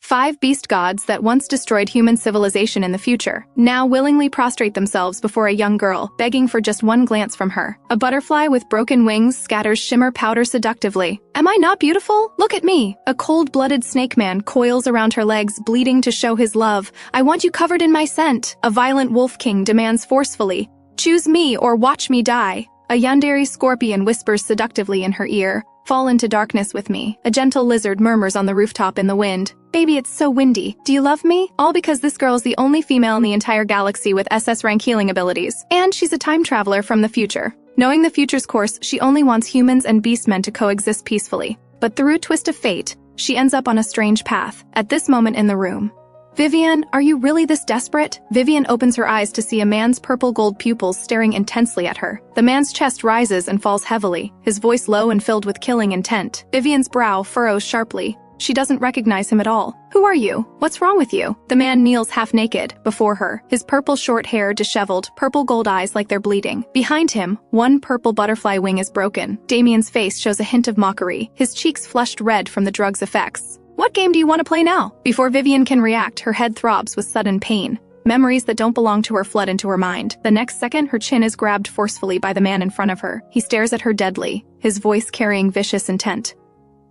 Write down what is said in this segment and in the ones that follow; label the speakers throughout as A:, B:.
A: 5 beast gods that once destroyed human civilization in the future now willingly prostrate themselves before a young girl, begging for just one glance from her. A butterfly with broken wings scatters shimmer powder seductively. Am I not beautiful? Look at me! A cold-blooded snake man coils around her legs, bleeding to show his love. I want you covered in my scent. A violent wolf king demands forcefully, choose me or watch me die. A yandere scorpion whispers seductively in her ear, fall into darkness with me. A gentle lizard murmurs on the rooftop in the wind, baby, it's so windy. Do you love me? All because this girl's the only female in the entire galaxy with SS-rank healing abilities. And she's a time traveler from the future. Knowing the future's course, she only wants humans and beastmen to coexist peacefully. But through a twist of fate, she ends up on a strange path. At this moment in the room, Vivien, are you really this desperate? Vivien opens her eyes to see a man's purple-gold pupils staring intensely at her. The man's chest rises and falls heavily, his voice low and filled with killing intent. Vivien's brow furrows sharply. She doesn't recognize him at all. Who are you? What's wrong with you? The man kneels half-naked before her, his purple short hair disheveled, purple-gold eyes like they're bleeding. Behind him, one purple butterfly wing is broken. Damien's face shows a hint of mockery, his cheeks flushed red from the drug's effects. What game do you want to play now? Before Vivien can react, her head throbs with sudden pain. Memories that don't belong to her flood into her mind. The next second, her chin is grabbed forcefully by the man in front of her. He stares at her deadly, his voice carrying vicious intent.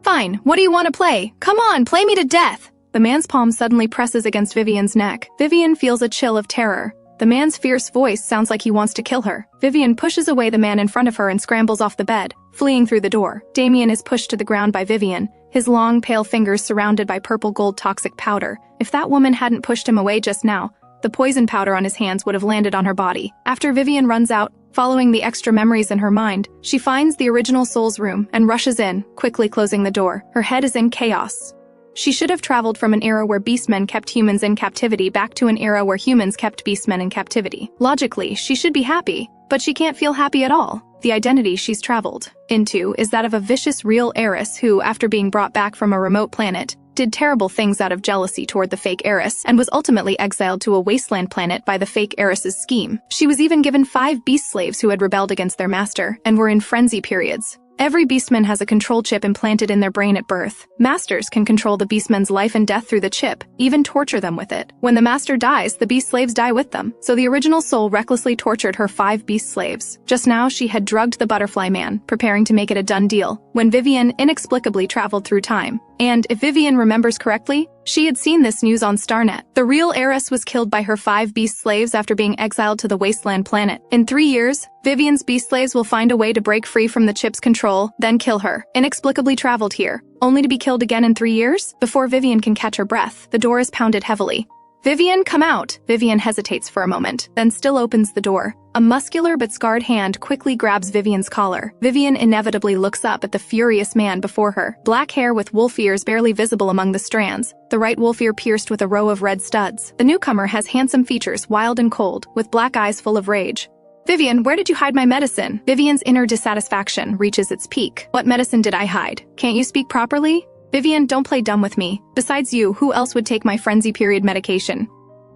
A: Fine, what do you want to play? Come on, play me to death! The man's palm suddenly presses against Vivien's neck. Vivien feels a chill of terror. The man's fierce voice sounds like he wants to kill her. Vivien pushes away the man in front of her and scrambles off the bed, fleeing through the door. Damien is pushed to the ground by Vivien, his long, pale fingers surrounded by purple-gold toxic powder. If that woman hadn't pushed him away just now, the poison powder on his hands would have landed on her body. After Vivien runs out, following the extra memories in her mind, she finds the original soul's room and rushes in, quickly closing the door. Her head is in chaos. She should have traveled from an era where beastmen kept humans in captivity back to an era where humans kept beastmen in captivity. Logically, she should be happy, but she can't feel happy at all. The identity she's traveled into is that of a vicious real heiress who, after being brought back from a remote planet, did terrible things out of jealousy toward the fake heiress and was ultimately exiled to a wasteland planet by the fake heiress's scheme. She was even given 5 beast slaves who had rebelled against their master and were in frenzy periods. Every beastman has a control chip implanted in their brain at birth. Masters can control the beastman's life and death through the chip, even torture them with it. When the master dies, the beast slaves die with them. So the original soul recklessly tortured her 5 beast slaves. Just now, she had drugged the butterfly man, preparing to make it a done deal, when Vivien inexplicably traveled through time. And if Vivien remembers correctly, she had seen this news on Starnet. The real heiress was killed by her 5 beast slaves after being exiled to the wasteland planet. In 3 years, Vivien's beast slaves will find a way to break free from the chip's control, then kill her. Inexplicably traveled here, only to be killed again in 3 years? Before Vivien can catch her breath, the door is pounded heavily. Vivien, come out! Vivien hesitates for a moment, then still opens the door. A muscular but scarred hand quickly grabs Vivien's collar. Vivien inevitably looks up at the furious man before her. Black hair with wolf ears barely visible among the strands, the right wolf ear pierced with a row of red studs. The newcomer has handsome features, wild and cold, with black eyes full of rage. Vivien, where did you hide my medicine? Vivien's inner dissatisfaction reaches its peak. What medicine did I hide? Can't you speak properly? Vivien, don't play dumb with me. Besides you, who else would take my frenzy period medication?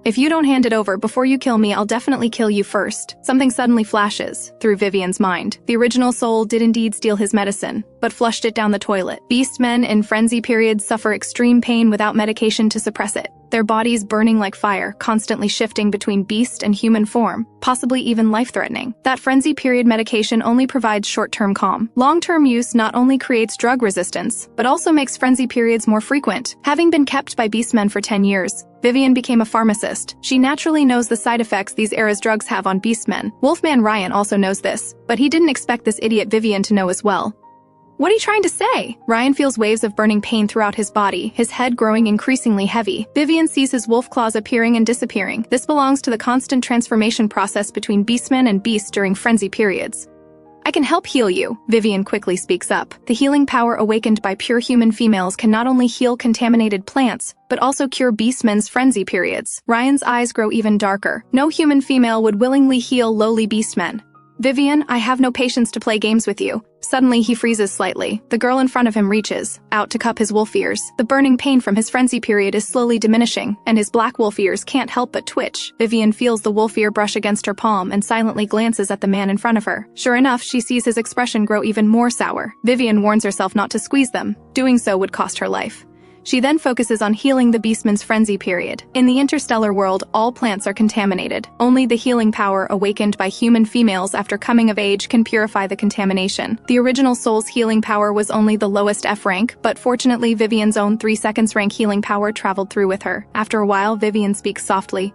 A: If you don't hand it over before you kill me, I'll definitely kill you first. Something suddenly flashes through Vivien's mind. The original soul did indeed steal his medicine, but flushed it down the toilet. Beastmen in frenzy periods suffer extreme pain without medication to suppress it. Their bodies burning like fire, constantly shifting between beast and human form, possibly even life-threatening. That frenzy period medication only provides short-term calm. Long-term use not only creates drug resistance, but also makes frenzy periods more frequent. Having been kept by beastmen for 10 years, Vivien became a pharmacist. She naturally knows the side effects these era's drugs have on beastmen. Wolfman Ryan also knows this, but he didn't expect this idiot Vivien to know as well. What are you trying to say? Ryan feels waves of burning pain throughout his body, his head growing increasingly heavy. Vivien sees his wolf claws appearing and disappearing. This belongs to the constant transformation process between beastmen and beasts during frenzy periods. I can help heal you, Vivien quickly speaks up. The healing power awakened by pure human females can not only heal contaminated plants, but also cure beastmen's frenzy periods. Ryan's eyes grow even darker. No human female would willingly heal lowly beastmen. Vivien, I have no patience to play games with you. Suddenly, he freezes slightly. The girl in front of him reaches out to cup his wolf ears. The burning pain from his frenzy period is slowly diminishing, and his black wolf ears can't help but twitch. Vivien feels the wolf ear brush against her palm and silently glances at the man in front of her. Sure enough, she sees his expression grow even more sour. Vivien warns herself not to squeeze them. Doing so would cost her life. She then focuses on healing the beastman's frenzy period. In the interstellar world, all plants are contaminated. Only the healing power awakened by human females after coming of age can purify the contamination. The original soul's healing power was only the lowest F rank, but fortunately Vivien's own 3 seconds rank healing power traveled through with her. After a while, Vivien speaks softly.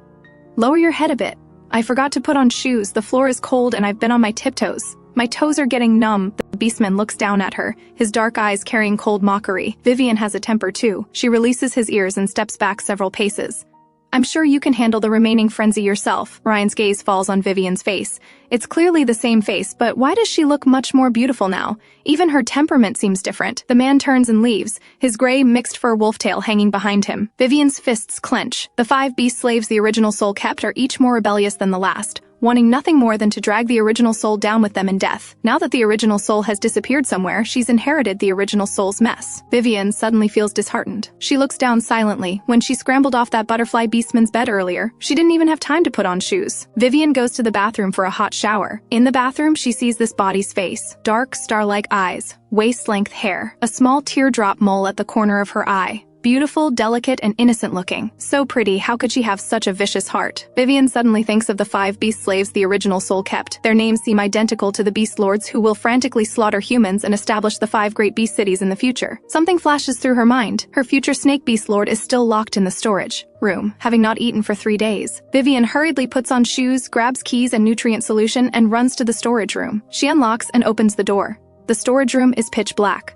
A: "Lower your head a bit. I forgot to put on shoes, the floor is cold and I've been on my tiptoes. My toes are getting numb." The beastman looks down at her, his dark eyes carrying cold mockery. Vivien has a temper too. She releases his ears and steps back several paces. "I'm sure you can handle the remaining frenzy yourself." Ryan's gaze falls on Vivien's face. It's clearly the same face, but why does she look much more beautiful now? Even her temperament seems different. The man turns and leaves, his gray mixed fur wolf tail hanging behind him. Vivien's fists clench. The 5 beast slaves the original soul kept are each more rebellious than the last, wanting nothing more than to drag the original soul down with them in death. Now that the original soul has disappeared somewhere, she's inherited the original soul's mess. Vivien suddenly feels disheartened. She looks down silently. When she scrambled off that butterfly beastman's bed earlier, she didn't even have time to put on shoes. Vivien goes to the bathroom for a hot shower. In the bathroom, she sees this body's face. Dark, star-like eyes, waist-length hair, a small teardrop mole at the corner of her eye. Beautiful, delicate, and innocent-looking. So pretty, how could she have such a vicious heart? Vivien suddenly thinks of the 5 beast slaves the original soul kept. Their names seem identical to the beast lords who will frantically slaughter humans and establish the 5 great beast cities in the future. Something flashes through her mind. Her future snake beast lord is still locked in the storage room, having not eaten for 3 days. Vivien hurriedly puts on shoes, grabs keys and nutrient solution, and runs to the storage room. She unlocks and opens the door. The storage room is pitch black.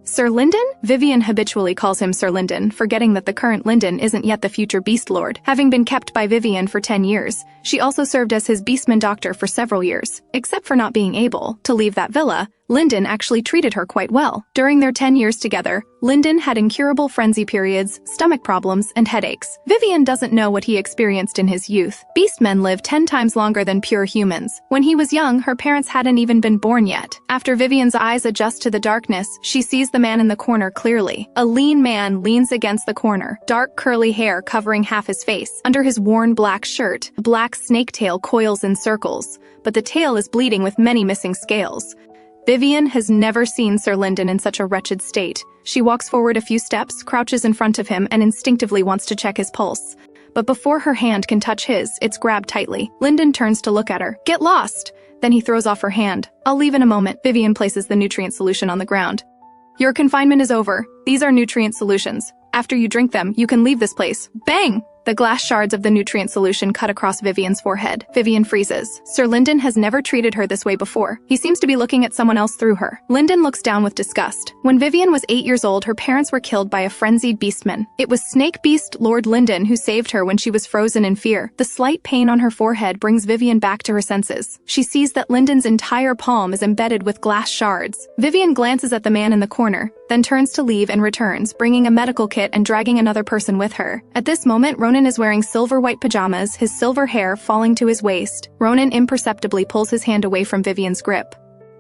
A: "Sir Lyndon?" Vivien habitually calls him Sir Lyndon, forgetting that the current Lyndon isn't yet the future Beast Lord. Having been kept by Vivien for 10 years, she also served as his beastman doctor for several years. Except for not being able to leave that villa, Lyndon actually treated her quite well. During their 10 years together, Lyndon had incurable frenzy periods, stomach problems, and headaches. Vivien doesn't know what he experienced in his youth. Beastmen live 10 times longer than pure humans. When he was young, her parents hadn't even been born yet. After Vivien's eyes adjust to the darkness, she sees the man in the corner clearly. A lean man leans against the corner, dark curly hair covering half his face. Under his worn black shirt, a black snake tail coils in circles, but the tail is bleeding with many missing scales. Vivien has never seen Sir Lyndon in such a wretched state. She walks forward a few steps, crouches in front of him, and instinctively wants to check his pulse. But before her hand can touch his, it's grabbed tightly. Lyndon turns to look at her. "Get lost!" Then he throws off her hand. "I'll leave in a moment." Vivien places the nutrient solution on the ground. "Your confinement is over. These are nutrient solutions. After you drink them, you can leave this place." Bang! The glass shards of the nutrient solution cut across Vivien's forehead. Vivien freezes. Sir Lyndon has never treated her this way before. He seems to be looking at someone else through her. Lyndon looks down with disgust. When Vivien was 8 years old, her parents were killed by a frenzied beastman. It was Snake Beast Lord Lyndon who saved her when she was frozen in fear. The slight pain on her forehead brings Vivien back to her senses. She sees that Lyndon's entire palm is embedded with glass shards. Vivien glances at the man in the corner, then turns to leave and returns, bringing a medical kit and dragging another person with her. At this moment, Ronin is wearing silver-white pajamas, his silver hair falling to his waist. Ronin imperceptibly pulls his hand away from Vivien's grip.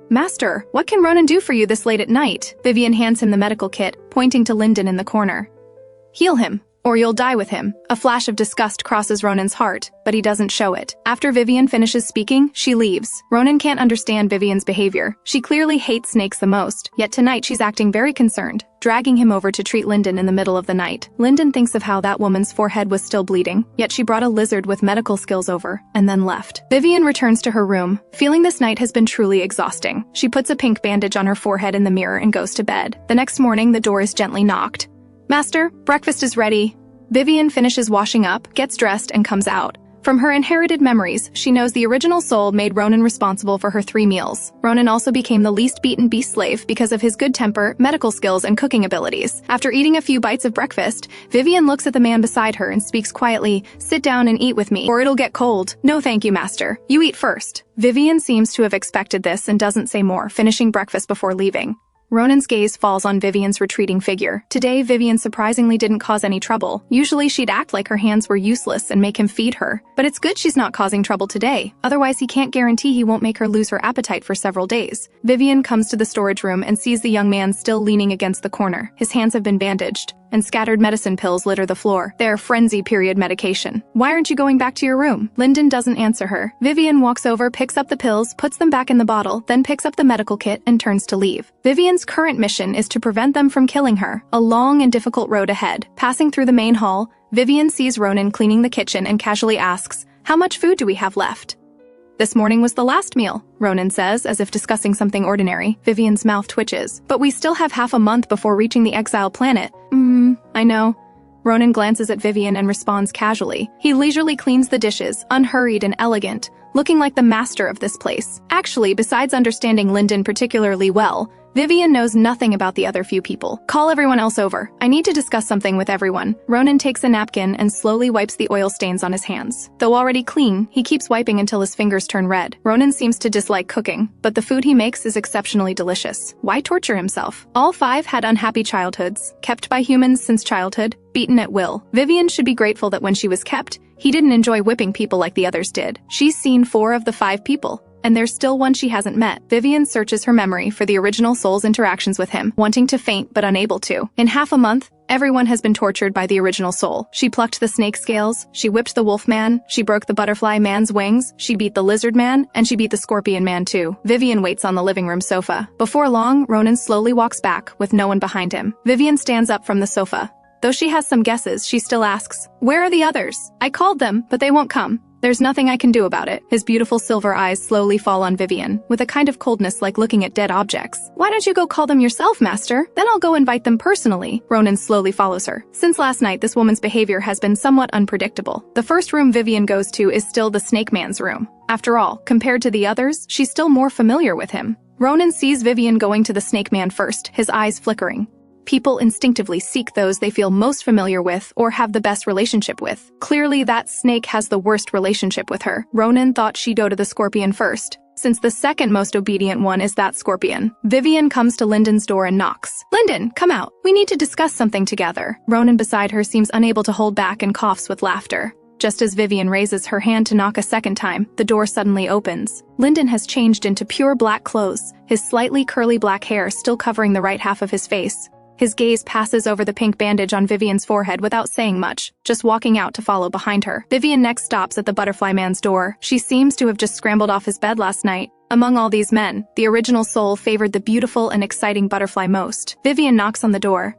A: "Master, what can Ronin do for you this late at night?" Vivien hands him the medical kit, pointing to Lyndon in the corner. "Heal him, or you'll die with him." A flash of disgust crosses Ronin's heart, but he doesn't show it. After Vivien finishes speaking, she leaves. Ronin can't understand Vivien's behavior. She clearly hates snakes the most, yet tonight she's acting very concerned, dragging him over to treat Lyndon in the middle of the night. Lyndon thinks of how that woman's forehead was still bleeding, yet she brought a lizard with medical skills over, and then left. Vivien returns to her room, feeling this night has been truly exhausting. She puts a pink bandage on her forehead in the mirror and goes to bed. The next morning, the door is gently knocked. "Master, breakfast is ready." Vivien finishes washing up, gets dressed, and comes out. From her inherited memories, she knows the original soul made Ronin responsible for her 3 meals. Ronin also became the least beaten beast slave because of his good temper, medical skills, and cooking abilities. After eating a few bites of breakfast, Vivien looks at the man beside her and speaks quietly, "Sit down and eat with me, or it'll get cold." "No thank you, master. You eat first." Vivien seems to have expected this and doesn't say more, finishing breakfast before leaving. Ronin's gaze falls on Vivien's retreating figure. Today, Vivien surprisingly didn't cause any trouble. Usually she'd act like her hands were useless and make him feed her. But it's good she's not causing trouble today, otherwise he can't guarantee he won't make her lose her appetite for several days. Vivien comes to the storage room and sees the young man still leaning against the corner. His hands have been bandaged, and scattered medicine pills litter the floor. They're frenzy period medication. Why aren't you going back to your room? Lyndon doesn't answer her. Vivien walks over, picks up the pills, puts them back in the bottle, then picks up the medical kit and turns to leave. Vivien's current mission is to prevent them from killing her, a long and difficult road ahead. Passing through the main hall, Vivien sees Ronin cleaning the kitchen and casually asks, "How much food do we have left?" "This morning was the last meal," Ronin says, as if discussing something ordinary. Vivien's mouth twitches. "But we still have half a month before reaching the exiled planet." I know." Ronin glances at Vivien and responds casually. He leisurely cleans the dishes, unhurried and elegant, looking like the master of this place. Actually, besides understanding Lyndon particularly well, Vivien knows nothing about the other few people. "Call everyone else over. I need to discuss something with everyone." Ronin takes a napkin and slowly wipes the oil stains on his hands. Though already clean, he keeps wiping until his fingers turn red. Ronin seems to dislike cooking, but the food he makes is exceptionally delicious. Why torture himself? All five had unhappy childhoods, kept by humans since childhood, beaten at will. Vivien should be grateful that when she was kept, he didn't enjoy whipping people like the others did. She's seen 4 of the 5 people, and there's still one she hasn't met. Vivien searches her memory for the original soul's interactions with him, wanting to faint but unable to. In half a month, everyone has been tortured by the original soul. She plucked the snake scales, she whipped the wolf man, she broke the butterfly man's wings, she beat the lizard man, and she beat the scorpion man too. Vivien waits on the living room sofa. Before long, Ronin slowly walks back, with no one behind him. Vivien stands up from the sofa. Though she has some guesses, she still asks, "Where are the others? I called them, but they won't come. There's nothing I can do about it." His beautiful silver eyes slowly fall on Vivien, with a kind of coldness like looking at dead objects. "Why don't you go call them yourself, master? Then I'll go invite them personally." Ronin slowly follows her. Since last night, this woman's behavior has been somewhat unpredictable. The first room Vivien goes to is still the snake man's room. After all, compared to the others, she's still more familiar with him. Ronin sees Vivien going to the snake man first, his eyes flickering. People instinctively seek those they feel most familiar with or have the best relationship with. Clearly, that snake has the worst relationship with her. Ronin thought she'd go to the scorpion first, since the second most obedient one is that scorpion. Vivien comes to Lyndon's door and knocks. "Lyndon, come out. We need to discuss something together." Ronin beside her seems unable to hold back and coughs with laughter. Just as Vivien raises her hand to knock a second time, the door suddenly opens. Lyndon has changed into pure black clothes, his slightly curly black hair still covering the right half of his face. His gaze passes over the pink bandage on Vivien's forehead without saying much, just walking out to follow behind her. Vivien next stops at the butterfly man's door. She seems to have just scrambled off his bed last night. Among all these men, the original soul favored the beautiful and exciting butterfly most. Vivien knocks on the door.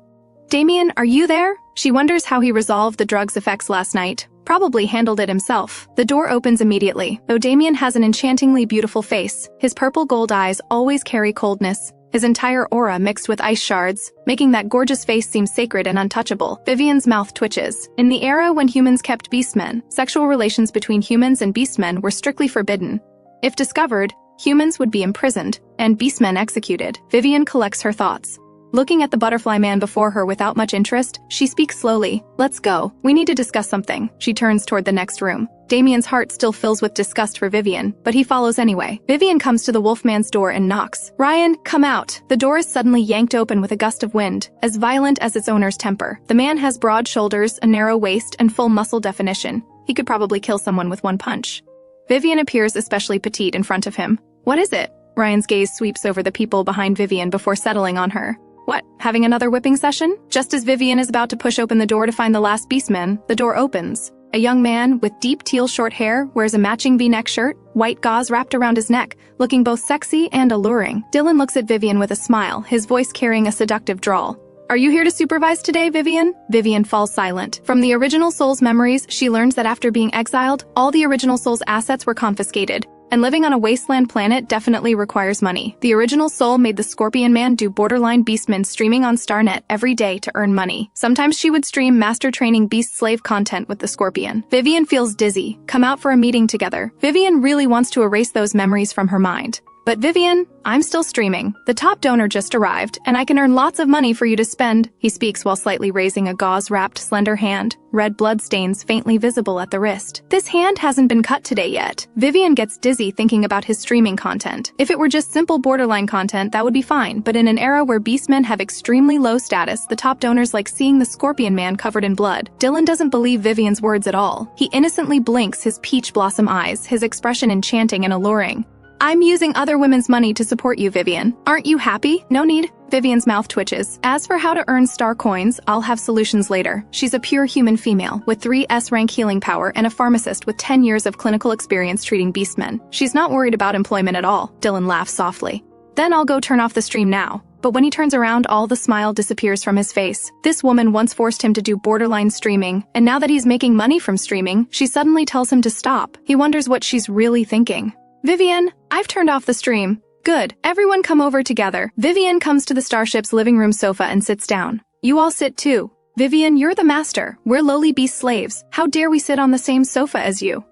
A: "Damien, are you there?" She wonders how he resolved the drug's effects last night. Probably handled it himself. The door opens immediately. Though Damien has an enchantingly beautiful face, his purple gold eyes always carry coldness. His entire aura mixed with ice shards, making that gorgeous face seem sacred and untouchable. Vivien's mouth twitches. In the era when humans kept beastmen, sexual relations between humans and beastmen were strictly forbidden. If discovered, humans would be imprisoned, and beastmen executed. Vivien collects her thoughts. Looking at the butterfly man before her without much interest, she speaks slowly. "Let's go. We need to discuss something." She turns toward the next room. Damien's heart still fills with disgust for Vivien, but he follows anyway. Vivien comes to the wolfman's door and knocks. "Ryan, come out." The door is suddenly yanked open with a gust of wind, as violent as its owner's temper. The man has broad shoulders, a narrow waist, and full muscle definition. He could probably kill someone with one punch. Vivien appears especially petite in front of him. "What is it?" Ryan's gaze sweeps over the people behind Vivien before settling on her. "What, having another whipping session?" Just as Vivien is about to push open the door to find the last beastman, the door opens. A young man with deep teal short hair wears a matching V-neck shirt, white gauze wrapped around his neck, looking both sexy and alluring. Dylan looks at Vivien with a smile, his voice carrying a seductive drawl. "Are you here to supervise today, Vivien?" Vivien falls silent. From the original soul's memories, she learns that after being exiled, all the original soul's assets were confiscated. And living on a wasteland planet definitely requires money. The original soul made the Scorpion Man do borderline beastmen streaming on Starnet every day to earn money. Sometimes she would stream master training beast slave content with the Scorpion. Vivien feels dizzy. Come out for a meeting together. Vivien really wants to erase those memories from her mind. "But Vivien, I'm still streaming. The top donor just arrived, and I can earn lots of money for you to spend." He speaks while slightly raising a gauze-wrapped, slender hand, red blood stains faintly visible at the wrist. This hand hasn't been cut today yet. Vivien gets dizzy thinking about his streaming content. If it were just simple borderline content, that would be fine, but in an era where beastmen have extremely low status, the top donors like seeing the Scorpion Man covered in blood. Dylan doesn't believe Vivien's words at all. He innocently blinks his peach blossom eyes, his expression enchanting and alluring. I'm using other women's money to support you, Vivien. Aren't you happy? No need. Vivien's mouth twitches. As for how to earn star coins, I'll have solutions later. She's a pure human female, with 3 S-rank healing power and a pharmacist with 10 years of clinical experience treating beastmen. She's not worried about employment at all. Dylan laughs softly. Then I'll go turn off the stream now. But when he turns around, all the smile disappears from his face. This woman once forced him to do borderline streaming, and now that he's making money from streaming, she suddenly tells him to stop. He wonders what she's really thinking. Vivien, I've turned off the stream. Good. Everyone come over together. Vivien comes to the starship's living room sofa and sits down. You all sit too. Vivien, you're the master. We're lowly beast slaves. How dare we sit on the same sofa as you?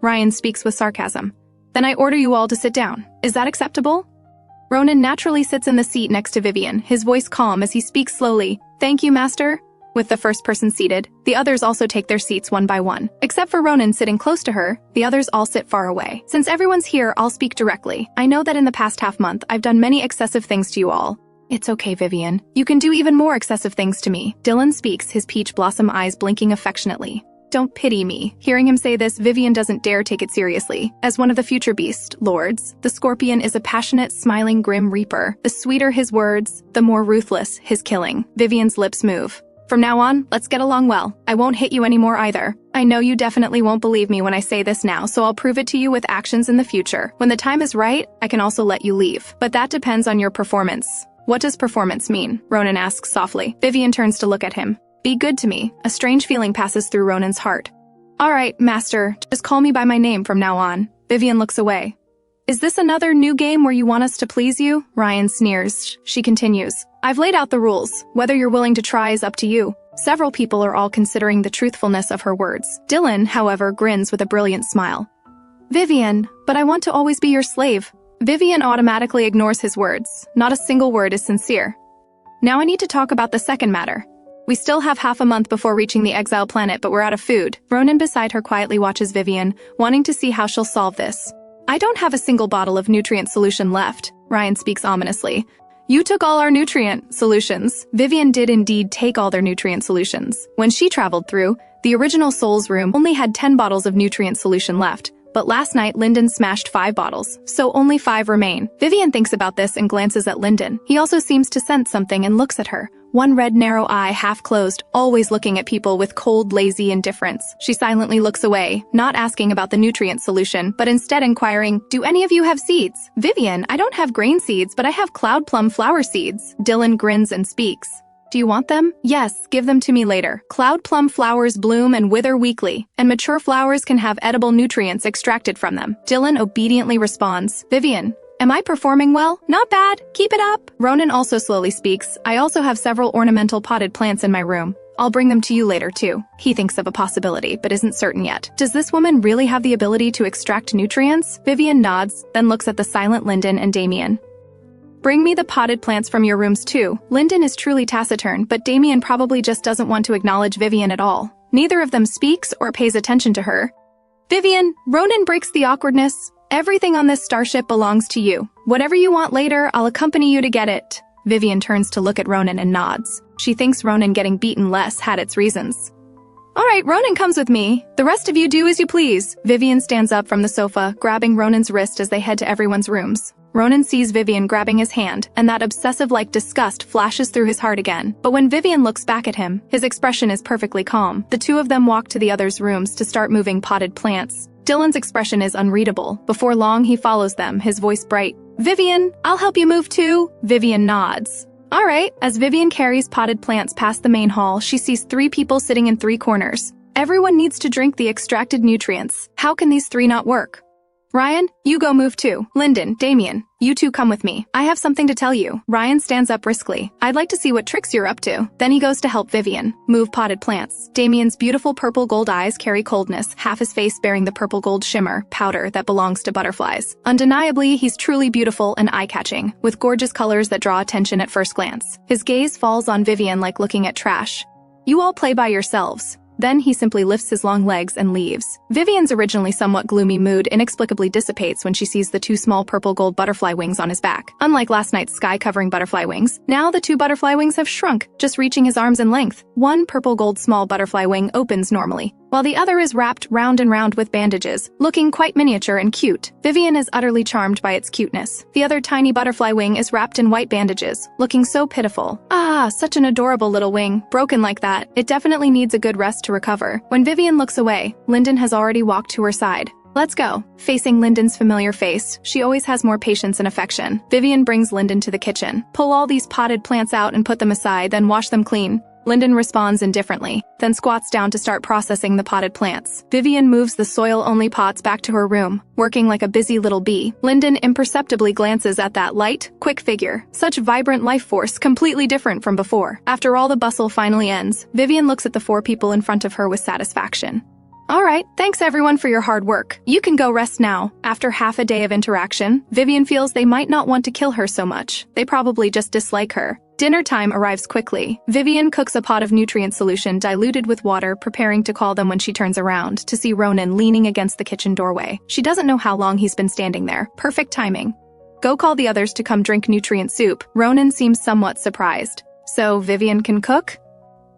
A: Ryan speaks with sarcasm. Then I order you all to sit down. Is that acceptable? Ronin naturally sits in the seat next to Vivien, his voice calm as he speaks slowly. Thank you, master. With the first person seated, the others also take their seats one by one. Except for Ronin sitting close to her, the others all sit far away. Since everyone's here, I'll speak directly. I know that in the past half-month, I've done many excessive things to you all. It's okay, Vivien. You can do even more excessive things to me. Dylan speaks, his peach blossom eyes blinking affectionately. Don't pity me. Hearing him say this, Vivien doesn't dare take it seriously. As one of the future beast lords, the scorpion is a passionate, smiling, grim reaper. The sweeter his words, the more ruthless his killing. Vivien's lips move. From now on, let's get along well. I won't hit you anymore either. I know you definitely won't believe me when I say this now, so I'll prove it to you with actions in the future. When the time is right, I can also let you leave. But that depends on your performance. What does performance mean? Ronin asks softly. Vivien turns to look at him. Be good to me. A strange feeling passes through Ronin's heart. All right, master, just call me by my name from now on. Vivien looks away. Is this another new game where you want us to please you? Ryan sneers. She continues. I've laid out the rules. Whether you're willing to try is up to you. Several people are all considering the truthfulness of her words. Dylan, however, grins with a brilliant smile. Vivien, but I want to always be your slave. Vivien automatically ignores his words. Not a single word is sincere. Now I need to talk about the second matter. We still have half a month before reaching the exile planet, but we're out of food. Ronin beside her quietly watches Vivien, wanting to see how she'll solve this. I don't have a single bottle of nutrient solution left. Ryan speaks ominously. You took all our nutrient solutions. Vivien did indeed take all their nutrient solutions. When she traveled through, the original Soul's room only had 10 bottles of nutrient solution left. But last night, Lyndon smashed 5 bottles, so only 5 remain. Vivien thinks about this and glances at Lyndon. He also seems to sense something and looks at her. One red narrow eye half closed, always looking at people with cold, lazy indifference. She silently looks away, not asking about the nutrient solution, but instead inquiring, do any of you have seeds? Vivien, I don't have grain seeds, but I have cloud plum flower seeds. Dylan grins and speaks. Do you want them? Yes, give them to me later. Cloud plum flowers bloom and wither weekly, and mature flowers can have edible nutrients extracted from them. Dylan obediently responds. Vivien, am I performing well? Not bad. Keep it up. Ronin also slowly speaks. I also have several ornamental potted plants in my room. I'll bring them to you later too. He thinks of a possibility, but isn't certain yet. Does this woman really have the ability to extract nutrients? Vivien nods, then looks at the silent Lyndon and Damien. Bring me the potted plants from your rooms too. Lyndon is truly taciturn, but Damien probably just doesn't want to acknowledge Vivien at all. Neither of them speaks or pays attention to her. Vivien, Ronin breaks the awkwardness. Everything on this starship belongs to you. Whatever you want later, I'll accompany you to get it. Vivien turns to look at Ronin and nods. She thinks Ronin getting beaten less had its reasons. All right, Ronin comes with me. The rest of you do as you please. Vivien stands up from the sofa, grabbing Ronin's wrist as they head to everyone's rooms. Ronin sees Vivien grabbing his hand, and that obsessive-like disgust flashes through his heart again. But when Vivien looks back at him, his expression is perfectly calm. The two of them walk to the others' rooms to start moving potted plants. Dylan's expression is unreadable. Before long, he follows them, his voice bright. Vivien, I'll help you move too. Vivien nods. All right. As Vivien carries potted plants past the main hall, she sees 3 people sitting in 3 corners. Everyone needs to drink the extracted nutrients. How can these 3 not work? Ryan, you go move too. Lyndon, Damien, you two come with me. I have something to tell you. Ryan stands up briskly. I'd like to see what tricks you're up to. Then he goes to help Vivien move potted plants. Damien's beautiful purple gold eyes carry coldness, half his face bearing the purple gold shimmer, powder that belongs to butterflies. Undeniably, he's truly beautiful and eye-catching, with gorgeous colors that draw attention at first glance. His gaze falls on Vivien like looking at trash. You all play by yourselves. Then he simply lifts his long legs and leaves. Vivien's originally somewhat gloomy mood inexplicably dissipates when she sees the 2 small purple gold butterfly wings on his back. Unlike last night's sky-covering butterfly wings, now the 2 butterfly wings have shrunk, just reaching his arms in length. One purple gold small butterfly wing opens normally. while the other is wrapped round and round with bandages, looking quite miniature and cute. Vivien is utterly charmed by its cuteness. The other tiny butterfly wing is wrapped in white bandages, looking so pitiful. Ah, such an adorable little wing, broken like that. It definitely needs a good rest to recover. When Vivien looks away, Lyndon has already walked to her side. Let's go. Facing Lyndon's familiar face, she always has more patience and affection. Vivien brings Lyndon to the kitchen. Pull all these potted plants out and put them aside, then wash them clean. Lyndon responds indifferently, then squats down to start processing the potted plants. Vivien moves the soil-only pots back to her room, working like a busy little bee. Lyndon imperceptibly glances at that light, quick figure. Such vibrant life force, completely different from before. After all the bustle finally ends, Vivien looks at the 4 people in front of her with satisfaction. All right, thanks everyone for your hard work. You can go rest now. After half a day of interaction, Vivien feels they might not want to kill her so much. They probably just dislike her. Dinner time arrives quickly. Vivien cooks a pot of nutrient solution diluted with water, preparing to call them when she turns around to see Ronin leaning against the kitchen doorway. She doesn't know how long he's been standing there. Perfect timing. Go call the others to come drink nutrient soup. Ronin seems somewhat surprised. So Vivien can cook?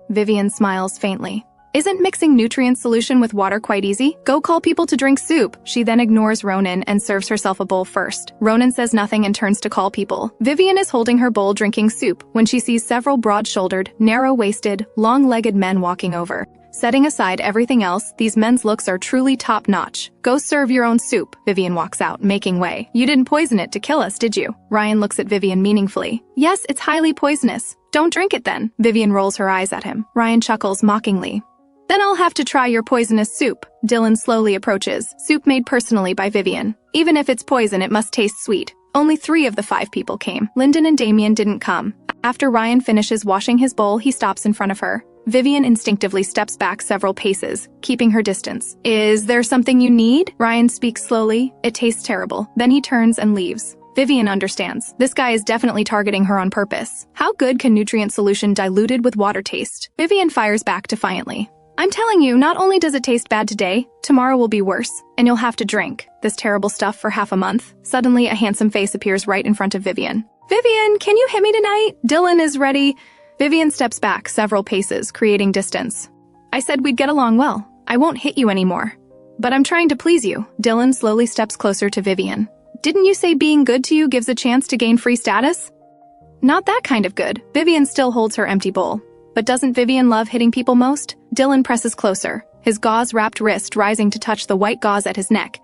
A: Vivien smiles faintly. Isn't mixing nutrient solution with water quite easy? Go call people to drink soup. She then ignores Ronin and serves herself a bowl first. Ronin says nothing and turns to call people. Vivien is holding her bowl drinking soup when she sees several broad-shouldered, narrow-waisted, long-legged men walking over. Setting aside everything else, these men's looks are truly top-notch. Go serve your own soup. Vivien walks out, making way. You didn't poison it to kill us, did you? Ryan looks at Vivien meaningfully. Yes, it's highly poisonous. Don't drink it then. Vivien rolls her eyes at him. Ryan chuckles mockingly. Then I'll have to try your poisonous soup. Dylan slowly approaches. Soup made personally by Vivien. Even if it's poison, it must taste sweet. Only 3 of the 5 people came. Lyndon and Damien didn't come. After Ryan finishes washing his bowl, he stops in front of her. Vivien instinctively steps back several paces, keeping her distance. Is there something you need? Ryan speaks slowly. It tastes terrible. Then he turns and leaves. Vivien understands. This guy is definitely targeting her on purpose. How good can nutrient solution diluted with water taste? Vivien fires back defiantly. I'm telling you, not only does it taste bad today, tomorrow will be worse, and you'll have to drink this terrible stuff for half a month. Suddenly, a handsome face appears right in front of Vivien. Vivien, can you hit me tonight? Dylan is ready. Vivien steps back several paces, creating distance. I said we'd get along well. I won't hit you anymore. But I'm trying to please you. Dylan slowly steps closer to Vivien. Didn't you say being good to you gives a chance to gain free status? Not that kind of good. Vivien still holds her empty bowl. But doesn't Vivien love hitting people most? Dylan presses closer, his gauze-wrapped wrist rising to touch the white gauze at his neck.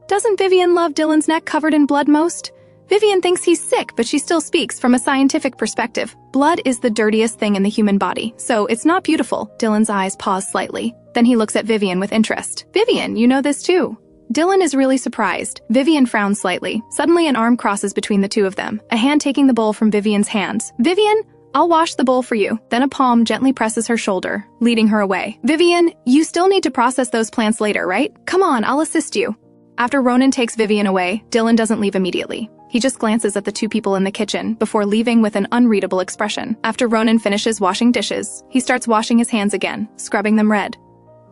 A: Doesn't Vivien love Dylan's neck covered in blood most? Vivien thinks he's sick, but she still speaks from a scientific perspective. Blood is the dirtiest thing in the human body, so it's not beautiful. Dylan's eyes pause slightly. Then he looks at Vivien with interest. Vivien, you know this too. Dylan is really surprised. Vivien frowns slightly. Suddenly an arm crosses between the two of them, a hand taking the bowl from Vivien's hands. Vivien, I'll wash the bowl for you. Then a palm gently presses her shoulder, leading her away. Vivien, you still need to process those plants later, right? Come on, I'll assist you. After Ronin takes Vivien away, Dylan doesn't leave immediately. He just glances at the 2 people in the kitchen before leaving with an unreadable expression. After Ronin finishes washing dishes, he starts washing his hands again, scrubbing them red.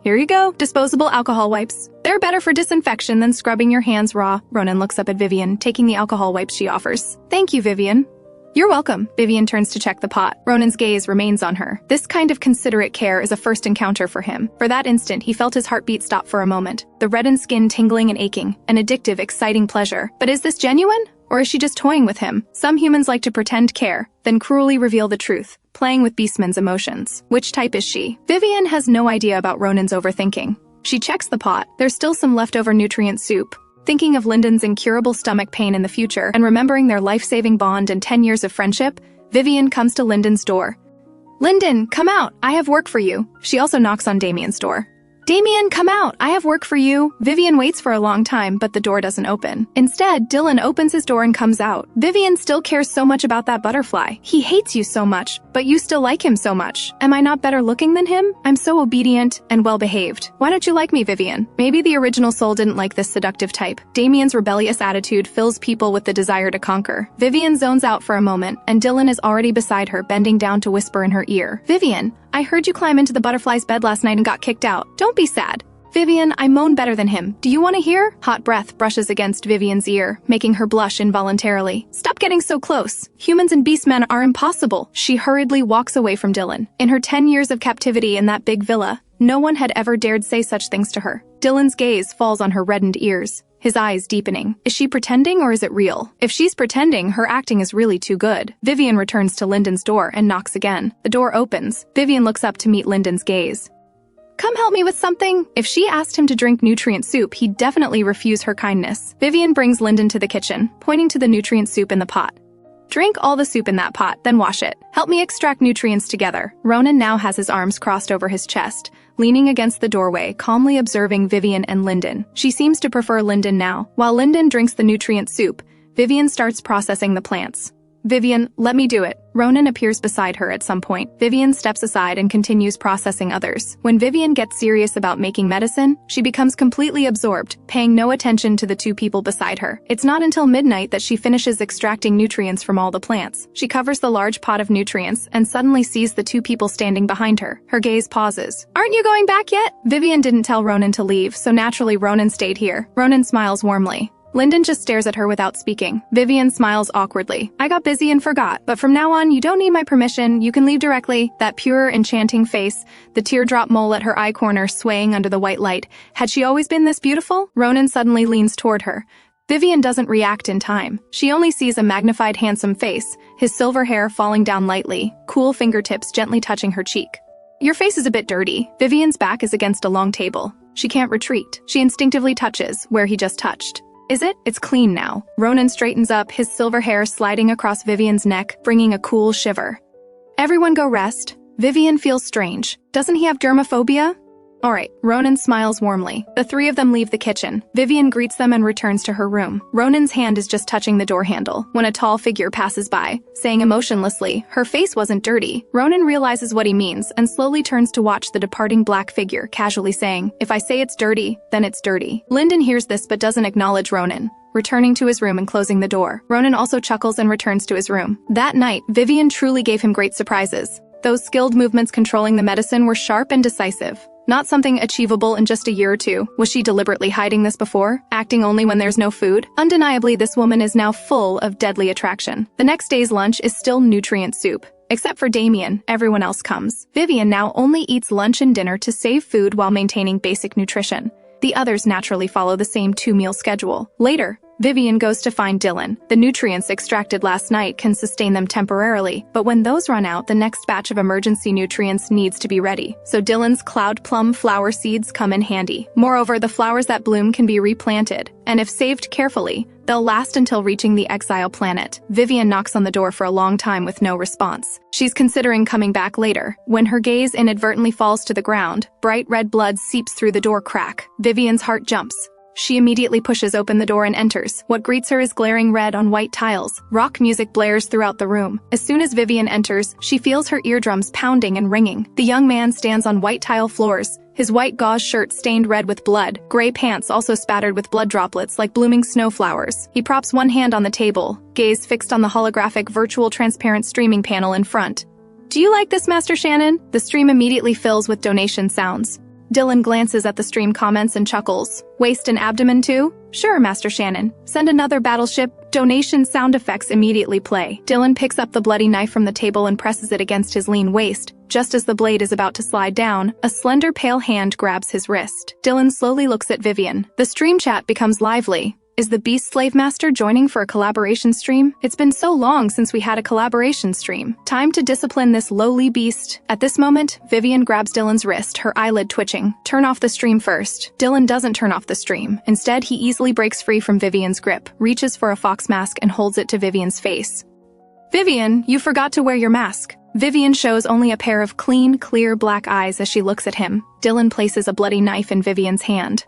A: Here you go, disposable alcohol wipes. They're better for disinfection than scrubbing your hands raw. Ronin looks up at Vivien, taking the alcohol wipes she offers. Thank you, Vivien. You're welcome. Vivien turns to check the pot. Ronin's gaze remains on her. This kind of considerate care is a first encounter for him. For that instant, he felt his heartbeat stop for a moment. The reddened skin tingling and aching, an addictive, exciting pleasure. But is this genuine? Or is she just toying with him? Some humans like to pretend care, then cruelly reveal the truth, playing with beastmen's emotions. Which type is she? Vivien has no idea about Ronin's overthinking. She checks the pot. There's still some leftover nutrient soup. Thinking of Lyndon's incurable stomach pain in the future and remembering their life-saving bond and 10 years of friendship, Vivien comes to Lyndon's door. Lyndon, come out. I have work for you. She also knocks on Damien's door. Damien, come out! I have work for you. Vivien waits for a long time, but the door doesn't open. Instead, Dylan opens his door and comes out. Vivien still cares so much about that butterfly. He hates you so much, but you still like him so much. Am I not better looking than him? I'm so obedient and well-behaved. Why don't you like me, Vivien? Maybe the original soul didn't like this seductive type. Damien's rebellious attitude fills people with the desire to conquer. Vivien zones out for a moment, and Dylan is already beside her, bending down to whisper in her ear. Vivien, I heard you climb into the butterfly's bed last night and got kicked out. Don't be sad. Vivien, I moan better than him. Do you want to hear? Hot breath brushes against Vivien's ear, making her blush involuntarily. Stop getting so close. Humans and beastmen are impossible. She hurriedly walks away from Dylan. In her 10 years of captivity in that big villa, No one had ever dared say such things to her. Dylan's gaze falls on her reddened ears, his eyes deepening. Is she pretending or is it real? If she's pretending, her acting is really too good. Vivien returns to Lyndon's door and knocks again. The door opens. Vivien looks up to meet Lyndon's gaze. Come help me with something. If she asked him to drink nutrient soup, he'd definitely refuse her kindness. Vivien brings Lyndon to the kitchen, pointing to the nutrient soup in the pot. Drink all the soup in that pot, then wash it. Help me extract nutrients together. Ronin now has his arms crossed over his chest, leaning against the doorway, calmly observing Vivien and Lyndon. She seems to prefer Lyndon now. While Lyndon drinks the nutrient soup, Vivien starts processing the plants. Vivien, let me do it. Ronin appears beside her at some point. Vivien steps aside and continues processing others. When Vivien gets serious about making medicine, she becomes completely absorbed, paying no attention to the two people beside her. It's not until midnight that she finishes extracting nutrients from all the plants. She covers the large pot of nutrients and suddenly sees the two people standing behind her. Her gaze pauses. Aren't you going back yet? Vivien didn't tell Ronin to leave, so naturally Ronin stayed here. Ronin smiles warmly. Lyndon just stares at her without speaking. Vivien smiles awkwardly. I got busy and forgot, but from now on, you don't need my permission. You can leave directly. That pure, enchanting face, the teardrop mole at her eye corner swaying under the white light. Had she always been this beautiful? Ronin suddenly leans toward her. Vivien doesn't react in time. She only sees a magnified, handsome face, his silver hair falling down lightly, cool fingertips gently touching her cheek. Your face is a bit dirty. Vivien's back is against a long table. She can't retreat. She instinctively touches where he just touched. Is it? It's clean now. Ronin straightens up, his silver hair sliding across Vivien's neck, bringing a cool shiver. Everyone go rest. Vivien feels strange. Doesn't he have dermophobia? Alright, Ronin smiles warmly. The three of them leave the kitchen. Vivien greets them and returns to her room. Ronin's hand is just touching the door handle when a tall figure passes by, saying emotionlessly, her face wasn't dirty. Ronin realizes what he means and slowly turns to watch the departing black figure, casually saying, if I say it's dirty, then it's dirty. Lyndon hears this but doesn't acknowledge Ronin, returning to his room and closing the door. Ronin also chuckles and returns to his room. That night, Vivien truly gave him great surprises. Those skilled movements controlling the medicine were sharp and decisive. Not something achievable in just a year or two. Was she deliberately hiding this before? Acting only when there's no food? Undeniably, this woman is now full of deadly attraction. The next day's lunch is still nutrient soup. Except for Damen, everyone else comes. Vivien now only eats lunch and dinner to save food while maintaining basic nutrition. The others naturally follow the same two-meal schedule. Later, Vivien goes to find Dylan. The nutrients extracted last night can sustain them temporarily, but when those run out, the next batch of emergency nutrients needs to be ready. So Dylan's cloud plum flower seeds come in handy. Moreover, the flowers that bloom can be replanted, and if saved carefully, they'll last until reaching the exile planet. Vivien knocks on the door for a long time with no response. She's considering coming back later. When her gaze inadvertently falls to the ground, bright red blood seeps through the door crack. Vivien's heart jumps. She immediately pushes open the door and enters. What greets her is glaring red on white tiles. Rock music blares throughout the room. As soon as Vivien enters, she feels her eardrums pounding and ringing. The young man stands on white tile floors, his white gauze shirt stained red with blood, gray pants also spattered with blood droplets like blooming snowflowers. He props one hand on the table, gaze fixed on the holographic virtual transparent streaming panel in front. Do you like this, Master Shannon? The stream immediately fills with donation sounds. Dylan glances at the stream comments and chuckles. Waist and abdomen too? Sure, Master Shannon. Send another battleship. Donation sound effects immediately play. Dylan picks up the bloody knife from the table and presses it against his lean waist. Just as the blade is about to slide down, a slender pale hand grabs his wrist. Dylan slowly looks at Vivien. The stream chat becomes lively. Is the Beast Slave Master joining for a collaboration stream? It's been so long since we had a collaboration stream. Time to discipline this lowly beast. At this moment, Vivien grabs Dylan's wrist, her eyelid twitching. Turn off the stream first. Dylan doesn't turn off the stream. Instead, he easily breaks free from Vivien's grip, reaches for a fox mask and holds it to Vivien's face. Vivien, you forgot to wear your mask. Vivien shows only a pair of clean, clear black eyes as she looks at him. Dylan places a bloody knife in Vivien's hand.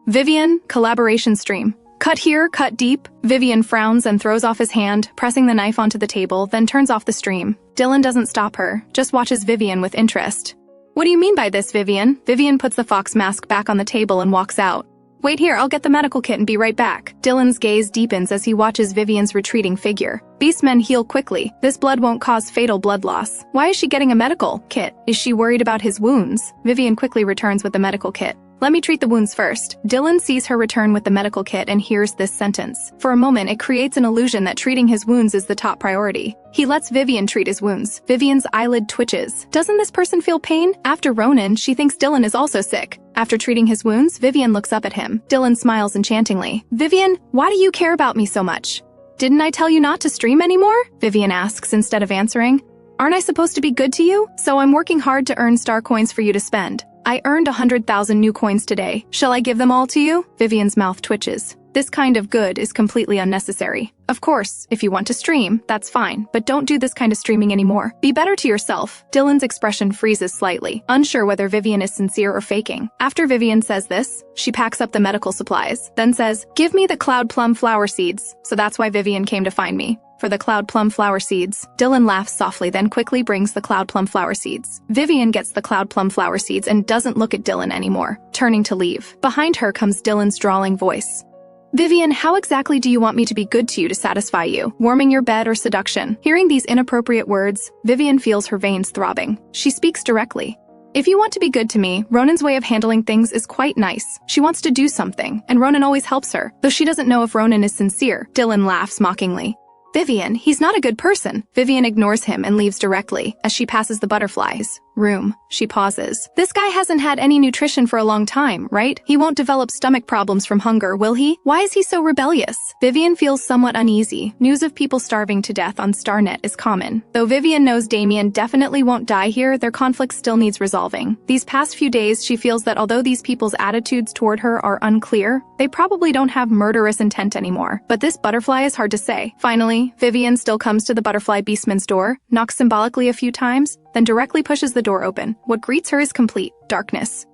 A: Vivien, collaboration stream. Cut here, cut deep. Vivien frowns and throws off his hand, pressing the knife onto the table, then turns off the stream. Dylan doesn't stop her, just watches Vivien with interest. What do you mean by this, Vivien? Vivien puts the fox mask back on the table and walks out. Wait here, I'll get the medical kit and be right back. Dylan's gaze deepens as he watches Vivien's retreating figure. Beastmen heal quickly. This blood won't cause fatal blood loss. Why is she getting a medical kit? Is she worried about his wounds? Vivien quickly returns with the medical kit. Let me treat the wounds first. Dylan sees her return with the medical kit and hears this sentence. For a moment, it creates an illusion that treating his wounds is the top priority. He lets Vivien treat his wounds. Vivien's eyelid twitches. Doesn't this person feel pain? After Ronin, she thinks Dylan is also sick. After treating his wounds, Vivien looks up at him. Dylan smiles enchantingly. Vivien, why do you care about me so much? Didn't I tell you not to stream anymore? Vivien asks instead of answering. Aren't I supposed to be good to you? So I'm working hard to earn star coins for you to spend. I earned 100,000 new coins today. Shall I give them all to you? Vivien's mouth twitches. This kind of good is completely unnecessary. Of course, if you want to stream, that's fine, but don't do this kind of streaming anymore. Be better to yourself. Dylan's expression freezes slightly, unsure whether Vivien is sincere or faking. After Vivien says this, she packs up the medical supplies, then says, "Give me the cloud plum flower seeds." So that's why Vivien came to find me. For the cloud plum flower seeds. Dylan laughs softly, then quickly brings the cloud plum flower seeds. Vivien gets the cloud plum flower seeds and doesn't look at Dylan anymore, turning to leave. Behind her comes Dylan's drawling voice. Vivien, how exactly do you want me to be good to you to satisfy you? Warming your bed or seduction? Hearing these inappropriate words, Vivien feels her veins throbbing. She speaks directly. If you want to be good to me, Ronin's way of handling things is quite nice. She wants to do something, and Ronin always helps her, though she doesn't know if Ronin is sincere. Dylan laughs mockingly. Vivien, he's not a good person. Vivien ignores him and leaves directly. As she passes the butterflies' room, she pauses. This guy hasn't had any nutrition for a long time, right? He won't develop stomach problems from hunger, will he? Why is he so rebellious? Vivien feels somewhat uneasy. News of people starving to death on Starnet is common. Though Vivien knows Damen definitely won't die here, their conflict still needs resolving. These past few days, she feels that although these people's attitudes toward her are unclear, they probably don't have murderous intent anymore. But this butterfly is hard to say. Finally, Vivien still comes to the butterfly beastman's door, knocks symbolically a few times, then directly pushes the door open. What greets her is complete darkness.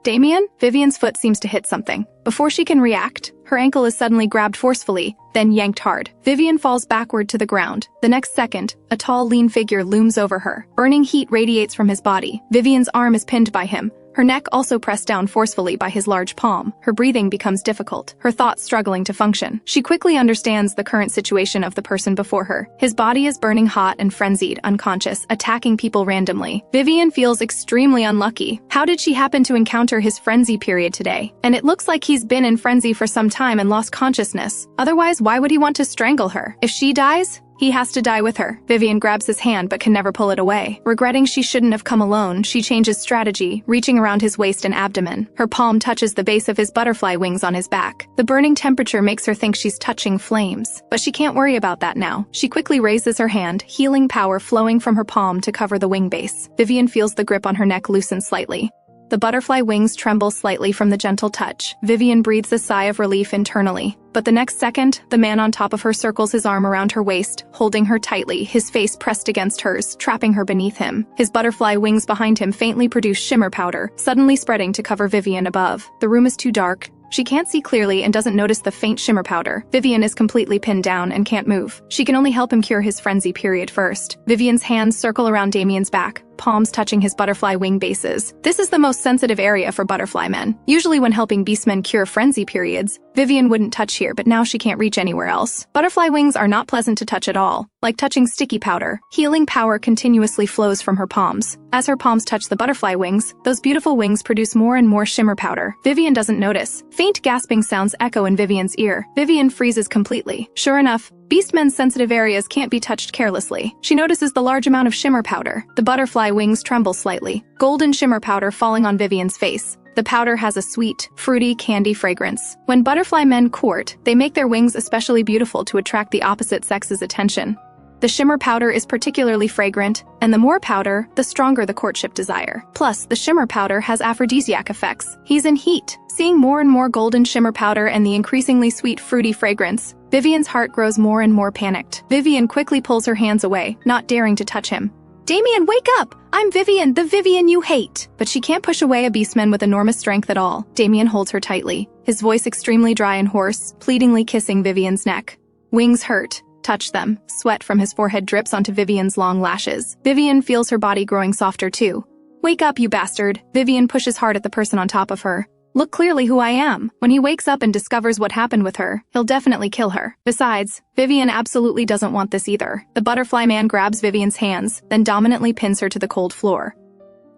A: Damen? Vivien's foot seems to hit something. Before she can react, her ankle is suddenly grabbed forcefully, then yanked hard. Vivien falls backward to the ground. The next second, a tall, lean figure looms over her. Burning heat radiates from his body. Vivien's arm is pinned by him, her neck also pressed down forcefully by his large palm. Her breathing becomes difficult, her thoughts struggling to function. She quickly understands the current situation of the person before her. His body is burning hot and frenzied, unconscious, attacking people randomly. Vivien feels extremely unlucky. How did she happen to encounter his frenzy period today? And it looks like he's been in frenzy for some time and lost consciousness. Otherwise, why would he want to strangle her? If she dies, he has to die with her. Vivien grabs his hand but can never pull it away. Regretting she shouldn't have come alone, she changes strategy, reaching around his waist and abdomen. Her palm touches the base of his butterfly wings on his back. The burning temperature makes her think she's touching flames. But she can't worry about that now. She quickly raises her hand, healing power flowing from her palm to cover the wing base. Vivien feels the grip on her neck loosen slightly. The butterfly wings tremble slightly from the gentle touch. Vivien breathes a sigh of relief internally. But the next second, the man on top of her circles his arm around her waist, holding her tightly, his face pressed against hers, trapping her beneath him. His butterfly wings behind him faintly produce shimmer powder, suddenly spreading to cover Vivien above. The room is too dark. She can't see clearly and doesn't notice the faint shimmer powder. Vivien is completely pinned down and can't move. She can only help him cure his frenzy period first. Vivien's hands circle around Damien's back, palms touching his butterfly wing bases. This is the most sensitive area for butterfly men. Usually when helping beastmen cure frenzy periods, Vivien wouldn't touch here, but now she can't reach anywhere else. Butterfly wings are not pleasant to touch at all. Like touching sticky powder, healing power continuously flows from her palms. As her palms touch the butterfly wings, those beautiful wings produce more and more shimmer powder. Vivien doesn't notice. Faint gasping sounds echo in Vivien's ear. Vivien freezes completely. Sure enough, beastmen's sensitive areas can't be touched carelessly. She notices the large amount of shimmer powder. The butterfly wings tremble slightly. Golden shimmer powder falling on Vivien's face. The powder has a sweet, fruity candy fragrance. When butterfly men court, they make their wings especially beautiful to attract the opposite sex's attention. The shimmer powder is particularly fragrant, and the more powder, the stronger the courtship desire. Plus, the shimmer powder has aphrodisiac effects. He's in heat. Seeing more and more golden shimmer powder and the increasingly sweet, fruity fragrance, Vivien's heart grows more and more panicked. Vivien quickly pulls her hands away, not daring to touch him. Damen, wake up! I'm Vivien, the Vivien you hate! But she can't push away a beastman with enormous strength at all. Damen holds her tightly, his voice extremely dry and hoarse, pleadingly kissing Vivien's neck. Wings hurt. Touch them. Sweat from his forehead drips onto Vivien's long lashes. Vivien feels her body growing softer too. Wake up, you bastard! Vivien pushes hard at the person on top of her. Look clearly who I am. When he wakes up and discovers what happened with her, he'll definitely kill her. Besides, Vivien absolutely doesn't want this either. The butterfly man grabs Vivien's hands, then dominantly pins her to the cold floor.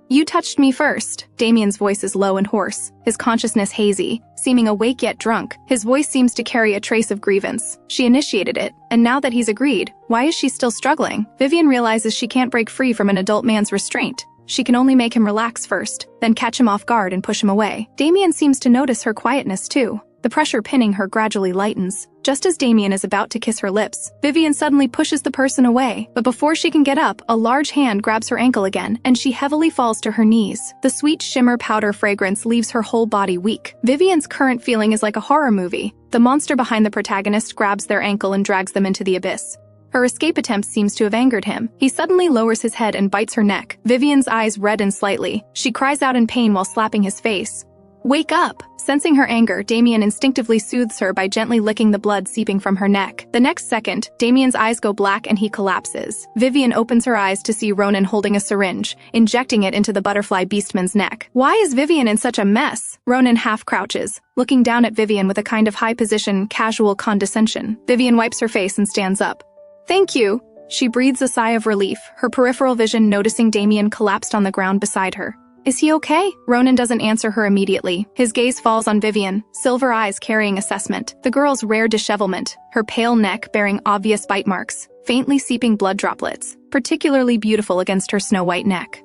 A: You touched me first. Damien's voice is low and hoarse, his consciousness hazy, seeming awake yet drunk. His voice seems to carry a trace of grievance. She initiated it, and now that he's agreed, why is she still struggling? Vivien realizes she can't break free from an adult man's restraint. She can only make him relax first, then catch him off guard and push him away. Damien seems to notice her quietness too. The pressure pinning her gradually lightens. Just as Damien is about to kiss her lips, Vivien suddenly pushes the person away. But before she can get up, a large hand grabs her ankle again, and she heavily falls to her knees. The sweet shimmer powder fragrance leaves her whole body weak. Vivien's current feeling is like a horror movie. The monster behind the protagonist grabs their ankle and drags them into the abyss. Her escape attempt seems to have angered him. He suddenly lowers his head and bites her neck. Vivien's eyes redden slightly. She cries out in pain while slapping his face. Wake up! Sensing her anger, Damien instinctively soothes her by gently licking the blood seeping from her neck. The next second, Damien's eyes go black and he collapses. Vivien opens her eyes to see Ronin holding a syringe, injecting it into the butterfly beastman's neck. Why is Vivien in such a mess? Ronin half crouches, looking down at Vivien with a kind of high-position, casual condescension. Vivien wipes her face and stands up. Thank you. She breathes a sigh of relief, her peripheral vision noticing Damien collapsed on the ground beside her. Is he okay? Ronin doesn't answer her immediately. His gaze falls on Vivien, silver eyes carrying assessment. The girl's rare dishevelment, her pale neck bearing obvious bite marks, faintly seeping blood droplets, particularly beautiful against her snow-white neck.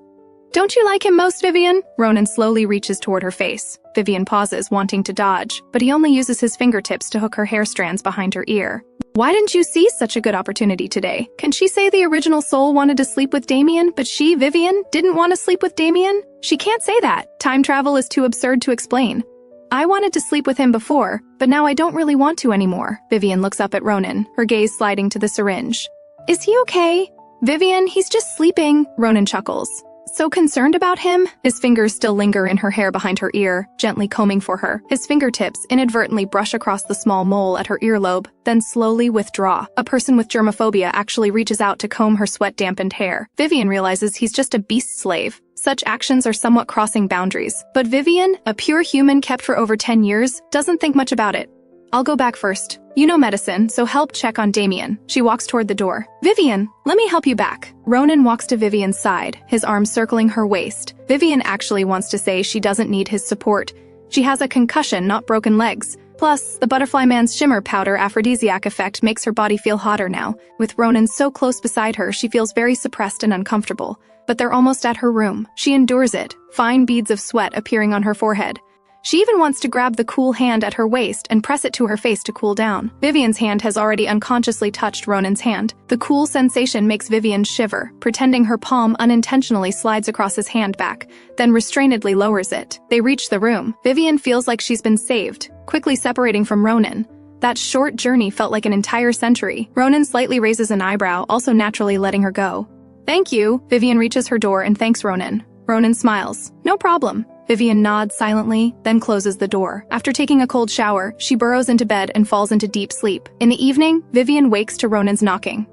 A: Don't you like him most, Vivien? Ronin slowly reaches toward her face. Vivien pauses, wanting to dodge, but he only uses his fingertips to hook her hair strands behind her ear. Why didn't you seize such a good opportunity today? Can she say the original soul wanted to sleep with Damien, but she, Vivien, didn't want to sleep with Damien? She can't say that. Time travel is too absurd to explain. I wanted to sleep with him before, but now I don't really want to anymore. Vivien looks up at Ronin, her gaze sliding to the syringe. Is he okay? Vivien, he's just sleeping. Ronin chuckles. So concerned about him? His fingers still linger in her hair behind her ear, gently combing for her. His fingertips inadvertently brush across the small mole at her earlobe, then slowly withdraw. A person with germophobia actually reaches out to comb her sweat-dampened hair. Vivien realizes he's just a beast slave. Such actions are somewhat crossing boundaries. But Vivien, a pure human kept for over 10 years, doesn't think much about it. I'll go back first. You know medicine, so help check on Damien. She walks toward the door. Vivien, let me help you back. Ronin walks to Vivien's side, his arm circling her waist. Vivien actually wants to say she doesn't need his support. She has a concussion, not broken legs. Plus, the butterfly man's shimmer powder aphrodisiac effect makes her body feel hotter now. With Ronin so close beside her, she feels very suppressed and uncomfortable. But they're almost at her room. She endures it, fine beads of sweat appearing on her forehead. She even wants to grab the cool hand at her waist and press it to her face to cool down. Vivien's hand has already unconsciously touched Ronin's hand. The cool sensation makes Vivien shiver, pretending her palm unintentionally slides across his hand back, then restrainedly lowers it. They reach the room. Vivien feels like she's been saved, quickly separating from Ronin. That short journey felt like an entire century. Ronin slightly raises an eyebrow, also naturally letting her go. Thank you. Vivien reaches her door and thanks Ronin. Ronin smiles. No problem. Vivien nods silently, then closes the door. After taking a cold shower, she burrows into bed and falls into deep sleep. In the evening, Vivien wakes to Ronin's knocking.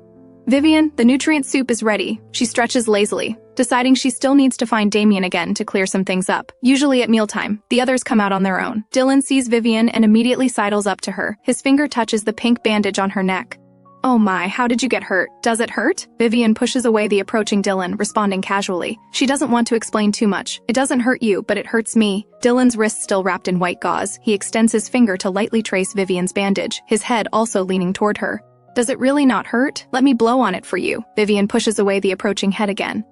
A: Vivien, the nutrient soup is ready. She stretches lazily, deciding she still needs to find Damien again to clear some things up. Usually at mealtime, the others come out on their own. Dylan sees Vivien and immediately sidles up to her. His finger touches the pink bandage on her neck. Oh my, how did you get hurt? Does it hurt? Vivien pushes away the approaching Dylan, responding casually. She doesn't want to explain too much. It doesn't hurt you, but it hurts me. Dylan's wrist still wrapped in white gauze. He extends his finger to lightly trace Vivien's bandage, his head also leaning toward her. Does it really not hurt? Let me blow on it for you. Vivien pushes away the approaching head again.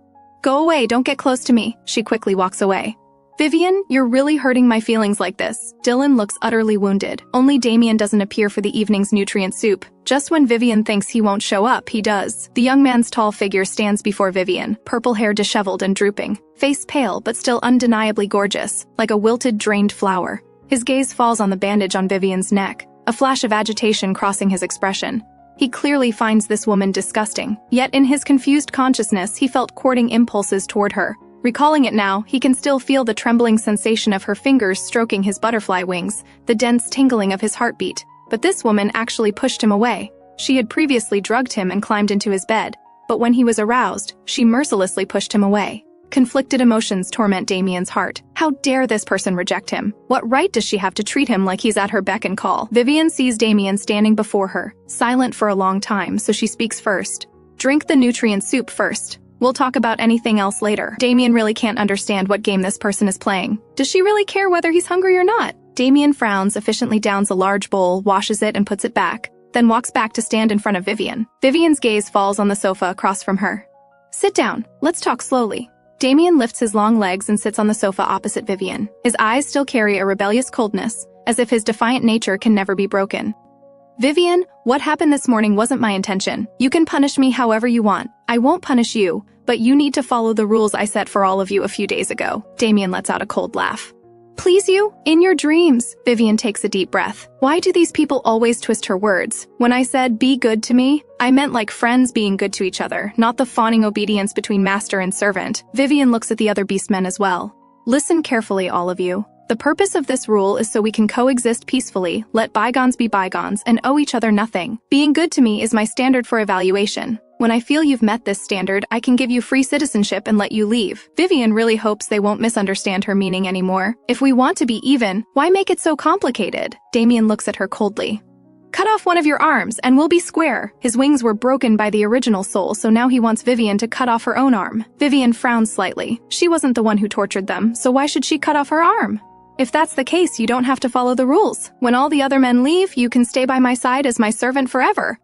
A: Go away, don't get close to me. She quickly walks away. Vivien, you're really hurting my feelings like this. Dylan looks utterly wounded. Only Damien doesn't appear for the evening's nutrient soup. Just when Vivien thinks he won't show up, he does. The young man's tall figure stands before Vivien, purple hair disheveled and drooping. Face pale, but still undeniably gorgeous, like a wilted, drained flower. His gaze falls on the bandage on Vivien's neck, a flash of agitation crossing his expression. He clearly finds this woman disgusting. Yet in his confused consciousness, he felt courting impulses toward her. Recalling it now, he can still feel the trembling sensation of her fingers stroking his butterfly wings, the dense tingling of his heartbeat. But this woman actually pushed him away. She had previously drugged him and climbed into his bed, but when he was aroused, she mercilessly pushed him away. Conflicted emotions torment Damien's heart. How dare this person reject him? What right does she have to treat him like he's at her beck and call? Vivien sees Damien standing before her, silent for a long time, so she speaks first. Drink the nutrient soup first. We'll talk about anything else later. Damien really can't understand what game this person is playing. Does she really care whether he's hungry or not? Damien frowns, efficiently downs a large bowl, washes it and puts it back, then walks back to stand in front of Vivien. Vivien's gaze falls on the sofa across from her. Sit down. Let's talk slowly. Damien lifts his long legs and sits on the sofa opposite Vivien. His eyes still carry a rebellious coldness, as if his defiant nature can never be broken. Vivien, what happened this morning wasn't my intention. You can punish me however you want. I won't punish you, but you need to follow the rules I set for all of you a few days ago. Damien lets out a cold laugh. Please you? In your dreams. Vivien takes a deep breath. Why do these people always twist her words? When I said, be good to me, I meant like friends being good to each other, not the fawning obedience between master and servant. Vivien looks at the other beastmen as well. Listen carefully, all of you. The purpose of this rule is so we can coexist peacefully, let bygones be bygones, and owe each other nothing. Being good to me is my standard for evaluation. When I feel you've met this standard, I can give you free citizenship and let you leave. Vivien really hopes they won't misunderstand her meaning anymore. If we want to be even, why make it so complicated? Damien looks at her coldly. Cut off one of your arms, and we'll be square. His wings were broken by the original soul, so now he wants Vivien to cut off her own arm. Vivien frowns slightly. She wasn't the one who tortured them, so why should she cut off her arm? If that's the case, you don't have to follow the rules. When all the other men leave, you can stay by my side as my servant forever.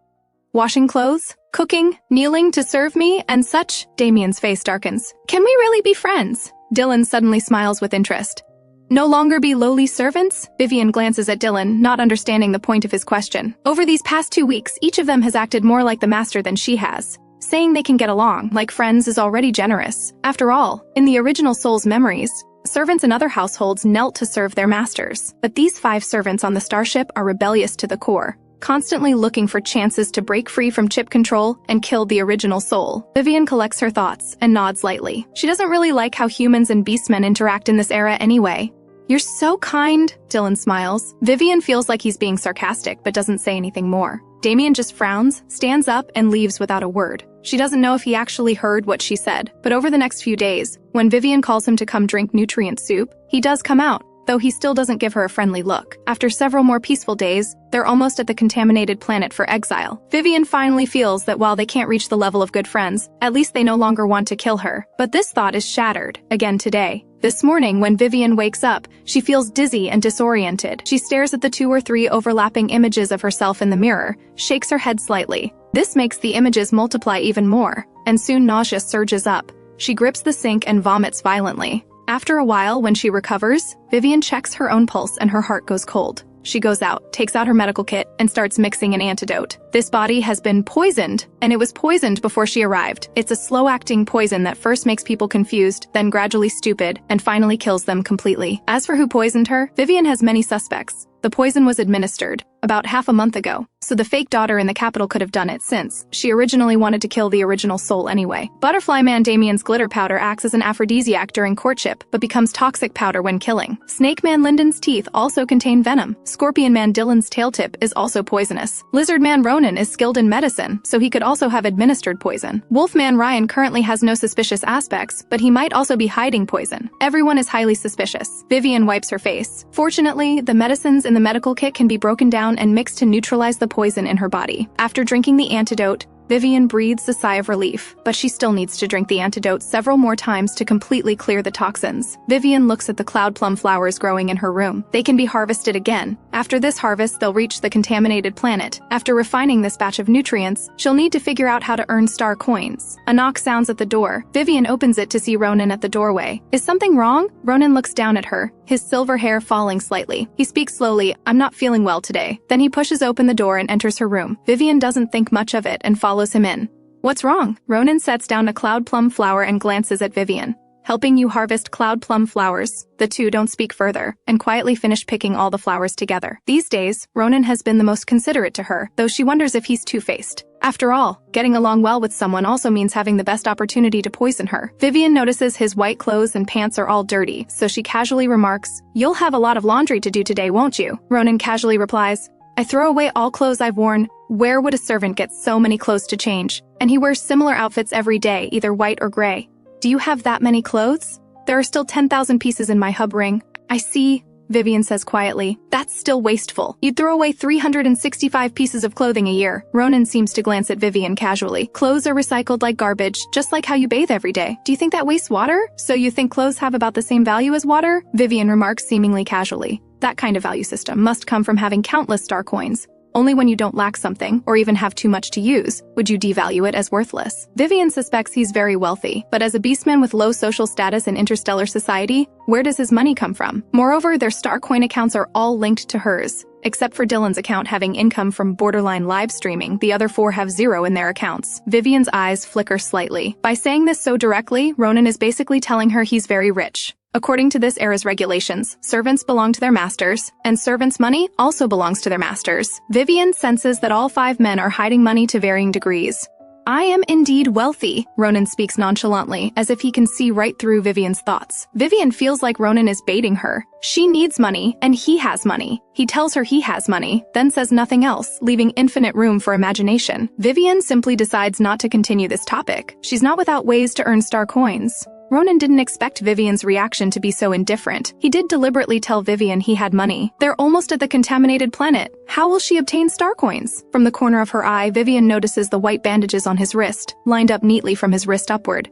A: Washing clothes, cooking, kneeling to serve me, and such. Damien's face darkens. Can we really be friends? Dylan suddenly smiles with interest. No longer be lowly servants? Vivien glances at Dylan, not understanding the point of his question. Over these past 2 weeks, each of them has acted more like the master than she has. Saying they can get along, like friends, is already generous. After all, in the original soul's memories, servants in other households knelt to serve their masters. But these 5 servants on the starship are rebellious to the core, constantly looking for chances to break free from chip control and kill the original soul. Vivien collects her thoughts and nods lightly. She doesn't really like how humans and beastmen interact in this era anyway. You're so kind, Dylan smiles. Vivien feels like he's being sarcastic but doesn't say anything more. Damien just frowns, stands up, and leaves without a word. She doesn't know if he actually heard what she said, but over the next few days, when Vivien calls him to come drink nutrient soup, he does come out, though he still doesn't give her a friendly look. After several more peaceful days, they're almost at the contaminated planet for exile. Vivien finally feels that while they can't reach the level of good friends, at least they no longer want to kill her. But this thought is shattered, again today. This morning, when Vivien wakes up, she feels dizzy and disoriented. She stares at the 2 or 3 overlapping images of herself in the mirror, shakes her head slightly. This makes the images multiply even more, and soon nausea surges up. She grips the sink and vomits violently. After a while, when she recovers, Vivien checks her own pulse and her heart goes cold. She goes out, takes out her medical kit, and starts mixing an antidote. This body has been poisoned, and it was poisoned before she arrived. It's a slow-acting poison that first makes people confused, then gradually stupid, and finally kills them completely. As for who poisoned her, Vivien has many suspects. The poison was administered about half a month ago, so the fake daughter in the capital could have done it since she originally wanted to kill the original soul anyway. Butterfly Man Damien's glitter powder acts as an aphrodisiac during courtship, but becomes toxic powder when killing. Snake Man Lyndon's teeth also contain venom. Scorpion Man Dylan's tail tip is also poisonous. Lizard Man Ronin is skilled in medicine, so he could also have administered poison. Wolf Man Ryan currently has no suspicious aspects, but he might also be hiding poison. Everyone is highly suspicious. Vivien wipes her face. Fortunately, the medicines in the medical kit can be broken down and mixed to neutralize the poison in her body. After drinking the antidote, Vivien breathes a sigh of relief, but she still needs to drink the antidote several more times to completely clear the toxins. Vivien looks at the cloud plum flowers growing in her room. They can be harvested again. After this harvest, they'll reach the contaminated planet. After refining this batch of nutrients, she'll need to figure out how to earn star coins. A knock sounds at the door. Vivien opens it to see Ronin at the doorway. Is something wrong? Ronin looks down at her, his silver hair falling slightly. He speaks slowly, I'm not feeling well today. Then he pushes open the door and enters her room. Vivien doesn't think much of it and follows him in. What's wrong? Ronin sets down a cloud plum flower and glances at Vivien. Helping you harvest cloud plum flowers. The two don't speak further, and quietly finish picking all the flowers together. These days, Ronin has been the most considerate to her, though she wonders if he's two-faced. After all, getting along well with someone also means having the best opportunity to poison her. Vivien notices his white clothes and pants are all dirty, so she casually remarks, "You'll have a lot of laundry to do today, won't you?" Ronin casually replies, "I throw away all clothes I've worn. Where would a servant get so many clothes to change? And he wears similar outfits every day, either white or gray. Do you have that many clothes? There are still 10,000 pieces in my hub ring. I see." Vivien says quietly. That's still wasteful. You'd throw away 365 pieces of clothing a year. Ronin seems to glance at Vivien casually. Clothes are recycled like garbage, just like how you bathe every day. Do you think that wastes water? So you think clothes have about the same value as water? Vivien remarks seemingly casually. That kind of value system must come from having countless star coins. Only when you don't lack something, or even have too much to use, would you devalue it as worthless. Vivien suspects he's very wealthy, but as a beastman with low social status in interstellar society, where does his money come from? Moreover, their star coin accounts are all linked to hers. Except for Dylan's account having income from borderline live streaming, the other 4 have 0 in their accounts. Vivien's eyes flicker slightly. By saying this so directly, Ronin is basically telling her he's very rich. According to this era's regulations, servants belong to their masters, and servants' money also belongs to their masters. Vivien senses that all 5 men are hiding money to varying degrees. I am indeed wealthy, Ronin speaks nonchalantly, as if he can see right through Vivien's thoughts. Vivien feels like Ronin is baiting her. She needs money, and he has money. He tells her he has money, then says nothing else, leaving infinite room for imagination. Vivien simply decides not to continue this topic. She's not without ways to earn star coins. Ronin didn't expect Vivien's reaction to be so indifferent. He did deliberately tell Vivien he had money. They're almost at the contaminated planet. How will she obtain star coins? From the corner of her eye, Vivien notices the white bandages on his wrist, lined up neatly from his wrist upward.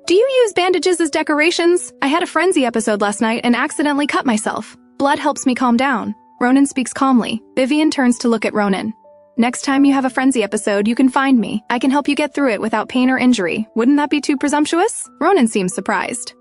A: Do you use bandages as decorations? I had a frenzy episode last night and accidentally cut myself. Blood helps me calm down. Ronin speaks calmly. Vivien turns to look at Ronin. Next time you have a frenzy episode, you can find me. I can help you get through it without pain or injury. Wouldn't that be too presumptuous? Ronin seems surprised.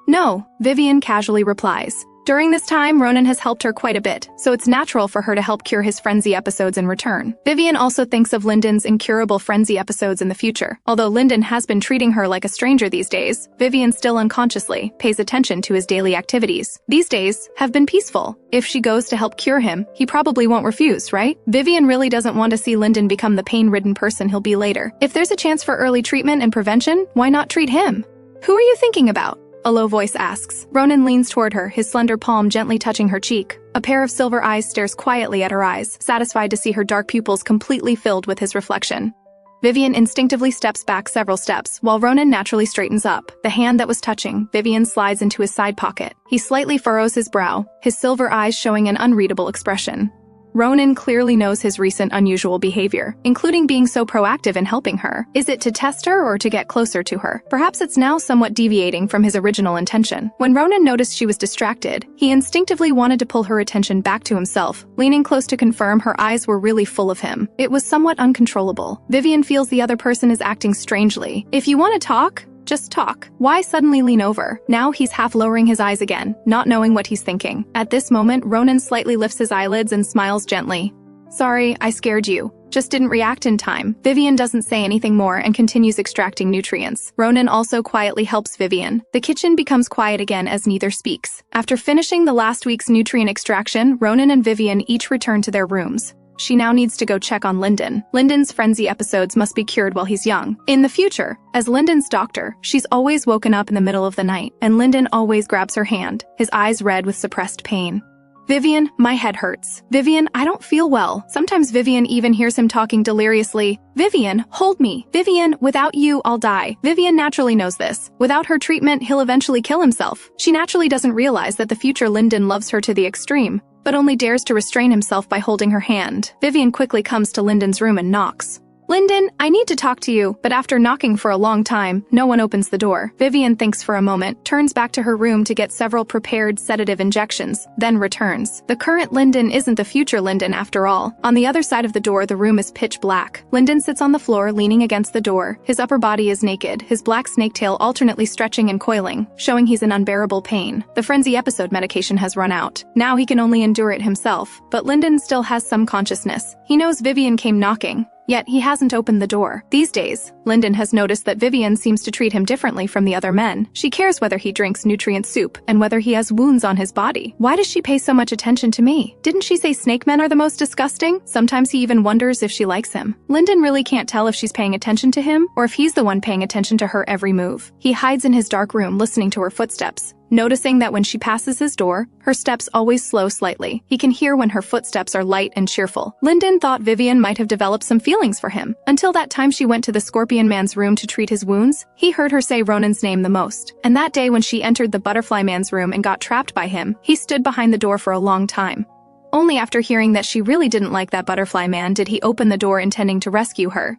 A: No, Vivien casually replies. During this time, Ronin has helped her quite a bit, so it's natural for her to help cure his frenzy episodes in return. Vivien also thinks of Lyndon's incurable frenzy episodes in the future. Although Lyndon has been treating her like a stranger these days, Vivien still unconsciously pays attention to his daily activities. These days have been peaceful. If she goes to help cure him, he probably won't refuse, right? Vivien really doesn't want to see Lyndon become the pain-ridden person he'll be later. If there's a chance for early treatment and prevention, why not treat him? Who are you thinking about? A low voice asks. Ronin leans toward her, his slender palm gently touching her cheek. A pair of silver eyes stares quietly at her eyes, satisfied to see her dark pupils completely filled with his reflection. Vivien instinctively steps back several steps, while Ronin naturally straightens up. The hand that was touching Vivien slides into his side pocket. He slightly furrows his brow, his silver eyes showing an unreadable expression. Ronin clearly knows his recent unusual behavior, including being so proactive in helping her. Is it to test her or to get closer to her? Perhaps it's now somewhat deviating from his original intention. When Ronin noticed she was distracted, he instinctively wanted to pull her attention back to himself. Leaning close to confirm, her eyes were really full of him. It was somewhat uncontrollable. Vivien feels the other person is acting strangely. If you want to talk, just talk. Why suddenly lean over? Now he's half lowering his eyes again, not knowing what he's thinking. At this moment, Ronin slightly lifts his eyelids and smiles gently. Sorry, I scared you. Just didn't react in time. Vivien doesn't say anything more and continues extracting nutrients. Ronin also quietly helps Vivien. The kitchen becomes quiet again as neither speaks. After finishing the last week's nutrient extraction, Ronin and Vivien each return to their rooms. She now needs to go check on Lyndon. Lyndon's frenzy episodes must be cured while he's young. In the future, as Lyndon's doctor, she's always woken up in the middle of the night, and Lyndon always grabs her hand, his eyes red with suppressed pain. Vivien, my head hurts. Vivien, I don't feel well. Sometimes Vivien even hears him talking deliriously. Vivien, hold me. Vivien, without you, I'll die. Vivien naturally knows this. Without her treatment, he'll eventually kill himself. She naturally doesn't realize that the future Lyndon loves her to the extreme, but only dares to restrain himself by holding her hand. Vivien quickly comes to Lyndon's room and knocks. Lyndon, I need to talk to you, but after knocking for a long time, no one opens the door. Vivien thinks for a moment, turns back to her room to get several prepared sedative injections, then returns. The current Lyndon isn't the future Lyndon after all. On the other side of the door, the room is pitch black. Lyndon sits on the floor, leaning against the door. His upper body is naked, his black snake tail alternately stretching and coiling, showing he's in unbearable pain. The frenzy episode medication has run out. Now he can only endure it himself, but Lyndon still has some consciousness. He knows Vivien came knocking, yet he hasn't opened the door. These days, Lyndon has noticed that Vivien seems to treat him differently from the other men. She cares whether he drinks nutrient soup and whether he has wounds on his body. Why does she pay so much attention to me? Didn't she say snake men are the most disgusting? Sometimes he even wonders if she likes him. Lyndon really can't tell if she's paying attention to him or if he's the one paying attention to her every move. He hides in his dark room, listening to her footsteps. noticing that when she passes his door, her steps always slow slightly. He can hear when her footsteps are light and cheerful. Lyndon thought Vivien might have developed some feelings for him. Until that time she went to the Scorpion Man's room to treat his wounds, he heard her say Ronin's name the most. And that day when she entered the Butterfly Man's room and got trapped by him, he stood behind the door for a long time. Only after hearing that she really didn't like that Butterfly Man did he open the door intending to rescue her.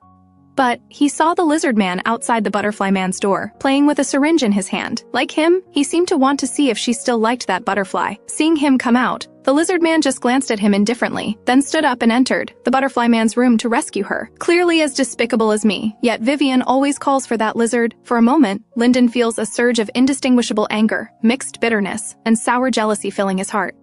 A: But he saw the Lizard Man outside the Butterfly Man's door, playing with a syringe in his hand. Like him, he seemed to want to see if she still liked that butterfly. Seeing him come out, the Lizard Man just glanced at him indifferently, then stood up and entered the Butterfly Man's room to rescue her. Clearly as despicable as me, yet Vivien always calls for that lizard. For a moment, Lyndon feels a surge of indistinguishable anger, mixed bitterness, and sour jealousy filling his heart.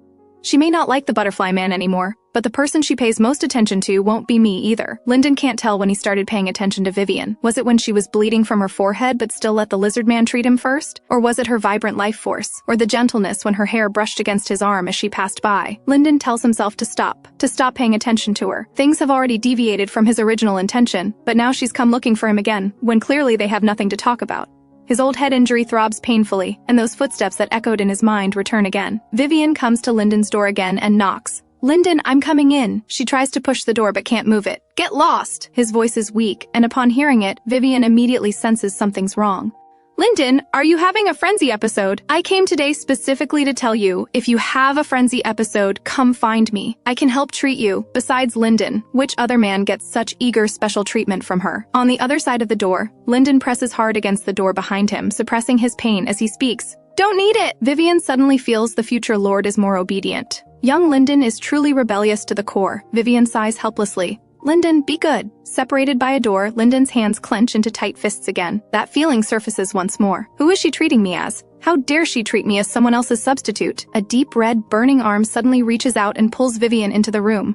A: She may not like the Butterfly Man anymore, but the person she pays most attention to won't be me either. Lyndon can't tell when he started paying attention to Vivien. Was it when she was bleeding from her forehead but still let the Lizard Man treat him first? Or was it her vibrant life force? Or the gentleness when her hair brushed against his arm as she passed by? Lyndon tells himself to stop paying attention to her. Things have already deviated from his original intention, but now she's come looking for him again, when clearly they have nothing to talk about. His old head injury throbs painfully, and those footsteps that echoed in his mind return again. Vivien comes to Lyndon's door again and knocks. "Lyndon, I'm coming in." She tries to push the door but can't move it. "Get lost!" His voice is weak, and upon hearing it, Vivien immediately senses something's wrong. "Lyndon, are you having a frenzy episode? I came today specifically to tell you, if you have a frenzy episode, come find me. I can help treat you." Besides Lyndon, which other man gets such eager special treatment from her? On the other side of the door, Lyndon presses hard against the door behind him, suppressing his pain as he speaks. "Don't need it!" Vivien suddenly feels the future lord is more obedient. Young Lyndon is truly rebellious to the core. Vivien sighs helplessly. "Lyndon, be good." Separated by a door, Lyndon's hands clench into tight fists again. That feeling surfaces once more. Who is she treating me as? How dare she treat me as someone else's substitute? A deep red, burning arm suddenly reaches out and pulls Vivien into the room.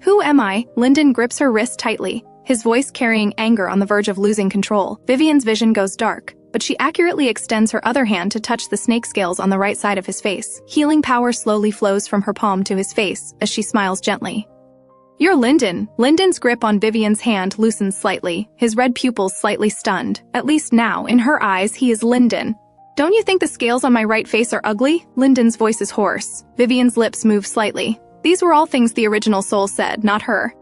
A: "Who am I?" Lyndon grips her wrist tightly, his voice carrying anger on the verge of losing control. Vivien's vision goes dark, but she accurately extends her other hand to touch the snake scales on the right side of his face. Healing power slowly flows from her palm to his face as she smiles gently. "You're Lyndon." Lyndon's grip on Vivien's hand loosens slightly, his red pupils slightly stunned. At least now, in her eyes, he is Lyndon. "Don't you think the scales on my right face are ugly?" Lyndon's voice is hoarse. Vivien's lips move slightly. These were all things the original soul said, not her.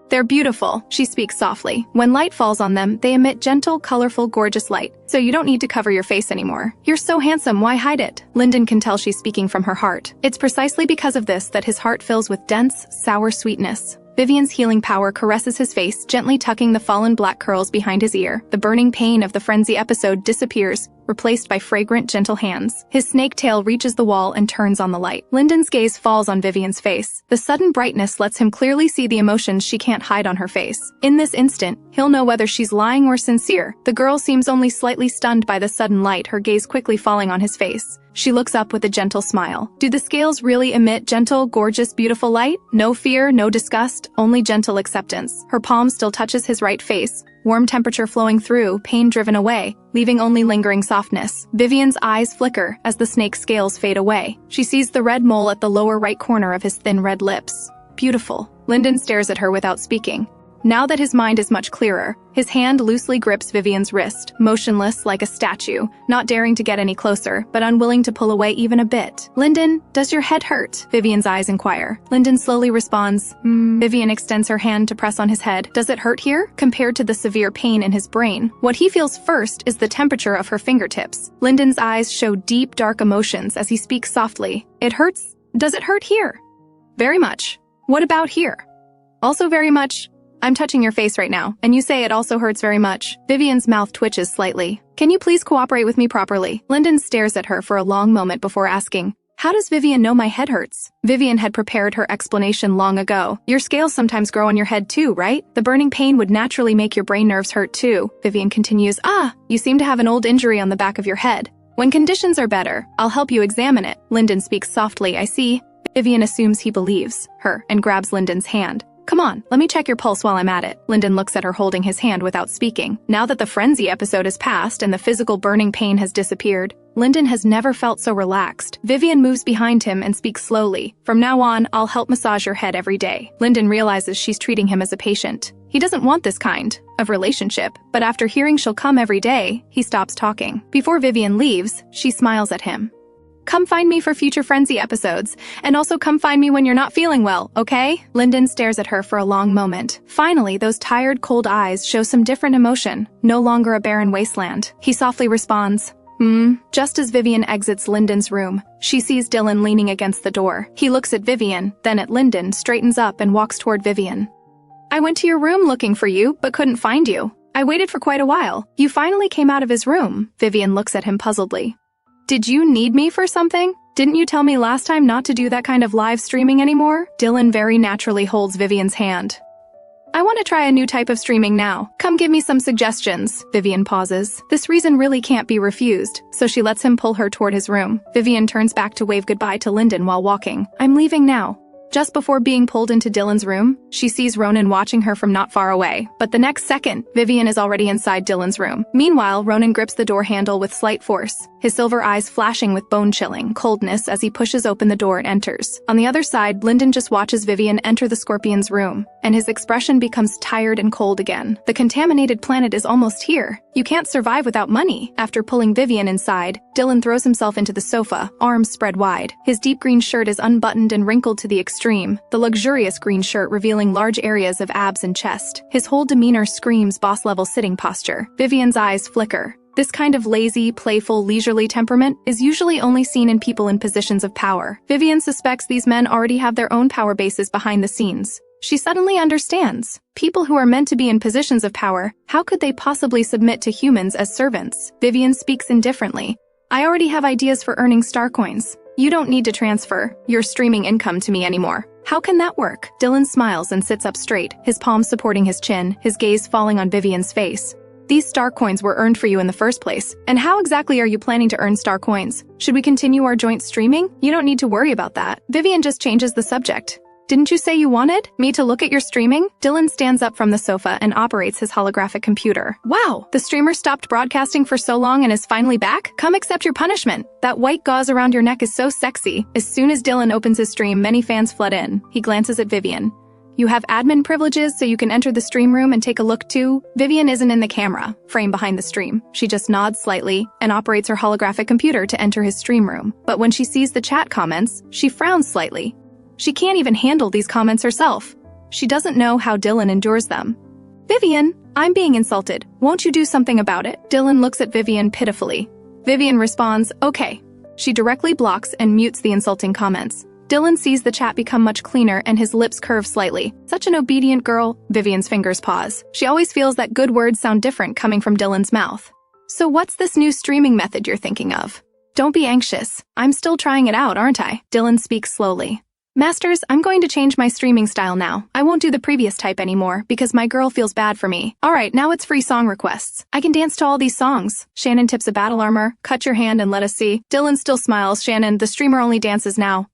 A: "They're beautiful," she speaks softly. "When light falls on them, they emit gentle, colorful, gorgeous light. So you don't need to cover your face anymore. You're so handsome, why hide it?" Lyndon can tell she's speaking from her heart. It's precisely because of this that his heart fills with dense, sour sweetness. Vivien's healing power caresses his face, gently tucking the fallen black curls behind his ear. The burning pain of the frenzy episode disappears, replaced by fragrant, gentle hands. His snake tail reaches the wall and turns on the light. Lyndon's gaze falls on Vivien's face. The sudden brightness lets him clearly see the emotions she can't hide on her face. In this instant, he'll know whether she's lying or sincere. The girl seems only slightly stunned by the sudden light, her gaze quickly falling on his face. She looks up with a gentle smile. Do the scales really emit gentle, gorgeous, beautiful light? No fear, no disgust, only gentle acceptance. Her palm still touches his right face, warm temperature flowing through, pain driven away, leaving only lingering softness. Vivien's eyes flicker as the snake's scales fade away. She sees the red mole at the lower right corner of his thin red lips. Beautiful. Lyndon stares at her without speaking. Now that his mind is much clearer, his hand loosely grips Vivien's wrist, motionless like a statue, not daring to get any closer, but unwilling to pull away even a bit. "Lyndon, does your head hurt?" Vivien's eyes inquire. Lyndon slowly responds, Vivien extends her hand to press on his head. Does it hurt here? Compared to the severe pain in his brain, what he feels first is the temperature of her fingertips. Lyndon's eyes show deep, dark emotions as he speaks softly. "It hurts? Does it hurt here?" "Very much." "What about here?" "Also very much." "I'm touching your face right now, and you say it also hurts very much." Vivien's mouth twitches slightly. "Can you please cooperate with me properly?" Lyndon stares at her for a long moment before asking, "How does Vivien know my head hurts?" Vivien had prepared her explanation long ago. "Your scales sometimes grow on your head too, right? The burning pain would naturally make your brain nerves hurt too." Vivien continues, "You seem to have an old injury on the back of your head. When conditions are better, I'll help you examine it." Lyndon speaks softly, "I see." Vivien assumes he believes her and grabs Lyndon's hand. "Come on, let me check your pulse while I'm at it." Lyndon looks at her holding his hand without speaking. Now that the frenzy episode has passed and the physical burning pain has disappeared, Lyndon has never felt so relaxed. Vivien moves behind him and speaks slowly. "From now on, I'll help massage your head every day." Lyndon realizes she's treating him as a patient. He doesn't want this kind of relationship, but after hearing she'll come every day, he stops talking. Before Vivien leaves, she smiles at him. Come find me for future Frenzy episodes, and also come find me when you're not feeling well, okay? Lyndon stares at her for a long moment. Finally, those tired, cold eyes show some different emotion, no longer a barren wasteland. He softly responds, Just as Vivien exits Lyndon's room, she sees Dylan leaning against the door. He looks at Vivien, then at Lyndon, straightens up and walks toward Vivien. I went to your room looking for you, but couldn't find you. I waited for quite a while. You finally came out of his room. Vivien looks at him puzzledly. Did you need me for something? Didn't you tell me last time not to do that kind of live streaming anymore? Dylan very naturally holds Vivien's hand. I want to try a new type of streaming now. Come give me some suggestions. Vivien pauses. This reason really can't be refused, so she lets him pull her toward his room. Vivien turns back to wave goodbye to Lyndon while walking. I'm leaving now. Just before being pulled into Dylan's room, she sees Ronin watching her from not far away. But the next second, Vivien is already inside Dylan's room. Meanwhile, Ronin grips the door handle with slight force, his silver eyes flashing with bone-chilling coldness as he pushes open the door and enters. On the other side, Lyndon just watches Vivien enter the Scorpion's room, and his expression becomes tired and cold again. The contaminated planet is almost here. You can't survive without money. After pulling Vivien inside, Dylan throws himself into the sofa, arms spread wide. His deep green shirt is unbuttoned and wrinkled to the extreme, the luxurious green shirt revealing large areas of abs and chest. His whole demeanor screams boss-level sitting posture. Vivien's eyes flicker. This kind of lazy, playful, leisurely temperament is usually only seen in people in positions of power. Vivien suspects these men already have their own power bases behind the scenes. She suddenly understands. People who are meant to be in positions of power, how could they possibly submit to humans as servants? Vivien speaks indifferently. I already have ideas for earning star coins. You don't need to transfer your streaming income to me anymore. How can that work? Dylan smiles and sits up straight, his palms supporting his chin, his gaze falling on Vivien's face. These star coins were earned for you in the first place. And how exactly are you planning to earn star coins? Should we continue our joint streaming? You don't need to worry about that. Vivien just changes the subject. Didn't you say you wanted me to look at your streaming? Dylan stands up from the sofa and operates his holographic computer. Wow, the streamer stopped broadcasting for so long and is finally back? Come accept your punishment. That white gauze around your neck is so sexy. As soon as Dylan opens his stream, many fans flood in. He glances at Vivien. You have admin privileges so you can enter the stream room and take a look too? Vivien isn't in the camera frame behind the stream. She just nods slightly and operates her holographic computer to enter his stream room. But when she sees the chat comments, she frowns slightly. She can't even handle these comments herself. She doesn't know how Dylan endures them. Vivien, I'm being insulted. Won't you do something about it? Dylan looks at Vivien pitifully. Vivien responds, okay. She directly blocks and mutes the insulting comments. Dylan sees the chat become much cleaner and his lips curve slightly. Such an obedient girl. Vivien's fingers pause. She always feels that good words sound different coming from Dylan's mouth. So what's this new streaming method you're thinking of? Don't be anxious. I'm still trying it out, aren't I? Dylan speaks slowly. Masters, I'm going to change my streaming style now. I won't do the previous type anymore because my girl feels bad for me. Alright, now it's free song requests. I can dance to all these songs. Shannon tips a battle armor. Cut your hand and let us see. Dylan still smiles. Shannon, the streamer only dances now.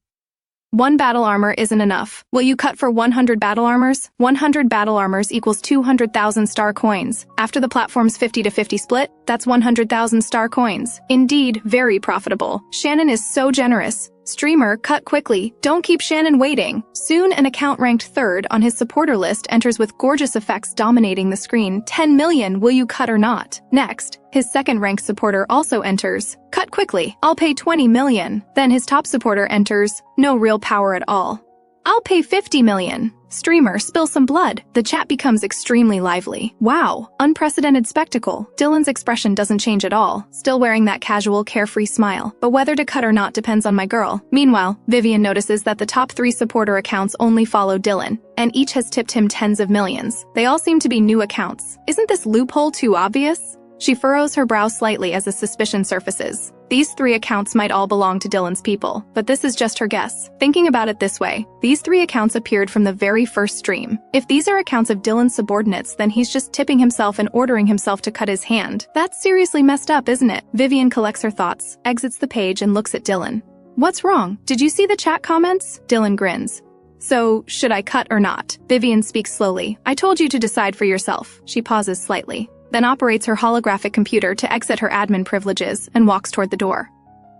A: 1 battle armor isn't enough. Will you cut for 100 battle armors? 100 battle armors equals 200,000 star coins. After the platform's 50-50 split, that's 100,000 star coins. Indeed, very profitable. Shannon is so generous. Streamer, cut quickly. Don't keep Shannon waiting. Soon, an account ranked 3rd on his supporter list enters with gorgeous effects dominating the screen. 10 million, will you cut or not? Next, his 2nd ranked supporter also enters. Cut quickly. I'll pay 20 million. Then his top supporter enters. No real power at all. I'll pay 50 million. Streamer, spill some blood. The chat becomes extremely lively. Wow, unprecedented spectacle. Dylan's expression doesn't change at all, still wearing that casual, carefree smile. But whether to cut or not depends on my girl. Meanwhile, Vivien notices that the top 3 supporter accounts only follow Dylan, and each has tipped him tens of millions. They all seem to be new accounts. Isn't this loophole too obvious? She furrows her brow slightly as a suspicion surfaces. These 3 accounts might all belong to Dylan's people, but this is just her guess. Thinking about it this way, these 3 accounts appeared from the very first stream. If these are accounts of Dylan's subordinates, then he's just tipping himself and ordering himself to cut his hand. That's seriously messed up, isn't it? Vivien collects her thoughts, exits the page and looks at Dylan. What's wrong? Did you see the chat comments? Dylan grins. So, should I cut or not? Vivien speaks slowly. I told you to decide for yourself. She pauses slightly, then operates her holographic computer to exit her admin privileges and walks toward the door.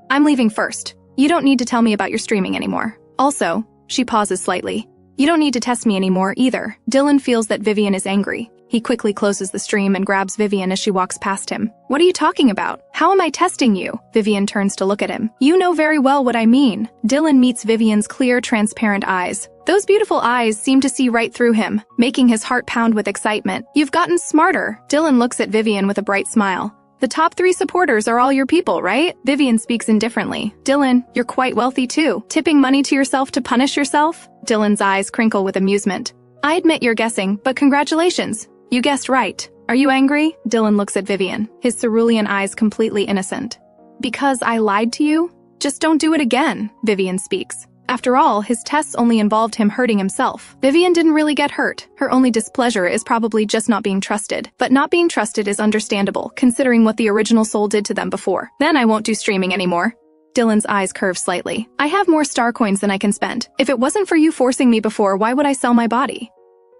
A: I'm leaving first. You don't need to tell me about your streaming anymore. Also, she pauses slightly. You don't need to test me anymore either. Dylan feels that Vivien is angry. He quickly closes the stream and grabs Vivien as she walks past him. What are you talking about? How am I testing you? Vivien turns to look at him. You know very well what I mean. Dylan meets Vivien's clear, transparent eyes. Those beautiful eyes seem to see right through him, making his heart pound with excitement. You've gotten smarter. Dylan looks at Vivien with a bright smile. The top 3 supporters are all your people, right? Vivien speaks indifferently. Dylan, you're quite wealthy too. Tipping money to yourself to punish yourself? Dylan's eyes crinkle with amusement. I admit you're guessing, but congratulations. You guessed right. Are you angry? Dylan looks at Vivien, his cerulean eyes completely innocent. Because I lied to you? Just don't do it again, Vivien speaks. After all, his tests only involved him hurting himself. Vivien didn't really get hurt. Her only displeasure is probably just not being trusted. But not being trusted is understandable, considering what the original soul did to them before. Then I won't do streaming anymore. Dylan's eyes curve slightly. I have more star coins than I can spend. If it wasn't for you forcing me before, why would I sell my body?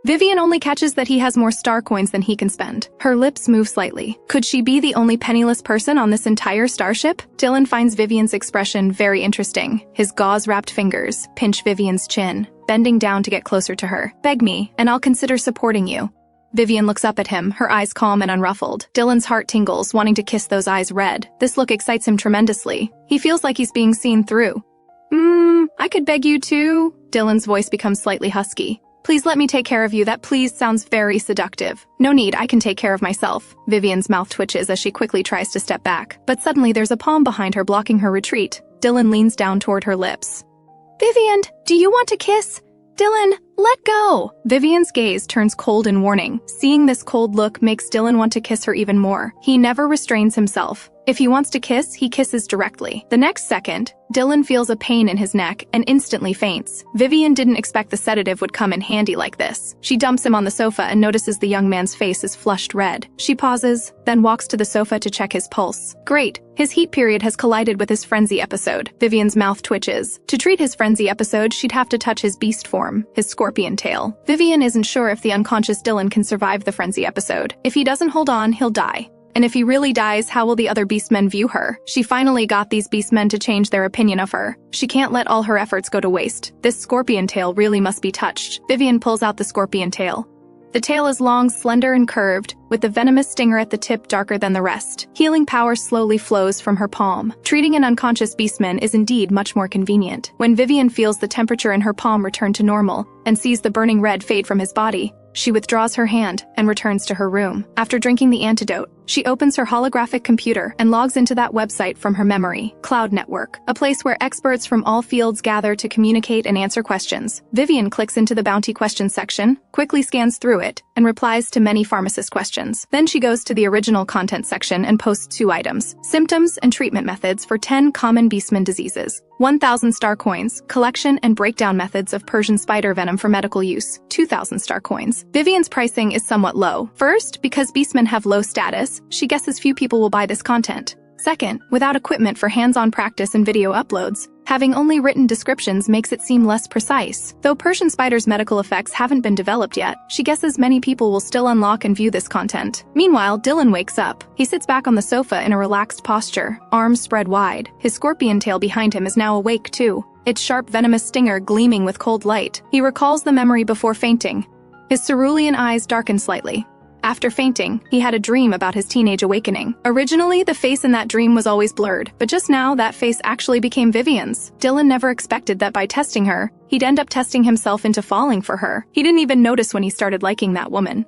A: Vivien only catches that he has more star coins than he can spend. Her lips move slightly. Could she be the only penniless person on this entire starship? Dylan finds Vivien's expression very interesting. His gauze-wrapped fingers pinch Vivien's chin, bending down to get closer to her. Beg me, and I'll consider supporting you. Vivien looks up at him, her eyes calm and unruffled. Dylan's heart tingles, wanting to kiss those eyes red. This look excites him tremendously. He feels like he's being seen through. I could beg you too. Dylan's voice becomes slightly husky. Please let me take care of you. That please sounds very seductive. No need, I can take care of myself. Vivien's mouth twitches as she quickly tries to step back. But suddenly there's a palm behind her blocking her retreat. Dylan leans down toward her lips. Vivien, do you want to kiss? Dylan, let go! Vivien's gaze turns cold in warning. Seeing this cold look makes Dylan want to kiss her even more. He never restrains himself. If he wants to kiss, he kisses directly. The next second, Dylan feels a pain in his neck and instantly faints. Vivien didn't expect the sedative would come in handy like this. She dumps him on the sofa and notices the young man's face is flushed red. She pauses, then walks to the sofa to check his pulse. Great! His heat period has collided with his frenzy episode. Vivien's mouth twitches. To treat his frenzy episode, she'd have to touch his beast form, his scorpion tail. Vivien isn't sure if the unconscious Dylan can survive the frenzy episode. If he doesn't hold on, he'll die. And if he really dies, how will the other beastmen view her? She finally got these beastmen to change their opinion of her. She can't let all her efforts go to waste. This scorpion tail really must be touched. Vivien pulls out the scorpion tail. The tail is long, slender, and curved, with the venomous stinger at the tip darker than the rest. Healing power slowly flows from her palm. Treating an unconscious beastman is indeed much more convenient. When Vivien feels the temperature in her palm return to normal and sees the burning red fade from his body, she withdraws her hand and returns to her room. After drinking the antidote, she opens her holographic computer and logs into that website from her memory, Cloud Network, a place where experts from all fields gather to communicate and answer questions. Vivien clicks into the bounty questions section, quickly scans through it, and replies to many pharmacist questions. Then she goes to the original content section and posts 2 items: symptoms and treatment methods for 10 common beastman diseases, 1,000 star coins, collection and breakdown methods of Persian spider venom for medical use, 2,000 star coins. Vivien's pricing is somewhat low. First, because beastmen have low status, she guesses few people will buy this content. Second, without equipment for hands-on practice and video uploads, having only written descriptions makes it seem less precise. Though Persian spider's medical effects haven't been developed yet, she guesses many people will still unlock and view this content. Meanwhile, Dylan wakes up. He sits back on the sofa in a relaxed posture, arms spread wide. His scorpion tail behind him is now awake too, its sharp venomous stinger gleaming with cold light. He recalls the memory before fainting. His cerulean eyes darken slightly. After fainting, he had a dream about his teenage awakening. Originally, the face in that dream was always blurred, but just now, that face actually became Vivien's. Dylan never expected that by testing her, he'd end up testing himself into falling for her. He didn't even notice when he started liking that woman.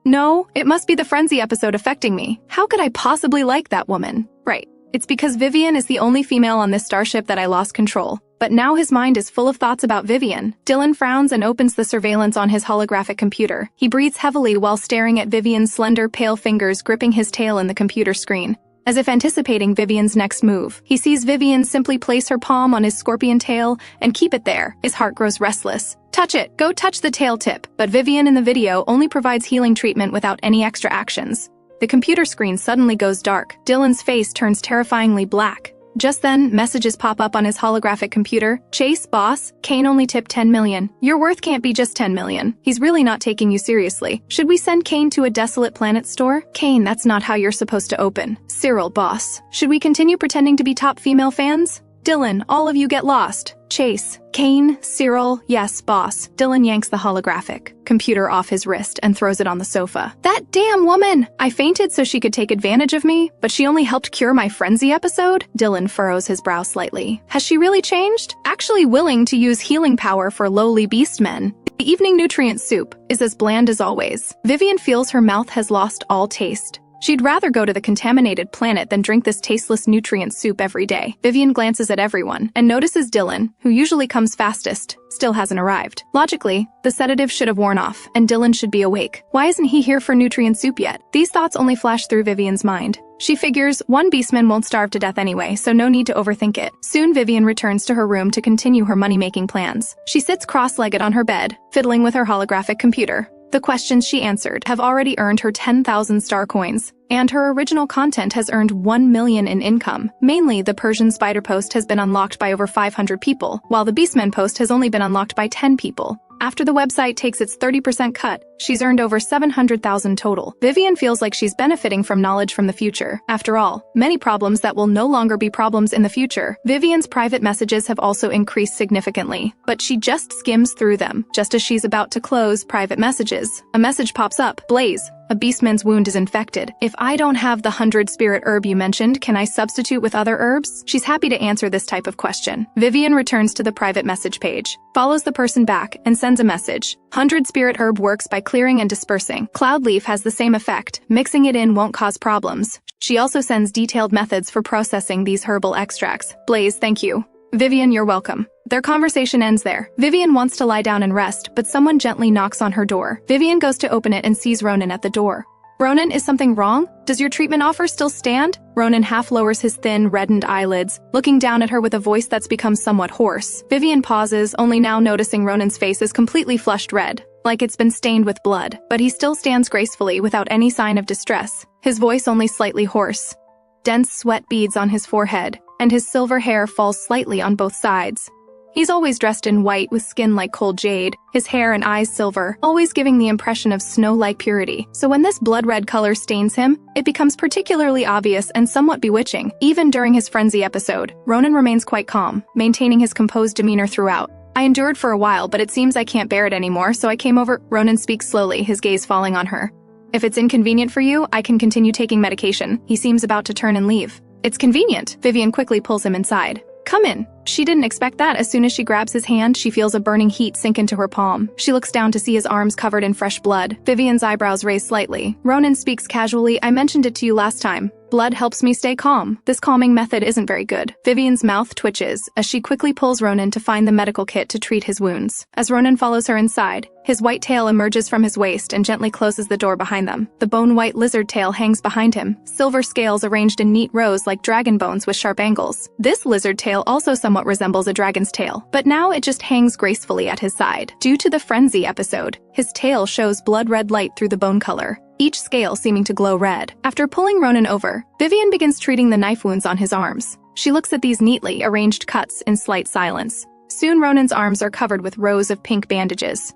A: No, it must be the frenzy episode affecting me. How could I possibly like that woman? Right. It's because Vivien is the only female on this starship that I lost control. But now his mind is full of thoughts about Vivien. Dylan frowns and opens the surveillance on his holographic computer. He breathes heavily while staring at Vivien's slender, pale fingers gripping his tail in the computer screen, as if anticipating Vivien's next move. He sees Vivien simply place her palm on his scorpion tail and keep it there. His heart grows restless. Touch it! Go touch the tail tip! But Vivien in the video only provides healing treatment without any extra actions. The computer screen suddenly goes dark. Dylan's face turns terrifyingly black. Just then, messages pop up on his holographic computer. Chase, boss, Kane only tipped 10 million. Your worth can't be just 10 million. He's really not taking you seriously. Should we send Kane to a desolate planet store? Kane, that's not how you're supposed to open. Cyril, boss. Should we continue pretending to be top female fans? Dylan, all of you get lost. Chase. Kane, Cyril, yes, boss. Dylan yanks the holographic computer off his wrist and throws it on the sofa. That damn woman! I fainted so she could take advantage of me, but she only helped cure my frenzy episode? Dylan furrows his brow slightly. Has she really changed? Actually willing to use healing power for lowly beastmen. The evening nutrient soup is as bland as always. Vivien feels her mouth has lost all taste. She'd rather go to the contaminated planet than drink this tasteless nutrient soup every day. Vivien glances at everyone and notices Dylan, who usually comes fastest, still hasn't arrived. Logically, the sedative should have worn off, and Dylan should be awake. Why isn't he here for nutrient soup yet? These thoughts only flash through Vivien's mind. She figures one beastman won't starve to death anyway, so no need to overthink it. Soon Vivien returns to her room to continue her money-making plans. She sits cross-legged on her bed, fiddling with her holographic computer. The questions she answered have already earned her 10,000 star coins, and her original content has earned 1 million in income. Mainly, the Persian Spider post has been unlocked by over 500 people, while the Beastmen post has only been unlocked by 10 people. After the website takes its 30% cut, she's earned over 700,000 total. Vivien feels like she's benefiting from knowledge from the future. After all, many problems that will no longer be problems in the future. Vivien's private messages have also increased significantly, but she just skims through them. Just as she's about to close private messages, a message pops up. Blaze. A beastman's wound is infected. If I don't have the 100-spirit herb you mentioned, can I substitute with other herbs? She's happy to answer this type of question. Vivien returns to the private message page, follows the person back, and sends a message. 100-spirit herb works by clearing and dispersing. Cloud leaf has the same effect. Mixing it in won't cause problems. She also sends detailed methods for processing these herbal extracts. Blaze, thank you. Vivien, you're welcome. Their conversation ends there. Vivien wants to lie down and rest, but someone gently knocks on her door. Vivien goes to open it and sees Ronin at the door. Ronin, is something wrong? Does your treatment offer still stand? Ronin half lowers his thin, reddened eyelids, looking down at her with a voice that's become somewhat hoarse. Vivien pauses, only now noticing Ronin's face is completely flushed red, like it's been stained with blood. But he still stands gracefully without any sign of distress, his voice only slightly hoarse. Dense sweat beads on his forehead, and his silver hair falls slightly on both sides. He's always dressed in white with skin like cold jade, his hair and eyes silver, always giving the impression of snow-like purity. So when this blood-red color stains him, it becomes particularly obvious and somewhat bewitching. Even during his frenzy episode, Ronin remains quite calm, maintaining his composed demeanor throughout. I endured for a while, but it seems I can't bear it anymore, so I came over. Ronin speaks slowly, his gaze falling on her. If it's inconvenient for you, I can continue taking medication. He seems about to turn and leave. It's convenient. Vivien quickly pulls him inside. Come in. She didn't expect that. As soon as she grabs his hand, she feels a burning heat sink into her palm. She looks down to see his arms covered in fresh blood. Vivien's eyebrows raise slightly. Ronin speaks casually. I mentioned it to you last time. Blood helps me stay calm. This calming method isn't very good. Vivien's mouth twitches as she quickly pulls Ronin to find the medical kit to treat his wounds. As Ronin follows her inside, his white tail emerges from his waist and gently closes the door behind them. The bone-white lizard tail hangs behind him, silver scales arranged in neat rows like dragon bones with sharp angles. This lizard tail also somewhat resembles a dragon's tail, but now it just hangs gracefully at his side. Due to the frenzy episode, his tail shows blood-red light through the bone color, each scale seeming to glow red. After pulling Ronin over, Vivien begins treating the knife wounds on his arms. She looks at these neatly arranged cuts in slight silence. Soon Ronin's arms are covered with rows of pink bandages.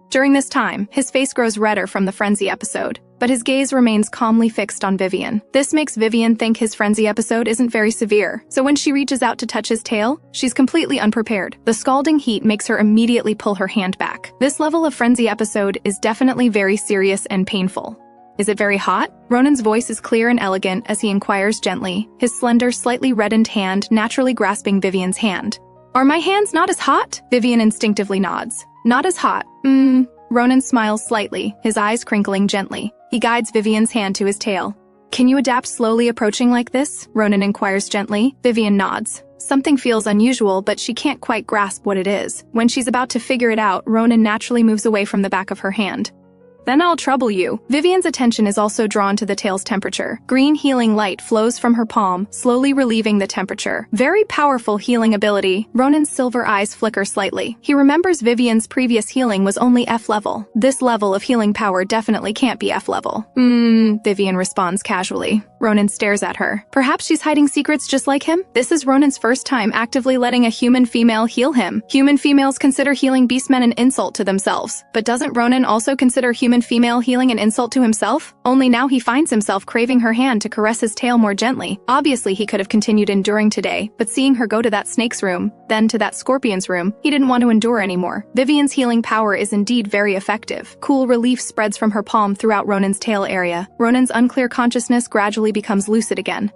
A: During this time, his face grows redder from the frenzy episode, but his gaze remains calmly fixed on Vivien. This makes Vivien think his frenzy episode isn't very severe, so when she reaches out to touch his tail, she's completely unprepared. The scalding heat makes her immediately pull her hand back. This level of frenzy episode is definitely very serious and painful. Is it very hot? Ronin's voice is clear and elegant as he inquires gently, his slender, slightly reddened hand naturally grasping Vivien's hand. Are my hands not as hot? Vivien instinctively nods. Not as hot. Ronin smiles slightly, his eyes crinkling gently. He guides Vivien's hand to his tail. Can you adapt slowly approaching like this? Ronin inquires gently. Vivien nods. Something feels unusual, but she can't quite grasp what it is. When she's about to figure it out, Ronin naturally moves away from the back of her hand. Then I'll trouble you. Vivien's attention is also drawn to the tail's temperature. Green healing light flows from her palm, slowly relieving the temperature. Very powerful healing ability. Ronin's silver eyes flicker slightly. He remembers Vivien's previous healing was only F level. This level of healing power definitely can't be F level. Vivien responds casually. Ronin stares at her. Perhaps she's hiding secrets just like him? This is Ronin's first time actively letting a human female heal him. Human females consider healing beastmen an insult to themselves. But doesn't Ronin also consider human human female healing an insult to himself? Only now he finds himself craving her hand to caress his tail more gently. Obviously, he could have continued enduring today, but seeing her go to that snake's room, then to that scorpion's room, he didn't want to endure anymore. Vivien's healing power is indeed very effective. Cool relief spreads from her palm throughout Ronin's tail area. Ronin's unclear consciousness gradually becomes lucid again.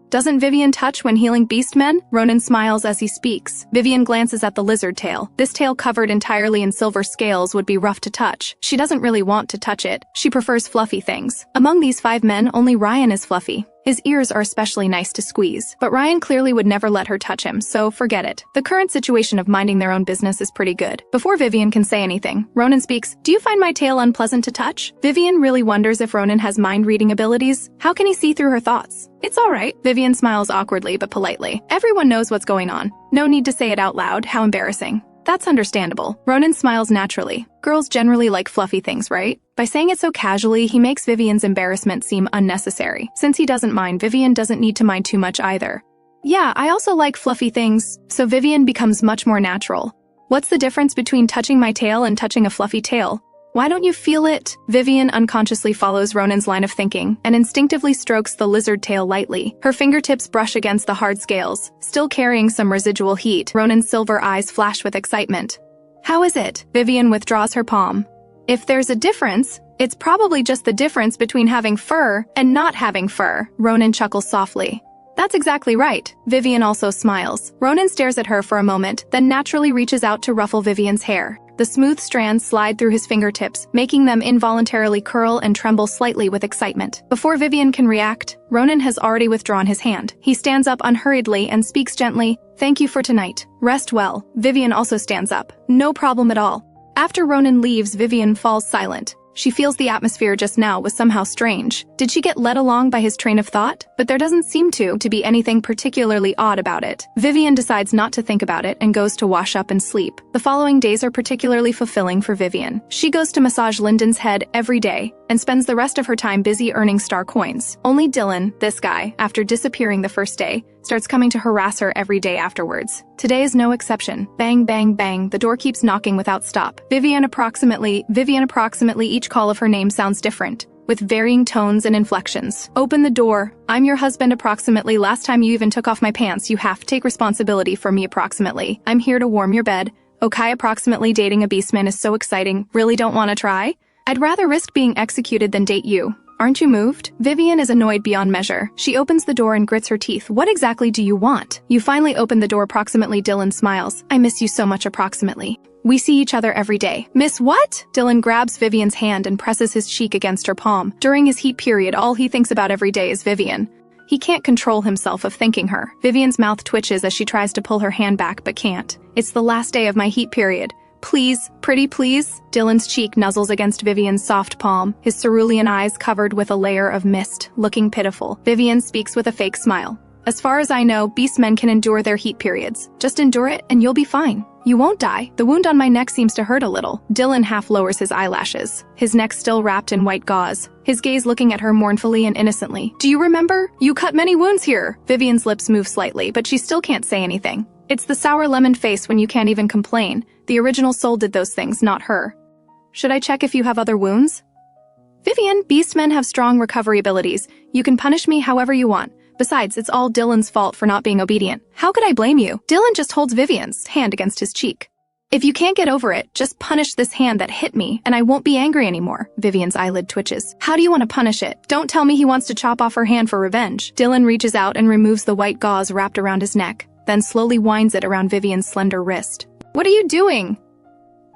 A: Doesn't Vivien touch when healing beastmen? Ronin smiles as he speaks. Vivien glances at the lizard tail. This tail covered entirely in silver scales would be rough to touch. She doesn't really want to touch it. She prefers fluffy things. Among these 5 men, only Ryan is fluffy. His ears are especially nice to squeeze. But Ryan clearly would never let her touch him, so forget it. The current situation of minding their own business is pretty good. Before Vivien can say anything, Ronin speaks, "Do you find my tail unpleasant to touch?" Vivien really wonders if Ronin has mind-reading abilities. How can he see through her thoughts? It's alright. Vivien smiles awkwardly but politely. Everyone knows what's going on. No need to say it out loud. How embarrassing. That's understandable. Ronin smiles naturally. Girls generally like fluffy things, right? By saying it so casually, he makes Vivien's embarrassment seem unnecessary. Since he doesn't mind, Vivien doesn't need to mind too much either. Yeah, I also like fluffy things, so Vivien becomes much more natural. What's the difference between touching my tail and touching a fluffy tail? Why don't you feel it? Vivien unconsciously follows Ronin's line of thinking and instinctively strokes the lizard tail lightly. Her fingertips brush against the hard scales, still carrying some residual heat. Ronin's silver eyes flash with excitement. How is it? Vivien withdraws her palm. If there's a difference, it's probably just the difference between having fur and not having fur. Ronin chuckles softly. That's exactly right. Vivien also smiles. Ronin stares at her for a moment, then naturally reaches out to ruffle Vivien's hair. The smooth strands slide through his fingertips, making them involuntarily curl and tremble slightly with excitement. Before Vivien can react, Ronin has already withdrawn his hand. He stands up unhurriedly and speaks gently, "Thank you for tonight. Rest well." Vivien also stands up. No problem at all. After Ronin leaves, Vivien falls silent. She feels the atmosphere just now was somehow strange. Did she get led along by his train of thought? But there doesn't seem to be anything particularly odd about it. Vivien decides not to think about it and goes to wash up and sleep. The following days are particularly fulfilling for Vivien. She goes to massage Lyndon's head every day and spends the rest of her time busy earning star coins. Only Dylan, this guy, after disappearing the first day, starts coming to harass her every day afterwards. Today is no exception. Bang, bang, bang, the door keeps knocking without stop. Vivien approximately each call of her name sounds different, with varying tones and inflections. Open the door. I'm your husband approximately. Last time you even took off my pants, you have to take responsibility for me approximately. I'm here to warm your bed. Okay approximately. Dating a beastman is so exciting. Really don't want to try? I'd rather risk being executed than date you. Aren't you moved? Vivien is annoyed beyond measure. She opens the door and grits her teeth. What exactly do you want? You finally open the door approximately. Dylan smiles. I miss you so much approximately. We see each other every day. Miss what? Dylan grabs Vivien's hand and presses his cheek against her palm. During his heat period, all he thinks about every day is Vivien. He can't control himself of thinking her. Vivien's mouth twitches as she tries to pull her hand back but can't. It's the last day of my heat period. Please, pretty please. Dylan's cheek nuzzles against Vivien's soft palm, his cerulean eyes covered with a layer of mist, looking pitiful. Vivien speaks with a fake smile. As far as I know, beastmen can endure their heat periods. Just endure it and you'll be fine. You won't die. The wound on my neck seems to hurt a little. Dylan half lowers his eyelashes, his neck still wrapped in white gauze, his gaze looking at her mournfully and innocently. Do you remember? You cut many wounds here. Vivien's lips move slightly, but she still can't say anything. It's the sour lemon face when you can't even complain. The original soul did those things, not her. Should I check if you have other wounds? Vivien, beastmen have strong recovery abilities. You can punish me however you want. Besides, it's all Dylan's fault for not being obedient. How could I blame you? Dylan just holds Vivien's hand against his cheek. If you can't get over it, just punish this hand that hit me, and I won't be angry anymore. Vivien's eyelid twitches. How do you want to punish it? Don't tell me he wants to chop off her hand for revenge. Dylan reaches out and removes the white gauze wrapped around his neck, then slowly winds it around Vivien's slender wrist. What are you doing?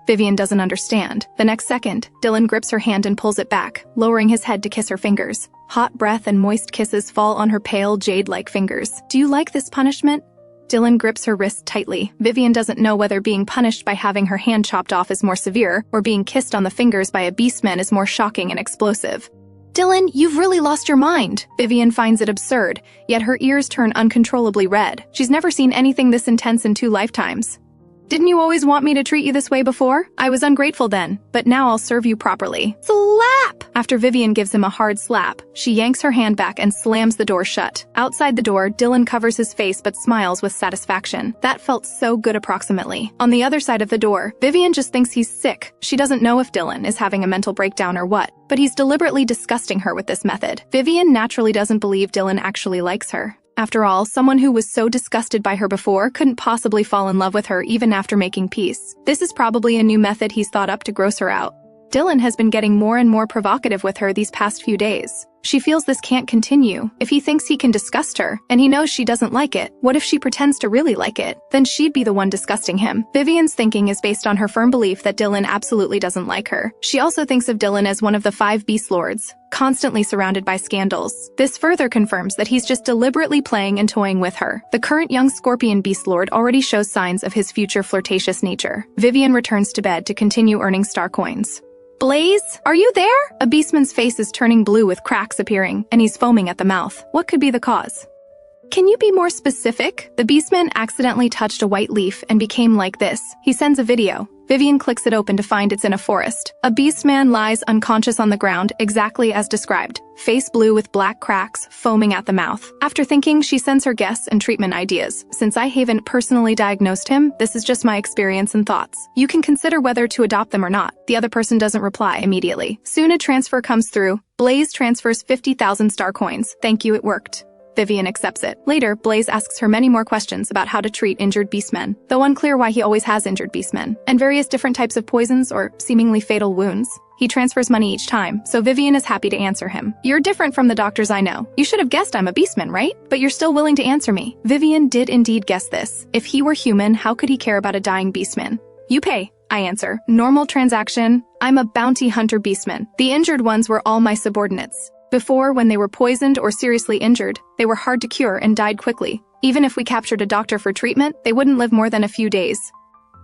A: Vivien doesn't understand. The next second, Dylan grips her hand and pulls it back, lowering his head to kiss her fingers. Hot breath and moist kisses fall on her pale, jade-like fingers. Do you like this punishment? Dylan grips her wrist tightly. Vivien doesn't know whether being punished by having her hand chopped off is more severe, or being kissed on the fingers by a beastman is more shocking and explosive. Dylan, you've really lost your mind. Vivien finds it absurd, yet her ears turn uncontrollably red. She's never seen anything this intense in 2 lifetimes. Didn't you always want me to treat you this way before? I was ungrateful then, but now I'll serve you properly. Slap! After Vivien gives him a hard slap, she yanks her hand back and slams the door shut. Outside the door, Dylan covers his face but smiles with satisfaction. That felt so good approximately. On the other side of the door, Vivien just thinks he's sick. She doesn't know if Dylan is having a mental breakdown or what, but he's deliberately disgusting her with this method. Vivien naturally doesn't believe Dylan actually likes her. After all, someone who was so disgusted by her before couldn't possibly fall in love with her even after making peace. This is probably a new method he's thought up to gross her out. Dylan has been getting more and more provocative with her these past few days. She feels this can't continue. If he thinks he can disgust her, and he knows she doesn't like it, what if she pretends to really like it? Then she'd be the one disgusting him. Vivien's thinking is based on her firm belief that Dylan absolutely doesn't like her. She also thinks of Dylan as one of the 5 beast lords, constantly surrounded by scandals. This further confirms that he's just deliberately playing and toying with her. The current young scorpion beast lord already shows signs of his future flirtatious nature. Vivien returns to bed to continue earning star coins. Blaze, are you there? A beastman's face is turning blue with cracks appearing, and he's foaming at the mouth. What could be the cause? Can you be more specific? The beastman accidentally touched a white leaf and became like this. He sends a video. Vivien clicks it open to find it's in a forest. A beastman lies unconscious on the ground, exactly as described. Face blue with black cracks, foaming at the mouth. After thinking, she sends her guess and treatment ideas. Since I haven't personally diagnosed him, this is just my experience and thoughts. You can consider whether to adopt them or not. The other person doesn't reply immediately. Soon a transfer comes through. Blaze transfers 50,000 star coins. Thank you, it worked. Vivien accepts it. Later, Blaze asks her many more questions about how to treat injured beastmen, though unclear why he always has injured beastmen, and various different types of poisons or seemingly fatal wounds. He transfers money each time, so Vivien is happy to answer him. You're different from the doctors I know. You should have guessed I'm a beastman, right? But you're still willing to answer me. Vivien did indeed guess this. If he were human, how could he care about a dying beastman? You pay, I answer. Normal transaction. I'm a bounty hunter beastman. The injured ones were all my subordinates. Before, when they were poisoned or seriously injured, they were hard to cure and died quickly. Even if we captured a doctor for treatment, they wouldn't live more than a few days.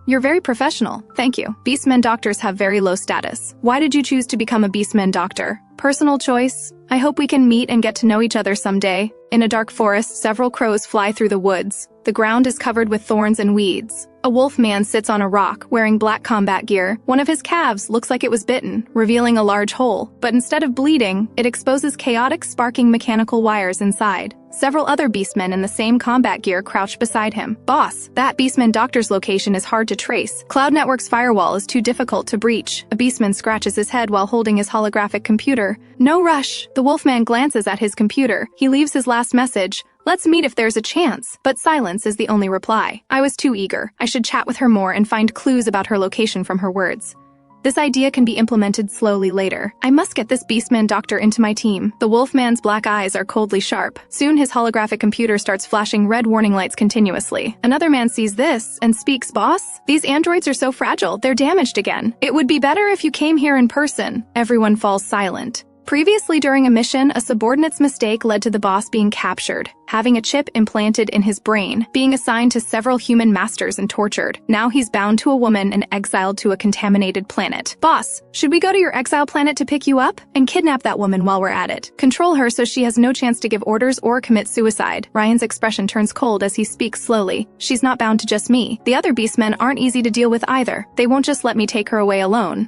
A: You're very professional, thank you. Beastmen doctors have very low status. Why did you choose to become a beastman doctor? Personal choice. I hope we can meet and get to know each other someday. In a dark forest, several crows fly through the woods. The ground is covered with thorns and weeds. A wolf man sits on a rock, wearing black combat gear. One of his calves looks like it was bitten, revealing a large hole. But instead of bleeding, it exposes chaotic, sparking mechanical wires inside. Several other beastmen in the same combat gear crouch beside him. Boss, that beastman doctor's location is hard to trace. Cloud Network's firewall is too difficult to breach. A beastman scratches his head while holding his holographic computer. No rush. The wolfman glances at his computer. He leaves his last message. Let's meet if there's a chance. But silence is the only reply. I was too eager. I should chat with her more and find clues about her location from her words. This idea can be implemented slowly later. I must get this beastman doctor into my team. The wolfman's black eyes are coldly sharp. Soon his holographic computer starts flashing red warning lights continuously. Another man sees this and speaks, Boss, these androids are so fragile, they're damaged again. It would be better if you came here in person. Everyone falls silent. Previously during a mission, a subordinate's mistake led to the boss being captured, having a chip implanted in his brain, being assigned to several human masters and tortured. Now he's bound to a woman and exiled to a contaminated planet. Boss, should we go to your exile planet to pick you up? And kidnap that woman while we're at it. Control her so she has no chance to give orders or commit suicide. Ryan's expression turns cold as he speaks slowly. She's not bound to just me. The other beastmen aren't easy to deal with either. They won't just let me take her away alone.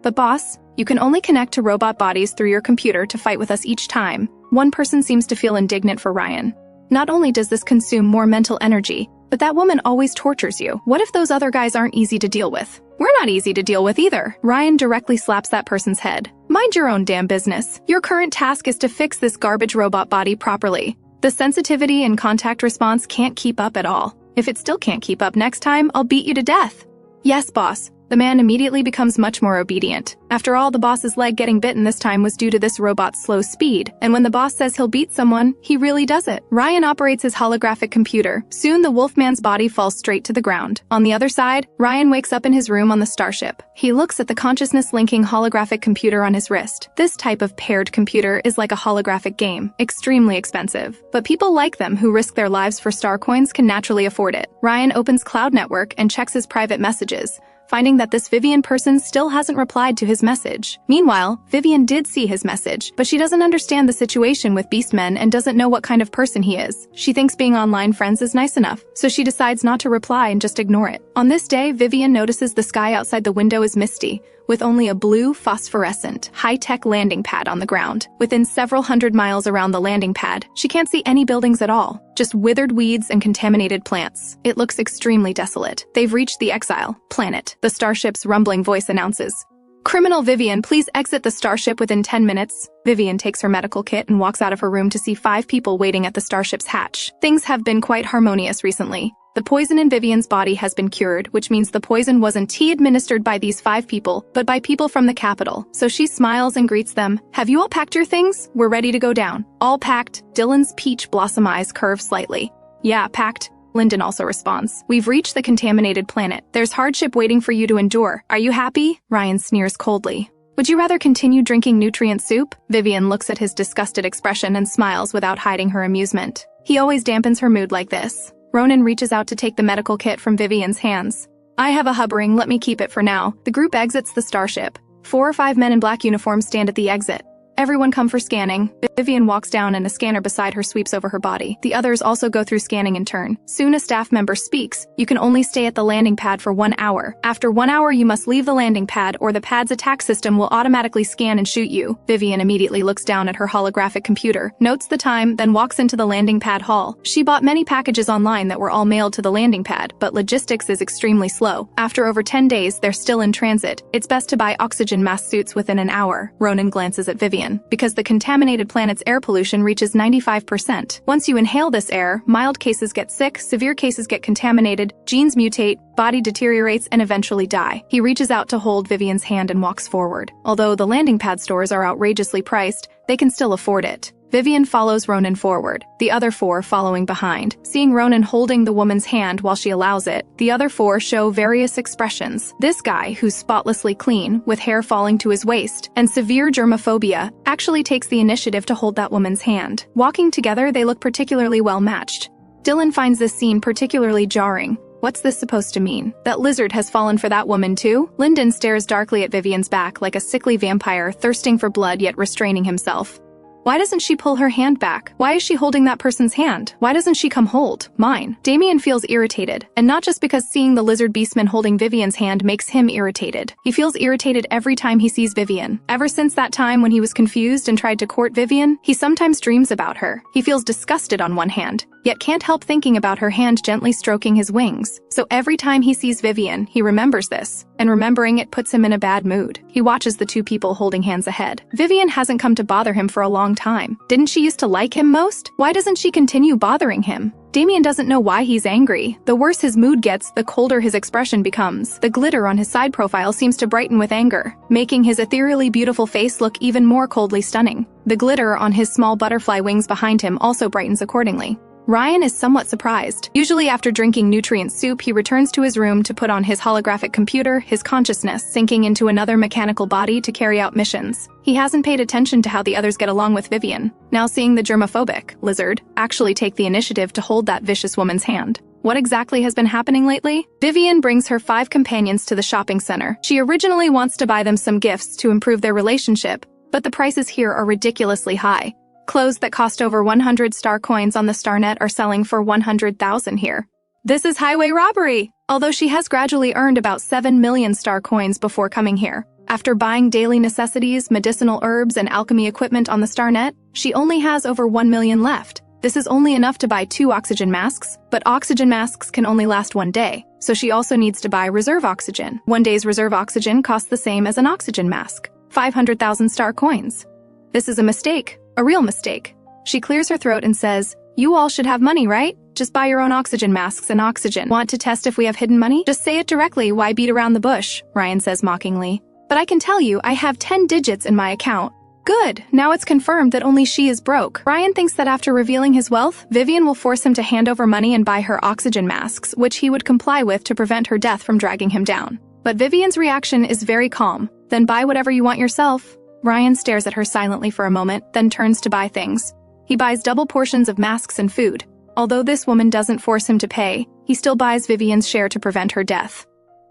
A: But boss, you can only connect to robot bodies through your computer to fight with us each time. One person seems to feel indignant for Ryan. Not only does this consume more mental energy, but that woman always tortures you. What if those other guys aren't easy to deal with? We're not easy to deal with either. Ryan directly slaps that person's head. Mind your own damn business. Your current task is to fix this garbage robot body properly. The sensitivity and contact response can't keep up at all. If it still can't keep up next time, I'll beat you to death. Yes, boss. The man immediately becomes much more obedient. After all, the boss's leg getting bitten this time was due to this robot's slow speed, and when the boss says he'll beat someone, he really does it. Ryan operates his holographic computer. Soon the wolfman's body falls straight to the ground. On the other side, Ryan wakes up in his room on the starship. He looks at the consciousness-linking holographic computer on his wrist. This type of paired computer is like a holographic game, extremely expensive. But people like them who risk their lives for star coins can naturally afford it. Ryan opens Cloud Network and checks his private messages, finding that this Vivien person still hasn't replied to his message. Meanwhile, Vivien did see his message, but she doesn't understand the situation with beastmen and doesn't know what kind of person he is. She thinks being online friends is nice enough, so she decides not to reply and just ignore it. On this day, Vivien notices the sky outside the window is misty, with only a blue, phosphorescent, high-tech landing pad on the ground. Within several hundred miles around the landing pad, she can't see any buildings at all, just withered weeds and contaminated plants. It looks extremely desolate. They've reached the exile planet. The starship's rumbling voice announces, "Criminal Vivien, please exit the starship within 10 minutes. Vivien takes her medical kit and walks out of her room to see 5 people waiting at the starship's hatch. Things have been quite harmonious recently. The poison in Vivien's body has been cured, which means the poison wasn't administered by these 5 people, but by people from the capital. So she smiles and greets them. "Have you all packed your things? We're ready to go down." "All packed." Dylan's peach blossom eyes curve slightly. "Yeah, packed." Lyndon also responds. "We've reached the contaminated planet. There's hardship waiting for you to endure. Are you happy?" Ryan sneers coldly. "Would you rather continue drinking nutrient soup?" Vivien looks at his disgusted expression and smiles without hiding her amusement. He always dampens her mood like this. Ronin reaches out to take the medical kit from Vivien's hands. "I have a hub ring, let me keep it for now." The group exits the starship. 4 or 5 men in black uniforms stand at the exit. "Everyone come for scanning." Vivien walks down and a scanner beside her sweeps over her body. The others also go through scanning in turn. Soon a staff member speaks. "You can only stay at the landing pad for 1 hour. After 1 hour you must leave the landing pad or the pad's attack system will automatically scan and shoot you." Vivien immediately looks down at her holographic computer, notes the time, then walks into the landing pad hall. She bought many packages online that were all mailed to the landing pad, but logistics is extremely slow. After over 10 days, they're still in transit. It's best to buy oxygen mask suits within an hour. Ronin glances at Vivien. Because the contaminated planet's air pollution reaches 95%. Once you inhale this air, mild cases get sick, severe cases get contaminated, genes mutate, body deteriorates, and eventually die. He reaches out to hold Vivien's hand and walks forward. Although the landing pad stores are outrageously priced, they can still afford it. Vivien follows Ronin forward, the other 4 following behind. Seeing Ronin holding the woman's hand while she allows it, the other 4 show various expressions. This guy, who's spotlessly clean, with hair falling to his waist, and severe germophobia, actually takes the initiative to hold that woman's hand. Walking together, they look particularly well matched. Dylan finds this scene particularly jarring. What's this supposed to mean? That lizard has fallen for that woman too? Lyndon stares darkly at Vivien's back like a sickly vampire thirsting for blood yet restraining himself. Why doesn't she pull her hand back? Why is she holding that person's hand? Why doesn't she come hold mine? Damien feels irritated, and not just because seeing the lizard beastman holding Vivien's hand makes him irritated. He feels irritated every time he sees Vivien. Ever since that time when he was confused and tried to court Vivien, he sometimes dreams about her. He feels disgusted on one hand, yet can't help thinking about her hand gently stroking his wings. So every time he sees Vivien, he remembers this, and remembering it puts him in a bad mood. He watches the 2 people holding hands ahead. Vivien hasn't come to bother him for a long time. Didn't she used to like him most? Why doesn't she continue bothering him? Damien doesn't know why he's angry. The worse his mood gets, the colder his expression becomes. The glitter on his side profile seems to brighten with anger, making his ethereally beautiful face look even more coldly stunning. The glitter on his small butterfly wings behind him also brightens accordingly. Ryan is somewhat surprised. Usually after drinking nutrient soup, he returns to his room to put on his holographic computer, his consciousness sinking into another mechanical body to carry out missions. He hasn't paid attention to how the others get along with Vivien, now seeing the germophobic lizard actually take the initiative to hold that vicious woman's hand. What exactly has been happening lately? Vivien brings her 5 companions to the shopping center. She originally wants to buy them some gifts to improve their relationship, but the prices here are ridiculously high. Clothes that cost over 100 star coins on the Starnet are selling for 100,000 here. This is highway robbery! Although she has gradually earned about 7 million star coins before coming here. After buying daily necessities, medicinal herbs, and alchemy equipment on the Starnet, she only has over 1 million left. This is only enough to buy 2 oxygen masks, but oxygen masks can only last 1 day, so she also needs to buy reserve oxygen. 1 day's reserve oxygen costs the same as an oxygen mask, 500,000 star coins. This is a mistake. A real mistake. She clears her throat and says, "You all should have money, right? Just buy your own oxygen masks and oxygen. Want to test if we have hidden money? Just say it directly, why beat around the bush?" Ryan says mockingly. "But I can tell you, I have 10 digits in my account." Good, now it's confirmed that only she is broke. Ryan thinks that after revealing his wealth, Vivien will force him to hand over money and buy her oxygen masks, which he would comply with to prevent her death from dragging him down. But Vivien's reaction is very calm. "Then buy whatever you want yourself." Ryan stares at her silently for a moment, then turns to buy things. He buys double portions of masks and food. Although this woman doesn't force him to pay, he still buys Vivien's share to prevent her death.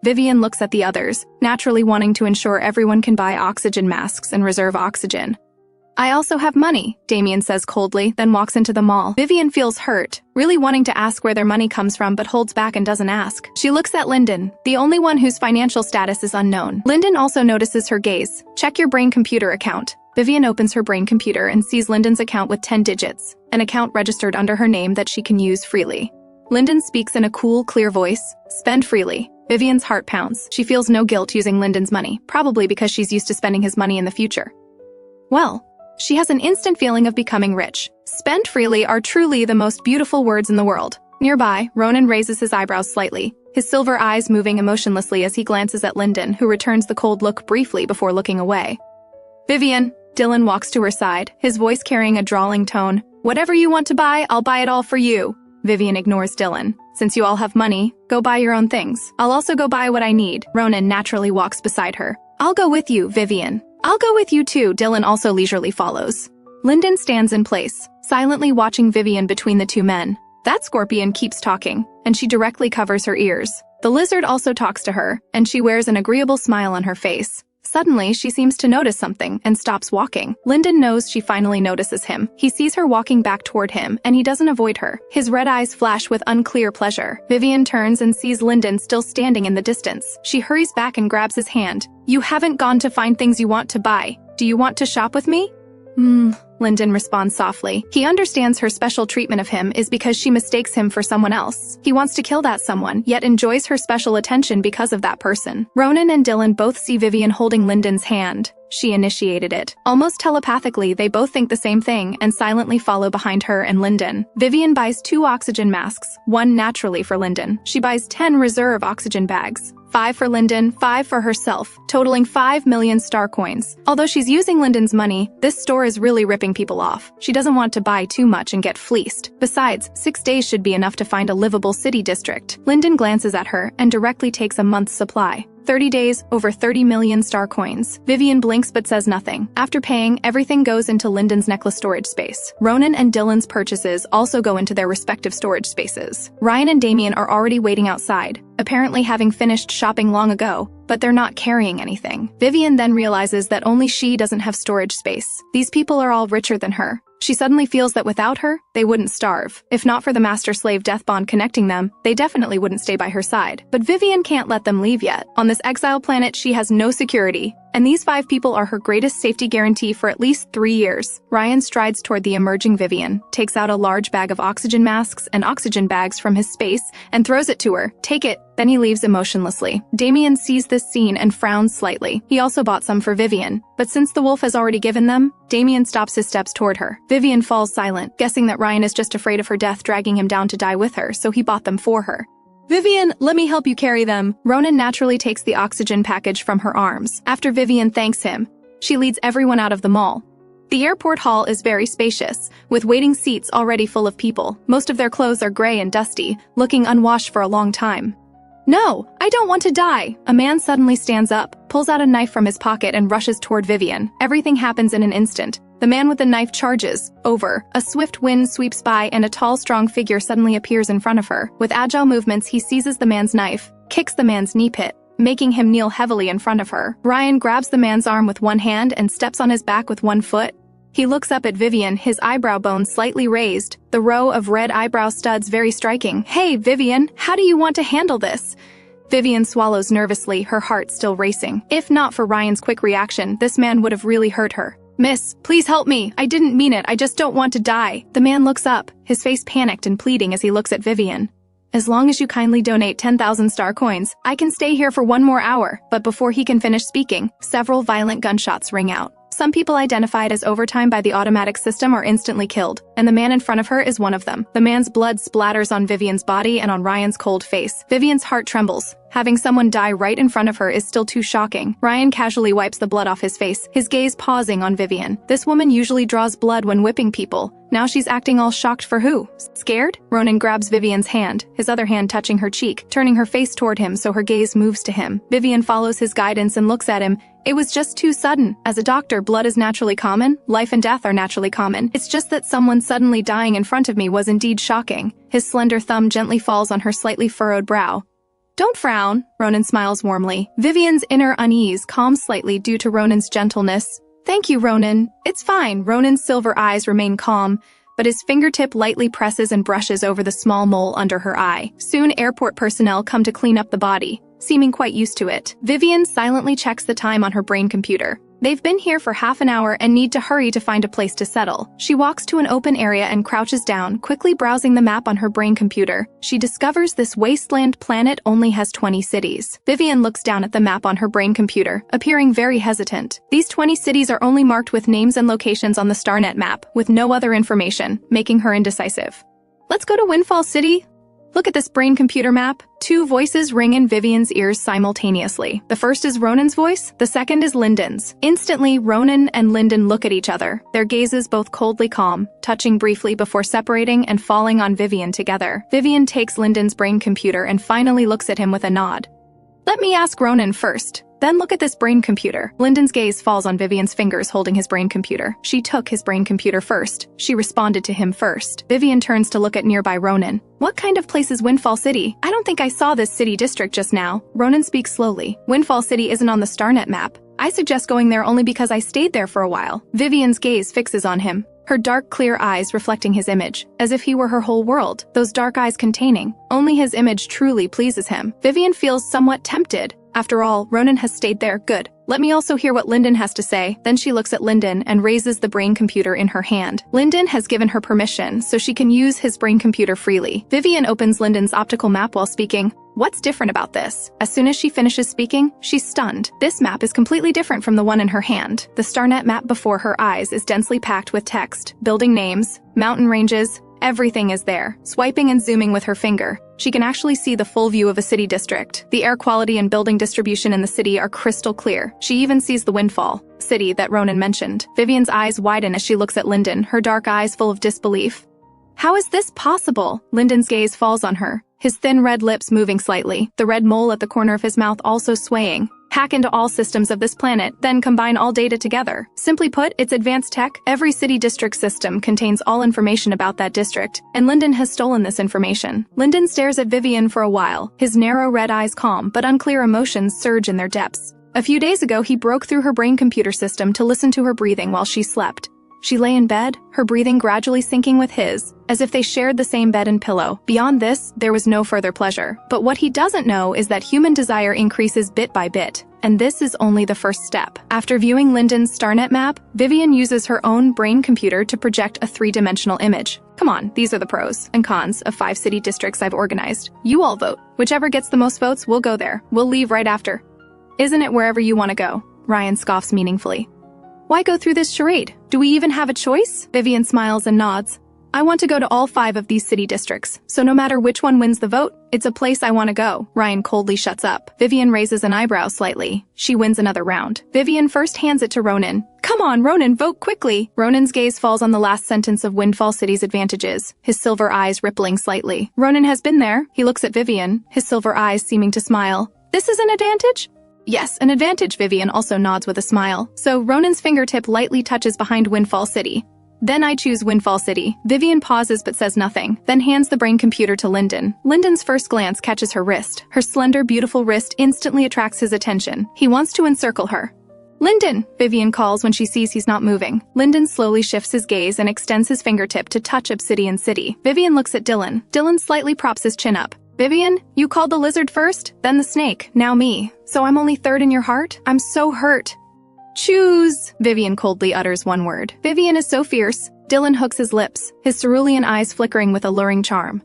A: Vivien looks at the others, naturally wanting to ensure everyone can buy oxygen masks and reserve oxygen. I also have money, Damien says coldly, then walks into the mall. Vivien feels hurt, really wanting to ask where their money comes from but holds back and doesn't ask. She looks at Lyndon, the only one whose financial status is unknown. Lyndon also notices her gaze. Check your brain computer account. Vivien opens her brain computer and sees Lyndon's account with 10 digits, an account registered under her name that she can use freely. Lyndon speaks in a cool, clear voice. Spend freely. Vivien's heart pounds. She feels no guilt using Lyndon's money, probably because she's used to spending his money in the future. Well, she has an instant feeling of becoming rich. Spend freely are truly the most beautiful words in the world. Nearby, Ronin raises his eyebrows slightly, his silver eyes moving emotionlessly as he glances at Lyndon, who returns the cold look briefly before looking away. Vivien, Dylan walks to her side, his voice carrying a drawling tone. Whatever you want to buy, I'll buy it all for you. Vivien ignores Dylan. Since you all have money, go buy your own things. I'll also go buy what I need. Ronin naturally walks beside her. I'll go with you, Vivien. I'll go with you too, Dylan also leisurely follows. Lyndon stands in place, silently watching Vivien between the two men. That scorpion keeps talking, and she directly covers her ears. The lizard also talks to her, and she wears an agreeable smile on her face. Suddenly, she seems to notice something and stops walking. Lyndon knows she finally notices him. He sees her walking back toward him, and he doesn't avoid her. His red eyes flash with unclear pleasure. Vivien turns and sees Lyndon still standing in the distance. She hurries back and grabs his hand. You haven't gone to find things you want to buy. Do you want to shop with me? Lyndon responds softly. He understands her special treatment of him is because she mistakes him for someone else. He wants to kill that someone, yet enjoys her special attention because of that person. Ronin and Dylan both see Vivien holding Lyndon's hand. She initiated it. Almost telepathically, they both think the same thing and silently follow behind her and Lyndon. Vivien buys 2 oxygen masks, 1 naturally for Lyndon. She buys 10 reserve oxygen bags. 5 for Lyndon, 5 for herself, totaling 5 million star coins. Although she's using Lyndon's money, this store is really ripping people off. She doesn't want to buy too much and get fleeced. Besides, 6 days should be enough to find a livable city district. Lyndon glances at her and directly takes a month's supply. 30 days, over 30 million star coins. Vivien blinks but says nothing. After paying, everything goes into Lyndon's necklace storage space. Ronin and Dylan's purchases also go into their respective storage spaces. Ryan and Damien are already waiting outside, apparently having finished shopping long ago, but they're not carrying anything. Vivien then realizes that only she doesn't have storage space. These people are all richer than her. She suddenly feels that without her, they wouldn't starve. If not for the master-slave death bond connecting them, they definitely wouldn't stay by her side. But Vivien can't let them leave yet. On this exile planet, she has no security, and these 5 people are her greatest safety guarantee for at least 3 years. Ryan strides toward the emerging Vivien, takes out a large bag of oxygen masks and oxygen bags from his space, and throws it to her. Take it. Then he leaves emotionlessly. Damien sees this scene and frowns slightly. He also bought some for Vivien, but since the wolf has already given them, Damien stops his steps toward her. Vivien falls silent, guessing that Ryan is just afraid of her death dragging him down to die with her, so he bought them for her. Vivien, let me help you carry them. Ronin naturally takes the oxygen package from her arms. After Vivien thanks him, she leads everyone out of the mall. The airport hall is very spacious, with waiting seats already full of people. Most of their clothes are gray and dusty, looking unwashed for a long time. No, I don't want to die. A man suddenly stands up, pulls out a knife from his pocket and rushes toward Vivien. Everything happens in an instant. The man with the knife charges. Over. A swift wind sweeps by and a tall, strong figure suddenly appears in front of her. With agile movements, he seizes the man's knife, kicks the man's knee pit, making him kneel heavily in front of her. Ryan grabs the man's arm with one hand and steps on his back with one foot. He looks up at Vivien, his eyebrow bone slightly raised, the row of red eyebrow studs very striking. Hey, Vivien, how do you want to handle this? Vivien swallows nervously, her heart still racing. If not for Ryan's quick reaction, this man would have really hurt her. Miss, please help me. I didn't mean it. I just don't want to die. The man looks up, his face panicked and pleading as he looks at Vivien. As long as you kindly donate 10,000 star coins, I can stay here for 1 more hour. But before he can finish speaking, several violent gunshots ring out. Some people identified as overtime by the automatic system are instantly killed, and the man in front of her is one of them. The man's blood splatters on Vivien's body and on Ryan's cold face. Vivien's heart trembles. Having someone die right in front of her is still too shocking. Ryan casually wipes the blood off his face, his gaze pausing on Vivien. This woman usually draws blood when whipping people. Now she's acting all shocked for who? Scared? Ronin grabs Vivien's hand, his other hand touching her cheek, turning her face toward him so her gaze moves to him. Vivien follows his guidance and looks at him. It was just too sudden. As a doctor, blood is naturally common. Life and death are naturally common. It's just that someone suddenly dying in front of me was indeed shocking. His slender thumb gently falls on her slightly furrowed brow. Don't frown, Ronin smiles warmly. Vivien's inner unease calms slightly due to Ronin's gentleness. Thank you, Ronin. It's fine. Ronin's silver eyes remain calm, but his fingertip lightly presses and brushes over the small mole under her eye. Soon airport personnel come to clean up the body, seeming quite used to it. Vivien silently checks the time on her brain computer. They've been here for half an hour and need to hurry to find a place to settle. She walks to an open area and crouches down, quickly browsing the map on her brain computer. She discovers this wasteland planet only has 20 cities. Vivien looks down at the map on her brain computer, appearing very hesitant. These 20 cities are only marked with names and locations on the StarNet map, with no other information, making her indecisive. Let's go to Windfall City. Look at this brain computer map. Two voices ring in Vivien's ears simultaneously. The first is Ronin's voice, the second is Lyndon's. Instantly, Ronin and Lyndon look at each other, their gazes both coldly calm, touching briefly before separating and falling on Vivien together. Vivien takes Lyndon's brain computer and finally looks at him with a nod. Let me ask Ronin first. Then look at this brain computer. Lyndon's gaze falls on Vivien's fingers holding his brain computer. She took his brain computer first. She responded to him first. Vivien turns to look at nearby Ronin. What kind of place is Windfall City? I don't think I saw this city district just now. Ronin speaks slowly. Windfall City isn't on the StarNet map. I suggest going there only because I stayed there for a while. Vivien's gaze fixes on him, her dark, clear eyes reflecting his image, as if he were her whole world, those dark eyes containing. Only his image truly pleases him. Vivien feels somewhat tempted. After all, Ronin has stayed there. Good. Let me also hear what Lyndon has to say. Then she looks at Lyndon and raises the brain computer in her hand. Lyndon has given her permission, so she can use his brain computer freely. Vivien opens Lyndon's optical map while speaking. What's different about this? As soon as she finishes speaking, she's stunned. This map is completely different from the one in her hand. The StarNet map before her eyes is densely packed with text, building names, mountain ranges. Everything is there. Swiping and zooming with her finger, she can actually see the full view of a city district. The air quality and building distribution in the city are crystal clear. She even sees the Windfall City that Ronin mentioned. Vivien's eyes widen as she looks at Lyndon, her dark eyes full of disbelief. How is this possible? Lyndon's gaze falls on her, his thin red lips moving slightly, the red mole at the corner of his mouth also swaying. Hack into all systems of this planet, then combine all data together. Simply put, it's advanced tech. Every city district system contains all information about that district, and Lyndon has stolen this information. Lyndon stares at Vivien for a while, his narrow red eyes calm, but unclear emotions surge in their depths. A few days ago, he broke through her brain computer system to listen to her breathing while she slept. She lay in bed, her breathing gradually syncing with his, as if they shared the same bed and pillow. Beyond this, there was no further pleasure. But what he doesn't know is that human desire increases bit by bit, and this is only the first step. After viewing Lyndon's StarNet map, Vivien uses her own brain computer to project a three-dimensional image. Come on, these are the pros and cons of 5 city districts I've organized. You all vote. Whichever gets the most votes, we'll go there. We'll leave right after. Isn't it wherever you want to go? Ryan scoffs meaningfully. Why go through this charade? Do we even have a choice? Vivien smiles and nods. I want to go to all 5 of these city districts, so no matter which one wins the vote, it's a place I want to go. Ryan coldly shuts up. Vivien raises an eyebrow slightly. She wins another round. Vivien first hands it to Ronin. Come on, Ronin, vote quickly! Ronin's gaze falls on the last sentence of Windfall City's advantages, his silver eyes rippling slightly. Ronin has been there. He looks at Vivien, his silver eyes seeming to smile. This is an advantage? Yes, an advantage, Vivien also nods with a smile. So Ronin's fingertip lightly touches behind Windfall City. Then I choose Windfall City. Vivien pauses but says nothing, then hands the brain computer to Lyndon. Lyndon's first glance catches her wrist. Her slender, beautiful wrist instantly attracts his attention. He wants to encircle her. Lyndon, Vivien calls when she sees he's not moving. Lyndon slowly shifts his gaze and extends his fingertip to touch Obsidian City. Vivien looks at Dylan. Dylan slightly props his chin up. Vivien, you called the lizard first, then the snake, now me. So I'm only third in your heart? I'm so hurt. Choose, Vivien coldly utters one word. Vivien is so fierce. Dylan hooks his lips, his cerulean eyes flickering with alluring charm.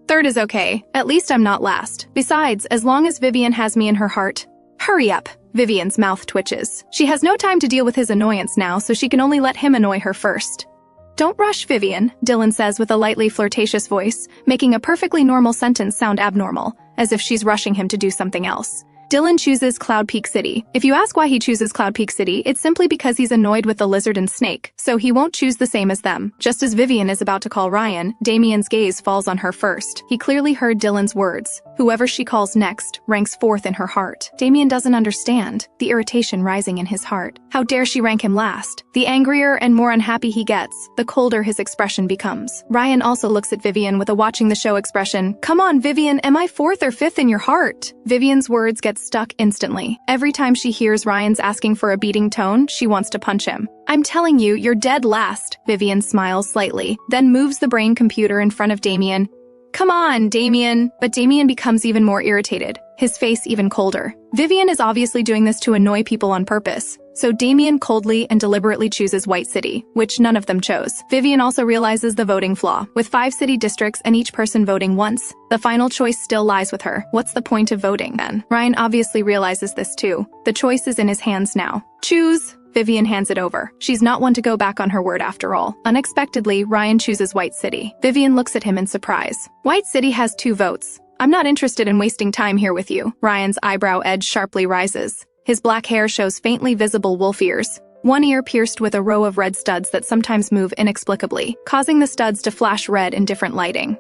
A: Third is okay. At least I'm not last. Besides, as long as Vivien has me in her heart. Hurry up. Vivien's mouth twitches. She has no time to deal with his annoyance now, so she can only let him annoy her first. Don't rush, Vivien, Dylan says with a lightly flirtatious voice, making a perfectly normal sentence sound abnormal, as if she's rushing him to do something else. Dylan chooses Cloud Peak City. If you ask why he chooses Cloud Peak City, it's simply because he's annoyed with the lizard and snake, so he won't choose the same as them. Just as Vivien is about to call Ryan, Damien's gaze falls on her first. He clearly heard Dylan's words. Whoever she calls next ranks fourth in her heart. Damien doesn't understand, the irritation rising in his heart. How dare she rank him last? The angrier and more unhappy he gets, the colder his expression becomes. Ryan also looks at Vivien with a watching the show expression. Come on, Vivien, am I fourth or fifth in your heart? Vivien's words get stuck instantly. Every time she hears Ryan's asking for a beating tone, she wants to punch him. I'm telling you, you're dead last. Vivien smiles slightly, then moves the brain computer in front of Damien. Come on, Damien. But Damien becomes even more irritated, his face even colder. Vivien is obviously doing this to annoy people on purpose, so Damien coldly and deliberately chooses White City, which none of them chose. Vivien also realizes the voting flaw. With 5 city districts and each person voting once, the final choice still lies with her. What's the point of voting then? Ryan obviously realizes this too. The choice is in his hands now. Choose. Vivien hands it over. She's not one to go back on her word after all. Unexpectedly, Ryan chooses White City. Vivien looks at him in surprise. White City has 2 votes. I'm not interested in wasting time here with you. Ryan's eyebrow edge sharply rises. His black hair shows faintly visible wolf ears, one ear pierced with a row of red studs that sometimes move inexplicably, causing the studs to flash red in different lighting.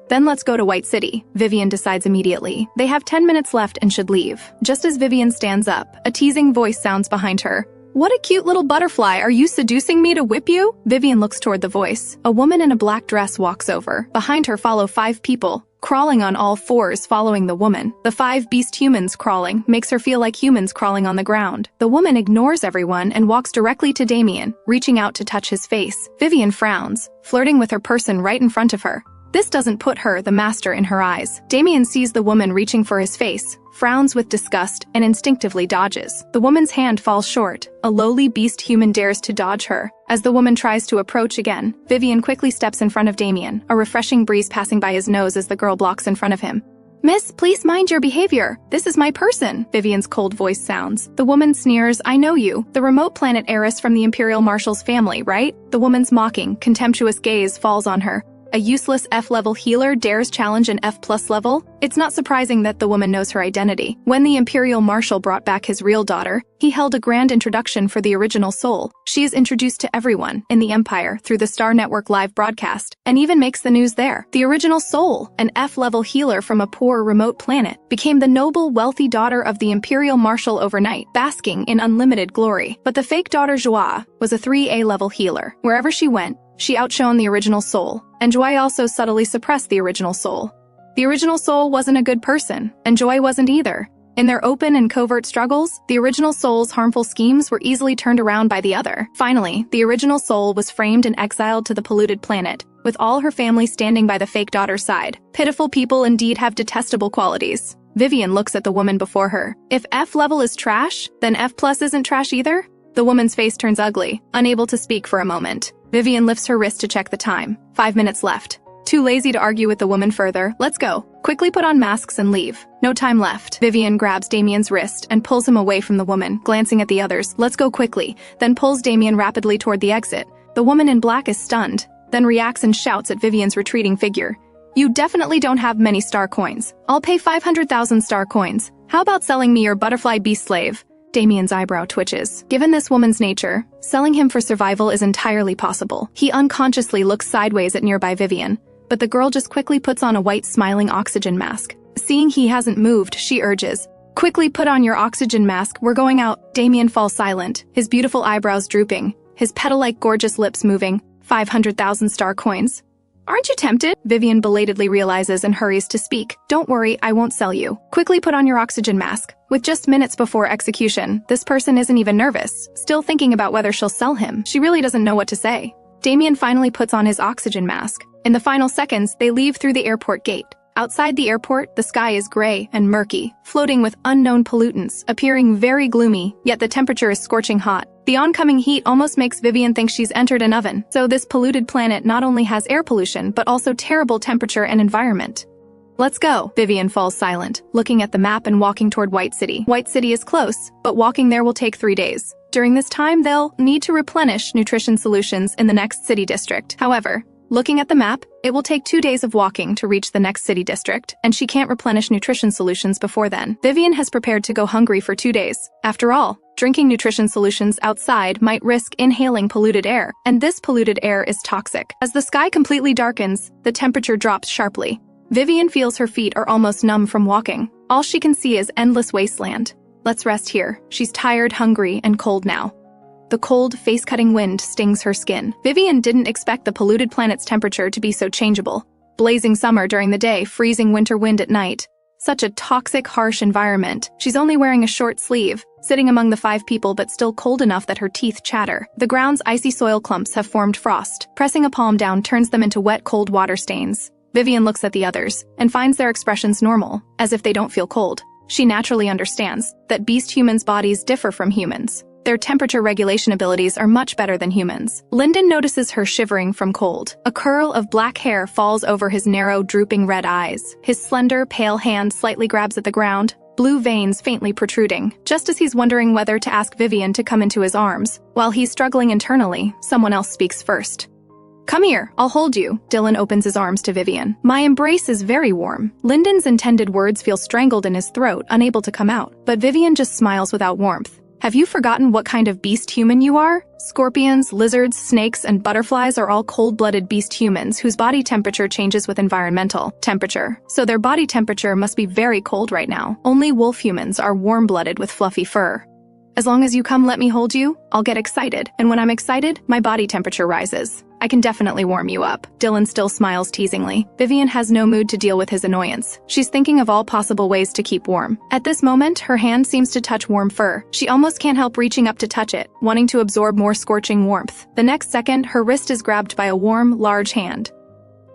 A: Then let's go to White City, Vivien decides immediately. They have 10 minutes left and should leave. Just as Vivien stands up, a teasing voice sounds behind her. What a cute little butterfly, are you seducing me to whip you? Vivien looks toward the voice. A woman in a black dress walks over. Behind her follow 5 people, crawling on all 4s following the woman. The 5 beast humans crawling makes her feel like humans crawling on the ground. The woman ignores everyone and walks directly to Damien, reaching out to touch his face. Vivien frowns, flirting with her person right in front of her. This doesn't put her, the master, in her eyes. Damien sees the woman reaching for his face, frowns with disgust, and instinctively dodges. The woman's hand falls short. A lowly beast human dares to dodge her. As the woman tries to approach again, Vivien quickly steps in front of Damien, a refreshing breeze passing by his nose as the girl blocks in front of him. Miss, please mind your behavior. This is my person, Vivien's cold voice sounds. The woman sneers, I know you, the remote planet heiress from the Imperial Marshal's family, right? The woman's mocking, contemptuous gaze falls on her. A useless F-level healer dares challenge an F+ level? It's not surprising that the woman knows her identity. When the Imperial Marshal brought back his real daughter, he held a grand introduction for the original soul. She is introduced to everyone in the Empire through the Star Network live broadcast, and even makes the news there. The original soul, an F-level healer from a poor remote planet, became the noble, wealthy daughter of the Imperial Marshal overnight, basking in unlimited glory. But the fake daughter Joie was a 3A level healer. Wherever she went, she outshone the original soul, and Joy also subtly suppressed the original soul. The original soul wasn't a good person, and Joy wasn't either. In their open and covert struggles, the original soul's harmful schemes were easily turned around by the other. Finally, the original soul was framed and exiled to the polluted planet, with all her family standing by the fake daughter's side. Pitiful people indeed have detestable qualities. Vivien looks at the woman before her. If F level is trash, then F+ isn't trash either? The woman's face turns ugly, unable to speak for a moment. Vivien lifts her wrist to check the time. 5 minutes left. Too lazy to argue with the woman further. Let's go. Quickly put on masks and leave. No time left. Vivien grabs Damien's wrist and pulls him away from the woman, glancing at the others. Let's go quickly. Then pulls Damien rapidly toward the exit. The woman in black is stunned, then reacts and shouts at Vivien's retreating figure. You definitely don't have many star coins. I'll pay 500,000 star coins. How about selling me your butterfly beast slave? Damien's eyebrow twitches. Given this woman's nature, selling him for survival is entirely possible. He unconsciously looks sideways at nearby Vivien, but the girl just quickly puts on a white smiling oxygen mask. Seeing he hasn't moved, she urges, quickly put on your oxygen mask, we're going out. Damien falls silent, his beautiful eyebrows drooping, his petal-like gorgeous lips moving. 500,000 star coins. Aren't you tempted? Vivien belatedly realizes and hurries to speak. Don't worry, I won't sell you. Quickly put on your oxygen mask. With just minutes before execution, this person isn't even nervous, still thinking about whether she'll sell him. She really doesn't know what to say. Damien finally puts on his oxygen mask. In the final seconds, they leave through the airport gate. Outside the airport, the sky is gray and murky, floating with unknown pollutants, appearing very gloomy, yet the temperature is scorching hot. The oncoming heat almost makes Vivien think she's entered an oven. So this polluted planet not only has air pollution, but also terrible temperature and environment. Let's go. Vivien falls silent, looking at the map and walking toward White City. White City is close, but walking there will take 3 days. During this time, they'll need to replenish nutrition solutions in the next city district. However, Looking at the map, it will take 2 days of walking to reach the next city district, and she can't replenish nutrition solutions before then. Vivien has prepared to go hungry for 2 days. After all, drinking nutrition solutions outside might risk inhaling polluted air, and this polluted air is toxic. As the sky completely darkens, the temperature drops sharply. Vivien feels her feet are almost numb from walking. All she can see is endless wasteland. Let's rest here. She's tired, hungry, and cold now. The cold, face-cutting wind stings her skin. Vivien didn't expect the polluted planet's temperature to be so changeable. Blazing summer during the day, freezing winter wind at night. Such a toxic, harsh environment. She's only wearing a short sleeve, sitting among the 5 people but still cold enough that her teeth chatter. The ground's icy soil clumps have formed frost. Pressing a palm down turns them into wet, cold water stains. Vivien looks at the others and finds their expressions normal, as if they don't feel cold. She naturally understands that beast humans' bodies differ from humans. Their temperature regulation abilities are much better than humans. Lyndon notices her shivering from cold. A curl of black hair falls over his narrow, drooping red eyes. His slender, pale hand slightly grabs at the ground, blue veins faintly protruding. Just as he's wondering whether to ask Vivien to come into his arms, while he's struggling internally, someone else speaks first. "Come here, I'll hold you." Dylan opens his arms to Vivien. "My embrace is very warm." Lyndon's intended words feel strangled in his throat, unable to come out, but Vivien just smiles without warmth. "Have you forgotten what kind of beast human you are? Scorpions, lizards, snakes, and butterflies are all cold-blooded beast humans whose body temperature changes with environmental temperature. So their body temperature must be very cold right now. Only wolf humans are warm-blooded with fluffy fur. As long as you come let me hold you, I'll get excited, and when I'm excited, my body temperature rises. I can definitely warm you up." Dylan still smiles teasingly. Vivien has no mood to deal with his annoyance. She's thinking of all possible ways to keep warm. At this moment, her hand seems to touch warm fur. She almost can't help reaching up to touch it, wanting to absorb more scorching warmth. The next second, her wrist is grabbed by a warm, large hand.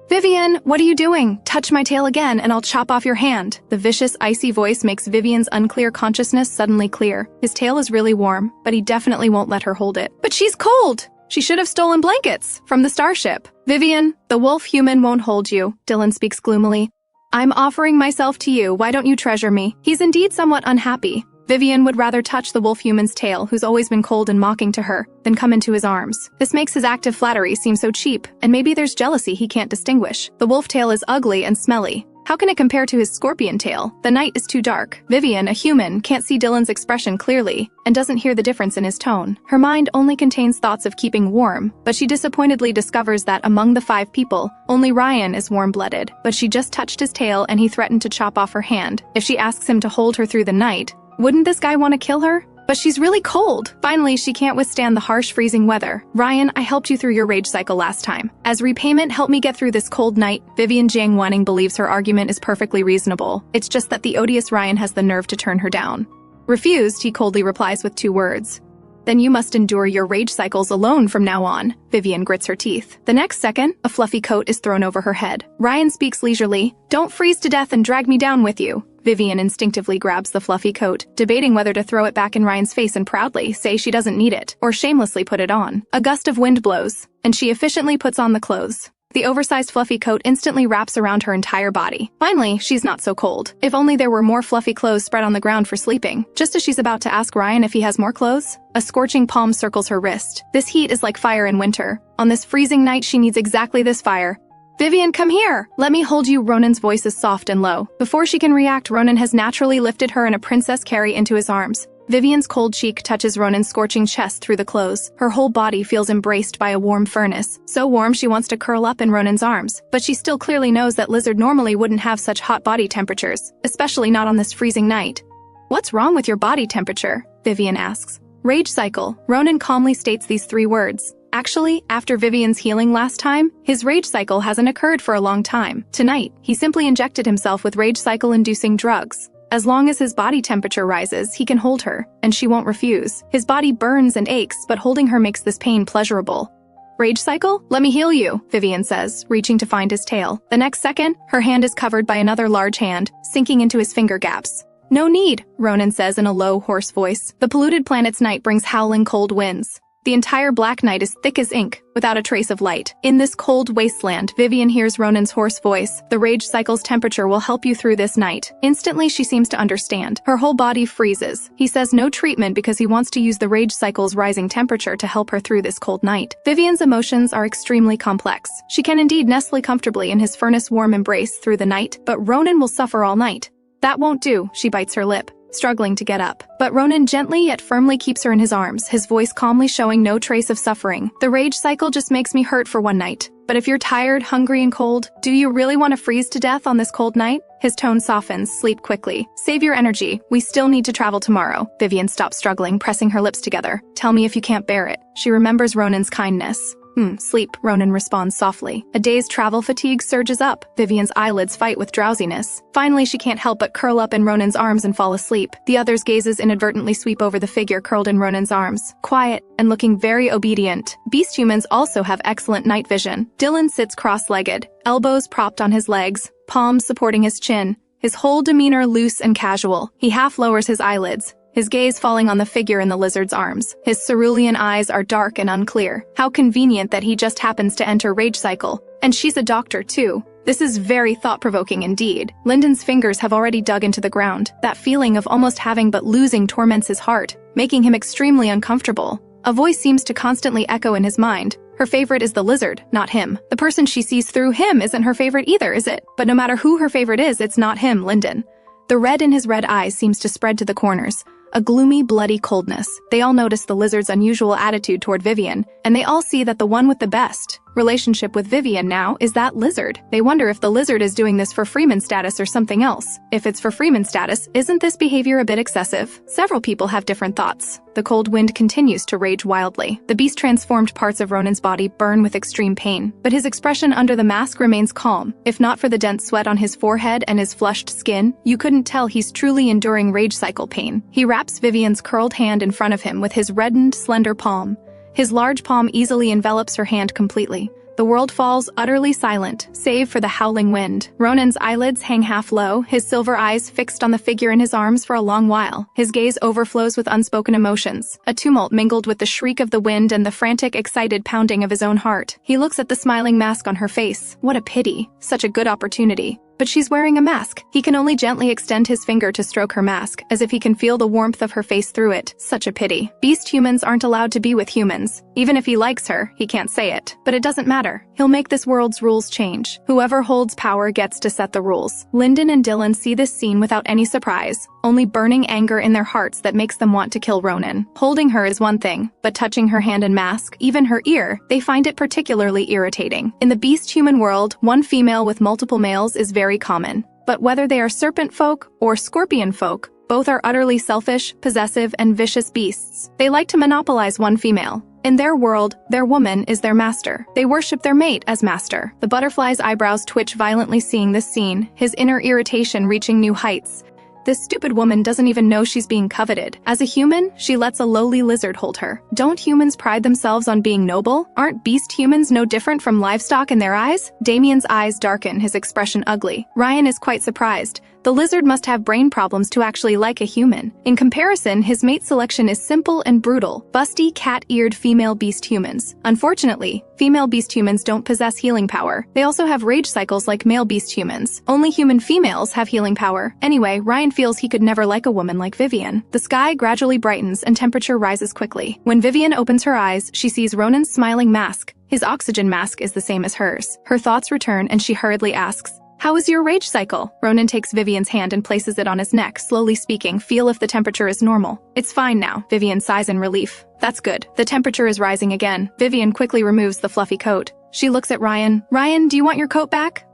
A: "Vivien, what are you doing? Touch my tail again and I'll chop off your hand." The vicious, icy voice makes Vivien's unclear consciousness suddenly clear. His tail is really warm, but he definitely won't let her hold it. "But she's cold! She should have stolen blankets from the starship." "Vivien, the wolf human won't hold you," Dylan speaks gloomily. "I'm offering myself to you, why don't you treasure me?" He's indeed somewhat unhappy. Vivien would rather touch the wolf human's tail, who's always been cold and mocking to her, than come into his arms. This makes his act of flattery seem so cheap, and maybe there's jealousy he can't distinguish. The wolf tail is ugly and smelly. How can it compare to his scorpion tail? The night is too dark. Vivien, a human, can't see Dylan's expression clearly, and doesn't hear the difference in his tone. Her mind only contains thoughts of keeping warm, but she disappointedly discovers that among the 5 people, only Ryan is warm-blooded. But she just touched his tail and he threatened to chop off her hand. If she asks him to hold her through the night, wouldn't this guy want to kill her? But she's really cold. Finally, she can't withstand the harsh, freezing weather. "Ryan, I helped you through your rage cycle last time. As repayment, help me get through this cold night." Vivien Jiang believes her argument is perfectly reasonable. It's just that the odious Ryan has the nerve to turn her down. "Refused," he coldly replies with 2 words. "Then you must endure your rage cycles alone from now on." Vivien grits her teeth. The next second, a fluffy coat is thrown over her head. Ryan speaks leisurely. "Don't freeze to death and drag me down with you." Vivien instinctively grabs the fluffy coat, debating whether to throw it back in Ryan's face and proudly say she doesn't need it, or shamelessly put it on. A gust of wind blows, and she efficiently puts on the clothes. The oversized fluffy coat instantly wraps around her entire body. Finally, she's not so cold. If only there were more fluffy clothes spread on the ground for sleeping. Just as she's about to ask Ryan if he has more clothes, a scorching palm circles her wrist. This heat is like fire in winter. On this freezing night, she needs exactly this fire. "Vivien, come here! Let me hold you." Ronin's voice is soft and low. Before she can react, Ronin has naturally lifted her in a princess carry into his arms. Vivien's cold cheek touches Ronin's scorching chest through the clothes. Her whole body feels embraced by a warm furnace. So warm she wants to curl up in Ronin's arms. But she still clearly knows that lizard normally wouldn't have such hot body temperatures, especially not on this freezing night. "What's wrong with your body temperature?" Vivien asks. "Rage cycle." Ronin calmly states these 3 words. Actually, after Vivien's healing last time, his rage cycle hasn't occurred for a long time. Tonight, he simply injected himself with rage cycle-inducing drugs. As long as his body temperature rises, he can hold her, and she won't refuse. His body burns and aches, but holding her makes this pain pleasurable. "Rage cycle? Let me heal you," Vivien says, reaching to find his tail. The next second, her hand is covered by another large hand, sinking into his finger gaps. "No need," Ronin says in a low, hoarse voice. The polluted planet's night brings howling cold winds. The entire black night is thick as ink, without a trace of light. In this cold wasteland, Vivien hears Ronin's hoarse voice. The rage cycle's temperature will help you through this night. Instantly, she seems to understand. Her whole body freezes. He says no treatment because he wants to use the rage cycle's rising temperature to help her through this cold night. Vivien's emotions are extremely complex. She can indeed nestle comfortably in his furnace-warm embrace through the night, but Ronin will suffer all night. That won't do, she bites her lip, struggling to get up. But Ronin gently yet firmly keeps her in his arms, his voice calmly showing no trace of suffering. The rage cycle just makes me hurt for one night. But if you're tired, hungry, and cold, do you really want to freeze to death on this cold night? His tone softens. Sleep quickly. Save your energy. We still need to travel tomorrow. Vivien stops struggling, pressing her lips together. Tell me if you can't bear it. She remembers Ronin's kindness. Sleep, Ronin responds softly. A day's travel fatigue surges up. Vivien's eyelids fight with drowsiness. Finally, she can't help but curl up in Ronin's arms and fall asleep. The other's gazes inadvertently sweep over the figure curled in Ronin's arms. Quiet and looking very obedient. Beast humans also have excellent night vision. Dylan sits cross-legged, elbows propped on his legs, palms supporting his chin. His whole demeanor loose and casual. He half lowers his eyelids, his gaze falling on the figure in the lizard's arms. His cerulean eyes are dark and unclear. How convenient that he just happens to enter rage cycle. And she's a doctor, too. This is very thought-provoking indeed. Lyndon's fingers have already dug into the ground. That feeling of almost having but losing torments his heart, making him extremely uncomfortable. A voice seems to constantly echo in his mind. Her favorite is the lizard, not him. The person she sees through him isn't her favorite either, is it? But no matter who her favorite is, it's not him, Lyndon. The red in his red eyes seems to spread to the corners. A gloomy, bloody coldness. They all notice the lizard's unusual attitude toward Vivien, and they all see that the one with the best relationship with Vivien now is that lizard. They wonder if the lizard is doing this for Freeman status or something else. If it's for Freeman status, isn't this behavior a bit excessive? Several people have different thoughts. The cold wind continues to rage wildly. The beast-transformed parts of Ronin's body burn with extreme pain, but his expression under the mask remains calm. If not for the dense sweat on his forehead and his flushed skin, you couldn't tell he's truly enduring rage cycle pain. He wraps Vivien's curled hand in front of him with his reddened, slender palm. His large palm easily envelops her hand completely. The world falls utterly silent, save for the howling wind. Ronin's eyelids hang half low, his silver eyes fixed on the figure in his arms for a long while. His gaze overflows with unspoken emotions, a tumult mingled with the shriek of the wind and the frantic, excited pounding of his own heart. He looks at the smiling mask on her face. What a pity. Such a good opportunity. But she's wearing a mask. He can only gently extend his finger to stroke her mask, as if he can feel the warmth of her face through it. Such a pity. Beast humans aren't allowed to be with humans. Even if he likes her, he can't say it. But it doesn't matter. He'll make this world's rules change. Whoever holds power gets to set the rules. Lyndon and Dylan see this scene without any surprise, only burning anger in their hearts that makes them want to kill Ronin. Holding her is one thing, but touching her hand and mask, even her ear, they find it particularly irritating. In the beast-human world, one female with multiple males is very common. But whether they are serpent folk or scorpion folk, both are utterly selfish, possessive, and vicious beasts. They like to monopolize one female. In their world, their woman is their master. They worship their mate as master. The butterfly's eyebrows twitch violently seeing this scene, his inner irritation reaching new heights. This stupid woman doesn't even know she's being coveted. As a human, she lets a lowly lizard hold her. Don't humans pride themselves on being noble? Aren't beast humans no different from livestock in their eyes? Damien's eyes darken, his expression ugly. Ryan is quite surprised. The lizard must have brain problems to actually like a human. In comparison, his mate selection is simple and brutal. Busty, cat-eared female beast humans. Unfortunately, female beast humans don't possess healing power. They also have rage cycles like male beast humans. Only human females have healing power. Anyway, Ryan feels he could never like a woman like Vivien. The sky gradually brightens and temperature rises quickly. When Vivien opens her eyes, she sees Ronin's smiling mask. His oxygen mask is the same as hers. Her thoughts return and she hurriedly asks, "How is your rage cycle?" Ronin takes Vivien's hand and places it on his neck, slowly speaking, "Feel if the temperature is normal." "It's fine now." Vivien sighs in relief. "That's good." The temperature is rising again. Vivien quickly removes the fluffy coat. She looks at Ryan. "Ryan, do you want your coat back?"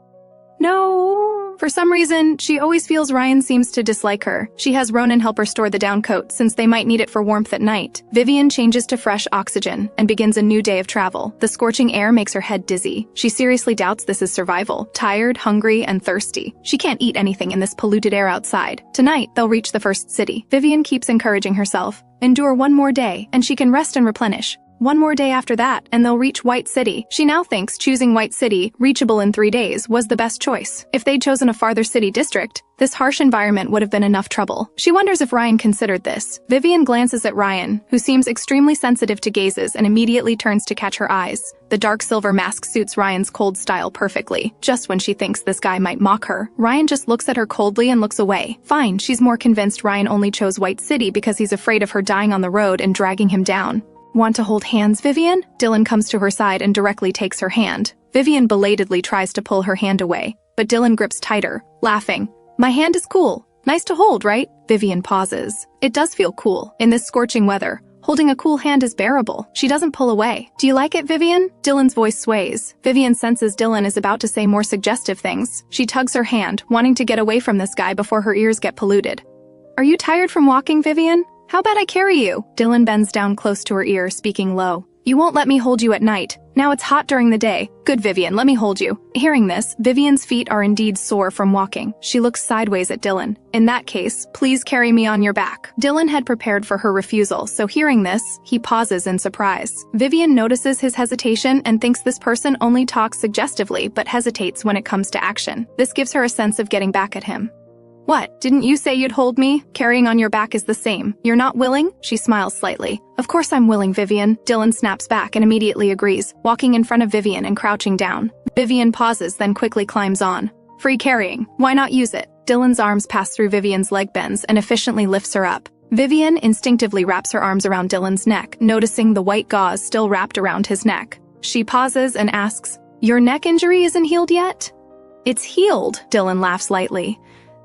A: "No." For some reason, she always feels Ryan seems to dislike her. She has Ronin help her store the down coat, since they might need it for warmth at night. Vivien changes to fresh oxygen and begins a new day of travel. The scorching air makes her head dizzy. She seriously doubts this is survival. Tired, hungry, and thirsty. She can't eat anything in this polluted air outside. Tonight, they'll reach the first city. Vivien keeps encouraging herself. Endure one more day, and she can rest and replenish. One more day after that, and they'll reach White City. She now thinks choosing White City, reachable in 3 days, was the best choice. If they'd chosen a farther city district, this harsh environment would have been enough trouble. She wonders if Ryan considered this. Vivien glances at Ryan, who seems extremely sensitive to gazes and immediately turns to catch her eyes. The dark silver mask suits Ryan's cold style perfectly. Just when she thinks this guy might mock her, Ryan just looks at her coldly and looks away. Fine, she's more convinced Ryan only chose White City because he's afraid of her dying on the road and dragging him down. Want to hold hands, Vivien? Dylan comes to her side and directly takes her hand. Vivien belatedly tries to pull her hand away, but Dylan grips tighter, laughing. My hand is cool. Nice to hold, right? Vivien pauses. It does feel cool. In this scorching weather, holding a cool hand is bearable. She doesn't pull away. Do you like it, Vivien? Dylan's voice sways. Vivien senses Dylan is about to say more suggestive things. She tugs her hand, wanting to get away from this guy before her ears get polluted. Are you tired from walking, Vivien? How about I carry you? Dylan bends down close to her ear, speaking low. You won't let me hold you at night. Now it's hot during the day. Good, Vivien, let me hold you. Hearing this, Vivien's feet are indeed sore from walking. She looks sideways at Dylan. In that case, please carry me on your back. Dylan had prepared for her refusal, so hearing this, he pauses in surprise. Vivien notices his hesitation and thinks this person only talks suggestively but hesitates when it comes to action. This gives her a sense of getting back at him. What? Didn't you say you'd hold me? Carrying on your back is the same. You're not willing? She smiles slightly. Of course I'm willing, Vivien. Dylan snaps back and immediately agrees, walking in front of Vivien and crouching down. Vivien pauses, then quickly climbs on. Free carrying. Why not use it? Dylan's arms pass through Vivien's leg bends and efficiently lifts her up. Vivien instinctively wraps her arms around Dylan's neck, noticing the white gauze still wrapped around his neck. She pauses and asks, Your neck injury isn't healed yet? It's healed, Dylan laughs lightly.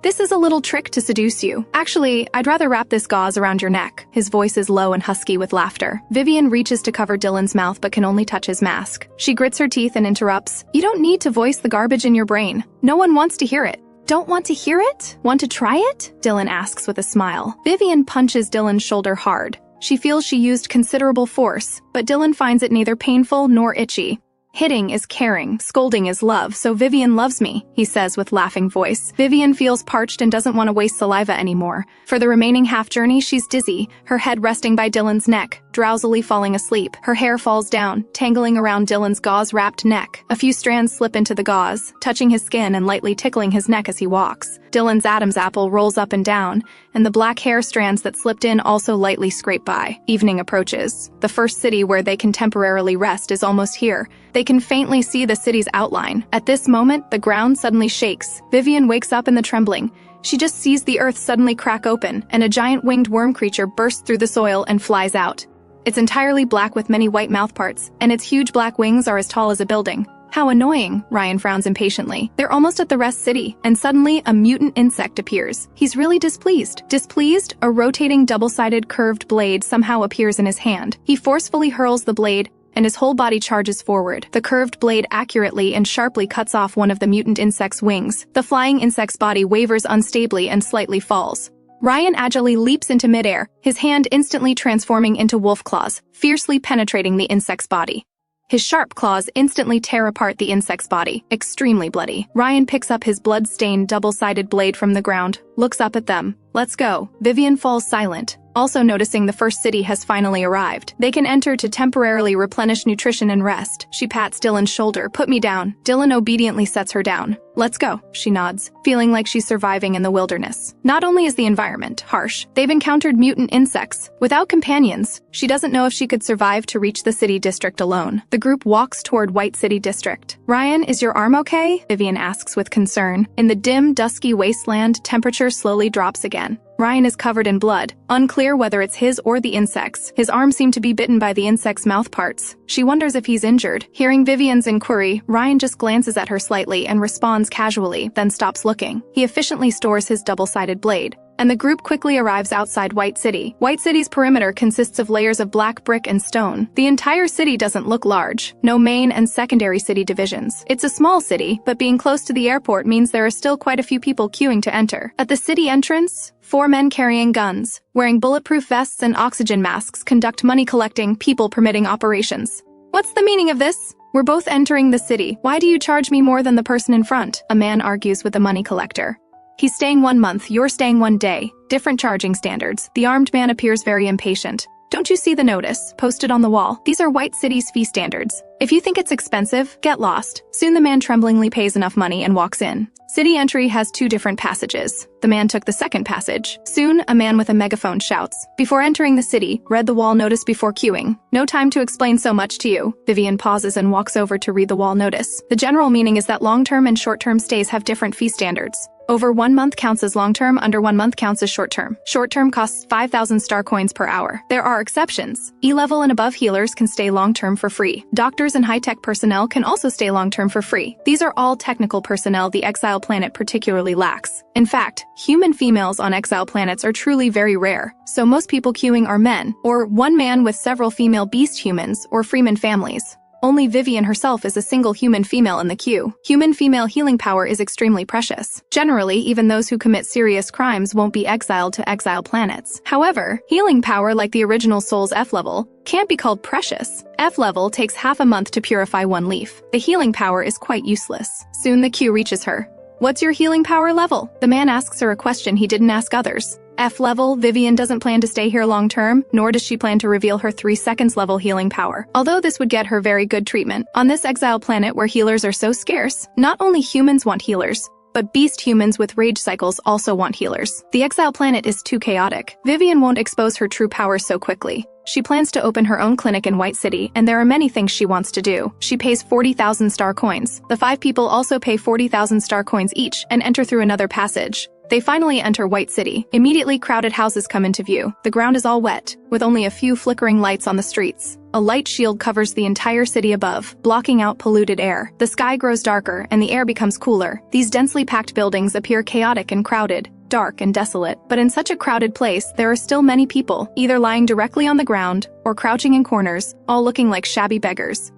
A: This is a little trick to seduce you. Actually, I'd rather wrap this gauze around your neck. His voice is low and husky with laughter. Vivien reaches to cover Dylan's mouth but can only touch his mask. She grits her teeth and interrupts. You don't need to voice the garbage in your brain. No one wants to hear it. Don't want to hear it? Want to try it? Dylan asks with a smile. Vivien punches Dylan's shoulder hard. She feels she used considerable force, but Dylan finds it neither painful nor itchy. Hitting is caring, scolding is love, so Vivien loves me, he says with laughing voice. Vivien feels parched and doesn't want to waste saliva anymore. For the remaining half journey, she's dizzy, her head resting by Dylan's neck, drowsily falling asleep. Her hair falls down, tangling around Dylan's gauze-wrapped neck. A few strands slip into the gauze, touching his skin and lightly tickling his neck as he walks. Dylan's Adam's apple rolls up and down, and the black hair strands that slipped in also lightly scrape by. Evening approaches. The first city where they can temporarily rest is almost here. They can faintly see the city's outline. At this moment, the ground suddenly shakes. Vivien wakes up in the trembling. She just sees the earth suddenly crack open, and a giant winged worm creature bursts through the soil and flies out. It's entirely black with many white mouthparts, and its huge black wings are as tall as a building. How annoying, Ryan frowns impatiently. They're almost at the rest city, and suddenly a mutant insect appears. He's really displeased. Displeased, a rotating double-sided curved blade somehow appears in his hand. He forcefully hurls the blade, and his whole body charges forward. The curved blade accurately and sharply cuts off one of the mutant insect's wings. The flying insect's body wavers unstably and slightly falls. Ryan agilely leaps into midair, his hand instantly transforming into wolf claws, fiercely penetrating the insect's body. His sharp claws instantly tear apart the insect's body, extremely bloody. Ryan picks up his blood-stained double-sided blade from the ground, looks up at them. Let's go. Vivien falls silent, also noticing the first city has finally arrived. They can enter to temporarily replenish nutrition and rest. She pats Dylan's shoulder. Put me down. Dylan obediently sets her down. Let's go, she nods, feeling like she's surviving in the wilderness. Not only is the environment harsh, they've encountered mutant insects. Without companions, she doesn't know if she could survive to reach the city district alone. The group walks toward White City District. Ryan, is your arm okay? Vivien asks with concern. In the dim, dusky wasteland, temperature slowly drops again. Ryan is covered in blood, unclear whether it's his or the insect's. His arm seemed to be bitten by the insect's mouthparts. She wonders if he's injured. Hearing Vivien's inquiry, Ryan just glances at her slightly and responds casually, then stops looking. He efficiently stores his double-sided blade, and the group quickly arrives outside White City. White City's perimeter consists of layers of black brick and stone. The entire city doesn't look large. No main and secondary city divisions. It's a small city, but being close to the airport means there are still quite a few people queuing to enter. At the city entrance, 4 men carrying guns, wearing bulletproof vests and oxygen masks conduct money-collecting, people-permitting operations. What's the meaning of this? We're both entering the city. Why do you charge me more than the person in front? A man argues with the money collector. He's staying 1 month, you're staying 1 day. Different charging standards. The armed man appears very impatient. Don't you see the notice posted on the wall? These are White City's fee standards. If you think it's expensive, get lost. Soon the man tremblingly pays enough money and walks in. City entry has 2 different passages. The man took the second passage. Soon, a man with a megaphone shouts, "Before entering the city, read the wall notice before queuing. No time to explain so much to you." Vivien pauses and walks over to read the wall notice. The general meaning is that long-term and short-term stays have different fee standards. Over 1 month counts as long-term, under 1 month counts as short-term. Short-term costs 5,000 star coins per hour. There are exceptions. E-level and above healers can stay long-term for free. Doctors and high-tech personnel can also stay long-term for free. These are all technical personnel the exile planet particularly lacks. In fact, human females on exile planets are truly very rare, so most people queuing are men, or one man with several female beast humans, or freeman families. Only Vivien herself is a single human female in the queue. Human female healing power is extremely precious. Generally, even those who commit serious crimes won't be exiled to exile planets. However, healing power like the original soul's F level can't be called precious. F level takes half a month to purify 1 leaf. The healing power is quite useless. Soon the queue reaches her. "What's your healing power level?" The man asks her a question he didn't ask others. F level, Vivien doesn't plan to stay here long term, nor does she plan to reveal her 3 seconds level healing power. Although this would get her very good treatment. On this exile planet where healers are so scarce, not only humans want healers, but beast humans with rage cycles also want healers. The exile planet is too chaotic. Vivien won't expose her true power so quickly. She plans to open her own clinic in White City, and there are many things she wants to do. She pays 40,000 star coins. The 5 people also pay 40,000 star coins each and enter through another passage. They finally enter White City. Immediately, crowded houses come into view. The ground is all wet, with only a few flickering lights on the streets. A light shield covers the entire city above, blocking out polluted air. The sky grows darker, and the air becomes cooler. These densely packed buildings appear chaotic and crowded, dark and desolate. But in such a crowded place, there are still many people, either lying directly on the ground or crouching in corners, all looking like shabby beggars.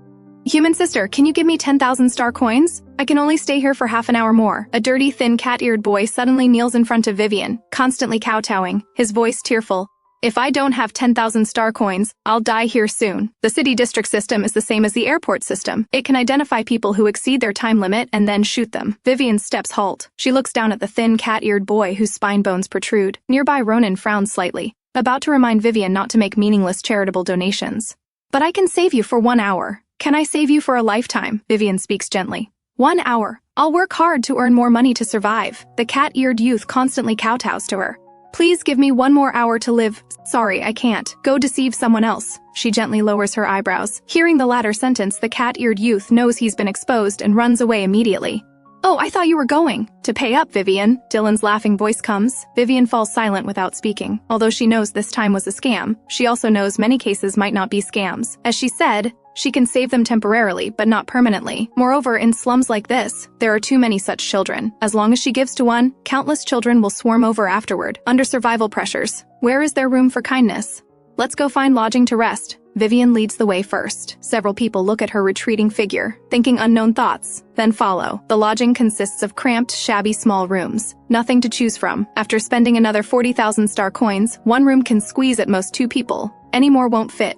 A: "Human sister, can you give me 10,000 star coins? I can only stay here for half an hour more." A dirty, thin, cat-eared boy suddenly kneels in front of Vivien, constantly kowtowing, his voice tearful. "If I don't have 10,000 star coins, I'll die here soon." The city district system is the same as the airport system. It can identify people who exceed their time limit and then shoot them. Vivien's steps halt. She looks down at the thin, cat-eared boy whose spine bones protrude. Nearby, Ronin frowns slightly, about to remind Vivien not to make meaningless charitable donations. "But I can save you for 1 hour. Can I save you for a lifetime?" Vivien speaks gently. 1 hour. I'll work hard to earn more money to survive. The cat-eared youth constantly kowtows to her. "Please give me 1 more hour to live." "Sorry, I can't. Go deceive someone else." She gently lowers her eyebrows. Hearing the latter sentence, the cat-eared youth knows he's been exposed and runs away immediately. "Oh, I thought you were going to pay up, Vivien." Dylan's laughing voice comes. Vivien falls silent without speaking. Although she knows this time was a scam, she also knows many cases might not be scams. As she said, she can save them temporarily, but not permanently. Moreover, in slums like this, there are too many such children. As long as she gives to one, countless children will swarm over afterward, under survival pressures. Where is there room for kindness? "Let's go find lodging to rest." Vivien leads the way first. Several people look at her retreating figure, thinking unknown thoughts, then follow. The lodging consists of cramped, shabby small rooms. Nothing to choose from. After spending another 40,000 star coins, 1 room can squeeze at most 2 people. Any more won't fit.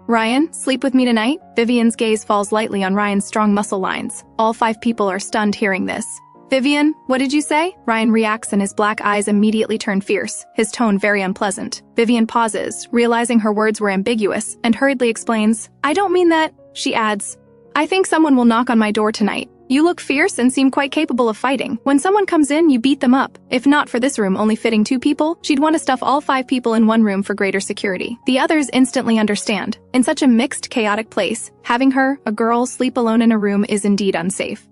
A: "Ryan, sleep with me tonight?" Vivien's gaze falls lightly on Ryan's strong muscle lines. All 5 people are stunned hearing this. "Vivien, what did you say?" Ryan reacts and his black eyes immediately turn fierce, his tone very unpleasant. Vivien pauses, realizing her words were ambiguous, and hurriedly explains, "I don't mean that." She adds, "I think someone will knock on my door tonight. You look fierce and seem quite capable of fighting. When someone comes in, you beat them up. If not for this room only fitting 2 people, she'd want to stuff all 5 people in 1 room for greater security." The others instantly understand. In such a mixed, chaotic place, having her, a girl, sleep alone in a room is indeed unsafe.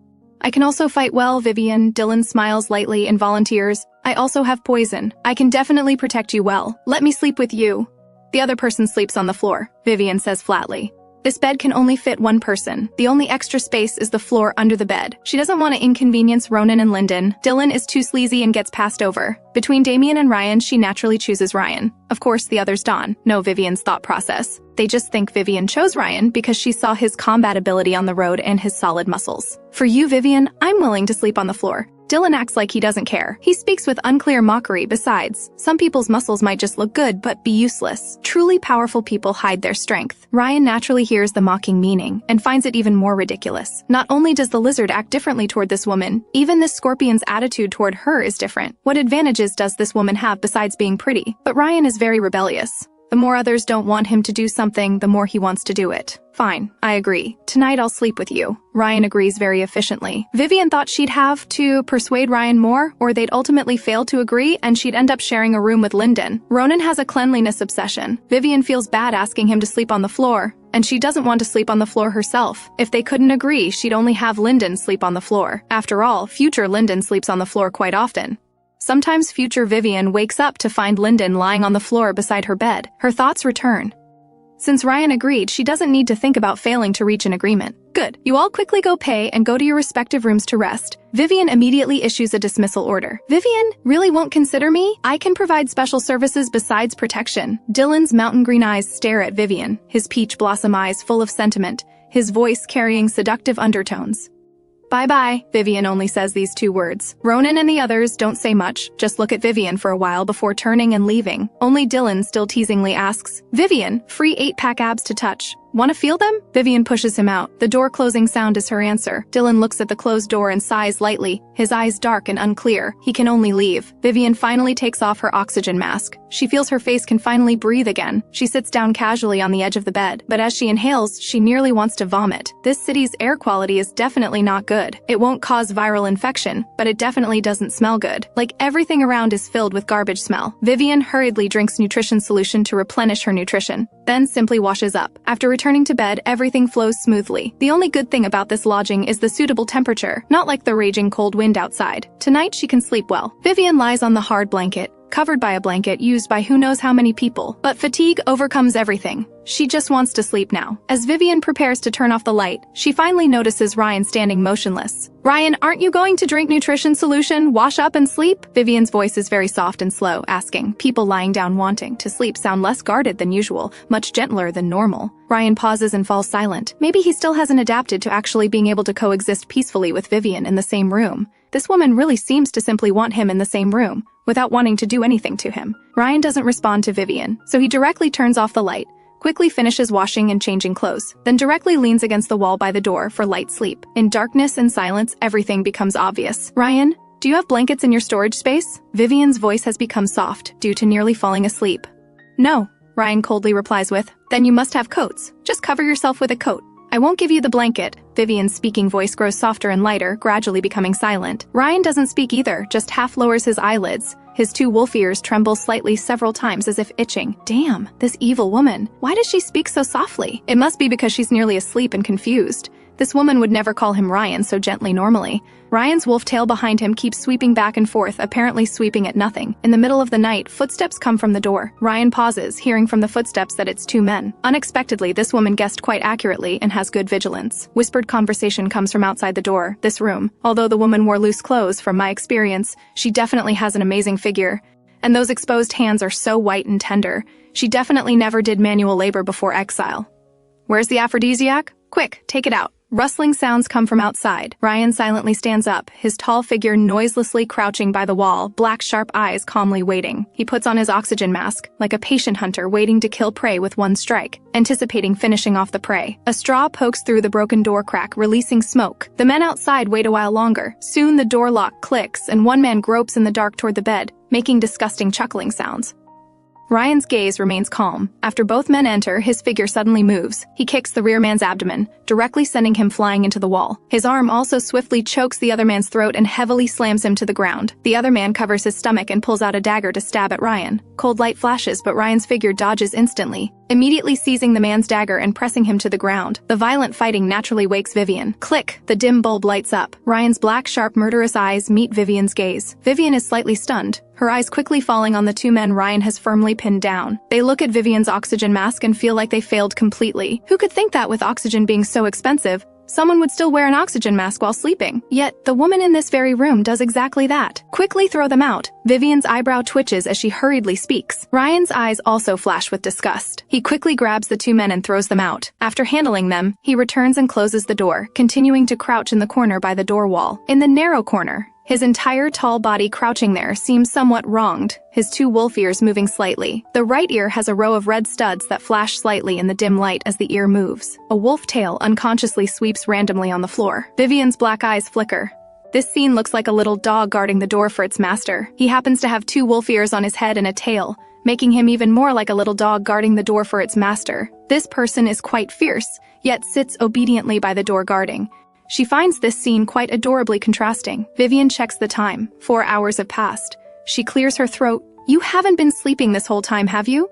A: "I can also fight well, Vivien." Dylan smiles lightly and volunteers, "I also have poison. I can definitely protect you well. Let me sleep with you." The other person sleeps on the floor, Vivien says flatly. This bed can only fit 1 person. The only extra space is the floor under the bed. She doesn't want to inconvenience Ronin and Lyndon. Dylan is too sleazy and gets passed over. Between Damien and Ryan, she naturally chooses Ryan. Of course, the others don't know Vivien's thought process. They just think Vivien chose Ryan because she saw his combat ability on the road and his solid muscles. "For you, Vivien, I'm willing to sleep on the floor." Dylan acts like he doesn't care. He speaks with unclear mockery. Besides, some people's muscles might just look good but be useless. Truly powerful people hide their strength. Ryan naturally hears the mocking meaning and finds it even more ridiculous. Not only does the lizard act differently toward this woman, even this scorpion's attitude toward her is different. What advantages does this woman have besides being pretty? But Ryan is very rebellious. The more others don't want him to do something, the more he wants to do it. Fine, I agree. Tonight I'll sleep with you. Ryan agrees very efficiently. Vivien thought she'd have to persuade Ryan more, or they'd ultimately fail to agree and she'd end up sharing a room with Lyndon. Ronin has a cleanliness obsession. Vivien feels bad asking him to sleep on the floor, and she doesn't want to sleep on the floor herself. If they couldn't agree, she'd only have Lyndon sleep on the floor. After all, future Lyndon sleeps on the floor quite often. Sometimes future Vivien wakes up to find Lyndon lying on the floor beside her bed. Her thoughts return. Since Ryan agreed, she doesn't need to think about failing to reach an agreement. Good. You all quickly go pay and go to your respective rooms to rest. Vivien immediately issues a dismissal order. Vivien really won't consider me? I can provide special services besides protection. Dylan's mountain green eyes stare at Vivien, his peach blossom eyes full of sentiment, his voice carrying seductive undertones. Bye-bye, Vivien only says these 2 words. Ronin and the others don't say much, just look at Vivien for a while before turning and leaving. Only Dylan still teasingly asks, Vivien, free 8-pack abs to touch. Want to feel them? Vivien pushes him out. The door closing sound is her answer. Dylan looks at the closed door and sighs lightly, his eyes dark and unclear. He can only leave. Vivien finally takes off her oxygen mask. She feels her face can finally breathe again. She sits down casually on the edge of the bed, but as she inhales, she nearly wants to vomit. This city's air quality is definitely not good. It won't cause viral infection, but it definitely doesn't smell good. Like everything around is filled with garbage smell. Vivien hurriedly drinks nutrition solution to replenish her nutrition, then simply washes up. After returning to bed, everything flows smoothly. The only good thing about this lodging is the suitable temperature, not like the raging cold wind outside. Tonight she can sleep well. Vivien lies on the hard blanket, covered by a blanket used by who knows how many people. But fatigue overcomes everything. She just wants to sleep now. As Vivien prepares to turn off the light, she finally notices Ryan standing motionless. Ryan, aren't you going to drink nutrition solution, wash up and sleep? Vivien's voice is very soft and slow, asking. People lying down wanting to sleep sound less guarded than usual, much gentler than normal. Ryan pauses and falls silent. Maybe he still hasn't adapted to actually being able to coexist peacefully with Vivien in the same room. This woman really seems to simply want him in the same room, without wanting to do anything to him. Ryan doesn't respond to Vivien, so he directly turns off the light, quickly finishes washing and changing clothes, then directly leans against the wall by the door for light sleep. In darkness and silence, everything becomes obvious. Ryan, do you have blankets in your storage space? Vivien's voice has become soft, due to nearly falling asleep. No, Ryan coldly replies with, then you must have coats. Just cover yourself with a coat. I won't give you the blanket. Vivien's speaking voice grows softer and lighter, gradually becoming silent. Ryan doesn't speak either, just half lowers his eyelids. His 2 wolf ears tremble slightly several times as if itching. Damn, this evil woman. Why does she speak so softly? It must be because she's nearly asleep and confused. This woman would never call him Ryan so gently normally. Ryan's wolf tail behind him keeps sweeping back and forth, apparently sweeping at nothing. In the middle of the night, footsteps come from the door. Ryan pauses, hearing from the footsteps that it's 2 men. Unexpectedly, this woman guessed quite accurately and has good vigilance. Whispered conversation comes from outside the door, this room. Although the woman wore loose clothes, from my experience, she definitely has an amazing figure. And those exposed hands are so white and tender. She definitely never did manual labor before exile. Where's the aphrodisiac? Quick, take it out. Rustling sounds come from outside. Ryan silently stands up, his tall figure noiselessly crouching by the wall, black sharp eyes calmly waiting. He puts on his oxygen mask, like a patient hunter waiting to kill prey with one strike, anticipating finishing off the prey. A straw pokes through the broken door crack, releasing smoke. The men outside wait a while longer. Soon the door lock clicks, and one man gropes in the dark toward the bed, making disgusting chuckling sounds. Ryan's gaze remains calm. After both men enter, his figure suddenly moves. He kicks the rear man's abdomen, directly sending him flying into the wall. His arm also swiftly chokes the other man's throat and heavily slams him to the ground. The other man covers his stomach and pulls out a dagger to stab at Ryan. Cold light flashes, but Ryan's figure dodges instantly, immediately seizing the man's dagger and pressing him to the ground. The violent fighting naturally wakes Vivien. Click! The dim bulb lights up. Ryan's black, sharp, murderous eyes meet Vivien's gaze. Vivien is slightly stunned, her eyes quickly falling on the 2 men Ryan has firmly pinned down. They look at Vivien's oxygen mask and feel like they failed completely. Who could think that with oxygen being so expensive, someone would still wear an oxygen mask while sleeping? Yet, the woman in this very room does exactly that. Quickly throw them out. Vivien's eyebrow twitches as she hurriedly speaks. Ryan's eyes also flash with disgust. He quickly grabs the 2 men and throws them out. After handling them, he returns and closes the door, continuing to crouch in the corner by the door wall. In the narrow corner, his entire tall body crouching there seems somewhat wronged, his 2 wolf ears moving slightly. The right ear has a row of red studs that flash slightly in the dim light as the ear moves. A wolf tail unconsciously sweeps randomly on the floor. Vivien's black eyes flicker. This scene looks like a little dog guarding the door for its master. He happens to have 2 wolf ears on his head and a tail, making him even more like a little dog guarding the door for its master. This person is quite fierce, yet sits obediently by the door guarding. She finds this scene quite adorably contrasting. Vivien checks the time. 4 hours have passed. She clears her throat. You haven't been sleeping this whole time, have you?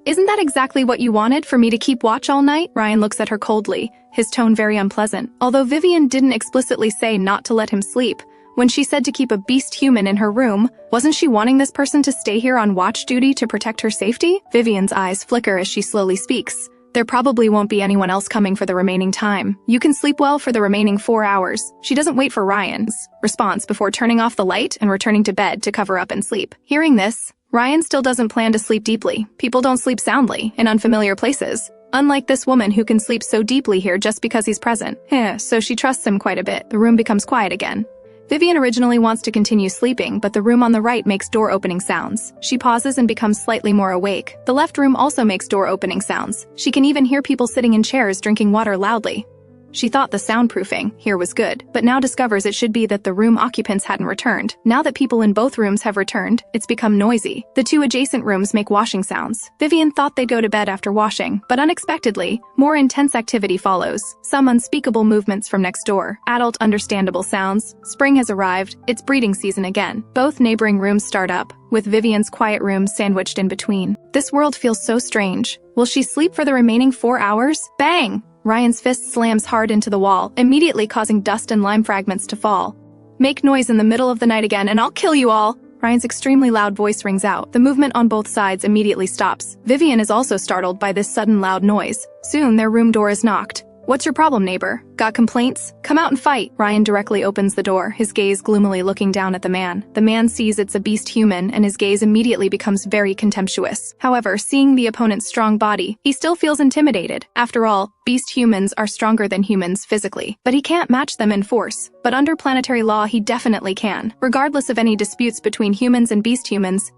A: Isn't that exactly what you wanted, for me to keep watch all night? Ryan looks at her coldly, his tone very unpleasant. Although Vivien didn't explicitly say not to let him sleep, when she said to keep a beast human in her room, wasn't she wanting this person to stay here on watch duty to protect her safety? Vivien's eyes flicker as she slowly speaks. There probably won't be anyone else coming for the remaining time. You can sleep well for the remaining 4 hours. She doesn't wait for Ryan's response before turning off the light and returning to bed to cover up and sleep. Hearing this, Ryan still doesn't plan to sleep deeply. People don't sleep soundly in unfamiliar places. Unlike this woman who can sleep so deeply here just because he's present. So she trusts him quite a bit. The room becomes quiet again. Vivien originally wants to continue sleeping, but the room on the right makes door-opening sounds. She pauses and becomes slightly more awake. The left room also makes door-opening sounds. She can even hear people sitting in chairs drinking water loudly. She thought the soundproofing here was good, but now discovers it should be that the room occupants hadn't returned. Now that people in both rooms have returned, it's become noisy. The two adjacent rooms make washing sounds. Vivien thought they'd go to bed after washing, but unexpectedly, more intense activity follows. Some unspeakable movements from next door. Adult understandable sounds. Spring has arrived. It's breeding season again. Both neighboring rooms start up, with Vivien's quiet room sandwiched in between. This world feels so strange. Will she sleep for the remaining 4 hours? Bang! Ryan's fist slams hard into the wall, immediately causing dust and lime fragments to fall. Make noise in the middle of the night again and I'll kill you all! Ryan's extremely loud voice rings out. The movement on both sides immediately stops. Vivien is also startled by this sudden loud noise. Soon their room door is knocked. What's your problem, neighbor? Got complaints? Come out and fight! Ryan directly opens the door, his gaze gloomily looking down at the man. The man sees it's a beast human, and his gaze immediately becomes very contemptuous. However, seeing the opponent's strong body, he still feels intimidated. After all, beast humans are stronger than humans physically, but he can't match them in force. But under planetary law, he definitely can. Regardless of any disputes between humans and beast humans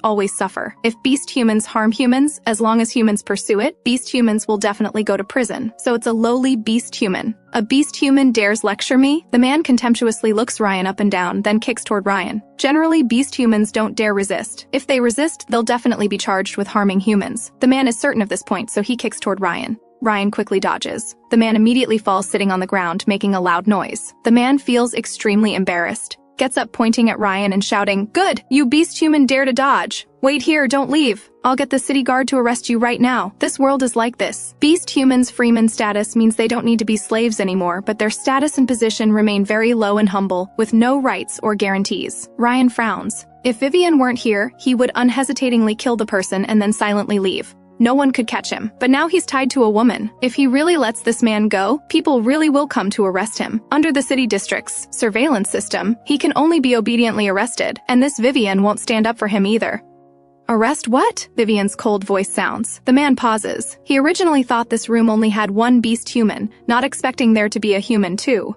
A: always suffer. If beast humans harm humans, as long as humans pursue it, beast humans will definitely go to prison. So it's a lowly beast human. A beast human dares lecture me? The man contemptuously looks Ryan up and down, then kicks toward Ryan. Generally, beast humans don't dare resist. If they resist, they'll definitely be charged with harming humans. The man is certain of this point, so he kicks toward Ryan. Ryan quickly dodges. The man immediately falls sitting on the ground, making a loud noise. The man feels extremely embarrassed. Gets up pointing at Ryan and shouting, "Good! You beast human dare to dodge! Wait here, don't leave! I'll get the city guard to arrest you right now." This world is like this. Beast humans' freeman status means they don't need to be slaves anymore, but their status and position remain very low and humble, with no rights or guarantees. Ryan frowns. If Vivien weren't here, he would unhesitatingly kill the person and then silently leave. No one could catch him. But now he's tied to a woman. If he really lets this man go, people really will come to arrest him. Under the city district's surveillance system, he can only be obediently arrested, and this Vivien won't stand up for him either. Arrest what? Vivien's cold voice sounds. The man pauses. He originally thought this room only had one beast human, not expecting there to be a human too.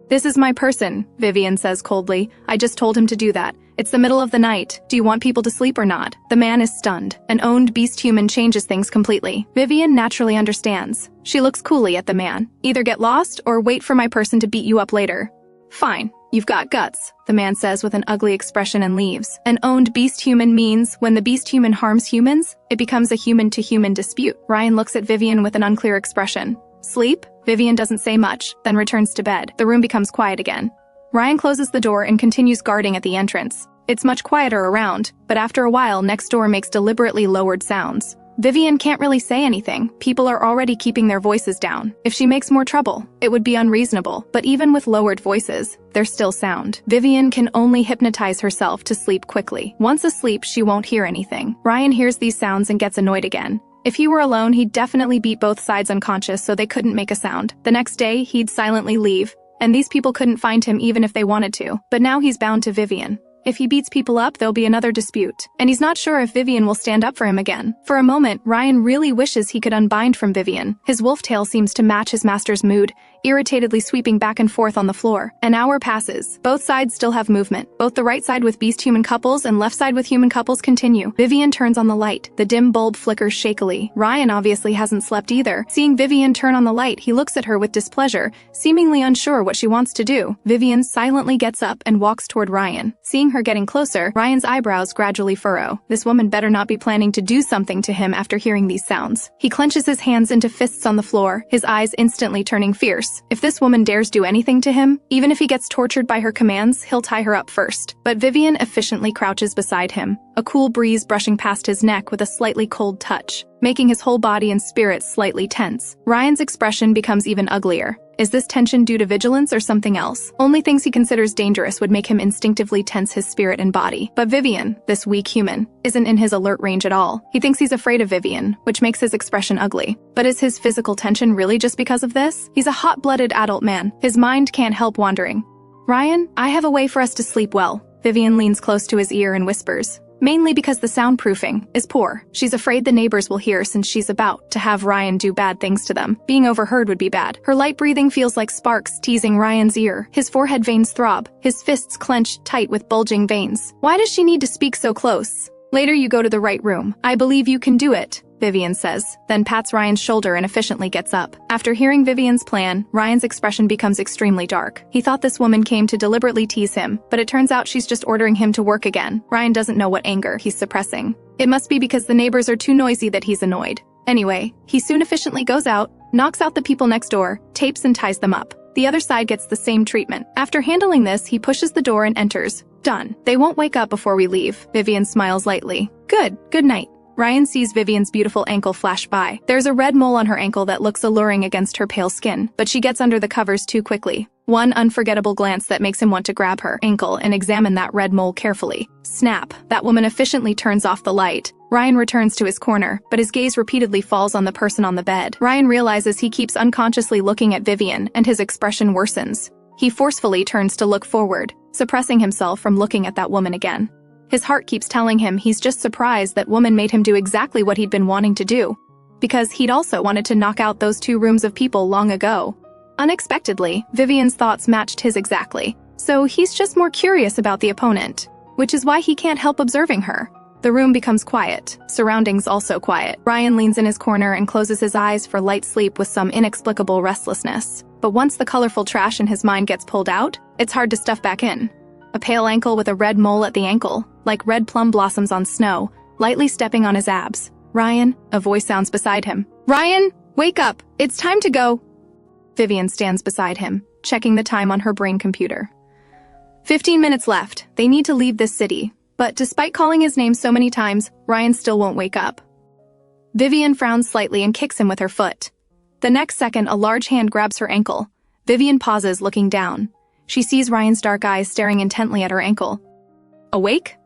A: "This is my person," Vivien says coldly. "I just told him to do that. It's the middle of the night. Do you want people to sleep or not?" The man is stunned. An owned beast human changes things completely. Vivien naturally understands. She looks coolly at the man. "Either get lost or wait for my person to beat you up later." "Fine. You've got guts," the man says with an ugly expression and leaves. An owned beast human means when the beast human harms humans, it becomes a human-to-human dispute. Ryan looks at Vivien with an unclear expression. "Sleep?" Vivien doesn't say much, then returns to bed. The room becomes quiet again. Ryan closes the door and continues guarding at the entrance. It's much quieter around, but after a while, next door makes deliberately lowered sounds. Vivien can't really say anything. People are already keeping their voices down. If she makes more trouble, it would be unreasonable. But even with lowered voices, there's still sound. Vivien can only hypnotize herself to sleep quickly. Once asleep, she won't hear anything. Ryan hears these sounds and gets annoyed again. If he were alone, he'd definitely beat both sides unconscious so they couldn't make a sound. The next day, he'd silently leave, and these people couldn't find him even if they wanted to. But now he's bound to Vivien. If he beats people up, there'll be another dispute, and he's not sure if Vivien will stand up for him again. For a moment, Ryan really wishes he could unbind from Vivien. His wolf tail seems to match his master's mood, irritatedly sweeping back and forth on the floor. An hour passes. Both sides still have movement. Both the right side with beast-human couples and left side with human couples continue. Vivien turns on the light. The dim bulb flickers shakily. Ryan obviously hasn't slept either. Seeing Vivien turn on the light, he looks at her with displeasure, seemingly unsure what she wants to do. Vivien silently gets up and walks toward Ryan. Seeing her getting closer, Ryan's eyebrows gradually furrow. This woman better not be planning to do something to him after hearing these sounds. He clenches his hands into fists on the floor, his eyes instantly turning fierce. If this woman dares do anything to him, even if he gets tortured by her commands, he'll tie her up first. But Vivien efficiently crouches beside him, a cool breeze brushing past his neck with a slightly cold touch, making his whole body and spirit slightly tense. Ryan's expression becomes even uglier. Is this tension due to vigilance or something else? Only things he considers dangerous would make him instinctively tense his spirit and body. But Vivien, this weak human, isn't in his alert range at all. He thinks he's afraid of Vivien, which makes his expression ugly. But is his physical tension really just because of this? He's a hot-blooded adult man. His mind can't help wandering. Ryan, I have a way for us to sleep well. Vivien leans close to his ear and whispers. Mainly because the soundproofing is poor. She's afraid the neighbors will hear since she's about to have Ryan do bad things to them. Being overheard would be bad. Her light breathing feels like sparks teasing Ryan's ear. His forehead veins throb, his fists clenched tight with bulging veins. Why does she need to speak so close? Later you go to the right room. I believe you can do it, Vivien says, then pats Ryan's shoulder and efficiently gets up. After hearing Vivien's plan, Ryan's expression becomes extremely dark. He thought this woman came to deliberately tease him, but it turns out she's just ordering him to work again. Ryan doesn't know what anger he's suppressing. It must be because the neighbors are too noisy that he's annoyed. Anyway, he soon efficiently goes out, knocks out the people next door, tapes and ties them up. The other side gets the same treatment. After handling this, he pushes the door and enters. Done. They won't wake up before we leave. Vivien smiles lightly. Good night. Ryan sees Vivien's beautiful ankle flash by. There's a red mole on her ankle that looks alluring against her pale skin, but she gets under the covers too quickly. One unforgettable glance that makes him want to grab her ankle and examine that red mole carefully. Snap! That woman efficiently turns off the light. Ryan returns to his corner, but his gaze repeatedly falls on the person on the bed. Ryan realizes he keeps unconsciously looking at Vivien, and his expression worsens. He forcefully turns to look forward, suppressing himself from looking at that woman again. His heart keeps telling him he's just surprised that woman made him do exactly what he'd been wanting to do, because he'd also wanted to knock out those 2 rooms of people long ago. Unexpectedly, Vivien's thoughts matched his exactly, so he's just more curious about the opponent, which is why he can't help observing her. The room becomes quiet, surroundings also quiet. Ryan leans in his corner and closes his eyes for light sleep with some inexplicable restlessness. But once the colorful trash in his mind gets pulled out, it's hard to stuff back in. A pale ankle with a red mole at the ankle, like red plum blossoms on snow, lightly stepping on his abs. Ryan, a voice sounds beside him. Ryan, wake up! It's time to go! Vivien stands beside him, checking the time on her brain computer. 15 minutes left. They need to leave this city. But despite calling his name so many times, Ryan still won't wake up. Vivien frowns slightly and kicks him with her foot. The next second, a large hand grabs her ankle. Vivien pauses, looking down. She sees Ryan's dark eyes staring intently at her ankle. Awake?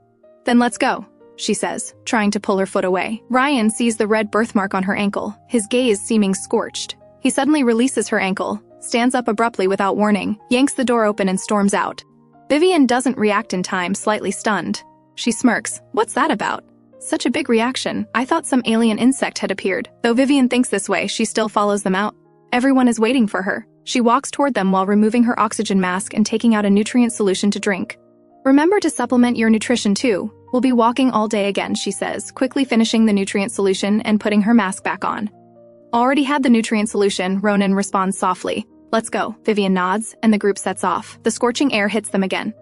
A: Then let's go, she says, trying to pull her foot away. Ryan sees the red birthmark on her ankle, his gaze seeming scorched. He suddenly releases her ankle, stands up abruptly without warning, yanks the door open and storms out. Vivien doesn't react in time, slightly stunned. She smirks. What's that about? Such a big reaction. I thought some alien insect had appeared. Though Vivien thinks this way, she still follows them out. Everyone is waiting for her. She walks toward them while removing her oxygen mask and taking out a nutrient solution to drink. Remember to supplement your nutrition too. We'll be walking all day again, she says, quickly finishing the nutrient solution and putting her mask back on. Already had the nutrient solution, Ronin responds softly. Let's go. Vivien nods, and the group sets off. The scorching air hits them again.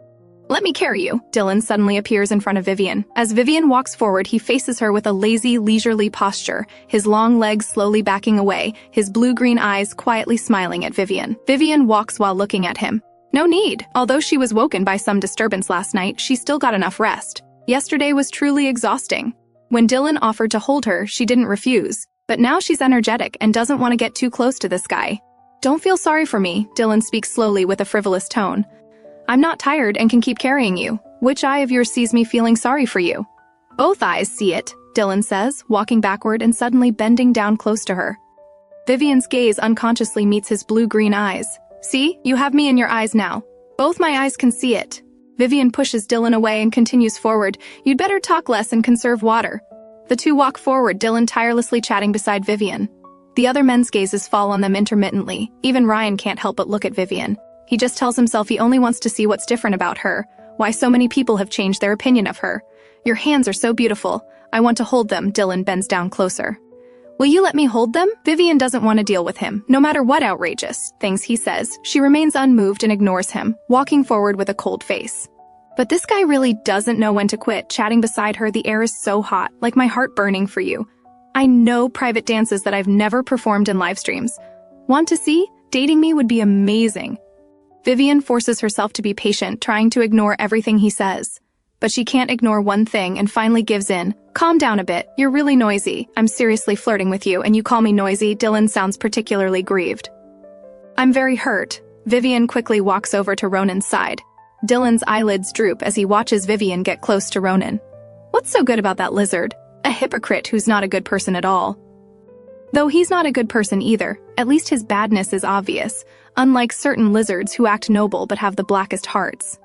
A: Let me carry you. Dylan suddenly appears in front of Vivien. As Vivien walks forward, he faces her with a lazy, leisurely posture, his long legs slowly backing away, his blue-green eyes quietly smiling at Vivien. Vivien walks while looking at him. No need. Although she was woken by some disturbance last night, she still got enough rest. Yesterday was truly exhausting. When Dylan offered to hold her, she didn't refuse. But now she's energetic and doesn't want to get too close to this guy. Don't feel sorry for me, Dylan speaks slowly with a frivolous tone. I'm not tired and can keep carrying you. Which eye of yours sees me feeling sorry for you? Both eyes see it, Dylan says, walking backward and suddenly bending down close to her. Vivien's gaze unconsciously meets his blue-green eyes. See, you have me in your eyes now. Both my eyes can see it. Vivien pushes Dylan away and continues forward. You'd better talk less and conserve water. The two walk forward, Dylan tirelessly chatting beside Vivien. The other men's gazes fall on them intermittently. Even Ryan can't help but look at Vivien. He just tells himself he only wants to see what's different about her, why so many people have changed their opinion of her. Your hands are so beautiful. I want to hold them. Dylan bends down closer. Will you let me hold them? Vivien doesn't want to deal with him, no matter what outrageous things he says. She remains unmoved and ignores him, walking forward with a cold face. But this guy really doesn't know when to quit. Chatting beside her, the air is so hot, like my heart burning for you. I know private dances that I've never performed in live streams. Want to see? Dating me would be amazing. Vivien forces herself to be patient, trying to ignore everything he says. But she can't ignore one thing and finally gives in. Calm down a bit. You're really noisy. I'm seriously flirting with you and you call me noisy. Dylan sounds particularly grieved. I'm very hurt. Vivien quickly walks over to Ronin's side. Dylan's eyelids droop as he watches Vivien get close to Ronin. What's so good about that lizard? A hypocrite who's not a good person at all. Though he's not a good person either, at least his badness is obvious, unlike certain lizards who act noble but have the blackest hearts.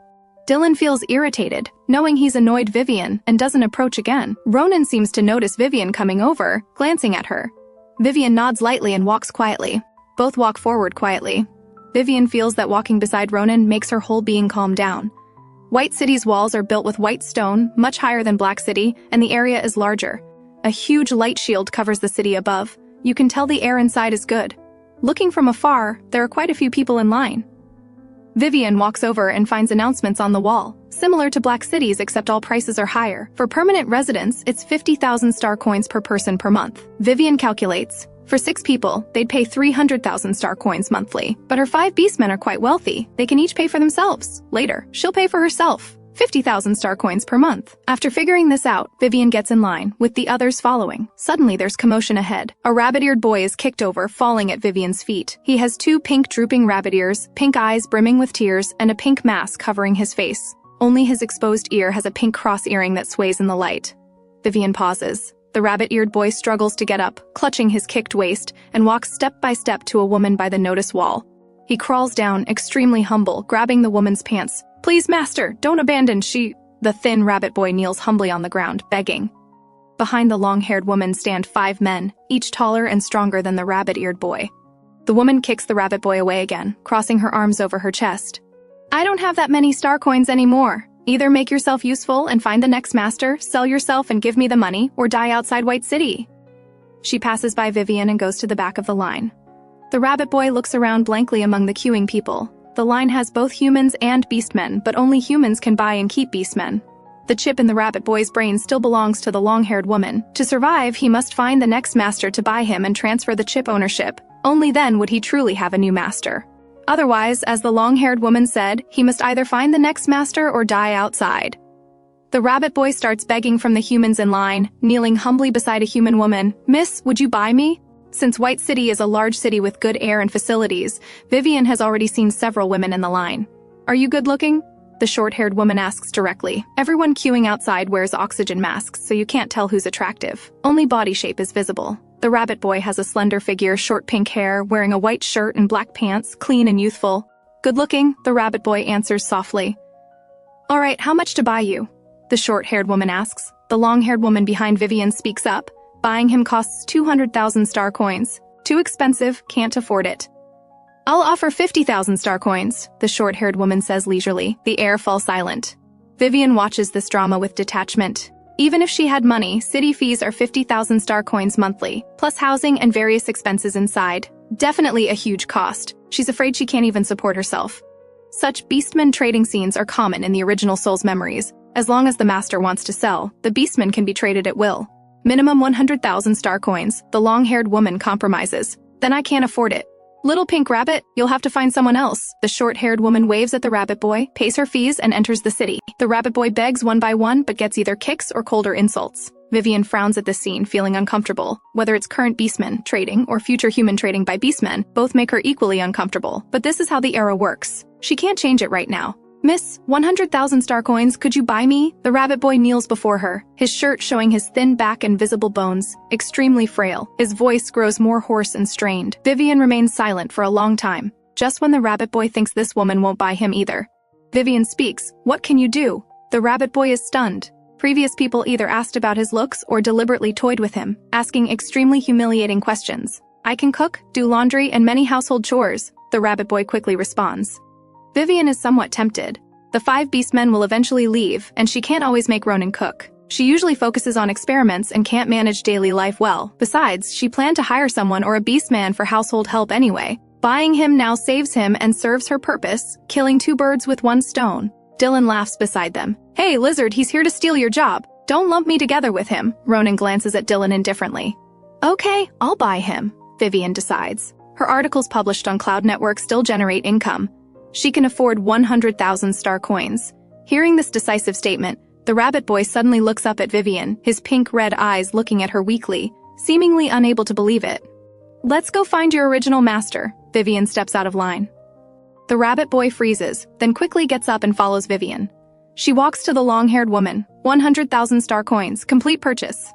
A: Dylan feels irritated, knowing he's annoyed Vivien, and doesn't approach again. Ronin seems to notice Vivien coming over, glancing at her. Vivien nods lightly and walks quietly. Both walk forward quietly. Vivien feels that walking beside Ronin makes her whole being calm down. White City's walls are built with white stone, much higher than Black City, and the area is larger. A huge light shield covers the city above. You can tell the air inside is good. Looking from afar, there are quite a few people in line. Vivien walks over and finds announcements on the wall, similar to Black City's except all prices are higher. For permanent residents, it's 50,000 star coins per person per month. Vivien calculates. For 6 people, they'd pay 300,000 star coins monthly. But her 5 beastmen are quite wealthy. They can each pay for themselves. Later, she'll pay for herself. 50,000 star coins per month. After figuring this out, Vivien gets in line, with the others following. Suddenly there's commotion ahead. A rabbit-eared boy is kicked over, falling at Vivien's feet. He has 2 pink drooping rabbit ears, pink eyes brimming with tears, and a pink mask covering his face. Only his exposed ear has a pink cross earring that sways in the light. Vivien pauses. The rabbit-eared boy struggles to get up, clutching his kicked waist, and walks step by step to a woman by the notice wall. He crawls down, extremely humble, grabbing the woman's pants. Please, master, don't abandon she... The thin rabbit boy kneels humbly on the ground, begging. Behind the long-haired woman stand 5 men, each taller and stronger than the rabbit-eared boy. The woman kicks the rabbit boy away again, crossing her arms over her chest. I don't have that many star coins anymore. Either make yourself useful and find the next master, sell yourself and give me the money, or die outside White City. She passes by Vivien and goes to the back of the line. The rabbit boy looks around blankly among the queuing people. The line has both humans and beastmen, but only humans can buy and keep beastmen. The chip in the rabbit boy's brain still belongs to the long-haired woman. To survive, he must find the next master to buy him and transfer the chip ownership. Only then would he truly have a new master. Otherwise, as the long-haired woman said, he must either find the next master or die outside. The rabbit boy starts begging from the humans in line, kneeling humbly beside a human woman. Miss, would you buy me? Since White City is a large city with good air and facilities, Vivien has already seen several women in the line. Are you good-looking? The short-haired woman asks directly. Everyone queuing outside wears oxygen masks, so you can't tell who's attractive. Only body shape is visible. The rabbit boy has a slender figure, short pink hair, wearing a white shirt and black pants, clean and youthful. Good-looking, the rabbit boy answers softly. All right, how much to buy you? The short-haired woman asks. The long-haired woman behind Vivien speaks up. Buying him costs 200,000 star coins. Too expensive, can't afford it. I'll offer 50,000 star coins, the short-haired woman says leisurely. The air falls silent. Vivien watches this drama with detachment. Even if she had money, city fees are 50,000 star coins monthly, plus housing and various expenses inside. Definitely a huge cost. She's afraid she can't even support herself. Such beastmen trading scenes are common in the original Souls memories. As long as the master wants to sell, the beastmen can be traded at will. Minimum 100,000 star coins, the long-haired woman compromises. Then I can't afford it. Little pink rabbit, you'll have to find someone else. The short-haired woman waves at the rabbit boy, pays her fees, and enters the city. The rabbit boy begs one by one, but gets either kicks or colder insults. Vivien frowns at this scene, feeling uncomfortable. Whether it's current beastmen trading or future human trading by beastmen, both make her equally uncomfortable. But this is how the era works. She can't change it right now. Miss, 100,000 star coins, could you buy me? The rabbit boy kneels before her, his shirt showing his thin back and visible bones, extremely frail. His voice grows more hoarse and strained. Vivien remains silent for a long time, just when the rabbit boy thinks this woman won't buy him either. Vivien speaks, what can you do? The rabbit boy is stunned. Previous people either asked about his looks or deliberately toyed with him, asking extremely humiliating questions. I can cook, do laundry, and many household chores, the rabbit boy quickly responds. Vivien is somewhat tempted. The 5 beastmen will eventually leave, and she can't always make Ronin cook. She usually focuses on experiments and can't manage daily life well. Besides, she planned to hire someone or a beastman for household help anyway. Buying him now saves him and serves her purpose, killing 2 birds with 1 stone. Dylan laughs beside them. Hey, Lizard, he's here to steal your job. Don't lump me together with him. Ronin glances at Dylan indifferently. Okay, I'll buy him, Vivien decides. Her articles published on Cloud Network still generate income. She can afford 100,000 star coins. Hearing this decisive statement, the rabbit boy suddenly looks up at Vivien, his pink-red eyes looking at her weakly, seemingly unable to believe it. Let's go find your original master. Vivien steps out of line. The rabbit boy freezes, then quickly gets up and follows Vivien. She walks to the long-haired woman. 100,000 star coins, complete purchase.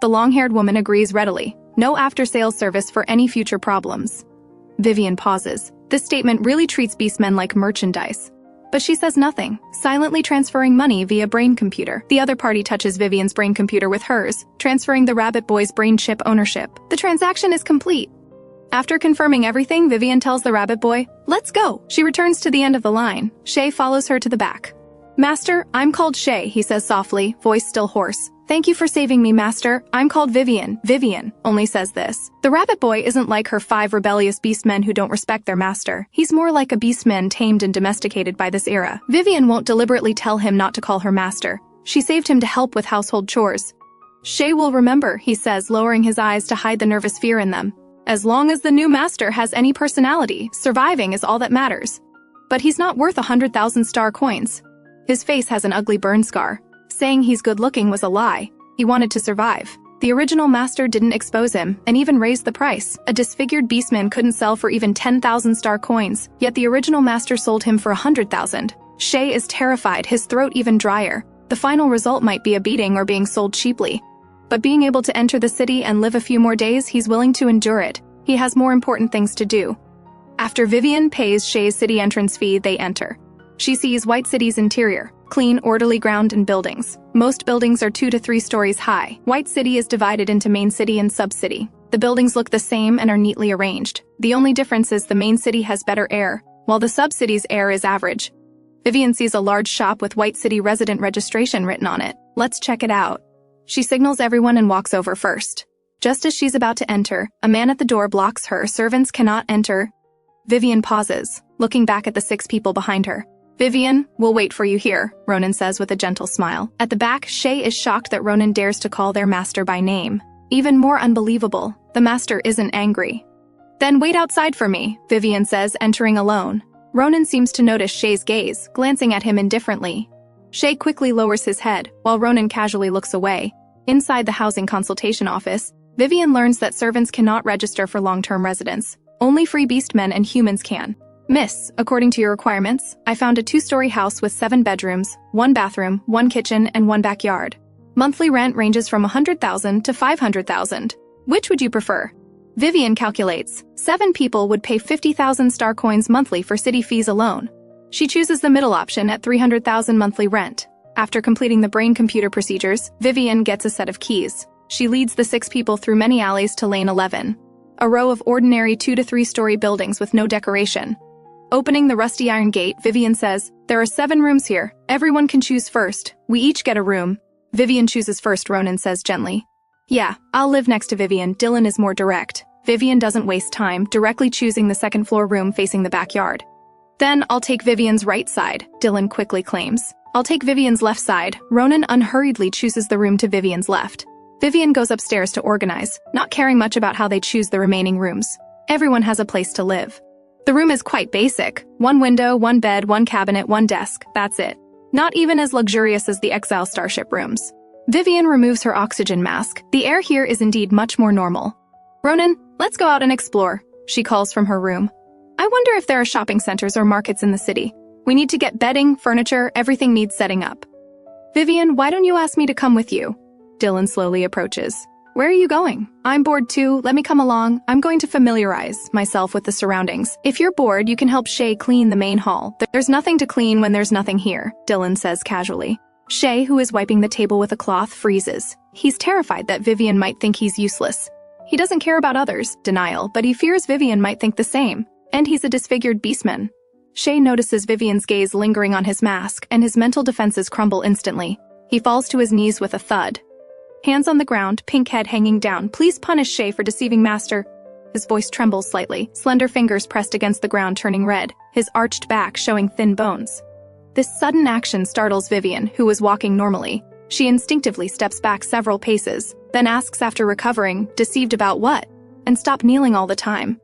A: The long-haired woman agrees readily. No after-sales service for any future problems. Vivien pauses. This statement really treats beastmen like merchandise. But she says nothing, silently transferring money via brain computer. The other party touches Vivien's brain computer with hers, transferring the rabbit boy's brain chip ownership. The transaction is complete. After confirming everything, Vivien tells the rabbit boy, "Let's go." She returns to the end of the line. Shay follows her to the back. "Master, I'm called Shay," he says softly, voice still hoarse. "Thank you for saving me, Master. I'm called Vivien." Vivien only says this. The rabbit boy isn't like her 5 rebellious beastmen who don't respect their master. He's more like a beastman tamed and domesticated by this era. Vivien won't deliberately tell him not to call her master. She saved him to help with household chores. "Shay will remember," he says, lowering his eyes to hide the nervous fear in them. "As long as the new master has any personality, surviving is all that matters." But he's not worth 100,000 star coins. His face has an ugly burn scar. Saying he's good-looking was a lie. He wanted to survive. The original master didn't expose him, and even raised the price. A disfigured beastman couldn't sell for even 10,000 star coins, yet the original master sold him for 100,000. Shay is terrified, his throat even drier. The final result might be a beating or being sold cheaply. But being able to enter the city and live a few more days, he's willing to endure it. He has more important things to do. After Vivien pays Shay's city entrance fee, they enter. She sees White City's interior. Clean, orderly ground and buildings. Most buildings are 2 to 3 stories high. White City is divided into main city and sub-city. The buildings look the same and are neatly arranged. The only difference is the main city has better air, while the sub-city's air is average. Vivien sees a large shop with White City resident registration written on it. Let's check it out. She signals everyone and walks over first. Just as she's about to enter, a man at the door blocks her. Servants cannot enter. Vivien pauses, looking back at the 6 people behind her. "Vivien, we'll wait for you here," Ronin says with a gentle smile. At the back, Shay is shocked that Ronin dares to call their master by name. Even more unbelievable, the master isn't angry. "Then wait outside for me," Vivien says, entering alone. Ronin seems to notice Shay's gaze, glancing at him indifferently. Shay quickly lowers his head, while Ronin casually looks away. Inside the housing consultation office, Vivien learns that servants cannot register for long-term residence. Only free beastmen and humans can. "Miss, according to your requirements, I found a 2-story house with 7 bedrooms, 1 bathroom, 1 kitchen, and 1 backyard. Monthly rent ranges from 100,000 to 500,000. Which would you prefer?" Vivien calculates. 7 people would pay 50,000 star coins monthly for city fees alone. She chooses the middle option at 300,000 monthly rent. After completing the brain computer procedures, Vivien gets a set of keys. She leads the 6 people through many alleys to lane 11. A row of ordinary 2 to 3-story buildings with no decoration. Opening the rusty iron gate, Vivien says, "There are 7 rooms here. Everyone can choose first. We each get a room." Vivien chooses first, Ronin says gently. "Yeah, I'll live next to Vivien." Dylan is more direct. Vivien doesn't waste time, directly choosing the 2nd-floor room facing the backyard. "Then I'll take Vivien's right side," Dylan quickly claims. "I'll take Vivien's left side." Ronin unhurriedly chooses the room to Vivien's left. Vivien goes upstairs to organize, not caring much about how they choose the remaining rooms. Everyone has a place to live. The room is quite basic. 1 window, 1 bed, 1 cabinet, 1 desk. That's it. Not even as luxurious as the Exile starship rooms. Vivien removes her oxygen mask. The air here is indeed much more normal. "Ronin, let's go out and explore," she calls from her room. "I wonder if there are shopping centers or markets in the city. We need to get bedding, furniture, everything needs setting up." "Vivien, why don't you ask me to come with you?" Dylan slowly approaches. "Where are you going?" "I'm bored too, let me come along. I'm going to familiarize myself with the surroundings. If you're bored, you can help Shay clean the main hall." "There's nothing to clean when there's nothing here," Dylan says casually. Shay, who is wiping the table with a cloth, freezes. He's terrified that Vivien might think he's useless. He doesn't care about others, denial, but he fears Vivien might think the same. And he's a disfigured beastman. Shay notices Vivien's gaze lingering on his mask, and his mental defenses crumble instantly. He falls to his knees with a thud. Hands on the ground, pink head hanging down. Please punish Shay for deceiving Master. His voice trembles slightly, slender fingers pressed against the ground turning red, his arched back showing thin bones. This sudden action startles Vivien, who was walking normally. She instinctively steps back several paces, then asks after recovering, deceived about what? And stop kneeling all the time.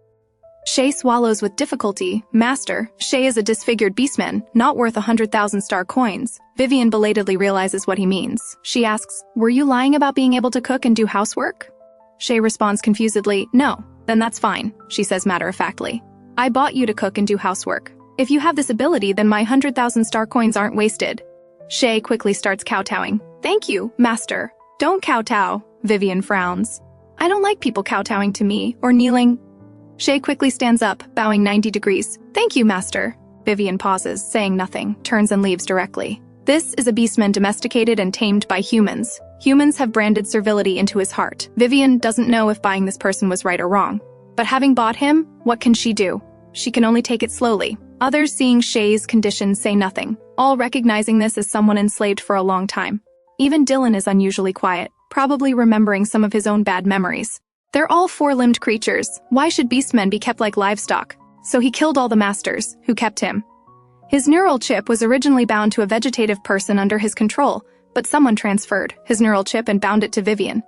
A: Shay swallows with difficulty. Master, Shay is a disfigured beastman, not worth 100,000 star coins. Vivien belatedly realizes what he means. She asks, were you lying about being able to cook and do housework? Shay responds confusedly, no. Then that's fine, she says matter-of-factly. I bought you to cook and do housework. If you have this ability, then my 100,000 star coins aren't wasted. Shay quickly starts kowtowing. Thank you, Master. Don't kowtow, Vivien frowns. I don't like people kowtowing to me, or kneeling. Shay quickly stands up, bowing 90 degrees. Thank you, Master. Vivien pauses, saying nothing, turns and leaves directly. This is a beastman domesticated and tamed by humans. Humans have branded servility into his heart. Vivien doesn't know if buying this person was right or wrong. But having bought him, what can she do? She can only take it slowly. Others seeing Shay's condition say nothing, all recognizing this as someone enslaved for a long time. Even Dylan is unusually quiet, probably remembering some of his own bad memories. They're all four-limbed creatures. Why should beastmen be kept like livestock? So he killed all the masters, who kept him. His neural chip was originally bound to a vegetative person under his control, but someone transferred his neural chip and bound it to Vivien.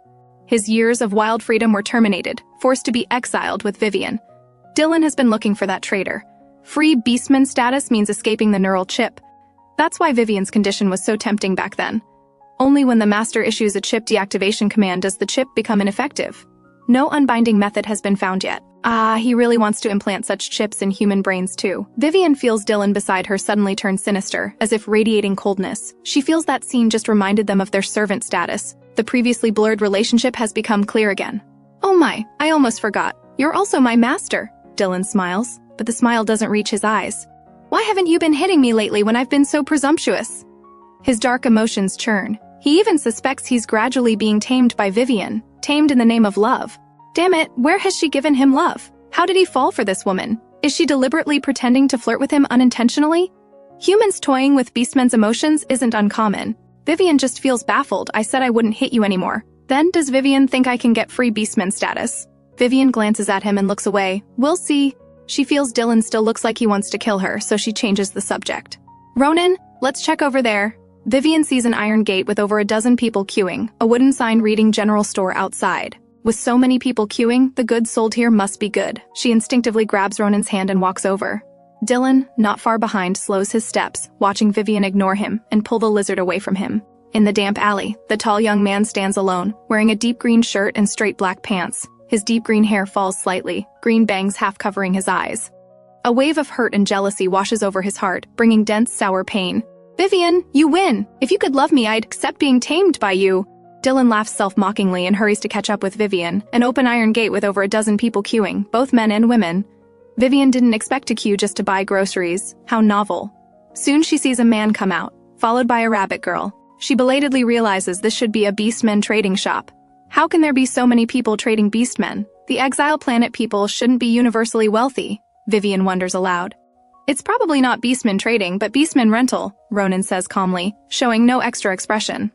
A: His years of wild freedom were terminated, forced to be exiled with Vivien. Dylan has been looking for that traitor. Free beastman status means escaping the neural chip. That's why Vivien's condition was so tempting back then. Only when the master issues a chip deactivation command does the chip become ineffective. No unbinding method has been found yet. He really wants to implant such chips in human brains too. Vivien feels Dylan beside her suddenly turn sinister, as if radiating coldness. She feels that scene just reminded them of their servant status. The previously blurred relationship has become clear again. Oh my, I almost forgot. You're also my master. Dylan smiles, but the smile doesn't reach his eyes. Why haven't you been hitting me lately when I've been so presumptuous? His dark emotions churn. He even suspects he's gradually being tamed by Vivien, tamed in the name of love. Damn it, where has she given him love? How did he fall for this woman? Is she deliberately pretending to flirt with him unintentionally? Humans toying with beastmen's emotions isn't uncommon. Vivien just feels baffled. I said I wouldn't hit you anymore. Then does Vivien think I can get free beastman status? Vivien glances at him and looks away. We'll see. She feels Dylan still looks like he wants to kill her, so she changes the subject. Ronin, let's check over there. Vivien sees an iron gate with over a dozen people queuing, a wooden sign reading general store outside. With so many people queuing, the goods sold here must be good. She instinctively grabs Ronin's hand and walks over. Dylan, not far behind, slows his steps, watching Vivien ignore him and pull the lizard away from him. In the damp alley, the tall young man stands alone, wearing a deep green shirt and straight black pants. His deep green hair falls slightly, green bangs half covering his eyes. A wave of hurt and jealousy washes over his heart, bringing dense, sour pain. Vivien, you win! If you could love me, I'd accept being tamed by you. Dylan laughs self-mockingly and hurries to catch up with Vivien, an open iron gate with over a dozen people queuing, both men and women. Vivien didn't expect to queue just to buy groceries. How novel. Soon she sees a man come out, followed by a rabbit girl. She belatedly realizes this should be a beastmen trading shop. How can there be so many people trading beastmen? The exile planet people shouldn't be universally wealthy, Vivien wonders aloud. It's probably not beastmen trading, but beastmen rental, Ronin says calmly, showing no extra expression.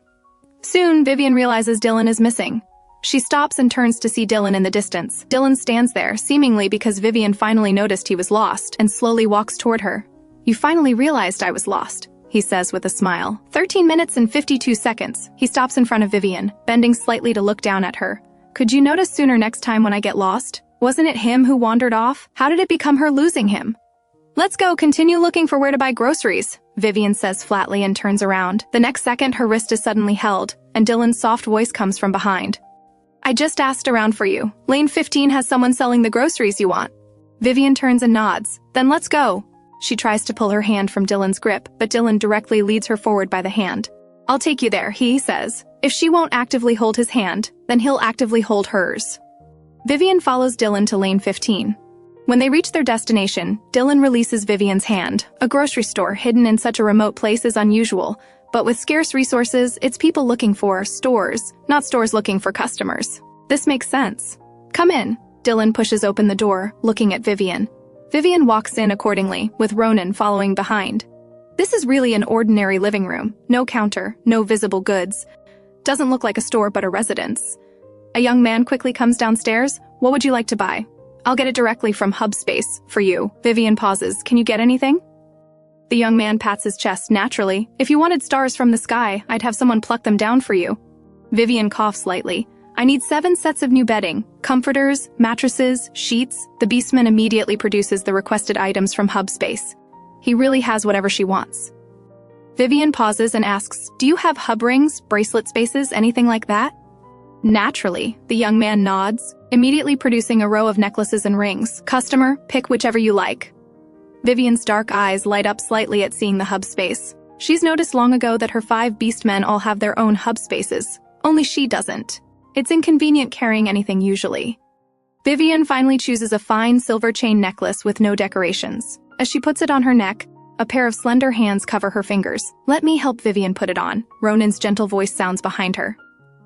A: Soon, Vivien realizes Dylan is missing. She stops and turns to see Dylan in the distance. Dylan stands there, seemingly because Vivien finally noticed he was lost, and slowly walks toward her. You finally realized I was lost, he says with a smile. 13 minutes and 52 seconds. He stops in front of Vivien, bending slightly to look down at her. Could you notice sooner next time when I get lost? Wasn't it him who wandered off? How did it become her losing him? Let's go continue looking for where to buy groceries, Vivien says flatly and turns around. The next second, her wrist is suddenly held, and Dylan's soft voice comes from behind. I just asked around for you. Lane 15 has someone selling the groceries you want. Vivien turns and nods. Then let's go. She tries to pull her hand from Dylan's grip, but Dylan directly leads her forward by the hand. I'll take you there, he says. If she won't actively hold his hand, then he'll actively hold hers. Vivien follows Dylan to lane 15. When they reach their destination, Dylan releases Vivien's hand. A grocery store hidden in such a remote place is unusual, but with scarce resources, it's people looking for stores, not stores looking for customers. This makes sense. Come in. Dylan pushes open the door, looking at Vivien. Vivien walks in accordingly, with Ronin following behind. This is really an ordinary living room. No counter, no visible goods. Doesn't look like a store but a residence. A young man quickly comes downstairs. What would you like to buy? I'll get it directly from Hubspace, for you. Vivien pauses. Can you get anything? The young man pats his chest. Naturally. If you wanted stars from the sky, I'd have someone pluck them down for you. Vivien coughs lightly. I need 7 sets of new bedding, comforters, mattresses, sheets. The beastman immediately produces the requested items from Hubspace. He really has whatever she wants. Vivien pauses and asks, do you have hub rings, bracelet spaces, anything like that? Naturally, the young man nods, immediately producing a row of necklaces and rings. Customer, pick whichever you like. Vivien's dark eyes light up slightly at seeing the hub space. She's noticed long ago that her 5 beastmen all have their own hub spaces. Only she doesn't. It's inconvenient carrying anything usually. Vivien finally chooses a fine silver chain necklace with no decorations. As she puts it on her neck, a pair of slender hands cover her fingers. Let me help Vivien put it on. Ronin's gentle voice sounds behind her.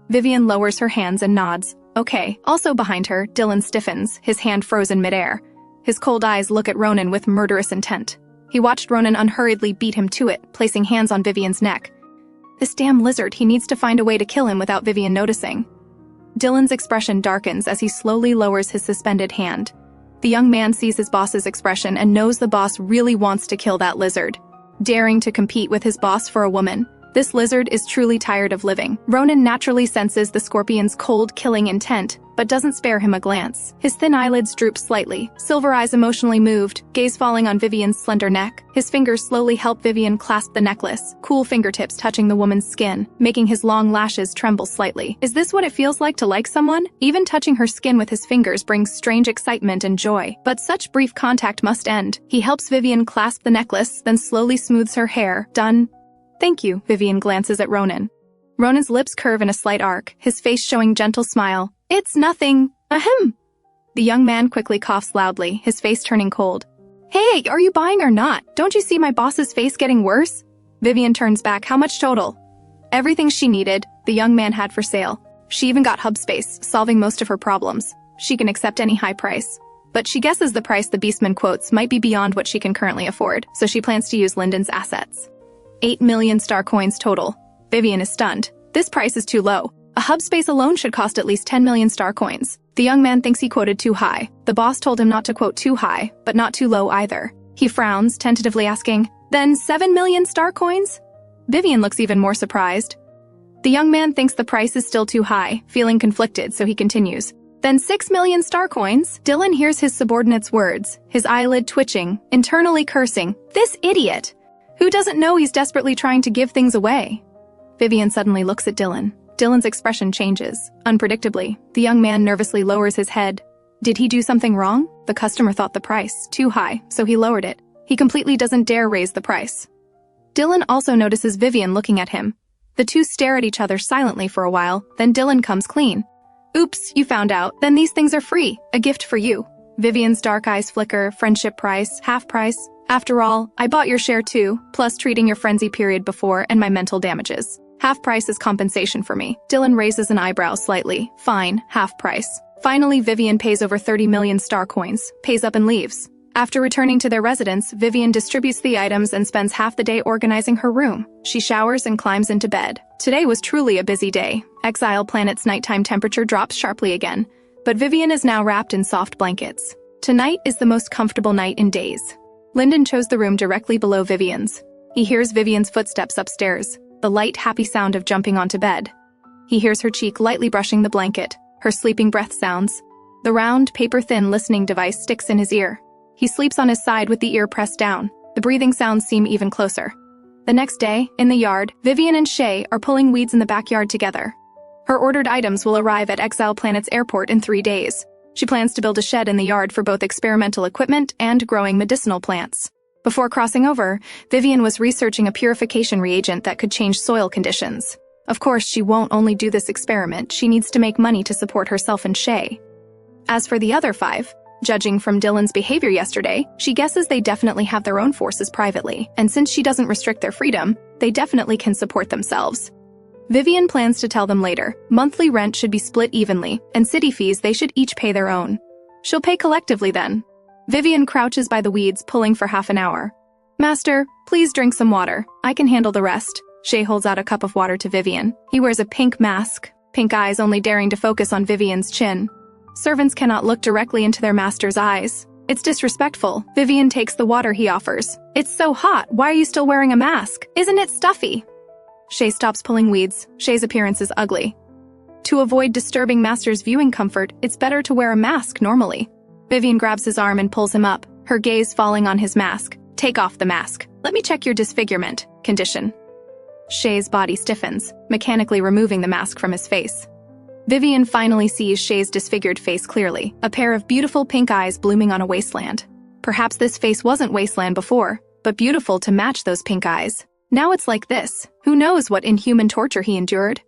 A: Vivien lowers her hands and nods. Okay. Also behind her, Dylan stiffens, his hand frozen midair. His cold eyes look at Ronin with murderous intent. He watched Ronin unhurriedly beat him to it, placing hands on Vivien's neck. This damn lizard, he needs to find a way to kill him without Vivien noticing. Dylan's expression darkens as he slowly lowers his suspended hand. The young man sees his boss's expression and knows the boss really wants to kill that lizard. Daring to compete with his boss for a woman. This lizard is truly tired of living. Ronin naturally senses the scorpion's cold, killing intent, but doesn't spare him a glance. His thin eyelids droop slightly, silver eyes emotionally moved, gaze falling on Vivien's slender neck. His fingers slowly help Vivien clasp the necklace, cool fingertips touching the woman's skin, making his long lashes tremble slightly. Is this what it feels like to like someone? Even touching her skin with his fingers brings strange excitement and joy. But such brief contact must end. He helps Vivien clasp the necklace, then slowly smooths her hair. Done. Thank you, Vivien glances at Ronin. Ronin's lips curve in a slight arc, his face showing gentle smile. It's nothing. Ahem. The young man quickly coughs loudly, his face turning cold. Hey, are you buying or not? Don't you see my boss's face getting worse? Vivien turns back. How much total? Everything she needed, the young man had for sale. She even got hub space, solving most of her problems. She can accept any high price. But she guesses the price the beastman quotes might be beyond what she can currently afford, so she plans to use Lyndon's assets. 8 million star coins total. Vivien is stunned. This price is too low. A hub space alone should cost at least 10 million star coins. The young man thinks he quoted too high. The boss told him not to quote too high, but not too low either. He frowns, tentatively asking, then 7 million star coins? Vivien looks even more surprised. The young man thinks the price is still too high, feeling conflicted, so he continues. Then 6 million star coins? Dylan hears his subordinate's words, his eyelid twitching, internally cursing. This idiot! Who doesn't know he's desperately trying to give things away? Vivien suddenly looks at Dylan. Dylan's expression changes. Unpredictably, the young man nervously lowers his head. Did he do something wrong? The customer thought the price too high, so he lowered it. He completely doesn't dare raise the price. Dylan also notices Vivien looking at him. The two stare at each other silently for a while, then Dylan comes clean. Oops, you found out. Then these things are free. A gift for you. Vivien's dark eyes flicker. Friendship price, half price. After all, I bought your share too, plus treating your frenzy period before and my mental damages. Half price is compensation for me. Dylan raises an eyebrow slightly. Fine, half price. Finally, Vivien pays over 30 million star coins, pays up and leaves. After returning to their residence, Vivien distributes the items and spends half the day organizing her room. She showers and climbs into bed. Today was truly a busy day. Exiled planet's nighttime temperature drops sharply again, but Vivien is now wrapped in soft blankets. Tonight is the most comfortable night in days. Lyndon chose the room directly below Vivien's. He hears Vivien's footsteps upstairs, the light, happy sound of jumping onto bed. He hears her cheek lightly brushing the blanket, her sleeping breath sounds. The round, paper-thin listening device sticks in his ear. He sleeps on his side with the ear pressed down. The breathing sounds seem even closer. The next day, in the yard, Vivien and Shay are pulling weeds in the backyard together. Her ordered items will arrive at Exiled Planet's airport in 3 days. She plans to build a shed in the yard for both experimental equipment and growing medicinal plants. Before crossing over, Vivien was researching a purification reagent that could change soil conditions. Of course, she won't only do this experiment, she needs to make money to support herself and Shay. As for the other 5, judging from Dylan's behavior yesterday, she guesses they definitely have their own forces privately, and since she doesn't restrict their freedom, they definitely can support themselves. Vivien plans to tell them later. Monthly rent should be split evenly, and city fees they should each pay their own. She'll pay collectively then. Vivien crouches by the weeds, pulling for half an hour. Master, please drink some water. I can handle the rest. Shay holds out a cup of water to Vivien. He wears a pink mask, pink eyes only daring to focus on Vivien's chin. Servants cannot look directly into their master's eyes. It's disrespectful. Vivien takes the water he offers. It's so hot. Why are you still wearing a mask? Isn't it stuffy? Shay stops pulling weeds. Shay's appearance is ugly. To avoid disturbing master's viewing comfort, it's better to wear a mask normally. Vivien grabs his arm and pulls him up, her gaze falling on his mask. Take off the mask. Let me check your disfigurement condition. Shay's body stiffens, mechanically removing the mask from his face. Vivien finally sees Shay's disfigured face clearly, a pair of beautiful pink eyes blooming on a wasteland. Perhaps this face wasn't wasteland before, but beautiful to match those pink eyes. Now it's like this. Who knows what inhuman torture he endured?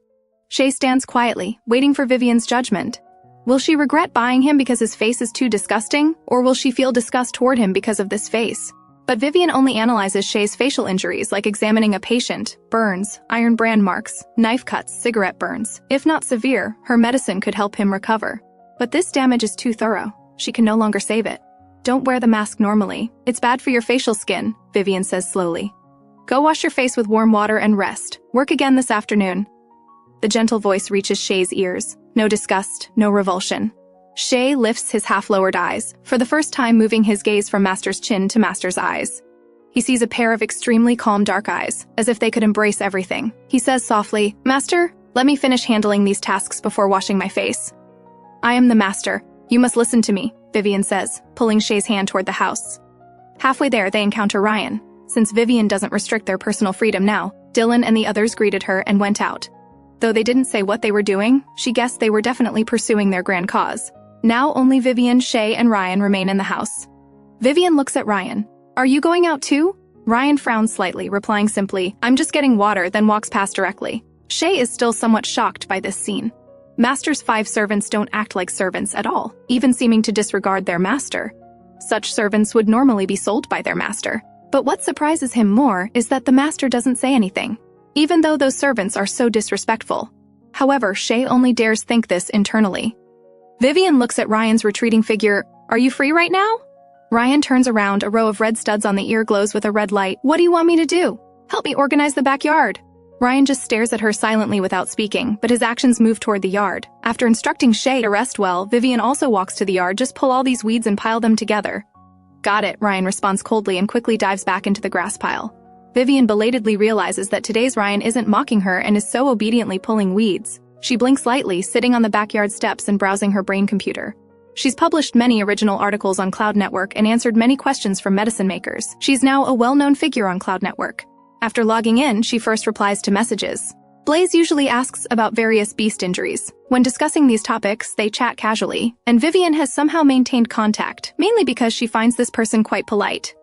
A: Shay stands quietly, waiting for Vivien's judgment. Will she regret buying him because his face is too disgusting, or will she feel disgust toward him because of this face? But Vivien only analyzes Shay's facial injuries, like examining a patient: burns, iron brand marks, knife cuts, cigarette burns. If not severe, her medicine could help him recover. But this damage is too thorough. She can no longer save it. Don't wear the mask normally. It's bad for your facial skin, Vivien says slowly. Go wash your face with warm water and rest. Work again this afternoon. The gentle voice reaches Shay's ears. No disgust, no revulsion. Shay lifts his half-lowered eyes, for the first time moving his gaze from Master's chin to Master's eyes. He sees a pair of extremely calm dark eyes, as if they could embrace everything. He says softly, Master, let me finish handling these tasks before washing my face. I am the Master. You must listen to me, Vivien says, pulling Shay's hand toward the house. Halfway there, they encounter Ryan. Since Vivien doesn't restrict their personal freedom now, Dylan and the others greeted her and went out. Though they didn't say what they were doing, she guessed they were definitely pursuing their grand cause. Now only Vivien, Shay, and Ryan remain in the house. Vivien looks at Ryan. Are you going out too? Ryan frowns slightly, replying simply, I'm just getting water, then walks past directly. Shay is still somewhat shocked by this scene. Master's 5 servants don't act like servants at all, even seeming to disregard their master. Such servants would normally be sold by their master. But what surprises him more is that the master doesn't say anything, even though those servants are so disrespectful. However, Shay only dares think this internally. Vivien looks at Ryan's retreating figure. Are you free right now? Ryan turns around, a row of red studs on the ear glows with a red light. What do you want me to do? Help me organize the backyard. Ryan just stares at her silently without speaking, but his actions move toward the yard. After instructing Shay to rest well, Vivien also walks to the yard. Just pull all these weeds and pile them together. Got it, Ryan responds coldly and quickly dives back into the grass pile. Vivien belatedly realizes that today's Ryan isn't mocking her and is so obediently pulling weeds. She blinks lightly, sitting on the backyard steps and browsing her brain computer. She's published many original articles on Cloud Network and answered many questions from medicine makers. She's now a well-known figure on Cloud Network. After logging in, she first replies to messages. Blaze usually asks about various beast injuries. When discussing these topics, they chat casually, and Vivien has somehow maintained contact, mainly because she finds this person quite polite.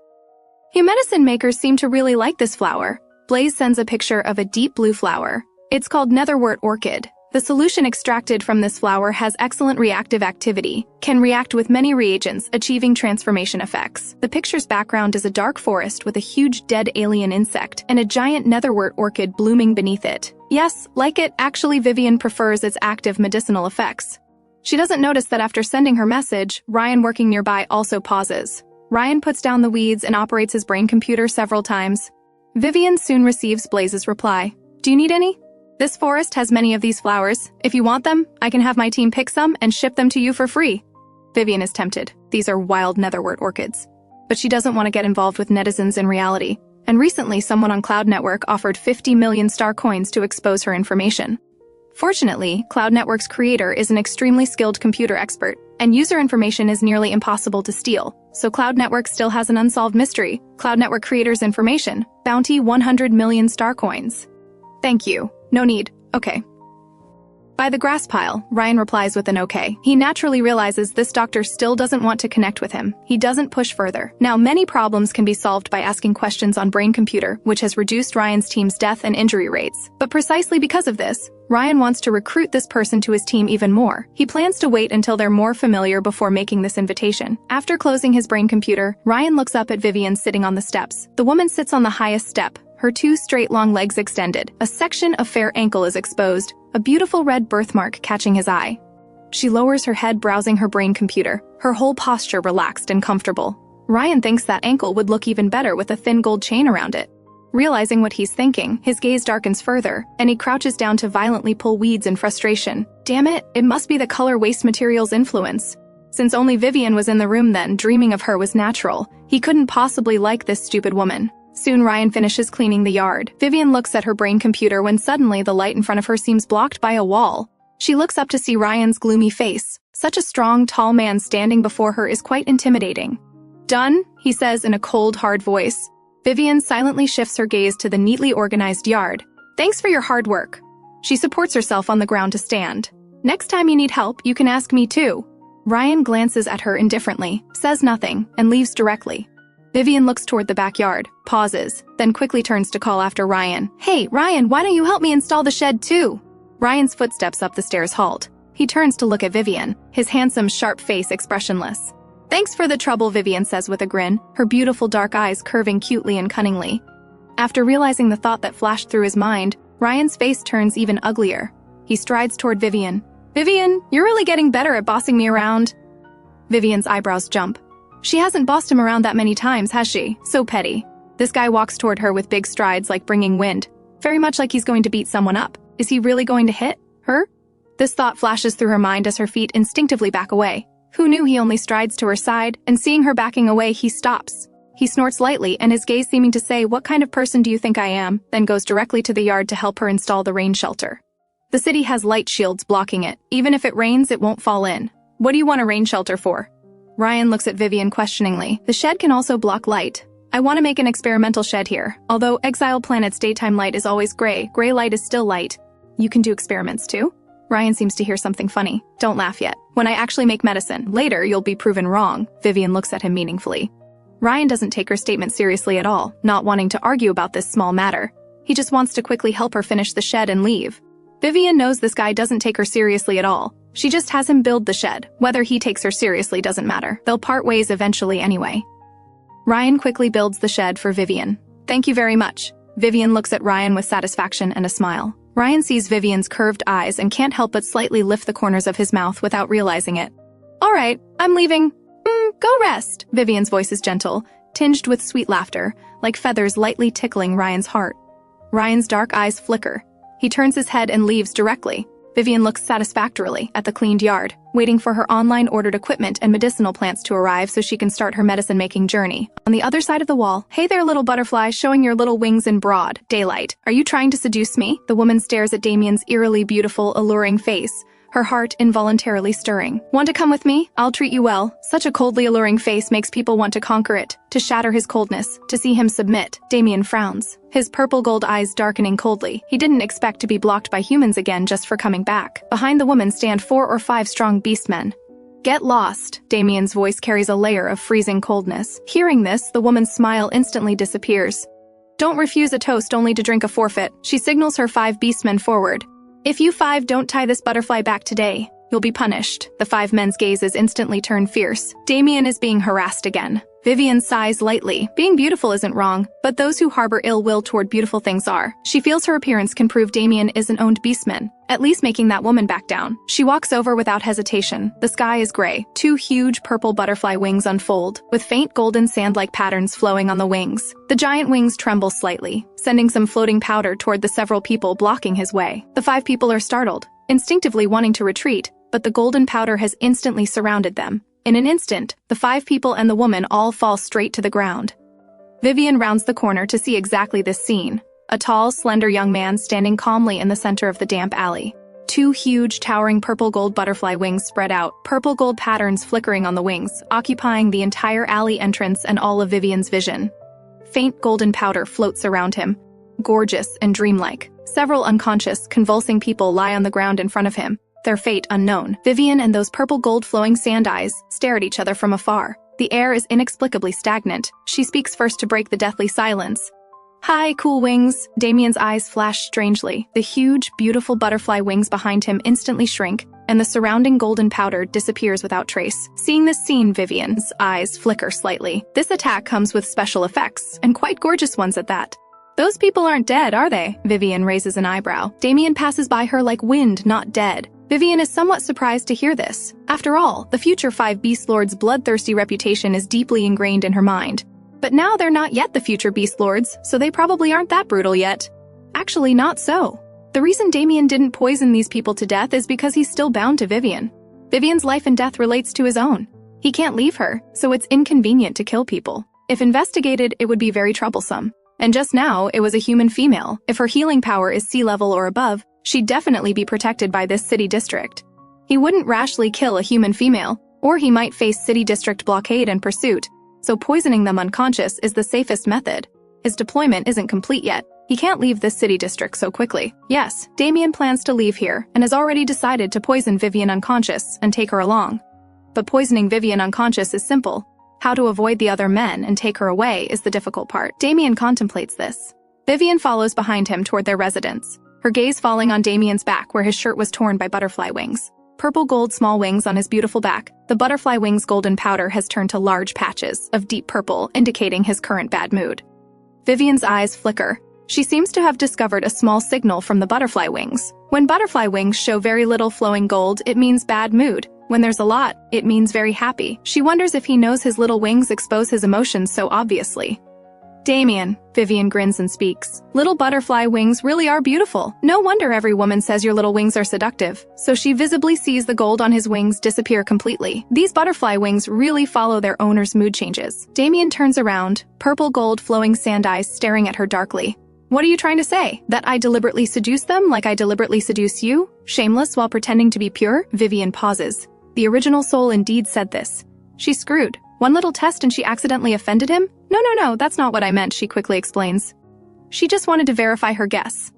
A: You medicine makers seem to really like this flower. Blaze sends a picture of a deep blue flower. It's called netherwort orchid. The solution extracted from this flower has excellent reactive activity, can react with many reagents, achieving transformation effects. The picture's background is a dark forest with a huge dead alien insect and a giant netherwort orchid blooming beneath it. Yes, like it, actually Vivien prefers its active medicinal effects. She doesn't notice that after sending her message, Ryan working nearby also pauses. Ryan puts down the weeds and operates his brain computer several times. Vivien soon receives Blaze's reply. Do you need any? This forest has many of these flowers. If you want them, I can have my team pick some and ship them to you for free. Vivien is tempted. These are wild netherwort orchids. But she doesn't want to get involved with netizens in reality. And recently, someone on Cloud Network offered 50 million star coins to expose her information. Fortunately, Cloud Network's creator is an extremely skilled computer expert, and user information is nearly impossible to steal. So Cloud Network still has an unsolved mystery. Cloud Network creator's information. Bounty 100 million star coins. Thank you. No need. Okay. By the grass pile, Ryan replies with an okay. He naturally realizes this doctor still doesn't want to connect with him. He doesn't push further. Now, many problems can be solved by asking questions on brain computer, which has reduced Ryan's team's death and injury rates. But precisely because of this, Ryan wants to recruit this person to his team even more. He plans to wait until they're more familiar before making this invitation. After closing his brain computer, Ryan looks up at Vivien sitting on the steps. The woman sits on the highest step, her her two straight long legs extended. A section of fair ankle is exposed, a beautiful red birthmark catching his eye. She lowers her head, browsing her brain computer, her whole posture relaxed and comfortable. Ryan thinks that ankle would look even better with a thin gold chain around it. Realizing what he's thinking, his gaze darkens further, and he crouches down to violently pull weeds in frustration. Damn it, it must be the color waste material's influence. Since only Vivien was in the room then, dreaming of her was natural. He couldn't possibly like this stupid woman. Soon Ryan finishes cleaning the yard. Vivien looks at her brain computer when suddenly the light in front of her seems blocked by a wall. She looks up to see Ryan's gloomy face. Such a strong, tall man standing before her is quite intimidating. "Done?" he says in a cold, hard voice. Vivien silently shifts her gaze to the neatly organized yard. "Thanks for your hard work." She supports herself on the ground to stand. "Next time you need help, you can ask me too." Ryan glances at her indifferently, says nothing, and leaves directly. Vivien looks toward the backyard, pauses, then quickly turns to call after Ryan. "Hey, Ryan, why don't you help me install the shed too?" Ryan's footsteps up the stairs halt. He turns to look at Vivien, his handsome, sharp face expressionless. "Thanks for the trouble," Vivien says with a grin, her beautiful dark eyes curving cutely and cunningly. After realizing the thought that flashed through his mind, Ryan's face turns even uglier. He strides toward Vivien. "Vivien, you're really getting better at bossing me around." Vivien's eyebrows jump. She hasn't bossed him around that many times, has she? So petty. This guy walks toward her with big strides like bringing wind, very much like he's going to beat someone up. Is he really going to hit her? This thought flashes through her mind as her feet instinctively back away. Who knew he only strides to her side, and seeing her backing away, he stops. He snorts lightly, and his gaze seeming to say, "What kind of person do you think I am?" then goes directly to the yard to help her install the rain shelter. The city has light shields blocking it. Even if it rains, it won't fall in. "What do you want a rain shelter for?" Ryan looks at Vivien questioningly. "The shed can also block light. I want to make an experimental shed here. Although exiled planet's daytime light is always gray light is still light. You can do experiments too?" Ryan seems to hear something funny. "Don't laugh yet. When I actually make medicine, later you'll be proven wrong." Vivien looks at him meaningfully. Ryan doesn't take her statement seriously at all, not wanting to argue about this small matter. He just wants to quickly help her finish the shed and leave. Vivien knows this guy doesn't take her seriously at all. She just has him build the shed. Whether he takes her seriously doesn't matter. They'll part ways eventually anyway. Ryan quickly builds the shed for Vivien. "Thank you very much." Vivien looks at Ryan with satisfaction and a smile. Ryan sees Vivien's curved eyes and can't help but slightly lift the corners of his mouth without realizing it. "All right, I'm leaving." Go rest." Vivien's voice is gentle, tinged with sweet laughter, like feathers lightly tickling Ryan's heart. Ryan's dark eyes flicker. He turns his head and leaves directly. Vivien looks satisfactorily at the cleaned yard, waiting for her online-ordered equipment and medicinal plants to arrive so she can start her medicine-making journey. On the other side of the wall, "Hey there, little butterfly, showing your little wings in broad daylight. Are you trying to seduce me?" The woman stares at Damien's eerily beautiful, alluring face, her heart involuntarily stirring. "Want to come with me? I'll treat you well." Such a coldly alluring face makes people want to conquer it, to shatter his coldness, to see him submit. Damien frowns, his purple gold eyes darkening coldly. He didn't expect to be blocked by humans again just for coming back. Behind the woman stand 4 or 5 strong beastmen. "Get lost." Damien's voice carries a layer of freezing coldness. Hearing this, the woman's smile instantly disappears. "Don't refuse a toast only to drink a forfeit." She signals her 5 beastmen forward. "If you 5 don't tie this butterfly back today, you'll be punished." The 5 men's gazes instantly turn fierce. Damien is being harassed again. Vivien sighs lightly. Being beautiful isn't wrong, but those who harbor ill will toward beautiful things are. She feels her appearance can prove Damien isn't owned beastman, at least making that woman back down. She walks over without hesitation. The sky is gray. 2 huge purple butterfly wings unfold, with faint golden sand-like patterns flowing on the wings. The giant wings tremble slightly, sending some floating powder toward the several people blocking his way. The 5 people are startled, instinctively wanting to retreat, but the golden powder has instantly surrounded them. In an instant, the 5 people and the woman all fall straight to the ground. Vivien rounds the corner to see exactly this scene. A tall, slender young man standing calmly in the center of the damp alley. 2 huge, towering purple-gold butterfly wings spread out, purple gold patterns flickering on the wings, occupying the entire alley entrance and all of Vivien's vision. Faint golden powder floats around him, gorgeous and dreamlike. Several unconscious, convulsing people lie on the ground in front of him, their fate unknown. Vivien and those purple gold flowing sand eyes stare at each other from afar. The air is inexplicably stagnant. She speaks first to break the deathly silence. "Hi, cool wings." Damien's eyes flash strangely. The huge, beautiful butterfly wings behind him instantly shrink, and the surrounding golden powder disappears without trace. Seeing this scene, Vivien's eyes flicker slightly. This attack comes with special effects, and quite gorgeous ones at that. Those people aren't dead, are they? Vivien raises an eyebrow. Damien passes by her like wind, not dead. Vivien is somewhat surprised to hear this. After all, the future 5 Beast Lords' bloodthirsty reputation is deeply ingrained in her mind. But now they're not yet the future Beast Lords, so they probably aren't that brutal yet. Actually, not so. The reason Damien didn't poison these people to death is because he's still bound to Vivien. Vivien's life and death relates to his own. He can't leave her, so it's inconvenient to kill people. If investigated, it would be very troublesome. And just now, it was a human female. If her healing power is sea level or above, she'd definitely be protected by this city district. He wouldn't rashly kill a human female, or he might face city district blockade and pursuit, so poisoning them unconscious is the safest method. His deployment isn't complete yet. He can't leave this city district so quickly. Yes, Damien plans to leave here, and has already decided to poison Vivien unconscious and take her along. But poisoning Vivien unconscious is simple. How to avoid the other men and take her away is the difficult part. Damien contemplates this. Vivien follows behind him toward their residence, her gaze falling on Damien's back where his shirt was torn by butterfly wings. Purple gold small wings on his beautiful back, the butterfly wings' golden powder has turned to large patches of deep purple, indicating his current bad mood. Vivien's eyes flicker. She seems to have discovered a small signal from the butterfly wings. When butterfly wings show very little flowing gold, it means bad mood. When there's a lot, it means very happy. She wonders if he knows his little wings expose his emotions so obviously. Damien, Vivien grins and speaks. Little butterfly wings really are beautiful. No wonder every woman says your little wings are seductive. So she visibly sees the gold on his wings disappear completely. These butterfly wings really follow their owner's mood changes. Damien turns around, purple gold flowing sand eyes staring at her darkly. What are you trying to say? That I deliberately seduce them like I deliberately seduce you? Shameless while pretending to be pure? Vivien pauses. The original soul indeed said this. She's screwed. One little test and she accidentally offended him? No, that's not what I meant, she quickly explains. She just wanted to verify her guess.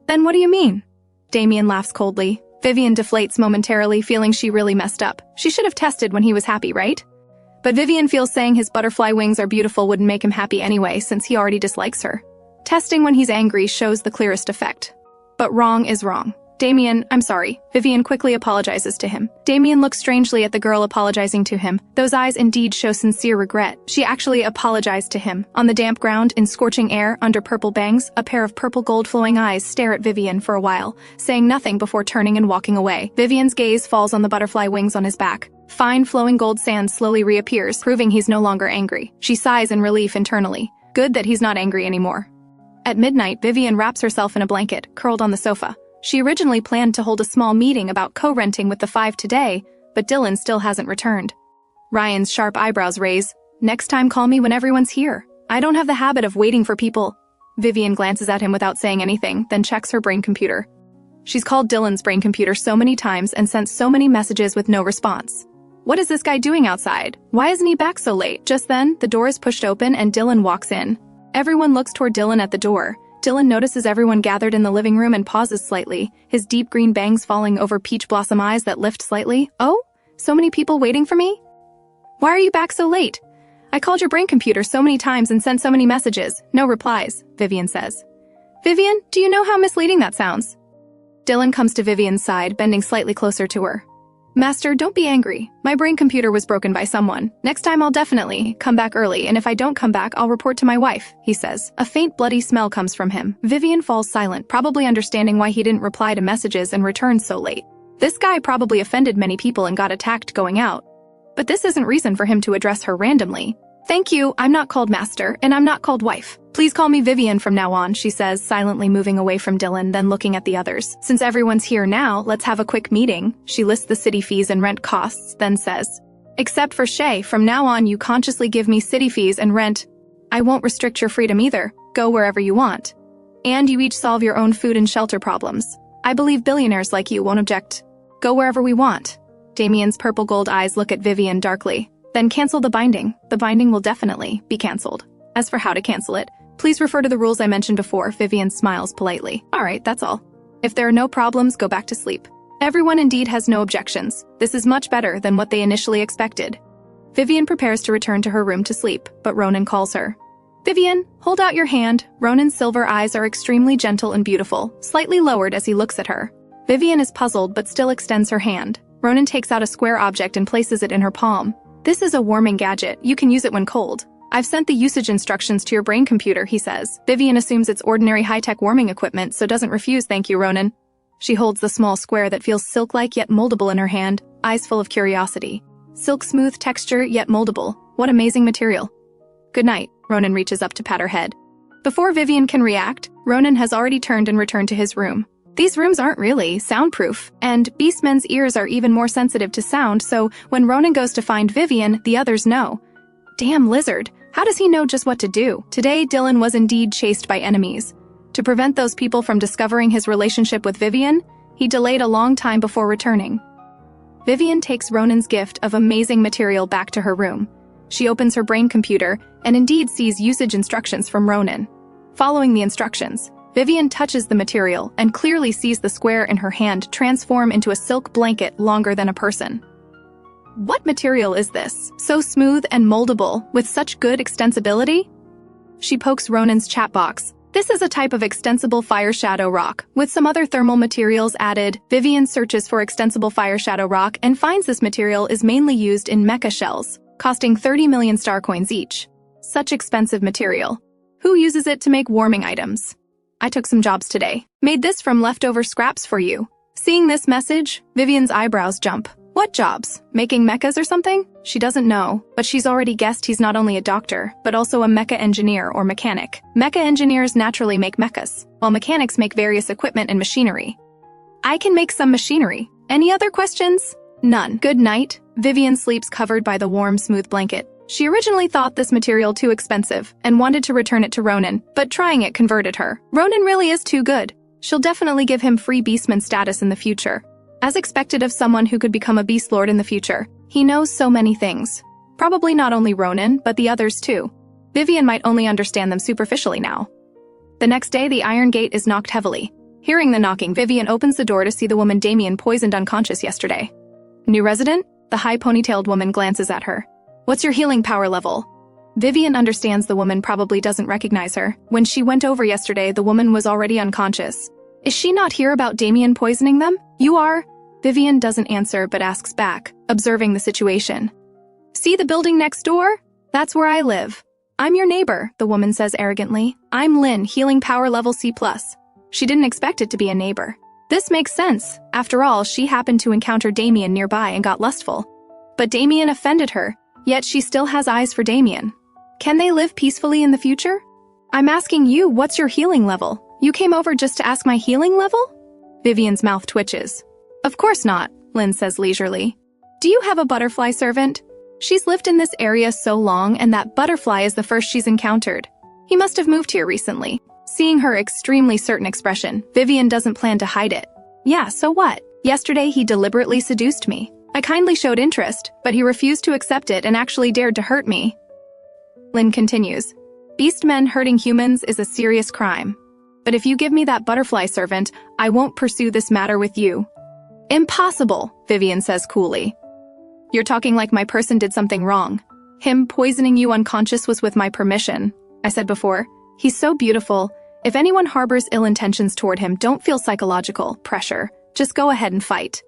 A: Then what do you mean? Damien laughs coldly. Vivien deflates momentarily, feeling she really messed up. She should have tested when he was happy, right? But Vivien feels saying his butterfly wings are beautiful wouldn't make him happy anyway, since he already dislikes her. Testing when he's angry shows the clearest effect. But wrong is wrong. Damien, I'm sorry. Vivien quickly apologizes to him. Damien looks strangely at the girl apologizing to him. Those eyes indeed show sincere regret. She actually apologized to him. On the damp ground, in scorching air, under purple bangs, a pair of purple gold flowing eyes stare at Vivien for a while, saying nothing before turning and walking away. Vivien's gaze falls on the butterfly wings on his back. Fine flowing gold sand slowly reappears, proving he's no longer angry. She sighs in relief internally. Good that he's not angry anymore. At midnight, Vivien wraps herself in a blanket, curled on the sofa. She originally planned to hold a small meeting about co-renting with the 5 today, but Dylan still hasn't returned. Ryan's sharp eyebrows raise. Next time call me when everyone's here. I don't have the habit of waiting for people. Vivien glances at him without saying anything, then checks her brain computer. She's called Dylan's brain computer so many times and sent so many messages with no response. What is this guy doing outside? Why isn't he back so late? Just then, the door is pushed open and Dylan walks in. Everyone looks toward Dylan at the door. Dylan notices everyone gathered in the living room and pauses slightly, his deep green bangs falling over peach blossom eyes that lift slightly. Oh? So many people waiting for me? Why are you back so late? I called your brain computer so many times and sent so many messages. No replies, Vivien says. Vivien, do you know how misleading that sounds? Dylan comes to Vivien's side, bending slightly closer to her. Master, don't be angry. My brain computer was broken by someone. Next time I'll definitely come back early, and if I don't come back, I'll report to my wife, he says. A faint bloody smell comes from him. Vivien falls silent, probably understanding why he didn't reply to messages and return so late. This guy probably offended many people and got attacked going out. But this isn't reason for him to address her randomly. Thank you, I'm not called master, and I'm not called wife. Please call me Vivien from now on, she says, silently moving away from Dylan, then looking at the others. Since everyone's here now, let's have a quick meeting. She lists the city fees and rent costs, then says, except for Shay, from now on you consciously give me city fees and rent. I won't restrict your freedom either. Go wherever you want. And you each solve your own food and shelter problems. I believe billionaires like you won't object. Go wherever we want. Damien's purple gold eyes look at Vivien darkly. Then cancel the binding. The binding will definitely be cancelled. As for how to cancel it, please refer to the rules I mentioned before. Vivien smiles politely. Alright, that's all. If there are no problems, go back to sleep. Everyone indeed has no objections. This is much better than what they initially expected. Vivien prepares to return to her room to sleep, but Ronin calls her. Vivien, hold out your hand. Ronin's silver eyes are extremely gentle and beautiful, slightly lowered as he looks at her. Vivien is puzzled but still extends her hand. Ronin takes out a square object and places it in her palm. This is a warming gadget. You can use it when cold. I've sent the usage instructions to your brain computer, he says. Vivien assumes it's ordinary high-tech warming equipment, so doesn't refuse, thank you, Ronin. She holds the small square that feels silk-like yet moldable in her hand, eyes full of curiosity. Silk-smooth texture yet moldable. What amazing material. Good night, Ronin reaches up to pat her head. Before Vivien can react, Ronin has already turned and returned to his room. These rooms aren't really soundproof, and beastmen's ears are even more sensitive to sound, so when Ronin goes to find Vivien, the others know. Damn lizard, how does he know just what to do? Today, Dylan was indeed chased by enemies. To prevent those people from discovering his relationship with Vivien, he delayed a long time before returning. Vivien takes Ronin's gift of amazing material back to her room. She opens her brain computer and indeed sees usage instructions from Ronin. Following the instructions, Vivien touches the material and clearly sees the square in her hand transform into a silk blanket longer than a person. What material is this? So smooth and moldable, with such good extensibility? She pokes Ronin's chat box. This is a type of extensible fire shadow rock, with some other thermal materials added. Vivien searches for extensible fire shadow rock and finds this material is mainly used in mecha shells, costing 30 million star coins each. Such expensive material. Who uses it to make warming items? I took some jobs today. Made this from leftover scraps for you. Seeing this message, Vivien's eyebrows jump. What jobs? Making mechas or something? She doesn't know, but she's already guessed he's not only a doctor, but also a mecha engineer or mechanic. Mecha engineers naturally make mechas, while mechanics make various equipment and machinery. I can make some machinery. Any other questions? None. Good night. Vivien sleeps covered by the warm, smooth blanket. She originally thought this material too expensive and wanted to return it to Ronin, but trying it converted her. Ronin really is too good. She'll definitely give him free beastman status in the future. As expected of someone who could become a beast lord in the future, he knows so many things. Probably not only Ronin, but the others too. Vivien might only understand them superficially now. The next day, the iron gate is knocked heavily. Hearing the knocking, Vivien opens the door to see the woman Damien poisoned unconscious yesterday. New resident? The high ponytailed woman glances at her. What's your healing power level? Vivien understands the woman probably doesn't recognize her. When she went over yesterday, the woman was already unconscious. Is she not here about Damien poisoning them? You are? Vivien doesn't answer but asks back, observing the situation. See the building next door? That's where I live. I'm your neighbor, the woman says arrogantly. I'm Lynn, healing power level C+. She didn't expect it to be a neighbor. This makes sense. After all, she happened to encounter Damien nearby and got lustful. But Damien offended her, yet she still has eyes for Damien. Can they live peacefully in the future? I'm asking you, what's your healing level? You came over just to ask my healing level? Vivien's mouth twitches. Of course not, Lynn says leisurely. Do you have a butterfly servant? She's lived in this area so long, and that butterfly is the first she's encountered. He must have moved here recently. Seeing her extremely certain expression, Vivien doesn't plan to hide it. Yeah, so what? Yesterday he deliberately seduced me. I kindly showed interest, but he refused to accept it and actually dared to hurt me. Lynn continues. Beastmen hurting humans is a serious crime. But if you give me that butterfly servant, I won't pursue this matter with you. Impossible, Vivien says coolly. You're talking like my person did something wrong. Him poisoning you unconscious was with my permission. I said before, he's so beautiful. If anyone harbors ill intentions toward him, don't feel psychological pressure. Just go ahead and fight.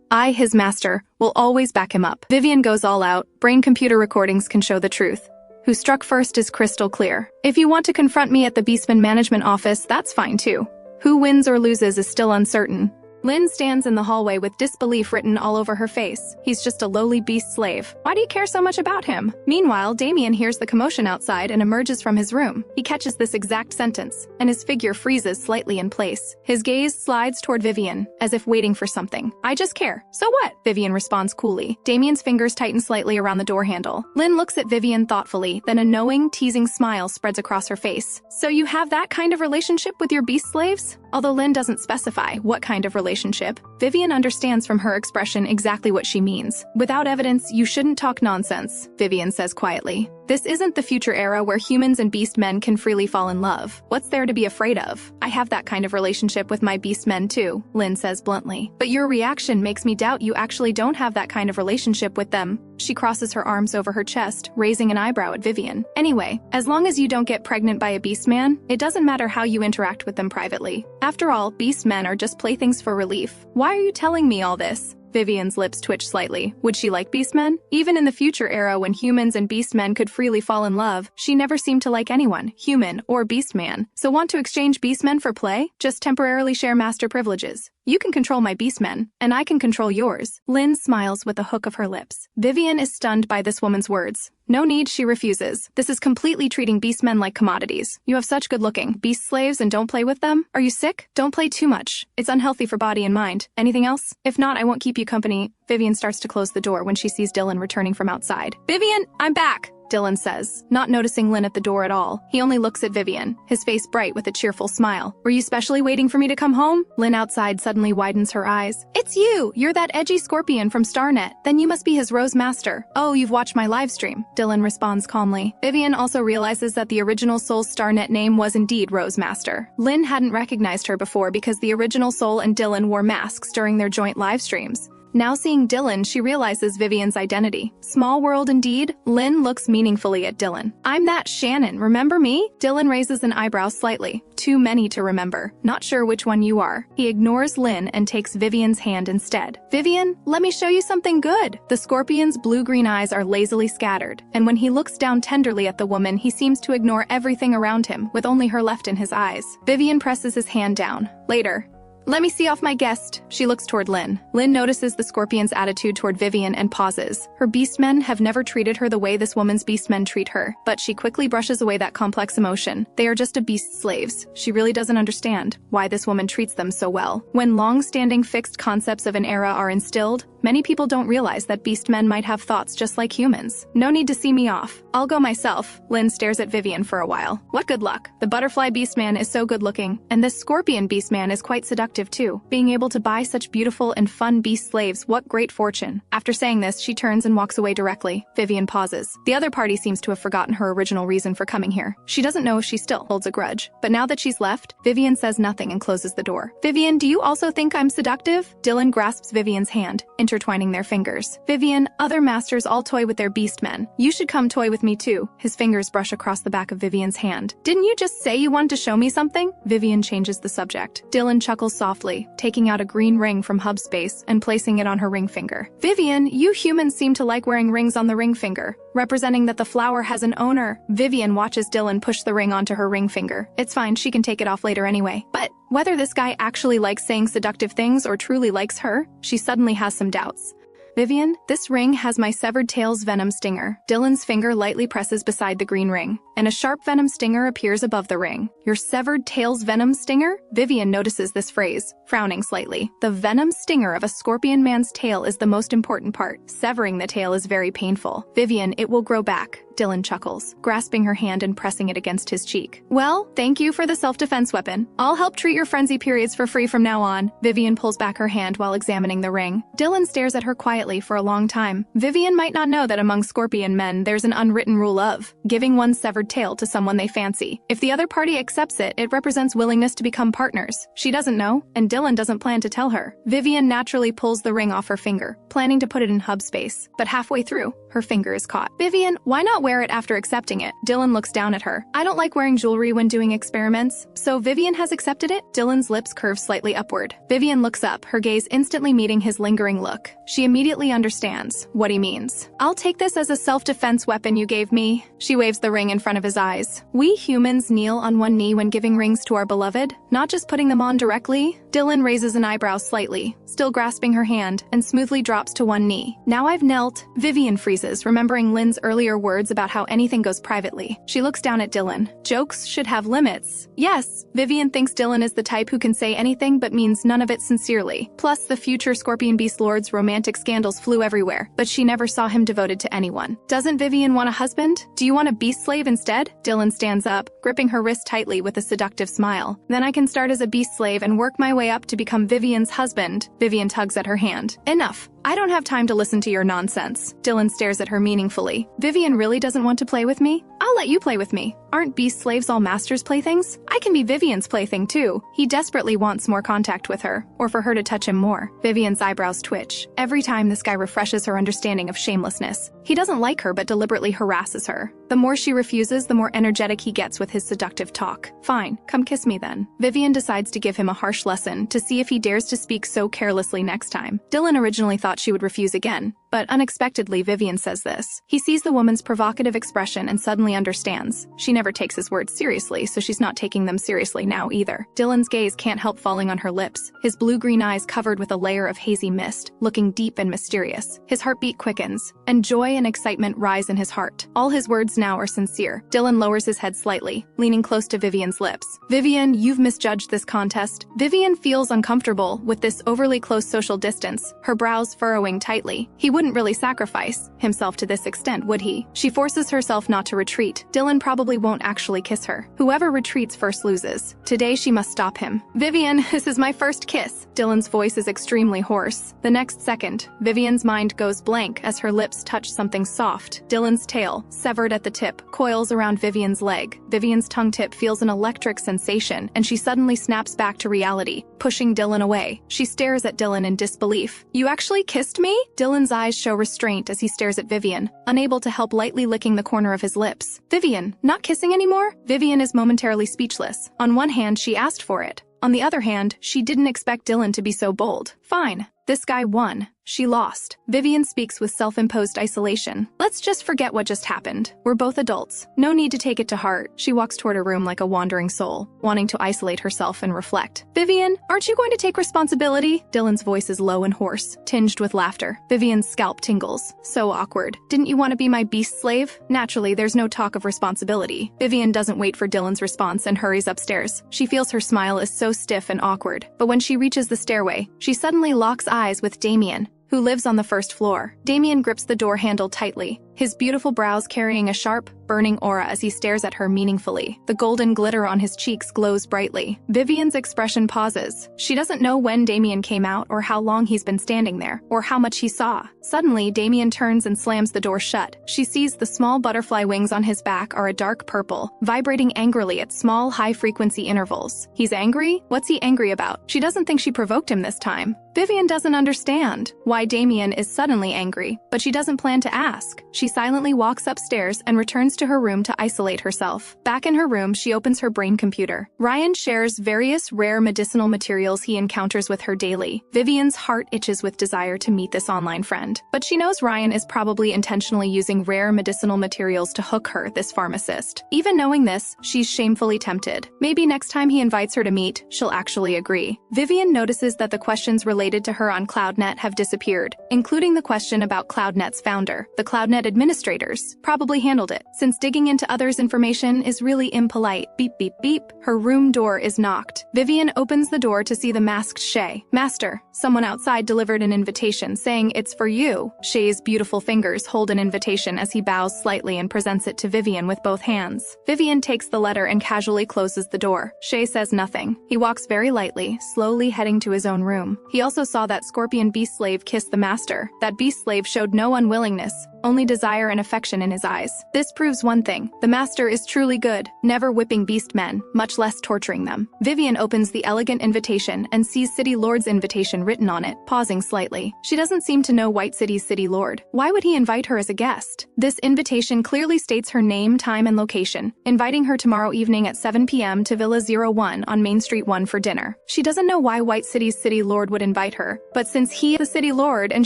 A: I, his master, will always back him up. Vivien goes all out. Brain computer recordings can show the truth. Who struck first is crystal clear. If you want to confront me at the Beastman Management Office, that's fine too. Who wins or loses is still uncertain. Lynn stands in the hallway with disbelief written all over her face. He's just a lowly beast slave. Why do you care so much about him? Meanwhile, Damien hears the commotion outside and emerges from his room. He catches this exact sentence, and his figure freezes slightly in place. His gaze slides toward Vivien, as if waiting for something. I just care. So what? Vivien responds coolly. Damien's fingers tighten slightly around the door handle. Lynn looks at Vivien thoughtfully, then a knowing, teasing smile spreads across her face. So you have that kind of relationship with your beast slaves? Although Lynn doesn't specify what kind of relationship, Vivien understands from her expression exactly what she means. Without evidence, you shouldn't talk nonsense, Vivien says quietly. This isn't the future era where humans and beast men can freely fall in love. What's there to be afraid of? I have that kind of relationship with my beast men too, Lynn says bluntly. But your reaction makes me doubt you actually don't have that kind of relationship with them. She crosses her arms over her chest, raising an eyebrow at Vivien. Anyway, as long as you don't get pregnant by a beast man, it doesn't matter how you interact with them privately. After all, beast men are just playthings for relief. Why are you telling me all this? Vivien's lips twitched slightly. Would she like beastmen? Even in the future era when humans and beastmen could freely fall in love, she never seemed to like anyone, human or beastman. So want to exchange beastmen for play? Just temporarily share master privileges. You can control my beastmen, and I can control yours. Lynn smiles with a hook of her lips. Vivien is stunned by this woman's words. No need, she refuses. This is completely treating beastmen like commodities. You have such good-looking beast slaves and don't play with them? Are you sick? Don't play too much. It's unhealthy for body and mind. Anything else? If not, I won't keep you company. Vivien starts to close the door when she sees Dylan returning from outside. Vivien, I'm back! Dylan says, not noticing Lynn at the door at all. He only looks at Vivien, his face bright with a cheerful smile. Were you specially waiting for me to come home? Lynn outside suddenly widens her eyes. It's you! You're that edgy scorpion from Starnet. Then you must be his Rose Master. Oh, you've watched my live stream. Dylan responds calmly. Vivien also realizes that the original Soul's Starnet name was indeed Rose Master. Lynn hadn't recognized her before because the original Soul and Dylan wore masks during their joint live streams. Now seeing Dylan, she realizes Vivien's identity. Small world indeed. Lynn looks meaningfully at Dylan. I'm that Shannon, remember me? Dylan raises an eyebrow slightly. Too many to remember. Not sure which one you are. He ignores Lynn and takes Vivien's hand instead. Vivien, let me show you something good. The scorpion's blue-green eyes are lazily scattered, and when he looks down tenderly at the woman, he seems to ignore everything around him, with only her left in his eyes. Vivien presses his hand down. Later. Let me see off my guest. She looks toward Lynn. Lynn notices the scorpion's attitude toward Vivien and pauses. Her beastmen have never treated her the way this woman's beastmen treat her, but she quickly brushes away that complex emotion. They are just a beast's slaves. She really doesn't understand why this woman treats them so well. When long-standing fixed concepts of an era are instilled, many people don't realize that beastmen might have thoughts just like humans. No need to see me off. I'll go myself. Lynn stares at Vivien for a while. What good luck. The butterfly beastman is so good-looking, and this scorpion beastman is quite seductive too. Being able to buy such beautiful and fun beast slaves, what great fortune. After saying this, she turns and walks away directly. Vivien pauses. The other party seems to have forgotten her original reason for coming here. She doesn't know if she still holds a grudge. But now that she's left, Vivien says nothing and closes the door. Vivien, do you also think I'm seductive? Dylan grasps Vivien's hand, intertwining their fingers. Vivien, other masters all toy with their beastmen. You should come toy with me too. His fingers brush across the back of Vivien's hand. Didn't you just say you wanted to show me something? Vivien changes the subject. Dylan chuckles softly, taking out a green ring from hub space and placing it on her ring finger. Vivien, you humans seem to like wearing rings on the ring finger, representing that the flower has an owner. Vivien watches Dylan push the ring onto her ring finger. It's fine, she can take it off later anyway. But whether this guy actually likes saying seductive things or truly likes her, she suddenly has some doubts. Vivien, this ring has my severed tail's venom stinger. Dylan's finger lightly presses beside the green ring, and a sharp venom stinger appears above the ring. Your severed tail's venom stinger? Vivien notices this phrase, frowning slightly. The venom stinger of a scorpion man's tail is the most important part. Severing the tail is very painful. Vivien, it will grow back. Dylan chuckles, grasping her hand and pressing it against his cheek. Well, thank you for the self-defense weapon. I'll help treat your frenzy periods for free from now on. Vivien pulls back her hand while examining the ring. Dylan stares at her quietly for a long time. Vivien might not know that among scorpion men there's an unwritten rule of giving one's severed tail to someone they fancy. If the other party accepts it, it represents willingness to become partners. She doesn't know, and Dylan doesn't plan to tell her. Vivien naturally pulls the ring off her finger, planning to put it in hub space, but halfway through, her finger is caught. Vivien, why not wear it after accepting it? Dylan looks down at her. I don't like wearing jewelry when doing experiments. So Vivien has accepted it? Dylan's lips curve slightly upward. Vivien looks up, her gaze instantly meeting his lingering look. She immediately understands what he means. I'll take this as a self-defense weapon you gave me. She waves the ring in front of his eyes. We humans kneel on one knee when giving rings to our beloved, not just putting them on directly. Dylan raises an eyebrow slightly, still grasping her hand, and smoothly drops to one knee. Now I've knelt. Vivien freezes, remembering Lynn's earlier words about how anything goes privately. She looks down at Dylan. Jokes should have limits. Yes, Vivien thinks Dylan is the type who can say anything but means none of it sincerely. Plus, the future Scorpion Beast Lord's romantic scandals flew everywhere, but she never saw him devoted to anyone. Doesn't Vivien want a husband? Do you want a beast slave instead? Dylan stands up, gripping her wrist tightly with a seductive smile. Then I can start as a beast slave and work my way up to become Vivien's husband. Vivien tugs at her hand. Enough. I don't have time to listen to your nonsense. Dylan stares at her meaningfully. Vivien really doesn't want to play with me? I'll let you play with me. Aren't beast slaves all masters' playthings? I can be Vivien's plaything too. He desperately wants more contact with her, or for her to touch him more. Vivien's eyebrows twitch. Every time this guy refreshes her understanding of shamelessness. He doesn't like her but deliberately harasses her. The more she refuses, the more energetic he gets with his seductive talk. Fine, come kiss me then. Vivien decides to give him a harsh lesson to see if he dares to speak so carelessly next time. Dylan originally thought she would refuse again, but unexpectedly Vivien says this. He sees the woman's provocative expression and suddenly understands. She never takes his words seriously, so she's not taking them seriously now either. Dylan's gaze can't help falling on her lips, his blue-green eyes covered with a layer of hazy mist, looking deep and mysterious. His heartbeat quickens, and joy and excitement rise in his heart. All his words now are sincere. Dylan lowers his head slightly, leaning close to Vivien's lips. Vivien, you've misjudged this contest. Vivien feels uncomfortable with this overly close social distance, her brows furrowing tightly. He wouldn't really sacrifice himself to this extent, would he? She forces herself not to retreat. Dylan probably won't actually kiss her. Whoever retreats first loses. Today she must stop him. Vivien, this is my first kiss. Dylan's voice is extremely hoarse. The next second, Vivien's mind goes blank as her lips touch something soft. Dylan's tail, severed at the tip, coils around Vivien's leg. Vivien's tongue tip feels an electric sensation, and she suddenly snaps back to reality, pushing Dylan away. She stares at Dylan in disbelief. You actually kissed me? Dylan's eyes show restraint as he stares at Vivien, unable to help lightly licking the corner of his lips. Vivien, not kissing anymore? Vivien is momentarily speechless. On one hand, she asked for it. On the other hand, she didn't expect Dylan to be so bold. Fine. This guy won. She lost. Vivien speaks with self-imposed isolation. Let's just forget what just happened. We're both adults. No need to take it to heart. She walks toward her room like a wandering soul, wanting to isolate herself and reflect. Vivien, aren't you going to take responsibility? Dylan's voice is low and hoarse, tinged with laughter. Vivien's scalp tingles. So awkward. Didn't you want to be my beast slave? Naturally, there's no talk of responsibility. Vivien doesn't wait for Dylan's response and hurries upstairs. She feels her smile is so stiff and awkward. But when she reaches the stairway, she suddenly locks eyes with Damen, who lives on the first floor. Damen grips the door handle tightly, his beautiful brows carrying a sharp, burning aura as he stares at her meaningfully. The golden glitter on his cheeks glows brightly. Vivien's expression pauses. She doesn't know when Damen came out or how long he's been standing there, or how much he saw. Suddenly, Damen turns and slams the door shut. She sees the small butterfly wings on his back are a dark purple, vibrating angrily at small, high-frequency intervals. He's angry? What's he angry about? She doesn't think she provoked him this time. Vivien doesn't understand why Damen is suddenly angry, but she doesn't plan to ask. She silently walks upstairs and returns to her room to isolate herself. Back in her room, she opens her brain computer. Ryan shares various rare medicinal materials he encounters with her daily. Vivien's heart itches with desire to meet this online friend, but she knows Ryan is probably intentionally using rare medicinal materials to hook her, this pharmacist. Even knowing this, she's shamefully tempted. Maybe next time he invites her to meet, she'll actually agree. Vivien notices that the questions related to her on CloudNet have disappeared, including the question about CloudNet's founder. The CloudNet administrators probably handled it, since digging into others' information is really impolite. Beep, beep, beep. Her room door is knocked. Vivien opens the door to see the masked Shay. Master, someone outside delivered an invitation saying it's for you. Shay's beautiful fingers hold an invitation as he bows slightly and presents it to Vivien with both hands. Vivien takes the letter and casually closes the door. Shay says nothing. He walks very lightly, slowly heading to his own room. He also saw that scorpion beast slave kiss the master. That beast slave showed no unwillingness, only desire and affection in his eyes. This proves one thing. The master is truly good, never whipping beast men, much less torturing them. Vivien opens the elegant invitation and sees City Lord's invitation written on it, pausing slightly. She doesn't seem to know White City's City Lord. Why would he invite her as a guest? This invitation clearly states her name, time, and location, inviting her tomorrow evening at 7 p.m. to Villa 01 on Main Street 1 for dinner. She doesn't know why White City's City Lord would invite her, but since he is the City Lord and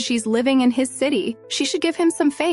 A: she's living in his city, she should give him some face.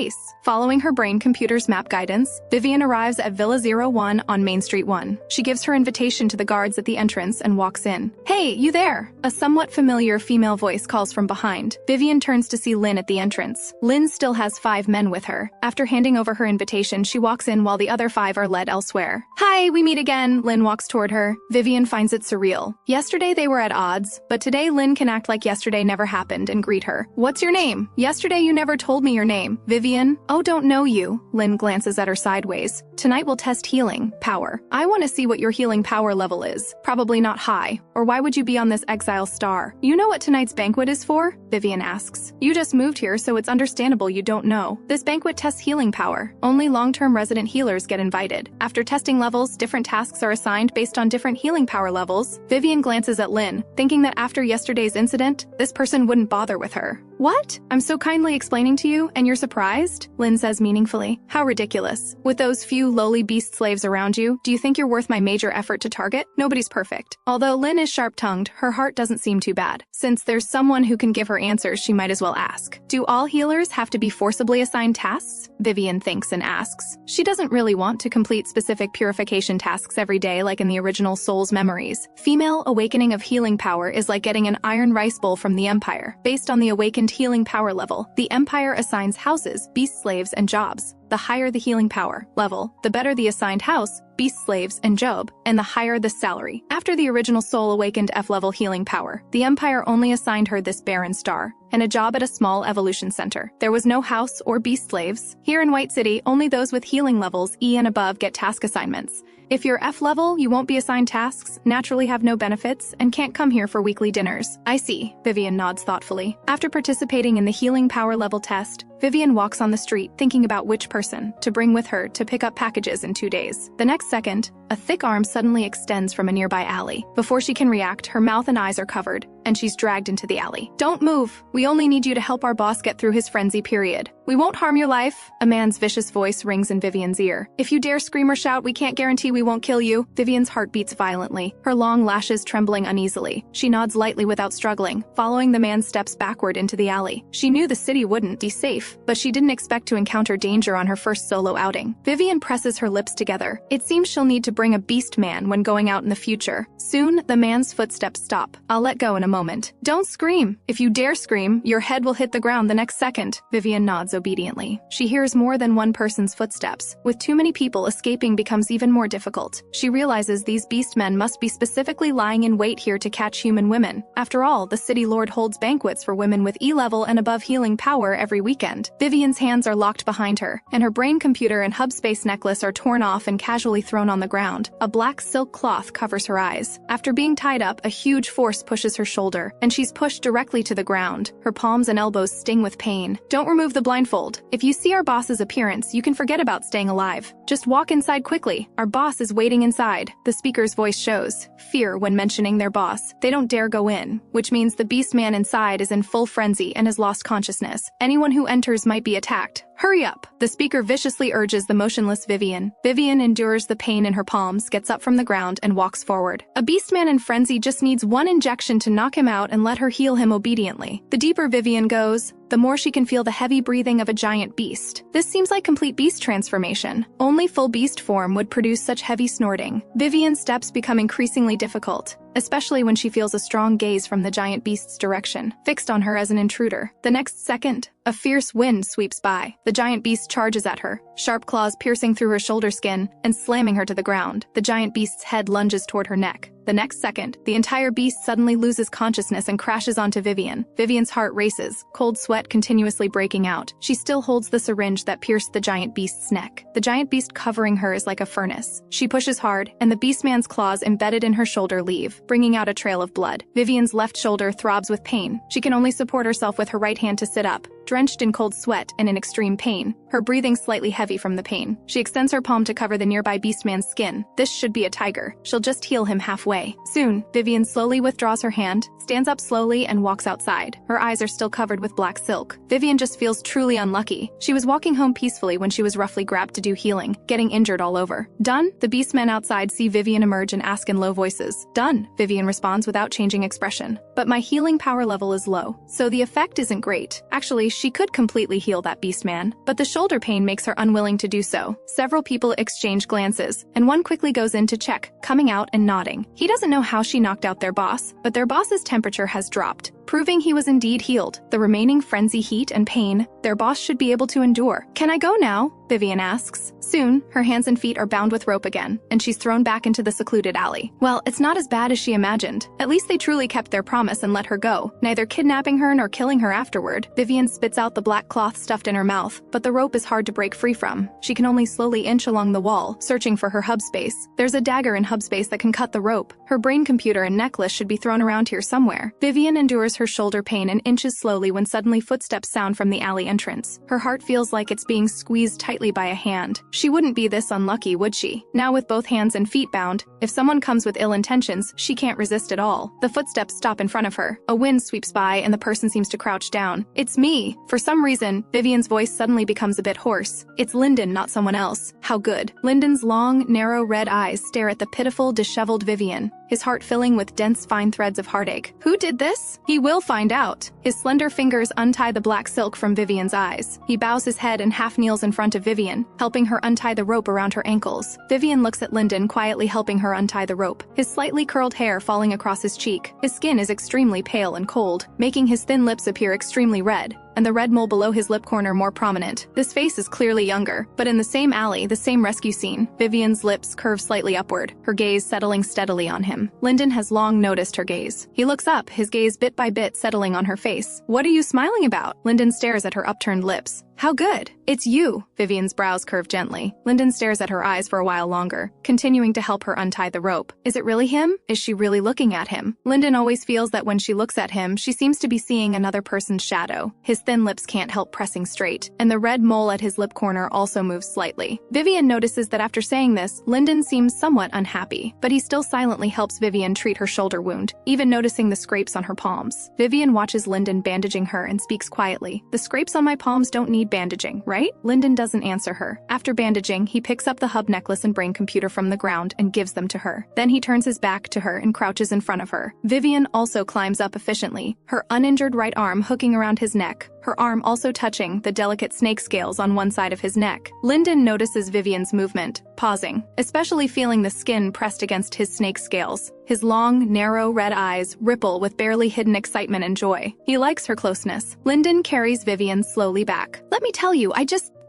A: Following her brain computer's map guidance, Vivien arrives at Villa 01 on Main Street 1. She gives her invitation to the guards at the entrance and walks in. Hey, you there! A somewhat familiar female voice calls from behind. Vivien turns to see Lynn at the entrance. Lynn still has 5 men with her. After handing over her invitation, she walks in while the other 5 are led elsewhere. Hi, we meet again. Lynn walks toward her. Vivien finds it surreal. Yesterday they were at odds, but today Lynn can act like yesterday never happened and greet her. What's your name? Yesterday you never told me your name. Vivien? Oh, don't know you. Lynn glances at her sideways. Tonight we'll test healing power. I want to see what your healing power level is. Probably not high. Or why would you be on this exile star? You know what tonight's banquet is for? Vivien asks. You just moved here, so it's understandable you don't know. This banquet tests healing power. Only long-term resident healers get invited. After testing levels, different tasks are assigned based on different healing power levels. Vivien glances at Lynn, thinking that after yesterday's incident, this person wouldn't bother with her. What? I'm so kindly explaining to you, and you're surprised? Lynn says meaningfully. How ridiculous. With those few lowly beast slaves around you, do you think you're worth my major effort to target? Nobody's perfect. Although Lynn is sharp-tongued, her heart doesn't seem too bad. Since there's someone who can give her answers, she might as well ask. Do all healers have to be forcibly assigned tasks? Vivien thinks and asks. She doesn't really want to complete specific purification tasks every day like in the original Soul's Memories. Female awakening of healing power is like getting an iron rice bowl from the Empire. Based on the awakened healing power level, the Empire assigns houses, beast slaves, and jobs. The higher the healing power level, the better the assigned house, beast slaves, and job, and the higher the salary. After the original soul awakened F-level healing power, the Empire only assigned her this barren star and a job at a small evolution center. There was no house or beast slaves. Here in White City, only those with healing levels E and above get task assignments. If you're F level, you won't be assigned tasks, naturally have no benefits, and can't come here for weekly dinners. I see, Vivien nods thoughtfully. After participating in the healing power level test, Vivien walks on the street thinking about which person to bring with her to pick up packages in 2 days. The next second, a thick arm suddenly extends from a nearby alley. Before she can react, her mouth and eyes are covered, and she's dragged into the alley. Don't move. We only need you to help our boss get through his frenzy period. We won't harm your life. A man's vicious voice rings in Vivien's ear. If you dare scream or shout, we can't guarantee we won't kill you. Vivien's heart beats violently, her long lashes trembling uneasily. She nods lightly without struggling, following the man's steps backward into the alley. She knew the city wouldn't be safe, but she didn't expect to encounter danger on her first solo outing. Vivien presses her lips together. It seems she'll need to bring a beast man when going out in the future. Soon, the man's footsteps stop. I'll let go in a moment. Don't scream. If you dare scream, your head will hit the ground the next second. Vivien nods obediently. She hears more than one person's footsteps. With too many people, escaping becomes even more difficult. She realizes these beast men must be specifically lying in wait here to catch human women. After all, the city lord holds banquets for women with E-level and above healing power every weekend. Vivien's hands are locked behind her, and her brain computer and hub space necklace are torn off and casually thrown on the ground. A black silk cloth covers her eyes. After being tied up, a huge force pushes her shoulder, and she's pushed directly to the ground. Her palms and elbows sting with pain. Don't remove the blindfold. If you see our boss's appearance, you can forget about staying alive. Just walk inside quickly. Our boss is waiting inside. The speaker's voice shows fear when mentioning their boss. They don't dare go in, which means the beast man inside is in full frenzy and has lost consciousness. Anyone who enters might be attacked. Hurry up! The speaker viciously urges the motionless Vivien. Vivien endures the pain in her palms, gets up from the ground, and walks forward. A beastman in frenzy just needs one injection to knock him out and let her heal him obediently. The deeper Vivien goes, the more she can feel the heavy breathing of a giant beast. This seems like complete beast transformation. Only full beast form would produce such heavy snorting. Vivien's steps become increasingly difficult, especially when she feels a strong gaze from the giant beast's direction, fixed on her as an intruder. The next second, a fierce wind sweeps by. The giant beast charges at her, sharp claws piercing through her shoulder skin and slamming her to the ground. The giant beast's head lunges toward her neck. The next second, the entire beast suddenly loses consciousness and crashes onto Vivien. Vivien's heart races, cold sweat continuously breaking out. She still holds the syringe that pierced the giant beast's neck. The giant beast covering her is like a furnace. She pushes hard, and the beastman's claws embedded in her shoulder leave, bringing out a trail of blood. Vivien's left shoulder throbs with pain. She can only support herself with her right hand to sit up, drenched in cold sweat and in extreme pain, her breathing slightly heavy from the pain. She extends her palm to cover the nearby beastman's skin. This should be a tiger. She'll just heal him halfway. Soon, Vivien slowly withdraws her hand, stands up slowly, and walks outside. Her eyes are still covered with black silk. Vivien just feels truly unlucky. She was walking home peacefully when she was roughly grabbed to do healing, getting injured all over. Done? The beastmen outside see Vivien emerge and ask in low voices. Done, Vivien responds without changing expression. But my healing power level is low, so the effect isn't great. Actually, she could completely heal that beastman, but the shoulder pain makes her unwilling to do so. Several people exchange glances, and one quickly goes in to check, coming out and nodding. He doesn't know how she knocked out their boss, but their boss's temperature has dropped. proving he was indeed healed. The remaining frenzy, heat, and pain their boss should be able to endure. "Can I go now?" Vivien asks. Soon, her hands and feet are bound with rope again, and she's thrown back into the secluded alley. Well, it's not as bad as she imagined. At least they truly kept their promise and let her go, neither kidnapping her nor killing her afterward. Vivien spits out the black cloth stuffed in her mouth, but the rope is hard to break free from. She can only slowly inch along the wall, searching for her hub space. There's a dagger in hub space that can cut the rope. Her brain computer and necklace should be thrown around here somewhere. Vivien endures her shoulder pain and inches slowly when suddenly footsteps sound from the alley entrance. Her heart feels like it's being squeezed tightly by a hand. She wouldn't be this unlucky, would she? Now with both hands and feet bound, if someone comes with ill intentions, she can't resist at all. The footsteps stop in front of her. A wind sweeps by and the person seems to crouch down. "It's me." For some reason, Vivien's voice suddenly becomes a bit hoarse. It's Lyndon, not someone else. How good. Lyndon's long, narrow red eyes stare at the pitiful, disheveled Vivien, his heart filling with dense, fine threads of heartache. Who did this? He will find out. His slender fingers untie the black silk from Vivien's eyes. He bows his head and half kneels in front of Vivien, helping her untie the rope around her ankles. Vivien looks at Lyndon, quietly helping her untie the rope, his slightly curled hair falling across his cheek. His skin is extremely pale and cold, making his thin lips appear extremely red, and the red mole below his lip corner more prominent. This face is clearly younger, but in the same alley, the same rescue scene, Vivien's lips curve slightly upward, her gaze settling steadily on him. Lyndon has long noticed her gaze. He looks up, his gaze bit by bit settling on her face. "What are you smiling about?" Lyndon stares at her upturned lips. "How good. It's you." Vivien's brows curve gently. Lyndon stares at her eyes for a while longer, continuing to help her untie the rope. Is it really him? Is she really looking at him? Lyndon always feels that when she looks at him, she seems to be seeing another person's shadow. His thin lips can't help pressing straight, and the red mole at his lip corner also moves slightly. Vivien notices that after saying this, Lyndon seems somewhat unhappy, but he still silently helps Vivien treat her shoulder wound, even noticing the scrapes on her palms. Vivien watches Lyndon bandaging her and speaks quietly. "The scrapes on my palms don't need bandaging, right?" Lyndon doesn't answer her. After bandaging, he picks up the hub necklace and brain computer from the ground and gives them to her. Then he turns his back to her and crouches in front of her. Vivien also climbs up efficiently, her uninjured right arm hooking around his neck, her arm also touching the delicate snake scales on one side of his neck. Lyndon notices Vivien's movement, pausing, especially feeling the skin pressed against his snake scales. His long, narrow red eyes ripple with barely hidden excitement and joy. He likes her closeness. Lyndon carries Vivien slowly back. "Let me tell you,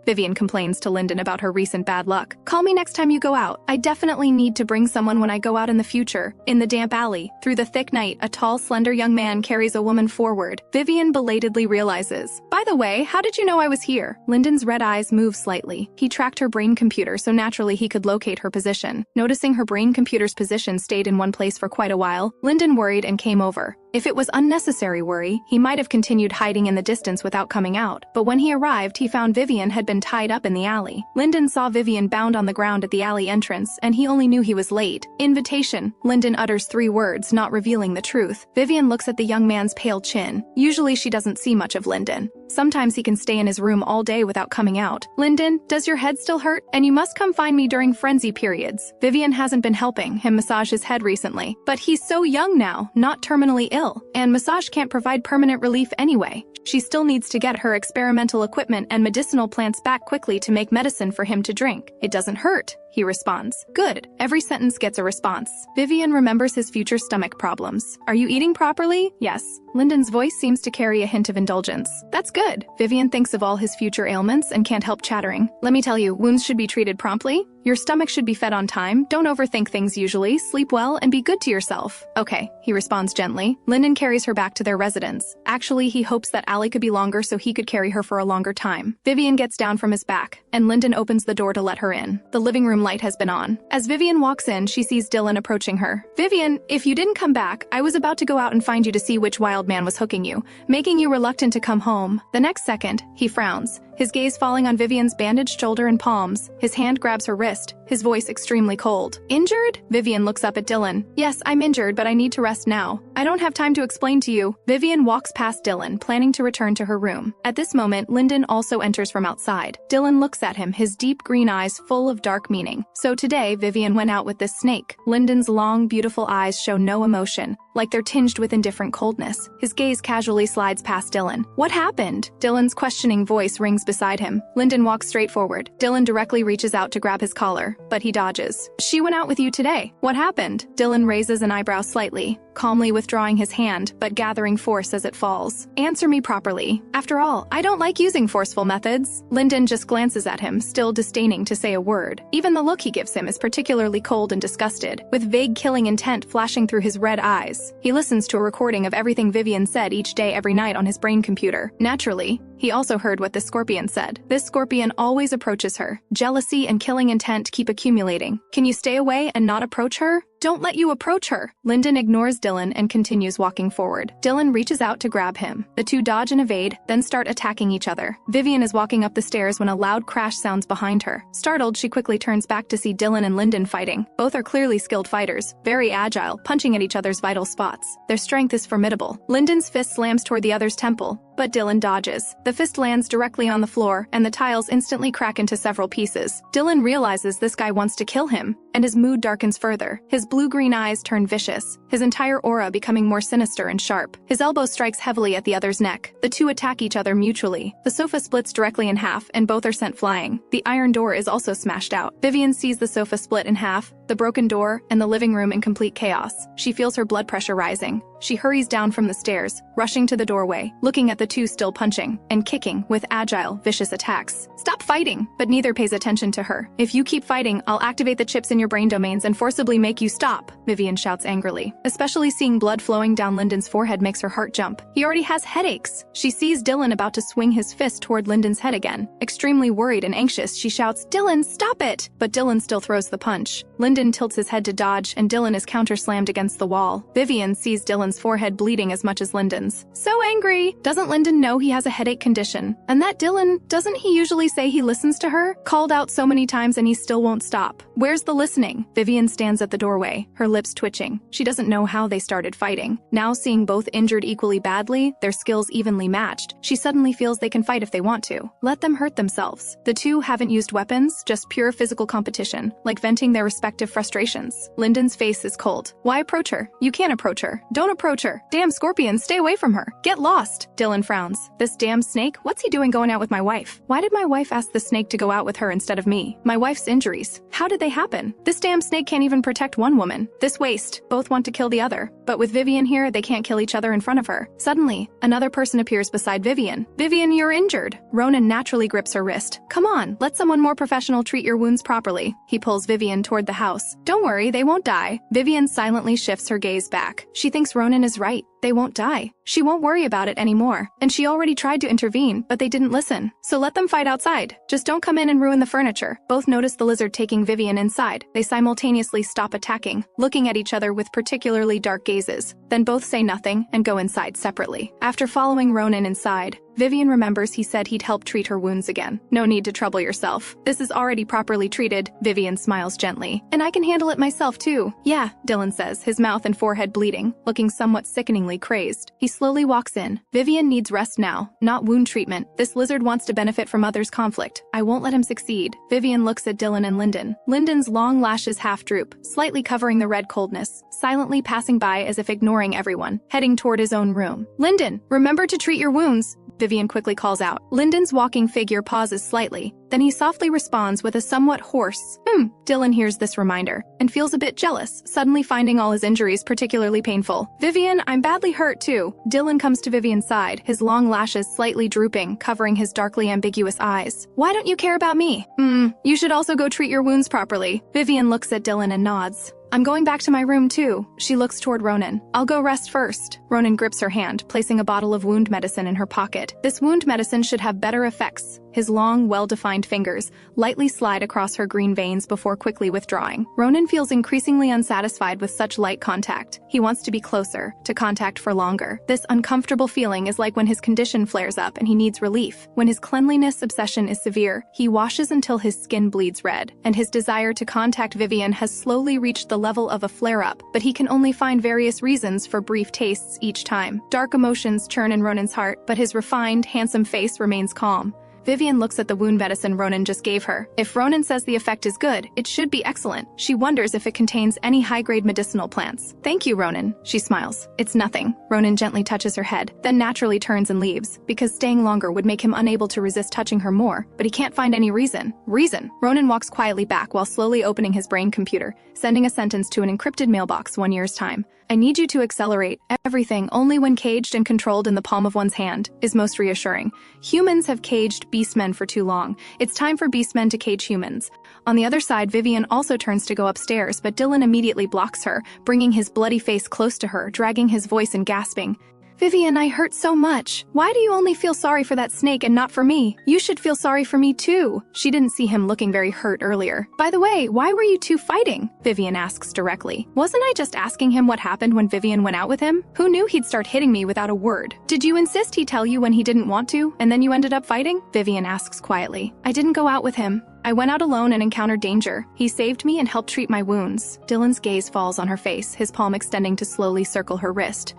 A: Vivien complains to Lyndon about her recent bad luck. "Call me next time you go out. I definitely need to bring someone when I go out in the future." In the damp alley, through the thick night, a tall, slender young man carries a woman forward. Vivien belatedly realizes, "By the way, how did you know I was here?" Lyndon's red eyes move slightly. He tracked her brain computer, so naturally he could locate her position. Noticing her brain computer's position stayed in one place for quite a while, Lyndon worried and came over. If it was unnecessary worry, he might have continued hiding in the distance without coming out. But when he arrived, he found Vivien had been tied up in the alley. Lyndon saw Vivien bound on the ground at the alley entrance, and he only knew he was late. "Invitation." Lyndon utters 3 words, not revealing the truth. Vivien looks at the young man's pale chin. Usually she doesn't see much of Lyndon. Sometimes he can stay in his room all day without coming out. "Lyndon, does your head still hurt? And you must come find me during frenzy periods." Vivien hasn't been helping him massage his head recently. But he's so young now, not terminally ill, and massage can't provide permanent relief anyway. She still needs to get her experimental equipment and medicinal plants back quickly to make medicine for him to drink. "It doesn't hurt," he responds. Good. Every sentence gets a response. Vivien remembers his future stomach problems. "Are you eating properly?" "Yes." Lyndon's voice seems to carry a hint of indulgence. "That's good." Vivien thinks of all his future ailments and can't help chattering. "Let me tell you, wounds should be treated promptly. Your stomach should be fed on time. Don't overthink things usually. Sleep well and be good to yourself." "Okay," he responds gently. Lyndon carries her back to their residence. Actually, he hopes that alley could be longer so he could carry her for a longer time. Vivien gets down from his back, and Lyndon opens the door to let her in. The living room light has been on. As Vivien walks in, she sees Dylan approaching her. "Vivien, if you didn't come back, I was about to go out and find you to see which wild man was hooking you, making you reluctant to come home." The next second, he frowns, his gaze falling on Vivien's bandaged shoulder and palms. His hand grabs her wrist, his voice extremely cold. "Injured?" Vivien looks up at Dylan. "Yes, I'm injured, but I need to rest now. I don't have time to explain to you." Vivien walks past Dylan, planning to return to her room. At this moment, Lyndon also enters from outside. Dylan looks at him, his deep green eyes full of dark meaning. So today, Vivien went out with this snake. Lyndon's long, beautiful eyes show no emotion, like they're tinged with indifferent coldness. His gaze casually slides past Dylan. "What happened?" Dylan's questioning voice rings beside him. Lyndon walks straight forward. Dylan directly reaches out to grab his collar. her, but he dodges. She went out with you today. What happened? Dylan raises an eyebrow slightly, calmly withdrawing his hand, but gathering force as it falls. Answer me properly. After all, I don't like using forceful methods. Lyndon just glances at him, still disdaining to say a word. Even the look he gives him is particularly cold and disgusted, with vague killing intent flashing through his red eyes. He listens to a recording of everything Vivien said each day every night on his brain computer. Naturally, he also heard what this scorpion said. This scorpion always approaches her. Jealousy and killing intent keep accumulating. Can you stay away and not approach her? Don't let you approach her. Lyndon ignores Dylan and continues walking forward. Dylan reaches out to grab him. The two dodge and evade, then start attacking each other. Vivien is walking up the stairs when a loud crash sounds behind her. Startled, she quickly turns back to see Dylan and Lyndon fighting. Both are clearly skilled fighters, very agile, punching at each other's vital spots. Their strength is formidable. Lyndon's fist slams toward the other's temple, but Dylan dodges. The fist lands directly on the floor, and the tiles instantly crack into several pieces. Dylan realizes this guy wants to kill him, and his mood darkens further. His blue-green eyes turn vicious, his entire aura becoming more sinister and sharp. His elbow strikes heavily at the other's neck. The two attack each other mutually. The sofa splits directly in half, and both are sent flying. The iron door is also smashed out. Vivien sees the sofa split in half, the broken door, and the living room in complete chaos. She feels her blood pressure rising. She hurries down from the stairs, rushing to the doorway, looking at the two still punching and kicking with agile, vicious attacks. Stop fighting! But neither pays attention to her. If you keep fighting, I'll activate the chips in your brain domains and forcibly make you stop, Vivien shouts angrily. Especially seeing blood flowing down Lyndon's forehead makes her heart jump. He already has headaches. She sees Dylan about to swing his fist toward Lyndon's head again. Extremely worried and anxious, she shouts, "Dylan, stop it!" But Dylan still throws the punch. Lyndon tilts his head to dodge, and Dylan is counter-slammed against the wall. Vivien sees Dylan's forehead bleeding as much as Lyndon's. So angry! Doesn't Lyndon know he has a headache condition? And that Dylan, doesn't he usually say he listens to her? Called out so many times and he still won't stop. Where's the listening? Vivien stands at the doorway, her lips twitching. She doesn't know how they started fighting. Now seeing both injured equally badly, their skills evenly matched, she suddenly feels they can fight if they want to. Let them hurt themselves. The two haven't used weapons, just pure physical competition, like venting their respective frustrations. Lyndon's face is cold. Why approach her? You can't approach her. Don't approach her. Damn scorpion, stay away from her. Get lost. Dylan frowns. This damn snake? What's he doing going out with my wife? Why did my wife ask the snake to go out with her instead of me? My wife's injuries. How did they happen? This damn snake can't even protect one woman. This waste. Both want to kill the other. But with Vivien here, they can't kill each other in front of her. Suddenly, another person appears beside Vivien. Vivien, you're injured. Ronin naturally grips her wrist. Come on, let someone more professional treat your wounds properly. He pulls Vivien toward the house. Don't worry, they won't die. Vivien silently shifts her gaze back. She thinks Ronin is right. They won't die. She won't worry about it anymore. And she already tried to intervene, but they didn't listen. So let them fight outside. Just don't come in and ruin the furniture. Both notice the lizard taking Vivien inside. They simultaneously stop attacking, looking at each other with particularly dark gazes. Then both say nothing and go inside separately. After following Ronin inside, Vivien remembers he said he'd help treat her wounds again. No need to trouble yourself. This is already properly treated. Vivien smiles gently. And I can handle it myself too. Yeah, Dylan says, his mouth and forehead bleeding, looking somewhat sickeningly crazed. He slowly walks in. Vivien needs rest now, not wound treatment. This lizard wants to benefit from others' conflict. I won't let him succeed. Vivien looks at Dylan and Lyndon. Lyndon's long lashes half droop, slightly covering the red coldness, silently passing by as if ignoring everyone, heading toward his own room. Lyndon, remember to treat your wounds, Vivien quickly calls out. Lyndon's walking figure pauses slightly, then he softly responds with a somewhat hoarse, Dylan hears this reminder, and feels a bit jealous, suddenly finding all his injuries particularly painful. Vivien, I'm badly hurt too. Dylan comes to Vivien's side, his long lashes slightly drooping, covering his darkly ambiguous eyes. Why don't you care about me? You should also go treat your wounds properly. Vivien looks at Dylan and nods. I'm going back to my room too. She looks toward Ronin. I'll go rest first. Ronin grips her hand, placing a bottle of wound medicine in her pocket. This wound medicine should have better effects. His long, well-defined fingers lightly slide across her green veins before quickly withdrawing. Ronin feels increasingly unsatisfied with such light contact. He wants to be closer, to contact for longer. This uncomfortable feeling is like when his condition flares up and he needs relief. When his cleanliness obsession is severe, he washes until his skin bleeds red, and his desire to contact Vivien has slowly reached the level of a flare-up, but he can only find various reasons for brief tastes each time. Dark emotions churn in Ronin's heart, but his refined, handsome face remains calm. Vivien looks at the wound medicine Ronin just gave her. If Ronin says the effect is good, it should be excellent. She wonders if it contains any high-grade medicinal plants. Thank you, Ronin. She smiles. It's nothing. Ronin gently touches her head, then naturally turns and leaves, because staying longer would make him unable to resist touching her more, but he can't find any reason. Ronin walks quietly back while slowly opening his brain computer, sending a sentence to an encrypted mailbox 1 year's time. I need you to accelerate. Everything, only when caged and controlled in the palm of one's hand, is most reassuring. Humans have caged beastmen for too long. It's time for beastmen to cage humans. On the other side, Vivien also turns to go upstairs, but Dylan immediately blocks her, bringing his bloody face close to her, dragging his voice and gasping. Vivien, I hurt so much. Why do you only feel sorry for that snake and not for me? You should feel sorry for me too. She didn't see him looking very hurt earlier. By the way, why were you two fighting? Vivien asks directly. Wasn't I just asking him what happened when Vivien went out with him? Who knew he'd start hitting me without a word? Did you insist he tell you when he didn't want to, and then you ended up fighting? Vivien asks quietly. I didn't go out with him. I went out alone and encountered danger. He saved me and helped treat my wounds. Dylan's gaze falls on her face, his palm extending to slowly circle her wrist.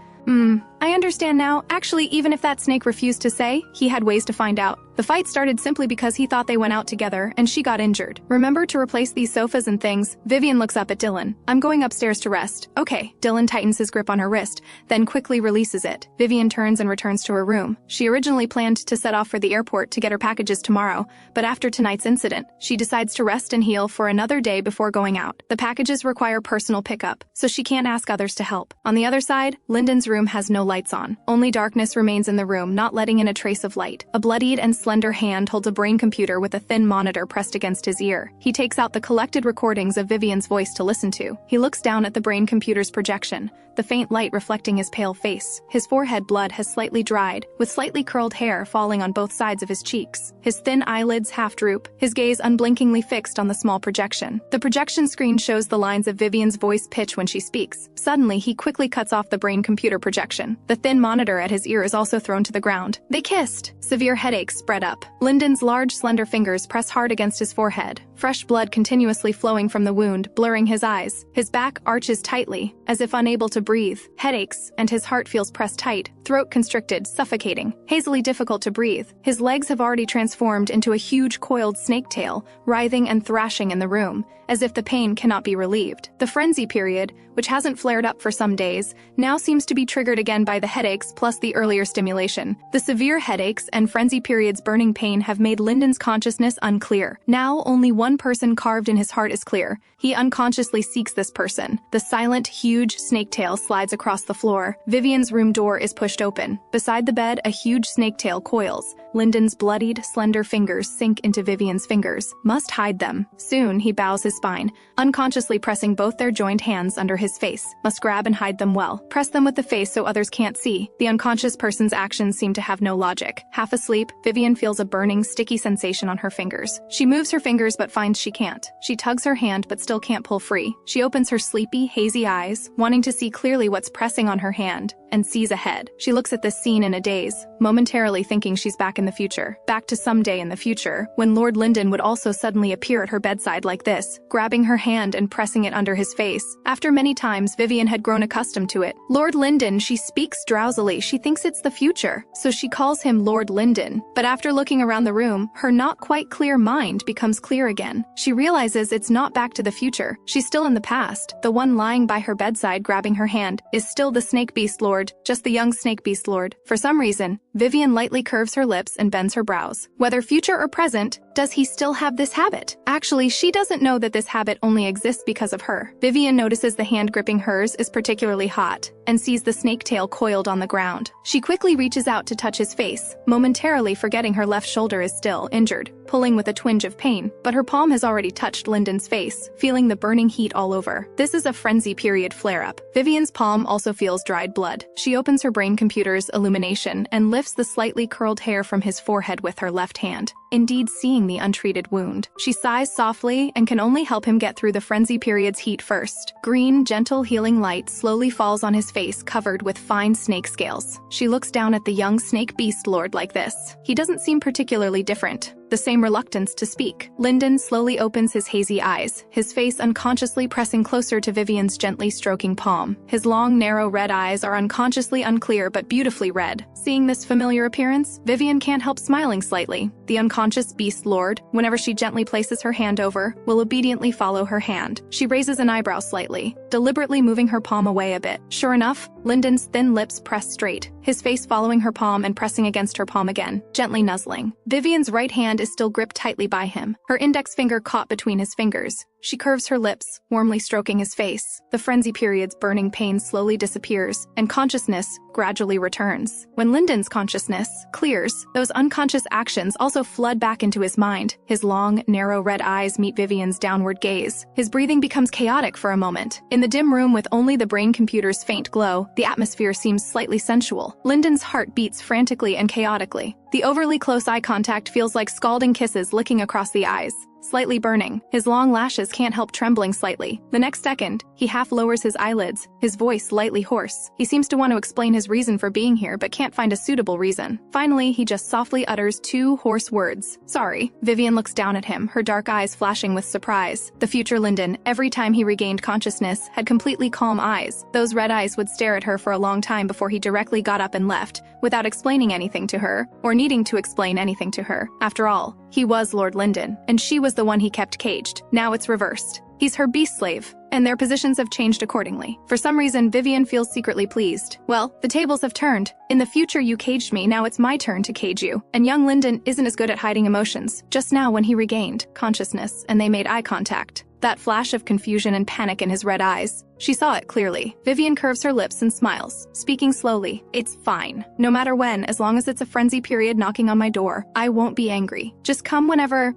A: I understand now. Actually, even if that snake refused to say, he had ways to find out. The fight started simply because he thought they went out together, and she got injured. Remember to replace these sofas and things. Vivien looks up at Dylan. I'm going upstairs to rest. Okay. Dylan tightens his grip on her wrist, then quickly releases it. Vivien turns and returns to her room. She originally planned to set off for the airport to get her packages tomorrow, but after tonight's incident, she decides to rest and heal for another day before going out. The packages require personal pickup, so she can't ask others to help. On the other side, Lyndon's room has no lights on. Only darkness remains in the room, not letting in a trace of light. A bloodied and slender hand holds a brain computer with a thin monitor pressed against his ear. He takes out the collected recordings of Vivien's voice to listen to. He looks down at the brain computer's projection, the faint light reflecting his pale face. His forehead blood has slightly dried, with slightly curled hair falling on both sides of his cheeks. His thin eyelids half droop, his gaze unblinkingly fixed on the small projection. The projection screen shows the lines of Vivien's voice pitch when she speaks. Suddenly, he quickly cuts off the brain computer projection. The thin monitor at his ear is also thrown to the ground. They kissed. Severe headaches spread up. Lyndon's large, slender fingers press hard against his forehead, fresh blood continuously flowing from the wound, blurring his eyes. His back arches tightly, as if unable to breathe. Headaches, and his heart feels pressed tight, throat constricted, suffocating, hazily difficult to breathe. His legs have already transformed into a huge coiled snake tail, writhing and thrashing in the room, as if the pain cannot be relieved. The frenzy period, which hasn't flared up for some days, now seems to be triggered again by the headaches plus the earlier stimulation. The severe headaches and frenzy period's burning pain have made Lyndon's consciousness unclear. Now only one person carved in his heart is clear. He unconsciously seeks this person. The silent, huge snake tail slides across the floor. Vivien's room door is pushed open. Beside the bed, a huge snake tail coils. Lyndon's bloodied, slender fingers sink into Vivien's fingers. Must hide them. Soon, he bows his spine, unconsciously pressing both their joined hands under his face. Must grab and hide them well. Press them with the face so others can't see. The unconscious person's actions seem to have no logic. Half asleep, Vivien feels a burning, sticky sensation on her fingers. She moves her fingers but finds she can't. She tugs her hand but still can't pull free. She opens her sleepy, hazy eyes, wanting to see clearly what's pressing on her hand, and sees ahead. She looks at this scene in a daze, momentarily thinking she's back in the future. Back to someday in the future, when Lord Lyndon would also suddenly appear at her bedside like this, grabbing her hand and pressing it under his face. After many times, Vivien had grown accustomed to it. Lord Lyndon, she speaks drowsily. She thinks it's the future, so she calls him Lord Lyndon. But after looking around the room, her not quite clear mind becomes clear again. She realizes it's not back to the future. She's still in the past. The one lying by her bedside grabbing her hand is still the Snake Beast Lord, just the young Snake Beast Lord. For some reason, Vivien lightly curves her lips and bends her brows. Whether future or present, does he still have this habit? Actually, she doesn't know that this habit only exists because of her. Vivien notices the hand gripping hers is particularly hot, and sees the snake tail coiled on the ground. She quickly reaches out to touch his face, momentarily forgetting her left shoulder is still injured, pulling with a twinge of pain, but her palm has already touched Lyndon's face, feeling the burning heat all over. This is a frenzy period flare-up. Vivien's palm also feels dried blood. She opens her brain computer's illumination and lifts the slightly curled hair from his forehead with her left hand, indeed seeing the untreated wound. She sighs softly and can only help him get through the frenzy period's heat first. Green, gentle healing light slowly falls on his face covered with fine snake scales. She looks down at the young Snake Beast Lord like this. He doesn't seem particularly different. The same reluctance to speak. Lyndon slowly opens his hazy eyes, his face unconsciously pressing closer to Vivien's gently stroking palm. His long, narrow red eyes are unconsciously unclear but beautifully red. Seeing this familiar appearance, Vivien can't help smiling slightly. The unconscious beast lord, whenever she gently places her hand over, will obediently follow her hand. She raises an eyebrow slightly, deliberately moving her palm away a bit. Sure enough, Lyndon's thin lips press straight, his face following her palm and pressing against her palm again, gently nuzzling. Vivien's right hand is still gripped tightly by him, her index finger caught between his fingers. She curves her lips, warmly stroking his face. The frenzy period's burning pain slowly disappears, and consciousness gradually returns. When Lyndon's consciousness clears, those unconscious actions also flood back into his mind. His long, narrow red eyes meet Vivien's downward gaze. His breathing becomes chaotic for a moment. In the dim room with only the brain computer's faint glow, the atmosphere seems slightly sensual. Lyndon's heart beats frantically and chaotically. The overly close eye contact feels like scalding kisses licking across the eyes. Slightly burning, his long lashes can't help trembling slightly. The next second, he half lowers his eyelids, his voice lightly hoarse. He seems to want to explain his reason for being here but can't find a suitable reason. Finally, he just softly utters two hoarse words. Sorry. Vivien looks down at him, her dark eyes flashing with surprise. The future Lyndon, every time he regained consciousness, had completely calm eyes. Those red eyes would stare at her for a long time before he directly got up and left, without explaining anything to her, or needing to explain anything to her. After all, he was Lord Lyndon, and she was the one he kept caged. Now it's reversed. He's her beast slave, and their positions have changed accordingly. For some reason, Vivien feels secretly pleased. Well, the tables have turned. In the future you caged me, now it's my turn to cage you. And young Lyndon isn't as good at hiding emotions. Just now when he regained consciousness and they made eye contact, that flash of confusion and panic in his red eyes, she saw it clearly. Vivien curves her lips and smiles, speaking slowly. It's fine. No matter when, as long as it's a frenzy period knocking on my door, I won't be angry. Just come whenever,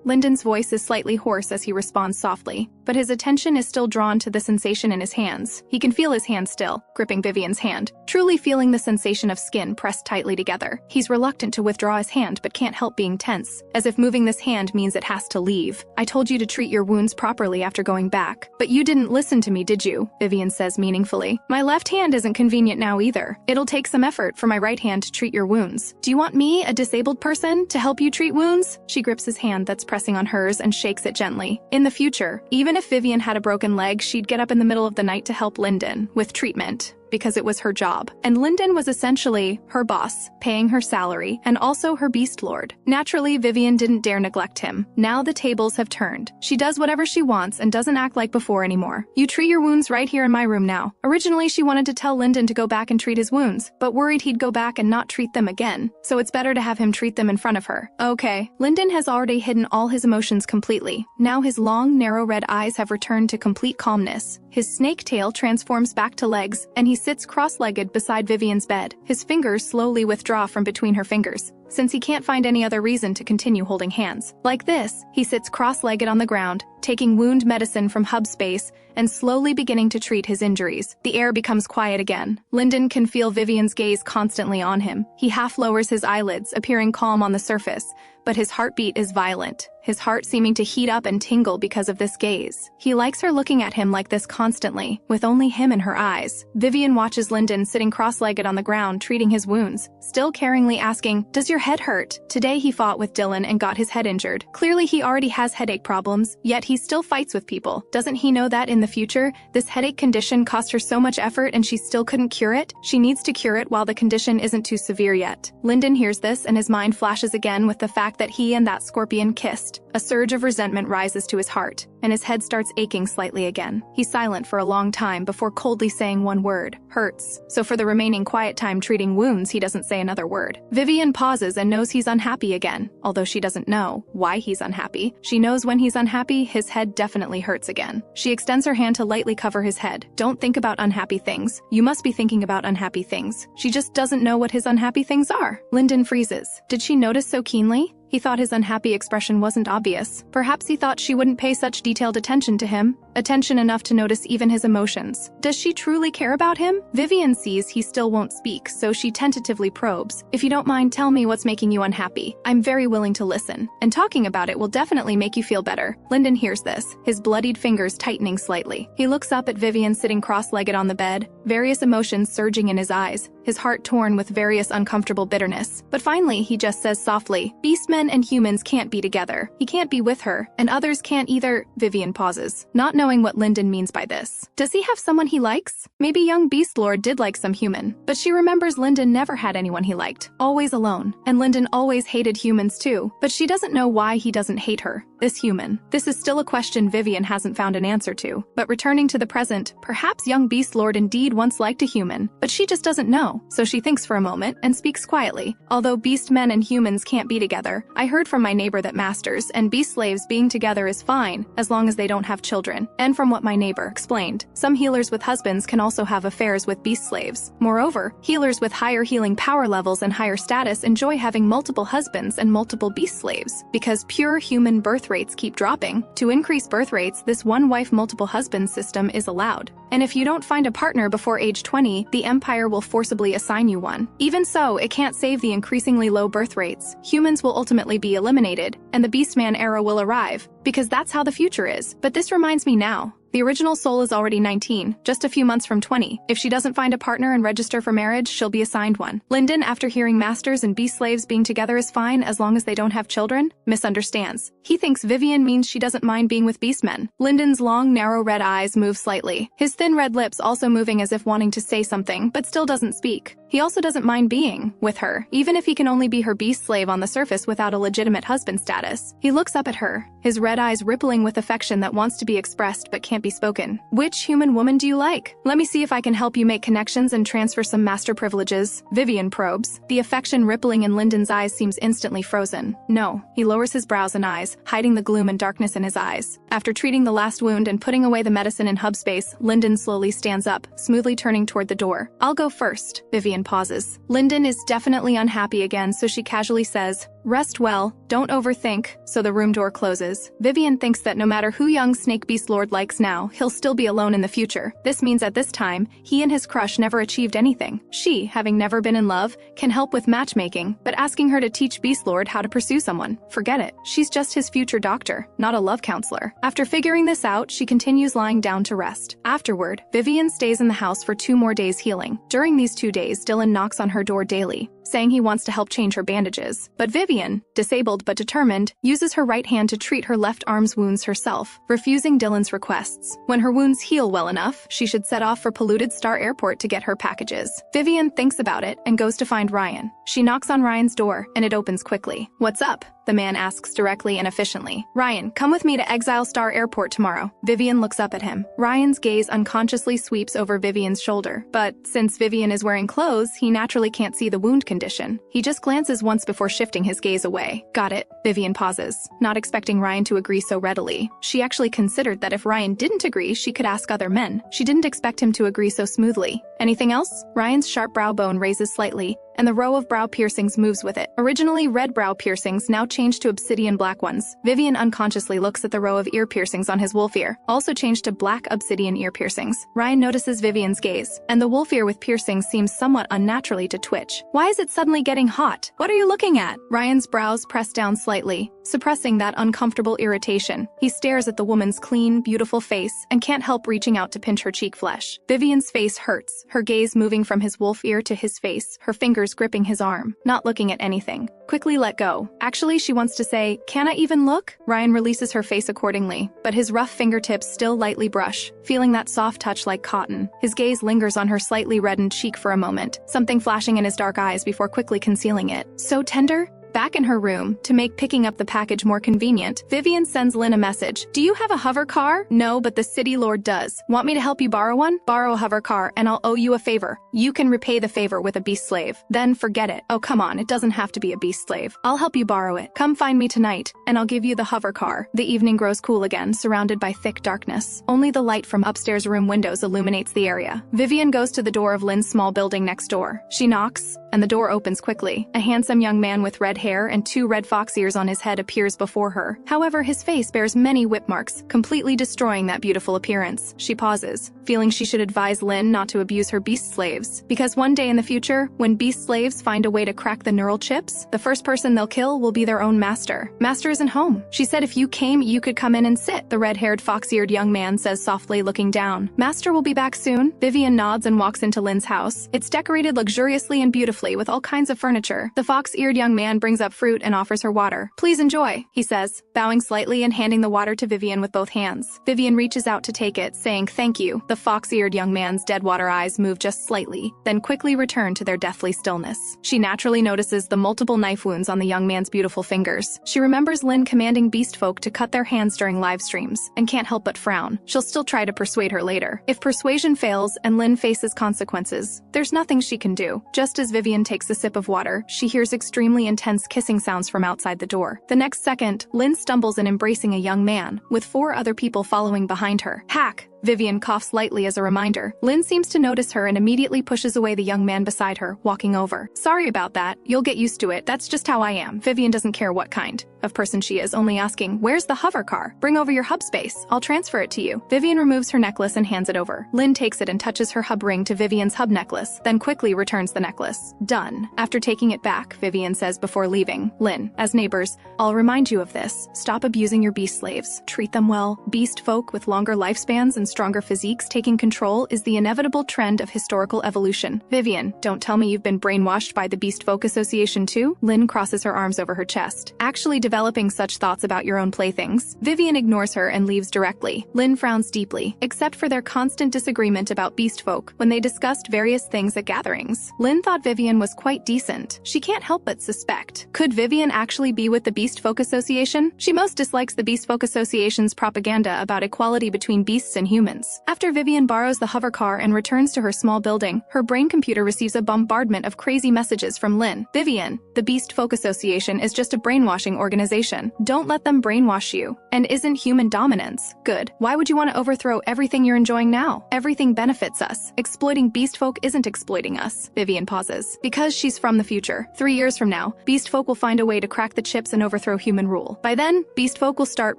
A: Lyndon's voice is slightly hoarse as he responds softly, but his attention is still drawn to the sensation in his hands. He can feel his hand still, gripping Vivien's hand, truly feeling the sensation of skin pressed tightly together. He's reluctant to withdraw his hand but can't help being tense, as if moving this hand means it has to leave. I told you to treat your wounds properly after going back, but you didn't listen to me, did you? Vivien says meaningfully. My left hand isn't convenient now either. It'll take some effort for my right hand to treat your wounds. Do you want me, a disabled person, to help you treat wounds? She grips his hand that's pressing on hers and shakes it gently. In the future, even if Vivien had a broken leg, she'd get up in the middle of the night to help Lyndon with treatment, because it was her job. And Lyndon was essentially her boss, paying her salary, and also her beast lord. Naturally, Vivien didn't dare neglect him. Now the tables have turned. She does whatever she wants and doesn't act like before anymore. You treat your wounds right here in my room now. Originally, she wanted to tell Lyndon to go back and treat his wounds, but worried he'd go back and not treat them again. So it's better to have him treat them in front of her. Okay. Lyndon has already hidden all his emotions completely. Now his long, narrow red eyes have returned to complete calmness. His snake tail transforms back to legs, and he sits cross-legged beside Vivien's bed. His fingers slowly withdraw from between her fingers, since he can't find any other reason to continue holding hands. Like this, he sits cross-legged on the ground, taking wound medicine from hub space and slowly beginning to treat his injuries. The air becomes quiet again. Lyndon can feel Vivien's gaze constantly on him. He half lowers his eyelids, appearing calm on the surface, but his heartbeat is violent, his heart seeming to heat up and tingle because of this gaze. He likes her looking at him like this constantly, with only him in her eyes. Vivien watches Lyndon sitting cross-legged on the ground, treating his wounds, still caringly asking, "Does your head hurt?" Today he fought with Dylan and got his head injured. Clearly he already has headache problems, yet he still fights with people. Doesn't he know that in the future, this headache condition cost her so much effort and she still couldn't cure it? She needs to cure it while the condition isn't too severe yet. Lyndon hears this and his mind flashes again with the fact that he and that scorpion kissed. A surge of resentment rises to his heart, and his head starts aching slightly again. He's silent for a long time before coldly saying one word, hurts. So for the remaining quiet time treating wounds, he doesn't say another word. Vivien pauses and knows he's unhappy again. Although she doesn't know why he's unhappy, she knows when he's unhappy, his head definitely hurts again. She extends her hand to lightly cover his head. Don't think about unhappy things. You must be thinking about unhappy things. She just doesn't know what his unhappy things are. Lyndon freezes. Did she notice so keenly? He thought his unhappy expression wasn't obvious. Perhaps he thought she wouldn't pay such detailed attention to him, attention enough to notice even his emotions. Does she truly care about him? Vivien sees he still won't speak, so she tentatively probes. If you don't mind, tell me what's making you unhappy. I'm very willing to listen, and talking about it will definitely make you feel better. Lyndon hears this, his bloodied fingers tightening slightly. He looks up at Vivien sitting cross-legged on the bed, various emotions surging in his eyes. his heart torn with various uncomfortable bitterness. But finally, he just says softly, "Beastmen and humans can't be together. He can't be with her, and others can't either." Vivien pauses, not knowing what Lyndon means by this. Does he have someone he likes? Maybe young Beast Lord did like some human, but she remembers Lyndon never had anyone he liked, always alone. And Lyndon always hated humans too, but she doesn't know why he doesn't hate her, this human. This is still a question Vivien hasn't found an answer to. But returning to the present, perhaps young Beast Lord indeed once liked a human, but she just doesn't know. So she thinks for a moment and speaks quietly. "Although beast men and humans can't be together, I heard from my neighbor that masters and beast slaves being together is fine, as long as they don't have children. And from what my neighbor explained, some healers with husbands can also have affairs with beast slaves. Moreover, healers with higher healing power levels and higher status enjoy having multiple husbands and multiple beast slaves, because pure human birth rates keep dropping. To increase birth rates, this one-wife multiple husbands system is allowed. And if you don't find a partner before age 20, the Empire will forcibly assign you one. Even so, it can't save the increasingly low birth rates. Humans will ultimately be eliminated, and the Beastman era will arrive, because that's how the future is. But this reminds me now. The original soul is already 19, just a few months from 20. If she doesn't find a partner and register for marriage, she'll be assigned one." Lyndon, after hearing masters and beast slaves being together is fine as long as they don't have children, misunderstands. He thinks Vivien means she doesn't mind being with beastmen. Lyndon's long, narrow red eyes move slightly, his thin red lips also moving as if wanting to say something, but still doesn't speak. He also doesn't mind being with her, even if he can only be her beast slave on the surface without a legitimate husband status. He looks up at her, his red eyes rippling with affection that wants to be expressed but can't be spoken. "Which human woman do you like? Let me see if I can help you make connections and transfer some master privileges." Vivien probes. The affection rippling in Lyndon's eyes seems instantly frozen. "No." He lowers his brows and eyes, hiding the gloom and darkness in his eyes. After treating the last wound and putting away the medicine in hub space, Lyndon slowly stands up, smoothly turning toward the door. "I'll go first." Vivien pauses. Lyndon is definitely unhappy again, so she casually says, "Rest well, don't overthink," so the room door closes. Vivien thinks that no matter who young Snake Beast Lord likes now, he'll still be alone in the future. This means at this time, he and his crush never achieved anything. She, having never been in love, can help with matchmaking, but asking her to teach Beast Lord how to pursue someone, forget it. She's just his future doctor, not a love counselor. After figuring this out, she continues lying down to rest. Afterward, Vivien stays in the house for 2 more days healing. During these 2 days, Dylan knocks on her door daily, saying he wants to help change her bandages. But Vivien, disabled but determined, uses her right hand to treat her left arm's wounds herself, refusing Dylan's requests. When her wounds heal well enough, she should set off for polluted Star Airport to get her packages. Vivien thinks about it and goes to find Ryan. She knocks on Ryan's door, and it opens quickly. "What's up?" the man asks directly and efficiently. "Ryan, come with me to Exile Star Airport tomorrow." Vivien looks up at him. Ryan's gaze unconsciously sweeps over Vivien's shoulder, but since Vivien is wearing clothes, he naturally can't see the wound condition. He just glances once before shifting his gaze away. "Got it." Vivien pauses, not expecting Ryan to agree so readily. She actually considered that if Ryan didn't agree, she could ask other men. She didn't expect him to agree so smoothly. "Anything else?" Ryan's sharp brow bone raises slightly, and the row of brow piercings moves with it. Originally red brow piercings now changed to obsidian black ones. Vivien unconsciously looks at the row of ear piercings on his wolf ear, also changed to black obsidian ear piercings. Ryan notices Vivien's gaze, and the wolf ear with piercings seems somewhat unnaturally to twitch. "Why is it suddenly getting hot? What are you looking at?" Ryan's brows press down slightly, suppressing that uncomfortable irritation. He stares at the woman's clean, beautiful face and can't help reaching out to pinch her cheek flesh. Vivien's face hurts, her gaze moving from his wolf ear to his face, her fingers gripping his arm, not looking at anything. Quickly let go. Actually, she wants to say, "Can I even look?" Ryan releases her face accordingly, but his rough fingertips still lightly brush, feeling that soft touch like cotton. His gaze lingers on her slightly reddened cheek for a moment, something flashing in his dark eyes before quickly concealing it. "So tender?" Back in her room, to make picking up the package more convenient, Vivien sends Lynn a message. "Do you have a hover car?" "No, but the city lord does. Want me to help you borrow one?" "Borrow a hover car, and I'll owe you a favor. You can repay the favor with a beast slave. Then forget it." "Oh, come on, it doesn't have to be a beast slave. I'll help you borrow it. Come find me tonight, and I'll give you the hover car." The evening grows cool again, surrounded by thick darkness. Only the light from upstairs room windows illuminates the area. Vivien goes to the door of Lynn's small building next door. She knocks, and the door opens quickly. A handsome young man with red hair hair and 2 red fox ears on his head appears before her. However, his face bears many whip marks, completely destroying that beautiful appearance. She pauses, feeling she should advise Lynn not to abuse her beast slaves. Because one day in the future, when beast slaves find a way to crack the neural chips, the first person they'll kill will be their own master. Master isn't home. She said if you came, you could come in and sit, the red-haired fox-eared young man says softly, looking down. Master will be back soon. Vivien nods and walks into Lynn's house. It's decorated luxuriously and beautifully with all kinds of furniture. The fox-eared young man brings up fruit and offers her water. Please enjoy, he says, bowing slightly and handing the water to Vivien with both hands. Vivien reaches out to take it, saying thank you. The fox-eared young man's dead-water eyes move just slightly, then quickly return to their deathly stillness. She naturally notices the multiple knife wounds on the young man's beautiful fingers. She remembers Lynn commanding beast folk to cut their hands during live streams, and can't help but frown. She'll still try to persuade her later. If persuasion fails and Lynn faces consequences, there's nothing she can do. Just as Vivien takes a sip of water, she hears extremely intense kissing sounds from outside the door. The next second, Lynn stumbles in embracing a young man, with 4 other people following behind her. Hack! Vivien coughs lightly as a reminder. Lynn seems to notice her and immediately pushes away the young man beside her, walking over. Sorry about that. You'll get used to it. That's just how I am. Vivien doesn't care what kind of person she is, only asking, where's the hover car? Bring over your hub space. I'll transfer it to you. Vivien removes her necklace and hands it over. Lynn takes it and touches her hub ring to Vivien's hub necklace, then quickly returns the necklace. Done. After taking it back, Vivien says before leaving, Lynn, as neighbors, I'll remind you of this. Stop abusing your beast slaves. Treat them well. Beast folk with longer lifespans and stronger physiques taking control is the inevitable trend of historical evolution. Vivien, don't tell me you've been brainwashed by the Beast Folk Association too? Lynn crosses her arms over her chest. Actually developing such thoughts about your own playthings? Vivien ignores her and leaves directly. Lynn frowns deeply, except for their constant disagreement about beast folk when they discussed various things at gatherings. Lynn thought Vivien was quite decent. She can't help but suspect. Could Vivien actually be with the Beast Folk Association? She most dislikes the Beast Folk Association's propaganda about equality between beasts and humans. After Vivien borrows the hover car and returns to her small building, her brain computer receives a bombardment of crazy messages from Lynn. Vivien, the Beast Folk Association is just a brainwashing organization. Don't let them brainwash you. And isn't human dominance good? Why would you want to overthrow everything you're enjoying now? Everything benefits us. Exploiting beast folk isn't exploiting us. Vivien pauses. Because she's from the future. 3 years from now, beast folk will find a way to crack the chips and overthrow human rule. By then, beast folk will start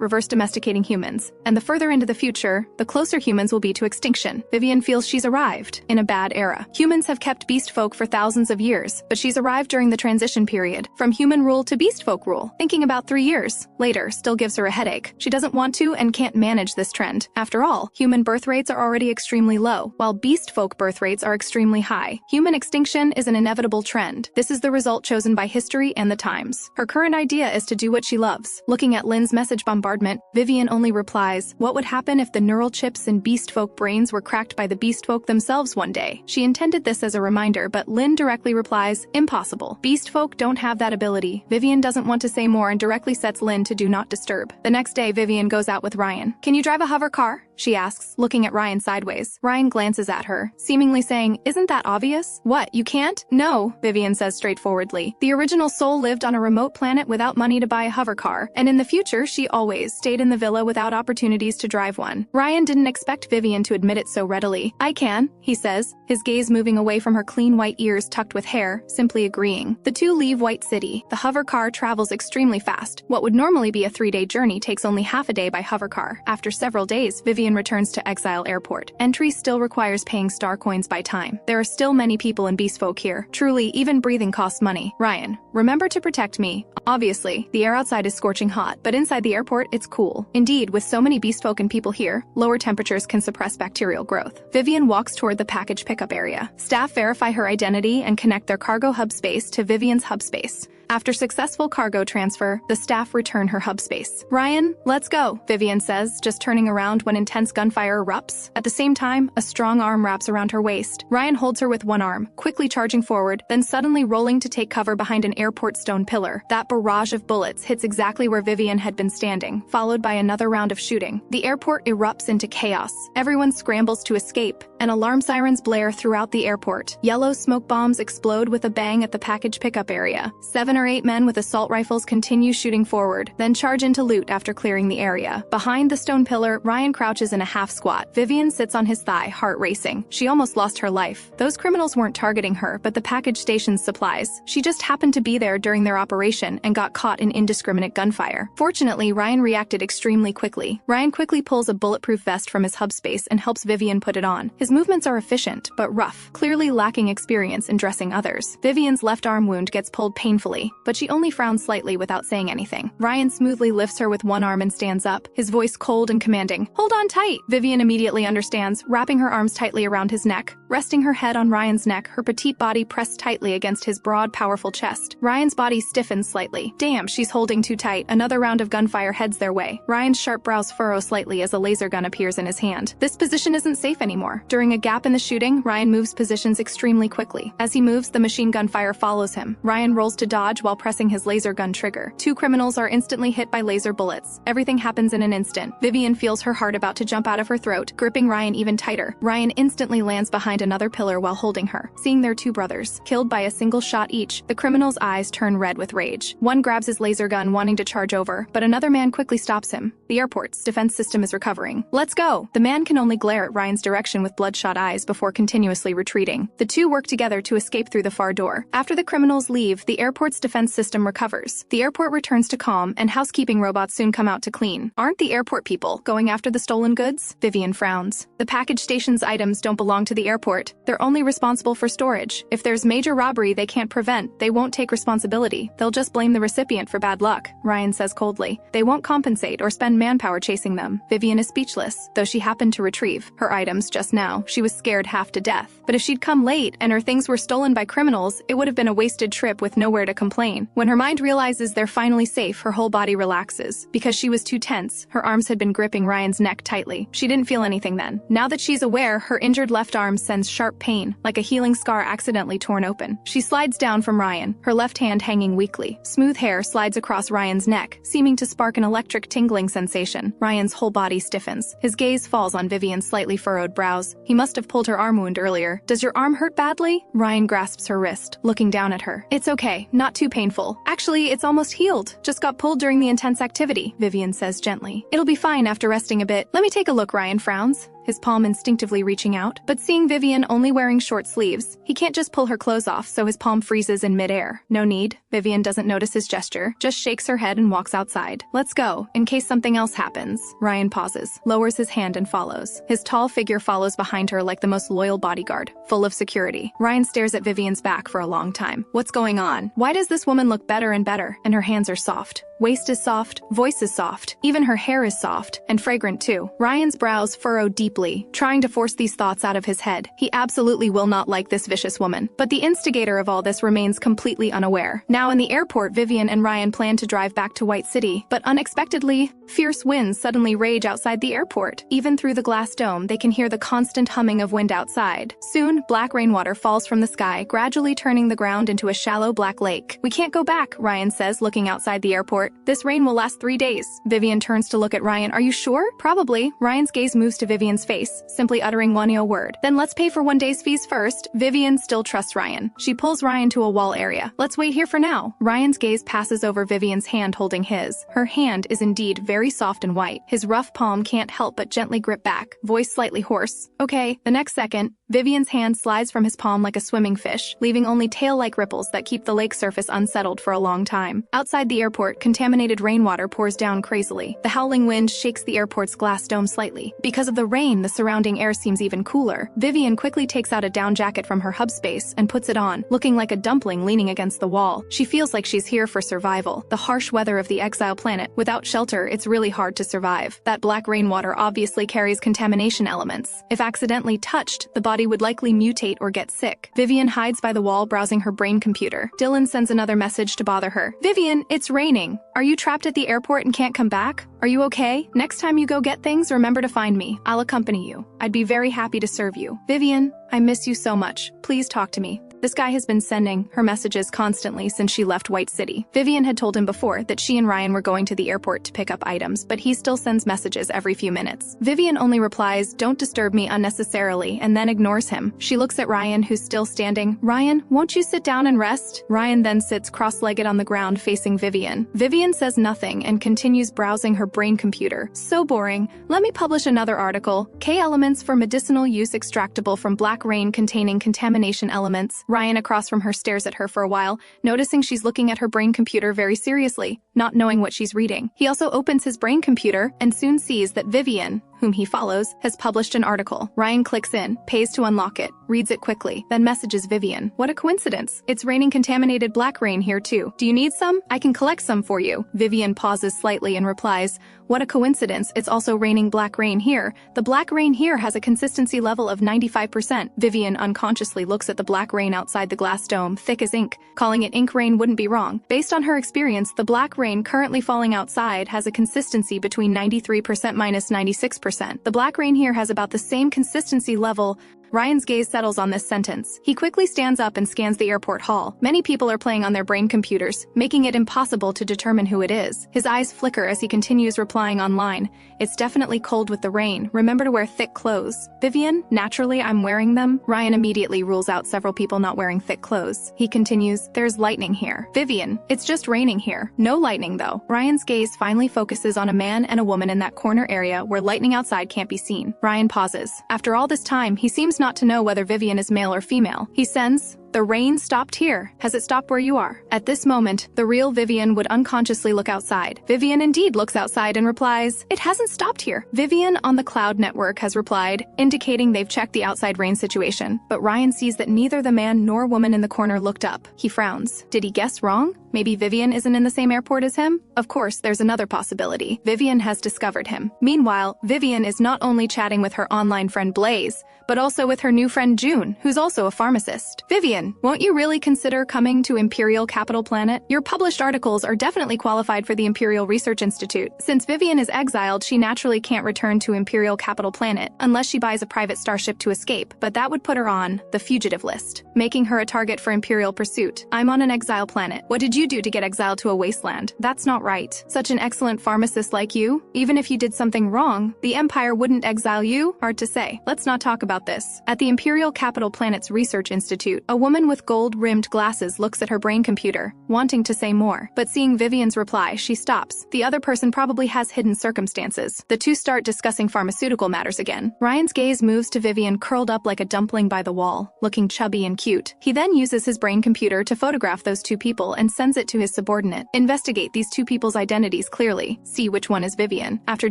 A: reverse domesticating humans. And the further into the future, the closer humans will be to extinction. Vivien feels she's arrived in a bad era. Humans have kept beast folk for thousands of years, but she's arrived during the transition period, from human rule to beast folk rule. Thinking about 3 years later still gives her a headache. She doesn't want to and can't manage this trend. After all, human birth rates are already extremely low, while beast folk birth rates are extremely high. Human extinction is an inevitable trend. This is the result chosen by history and the times. Her current idea is to do what she loves. Looking at Lynn's message bombardment, Vivien only replies, what would happen if the neural chips in beast folk brains were cracked by the beast folk themselves one day? She intended this as a reminder, but Lynn directly replies, impossible. Beast folk don't have that ability. Vivien doesn't want to say more and directly sets Lynn to do not disturb. The next day, Vivien goes out with Ryan. Can you drive a hover car? She asks, looking at Ryan sideways. Ryan glances at her, seemingly saying, isn't that obvious? What, you can't? No, Vivien says straightforwardly. The original soul lived on a remote planet without money to buy a hover car, and in the future she always stayed in the villa without opportunities to drive one. Ryan didn't expect Vivien to admit it so readily. I can, he says, his gaze moving away from her clean white ears tucked with hair, simply agreeing. The two leave White City. The hover car travels extremely fast. What would normally be a 3-day journey takes only half a day by hover car. After several days, Vivien returns to Exile Airport. Entry still requires paying star coins by time. There are still many people and beast folk here. Truly, even breathing costs money. Ryan, remember to protect me. Obviously, the air outside is scorching hot, but inside the airport, it's cool. Indeed, with so many beast folk and people here, lower temperatures can suppress bacterial growth. Vivien walks toward the package pickup area. Staff verify her identity and connect their cargo hub space to Vivien's hub space. After successful cargo transfer, the staff return her hub space. Ryan, let's go, Vivien says, just turning around when intense gunfire erupts. At the same time, a strong arm wraps around her waist. Ryan holds her with one arm, quickly charging forward, then suddenly rolling to take cover behind an airport stone pillar. That barrage of bullets hits exactly where Vivien had been standing, followed by another round of shooting. The airport erupts into chaos. Everyone scrambles to escape, and alarm sirens blare throughout the airport. Yellow smoke bombs explode with a bang at the package pickup area. 7 or 8 men with assault rifles continue shooting forward, then charge into loot after clearing the area. Behind the stone pillar, Ryan crouches in a half squat. Vivien sits on his thigh, heart racing. She almost lost her life. Those criminals weren't targeting her, but the package station's supplies. She just happened to be there during their operation and got caught in indiscriminate gunfire. Fortunately, Ryan reacted extremely quickly. Ryan quickly pulls a bulletproof vest from his hub space and helps Vivien put it on. His movements are efficient, but rough, clearly lacking experience in dressing others. Vivien's left arm wound gets pulled painfully, but she only frowns slightly without saying anything. Ryan smoothly lifts her with one arm and stands up, his voice cold and commanding. "Hold on tight!" Vivien immediately understands, wrapping her arms tightly around his neck. Resting her head on Ryan's neck, her petite body pressed tightly against his broad, powerful chest. Ryan's body stiffens slightly. Damn, she's holding too tight. Another round of gunfire heads their way. Ryan's sharp brows furrow slightly as a laser gun appears in his hand. This position isn't safe anymore. During a gap in the shooting, Ryan moves positions extremely quickly. As he moves, the machine gun fire follows him. Ryan rolls to dodge while pressing his laser gun trigger. Two criminals are instantly hit by laser bullets. Everything happens in an instant. Vivien feels her heart about to jump out of her throat, gripping Ryan even tighter. Ryan instantly lands behind another pillar while holding her. Seeing their two brothers killed by a single shot each, the criminal's eyes turn red with rage. One grabs his laser gun, wanting to charge over, but another man quickly stops him. The airport's defense system is recovering. "Let's go!" The man can only glare at Ryan's direction with bloodshot eyes before continuously retreating. The two work together to escape through the far door. After the criminals leave, the airport's defense system recovers. The airport returns to calm, and housekeeping robots soon come out to clean. Aren't the airport people going after the stolen goods? Vivien frowns. The package station's items don't belong to the airport. They're only responsible for storage. If there's major robbery they can't prevent, they won't take responsibility. They'll just blame the recipient for bad luck, Ryan says coldly. They won't compensate or spend manpower chasing them. Vivien is speechless. Though she happened to retrieve her items just now, she was scared half to death. But if she'd come late and her things were stolen by criminals, it would have been a wasted trip with nowhere to complain. When her mind realizes they're finally safe, her whole body relaxes. Because she was too tense, her arms had been gripping Ryan's neck tightly. She didn't feel anything then. Now that she's aware, her injured left arm sends sharp pain, like a healing scar accidentally torn open. She slides down from Ryan, her left hand hanging weakly. Smooth hair slides across Ryan's neck, seeming to spark an electric tingling sensation. Ryan's whole body stiffens. His gaze falls on Vivien's slightly furrowed brows. He must have pulled her arm wound earlier. "Does your arm hurt badly?" Ryan grasps her wrist, looking down at her. "It's okay, not too painful. Actually, it's almost healed. Just got pulled during the intense activity," Vivien says gently. "It'll be fine after resting a bit. Let me take a look," Ryan frowns, his palm instinctively reaching out. But seeing Vivien only wearing short sleeves, he can't just pull her clothes off, so his palm freezes in midair. "No need." Vivien doesn't notice his gesture, just shakes her head and walks outside. "Let's go, in case something else happens." Ryan pauses, lowers his hand and follows. His tall figure follows behind her like the most loyal bodyguard, full of security. Ryan stares at Vivien's back for a long time. What's going on? Why does this woman look better and better? And her hands are soft. Waist is soft, voice is soft, even her hair is soft, and fragrant too. Ryan's brows furrow deeply, trying to force these thoughts out of his head. He absolutely will not like this vicious woman. But the instigator of all this remains completely unaware. Now in the airport, Vivien and Ryan plan to drive back to White City, but unexpectedly, fierce winds suddenly rage outside the airport. Even through the glass dome, they can hear the constant humming of wind outside. Soon, black rainwater falls from the sky, gradually turning the ground into a shallow black lake. "We can't go back," Ryan says, looking outside the airport. "This rain will last 3 days." Vivien turns to look at Ryan. "Are you sure?" "Probably." Ryan's gaze moves to Vivien's face, simply uttering one ill word. "Then let's pay for 1 day's fees first." Vivien still trusts Ryan. She pulls Ryan to a wall area. "Let's wait here for now." Ryan's gaze passes over Vivien's hand holding his. Her hand is indeed very soft and white. His rough palm can't help but gently grip back, voice slightly hoarse. "Okay." The next second, Vivien's hand slides from his palm like a swimming fish, leaving only tail-like ripples that keep the lake surface unsettled for a long time. Outside the airport, contaminated rainwater pours down crazily. The howling wind shakes the airport's glass dome slightly. Because of the rain, the surrounding air seems even cooler. Vivien quickly takes out a down jacket from her hub space and puts it on, looking like a dumpling leaning against the wall. She feels like she's here for survival. The harsh weather of the exile planet. Without shelter, it's really hard to survive. That black rainwater obviously carries contamination elements. If accidentally touched, the body would likely mutate or get sick. Vivien hides by the wall, browsing her brain computer. Dylan sends another message to bother her. "Vivien, it's raining. Are you trapped at the airport and can't come back? Are you okay? Next time you go get things, remember to find me. I'll accompany you. I'd be very happy to serve you. Vivien, I miss you so much. Please talk to me." This guy has been sending her messages constantly since she left White City. Vivien had told him before that she and Ryan were going to the airport to pick up items, but he still sends messages every few minutes. Vivien only replies, "Don't disturb me unnecessarily," and then ignores him. She looks at Ryan, who's still standing. "Ryan, won't you sit down and rest?" Ryan then sits cross-legged on the ground facing Vivien. Vivien says nothing and continues browsing her brain computer. "So boring. Let me publish another article. K elements for medicinal use extractable from black rain containing contamination elements." Ryan across from her stares at her for a while, noticing she's looking at her brain computer very seriously, not knowing what she's reading. He also opens his brain computer and soon sees that Vivien, whom he follows, has published an article. Ryan clicks in, pays to unlock it, reads it quickly, then messages Vivien. "What a coincidence. It's raining contaminated black rain here too. Do you need some? I can collect some for you." Vivien pauses slightly and replies, "What a coincidence. It's also raining black rain here. The black rain here has a consistency level of 95%. Vivien unconsciously looks at the black rain outside the glass dome, thick as ink. Calling it ink rain wouldn't be wrong. Based on her experience, the black rain currently falling outside has a consistency between 93% minus 96%. The black rain here has about the same consistency level. Ryan's gaze settles on this sentence. He quickly stands up and scans the airport hall. Many people are playing on their brain computers, making it impossible to determine who it is. His eyes flicker as he continues replying online. "It's definitely cold with the rain. Remember to wear thick clothes." "Vivien, naturally I'm wearing them." Ryan immediately rules out several people not wearing thick clothes. He continues, "There's lightning here." "Vivien, it's just raining here. No lightning though." Ryan's gaze finally focuses on a man and a woman in that corner area where lightning outside can't be seen. Ryan pauses. After all this time, he seems not to know whether Vivien is male or female. He sends, "The rain stopped here. Has it stopped where you are?" At this moment, the real Vivien would unconsciously look outside. Vivien indeed looks outside and replies, "It hasn't stopped here." Vivien on the cloud network has replied, indicating they've checked the outside rain situation, but Ryan sees that neither the man nor woman in the corner looked up. He frowns. Did he guess wrong? Maybe Vivien isn't in the same airport as him? Of course, there's another possibility. Vivien has discovered him. Meanwhile, Vivien is not only chatting with her online friend Blaze, but also with her new friend June, who's also a pharmacist. "Vivien, won't you really consider coming to Imperial Capital Planet? Your published articles are definitely qualified for the Imperial Research Institute. Since Vivien is exiled, she naturally can't return to Imperial Capital Planet unless she buys a private starship to escape, but that would put her on the fugitive list, making her a target for Imperial pursuit. I'm on an exile planet. What did you do to get exiled to a wasteland? That's not right. Such an excellent pharmacist like you, even if you did something wrong, the Empire wouldn't exile you? Hard to say. Let's not talk about this." At the Imperial Capital Planet's Research Institute, a woman with gold-rimmed glasses looks at her brain computer, wanting to say more. But seeing Vivien's reply, she stops. The other person probably has hidden circumstances. The two start discussing pharmaceutical matters again. Ryan's gaze moves to Vivien curled up like a dumpling by the wall, looking chubby and cute. He then uses his brain computer to photograph those two people and sends it to his subordinate. "Investigate these two people's identities clearly. See which one is Vivien." After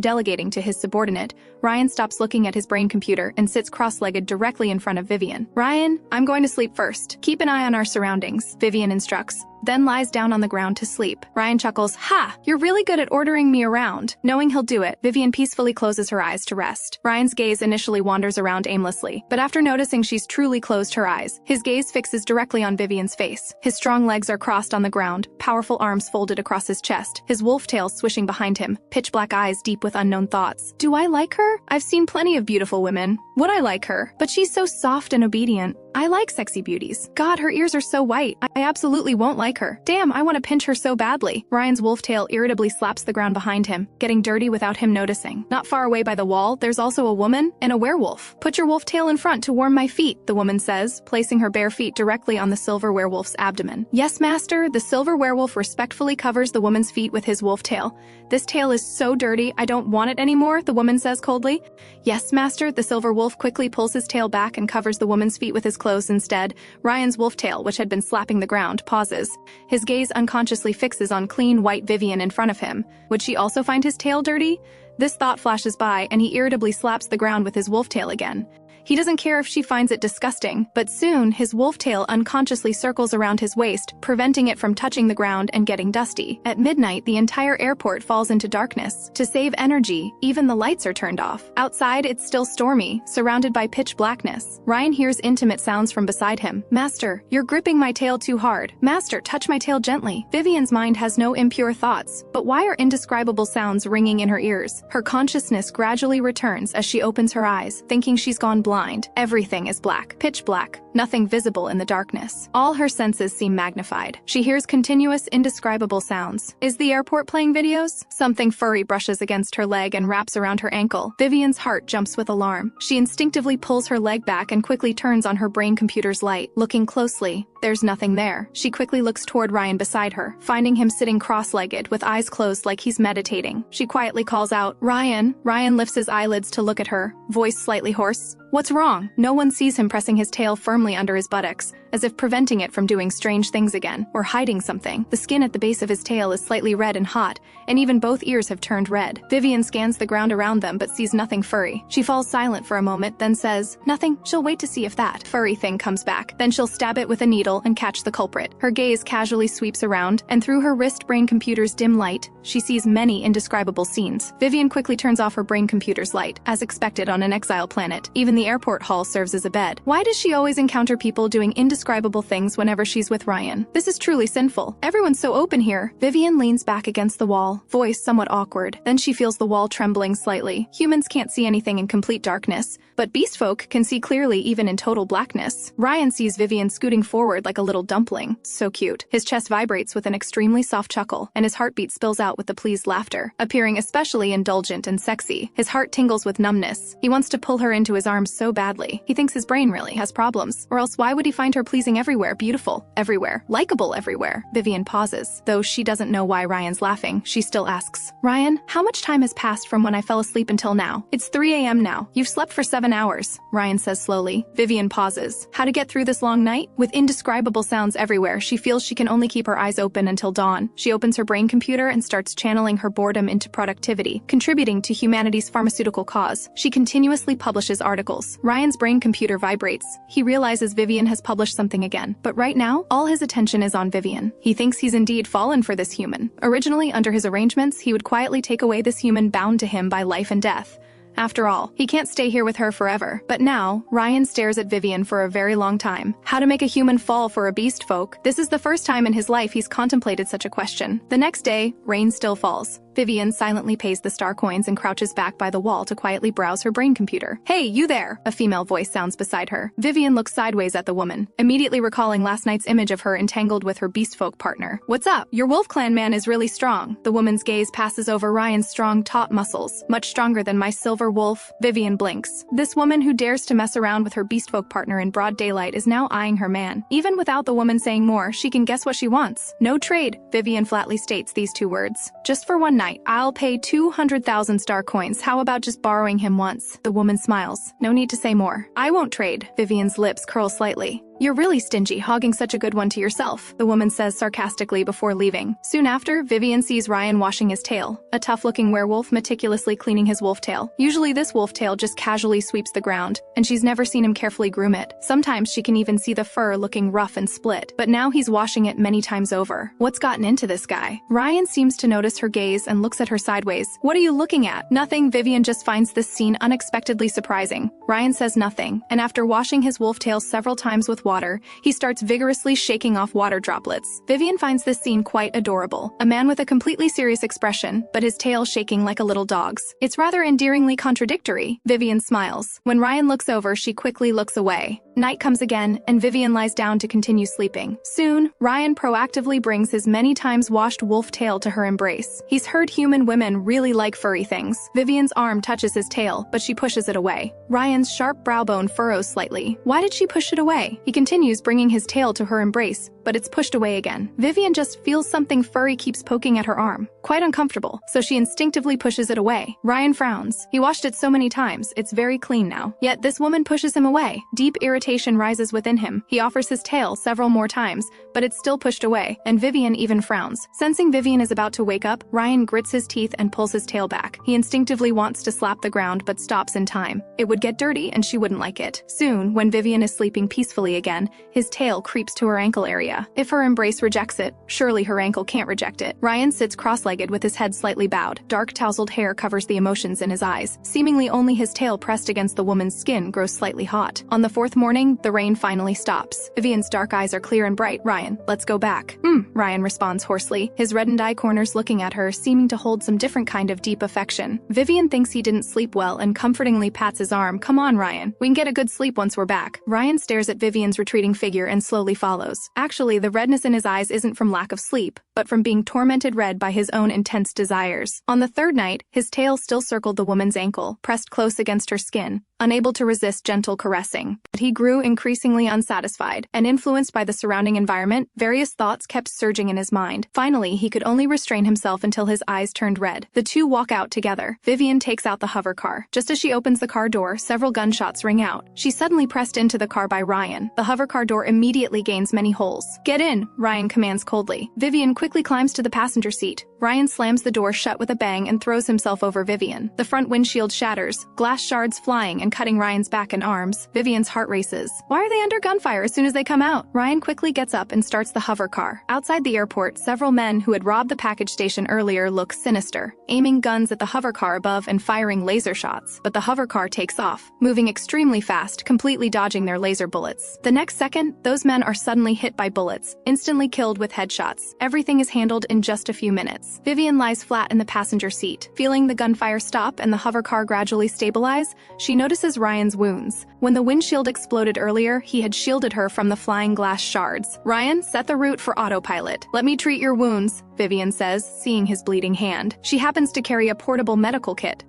A: delegating to his subordinate, Ryan stops looking at his brain computer and sits cross-legged directly in front of Vivien. "Ryan, I'm going to sleep first. Keep an eye on our surroundings," Vivien instructs, then lies down on the ground to sleep. Ryan chuckles, "Ha! You're really good at ordering me around." Knowing he'll do it, Vivien peacefully closes her eyes to rest. Ryan's gaze initially wanders around aimlessly, but after noticing she's truly closed her eyes, his gaze fixes directly on Vivien's face. His strong legs are crossed on the ground, powerful arms folded across his chest, his wolf tail swishing behind him, pitch-black eyes deep with unknown thoughts. "Do I like her? I've seen plenty of beautiful women. Would I like her? But she's so soft and obedient. I like sexy beauties. God, her ears are so white. I absolutely won't like her. Damn, I want to pinch her so badly." Ryan's wolf tail irritably slaps the ground behind him, getting dirty without him noticing. Not far away by the wall, there's also a woman and a werewolf. "Put your wolf tail in front to warm my feet," the woman says, placing her bare feet directly on the silver werewolf's abdomen. "Yes, master." The silver werewolf respectfully covers the woman's feet with his wolf tail. "This tail is so dirty, I don't want it anymore," the woman says coldly. "Yes, master." The silver wolf quickly pulls his tail back and covers the woman's feet with his clothes instead. Ryan's wolf tail, which had been slapping the ground, pauses. His gaze unconsciously fixes on clean white Vivien in front of him. Would she also find his tail dirty? This thought flashes by, and he irritably slaps the ground with his wolf tail again. He doesn't care if she finds it disgusting, but soon his wolf tail unconsciously circles around his waist, preventing it from touching the ground and getting dusty. At midnight, the entire airport falls into darkness. To save energy, even the lights are turned off. Outside, it's still stormy, surrounded by pitch blackness. Ryan hears intimate sounds from beside him. "Master, you're gripping my tail too hard. Master, touch my tail gently." Vivien's mind has no impure thoughts, but why are indescribable sounds ringing in her ears? Her consciousness gradually returns as she opens her eyes, thinking she's gone blind. Everything is black, pitch black. nothing visible in the darkness. All her senses seem magnified. She hears continuous, indescribable sounds. Is the airport playing videos? Something furry brushes against her leg and wraps around her ankle. Vivien's heart jumps with alarm. She instinctively pulls her leg back and quickly turns on her brain computer's light. Looking closely, there's nothing there. She quickly looks toward Ryan beside her, finding him sitting cross-legged with eyes closed like he's meditating. She quietly calls out, "Ryan." Ryan lifts his eyelids to look at her, voice slightly hoarse. "What's wrong?" No one sees him pressing his tail firmly under his buttocks, as if preventing it from doing strange things again, or hiding something. The skin at the base of his tail is slightly red and hot, and even both ears have turned red. Vivien scans the ground around them but sees nothing furry. She falls silent for a moment, then says, "Nothing." She'll wait to see if that furry thing comes back. Then she'll stab it with a needle and catch the culprit. Her gaze casually sweeps around, and through her wrist brain computer's dim light, she sees many indescribable scenes. Vivien quickly turns off her brain computer's light, as expected on an exiled planet. Even the airport hall serves as a bed. Why does she always encounter people doing indescribable things whenever she's with Ryan? This is truly sinful. Everyone's so open here. Vivien leans back against the wall, voice somewhat awkward. Then she feels the wall trembling slightly. Humans can't see anything in complete darkness, but beast folk can see clearly even in total blackness. Ryan sees Vivien scooting forward like a little dumpling. So cute. His chest vibrates with an extremely soft chuckle, and his heartbeat spills out with the pleased laughter, appearing especially indulgent and sexy. His heart tingles with numbness. He wants to pull her into his arms so badly. He thinks his brain really has problems, or else why would he find her pleasing everywhere, beautiful everywhere, likable everywhere? Vivien pauses. Though she doesn't know why Ryan's laughing, she still asks, "Ryan, how much time has passed from when I fell asleep until now?" "It's 3 a.m. now. You've slept for 7 hours, Ryan says slowly. Vivien pauses. How to get through this long night? With indescribable sounds everywhere, she feels she can only keep her eyes open until dawn. She opens her brain computer and starts channeling her boredom into productivity, contributing to humanity's pharmaceutical cause. She continuously publishes articles. Ryan's brain computer vibrates. He realizes Vivien has published something again, but right now, all his attention is on Vivien. He thinks he's indeed fallen for this human. Originally, under his arrangements, he would quietly take away this human bound to him by life and death. After all, he can't stay here with her forever. But now, Ryan stares at Vivien for a very long time. How to make a human fall for a beast folk? This is the first time in his life he's contemplated such a question. The next day, rain still falls. Vivien silently pays the star coins and crouches back by the wall to quietly browse her brain computer. "Hey, you there!" a female voice sounds beside her. Vivien looks sideways at the woman, immediately recalling last night's image of her entangled with her beast folk partner. "What's up? Your wolf clan man is really strong." The woman's gaze passes over Ryan's strong, taut muscles. "Much stronger than my silver wolf." Vivien blinks. This woman who dares to mess around with her beast folk partner in broad daylight is now eyeing her man. Even without the woman saying more, she can guess what she wants. "No trade." Vivien flatly states these two words. "Just for one night. I'll pay 200,000 star coins. How about just borrowing him once?" The woman smiles. "No need to say more." "I won't trade." Vivien's lips curl slightly. "You're really stingy, hogging such a good one to yourself," the woman says sarcastically before leaving. Soon after, Vivien sees Ryan washing his tail, a tough-looking werewolf meticulously cleaning his wolf tail. Usually this wolf tail just casually sweeps the ground, and she's never seen him carefully groom it. Sometimes she can even see the fur looking rough and split, but now he's washing it many times over. What's gotten into this guy? Ryan seems to notice her gaze and looks at her sideways. "What are you looking at?" "Nothing." Vivien just finds this scene unexpectedly surprising. Ryan says nothing, and after washing his wolf tail several times with water, he starts vigorously shaking off water droplets. Vivien finds this scene quite adorable. A man with a completely serious expression, but his tail shaking like a little dog's. It's rather endearingly contradictory. Vivien smiles. When Ryan looks over, she quickly looks away. Night comes again, and Vivien lies down to continue sleeping. Soon, Ryan proactively brings his many times washed wolf tail to her embrace. He's heard human women really like furry things. Vivien's arm touches his tail, but she pushes it away. Ryan's sharp brow bone furrows slightly. Why did she push it away? He continues bringing his tail to her embrace, but it's pushed away again. Vivien just feels something furry keeps poking at her arm. Quite uncomfortable, so she instinctively pushes it away. Ryan frowns. He washed it so many times, it's very clean now. Yet this woman pushes him away. Deep irritation rises within him. He offers his tail several more times, but it's still pushed away, and Vivien even frowns. Sensing Vivien is about to wake up, Ryan grits his teeth and pulls his tail back. He instinctively wants to slap the ground, but stops in time. It would get dirty, and she wouldn't like it. Soon, when Vivien is sleeping peacefully again, his tail creeps to her ankle area. idea. If her embrace rejects it, surely her ankle can't reject it. Ryan sits cross-legged with his head slightly bowed. Dark tousled hair covers the emotions in his eyes. Seemingly only his tail pressed against the woman's skin grows slightly hot. On the fourth morning, the rain finally stops. Vivien's dark eyes are clear and bright. Ryan, let's go back. Ryan responds hoarsely, his reddened eye corners looking at her, seeming to hold some different kind of deep affection. Vivien thinks he didn't sleep well and comfortingly pats his arm. Come on, Ryan. We can get a good sleep once we're back. Ryan stares at Vivien's retreating figure and slowly follows. Actually, the redness in his eyes isn't from lack of sleep, but from being tormented red by his own intense desires. On the third night, his tail still circled the woman's ankle, pressed close against her skin, unable to resist gentle caressing. But he grew increasingly unsatisfied, and influenced by the surrounding environment, various thoughts kept surging in his mind. Finally, he could only restrain himself until his eyes turned red. The two walk out together. Vivien takes out the hover car. Just as she opens the car door, several gunshots ring out. She's suddenly pressed into the car by Ryan. The hover car door immediately gains many holes. Get in, Ryan commands coldly. Vivien quickly climbs to the passenger seat. Ryan slams the door shut with a bang and throws himself over Vivien. The front windshield shatters, glass shards flying and cutting Ryan's back and arms. Vivien's heart races. Why are they under gunfire as soon as they come out? Ryan quickly gets up and starts the hover car. Outside the airport, several men who had robbed the package station earlier look sinister, aiming guns at the hover car above and firing laser shots. But the hover car takes off, moving extremely fast, completely dodging their laser bullets. The next second, those men are suddenly hit by bullets, instantly killed with headshots. Everything is handled in just a few minutes. Vivien lies flat in the passenger seat. Feeling the gunfire stop and the hover car gradually stabilize, she notices Ryan's wounds. When the windshield exploded earlier, he had shielded her from the flying glass shards. Ryan, set the route for autopilot. Let me treat your wounds, Vivien says, seeing his bleeding hand. She happens to carry a portable medical kit.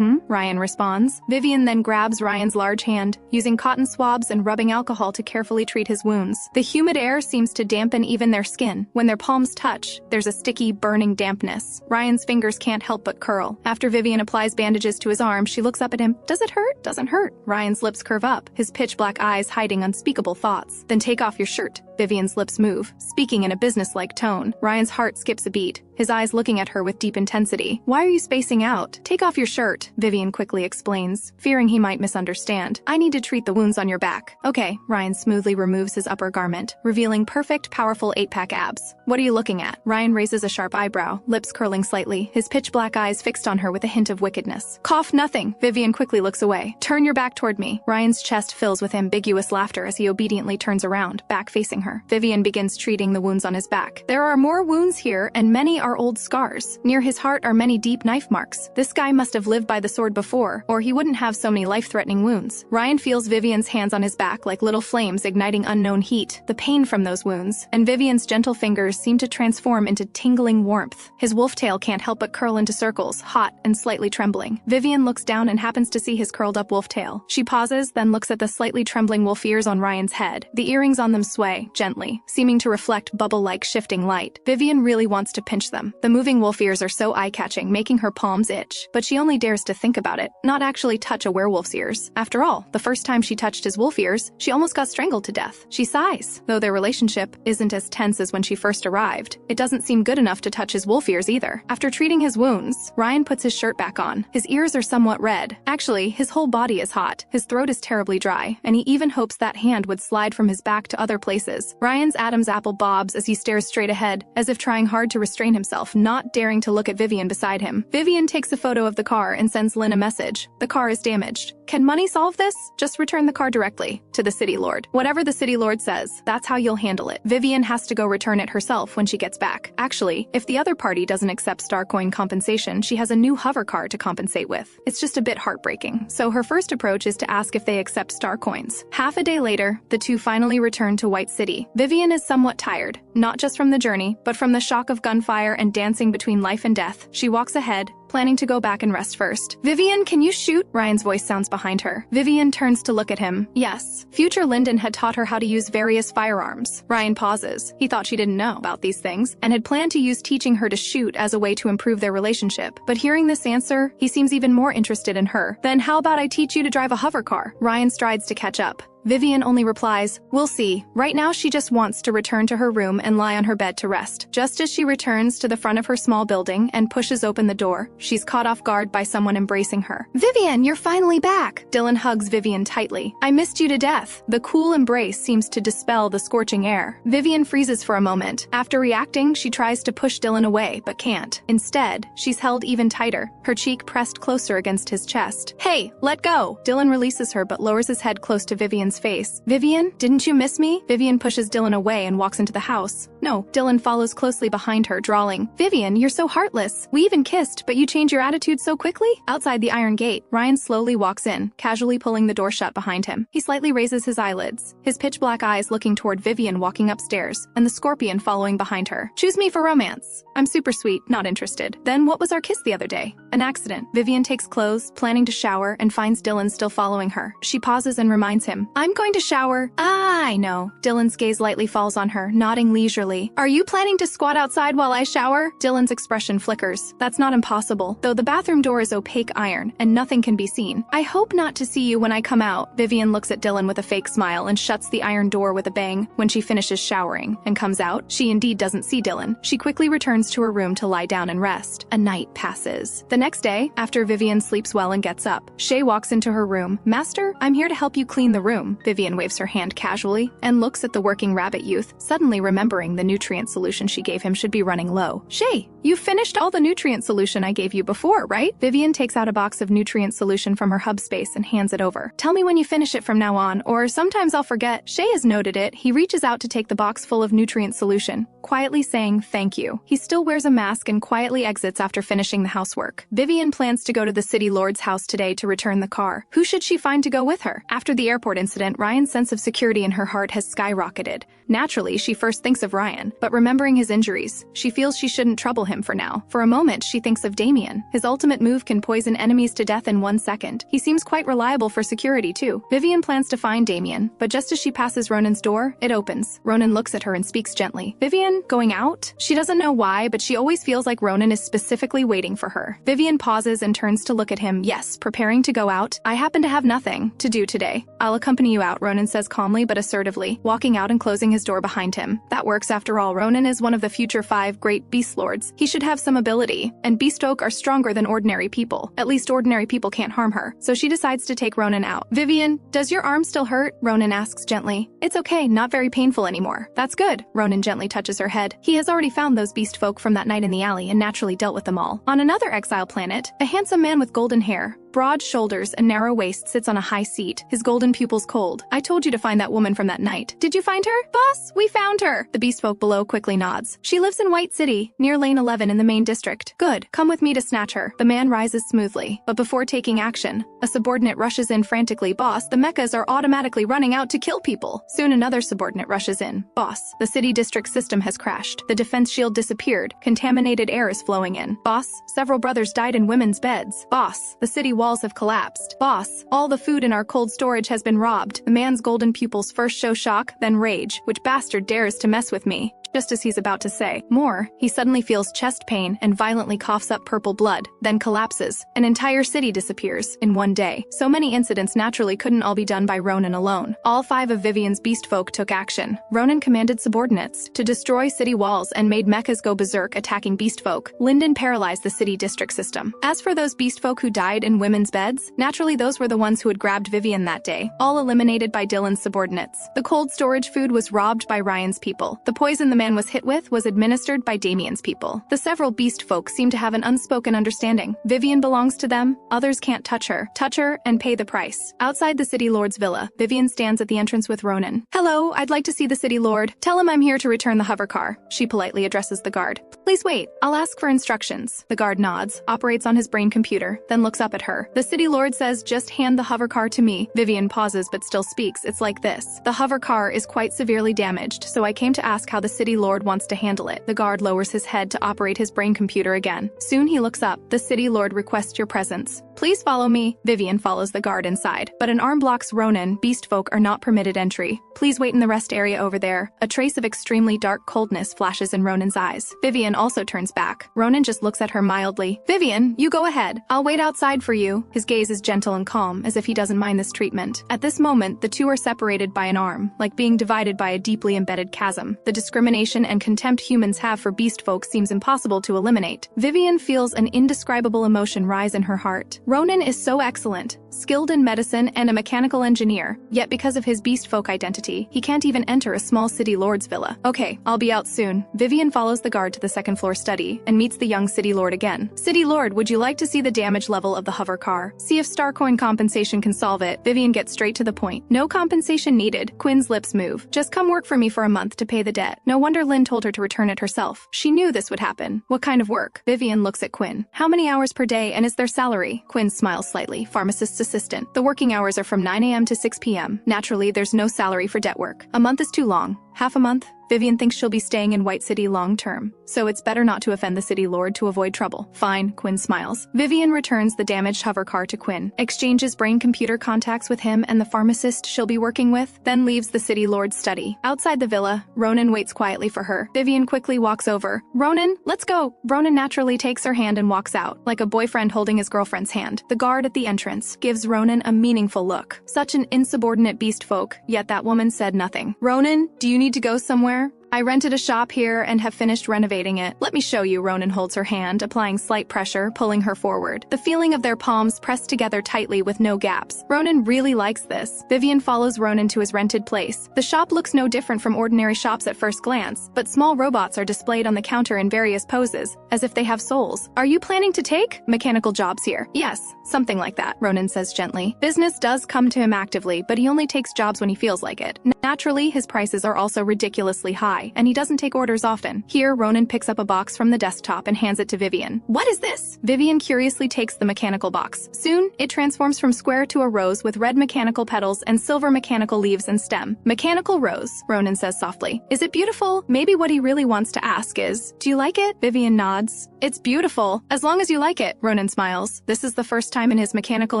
A: Ryan responds. Vivien then grabs Ryan's large hand, using cotton swabs and rubbing alcohol to carefully treat his wounds. The humid air seems to dampen even their skin. When their palms touch, there's a sticky, burning dampness. Ryan's fingers can't help but curl. After Vivien applies bandages to his arm, she looks up at him. Does it hurt? Doesn't hurt. Ryan's lips curve up, his pitch-black eyes hiding unspeakable thoughts. Then take off your shirt. Vivien's lips move, speaking in a businesslike tone. Ryan's heart skips a beat, his eyes looking at her with deep intensity. Why are you spacing out? Take off your shirt, Vivien quickly explains, fearing he might misunderstand. I need to treat the wounds on your back. Okay, Ryan smoothly removes his upper garment, revealing perfect, powerful 8-pack abs. What are you looking at? Ryan raises a sharp eyebrow, lips curling slightly, his pitch-black eyes fixed on her with a hint of wickedness. Cough nothing. Vivien quickly looks away. Turn your back toward me. Ryan's chest fills with ambiguous laughter as he obediently turns around, back facing her. Vivien begins treating the wounds on his back. There are more wounds here, and many are old scars. Near his heart are many deep knife marks. This guy must have lived by the sword before, or he wouldn't have so many life-threatening wounds. Ryan feels Vivien's hands on his back like little flames igniting unknown heat. The pain from those wounds, and Vivien's gentle fingers seem to transform into tingling warmth. His wolf tail can't help but curl into circles, hot and slightly trembling. Vivien looks down and happens to see his curled up wolf tail. She pauses, then looks at the slightly trembling wolf ears on Ryan's head. The earrings on them sway, gently, seeming to reflect bubble-like shifting light. Vivien really wants to pinch them. The moving wolf ears are so eye-catching, making her palms itch. But she only dares to think about it, not actually touch a werewolf's ears. After all, the first time she touched his wolf ears, she almost got strangled to death. She sighs. Though their relationship isn't as tense as when she first arrived, it doesn't seem good enough to touch his wolf ears either. After treating his wounds, Ryan puts his shirt back on. His ears are somewhat red. Actually, his whole body is hot. His throat is terribly dry, and he even hopes that hand would slide from his back to other places. Ryan's Adam's apple bobs as he stares straight ahead, as if trying hard to restrain himself, not daring to look at Vivien beside him. Vivien takes a photo of the car and sends Lynn a message. The car is damaged. Can money solve this? Just return the car directly to the city lord. Whatever the city lord says, that's how you'll handle it. Vivien has to go return it herself when she gets back. Actually, if the other party doesn't accept star coin compensation, she has a new hover car to compensate with. It's just a bit heartbreaking. So her first approach is to ask if they accept star coins. Half a day later, the two finally return to White City. Vivien is somewhat tired, not just from the journey, but from the shock of gunfire and dancing between life and death. She walks ahead, planning to go back and rest first. Vivien, can you shoot? Ryan's voice sounds behind her. Vivien turns to look at him. Yes. Future Lyndon had taught her how to use various firearms. Ryan pauses. He thought she didn't know about these things, and had planned to use teaching her to shoot as a way to improve their relationship. But hearing this answer, he seems even more interested in her. Then how about I teach you to drive a hover car? Ryan strides to catch up. Vivien only replies, "We'll see. Right now she just wants to return to her room and lie on her bed to rest." Just as she returns to the front of her small building and pushes open the door, she's caught off guard by someone embracing her. "Vivien, you're finally back!" Dylan hugs Vivien tightly. "I missed you to death." The cool embrace seems to dispel the scorching air. Vivien freezes for a moment. After reacting, she tries to push Dylan away, but can't. Instead, she's held even tighter, her cheek pressed closer against his chest. "Hey, let go!" Dylan releases her but lowers his head close to Vivien's face. "Vivien, didn't you miss me?" Vivien pushes Dylan away and walks into the house. "No." Dylan follows closely behind her, drawling, "Vivien, you're so heartless. We even kissed, but you change your attitude so quickly?" Outside the iron gate, Ryan slowly walks in, casually pulling the door shut behind him. He slightly raises his eyelids, his pitch-black eyes looking toward Vivien walking upstairs, and the scorpion following behind her. "Choose me for romance. I'm super sweet, not interested." "Then what was our kiss the other day?" "An accident." Vivien takes clothes, planning to shower, and finds Dylan still following her. She pauses and reminds him, "I'm going to shower." "Ah, I know." Dylan's gaze lightly falls on her, nodding leisurely. "Are you planning to squat outside while I shower?" Dylan's expression flickers. "That's not impossible, though the bathroom door is opaque iron, and nothing can be seen." "I hope not to see you when I come out." Vivien looks at Dylan with a fake smile and shuts the iron door with a bang. When she finishes showering and comes out, she indeed doesn't see Dylan. She quickly returns to her room to lie down and rest. A night passes. The next day, after Vivien sleeps well and gets up, Shay walks into her room. "Master, I'm here to help you clean the room." Vivien waves her hand casually and looks at the working rabbit youth, suddenly remembering the nutrient solution she gave him should be running low. "Shay, you finished all the nutrient solution I gave you before, right?" Vivien takes out a box of nutrient solution from her hub space and hands it over. "Tell me when you finish it from now on, or sometimes I'll forget." Shay has noted it. He reaches out to take the box full of nutrient solution, quietly saying thank you. He still wears a mask and quietly exits after finishing the housework. Vivien plans to go to the city lord's house today to return the car. Who should she find to go with her? After the airport incident, Ryan's sense of security in her heart has skyrocketed. Naturally, she first thinks of Ryan, but remembering his injuries, she feels she shouldn't trouble him for now. For a moment, she thinks of Damien. His ultimate move can poison enemies to death in 1 second. He seems quite reliable for security, too. Vivien plans to find Damien, but just as she passes Ronin's door, it opens. Ronin looks at her and speaks gently. "Vivien, going out?" She doesn't know why, but she always feels like Ronin is specifically waiting for her. Vivien pauses and turns to look at him. "Yes, preparing to go out. I happen to have nothing to do today. I'll accompany you out," Ronin says calmly but assertively, walking out and closing his door behind him. That works after all. Ronin is one of the future 5 great beast lords. He should have some ability, and beast folk are stronger than ordinary people. At least ordinary people can't harm her. So she decides to take Ronin out. "Vivien, does your arm still hurt?" Ronin asks gently. "It's okay, not very painful anymore." "That's good." Ronin gently touches her head. He has already found those beast folk from that night in the alley and naturally dealt with them all. On another exile planet, a handsome man with golden hair, broad shoulders and narrow waist sits on a high seat, his golden pupils cold. "I told you to find that woman from that night. Did you find her?" "Boss, we found her." The beast folk below quickly nods. "She lives in White City, near Lane 11 in the main district." "Good. Come with me to snatch her." The man rises smoothly, but before taking action, a subordinate rushes in frantically. "Boss, the mechas are automatically running out to kill people." Soon another subordinate rushes in. "Boss, the city district system has crashed. The defense shield disappeared. Contaminated air is flowing in." "Boss, several brothers died in women's beds." "Boss, the city walls have collapsed." "Boss, all the food in our cold storage has been robbed." The man's golden pupils first show shock, then rage. "Which bastard dares to mess with me?" Just as he's about to say more, he suddenly feels chest pain and violently coughs up purple blood, then collapses. An entire city disappears in 1 day. So many incidents naturally couldn't all be done by Ronin alone. All 5 of Vivien's beast folk took action. Ronin commanded subordinates to destroy city walls and made mechas go berserk attacking beast folk. Lyndon paralyzed the city district system. As for those beast folk who died in women's beds, naturally those were the ones who had grabbed Vivien that day, all eliminated by Dylan's subordinates. The cold storage food was robbed by Ryan's people. The poison the man was hit with was administered by Damien's people. The several beast folk seem to have an unspoken understanding. Vivien belongs to them, others can't touch her and pay the price. Outside the city lord's villa, Vivien stands at the entrance with Ronin. "Hello, I'd like to see the city lord. Tell him I'm here to return the hover car." She politely addresses the guard. "Please wait, I'll ask for instructions." The guard nods, operates on his brain computer, then looks up at her. "The city lord says just hand the hover car to me." Vivien pauses but still speaks. "It's like this. The hover car is quite severely damaged, so I came to ask how the city city lord wants to handle it. The guard lowers his head to operate his brain computer again. Soon he looks up. The city lord requests your presence. Please follow me. Vivien follows the guard inside, but an arm blocks Ronin. Beast folk are not permitted entry. Please wait in the rest area over there. A trace of extremely dark coldness flashes in Ronin's eyes. Vivien also turns back. Ronin just looks at her mildly. Vivien, you go ahead. I'll wait outside for you. His gaze is gentle and calm, as if he doesn't mind this treatment. At this moment, the two are separated by an arm, like being divided by a deeply embedded chasm. The discrimination and contempt humans have for beast folk seems impossible to eliminate. Vivien feels an indescribable emotion rise in her heart. Ronin is so excellent, skilled in medicine and a mechanical engineer, yet because of his beast folk identity, he can't even enter a small city lord's villa. Okay, I'll be out soon. Vivien follows the guard to the second floor study and meets the young city lord again. City lord, would you like to see the damage level of the hover car? See if Starcoin compensation can solve it. Vivien gets straight to the point. No compensation needed. Quinn's lips move. Just come work for me for a month to pay the debt. No wonder Lynn told her to return it herself. She knew this would happen. What kind of work? Vivien looks at Quinn. How many hours per day and is their salary? Quinn smiles slightly. Pharmacist's assistant. The working hours are from 9 a.m. to 6 p.m. Naturally, there's no salary for debt work. A month is too long. Half a month? Vivien thinks she'll be staying in White City long-term, so it's better not to offend the city lord to avoid trouble. Fine, Quinn smiles. Vivien returns the damaged hover car to Quinn, exchanges brain-computer contacts with him and the pharmacist she'll be working with, then leaves the city lord's study. Outside the villa, Ronin waits quietly for her. Vivien quickly walks over. Ronin, let's go! Ronin naturally takes her hand and walks out, like a boyfriend holding his girlfriend's hand. The guard at the entrance gives Ronin a meaningful look. Such an insubordinate beast folk, yet that woman said nothing. Ronin, do you need to go somewhere? I rented a shop here and have finished renovating it. Let me show you. Ronin holds her hand, applying slight pressure, pulling her forward. The feeling of their palms pressed together tightly with no gaps. Ronin really likes this. Vivien follows Ronin to his rented place. The shop looks no different from ordinary shops at first glance, but small robots are displayed on the counter in various poses, as if they have souls. Are you planning to take mechanical jobs here? Yes, something like that, Ronin says gently. Business does come to him actively, but he only takes jobs when he feels like it. Naturally, his prices are also ridiculously high, and he doesn't take orders often. Here, Ronin picks up a box from the desktop and hands it to Vivien. What is this? Vivien curiously takes the mechanical box. Soon, it transforms from square to a rose with red mechanical petals and silver mechanical leaves and stem. Mechanical rose, Ronin says softly. Is it beautiful? Maybe what he really wants to ask is, do you like it? Vivien nods. It's beautiful, as long as you like it, Ronin smiles. This is the first time in his mechanical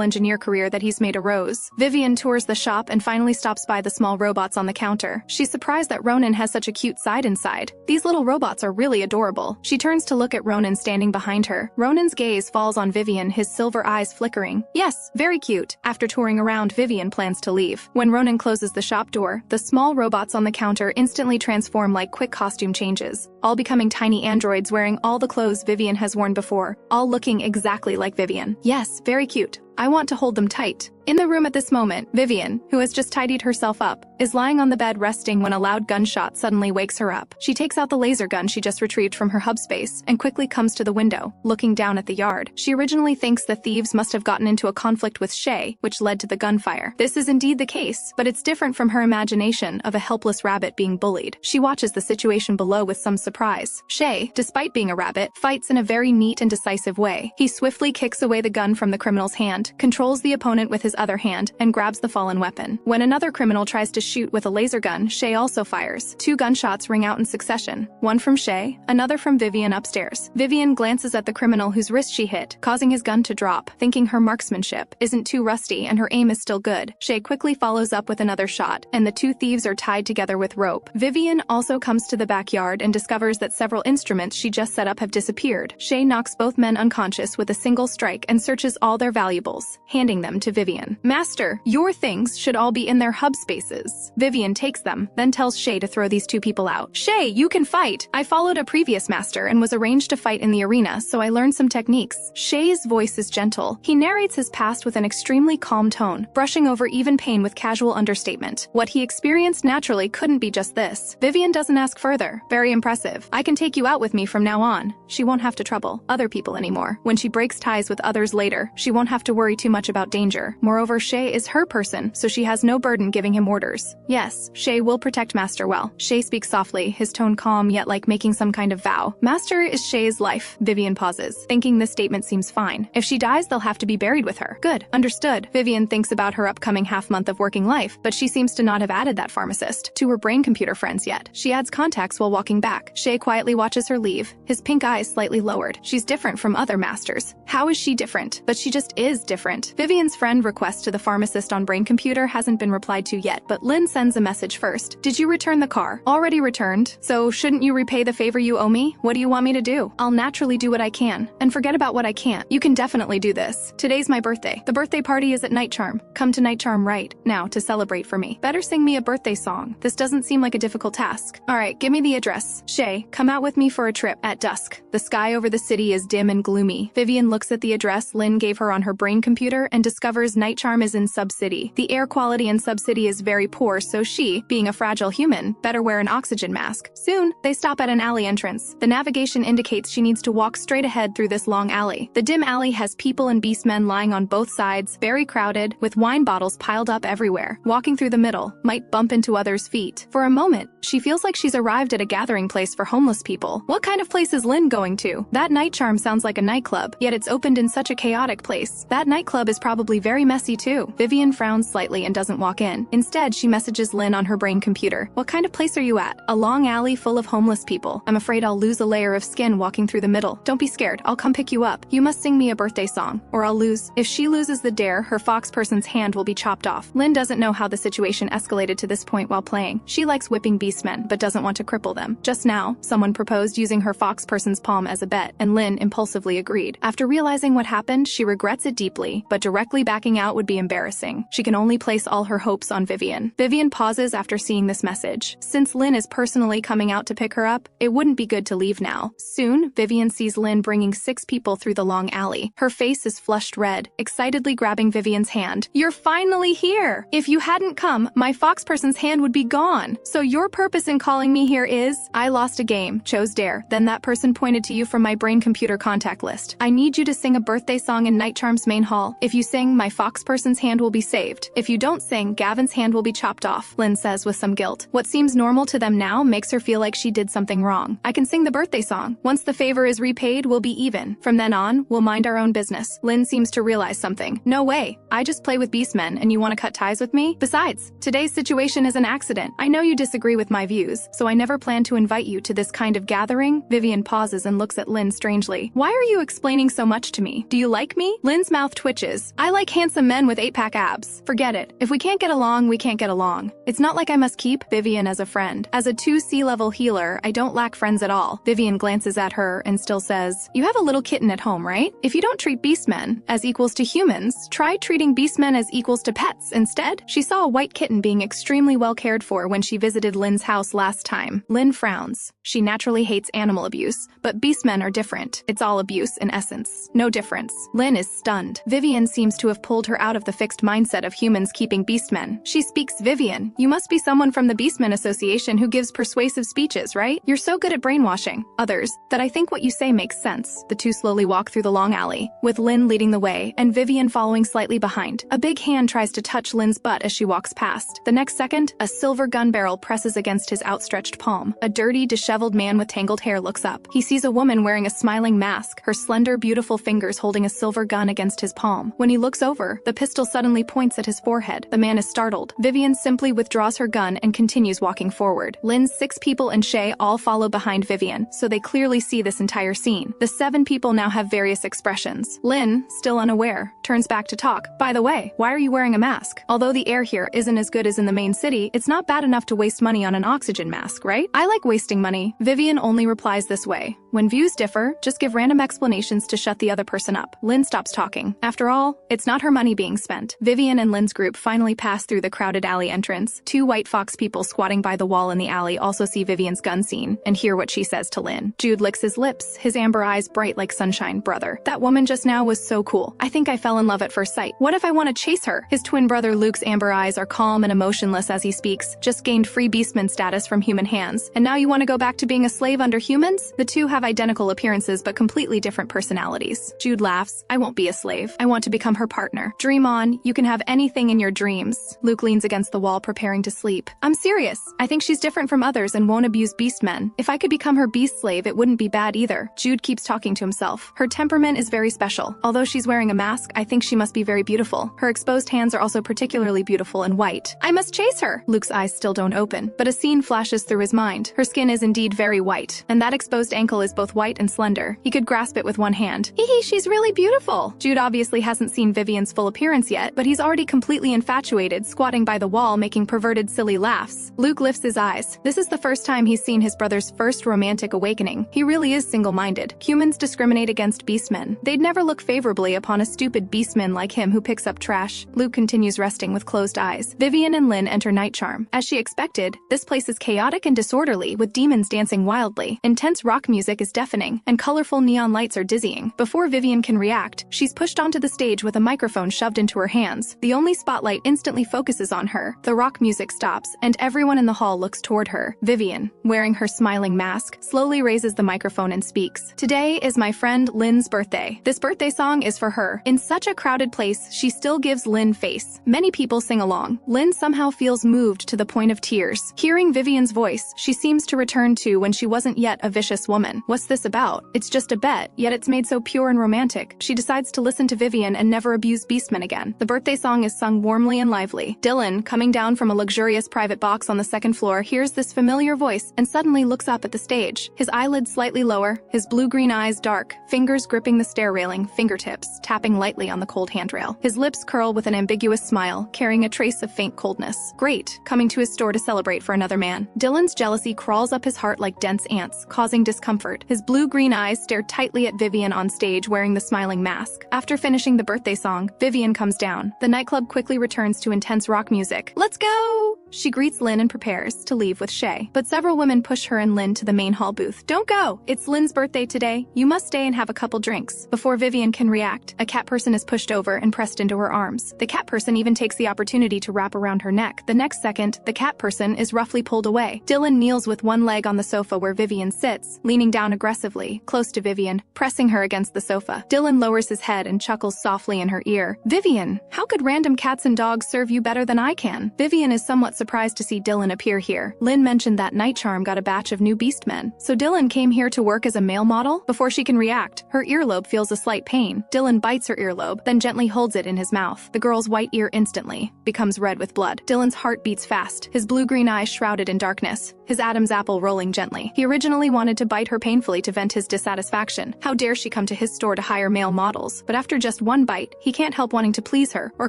A: engineer career that he's made a rose. Vivien tours the shop and finally stops by the small robots on the counter. She's surprised that Ronin has such a cute side inside. These little robots are really adorable. She turns to look at Ronin standing behind her. Ronin's gaze falls on Vivien, his silver eyes flickering. Yes, very cute. After touring around, Vivien plans to leave. When Ronin closes the shop door, the small robots on the counter instantly transform like quick costume changes, all becoming tiny androids wearing all the clothes Vivien has worn before, all looking exactly like Vivien. Yes, very cute. I want to hold them tight. In the room at this moment, Vivien, who has just tidied herself up, is lying on the bed resting when a loud gunshot suddenly wakes her up. She takes out the laser gun she just retrieved from her hub space and quickly comes to the window, looking down at the yard. She originally thinks the thieves must have gotten into a conflict with Shay, which led to the gunfire. This is indeed the case, but it's different from her imagination of a helpless rabbit being bullied. She watches the situation below with some surprise. Shay, despite being a rabbit, fights in a very neat and decisive way. He swiftly kicks away the gun from the criminal's hand, controls the opponent with his other hand, and grabs the fallen weapon. When another criminal tries to shoot with a laser gun, Shay also fires. 2 gunshots ring out in succession, one from Shay, another from Vivien upstairs. Vivien glances at the criminal whose wrist she hit, causing his gun to drop, thinking her marksmanship isn't too rusty and her aim is still good. Shay quickly follows up with another shot, and the 2 thieves are tied together with rope. Vivien also comes to the backyard and discovers that several instruments she just set up have disappeared. Shay knocks both men unconscious with a single strike and searches all their valuables, handing them to Vivien. Master, your things should all be in their hub spaces. Vivien takes them, then tells Shay to throw these 2 people out. Shay, you can fight! I followed a previous master and was arranged to fight in the arena, so I learned some techniques. Shay's voice is gentle. He narrates his past with an extremely calm tone, brushing over even pain with casual understatement. What he experienced naturally couldn't be just this. Vivien doesn't ask further. Very impressive. I can take you out with me from now on. She won't have to trouble other people anymore. When she breaks ties with others later, she won't have to worry too much about danger. More Moreover, Shay is her person, so she has no burden giving him orders. Yes, Shay will protect Master well. Shay speaks softly, his tone calm yet like making some kind of vow. Master is Shay's life. Vivien pauses, thinking this statement seems fine. If she dies, they'll have to be buried with her. Good. Understood. Vivien thinks about her upcoming half-month of working life, but she seems to not have added that pharmacist to her brain-computer friends yet. She adds contacts while walking back. Shay quietly watches her leave, his pink eyes slightly lowered. She's different from other masters. How is she different? But she just is different. Vivien's friend request to the pharmacist on brain computer hasn't been replied to yet, but Lynn sends a message first. Did you return the car? Already returned. So shouldn't you repay the favor you owe me? What do you want me to do? I'll naturally do what I can, and forget about what I can't. You can definitely do this. Today's my birthday. The birthday party is at Night Charm. Come to Night Charm right now to celebrate for me. Better sing me a birthday song. This doesn't seem like a difficult task. Alright, give me the address. Shay, come out with me for a trip. At dusk, the sky over the city is dim and gloomy. Vivien looks at the address Lynn gave her on her brain computer and discovers Night Charm is in Sub-City. The air quality in Sub-City is very poor, so she, being a fragile human, better wear an oxygen mask. Soon, they stop at an alley entrance. The navigation indicates she needs to walk straight ahead through this long alley. The dim alley has people and beastmen lying on both sides, very crowded, with wine bottles piled up everywhere. Walking through the middle might bump into others' feet. For a moment, she feels like she's arrived at a gathering place for homeless people. What kind of place is Lynn going to? That Night Charm sounds like a nightclub, yet it's opened in such a chaotic place. That nightclub is probably very messy too. Vivien frowns slightly and doesn't walk in. Instead, she messages Lynn on her brain computer. What kind of place are you at? A long alley full of homeless people. I'm afraid I'll lose a layer of skin walking through the middle. Don't be scared, I'll come pick you up. You must sing me a birthday song, or I'll lose. If she loses the dare, her fox person's hand will be chopped off. Lynn doesn't know how the situation escalated to this point while playing. She likes whipping beastmen, but doesn't want to cripple them. Just now, someone proposed using her fox person's palm as a bet, and Lynn impulsively agreed. After realizing what happened, she regrets it deeply, but directly backing out would be embarrassing. She can only place all her hopes on Vivien. Vivien pauses after seeing this message. Since Lynn is personally coming out to pick her up, it wouldn't be good to leave now. Soon, Vivien sees Lynn bringing 6 people through the long alley. Her face is flushed red, excitedly grabbing Vivien's hand. You're finally here! If you hadn't come, my fox person's hand would be gone. So your purpose in calling me here is, I lost a game, chose dare, then that person pointed to you from my brain computer contact list. I need you to sing a birthday song in Night Charm's main hall. If you sing, my fox person's hand will be saved. If you don't sing, Gavin's hand will be chopped off, Lynn says with some guilt. What seems normal to them now makes her feel like she did something wrong. I can sing the birthday song. Once the favor is repaid, we'll be even. From then on, we'll mind our own business. Lynn seems to realize something. No way. I just play with beastmen and you want to cut ties with me? Besides, today's situation is an accident. I know you disagree with my views, so I never plan to invite you to this kind of gathering. Vivien pauses and looks at Lynn strangely. Why are you explaining so much to me? Do you like me? Lynn's mouth twitches. I like handsome men with 8-pack abs. Forget it. If we can't get along, we can't get along. It's not like I must keep Vivien as a friend. As a 2C level healer, I don't lack friends at all. Vivien glances at her and still says, you have a little kitten at home, right? If you don't treat beastmen as equals to humans, try treating beastmen as equals to pets instead. She saw a white kitten being extremely well cared for when she visited Lynn's house last time. Lynn frowns. She naturally hates animal abuse, but beastmen are different. It's all abuse in essence. No difference. Lynn is stunned. Vivien seems to have pulled her out of the fixed mindset of humans keeping beastmen. She speaks. Vivien, you must be someone from the Beastmen Association who gives persuasive speeches, right? You're so good at brainwashing others that I think what you say makes sense. The two slowly walk through the long alley, with Lynn leading the way and Vivien following slightly behind. A big hand tries to touch Lynn's butt as she walks past. The next second, a silver gun barrel presses against his outstretched palm. A dirty, disheveled man with tangled hair looks up. He sees a woman wearing a smiling mask, her slender, beautiful fingers holding a silver gun against his palm. When he looks over, the pistol suddenly points at his forehead. The man is startled. Vivien simply withdraws her gun and continues walking forward. Lynn's 6 people and Shay all follow behind Vivien, so they clearly see this entire scene. The 7 people now have various expressions. Lynn, still unaware, turns back to talk. By the way, why are you wearing a mask? Although the air here isn't as good as in the main city, it's not bad enough to waste money on an oxygen mask, right? I like wasting money. Vivien only replies this way. When views differ, just give random explanations to shut the other person up. Lynn stops talking. After all, it's not her money being spent. Vivien and Lynn's group finally pass through the crowded alley entrance. 2 white fox people squatting by the wall in the alley also see Vivien's gun scene and hear what she says to Lynn. Jude licks his lips, his amber eyes bright like sunshine. Brother, that woman just now was so cool. I think I fell in love at first sight. What if I want to chase her? His twin brother Luke's amber eyes are calm and emotionless as he speaks. Just gained free beastman status from human hands. And now you want to go back to being a slave under humans? The two have identical appearances but completely different personalities. Jude laughs. I won't be a slave. I want to become her partner. Dream on, you can have anything in your dreams. Luke leans against the wall preparing to sleep. I'm serious. I think she's different from others and won't abuse beastmen. If I could become her beast slave, it wouldn't be bad either. Jude keeps talking to himself. Her temperament is very special. Although she's wearing a mask, I think she must be very beautiful. Her exposed hands are also particularly beautiful and white. I must chase her! Luke's eyes still don't open, but a scene flashes through his mind. Her skin is indeed very white, and that exposed ankle is both white and slender. He could grasp it with one hand. Hee, she's really beautiful! Jude obviously hasn't seen Vivien's full appearance yet, but he's already completely infatuated, squatting by the wall making perverted silly laughs. Luke lifts his eyes. This is the first time he's seen his brother's first romantic awakening. He really is single-minded. Humans discriminate against beastmen. They'd never look favorably upon a stupid beastman like him who picks up trash. Luke continues resting with closed eyes. Vivien and Lynn enter Night Charm. As she expected, this place is chaotic and disorderly, with demons dancing wildly. Intense rock music is deafening, and colorful neon lights are dizzying. Before Vivien can react, she's pushed onto the stage with a microphone shoved into her hands. The only spotlight instantly focuses on her. The rock music stops, and everyone in the hall looks toward her. Vivien, wearing her smiling mask, slowly raises the microphone and speaks. Today is my friend Lynn's birthday. This birthday song is for her. In such a crowded place, she still gives Lynn face. Many people sing along. Lynn somehow feels moved to the point of tears. Hearing Vivien's voice, she seems to return to when she wasn't yet a vicious woman. What's this about? It's just a bet, yet it's made so pure and romantic. She decides to listen to Vivien and never abuse beastmen again. The birthday song is sung warmly and lively. Dylan, coming down from a luxurious private box on the second floor, hears this familiar voice and suddenly looks up at the stage. His eyelids slightly lower, his blue-green eyes dark, fingers gripping the stair railing, fingertips tapping lightly on the cold handrail. His lips curl with an ambiguous smile, carrying a trace of faint coldness. Great, coming to his store to celebrate for another man. Dylan's jealousy crawls up his heart like dense ants, causing discomfort. His blue-green eyes stare tightly at Vivien on stage wearing the smiling mask. After finishing the birthday song, Vivien comes down. The nightclub quickly returns to intense rock music. Let's go! She greets Lynn and prepares to leave with Shay. But several women push her and Lynn to the main hall booth. Don't go! It's Lynn's birthday today. You must stay and have a couple drinks. Before Vivien can react, a cat person is pushed over and pressed into her arms. The cat person even takes the opportunity to wrap around her neck. The next second, the cat person is roughly pulled away. Dylan kneels with one leg on the sofa where Vivien sits, leaning down aggressively, close to Vivien, pressing her against the sofa. Dylan lowers his head and chuckles softly in her ear. Vivien, how could random cats and dogs serve you better than I can? Vivien is somewhat surprised to see Dylan appear here. Lynn mentioned that Night Charm got a batch of new beastmen. So Dylan came here to work as a male model? Before she can react, her earlobe feels a slight pain. Dylan bites her earlobe, then gently holds it in his mouth. The girl's white ear instantly becomes red with blood. Dylan's heart beats fast, his blue-green eyes shrouded in darkness, his Adam's apple rolling gently. He originally wanted to bite her painfully to vent his dissatisfaction. How dare she come to his store to hire male models? But after just one bite, he can't help wanting to please her or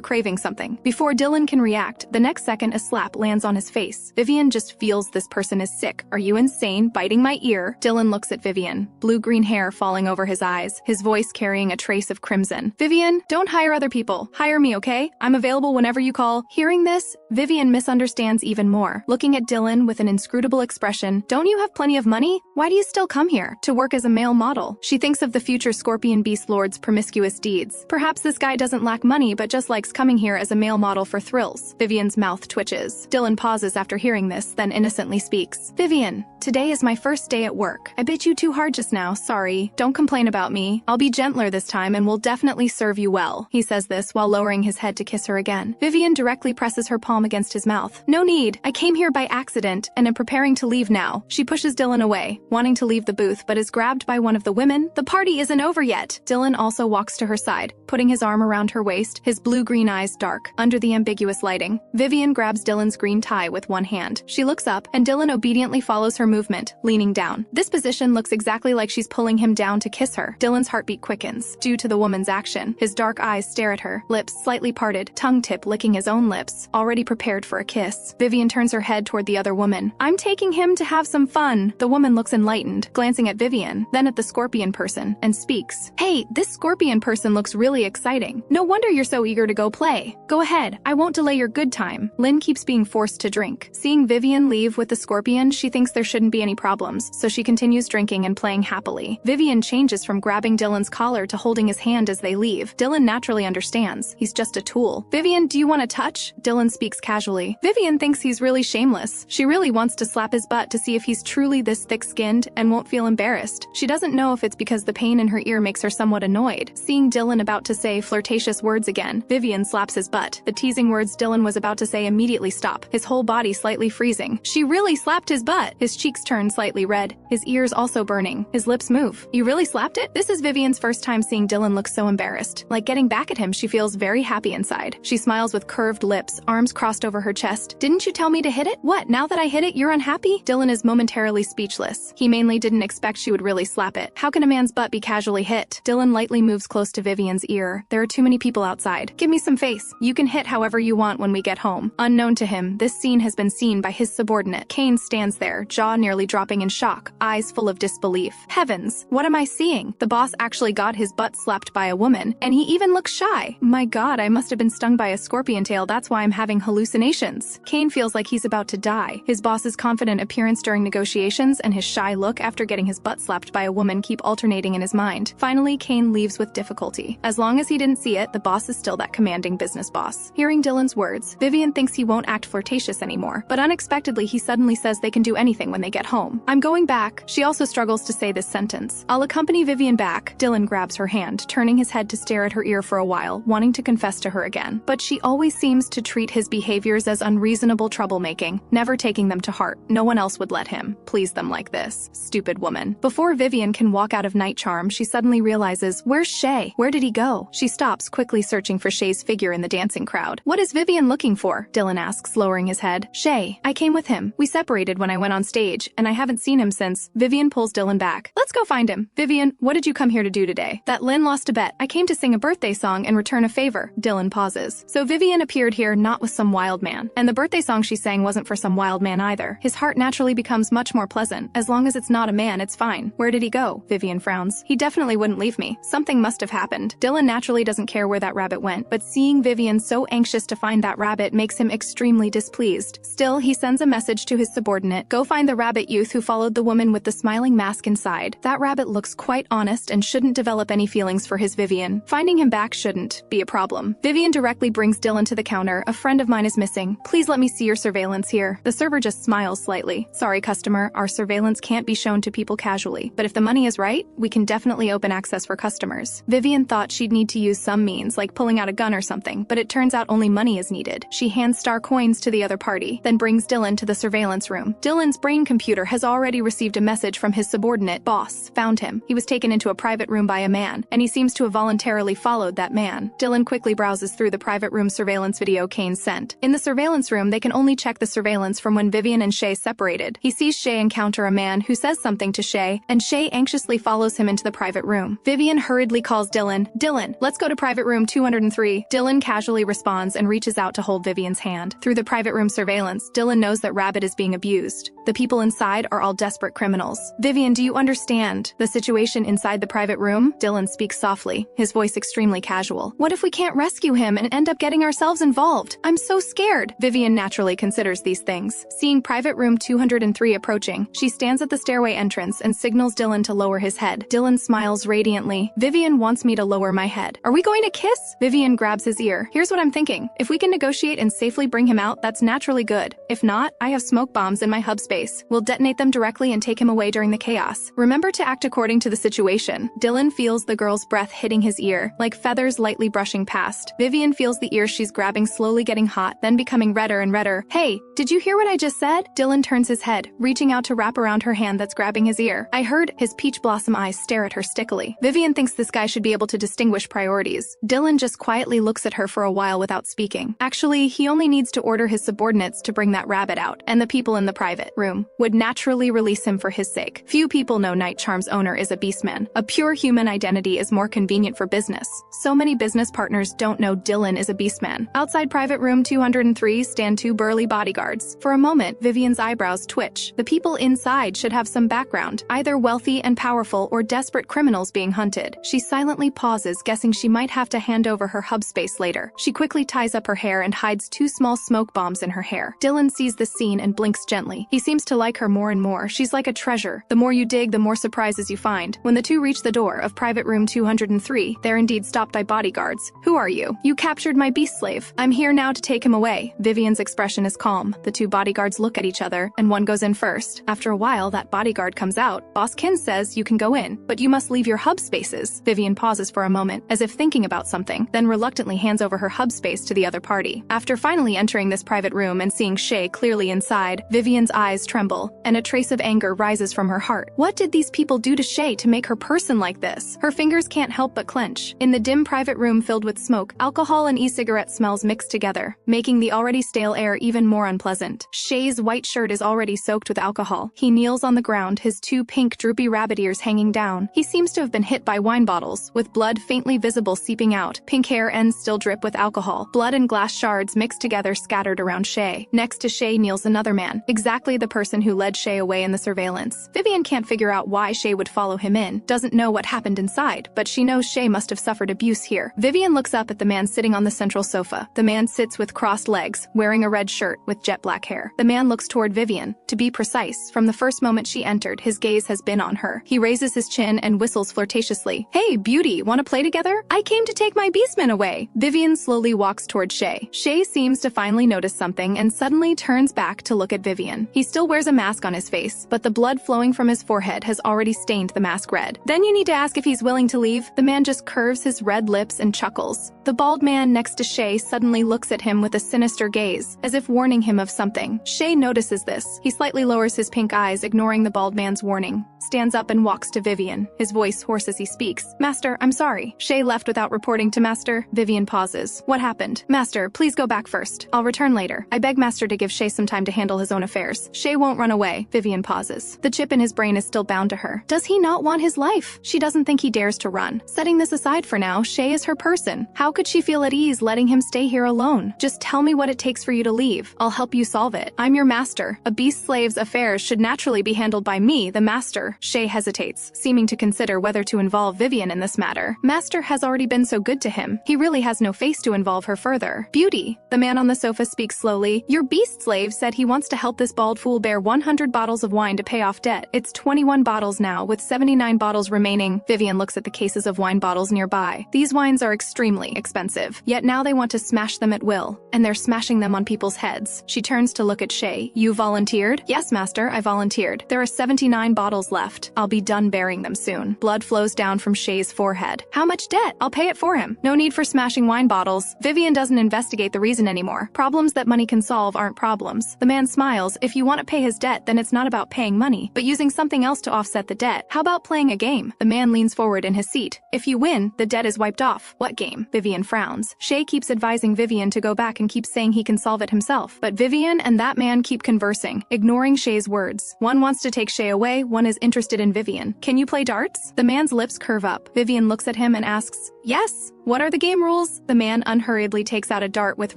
A: craving something. Before Dylan can react, the next second a slap lands on his face. Vivien just feels this person is sick. Are you insane? Biting my ear? Dylan looks at Vivien, blue-green hair falling over his eyes, his voice carrying a trace of crimson. Vivien, don't hire other people. Hire me, okay? I'm available whenever you call. Hearing this, Vivien misunderstands even more. Looking at Dylan with an inscrutable expression, don't you have plenty of money? Why do you still come here? To work as a male model? She thinks of the future Scorpion Beast Lord's promiscuous deeds. Perhaps this guy doesn't lack money but just likes coming here as a male model for thrills. Vivien's mouth twitches. Dylan pauses after hearing this, then innocently speaks. Vivien, today is my first day at work. I bit you too hard just now, sorry. Don't complain about me. I'll be gentler this time and will definitely serve you well. He says this while lowering his head to kiss her again. Vivien directly presses her palm against his mouth. No need. I came here by accident and am preparing to leave now. She pushes Dylan away, wanting to leave the booth but is grabbed by one of the women. The party isn't over yet. Dylan also walks to her side, putting his arm around her waist, his blue-green eyes dark under the ambiguous lighting. Vivien grabs Dylan's green tie with one hand. She looks up and Dylan obediently follows her movement, leaning down. This position looks exactly like she's pulling him down to kiss her. Dylan's heartbeat quickens due to the woman's action. His dark eyes stare at her, lips slightly parted, tongue tip licking his own lips, already prepared for a kiss. Vivien turns her head toward the other woman. I'm taking him to have some fun. The woman looks enlightened, glancing at Vivien, then at the scorpion person, and speaks. Hey, this scorpion person looks really exciting. No wonder you're so eager to go play. Go ahead, I won't delay your good time. Lynn keeps being forced to drink. Seeing Vivien leave with the scorpion, she thinks there shouldn't be any problems, so she continues drinking and playing happily. Vivien changes from grabbing Dylan's collar to holding his hand as they leave. Dylan naturally understands. He's just a tool. Vivien, do you want to touch? Dylan speaks casually. Vivien thinks he's really shameless. She really wants to slap his butt to see if he's truly this thick-skinned and won't feel embarrassed. She doesn't know if it's because the pain in her ear makes her somewhat annoyed. Seeing Dylan about to say flirtatious dangerous words again. Vivien slaps his butt. The teasing words Dylan was about to say immediately stop, his whole body slightly freezing. She really slapped his butt. His cheeks turn slightly red, his ears also burning. His lips move. You really slapped it? This is Vivien's first time seeing Dylan look so embarrassed. Like getting back at him, she feels very happy inside. She smiles with curved lips, arms crossed over her chest. Didn't you tell me to hit it? What, now that I hit it, you're unhappy? Dylan is momentarily speechless. He mainly didn't expect she would really slap it. How can a man's butt be casually hit? Dylan lightly moves close to Vivien's ear. There are too many people outside. Give me some face. You can hit however you want when we get home. Unknown to him, this scene has been seen by his subordinate. Kane stands there, jaw nearly dropping in shock, eyes full of disbelief. Heavens, what am I seeing? The boss actually got his butt slapped by a woman, and he even looks shy. My god, I must have been stung by a scorpion tail, that's why I'm having hallucinations. Kane feels like he's about to die. His boss's confident appearance during negotiations and his shy look after getting his butt slapped by a woman keep alternating in his mind. Finally, Kane leaves with difficulty. As long as he didn't see it, the boss is still that commanding business boss. Hearing Dylan's words, Vivien thinks he won't act flirtatious anymore, but unexpectedly he suddenly says they can do anything when they get home. I'm going back. She also struggles to say this sentence. I'll accompany Vivien back. Dylan grabs her hand, turning his head to stare at her ear for a while, wanting to confess to her again. But she always seems to treat his behaviors as unreasonable troublemaking, never taking them to heart. No one else would let him please them like this. Stupid woman. Before Vivien can walk out of Night Charm, she suddenly realizes, where's Shay? Where did he go? She stops, quickly searching for Shay's figure in the dancing crowd. What is Vivien looking for? Dylan asks, lowering his head. Shay. I came with him. We separated when I went on stage, and I haven't seen him since. Vivien pulls Dylan back. Let's go find him. Vivien, what did you come here to do today? That Lynn lost a bet. I came to sing a birthday song and return a favor. Dylan pauses. So Vivien appeared here not with some wild man. And the birthday song she sang wasn't for some wild man either. His heart naturally becomes much more pleasant. As long as it's not a man, it's fine. Where did he go? Vivien frowns. He definitely wouldn't leave me. Something must have happened. Dylan naturally doesn't care where that rabbit went, but seeing Vivien so anxious to find that rabbit makes him extremely displeased. Still, he sends a message to his subordinate. Go find the rabbit youth who followed the woman with the smiling mask inside. That rabbit looks quite honest and shouldn't develop any feelings for his Vivien. Finding him back shouldn't be a problem. Vivien directly brings Dylan to the counter. A friend of mine is missing. Please let me see your surveillance here. The server just smiles slightly. Sorry, customer, our surveillance can't be shown to people casually, but if the money is right, we can definitely open access for customers. Vivien thought she'd need to use some means, like pulling out a gun or something, but it turns out only money is needed. She hands star coins to the other party, then brings Dylan to the surveillance room. Dylan's brain computer has already received a message from his subordinate. Boss found him. He was taken into a private room by a man, and he seems to have voluntarily followed that man. Dylan quickly browses through the private room surveillance video Kane sent. In the surveillance room, they can only check the surveillance from when Vivien and Shay separated. He sees Shay encounter a man who says something to Shay, and Shay anxiously follows him into the private room. Vivien hurriedly calls Dylan. Dylan, let's go to private room 203. Dylan casually responds and reaches out to hold Vivien's hand. Through the private room surveillance, Dylan knows that Rabbit is being abused. The people inside are all desperate criminals. Vivien, do you understand the situation inside the private room? Dylan speaks softly, his voice extremely casual. What if we can't rescue him and end up getting ourselves involved? I'm so scared. Vivien naturally considers these things. Seeing private room 203 approaching, she stands at the stairway entrance and signals Dylan to lower his head. Dylan smiles radiantly. Vivien wants me to lower my head. Are we going to kiss? Vivien grabs his ear. Here's what I'm thinking. If we can negotiate and safely bring him out, that's naturally good. If not, I have smoke bombs in my hub space. We'll detonate them directly and take him away during the chaos. Remember to act according to the situation. Dylan feels the girl's breath hitting his ear, like feathers lightly brushing past. Vivien feels the ear she's grabbing slowly getting hot, then becoming redder and redder. Hey, did you hear what I just said? Dylan turns his head, reaching out to wrap around her hand that's grabbing his ear. I heard. His peach blossom eyes stare at her stickily. Vivien thinks this guy should be able to distinguish priorities. Dylan just quietly looks at her for a while without speaking. Actually, he only needs to order his subordinates to bring that rabbit out, and the people in the private room would naturally release him for his sake. Few people know Night Charm's owner is a beastman. A pure human identity is more convenient for business. So many business partners don't know Dylan is a beastman. Outside private room 203 stand two burly bodyguards. For a moment, Vivien's eyebrows twitch. The people inside should have some background, either wealthy and powerful or desperate criminals being hunted. She silently pauses, guessing she might have to hand over her hub space later. She quickly ties up her hair and hides two small smoke bombs in her hair. Dylan sees the scene and blinks gently. He seems to like her more and more. She's like a treasure. The more you dig, the more surprises you find. When the two reach the door of private room 203, they're indeed stopped by bodyguards. Who are you? You captured my beast slave. I'm here now to take him away. Vivien's expression is calm. The two bodyguards look at each other, and one goes in first. After a while, that bodyguard comes out. Boss Kin says you can go in, but you must leave your hub spaces. Vivien pauses for a moment, as if thinking about something, then reluctantly hands over her hub space to the other party. After finally entering this private room and seeing Shay clearly inside, Vivien's eyes tremble, and a trace of anger rises from her heart. What did these people do to Shay to make her person like this? Her fingers can't help but clench. In the dim private room filled with smoke, alcohol and e-cigarette smells mix together, making the already stale air even more unpleasant. Shay's white shirt is already soaked with alcohol. He kneels on the ground, his two pink droopy rabbit ears hanging down. He seems to have been hit by wine bottles, with blood faintly visible seeping out. Pink hair ends still drip with alcohol. Blood and glass shards mixed together scattered around Shay. Next to Shay kneels another man, exactly the person who led Shay away in the surveillance. Vivien can't figure out why Shay would follow him in, doesn't know what happened inside, but she knows Shay must have suffered abuse here. Vivien looks up at the man sitting on the central sofa. The man sits with crossed legs, wearing a red shirt with jet black hair. The man looks toward Vivien. To be precise, from the first moment she entered, his gaze has been on her. He raises his chin and whistles flirtatiously. "Hey, beauty, wanna play together? I came to take my beastmen away." Vivien slowly walks toward Shay. Shay seems to finally notice something and suddenly turns back to look at Vivien. He still wears a mask on his face, but the blood flowing from his forehead has already stained the mask red. "Then you need to ask if he's willing to leave." The man just curves his red lips and chuckles. The bald man next to Shay suddenly looks at him with a sinister gaze, as if warning him of something. Shay notices this. He slightly lowers his pink eyes, ignoring the bald man's warning, stands up and walks to Vivien, his voice hoarse as he speaks. "Master, I'm sorry." Shay left without reporting to Master. Vivien pauses. "What happened?" "Master, please go back first. I'll return later." I beg Master to give Shay some time to handle his own affairs. Shay won't run away. Vivien pauses. The chip in his brain is still bound to her. Does he not want his life? She doesn't think he dares to run. Setting this aside for now, Shay is her person. How could she feel at ease letting him stay here alone? "Just tell me what it takes for you to leave. I'll help you solve it. I'm your master. A beast slave's affairs should naturally be handled by me, the master." Shay hesitates, seeming to consider whether to involve Vivien in this matter. Master has already been so good to him. He really has no face to involve her further. "Beauty," the man on the sofa speaks slowly, "your beast slave said he wants to help this bald fool bear 100 bottles of wine to pay off debt. It's 21 bottles now, with 79 bottles remaining." Vivien looks at the cases of wine bottles nearby. These wines are extremely expensive, yet now they want to smash them at will, and they're smashing them on people's heads. She turns to look at Shay. "You volunteered?" "Yes, Master, I volunteered. There are 79 bottles left. I'll be done bearing them soon." Blood flows down from Shay's forehead. "How much debt? I'll pay it for him." No need for smashing wine bottles. Vivien doesn't investigate the reason anymore. Problems that money can solve aren't problems. The man smiles. If you want to pay his debt, then it's not about paying money, but using something else to offset the debt. How about playing a game? The man leans forward in his seat. "If you win, the debt is wiped off." "What game?" Vivien frowns. Shay keeps advising Vivien to go back and keeps saying he can solve it himself. But Vivien and that man keep conversing, ignoring Shay's words. One wants to take Shay away, one is interested in Vivien. "Can you play darts?" The man's lips curve up. Vivien looks at him and asks, "Yes." "What are the game rules?" The man unhurriedly takes out a dart with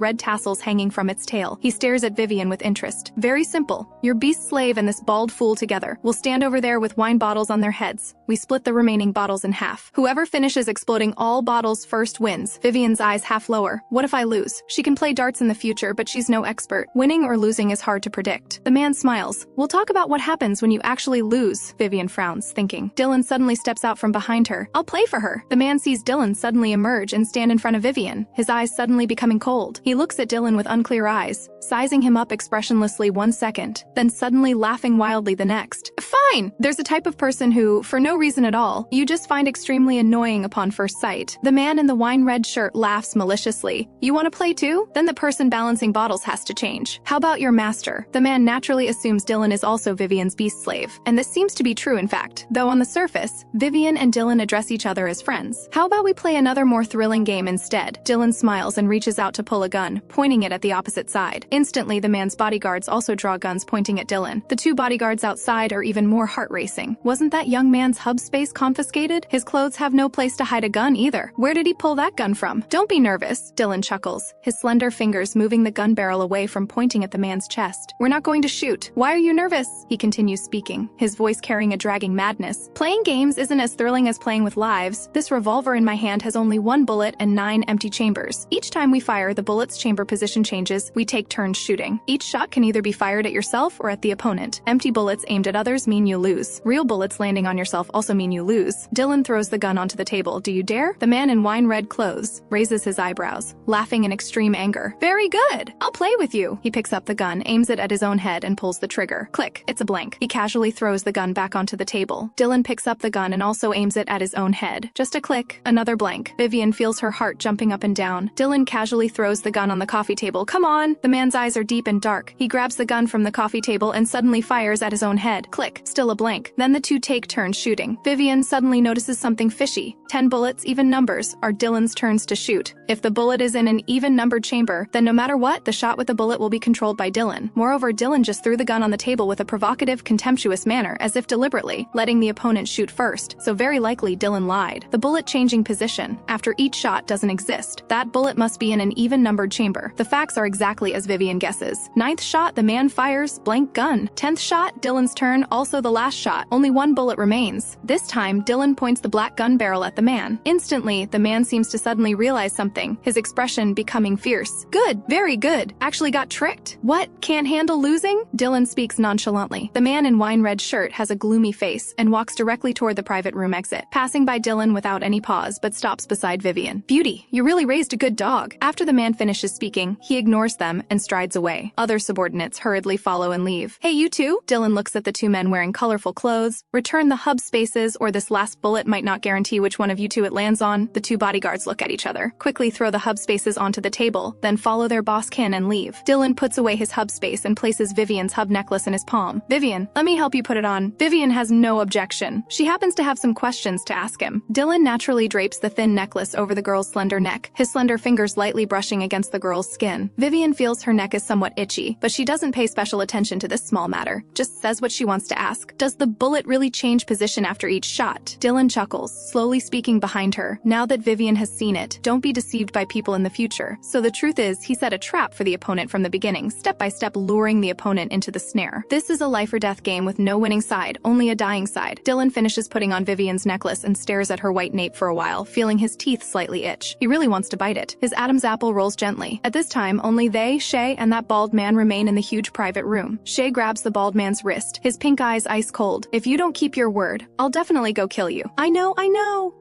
A: red tassels hanging from its tail. He stares at Vivien with interest. "Very simple. Your beast slave and this bald fool together will stand over there with wine bottles on their heads. We split the remaining bottles in half. Whoever finishes exploding all bottles first wins." Vivien's eyes half lower. "What if I lose?" She can play darts in the future, but she's no expert. Winning or losing is hard to predict. The man smiles. "We'll talk about what happens when you actually lose." Vivien frowns, thinking. Dylan suddenly steps out from behind her. "I'll play for her." The man sees Dylan suddenly emerge and stand in front of Vivien, his eyes suddenly becoming cold. He looks at Dylan with unclear eyes, sizing him up expressionlessly one second, then suddenly laughing wildly the next. "Fine!" There's a type of person who, for no reason at all, you just find extremely annoying upon first sight. The man in the wine-red shirt laughs maliciously. "You want to play too?" Then the person balancing bottles has to change. "How about your master?" The man naturally assumes Dylan is also Vivien's beast slave, and this seems to be true in fact, though on the surface, Vivien and Dylan address each other as friends. "How about we play another more thrilling game instead?" Dylan smiles and reaches out to pull a gun, pointing it at the opposite side. Instantly, the man's bodyguards also draw guns pointing at Dylan. The two bodyguards outside are even more heart-racing. Wasn't that young man's hub space confiscated? His clothes have no place to hide a gun either. Where did he pull that gun from? "Don't be nervous," Dylan chuckles, his slender fingers moving the gun barrel away from pointing at the man's chest. "We're not going to shoot. Why are you nervous?" He continues speaking, his voice carrying a dragging madness. "Playing games isn't as thrilling as playing with lives. This revolver in my hand has only one bullet and 9 empty chambers. Each time we fire, the bullet's chamber position changes. We take turns shooting. Each shot can either be fired at yourself or at the opponent. Empty bullets aimed at others mean you lose. Real bullets landing on yourself also mean you lose. Dylan throws the gun onto the table. Do you dare? The man in wine-red clothes raises his eyebrows, laughing in extreme anger. Very good! I'll play with you. He picks up the gun, aims it at his own head, and pulls the trigger. Click. It's a blank. He casually throws the gun back onto the table. Dylan picks up the gun and also aims it at his own head. Just a click. Another blank. Vivien feels her heart jumping up and down. Dylan casually throws the gun on the coffee table. Come on! The man's eyes are deep and dark. He grabs the gun from the coffee table and suddenly fires at his own head. Click. Still a blank. Then the two take turns shooting. Vivien suddenly notices something fishy. 10 bullets, even numbers, are Dylan's turns to shoot. If the bullet is in an even-numbered chamber, then no matter what, the shot with the bullet will be controlled by Dylan. Moreover, Dylan just threw the gun on the table with a provocative, contemptuous manner, as if deliberately, letting the opponent shoot first, so very likely Dylan lied. The bullet changing position after each shot doesn't exist. That bullet must be in an even-numbered chamber. The facts are exactly as Vivien guesses. 9th shot, the man fires, blank gun. 10th shot, Dylan's turn, also the last shot. Only one bullet remains. This time, Dylan points the black gun barrel at the man. Instantly, the man seems to suddenly realize something, his expression becoming fierce. Good, very good. Actually got tricked. What? Can't handle losing? Dylan speaks nonchalantly. The man in wine-red shirt has a gloomy face and walks directly toward the private room exit, passing by Dylan without any pause, but stops beside Vivien. Beauty, you really raised a good dog. After the man finishes speaking, he ignores them and strides away. Other subordinates hurriedly follow and leave. Hey, you two? Dylan looks at the two men wearing colorful clothes. Return the hub spaces, or this last bullet might not guarantee which one of you two it lands on. The two bodyguards look at each other, quickly throw the hub spaces onto the table, then follow their boss Ken and leave. Dylan puts away his hub space and places Vivien's hub necklace in his palm. Vivien, let me help you put it on. Vivien has no objection. She happens to have some questions to ask him. Dylan naturally drapes the thin necklace over the girl's slender neck, his slender fingers lightly brushing against the girl's skin. Vivien feels her neck is somewhat itchy, but she doesn't pay special attention to this small matter, just says what she wants to ask. Does the bullet really change position after each shot? Dylan chuckles, slowly speaking behind her. Now that Vivien has seen it, don't be deceived by people in the future. So the truth is, he set a trap for the opponent from the beginning, step by step luring the opponent into the snare. This is a life or death game with no winning side, only a dying side. Dylan finishes putting on Vivien's necklace and stares at her white nape for a while, feeling his teeth slightly itch. He really wants to bite it. His Adam's apple rolls gently. At this time, only they, Shay, and that bald man remain in the huge private room. Shay grabs the bald man's wrist, his pink eyes ice cold. If you don't keep your word, I'll definitely go kill you. I know.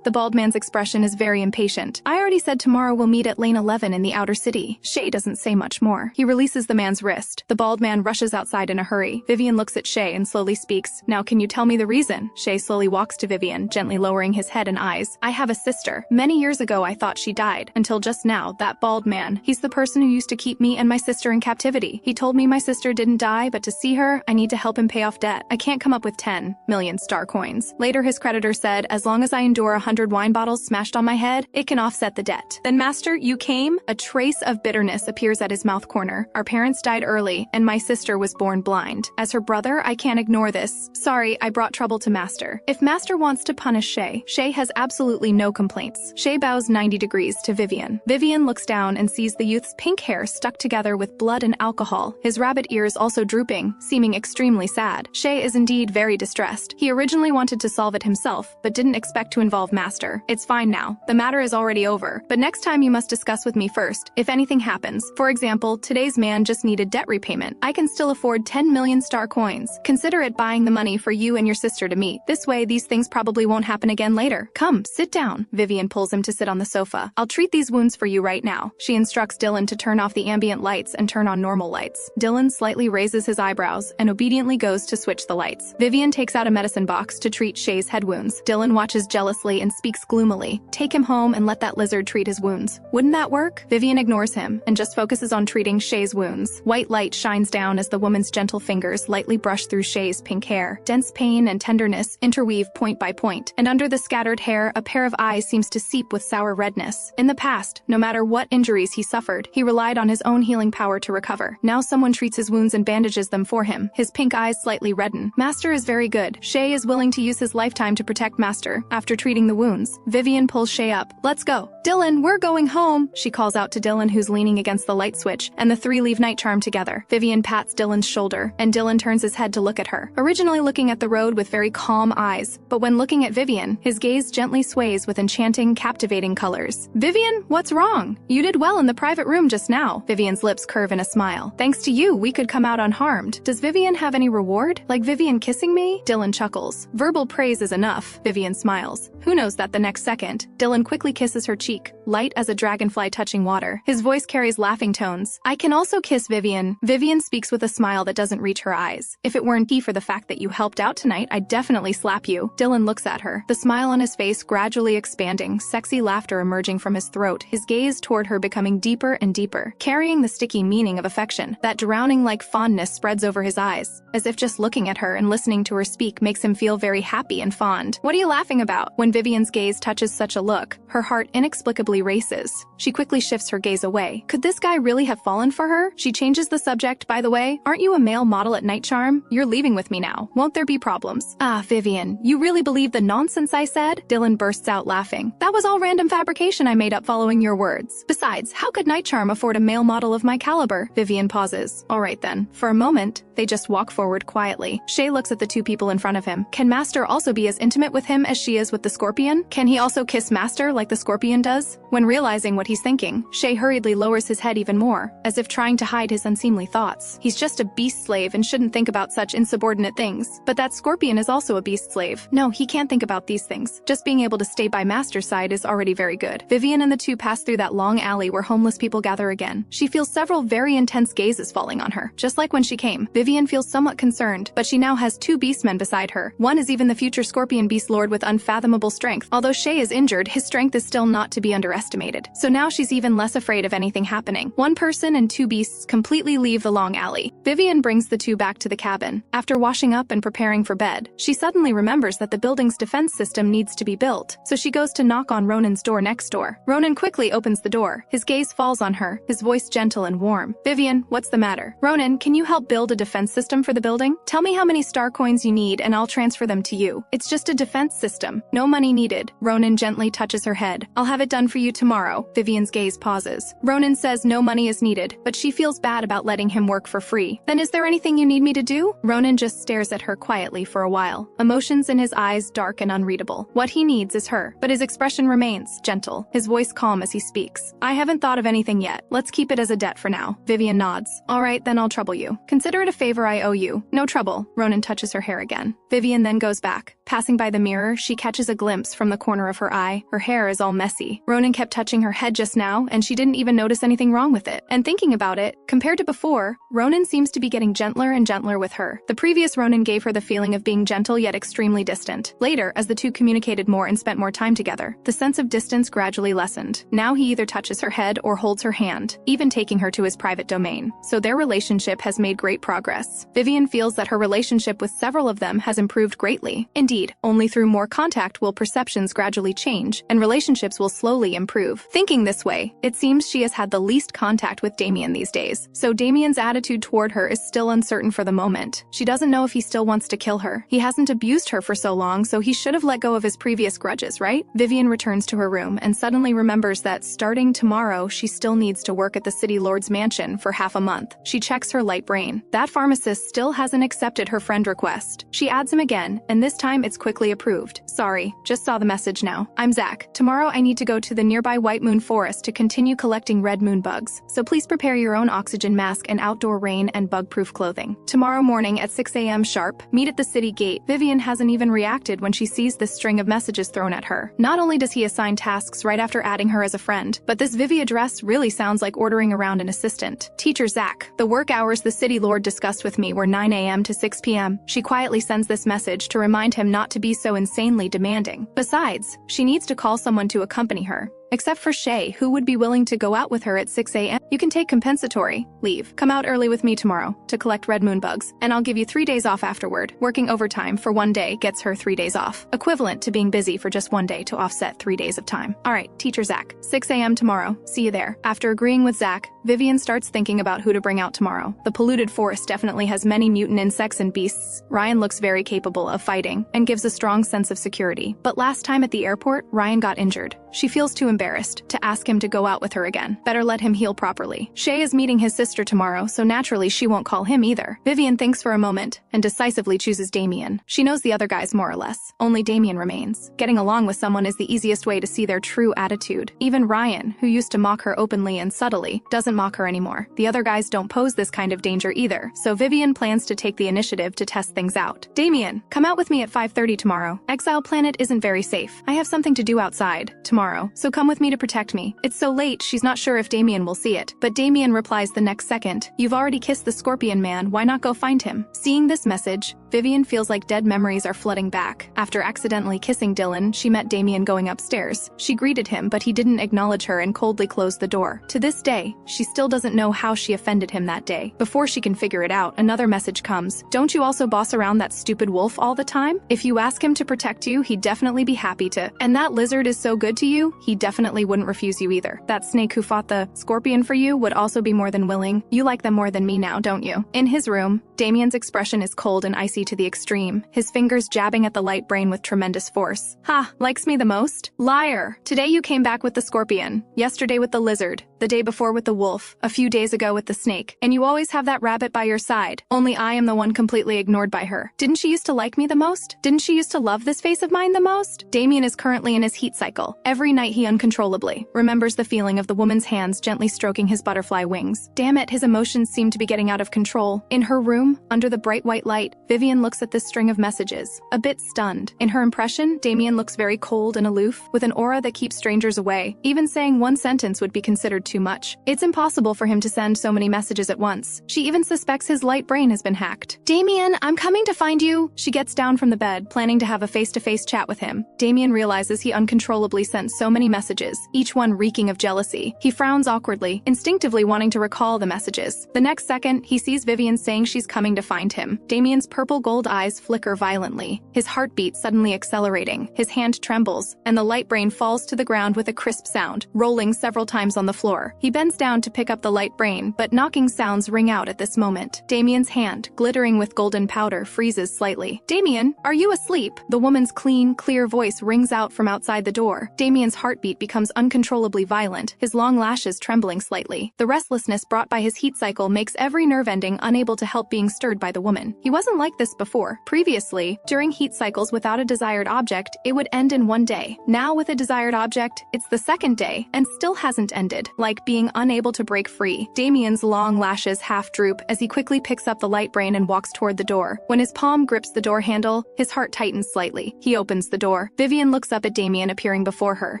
A: The bald man's expression is very impatient. I already said tomorrow we'll meet at lane 11 in the outer city. Shay doesn't say much more. He releases the man's wrist. The bald man rushes outside in a hurry. Vivien looks at Shay and slowly speaks. Now can you tell me the reason? Shay slowly walks to Vivien, gently lowering his head and eyes. I have a sister. Many years ago I thought she died. Until just now, that bald man. He's the person who used to keep me and my sister in captivity. He told me my sister didn't die, but to see her, I need to help him pay off debt. I can't come up with 10 million star coins. Later his creditor said, as long as I endure 100 wine bottles smashed on my head, it can offset the debt. Then master, you came? A trace of bitterness appears at his mouth corner. Our parents died early, and my sister was born blind. As her brother, I can't ignore this. Sorry, I brought trouble to master. If master wants to punish Shay, Shay has absolutely no complaints. Shay bows 90 degrees to Vivien. Vivien looks down and sees the youth's pink hair stuck together with blood and alcohol, his rabbit ears also drooping, seeming extremely sad. Shay is indeed very distressed. He originally wanted to solve it himself, but didn't expect to involve master. It's fine now. The matter is already over, but next time you must discuss with me first, if anything happens. For example, today's man just needed debt repayment. I can still afford 10 million star coins. Consider it buying the money for you and your sister to meet. This way, these things probably won't happen again later. Come, sit down. Vivien pulls him to sit on the sofa. I'll treat these wounds for you right now. She instructs Dylan to turn off the ambient lights and turn on normal lights. Dylan slightly raises his eyebrows and obediently goes to switch the lights. Vivien takes out a medicine box to treat Shay's head wounds. Dylan watches jealously and speaks gloomily. Take him home and let that lizard treat his wounds. Wouldn't that work? Vivien ignores him and just focuses on treating Shay's wounds. White light shines down as the woman's gentle fingers lightly brush through Shay's pink hair. Dense pain and tenderness interweave point by point, and under the scattered hair, a pair of eyes seems to seep with sour redness. In the past, no matter what injuries he suffered, he relied on his own healing power to recover. Now someone treats his wounds and bandages them for him. His pink eyes slightly redden. Master is very good. Shay is willing to use his lifetime to protect Master after treating the wounds. Vivien pulls Shay up. Let's go. "Dylan, we're going home," she calls out to Dylan, who's leaning against the light switch, and the three leave Night Charm together. Vivien pats Dylan's shoulder, and Dylan turns his head to look at her, originally looking at the road with very calm eyes, but when looking at Vivien, his gaze gently sways with enchanting, captivating colors. "Vivien, what's wrong? You did well in the private room just now." Vivien's lips curve in a smile. "Thanks to you, we could come out unharmed. Does Vivien have any reward? Like Vivien kissing me?" Dylan chuckles. "Verbal praise is enough." Vivien smiles. Who knows that the next second, Dylan quickly kisses her cheek, light as a dragonfly touching water. His voice carries laughing tones. "I can also kiss Vivien." Vivien speaks with a smile that doesn't reach her eyes. "If it weren't for the fact that you helped out tonight, I'd definitely slap you." Dylan looks at her, the smile on his face gradually expanding, sexy laughter emerging from his throat, his gaze toward her becoming deeper and deeper, carrying the sticky meaning of affection. That drowning-like fondness spreads over his eyes, as if just looking at her and listening to her speak makes him feel very happy and fond. "What are you laughing about?" When Vivien's gaze touches such a look, her heart inexplicably races. She quickly shifts her gaze away. Could this guy really have fallen for her? She changes the subject. "By the way, aren't you a male model at Night Charm? You're leaving with me now. Won't there be problems?" "Ah, Vivien, you really believe the nonsense I said?" Dylan bursts out laughing. "That was all random fabrication I made up following your words. Besides, how could Night Charm afford a male model of my caliber?" Vivien pauses. "All right then." For a moment, they just walk forward quietly. Shay looks at the two people in front of him. Can Master also be as intimate with him as she is with the Scorpion? Can he also kiss Master like the Scorpion does? When realizing what he's thinking, Shay hurriedly lowers his head even more, as if trying to hide his unseemly thoughts. He's just a beast slave and shouldn't think about such insubordinate things. But that Scorpion is also a beast slave. No, he can't think about these things. Just being able to stay by Master's side is already very good. Vivien and the two pass through that long alley where homeless people gather again. She feels several very intense gazes falling on her. Just like when she came, Vivien feels somewhat concerned, but she now has two beastmen beside her. One is even the future Scorpion Beast Lord with unfathomable strength. Although Shay is injured, his strength is still not to be underestimated. So now she's even less afraid of anything happening. One person and two beasts completely leave the long alley. Vivien brings the two back to the cabin. After washing up and preparing for bed, she suddenly remembers that the building's defense system needs to be built, so she goes to knock on Ronin's door next door. Ronin quickly opens the door. His gaze falls on her, his voice gentle and warm. "Vivien, what's the matter?" "Ronin, can you help build a defense system for the building? Tell me how many star coins you need and I'll transfer them to you. It's just a defense system. No money needed." Ronin gently touches her head. "I'll have it done for you tomorrow." Vivien's gaze pauses. Ronin says no money is needed, but she feels bad about letting him work for free. "Then is there anything you need me to do?" Ronin just stares at her quietly for a while, emotions in his eyes dark and unreadable. What he needs is her, but his expression remains gentle, his voice calm as he speaks. "I haven't thought of anything yet. Let's keep it as a debt for now." Vivien nods. "All right, then I'll trouble you. Consider it a favor I owe you." "No trouble." Ronin touches her hair again. Vivien then goes back. Passing by the mirror, she catches a glimpse from the corner of her eye. Her hair is all messy. Ronin kept touching her head just now, and she didn't even notice anything wrong with it. And thinking about it, compared to before, Ronin seems to be getting gentler and gentler with her. The previous Ronin gave her the feeling of being gentle yet extremely distant. Later, as the two communicated more and spent more time together, the sense of distance gradually lessened. Now he either touches her head or holds her hand, even taking her to his private domain. So their relationship has made great progress. Vivien feels that her relationship with several of them has improved greatly. Indeed, only through more contact will perceptions gradually change, and relationships will slowly improve. Thinking this way, it seems she has had the least contact with Damien these days, so Damien's attitude toward her is still uncertain for the moment. She doesn't know if he still wants to kill her. He hasn't abused her for so long, so he should have let go of his previous grudges, right? Vivien returns to her room and suddenly remembers that starting tomorrow, she still needs to work at the city lord's mansion for half a month. She checks her light brain. That pharmacist still hasn't accepted her friend request. She adds him again, and this time it's quickly approved. "Sorry, just saw the message now. I'm Zach. Tomorrow I need to go to the nearby White Moon Forest to continue collecting red moon bugs, so please prepare your own oxygen mask and outdoor rain and bug-proof clothing. Tomorrow morning at 6 a.m. sharp, meet at the city gate." Vivien hasn't even reacted when she sees this string of messages thrown at her. Not only does he assign tasks right after adding her as a friend, but this Vivi address really sounds like ordering around an assistant. "Teacher Zach, the work hours the city lord discussed with me were 9 a.m. to 6 p.m. She quietly sends this message to remind him not to be so insanely demanding. Besides, she needs to call someone to accompany her. Except for Shay, who would be willing to go out with her at 6 a.m. You can take compensatory leave. Come out early with me tomorrow to collect red moon bugs, and I'll give you 3 days off afterward. Working overtime for 1 day gets her 3 days off, equivalent to being busy for just 1 day to offset 3 days of time. All right, teacher Zach, 6 a.m. tomorrow. See you there. After agreeing with Zach, Vivien starts thinking about who to bring out tomorrow. The polluted forest definitely has many mutant insects and beasts. Ryan looks very capable of fighting and gives a strong sense of security. But last time at the airport, Ryan got injured. She feels too embarrassed to ask him to go out with her again. Better let him heal properly. Shay is meeting his sister tomorrow, so naturally she won't call him either. Vivien thinks for a moment and decisively chooses Damien. She knows the other guys more or less. Only Damien remains. Getting along with someone is the easiest way to see their true attitude. Even Ryan, who used to mock her openly and subtly, doesn't mock her anymore. The other guys don't pose this kind of danger either, so Vivien plans to take the initiative to test things out. Damien, come out with me at 5:30 tomorrow. Exile Planet isn't very safe. I have something to do outside tomorrow, so come with me to protect me. It's so late, she's not sure if Damien will see it, but Damien replies the next second, you've already kissed the Scorpion man, why not go find him? Seeing this message, Vivien feels like dead memories are flooding back. After accidentally kissing Dylan, she met Damien going upstairs. She greeted him, but he didn't acknowledge her and coldly closed the door. To this day, she still doesn't know how she offended him that day. Before she can figure it out, another message comes. Don't you also boss around that stupid wolf all the time? If you ask him to protect you, he'd definitely be happy to. And that lizard is so good to you, he definitely wouldn't refuse you either. That snake who fought the Scorpion for you would also be more than willing. You like them more than me now, don't you? In his room, Damien's expression is cold and icy to the extreme, his fingers jabbing at the light brain with tremendous force. Ha, likes me the most? Liar! Today you came back with the Scorpion, yesterday with the lizard, the day before with the wolf, a few days ago with the snake, and you always have that rabbit by your side. Only I am the one completely ignored by her. Didn't she used to like me the most? Didn't she used to love this face of mine the most? Damien is currently in his heat cycle. Every night he uncontrollably remembers the feeling of the woman's hands gently stroking his butterfly wings. Damn it, his emotions seem to be getting out of control. In her room, under the bright white light, Vivien looks at this string of messages, a bit stunned. In her impression, Damien looks very cold and aloof, with an aura that keeps strangers away. Even saying one sentence would be considered too much. It's impossible for him to send so many messages at once. She even suspects his light brain has been hacked. Damien, I'm coming to find you. She gets down from the bed, planning to have a face-to-face chat with him. Damien realizes he uncontrollably sent so many messages, each one reeking of jealousy. He frowns awkwardly, instinctively wanting to recall the messages. The next second, he sees Vivien saying she's coming to find him. Damien's purple gold eyes flicker violently, his heartbeat suddenly accelerating. His hand trembles, and the light brain falls to the ground with a crisp sound, rolling several times on the floor. He bends down to pick up the light brain, but knocking sounds ring out at this moment. Damien's hand, glittering with golden powder, freezes slightly. Damien, are you asleep? The woman's clean, clear voice rings out from outside the door. Damien's heartbeat becomes uncontrollably violent, his long lashes trembling slightly. The restlessness brought by his heat cycle makes every nerve ending unable to help being stirred by the woman. He wasn't like this before. Previously, during heat cycles without a desired object, it would end in one day. Now with a desired object, it's the second day, and still hasn't ended, like being unable to break free. Damien's long lashes half droop as he quickly picks up the light brain and walks toward the door. When his palm grips the door handle, his heart tightens slightly. He opens the door. Vivien looks up at Damien appearing before her.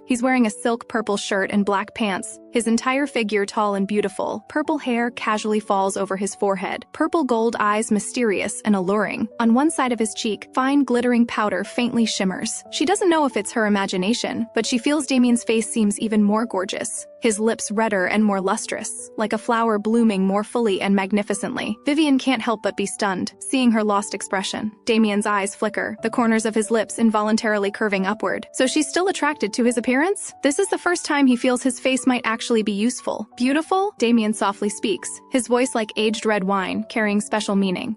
A: He's wearing a silk purple shirt and black pants, his entire figure tall and beautiful. Purple hair casually falls over his forehead. Purple gold eyes mysterious and alluring. On one side of his cheek, fine glittering powder faintly shimmers. She doesn't know if it's her imagination, but she feels Damien's face seems even more gorgeous. His lips redder and more lustrous, like a flower blooming more fully and magnificently. Vivien can't help but be stunned, seeing her lost expression. Damien's eyes flicker, the corners of his lips involuntarily curving upward. So she's still attracted to his appearance? This is the first time he feels his face might actually be useful. Beautiful? Damien softly speaks, his voice like aged red wine, carrying special meaning.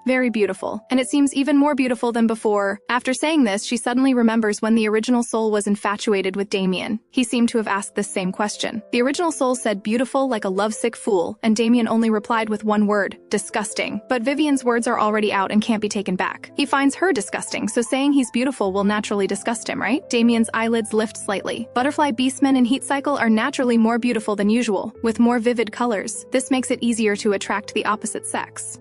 A: Very beautiful. And it seems even more beautiful than before. After saying this, she suddenly remembers when the original soul was infatuated with Damien. He seemed to have asked this same question. The original soul said beautiful like a lovesick fool, and Damien only replied with one word, disgusting. But Vivien's words are already out and can't be taken back. He finds her disgusting, so saying he's beautiful will naturally disgust him, right? Damien's eyelids lift slightly. Butterfly beastmen in heat cycle are naturally more beautiful than usual, with more vivid colors. This makes it easier to attract the opposite sex.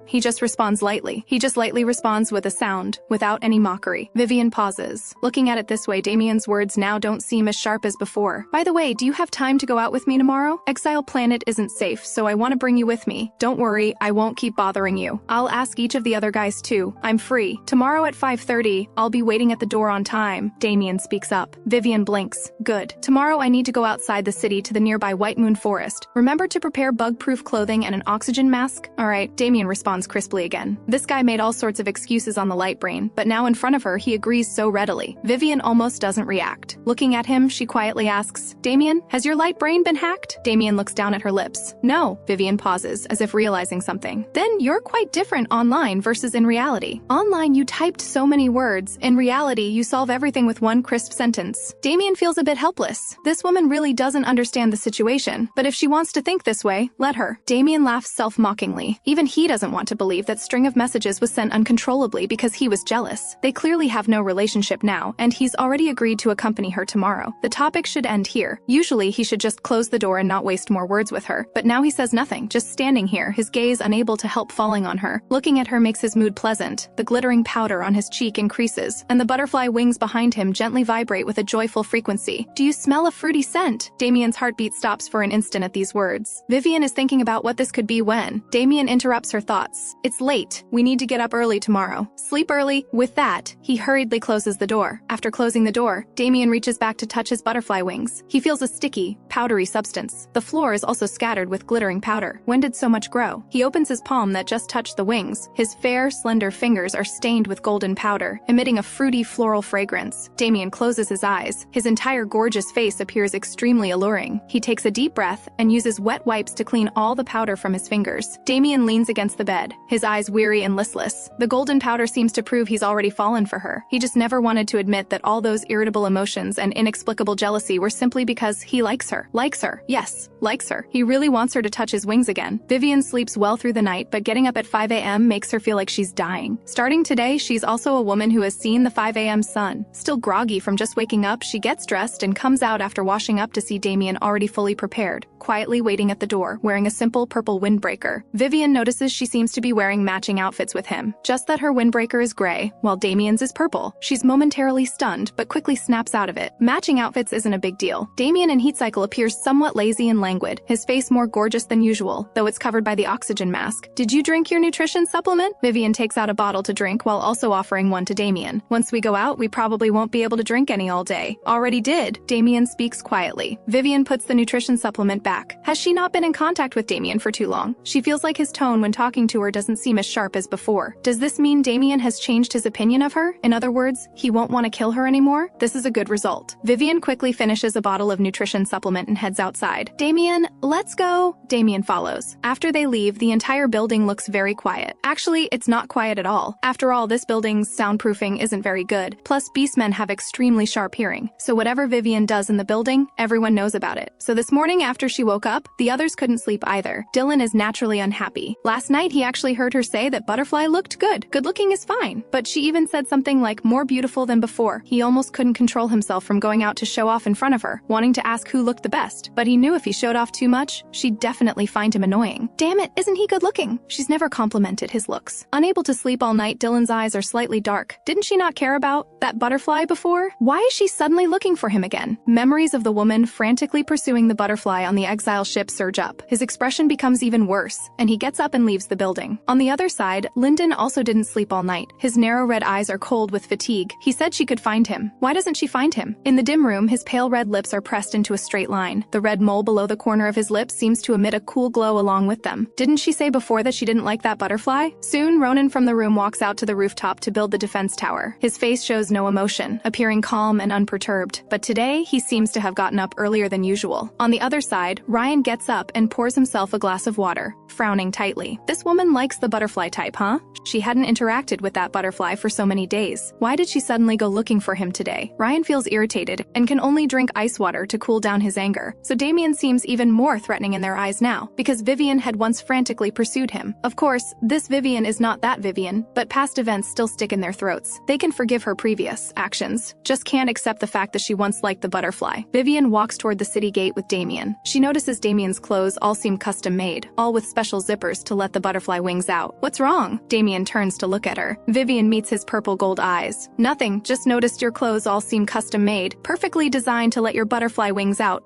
A: He just responds lightly. He just lightly responds with a sound, without any mockery. Vivien pauses. Looking at it this way, Damien's words now don't seem as sharp as before. By the way, do you have time to go out with me tomorrow? Exile Planet isn't safe, so I want to bring you with me. Don't worry, I won't keep bothering you. I'll ask each of the other guys too. I'm free. Tomorrow at 5:30, I'll be waiting at the door on time. Damien speaks up. Vivien blinks. Good. Tomorrow I need to go outside the city to the nearby White Moon Forest. Remember to prepare bug-proof clothing and an oxygen mask? Alright, Damien responds crisply again. This guy made all sorts of excuses on the light brain, but now in front of her he agrees so readily. Vivien almost doesn't react. Looking at him, she quietly asks, Damien, has your light brain been hacked? Damien looks down at her lips. No. Vivien pauses, as if realizing something. Then you're quite different online versus in reality. Online you typed so many words. In reality, you solve everything with one crisp sentence. Damien feels a bit helpless. This woman really doesn't understand the situation, but if she wants to think this way, let her. Damien laughs self-mockingly. Even he doesn't want to believe that string of messages was sent uncontrollably because he was jealous. They clearly have no relationship now, and he's already agreed to accompany her tomorrow. The topic should end here. Usually he should just close the door and not waste more words with her, but now he says nothing, just standing here, his gaze unable to help falling on her. Looking at her makes his mood pleasant. The glittering powder on his cheek increases, and the butterfly wings behind him gently vibrate with a joyful frequency. Do you smell a fruity scent? Damien's heartbeat stops for an instant at these words. Vivien is thinking about what this could be when Damien interrupts her thoughts. It's late. We need to get up early tomorrow. Sleep early. With that, he hurriedly closes the door. After closing the door, Damien reaches back to touch his butterfly wings. He feels a sticky, powdery substance. The floor is also scattered with glittering powder. When did so much grow? He opens his palm that just touched the wings. His fair, slender fingers are stained with golden powder, emitting a fruity floral fragrance. Damien closes his eyes. His entire gorgeous face appears extremely alluring. He takes a deep breath and uses wet wipes to clean all the powder from his fingers. Damien leans against the bed, his eyes weary and listless. The golden powder seems to prove he's already fallen for her. He just never wanted to admit that all those irritable emotions and inexplicable jealousy were simply because he likes her. Likes her. Yes, likes her. He really wants her to touch his wings again. Vivien sleeps well through the night, but getting up at 5 a.m. makes her feel like she's dying. Starting today, she's also a woman who has seen the 5 a.m. sun. Still groggy from just waking up, she gets dressed and comes out after washing up to see Damien already fully prepared, quietly waiting at the door, wearing a simple purple windbreaker. Vivien notices she seems to be wearing matching outfits with him, just that her windbreaker is gray, while Damien's is purple. She's momentarily stunned, but quickly snaps out of it. Matching outfits isn't a big deal. Damien in heat cycle appears somewhat lazy and languid, his face more gorgeous than usual, though it's covered by the oxygen mask. Did you drink your nutrition supplement? Vivien takes out a bottle to drink while also offering one to Damien. Once we go out, we probably won't be able to drink any all day. Already did. Damien speaks quietly. Vivien puts the nutrition supplement back. Has she not been in contact with Damien for too long? She feels like his tone when talking to her doesn't seem as sharp as before. Does this mean Damien has changed his opinion of her? In other words, he won't want to kill her anymore? This is a good result. Vivien quickly finishes a bottle of nutrition supplement and heads outside. Damien, let's go. Damien follows. After they leave, the entire building looks very quiet. Actually, it's not quiet at all. After all, this building's soundproofing isn't very good. Plus, beastmen have extremely sharp hearing. So whatever Vivien does in the building, everyone knows about it. So this morning after she woke up, the others couldn't sleep either. Dylan is naturally unhappy. Last night, he actually heard her say that Butterfly looked good. Good looking is fine. But she even said something like more beautiful than before. He almost couldn't control himself from going out to show off in front of her, wanting to ask who looked the best. But he knew if he showed off too much, she'd definitely find him annoying. Damn it, isn't he good looking? She's never complimented his looks. Unable to sleep all night, Dylan's eyes are slightly dark. Didn't she not care about that butterfly before? Why is she suddenly looking for him again? Memories of the woman frantically pursuing the butterfly on the exile ship surge up. His expression becomes even worse, and he gets up and leaves the building. On the other side, Lyndon also didn't sleep all night. His narrow red eyes are cold with fatigue. He said she could find him. Why doesn't she find him? In the dim room, his pale red lips are pressed into a straight line. The red mole below the corner of his lips seems to emit a cool glow along with them. Didn't she say before that she didn't like that butterfly? Soon, Ronin from the room walks out to the rooftop to build the defense tower. His face shows no emotion, appearing calm and unperturbed. But today, he seems to have gotten up earlier than usual. On the other side, Ryan gets up and pours himself a glass of water, frowning tightly. This woman likes the butterfly type, huh? She hadn't interacted with that butterfly for so many days. Why did she suddenly go looking for him today? Ryan feels irritated and can only drink ice water to cool down his anger. So Damien seems even more threatening in their eyes now, because Vivien had once frantically pursued him. Of course, this Vivien is not that Vivien, but past events still stick in their throats. They can forgive her previous actions, just can't accept the fact that she once liked the butterfly. Vivien walks toward the city gate with Damien. She notices Damien's clothes all seem custom-made, all with special zippers to let the butterfly wings out. What's wrong? Damien turns to look at her. Vivien meets his purple gold eyes. Nothing, just noticed your clothes all seem custom-made, perfectly designed to let your butterfly wings out.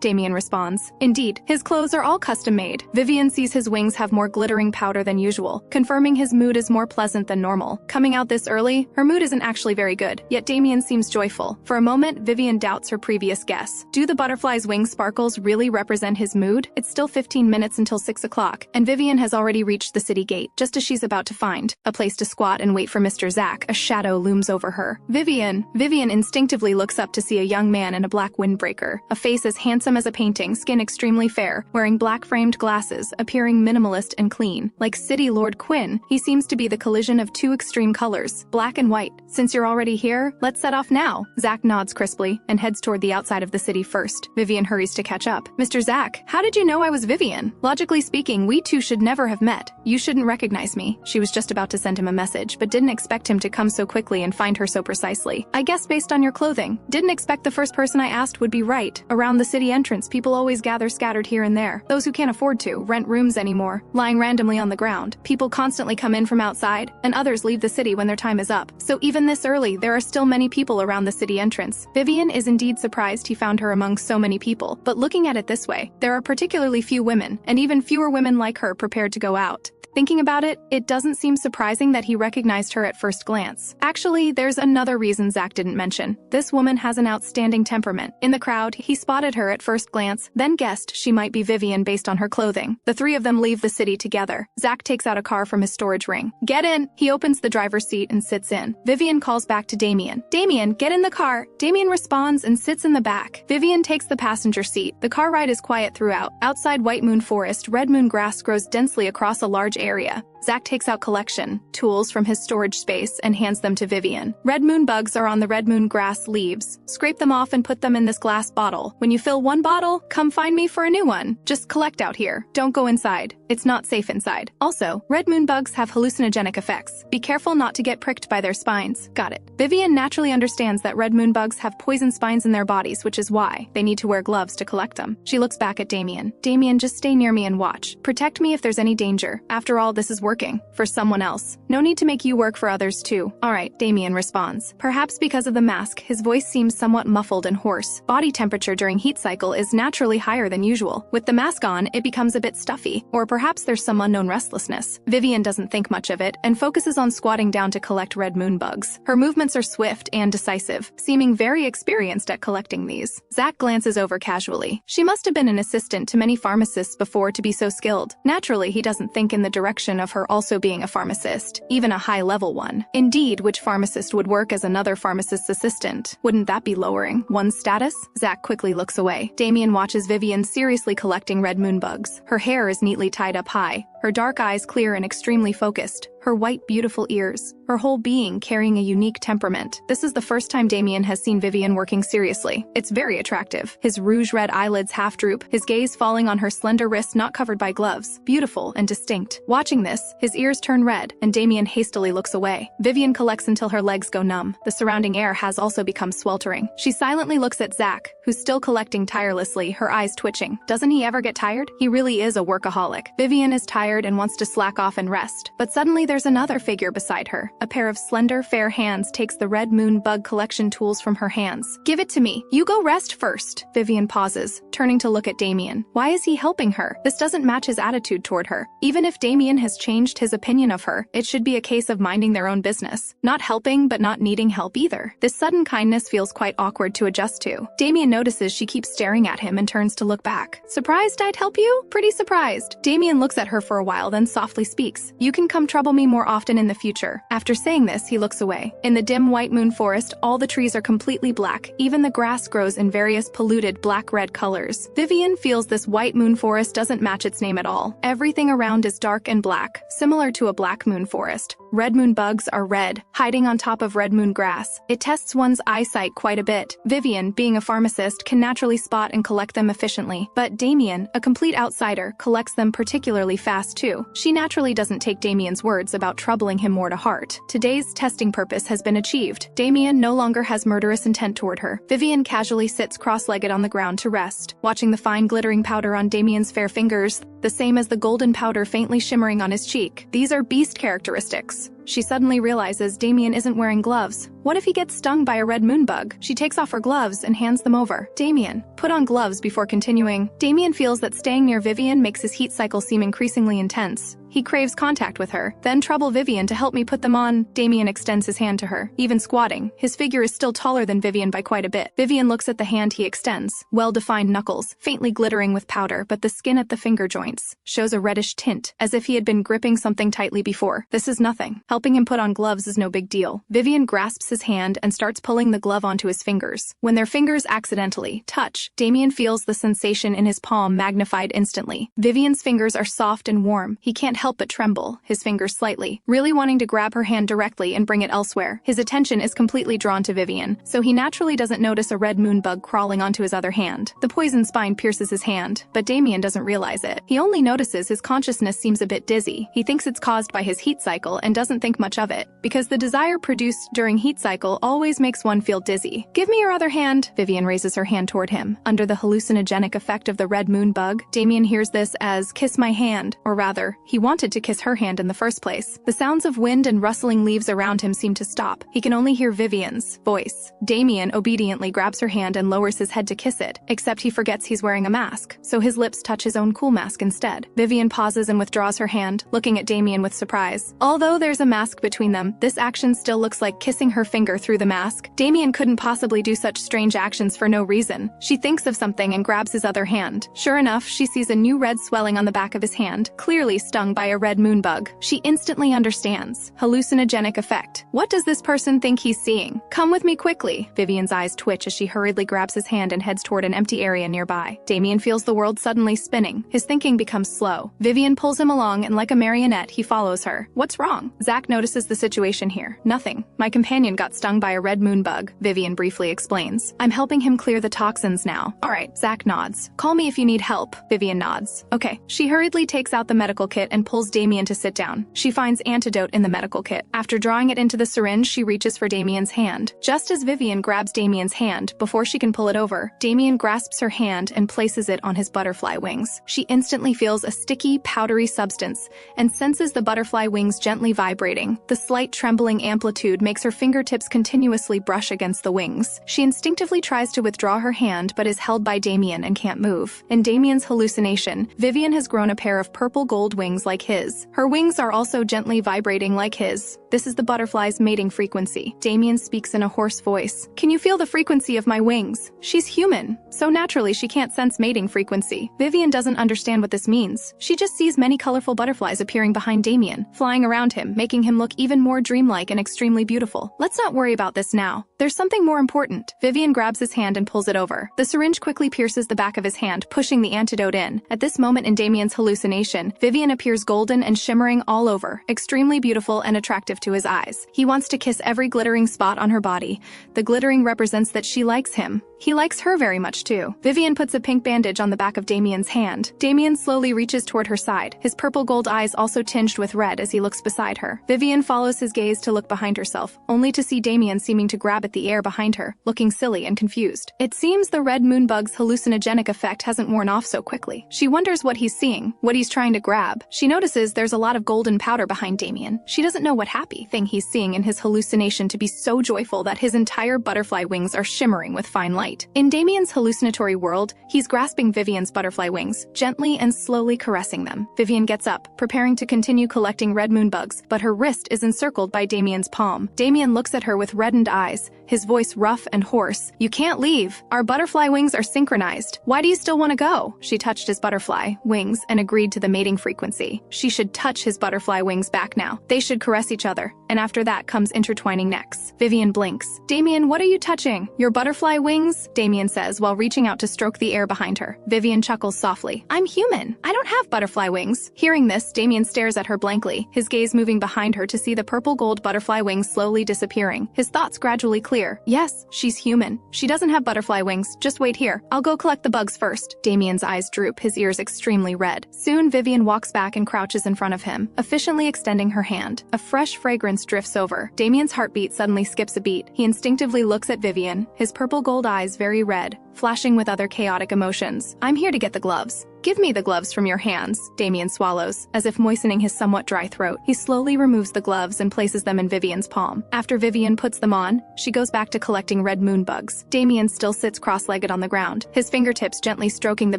A: Damien responds. Indeed, his clothes are all custom-made. Vivien sees his wings have more glittering powder than usual, confirming his mood is more pleasant than normal. Coming out this early, her mood isn't actually very good, yet Damien seems joyful. For a moment, Vivien doubts her previous guess. Do the butterfly's wing sparkles really represent his mood? It's still 15 minutes until 6 o'clock, and Vivien has already already reached the city gate, just as she's about to find a place to squat and wait for Mr. Zach. A shadow looms over her. Vivien instinctively looks up to see a young man in a black windbreaker, a face as handsome as a painting, skin extremely fair, wearing black-framed glasses, appearing minimalist and clean. Like City Lord Quinn, he seems to be the collision of two extreme colors, black and white. Since you're already here, let's set off now. Zach nods crisply and heads toward the outside of the city first. Vivien hurries to catch up. Mr. Zach, how did you know I was Vivien? Logically speaking, we two should never have met. You shouldn't recognize me. She was just about to send him a message, but didn't expect him to come so quickly and find her so precisely. I guess based on your clothing. Didn't expect the first person I asked would be right. Around the city entrance, people always gather scattered here and there. Those who can't afford to rent rooms anymore, lying randomly on the ground. People constantly come in from outside, and others leave the city when their time is up. So even this early, there are still many people around the city entrance. Vivien is indeed surprised he found her among so many people, but looking at it this way, there are particularly few women, and even fewer women like her prepared to go out. Thinking about it, it doesn't seem surprising that he recognized her at first glance. Actually, there's another reason Zach didn't mention. This woman has an outstanding temperament. In the crowd, he spotted her at first glance, then guessed she might be Vivien based on her clothing. The three of them leave the city together. Zach takes out a car from his storage ring. Get in! He opens the driver's seat and sits in. Vivien calls back to Damien. Damien, get in the car! Damien responds and sits in the back. Vivien takes the passenger seat. The car ride is quiet throughout. Outside White Moon Forest, red moon grass grows densely across a large area. Zach takes out collection tools from his storage space and hands them to Vivien. Red moon bugs are on the red moon grass leaves. Scrape them off and put them in this glass bottle. When you fill one bottle, come find me for a new one. Just collect out here. Don't go inside. It's not safe inside. Also, red moon bugs have hallucinogenic effects. Be careful not to get pricked by their spines. Got it. Vivien naturally understands that red moon bugs have poison spines in their bodies, which is why they need to wear gloves to collect them. She looks back at Damien. Damien, just stay near me and watch. Protect me if there's any danger. After all, this is working for someone else. No need to make you work for others too. Alright, Damien responds. Perhaps because of the mask, his voice seems somewhat muffled and hoarse. Body temperature during heat cycle is naturally higher than usual. With the mask on, it becomes a bit stuffy, or perhaps there's some unknown restlessness. Vivien doesn't think much of it and focuses on squatting down to collect red moon bugs. Her movements are swift and decisive, seeming very experienced at collecting these. Zach glances over casually. She must have been an assistant to many pharmacists before to be so skilled. Naturally, he doesn't think in the direction of her also being a pharmacist, even a high-level one. Indeed, which pharmacist would work as another pharmacist's assistant? Wouldn't that be lowering one's status? Zach quickly looks away. Damien watches Vivien seriously collecting red moon bugs. Her hair is neatly tied up high, her dark eyes clear and extremely focused, her white beautiful ears, her whole being carrying a unique temperament. This is the first time Damien has seen Vivien working seriously. It's very attractive. His rouge-red eyelids half droop, his gaze falling on her slender wrist not covered by gloves. Beautiful and distinct. Watching this, his ears turn red, and Damien hastily looks away. Vivien collects until her legs go numb. The surrounding air has also become sweltering. She silently looks at Zach, who's still collecting tirelessly, her eyes twitching. Doesn't he ever get tired? He really is a workaholic. Vivien is tired and wants to slack off and rest, but suddenly there's another figure beside her. A pair of slender, fair hands takes the red moon bug collection tools from her hands. Give it to me. You go rest first. Vivien pauses, turning to look at Damien. Why is he helping her? This doesn't match his attitude toward her. Even if Damien has changed his opinion of her, it should be a case of minding their own business. Not helping, but not needing help either. This sudden kindness feels quite awkward to adjust to. Damien notices she keeps staring at him and turns to look back. Surprised I'd help you? Pretty surprised. Damien looks at her for a while, then softly speaks. You can come trouble me more often in the future. After saying this, he looks away. In the dim White Moon Forest, all the trees are completely black. Even the grass grows in various polluted black-red colors. Vivien feels this White Moon Forest doesn't match its name at all. Everything around is dark and black, similar to a black moon forest. Red moon bugs are red, hiding on top of red moon grass. It tests one's eyesight quite a bit. Vivien, being a pharmacist, can naturally spot and collect them efficiently. But Damien, a complete outsider, collects them particularly fast too. She naturally doesn't take Damien's words about troubling him more to heart. Today's testing purpose has been achieved. Damien no longer has murderous intent toward her. Vivien casually sits cross-legged on the ground to rest, watching the fine glittering powder on Damien's fair fingers, the same as the golden powder faintly shimmering on his cheek. These are beast characteristics. She suddenly realizes Damien isn't wearing gloves. What if he gets stung by a red moon bug? She takes off her gloves and hands them over. Damien, put on gloves before continuing. Damien feels that staying near Vivien makes his heat cycle seem increasingly intense. He craves contact with her. Then trouble Vivien to help me put them on. Damien extends his hand to her, even squatting. His figure is still taller than Vivien by quite a bit. Vivien looks at the hand he extends. Well-defined knuckles, faintly glittering with powder, but the skin at the finger joints shows a reddish tint, as if he had been gripping something tightly before. This is nothing. Helping him put on gloves is no big deal. Vivien grasps his hand and starts pulling the glove onto his fingers. When their fingers accidentally touch, Damien feels the sensation in his palm magnified instantly. Vivien's fingers are soft and warm. He can't help but tremble, his fingers slightly, really wanting to grab her hand directly and bring it elsewhere. His attention is completely drawn to Vivien, so he naturally doesn't notice a red moon bug crawling onto his other hand. The poison spine pierces his hand, but Damien doesn't realize it. He only notices his consciousness seems a bit dizzy. He thinks it's caused by his heat cycle and doesn't think much of it, because the desire produced during heat cycle always makes one feel dizzy. Give me your other hand. Vivien raises her hand toward him. Under the hallucinogenic effect of the red moon bug, Damien hears this as kiss my hand, or rather, he wanted to kiss her hand in the first place. The sounds of wind and rustling leaves around him seem to stop. He can only hear Vivien's voice. Damien obediently grabs her hand and lowers his head to kiss it, except he forgets he's wearing a mask, so his lips touch his own cool mask instead. Vivien pauses and withdraws her hand, looking at Damien with surprise. Although there's a mask between them, this action still looks like kissing her finger through the mask. Damien couldn't possibly do such strange actions for no reason. She thinks of something and grabs his other hand. Sure enough, she sees a new red swelling on the back of his hand, clearly stung by a red moon bug. She instantly understands. Hallucinogenic effect. What does this person think he's seeing? Come with me quickly. Vivien's eyes twitch as she hurriedly grabs his hand and heads toward an empty area nearby. Damien feels the world suddenly spinning. His thinking becomes slow. Vivien pulls him along and like a marionette, he follows her. What's wrong? Zach notices the situation here. Nothing. My companion got stung by a red moon bug, Vivien briefly explains. I'm helping him clear the toxins now. Alright, Zach nods. Call me if you need help. Vivien nods. Okay. She hurriedly takes out the medical kit and pulls Damien to sit down. She finds antidote in the medical kit. After drawing it into the syringe, she reaches for Damien's hand. Just as Vivien grabs Damien's hand, before she can pull it over, Damien grasps her hand and places it on his butterfly wings. She instantly feels a sticky, powdery substance and senses the butterfly wings gently vibrating. The slight trembling amplitude makes her fingertips continuously brush against the wings. She instinctively tries to withdraw her hand but is held by Damien and can't move. In Damien's hallucination, Vivien has grown a pair of purple gold wings like his. Her wings are also gently vibrating like his. This is the butterfly's mating frequency. Damien speaks in a hoarse voice. Can you feel the frequency of my wings? She's human, so naturally she can't sense mating frequency. Vivien doesn't understand what this means. She just sees many colorful butterflies appearing behind Damien, flying around him, making him look even more dreamlike and extremely beautiful. Let's not worry about this now. There's something more important. Vivien grabs his hand and pulls it over. The syringe quickly pierces the back of his hand, pushing the antidote in. At this moment in Damien's hallucination, Vivien appears golden and shimmering all over, extremely beautiful and attractive to his eyes. He wants to kiss every glittering spot on her body. The glittering represents that she likes him. He likes her very much too. Vivien puts a pink bandage on the back of Damien's hand. Damien slowly reaches toward her side, his purple gold eyes also tinged with red as he looks beside her. Vivien follows his gaze to look behind herself, only to see Damien seeming to grab at the air behind her, looking silly and confused. It seems the red moon bug's hallucinogenic effect hasn't worn off so quickly. She wonders what he's seeing, what he's trying to grab. She notices there's a lot of golden powder behind Damien. She doesn't know what happy thing he's seeing in his hallucination to be so joyful that his entire butterfly wings are shimmering with fine light. In Damien's hallucinatory world, he's grasping Vivien's butterfly wings, gently and slowly caressing them. Vivien gets up, preparing to continue collecting red moon bugs, but her wrist is encircled by Damien's palm. Damien looks at her with reddened eyes, his voice rough and hoarse. You can't leave. Our butterfly wings are synchronized. Why do you still want to go? She touched his butterfly wings and agreed to the mating frequency. She should touch his butterfly wings back now. They should caress each other, and after that comes intertwining necks. Vivien blinks. Damien, what are you touching? Your butterfly wings? Damien says while reaching out to stroke the air behind her. Vivien chuckles softly. I'm human. I don't have butterfly wings. Hearing this, Damien stares at her blankly, his gaze moving behind her to see the purple gold butterfly wings slowly disappearing. His thoughts gradually clear. Yes, she's human. She doesn't have butterfly wings. Just wait here. I'll go collect the bugs first. Damien's eyes droop, his ears extremely red. Soon, Vivien walks back and crouches in front of him, efficiently extending her hand. A fresh fragrance drifts over. Damien's heartbeat suddenly skips a beat. He instinctively looks at Vivien, his purple gold eyes very red, flashing with other chaotic emotions. I'm here to get the gloves. Give me the gloves from your hands, Damien swallows, as if moistening his somewhat dry throat. He slowly removes the gloves and places them in Vivien's palm. After Vivien puts them on, she goes back to collecting red moon bugs. Damien still sits cross-legged on the ground, his fingertips gently stroking the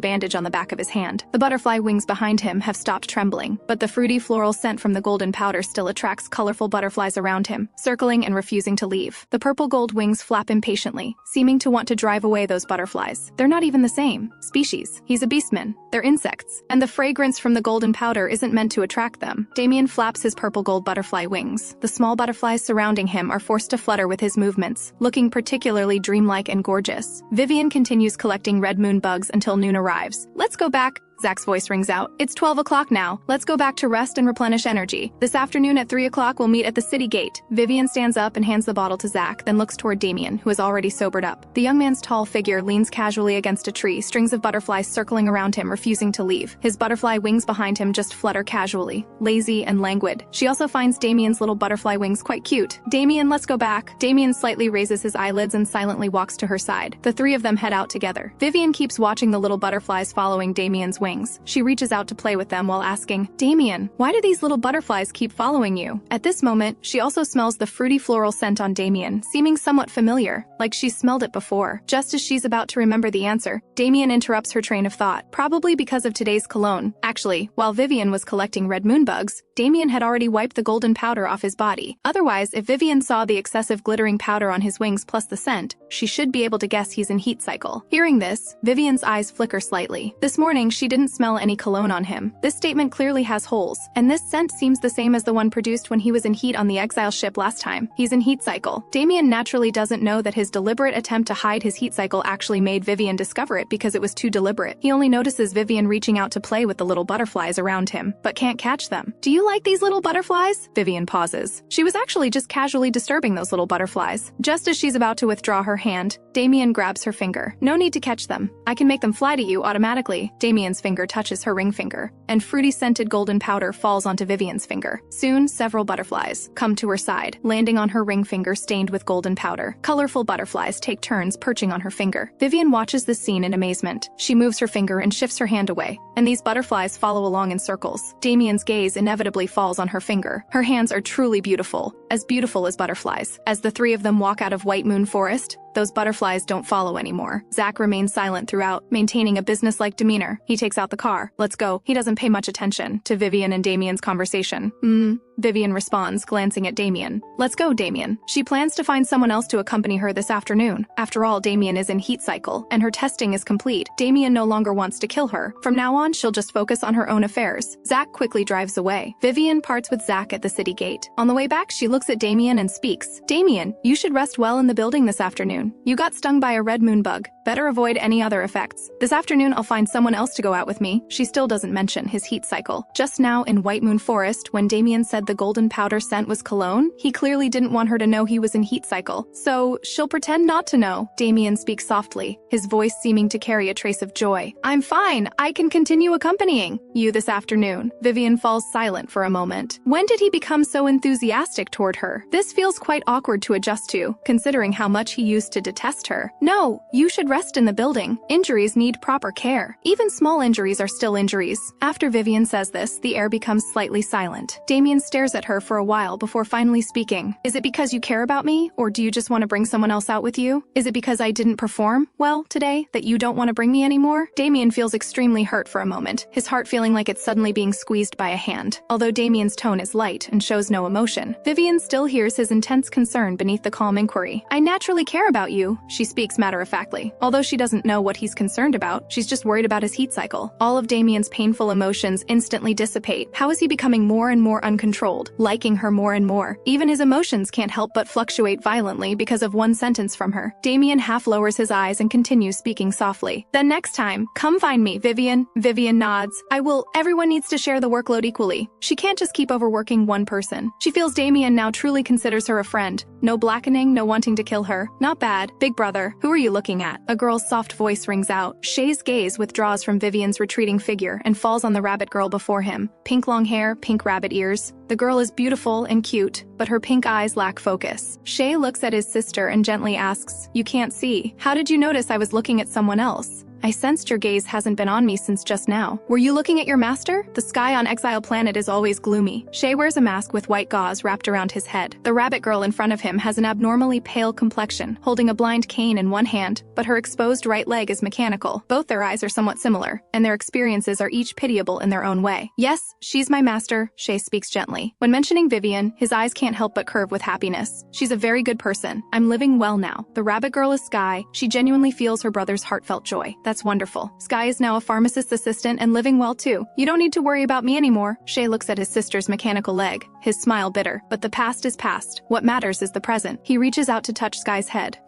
A: bandage on the back of his hand. The butterfly wings behind him have stopped trembling, but the fruity floral scent from the golden powder still attracts colorful butterflies around him, circling and refusing to leave. The purple gold wings flap impatiently, seeming to want to drive away those butterflies. They're not even the same species. He's a beastman. They're insects, and the fragrance from the golden powder isn't meant to attract them. Damien flaps his purple gold butterfly wings. The small butterflies surrounding him are forced to flutter with his movements, looking particularly dreamlike and gorgeous. Vivien continues collecting red moon bugs until noon arrives. Let's go back. Zach's voice rings out. It's 12 o'clock now. Let's go back to rest and replenish energy. This afternoon at 3 o'clock we'll meet at the city gate. Vivien stands up and hands the bottle to Zach, then looks toward Damien, who is already sobered up. The young man's tall figure leans casually against a tree, strings of butterflies circling around him, refusing to leave. His butterfly wings behind him just flutter casually, lazy and languid. She also finds Damien's little butterfly wings quite cute. Damien, let's go back. Damien slightly raises his eyelids and silently walks to her side. The three of them head out together. Vivien keeps watching the little butterflies following Damien's wings. She reaches out to play with them while asking, Damien, why do these little butterflies keep following you? At this moment, she also smells the fruity floral scent on Damien, seeming somewhat familiar, like she's smelled it before. Just as she's about to remember the answer, Damien interrupts her train of thought, probably because of today's cologne. Actually, while Vivien was collecting red moon bugs, Damien had already wiped the golden powder off his body. Otherwise, if Vivien saw the excessive glittering powder on his wings plus the scent, she should be able to guess he's in heat cycle. Hearing this, Vivien's eyes flicker slightly. This morning, she didn't smell any cologne on him. This statement clearly has holes, and this scent seems the same as the one produced when he was in heat on the exile ship last time. He's in heat cycle. Damien naturally doesn't know that his deliberate attempt to hide his heat cycle actually made Vivien discover it because it was too deliberate. He only notices Vivien reaching out to play with the little butterflies around him, but can't catch them. Do you like these little butterflies? Vivien pauses. She was actually just casually disturbing those little butterflies. Just as she's about to withdraw her hand, Damien grabs her finger. No need to catch them. I can make them fly to you automatically. Damien's finger touches her ring finger, and fruity scented golden powder falls onto Vivien's finger. Soon, several butterflies come to her side, landing on her ring finger stained with golden powder. Colorful butterflies take turns perching on her finger. Vivien watches this scene in amazement. She moves her finger and shifts her hand away, and these butterflies follow along in circles. Damien's gaze inevitably falls on her finger. Her hands are truly beautiful as butterflies. As the three of them walk out of White Moon Forest, those butterflies don't follow anymore. Zach remains silent throughout, maintaining a businesslike demeanor. He takes out the car. Let's go. He doesn't pay much attention to Vivien and Damien's conversation. Vivien responds, glancing at Damien. Let's go, Damien. She plans to find someone else to accompany her this afternoon. After all, Damien is in heat cycle, and her testing is complete. Damien no longer wants to kill her. From now on, she'll just focus on her own affairs. Zach quickly drives away. Vivien parts with Zach at the city gate. On the way back, she looks at Damien and speaks. Damien, you should rest well in the building this afternoon. You got stung by a red moon bug. Better avoid any other effects. This afternoon, I'll find someone else to go out with me. She still doesn't mention his heat cycle. Just now in White Moon Forest, when Damien said the golden powder scent was cologne, he clearly didn't want her to know he was in heat cycle. So she'll pretend not to know. Damien speaks softly, his voice seeming to carry a trace of joy. I'm fine. I can continue accompanying you this afternoon. Vivien falls silent for a moment. When did he become so enthusiastic toward her? This feels quite awkward to adjust to, considering how much he used to detest her. No, you should rest in the building. Injuries need proper care. Even small injuries are still injuries. After Vivien says this, the air becomes slightly silent. Damien stares at her for a while before finally speaking. Is it because you care about me, or do you just want to bring someone else out with you? Is it because I didn't perform well today that you don't want to bring me anymore? Damien feels extremely hurt for a moment, his heart feeling like it's suddenly being squeezed by a hand. Although Damien's tone is light and shows no emotion, Vivien still hears his intense concern beneath the calm inquiry. I naturally care about you, she speaks matter-of-factly. Although she doesn't know what he's concerned about, she's just worried about his heat cycle. All of Damien's painful emotions instantly dissipate. How is he becoming more and more uncontrolled, liking her more and more? Even his emotions can't help but fluctuate violently because of one sentence from her. Damien half lowers his eyes and continues speaking softly. Then next time, come find me, Vivien. Vivien nods. I will. Everyone needs to share the workload equally. She can't just keep overworking one person. She feels Damien now now truly considers her a friend. No blackening, no wanting to kill her. Not bad. Big brother, who are you looking at? A girl's soft voice rings out. Shay's gaze withdraws from Vivien's retreating figure and falls on the rabbit girl before him. Pink long hair, pink rabbit ears. The girl is beautiful and cute, but her pink eyes lack focus. Shay looks at his sister and gently asks, "You can't see. How did you notice I was looking at someone else? I sensed your gaze hasn't been on me since just now. Were you looking at your master? The sky on Exile Planet is always gloomy." Shay wears a mask with white gauze wrapped around his head. The rabbit girl in front of him has an abnormally pale complexion, holding a blind cane in one hand, but her exposed right leg is mechanical. Both their eyes are somewhat similar, and their experiences are each pitiable in their own way. "Yes, she's my master," Shay speaks gently. When mentioning Vivien, his eyes can't help but curve with happiness. "She's a very good person. I'm living well now." The rabbit girl is Sky. She genuinely feels her brother's heartfelt joy. That's wonderful. Sky is now a pharmacist's assistant and living well too. "You don't need to worry about me anymore." Shay looks at his sister's mechanical leg, his smile bitter. But the past is past. What matters is the present. He reaches out to touch Sky's head.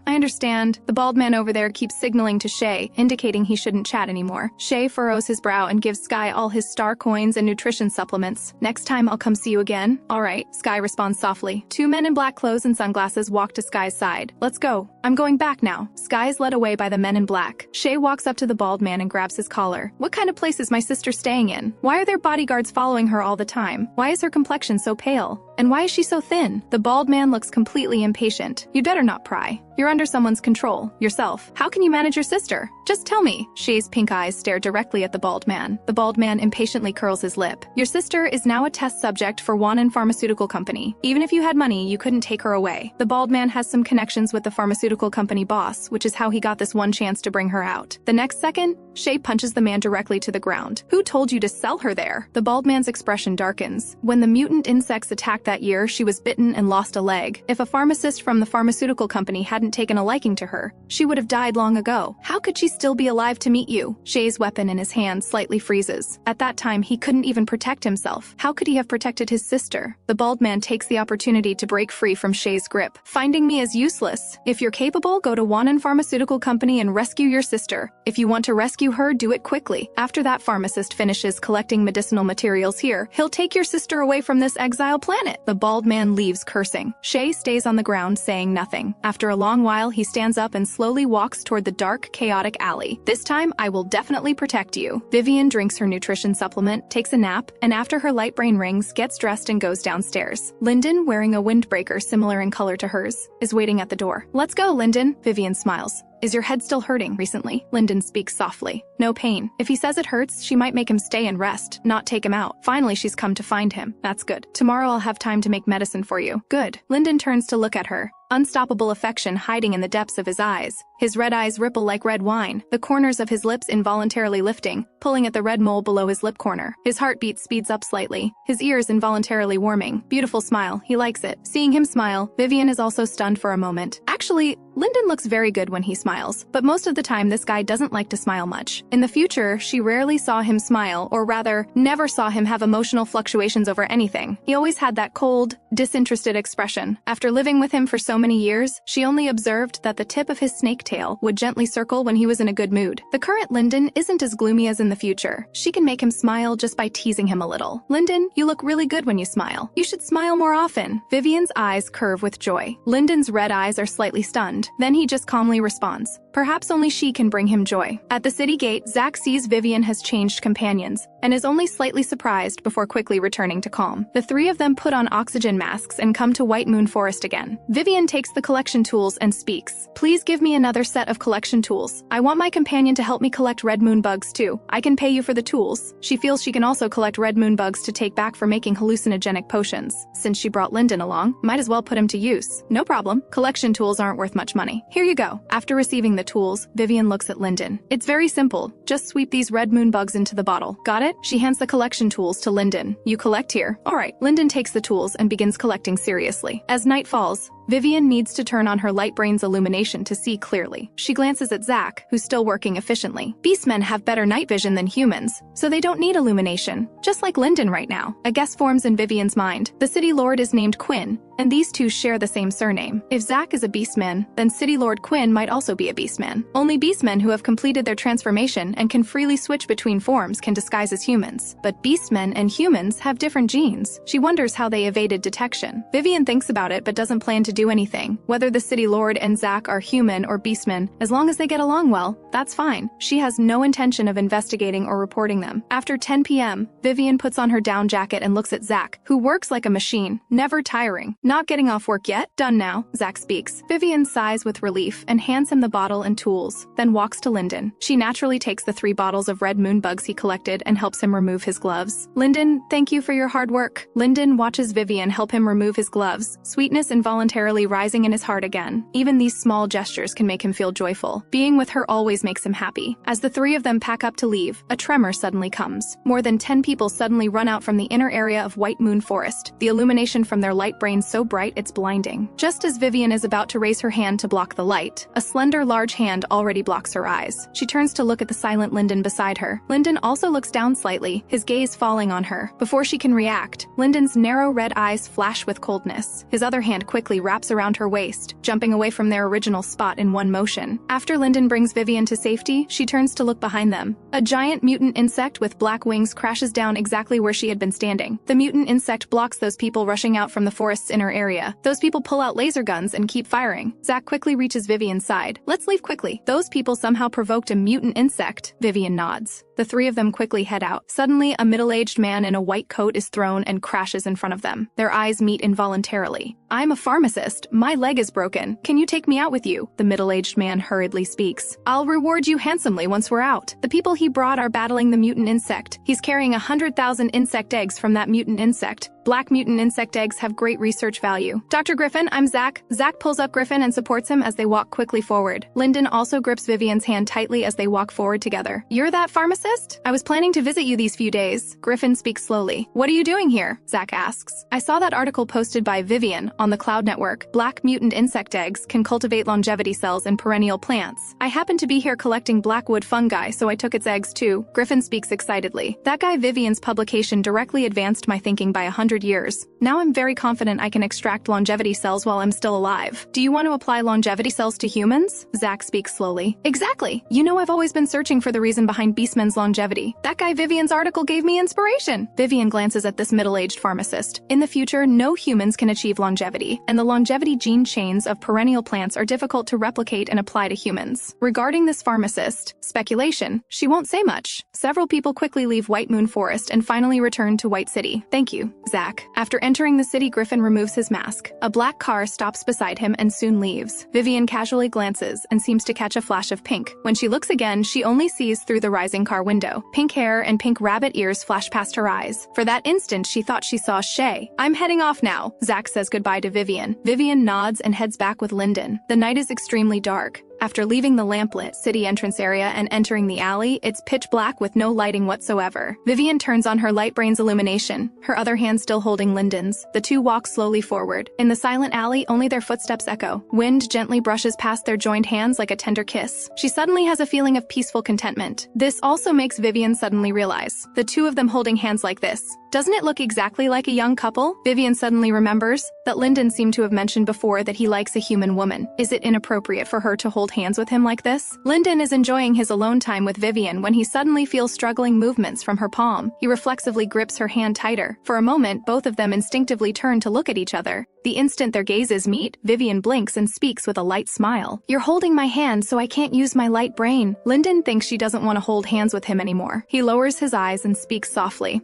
A: I understand." The bald man over there keeps signaling to Shay, indicating he shouldn't chat anymore. Shay furrows his brow and gives Sky all his star coins and nutrition supplements. "Next time I'll come see you again." "All right," Sky responds softly. Two men in black clothes and sunglasses walk to Sky's side. "Let's go. I'm going back now." Sky is led away by the men in black. Shay walks up to the bald man and grabs his collar. "What kind of place is my sister staying in? Why are there bodyguards following her all the time? Why is her complexion so pale? And why is she so thin?" The bald man looks completely impatient. "You'd better not pry. You're under someone's control. Yourself. How can you manage your sister? Just tell me." Shay's pink eyes stare directly at the bald man. The bald man impatiently curls his lip. "Your sister is now a test subject for Ronin Pharmaceutical Company. Even if you had money, you couldn't take her away." The bald man has some connections with the pharmaceutical company boss, which is how he got this one chance to bring her out. The next second, Shay punches the man directly to the ground. "Who told you to sell her there?" The bald man's expression darkens. "When the mutant insects attacked that year, she was bitten and lost a leg. If a pharmacist from the pharmaceutical company hadn't taken a liking to her, she would have died long ago. How could she still be alive to meet you?" Shay's weapon in his hand slightly freezes. At that time, he couldn't even protect himself. How could he have protected his sister? The bald man takes the opportunity to break free from Shay's grip. "Finding me is useless. If you're capable, go to Ronin Pharmaceutical Company and rescue your sister. If you want to rescue her, do it quickly. After that pharmacist finishes collecting medicinal materials here, he'll take your sister away from this exile planet." The bald man leaves cursing. Shay stays on the ground saying nothing. After a long while, he stands up and slowly walks toward the dark, chaotic alley. "This time, I will definitely protect you." Vivien drinks her nutrition supplement, takes a nap, and after her light brain rings, gets dressed and goes downstairs. Lyndon, wearing a windbreaker similar in color to hers, is waiting at the door. "Let's go, Lyndon." Vivien smiles. "Is your head still hurting recently?" Lyndon speaks softly. "No pain. If he says it hurts, she might make him stay and rest, not take him out. Finally, she's come to find him. That's good. Tomorrow I'll have time to make medicine for you." "Good." Lyndon turns to look at her. Unstoppable affection hiding in the depths of his eyes. His red eyes ripple like red wine, the corners of his lips involuntarily lifting, pulling at the red mole below his lip corner. His heartbeat speeds up slightly, his ears involuntarily warming. Beautiful smile, he likes it. Seeing him smile, Vivien is also stunned for a moment. Actually, Lyndon looks very good when he smiles, but most of the time this guy doesn't like to smile much. In the future, she rarely saw him smile, or rather, never saw him have emotional fluctuations over anything. He always had that cold, disinterested expression. After living with him for so many years, she only observed that the tip of his snake tail would gently circle when he was in a good mood. The current Lyndon isn't as gloomy as in the future. She can make him smile just by teasing him a little. "Lyndon, you look really good when you smile. You should smile more often." Vivien's eyes curve with joy. Lyndon's red eyes are slightly stunned. Then he just calmly responds. Perhaps only she can bring him joy. At the city gate, Zack sees Vivien has changed companions, and is only slightly surprised before quickly returning to calm. The three of them put on oxygen masks and come to White Moon Forest again. Vivien takes the collection tools and speaks. "Please give me another set of collection tools. I want my companion to help me collect red moon bugs too. I can pay you for the tools." She feels she can also collect red moon bugs to take back for making hallucinogenic potions. Since she brought Lyndon along, might as well put him to use. "No problem. Collection tools aren't worth much money. Here you go." After receiving the tools, Vivien looks at Lyndon. "It's very simple. Just sweep these red moon bugs into the bottle. Got it?" She hands the collection tools to Lyndon. "You collect here." "All right." Lyndon takes the tools and begins collecting seriously. As night falls, Vivien needs to turn on her light brain's illumination to see clearly. She glances at Zach, who's still working efficiently. Beastmen have better night vision than humans, so they don't need illumination. Just like Lyndon right now. A guess forms in Vivien's mind. The city lord is named Quinn, and these two share the same surname. If Zach is a beastman, then City Lord Quinn might also be a beastman. Only beastmen who have completed their transformation and can freely switch between forms can disguise as humans. But beastmen and humans have different genes. She wonders how they evaded detection. Vivien thinks about it but doesn't plan to do anything. Whether the City Lord and Zach are human or beastmen, as long as they get along well, that's fine. She has no intention of investigating or reporting them. After 10 p.m., Vivien puts on her down jacket and looks at Zach, who works like a machine, never tiring. Not getting off work yet? Done now, Zach speaks. Vivien sighs with relief and hands him the bottle and tools, then walks to Lyndon. She naturally takes the 3 bottles of red moon bugs he collected and helps him remove his gloves. Lyndon, thank you for your hard work. Lyndon watches Vivien help him remove his gloves, sweetness involuntarily rising in his heart again. Even these small gestures can make him feel joyful. Being with her always makes him happy. As the 3 of them pack up to leave, a tremor suddenly comes. More than 10 people suddenly run out from the inner area of White Moon Forest, the illumination from their light brains so bright it's blinding. Just as Vivien is about to raise her hand to block the light, a slender, large hand already blocks her eyes. She turns to look at the silent Lyndon beside her. Lyndon also looks down slightly, his gaze falling on her. Before she can react, Lyndon's narrow red eyes flash with coldness. His other hand quickly wraps around her waist, jumping away from their original spot in one motion. After Lyndon brings Vivien to safety, she turns to look behind them. A giant mutant insect with black wings crashes down exactly where she had been standing. The mutant insect blocks those people rushing out from the forest's inner area. Those people pull out laser guns and keep firing. Zach quickly reaches Vivien's side. Let's leave quickly. Those people somehow provoked a mutant insect. Vivien nods. The 3 of them quickly head out. Suddenly, a middle-aged man in a white coat is thrown and crashes in front of them. Their eyes meet involuntarily. I'm a pharmacist. My leg is broken. Can you take me out with you? The middle-aged man hurriedly speaks. I'll reward you handsomely once we're out. The people he brought are battling the mutant insect. He's carrying 100,000 insect eggs from that mutant insect. Black mutant insect eggs have great research value. Dr. Griffin, I'm Zach. Zach pulls up Griffin and supports him as they walk quickly forward. Lyndon also grips Vivien's hand tightly as they walk forward together. You're that pharmacist? I was planning to visit you these few days. Griffin speaks slowly. What are you doing here? Zach asks. I saw that article posted by Vivien on the Cloud Network. Black mutant insect eggs can cultivate longevity cells in perennial plants. I happened to be here collecting blackwood fungi, so I took its eggs too. Griffin speaks excitedly. That guy Vivien's publication directly advanced my thinking by 100 years. Now I'm very confident I can extract longevity cells while I'm still alive. Do you want to apply longevity cells to humans? Zach speaks slowly. Exactly. You know I've always been searching for the reason behind beastmen's longevity. That guy Vivien's article gave me inspiration. Vivien glances at this middle-aged pharmacist. In the future, no humans can achieve longevity, and the longevity gene chains of perennial plants are difficult to replicate and apply to humans. Regarding this pharmacist, speculation, she won't say much. Several people quickly leave White Moon Forest and finally return to White City. Thank you, Zach. After entering the city, Griffin removes his mask. A black car stops beside him and soon leaves. Vivien casually glances and seems to catch a flash of pink. When she looks again, she only sees through the rising car window. Pink hair and pink rabbit ears flash past her eyes. For that instant, she thought she saw Shay. I'm heading off now. Zach says goodbye to Vivien. Vivien nods and heads back with Lyndon. The night is extremely dark. After leaving the lamplit city entrance area and entering the alley, it's pitch black with no lighting whatsoever. Vivien turns on her light brain's illumination, her other hand still holding Lyndon's. The two walk slowly forward. In the silent alley, only their footsteps echo. Wind gently brushes past their joined hands like a tender kiss. She suddenly has a feeling of peaceful contentment. This also makes Vivien suddenly realize, the two of them holding hands like this, doesn't it look exactly like a young couple? Vivien suddenly remembers that Lyndon seemed to have mentioned before that he likes a human woman. Is it inappropriate for her to hold hands with him like this? Lyndon is enjoying his alone time with Vivien when he suddenly feels struggling movements from her palm. He reflexively grips her hand tighter. For a moment, both of them instinctively turn to look at each other. The instant their gazes meet, Vivien blinks and speaks with a light smile. You're holding my hand so I can't use my light brain. Lyndon thinks she doesn't want to hold hands with him anymore. He lowers his eyes and speaks softly.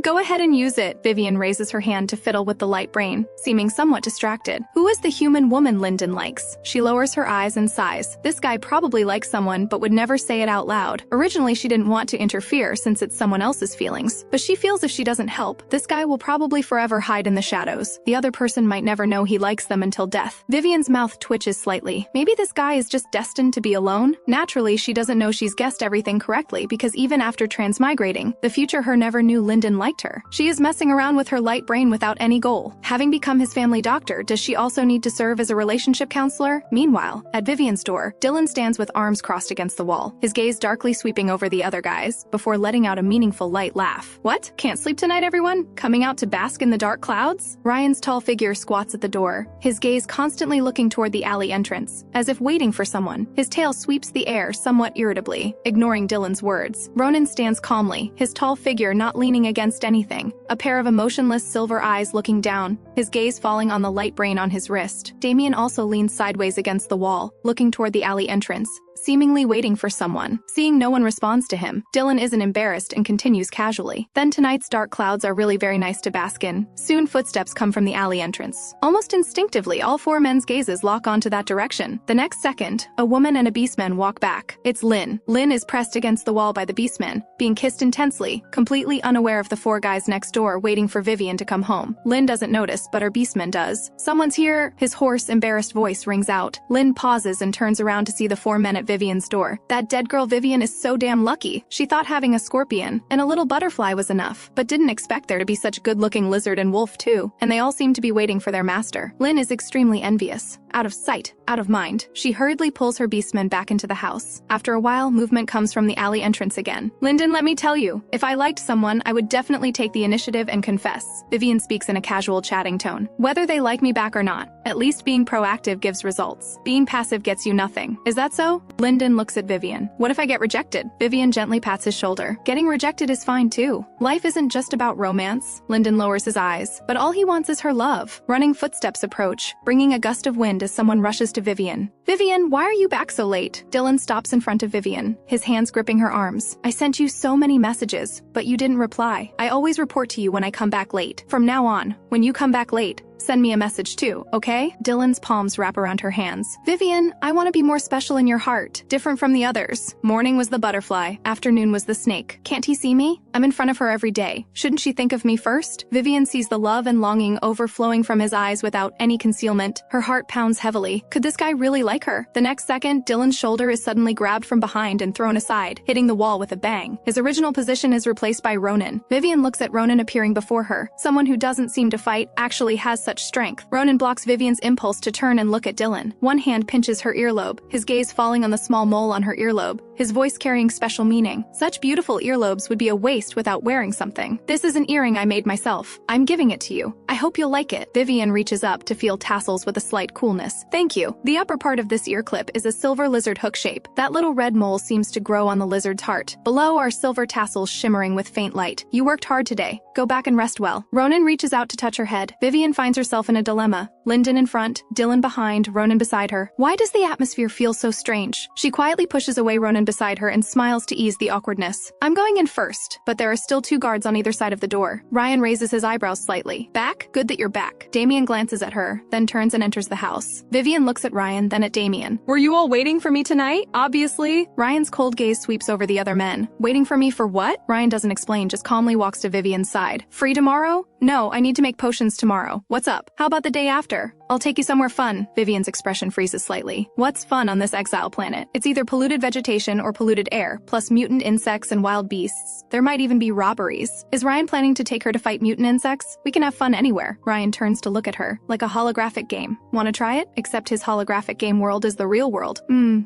A: Go ahead and use it. Vivien raises her hand to fiddle with the light brain, seeming somewhat distracted. Who is the human woman Lyndon likes? She lowers her eyes and sighs. This guy probably likes someone but would never say it out loud. Originally, she didn't want to interfere since it's someone else's feelings, but she feels if she doesn't help, this guy will probably forever hide in the shadows. The other person might never know he likes them until death. Vivien's mouth twitches slightly. Maybe this guy is just destined to be alone? Naturally, she doesn't know she's guessed everything correctly because even after transmigrating, the future her never knew Lyndon liked liked her. She is messing around with her light brain without any goal. Having become his family doctor, does she also need to serve as a relationship counselor? Meanwhile, at Vivien's door, Dylan stands with arms crossed against the wall, his gaze darkly sweeping over the other guys, before letting out a meaningful light laugh. What? Can't sleep tonight, everyone? Coming out to bask in the dark clouds? Ryan's tall figure squats at the door, his gaze constantly looking toward the alley entrance, as if waiting for someone. His tail sweeps the air somewhat irritably, ignoring Dylan's words. Ronin stands calmly, his tall figure not leaning against anything, a pair of emotionless silver eyes looking down, his gaze falling on the light brain on his wrist. Damien also leans sideways against the wall, looking toward the alley entrance, seemingly waiting for someone. Seeing no one responds to him, Dylan isn't embarrassed and continues casually. Then tonight's dark clouds are really very nice to bask in. Soon footsteps come from the alley entrance. Almost instinctively, all four men's gazes lock onto that direction. The next second, a woman and a beastman walk back. It's Lynn. Lynn is pressed against the wall by the beastman, being kissed intensely, completely unaware of the four guys next door waiting for Vivien to come home. Lynn doesn't notice, but her beastman does. Someone's here, his hoarse, embarrassed voice rings out. Lynn pauses and turns around to see the four men at Vivien's door. That dead girl Vivien is so damn lucky. She thought having a scorpion and a little butterfly was enough, but didn't expect there to be such good-looking lizard and wolf too, and they all seem to be waiting for their master. Lynn is extremely envious. Out of sight, out of mind, she hurriedly pulls her beastman back into the house. After a while, movement comes from the alley entrance again. Lyndon, let me tell you, if I liked someone, I would definitely take the initiative and confess. Vivien speaks in a casual chatting tone. Whether they like me back or not, at least being proactive gives results. Being passive gets you nothing. Is that so? Lyndon looks at Vivien. What if I get rejected? Vivien gently pats his shoulder. Getting rejected is fine too. Life isn't just about romance. Lyndon lowers his eyes, but all he wants is her love. Running footsteps approach, bringing a gust of wind as someone rushes to Vivien. Vivien, why are you back so late? Dylan stops in front of Vivien, his hands gripping her arms. I sent you so many messages, but you didn't reply. I always report to you when I come back late. From now on, when you come back late, send me a message too, okay? Dylan's palms wrap around her hands. Vivien, I want to be more special in your heart, different from the others. Morning was the butterfly, afternoon was the snake. Can't he see me? I'm in front of her every day. Shouldn't she think of me first? Vivien sees the love and longing overflowing from his eyes without any concealment. Her heart pounds heavily. Could this guy really like her? The next second, Dylan's shoulder is suddenly grabbed from behind and thrown aside, hitting the wall with a bang. His original position is replaced by Ronin. Vivien looks at Ronin appearing before her. Someone who doesn't seem to fight actually has such strength. Ronin blocks Vivien's impulse to turn and look at Dylan. One hand pinches her earlobe, his gaze falling on the small mole on her earlobe, his voice carrying special meaning. Such beautiful earlobes would be a waste without wearing something. This is an earring I made myself. I'm giving it to you. I hope you'll like it. Vivien reaches up to feel tassels with a slight coolness. Thank you. The upper part of this ear clip is a silver lizard hook shape. That little red mole seems to grow on the lizard's heart. Below are silver tassels shimmering with faint light. You worked hard today. Go back and rest well. Ronin reaches out to touch her head. Vivien finds herself in a dilemma. Lyndon in front, Dylan behind, Ronin beside her. Why does the atmosphere feel so strange? She quietly pushes away Ronin beside her and smiles to ease the awkwardness. I'm going in first, but there are still two guards on either side of the door. Ryan raises his eyebrows slightly. Back? Good that you're back. Damien glances at her, then turns and enters the house. Vivien looks at Ryan, then at Damien. Were you all waiting for me tonight? Obviously. Ryan's cold gaze sweeps over the other men. Waiting for me for what? Ryan doesn't explain, just calmly walks to Vivien's side. Free tomorrow? No, I need to make potions tomorrow. What's up? How about the day after? I'll take you somewhere fun. Vivien's expression freezes slightly. What's fun on this exile planet? It's either polluted vegetation or polluted air, plus mutant insects and wild beasts. There might even be robberies. Is Ryan planning to take her to fight mutant insects? We can have fun anywhere. Ryan turns to look at her, like a holographic game. Wanna try it? Except his holographic game world is the real world.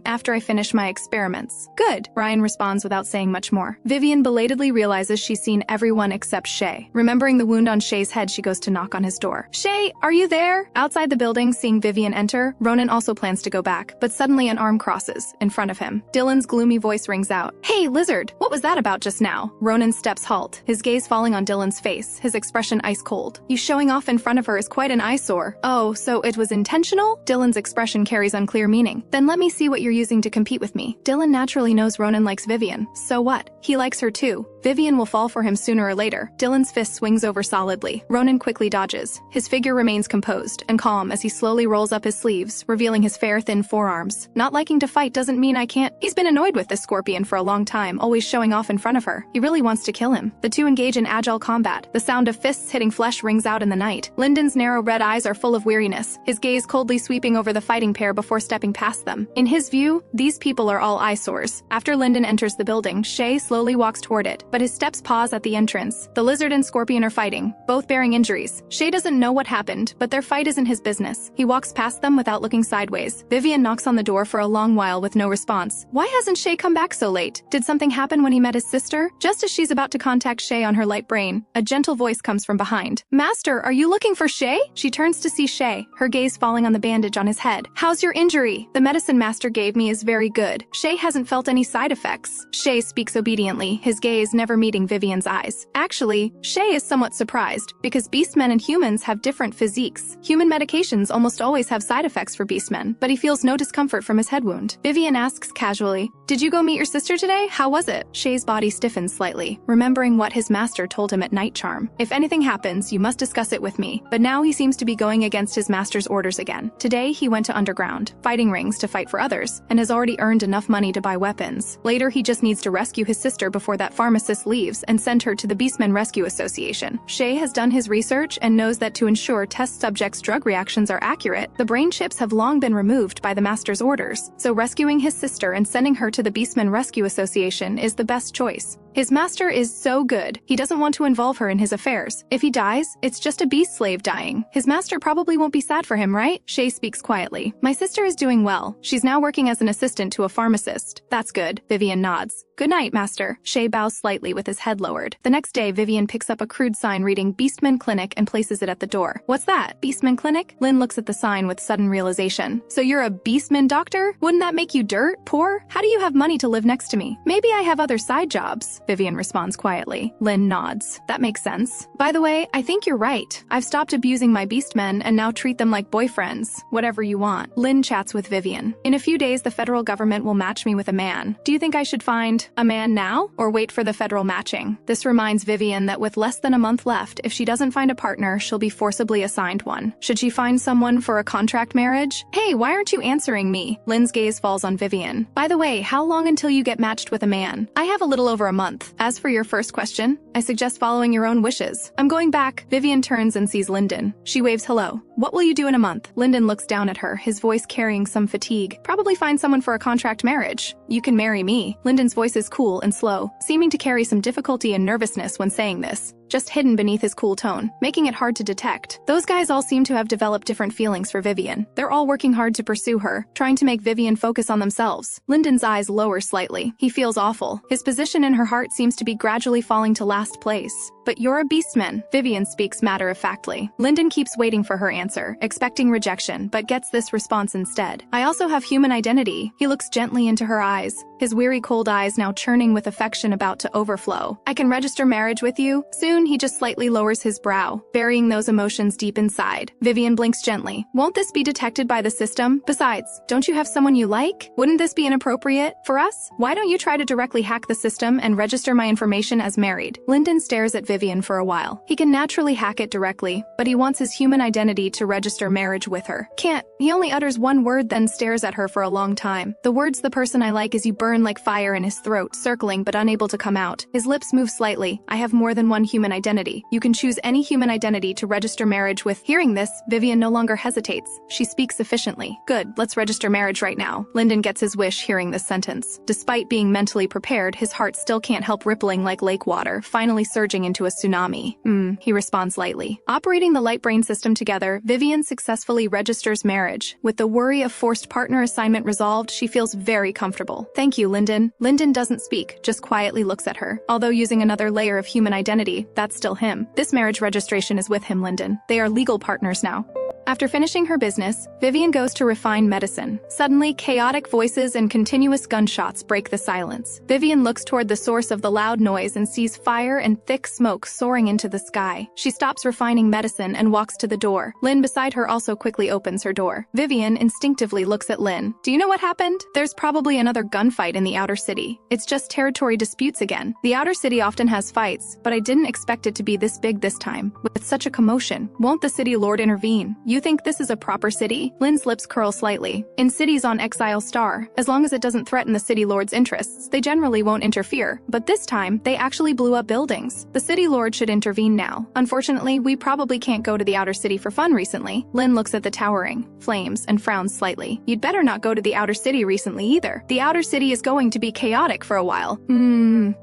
A: After I finish my experiments. Good. Ryan responds without saying much more. Vivien belatedly realizes she's seen everyone except Shay. Remembering the wound on Shay's head, she goes to knock on his door. Shay, are you there? Outside the building, seeing Vivien enter, Ronin also plans to go back, but suddenly an arm crosses in front of him. Dylan's gloomy voice rings out. Hey, lizard, what was that about just now? Ronin's steps halt, his gaze falling on Dylan's face, his expression ice cold. You showing off in front of her is quite an eyesore. Oh, so it was intentional? Dylan's expression carries unclear meaning. Then let me see what you're using to compete with me. Dylan naturally knows Ronin likes Vivien. So what? He likes her too. Vivien will fall for him sooner or later. Dylan's fist swings over solidly. Ronin quickly dodges. His figure remains composed and calm calm as he slowly rolls up his sleeves, revealing his fair, thin forearms. Not liking to fight doesn't mean I can't. He's been annoyed with this scorpion for a long time, always showing off in front of her. He really wants to kill him. The two engage in agile combat. The sound of fists hitting flesh rings out in the night. Lyndon's narrow red eyes are full of weariness, his gaze coldly sweeping over the fighting pair before stepping past them. In his view, these people are all eyesores. After Lyndon enters the building, Shay slowly walks toward it, but his steps pause at the entrance. The lizard and scorpion are fighting, both bearing injuries. Shay doesn't know what happened, but their fight isn't his business. He walks past them without looking sideways. Vivien knocks on the door for a long while with no response. Why hasn't Shay come back so late? Did something happen when he met his sister? Just as she's about to contact Shay on her light brain, a gentle voice comes from behind. Master, are you looking for Shay? She turns to see Shay, her gaze falling on the bandage on his head. How's your injury? The medicine master gave me is very good. Shay hasn't felt any side effects. Shay speaks obediently, his gaze never meeting Vivien's eyes. Actually, Shay is somewhat surprised, because beastmen and humans have different physiques. Human medications almost always have side effects for beastmen, but he feels no discomfort from his head wound. Vivien asks casually, "Did you go meet your sister today? How was it?" Shay's body stiffens slightly, remembering what his master told him at Night Charm. If anything happens, you must discuss it with me. But now he seems to be going against his master's orders again. Today, he went to underground, fighting rings to fight for others, and has already earned enough money to buy weapons. Later, he just needs to rescue his sister before that pharmacist leaves and send her to the Beastmen Rescue Association. Shay has done his research and knows that to ensure test subjects' drug reactions are accurate, the brain chips have long been removed by the master's orders. So rescuing his sister and sending her to the Beastmen Rescue Association is the best choice. His master is so good, he doesn't want to involve her in his affairs. If he dies, it's just a beast slave dying. His master probably won't be sad for him, right? Shay speaks quietly. My sister is doing well. She's now working as an assistant to a pharmacist. That's good. Vivien nods. Good night, master. Shay bows slightly with his head lowered. The next day, Vivien picks up a crude sign reading Beastman Clinic and places it at the door. What's that? Beastman Clinic? Lynn looks at the sign with sudden realization. So you're a beastman doctor? Wouldn't that make you dirt? Poor? How do you have money to live next to me? Maybe I have other side jobs. Vivien responds quietly. Lynn nods. That makes sense. By the way, I think you're right. I've stopped abusing my beastmen and now treat them like boyfriends. Whatever you want. Lynn chats with Vivien. In a few days, the federal government will match me with a man. Do you think I should find a man now or wait for the federal matching? This reminds Vivien that with less than a month left, if she doesn't find a partner, she'll be forcibly assigned one. Should she find someone for a contract marriage? Hey, why aren't you answering me? Lynn's gaze falls on Vivien. By the way, how long until you get matched with a man? I have a little over a month. As for your first question, I suggest following your own wishes. I'm going back. Vivien turns and sees Lyndon. She waves hello. What will you do in a month? Lyndon looks down at her, his voice carrying some fatigue. Probably find someone for a contract marriage. You can marry me. Lyndon's voice is cool and slow, seeming to carry some difficulty and nervousness when saying this, just hidden beneath his cool tone, making it hard to detect. Those guys all seem to have developed different feelings for Vivien. They're all working hard to pursue her, trying to make Vivien focus on themselves. Lyndon's eyes lower slightly. He feels awful. His position in her heart seems to be gradually falling to last place. But you're a beastman. Vivien speaks matter-of-factly. Lyndon keeps waiting for her answer, expecting rejection, but gets this response instead. I also have human identity. He looks gently into her eyes, his weary cold eyes now churning with affection about to overflow. I can register marriage with you? Soon, he just slightly lowers his brow, burying those emotions deep inside. Vivien blinks gently. Won't this be detected by the system? Besides, don't you have someone you like? Wouldn't this be inappropriate for us? Why don't you try to directly hack the system and register my information as married? Lyndon stares at Vivien for a while. He can naturally hack it directly, but he wants his human identity to register marriage with her. Can't. He only utters one word, then stares at her for a long time. The words "the person I like is you" burn like fire in his throat, circling but unable to come out. His lips move slightly. I have more than one human identity. You can choose any human identity to register marriage with. Hearing this, Vivien no longer hesitates. She speaks sufficiently. Good, let's register marriage right now. Lyndon gets his wish hearing this sentence. Despite being mentally prepared, his heart still can't help rippling like lake water, finally surging into a tsunami. He responds lightly. Operating the light brain system together, Vivien successfully registers marriage. With the worry of forced partner assignment resolved, she feels very comfortable. Thank you, Lyndon. Lyndon doesn't speak, just quietly looks at her. Although using another layer of human identity, that's still him. This marriage registration is with him, Lyndon. They are legal partners now. After finishing her business, Vivien goes to refine medicine. Suddenly, chaotic voices and continuous gunshots break the silence. Vivien looks toward the source of the loud noise and sees fire and thick smoke soaring into the sky. She stops refining medicine and walks to the door. Lynn beside her also quickly opens her door. Vivien instinctively looks at Lynn. Do you know what happened? There's probably another gunfight in the outer city. It's just territory disputes again. The outer city often has fights, but I didn't expect it to be this big this time. With such a commotion, won't the city lord intervene? You think this is a proper city? Lynn's lips curl slightly. In cities on Exile Star, as long as it doesn't threaten the city lord's interests, they generally won't interfere. But this time, they actually blew up buildings. The city lord should intervene now. Unfortunately, we probably can't go to the outer city for fun recently. Lynn looks at the towering flames and frowns slightly. You'd better not go to the outer city recently either. The outer city is going to be chaotic for a while.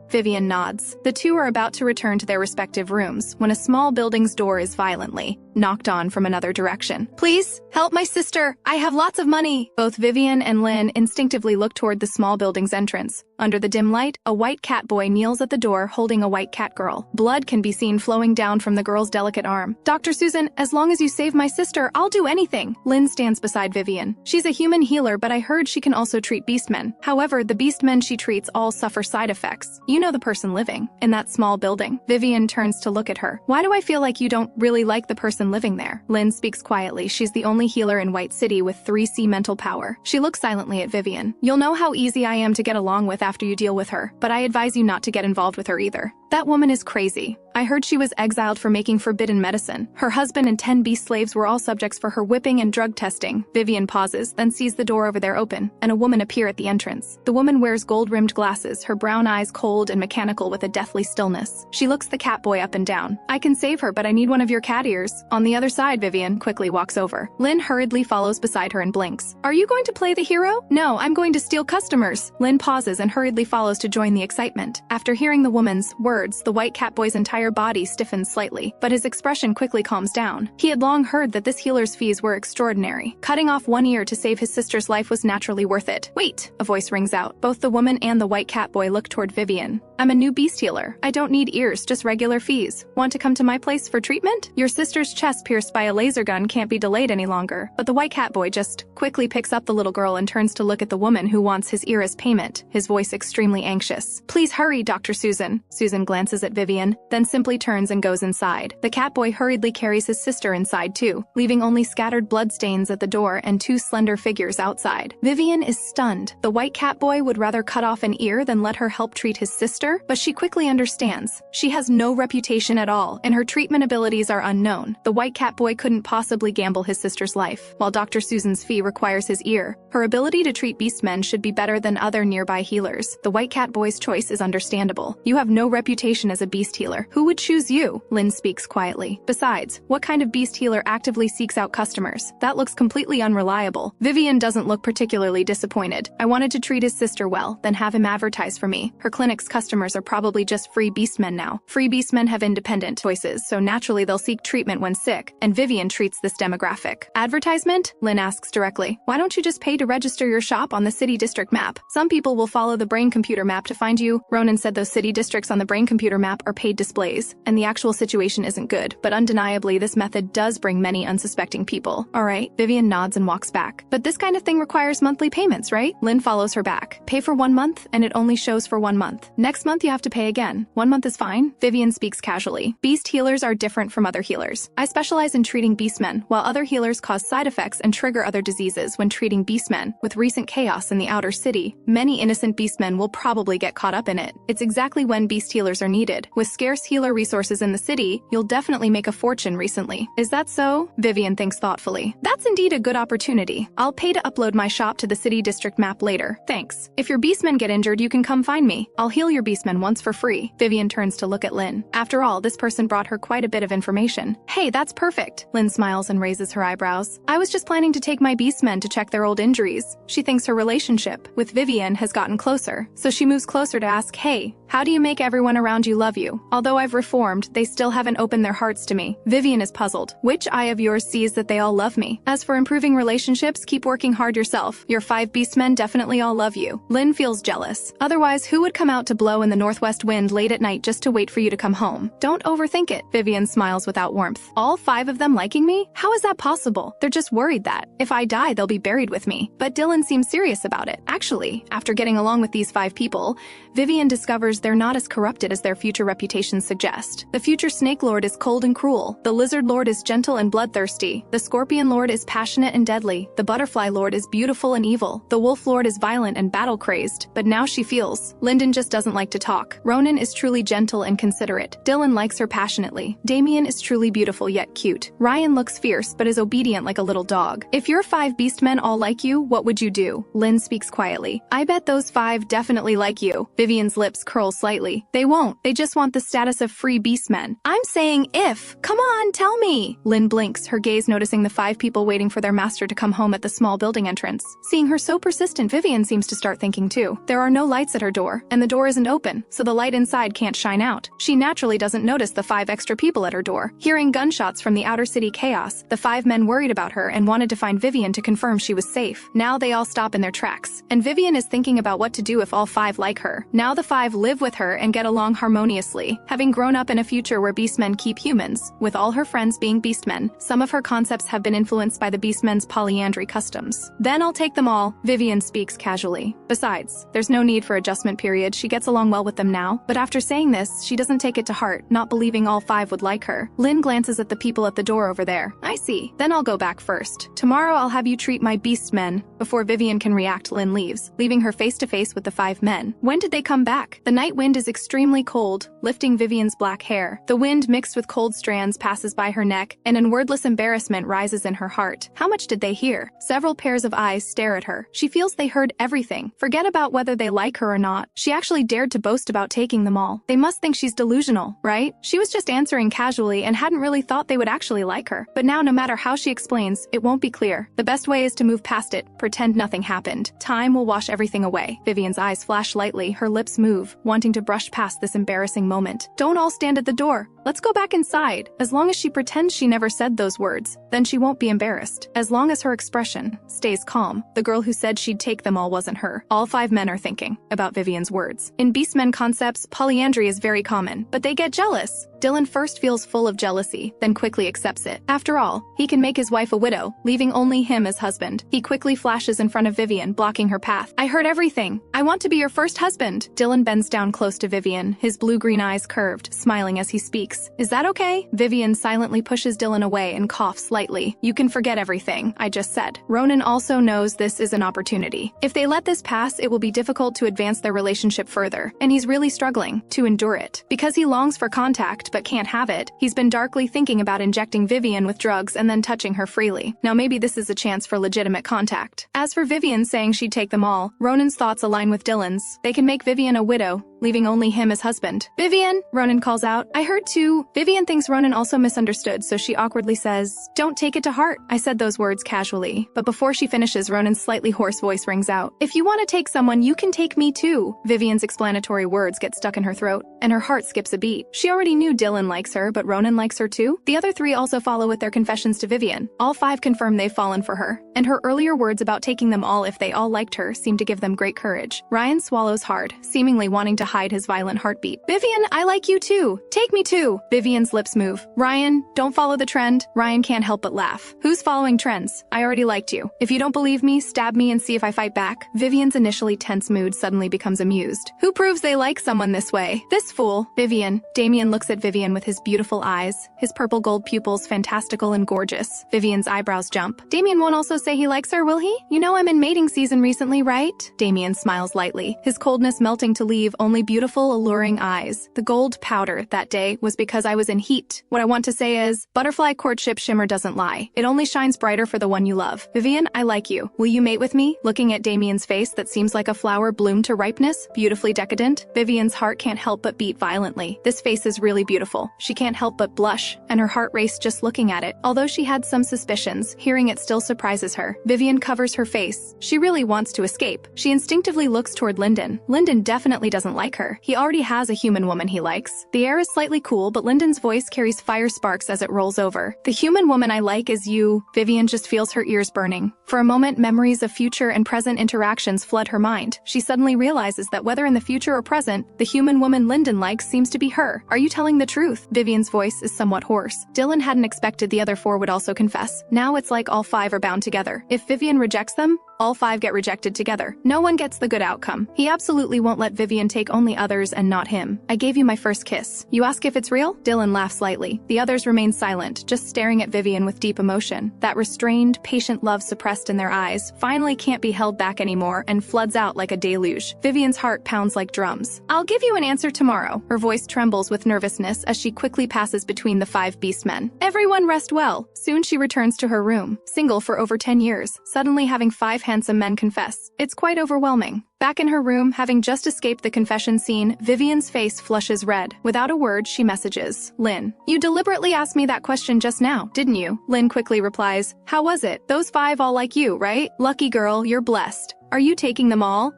A: Vivien nods. The two are about to return to their respective rooms when a small building's door is violently knocked on from another direction. Please, help my sister. I have lots of money. Both Vivien and Lynn instinctively look toward the small building's entrance. Under the dim light, a white cat boy kneels at the door holding a white cat girl. Blood can be seen flowing down from the girl's delicate arm. Dr. Susan, as long as you save my sister, I'll do anything. Lynn stands beside Vivien. She's a human healer, but I heard she can also treat beastmen. However, the beastmen she treats all suffer side effects. You know the person living in that small building. Vivien turns to look at her. Why do I feel like you don't really like the person living there? Lynn speaks quietly. She's the only healer in White City with 3C mental power. She looks silently at Vivien. You'll know how easy I am to get along with after you deal with her, but I advise you not to get involved with her either. That woman is crazy. I heard she was exiled for making forbidden medicine. Her husband and 10 beast slaves were all subjects for her whipping and drug testing. Vivien pauses, then sees the door over there open, and a woman appear at the entrance. The woman wears gold-rimmed glasses, her brown eyes cold and mechanical with a deathly stillness. She looks the cat boy up and down. I can save her, but I need one of your cat ears. On the other side, Vivien quickly walks over. Lynn hurriedly follows beside her and blinks. Are you going to play the hero? No, I'm going to steal customers. Lynn pauses and hurriedly follows to join the excitement. After hearing the woman's words, the white cat boy's entire body stiffens slightly, but his expression quickly calms down. He had long heard that this healer's fees were extraordinary. Cutting off one ear to save his sister's life was naturally worth it. Wait! A voice rings out. Both the woman and the white cat boy look toward Vivien. I'm a new beast healer. I don't need ears, just regular fees. Want to come to my place for treatment? Your sister's chest pierced by a laser gun can't be delayed any longer. But the white cat boy just quickly picks up the little girl and turns to look at the woman who wants his ear as payment, his voice extremely anxious. Please hurry, Dr. Susan. Susan glances at Vivien, then simply turns and goes inside. The cat boy hurriedly carries his sister inside too, leaving only scattered bloodstains at the door and two slender figures outside. Vivien is stunned. The white cat boy would rather cut off an ear than let her help treat his sister, but she quickly understands. She has no reputation at all, and her treatment abilities are unknown. The white cat boy couldn't possibly gamble his sister's life. While Dr. Susan's fee requires his ear, her ability to treat beastmen should be better than other nearby healers. The white cat boy's choice is understandable. You have no reputation as a beast healer. Who would choose you? Lynn speaks quietly. Besides, what kind of beast healer actively seeks out customers? That looks completely unreliable. Vivien doesn't look particularly disappointed. I wanted to treat his sister well, then have him advertise for me. Her clinic's customers are probably just free beastmen now. Free beastmen have independent choices, so naturally they'll seek treatment when sick, and Vivien treats this demographic. Advertisement? Lynn asks directly. Why don't you just pay to register your shop on the city district map? Some people will follow the brain computer map to find you. Ronin said those city districts on the brain computer map are paid displays, and the actual situation isn't good, but undeniably this method does bring many unsuspecting people. Alright, Vivien nods and walks back. But this kind of thing requires monthly payments, right? Lynn follows her back. Pay for 1 month, and it only shows for 1 month. Next month you have to pay again. 1 month is fine. Vivien speaks casually. Beast healers are different from other healers. I specialize in treating beastmen, while other healers cause side effects and trigger other diseases when treating beastmen. With recent chaos in the outer city, many innocent beastmen will probably get caught up in it. It's exactly when beast healers are needed. With scarce healer resources in the city, you'll definitely make a fortune recently. Is that so? Vivien thinks thoughtfully. That's indeed a good opportunity. I'll pay to upload my shop to the city district map later. Thanks. If your beastmen get injured, you can come find me. I'll heal your beastmen once for free. Vivien turns to look at Lynn. After all, this person brought her quite a bit of information. Hey, that's perfect. Lynn smiles and raises her eyebrows. I was just planning to take my beastmen to check their old injuries. She thinks her relationship with Vivien has gotten closer, so she moves closer to ask, hey, how do you make everyone around you love you? Although I've reformed, they still haven't opened their hearts to me. Vivien is puzzled. Which eye of yours sees that they all love me? As for improving relationships, keep working hard yourself. Your 5 beastmen definitely all love you. Lynn feels jealous. Otherwise, who would come out to blow in the northwest wind late at night just to wait for you to come home? Don't overthink it. Vivien smiles without warmth. All 5 of them liking me? How is that possible? They're just worried that, if I die, they'll be buried with me. But Dylan seems serious about it. Actually, after getting along with these 5 people, Vivien discovers others, they're not as corrupted as their future reputations suggest. The future Snake Lord is cold and cruel. The Lizard Lord is gentle and bloodthirsty. The Scorpion Lord is passionate and deadly. The Butterfly Lord is beautiful and evil. The Wolf Lord is violent and battle-crazed. But now she feels. Lyndon just doesn't like to talk. Ronin is truly gentle and considerate. Dylan likes her passionately. Damien is truly beautiful yet cute. Ryan looks fierce but is obedient like a little dog. If your 5 beastmen all like you, what would you do? Lynn speaks quietly. I bet those 5 definitely like you. Vivien's lips curl slightly. They won't. They just want the status of free beastmen. I'm saying if. Come on, tell me. Lynn blinks, her gaze noticing the 5 people waiting for their master to come home at the small building entrance. Seeing her so persistent, Vivien seems to start thinking too. There are no lights at her door, and the door isn't open, so the light inside can't shine out. She naturally doesn't notice the 5 extra people at her door. Hearing gunshots from the outer city chaos, the 5 men worried about her and wanted to find Vivien to confirm she was safe. Now they all stop in their tracks, and Vivien is thinking about what to do if all 5 like her. Now the 5 live with her and get along harmoniously, having grown up in a future where beastmen keep humans, with all her friends being beastmen. Some of her concepts have been influenced by the beastmen's polyandry customs. Then I'll take them all, Vivien speaks casually. Besides, there's no need for adjustment period. She gets along well with them now. But after saying this, she doesn't take it to heart, not believing all 5 would like her. Lynn glances at the people at the door over there. I see. Then I'll go back first. Tomorrow I'll have you treat my beastmen. Before Vivien can react, Lynn leaves, leaving her face to face with the 5 men. When did they come back? The night wind is extremely cold, lifting Vivien's black hair. The wind mixed with cold strands passes by her neck, and in wordless embarrassment rises in her heart. How much did they hear? Several pairs of eyes stare at her. She feels they heard everything. Forget about whether they like her or not. She actually dared to boast about taking them all. They must think she's delusional, right? She was just answering casually and hadn't really thought they would actually like her. But now no matter how she explains, it won't be clear. The best way is to move past it, pretend nothing happened. Time will wash everything away. Vivien's eyes flash lightly, her lips move, wanting to brush past this embarrassing moment. Don't all stand at the door. Let's go back inside. As long as she pretends she never said those words, then she won't be embarrassed. As long as her expression stays calm. The girl who said she'd take them all wasn't her. All 5 men are thinking about Vivien's words. In beastmen concepts, polyandry is very common, but they get jealous. Dylan first feels full of jealousy, then quickly accepts it. After all, he can make his wife a widow, leaving only him as husband. He quickly flashes in front of Vivien, blocking her path. I heard everything. I want to be your first husband. Dylan bends down close to Vivien, his blue-green eyes curved, smiling as he speaks. Is that okay? Vivien silently pushes Dylan away and coughs slightly. You can forget everything I just said. Ronin also knows this is an opportunity. If they let this pass, it will be difficult to advance their relationship further, and he's really struggling to endure it. Because he longs for contact but can't have it, he's been darkly thinking about injecting Vivien with drugs and then touching her freely. Now maybe this is a chance for legitimate contact. As for Vivien saying she'd take them all, Ronin's thoughts align with Dylan's. They can make Vivien a widow, leaving only him as husband. Vivien, Ronin calls out. I heard too. Vivien thinks Ronin also misunderstood, so she awkwardly says, don't take it to heart. I said those words casually, but before she finishes, Ronin's slightly hoarse voice rings out. If you want to take someone, you can take me too. Vivien's explanatory words get stuck in her throat, and her heart skips a beat. She already knew Dylan likes her, but Ronin likes her too? The other 3 also follow with their confessions to Vivien. All 5 confirm they've fallen for her, and her earlier words about taking them all if they all liked her seem to give them great courage. Ryan swallows hard, seemingly wanting to hide his violent heartbeat. Vivien, I like you too. Take me too. Vivien's lips move. Ryan, don't follow the trend. Ryan can't help but laugh. Who's following trends? I already liked you. If you don't believe me, stab me and see if I fight back. Vivien's initially tense mood suddenly becomes amused. Who proves they like someone this way? This fool. Vivien. Damien looks at Vivien with his beautiful eyes, his purple gold pupils fantastical and gorgeous. Vivien's eyebrows jump. Damien won't also say he likes her, will he? You know I'm in mating season recently, right? Damien smiles lightly, his coldness melting to leave only beautiful, alluring eyes. The gold powder that day was because I was in heat. What I want to say is, butterfly courtship shimmer doesn't lie. It only shines brighter for the one you love. Vivien, I like you. Will you mate with me? Looking at Damien's face that seems like a flower bloomed to ripeness, beautifully decadent, Vivien's heart can't help but beat violently. This face is really beautiful. She can't help but blush, and her heart raced just looking at it. Although she had some suspicions, hearing it still surprises her. Vivien covers her face. She really wants to escape. She instinctively looks toward Lyndon. Lyndon definitely doesn't like her. He already has a human woman he likes. The air is slightly cool, but Lyndon's voice carries fire sparks as it rolls over. The human woman I like is you. Vivien just feels her ears burning. For a moment, memories of future and present interactions flood her mind. She suddenly realizes that whether in the future or present, the human woman Lyndon likes seems to be her. Are you telling the truth? Vivien's voice is somewhat hoarse. Dylan hadn't expected the other 4 would also confess. Now it's like all 5 are bound together. If Vivien rejects them, all 5 get rejected together. No one gets the good outcome. He absolutely won't let Vivien take only others and not him. I gave you my first kiss. You ask if it's real? Dylan laughs lightly. The others remain silent, just staring at Vivien with deep emotion. That restrained, patient love suppressed in their eyes finally can't be held back anymore and floods out like a deluge. Vivien's heart pounds like drums. I'll give you an answer tomorrow. Her voice trembles with nervousness as she quickly passes between the 5 beastmen. Everyone rest well. Soon she returns to her room, single for over 10 years, suddenly having 5 handsome men confess. It's quite overwhelming. Back in her room, having just escaped the confession scene, Vivien's face flushes red. Without a word, she messages, Lynn. You deliberately asked me that question just now, didn't you? Lynn quickly replies, how was it? Those 5 all like you, right? Lucky girl, you're blessed. Are you taking them all?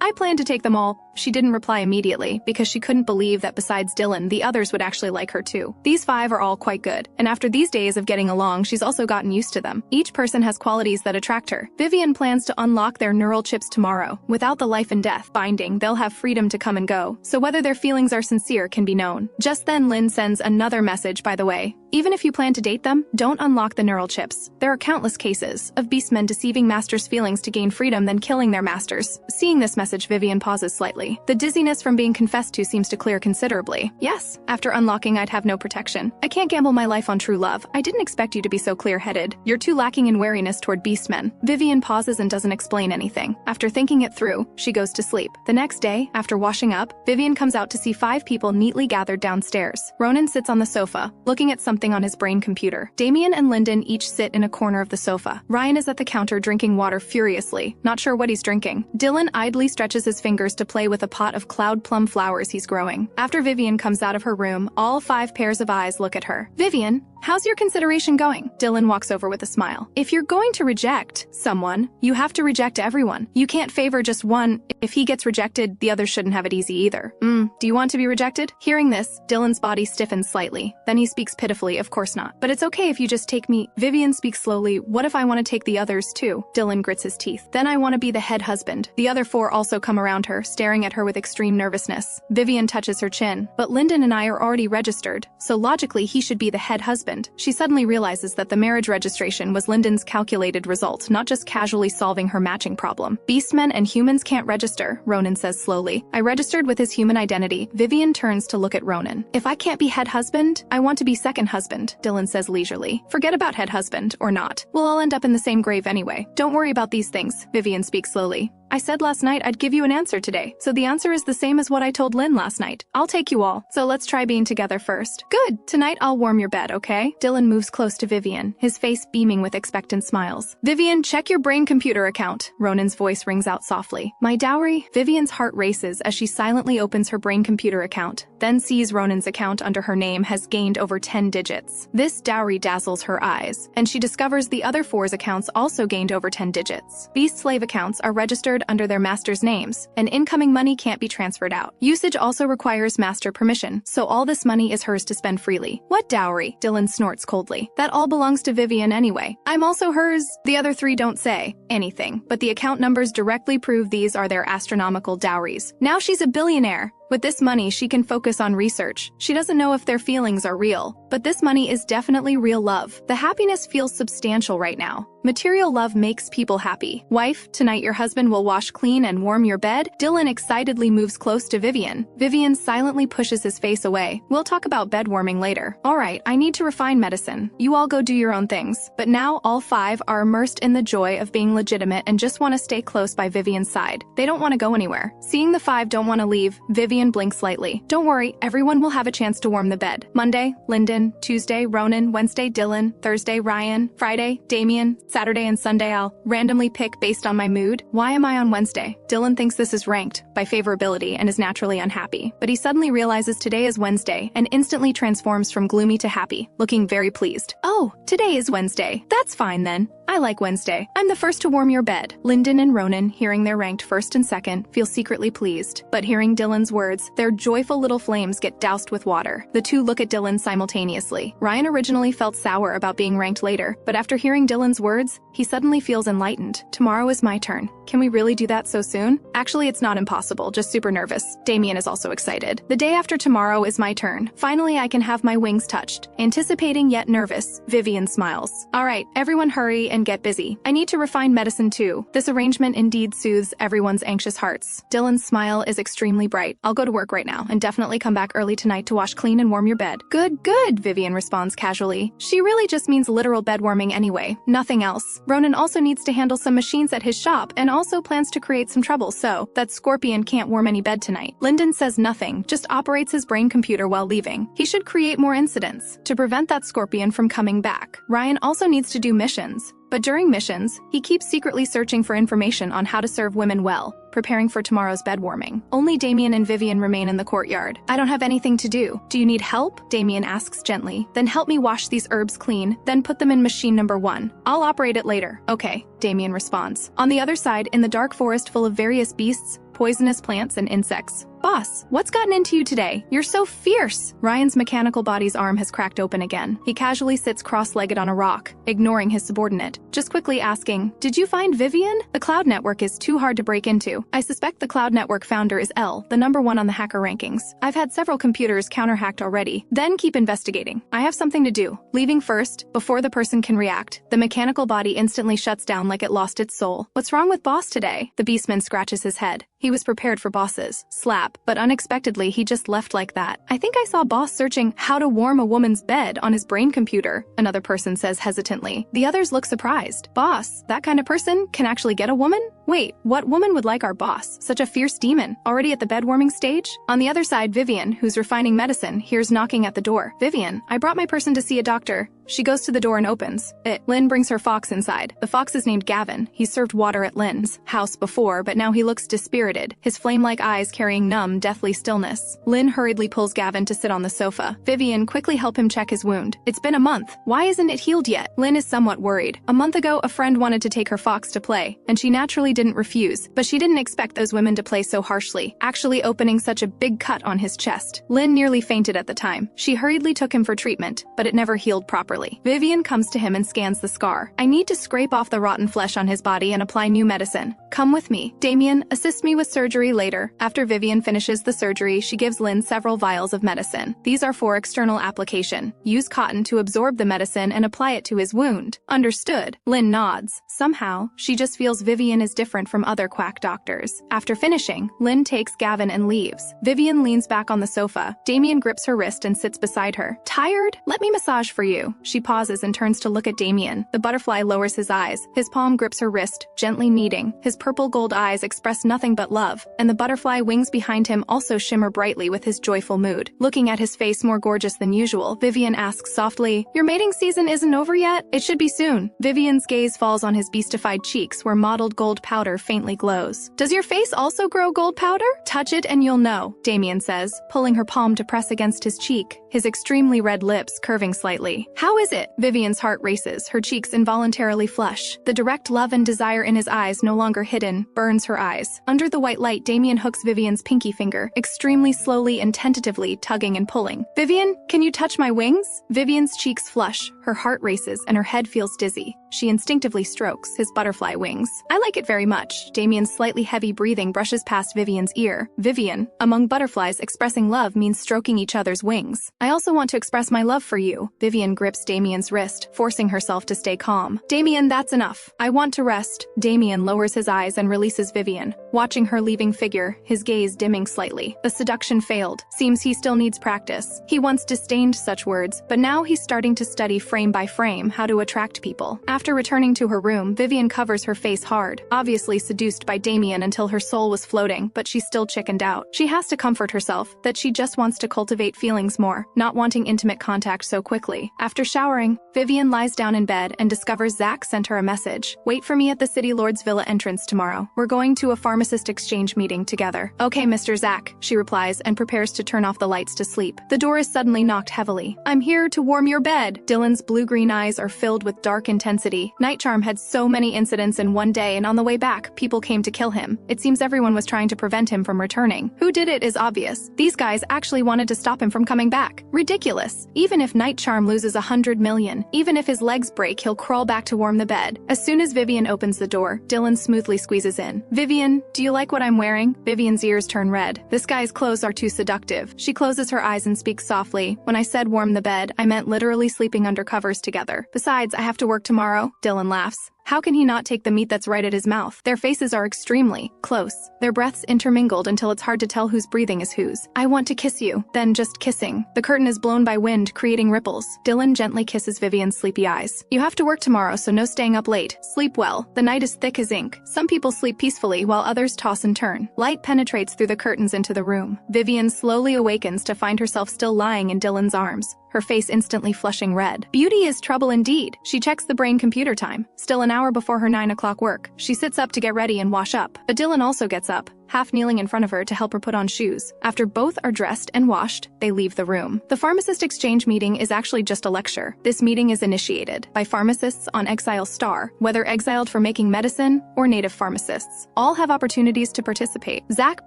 A: I plan to take them all. She didn't reply immediately because she couldn't believe that besides Dylan, the others would actually like her too. These 5 are all quite good, and after these days of getting along, she's also gotten used to them. Each person has qualities that attract her. Vivien plans to unlock their neural chips tomorrow. Without the life and death binding, they'll have freedom to come and go, so whether their feelings are sincere can be known. Just then, Lynn sends another message, by the way. Even if you plan to date them, don't unlock the neural chips. There are countless cases of beastmen deceiving masters' feelings to gain freedom, then killing their masters. Seeing this message, Vivien pauses slightly. The dizziness from being confessed to seems to clear considerably. Yes, after unlocking, I'd have no protection. I can't gamble my life on true love. I didn't expect you to be so clear-headed. You're too lacking in wariness toward beastmen. Vivien pauses and doesn't explain anything. After thinking it through, she goes to sleep. The next day, after washing up, Vivien comes out to see 5 people neatly gathered downstairs. Ronin sits on the sofa, looking at something on his brain computer. Damen and Lyndon each sit in a corner of the sofa. Ryan is at the counter drinking water furiously, not sure what he's drinking. Dylan idly stretches his fingers to play with a pot of cloud plum flowers he's growing. After Vivien comes out of her room, all 5 pairs of eyes look at her. Vivien, how's your consideration going? Dylan walks over with a smile. If you're going to reject someone, you have to reject everyone. You can't favor just one. If he gets rejected, the others shouldn't have it easy either. Do you want to be rejected? Hearing this, Dylan's body stiffens slightly. Then he speaks pitifully, of course not. But it's okay if you just take me. Vivien speaks slowly. What if I want to take the others too? Dylan grits his teeth. Then I want to be the head husband. The other 4 also come around her, staring at her with extreme nervousness. Vivien touches her chin. But Lyndon and I are already registered, so logically he should be the head husband. She suddenly realizes that the marriage registration was Lyndon's calculated result, not just casually solving her matching problem. Beastmen and humans can't register, Ronin says slowly. I registered with his human identity. Vivien turns to look at Ronin. If I can't be head husband, I want to be second husband, Dylan says leisurely. Forget about head husband, or not. We'll all end up in the same grave anyway. Don't worry about these things, Vivien speaks slowly. I said last night I'd give you an answer today, so the answer is the same as what I told Lynn last night. I'll take you all, so let's try being together first. Good, tonight I'll warm your bed, okay? Dylan moves close to Vivien, his face beaming with expectant smiles. Vivien, check your brain computer account. Ronin's voice rings out softly. My dowry? Vivien's heart races as she silently opens her brain computer account, then sees Ronin's account under her name has gained over 10 digits. This dowry dazzles her eyes, and she discovers the other 4's accounts also gained over 10 digits. Beast slave accounts are registered under their master's names, and incoming money can't be transferred out. Usage also requires master permission, so all this money is hers to spend freely. What dowry? Dylan snorts coldly. That all belongs to Vivien anyway. I'm also hers. The other 3 don't say anything, but the account numbers directly prove these are their astronomical dowries. Now she's a billionaire. With this money, she can focus on research. She doesn't know if their feelings are real, but this money is definitely real love. The happiness feels substantial right now. Material love makes people happy. Wife, tonight your husband will wash clean and warm your bed. Dylan excitedly moves close to Vivien. Vivien silently pushes his face away. We'll talk about bed warming later. All right, I need to refine medicine. You all go do your own things. But now all 5 are immersed in the joy of being legitimate and just want to stay close by Vivien's side. They don't want to go anywhere. Seeing the 5 don't want to leave, Vivien blinks slightly. Don't worry, everyone will have a chance to warm the bed. Monday, Lyndon. Tuesday, Ronin. Wednesday, Dylan. Thursday, Ryan. Friday, Damen. Saturday and Sunday I'll randomly pick based on my mood. Why am I on Wednesday? Dylan thinks this is ranked by favorability and is naturally unhappy. But he suddenly realizes today is Wednesday and instantly transforms from gloomy to happy, looking very pleased. Oh, today is Wednesday. That's fine then. I like Wednesday. I'm the first to warm your bed. Lyndon and Ronin, hearing they're ranked first and second, feel secretly pleased. But hearing Dylan's words, their joyful little flames get doused with water. The 2 look at Dylan simultaneously. Ryan originally felt sour about being ranked later, but after hearing Dylan's words, he suddenly feels enlightened. Tomorrow is my turn. Can we really do that so soon? Actually, it's not impossible, just super nervous. Damen is also excited. The day after tomorrow is my turn. Finally, I can have my wings touched. Anticipating yet nervous, Vivien smiles. All right, everyone hurry and and get busy. I need to refine medicine too. This arrangement indeed soothes everyone's anxious hearts. Dylan's smile is extremely bright. I'll go to work right now and definitely come back early tonight to wash clean and warm your bed. Good, good, Vivien responds casually. She really just means literal bed warming anyway, nothing else. Ronin also needs to handle some machines at his shop and also plans to create some trouble so that Scorpion can't warm any bed tonight. Lyndon says nothing, just operates his brain computer while leaving. He should create more incidents to prevent that Scorpion from coming back. Ryan also needs to do missions. But during missions, he keeps secretly searching for information on how to serve women well, preparing for tomorrow's bed warming. Only Damien and Vivien remain in the courtyard. I don't have anything to do. Do you need help? Damien asks gently. Then help me wash these herbs clean, then put them in machine number 1. I'll operate it later. Okay, Damien responds. On the other side, in the dark forest full of various beasts, poisonous plants, and insects. Boss, what's gotten into you today? You're so fierce! Ryan's mechanical body's arm has cracked open again. He casually sits cross-legged on a rock, ignoring his subordinate, just quickly asking, did you find Vivien? The cloud network is too hard to break into. I suspect the cloud network founder is L, the #1 on the hacker rankings. I've had several computers counter-hacked already. Then keep investigating. I have something to do. Leaving first, before the person can react. The mechanical body instantly shuts down like it lost its soul. What's wrong with Boss today? The beastman scratches his head. He was prepared for Boss's slap, but unexpectedly he just left like that. I think I saw Boss searching how to warm a woman's bed on his brain computer, another person says hesitantly. The others look surprised. Boss, that kind of person can actually get a woman? Wait, what woman would like our boss? Such a fierce demon, already at the bed warming stage? On the other side, Vivien, who's refining medicine, hears knocking at the door. Vivien, I brought my person to see a doctor. She goes to the door and opens it. Lynn brings her fox inside. The fox is named Gavin. He served water at Lynn's house before, but now he looks dispirited, his flame-like eyes carrying numb, deathly stillness. Lynn hurriedly pulls Gavin to sit on the sofa. Vivien quickly help him check his wound. It's been a month. Why isn't it healed yet? Lynn is somewhat worried. A month ago, a friend wanted to take her fox to play, and she naturally didn't refuse, but she didn't expect those women to play so harshly, actually opening such a big cut on his chest. Lynn nearly fainted at the time. She hurriedly took him for treatment, but it never healed properly. Vivien comes to him and scans the scar. I need to scrape off the rotten flesh on his body and apply new medicine. Come with me. Damien, assist me with surgery later. After Vivien finishes the surgery, she gives Lynn several vials of medicine. These are for external application. Use cotton to absorb the medicine and apply it to his wound. Understood. Lynn nods. Somehow, she just feels Vivien is different from other quack doctors. After finishing, Lynn takes Gavin and leaves. Vivien leans back on the sofa. Damien grips her wrist and sits beside her. Tired? Let me massage for you. She pauses and turns to look at Damien. The butterfly lowers his eyes. His palm grips her wrist, gently kneading. His purple gold eyes express nothing but love, and the butterfly wings behind him also shimmer brightly with his joyful mood. Looking at his face more gorgeous than usual, Vivien asks softly, your mating season isn't over yet? It should be soon. Vivien's gaze falls on his beastified cheeks where mottled gold powder faintly glows. Does your face also grow gold powder? Touch it and you'll know, Damien says, pulling her palm to press against his cheek, his extremely red lips curving slightly. How is it? Vivien's heart races, her cheeks involuntarily flush. The direct love and desire in his eyes, no longer hidden, burns her eyes. Under the white light, Damien hooks Vivien's pinky finger, extremely slowly and tentatively tugging and pulling. Vivien, can you touch my wings? Vivien's cheeks flush, her heart races, and her head feels dizzy. She instinctively strokes his butterfly wings. I like it very much. Damien's slightly heavy breathing brushes past Vivien's ear. Vivien, among butterflies, expressing love means stroking each other's wings. I also want to express my love for you. Vivien grips Damien's wrist, forcing herself to stay calm. Damien, that's enough. I want to rest. Damien lowers his eyes and releases Vivien, watching her leaving figure, his gaze dimming slightly. The seduction failed. Seems he still needs practice. He once disdained such words, but now he's starting to study frame by frame how to attract people. After returning to her room, Vivien covers her face hard, obviously seduced by Damien until her soul was floating, but she still chickened out. She has to comfort herself that she just wants to cultivate feelings more, not wanting intimate contact so quickly. After showering, Vivien lies down in bed and discovers Zach sent her a message. Wait for me at the City Lord's Villa entrance tomorrow. We're going to a pharmacist exchange meeting together. Okay, Mr. Zach, she replies and prepares to turn off the lights to sleep. The door is suddenly knocked heavily. I'm here to warm your bed. Dylan's blue-green eyes are filled with dark intensity. Nightcharm had so many incidents in one day, and on the way back, people came to kill him. It seems everyone was trying to prevent him from returning. Who did it is obvious. These guys actually wanted to stop him from coming back. Ridiculous. Even if Nightcharm loses 100 million, even if his legs break, he'll crawl back to warm the bed. As soon as Vivien opens the door, Dylan smoothly squeezes in. Vivien, do you like what I'm wearing? Vivien's ears turn red. This guy's clothes are too seductive. She closes her eyes and speaks softly. When I said warm the bed, I meant literally sleeping under covers together. Besides, I have to work tomorrow. tomorrow, Dylan laughs. How can he not take the meat that's right at his mouth? Their faces are extremely close, their breaths intermingled until it's hard to tell whose breathing is whose. I want to kiss you, then just kissing. The curtain is blown by wind, creating ripples. Dylan gently kisses Vivien's sleepy eyes. You have to work tomorrow, so no staying up late. Sleep well. The night is thick as ink. Some people sleep peacefully while others toss and turn. Light penetrates through the curtains into the room. Vivien slowly awakens to find herself still lying in Dylan's arms, her face instantly flushing red. Beauty is trouble indeed. She checks the brain computer time. Still an hour before her 9 o'clock work. She sits up to get ready and wash up. But Dylan also gets up, half kneeling in front of her to help her put on shoes. After both are dressed and washed, they leave the room. The pharmacist exchange meeting is actually just a lecture. This meeting is initiated by pharmacists on Exile Star, whether exiled for making medicine or native pharmacists. All have opportunities to participate. Zach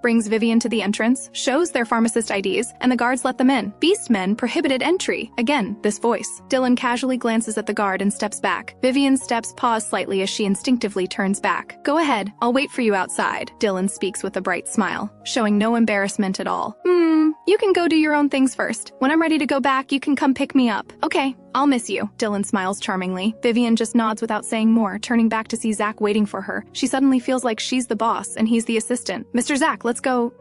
A: brings Vivien to the entrance, shows their pharmacist IDs, and the guards let them in. Beastmen prohibited entry. Again, this voice. Dylan casually glances at the guard and steps back. Vivien's steps pause slightly as she instinctively turns back. Go ahead, I'll wait for you outside. Dylan speaks with a bright smile, showing no embarrassment at all. You can go do your own things first. When I'm ready to go back, you can come pick me up. Okay, I'll miss you. Dylan smiles charmingly. Vivien just nods without saying more, turning back to see Zach waiting for her. She suddenly feels like she's the boss and he's the assistant. Mr. Zach, let's go.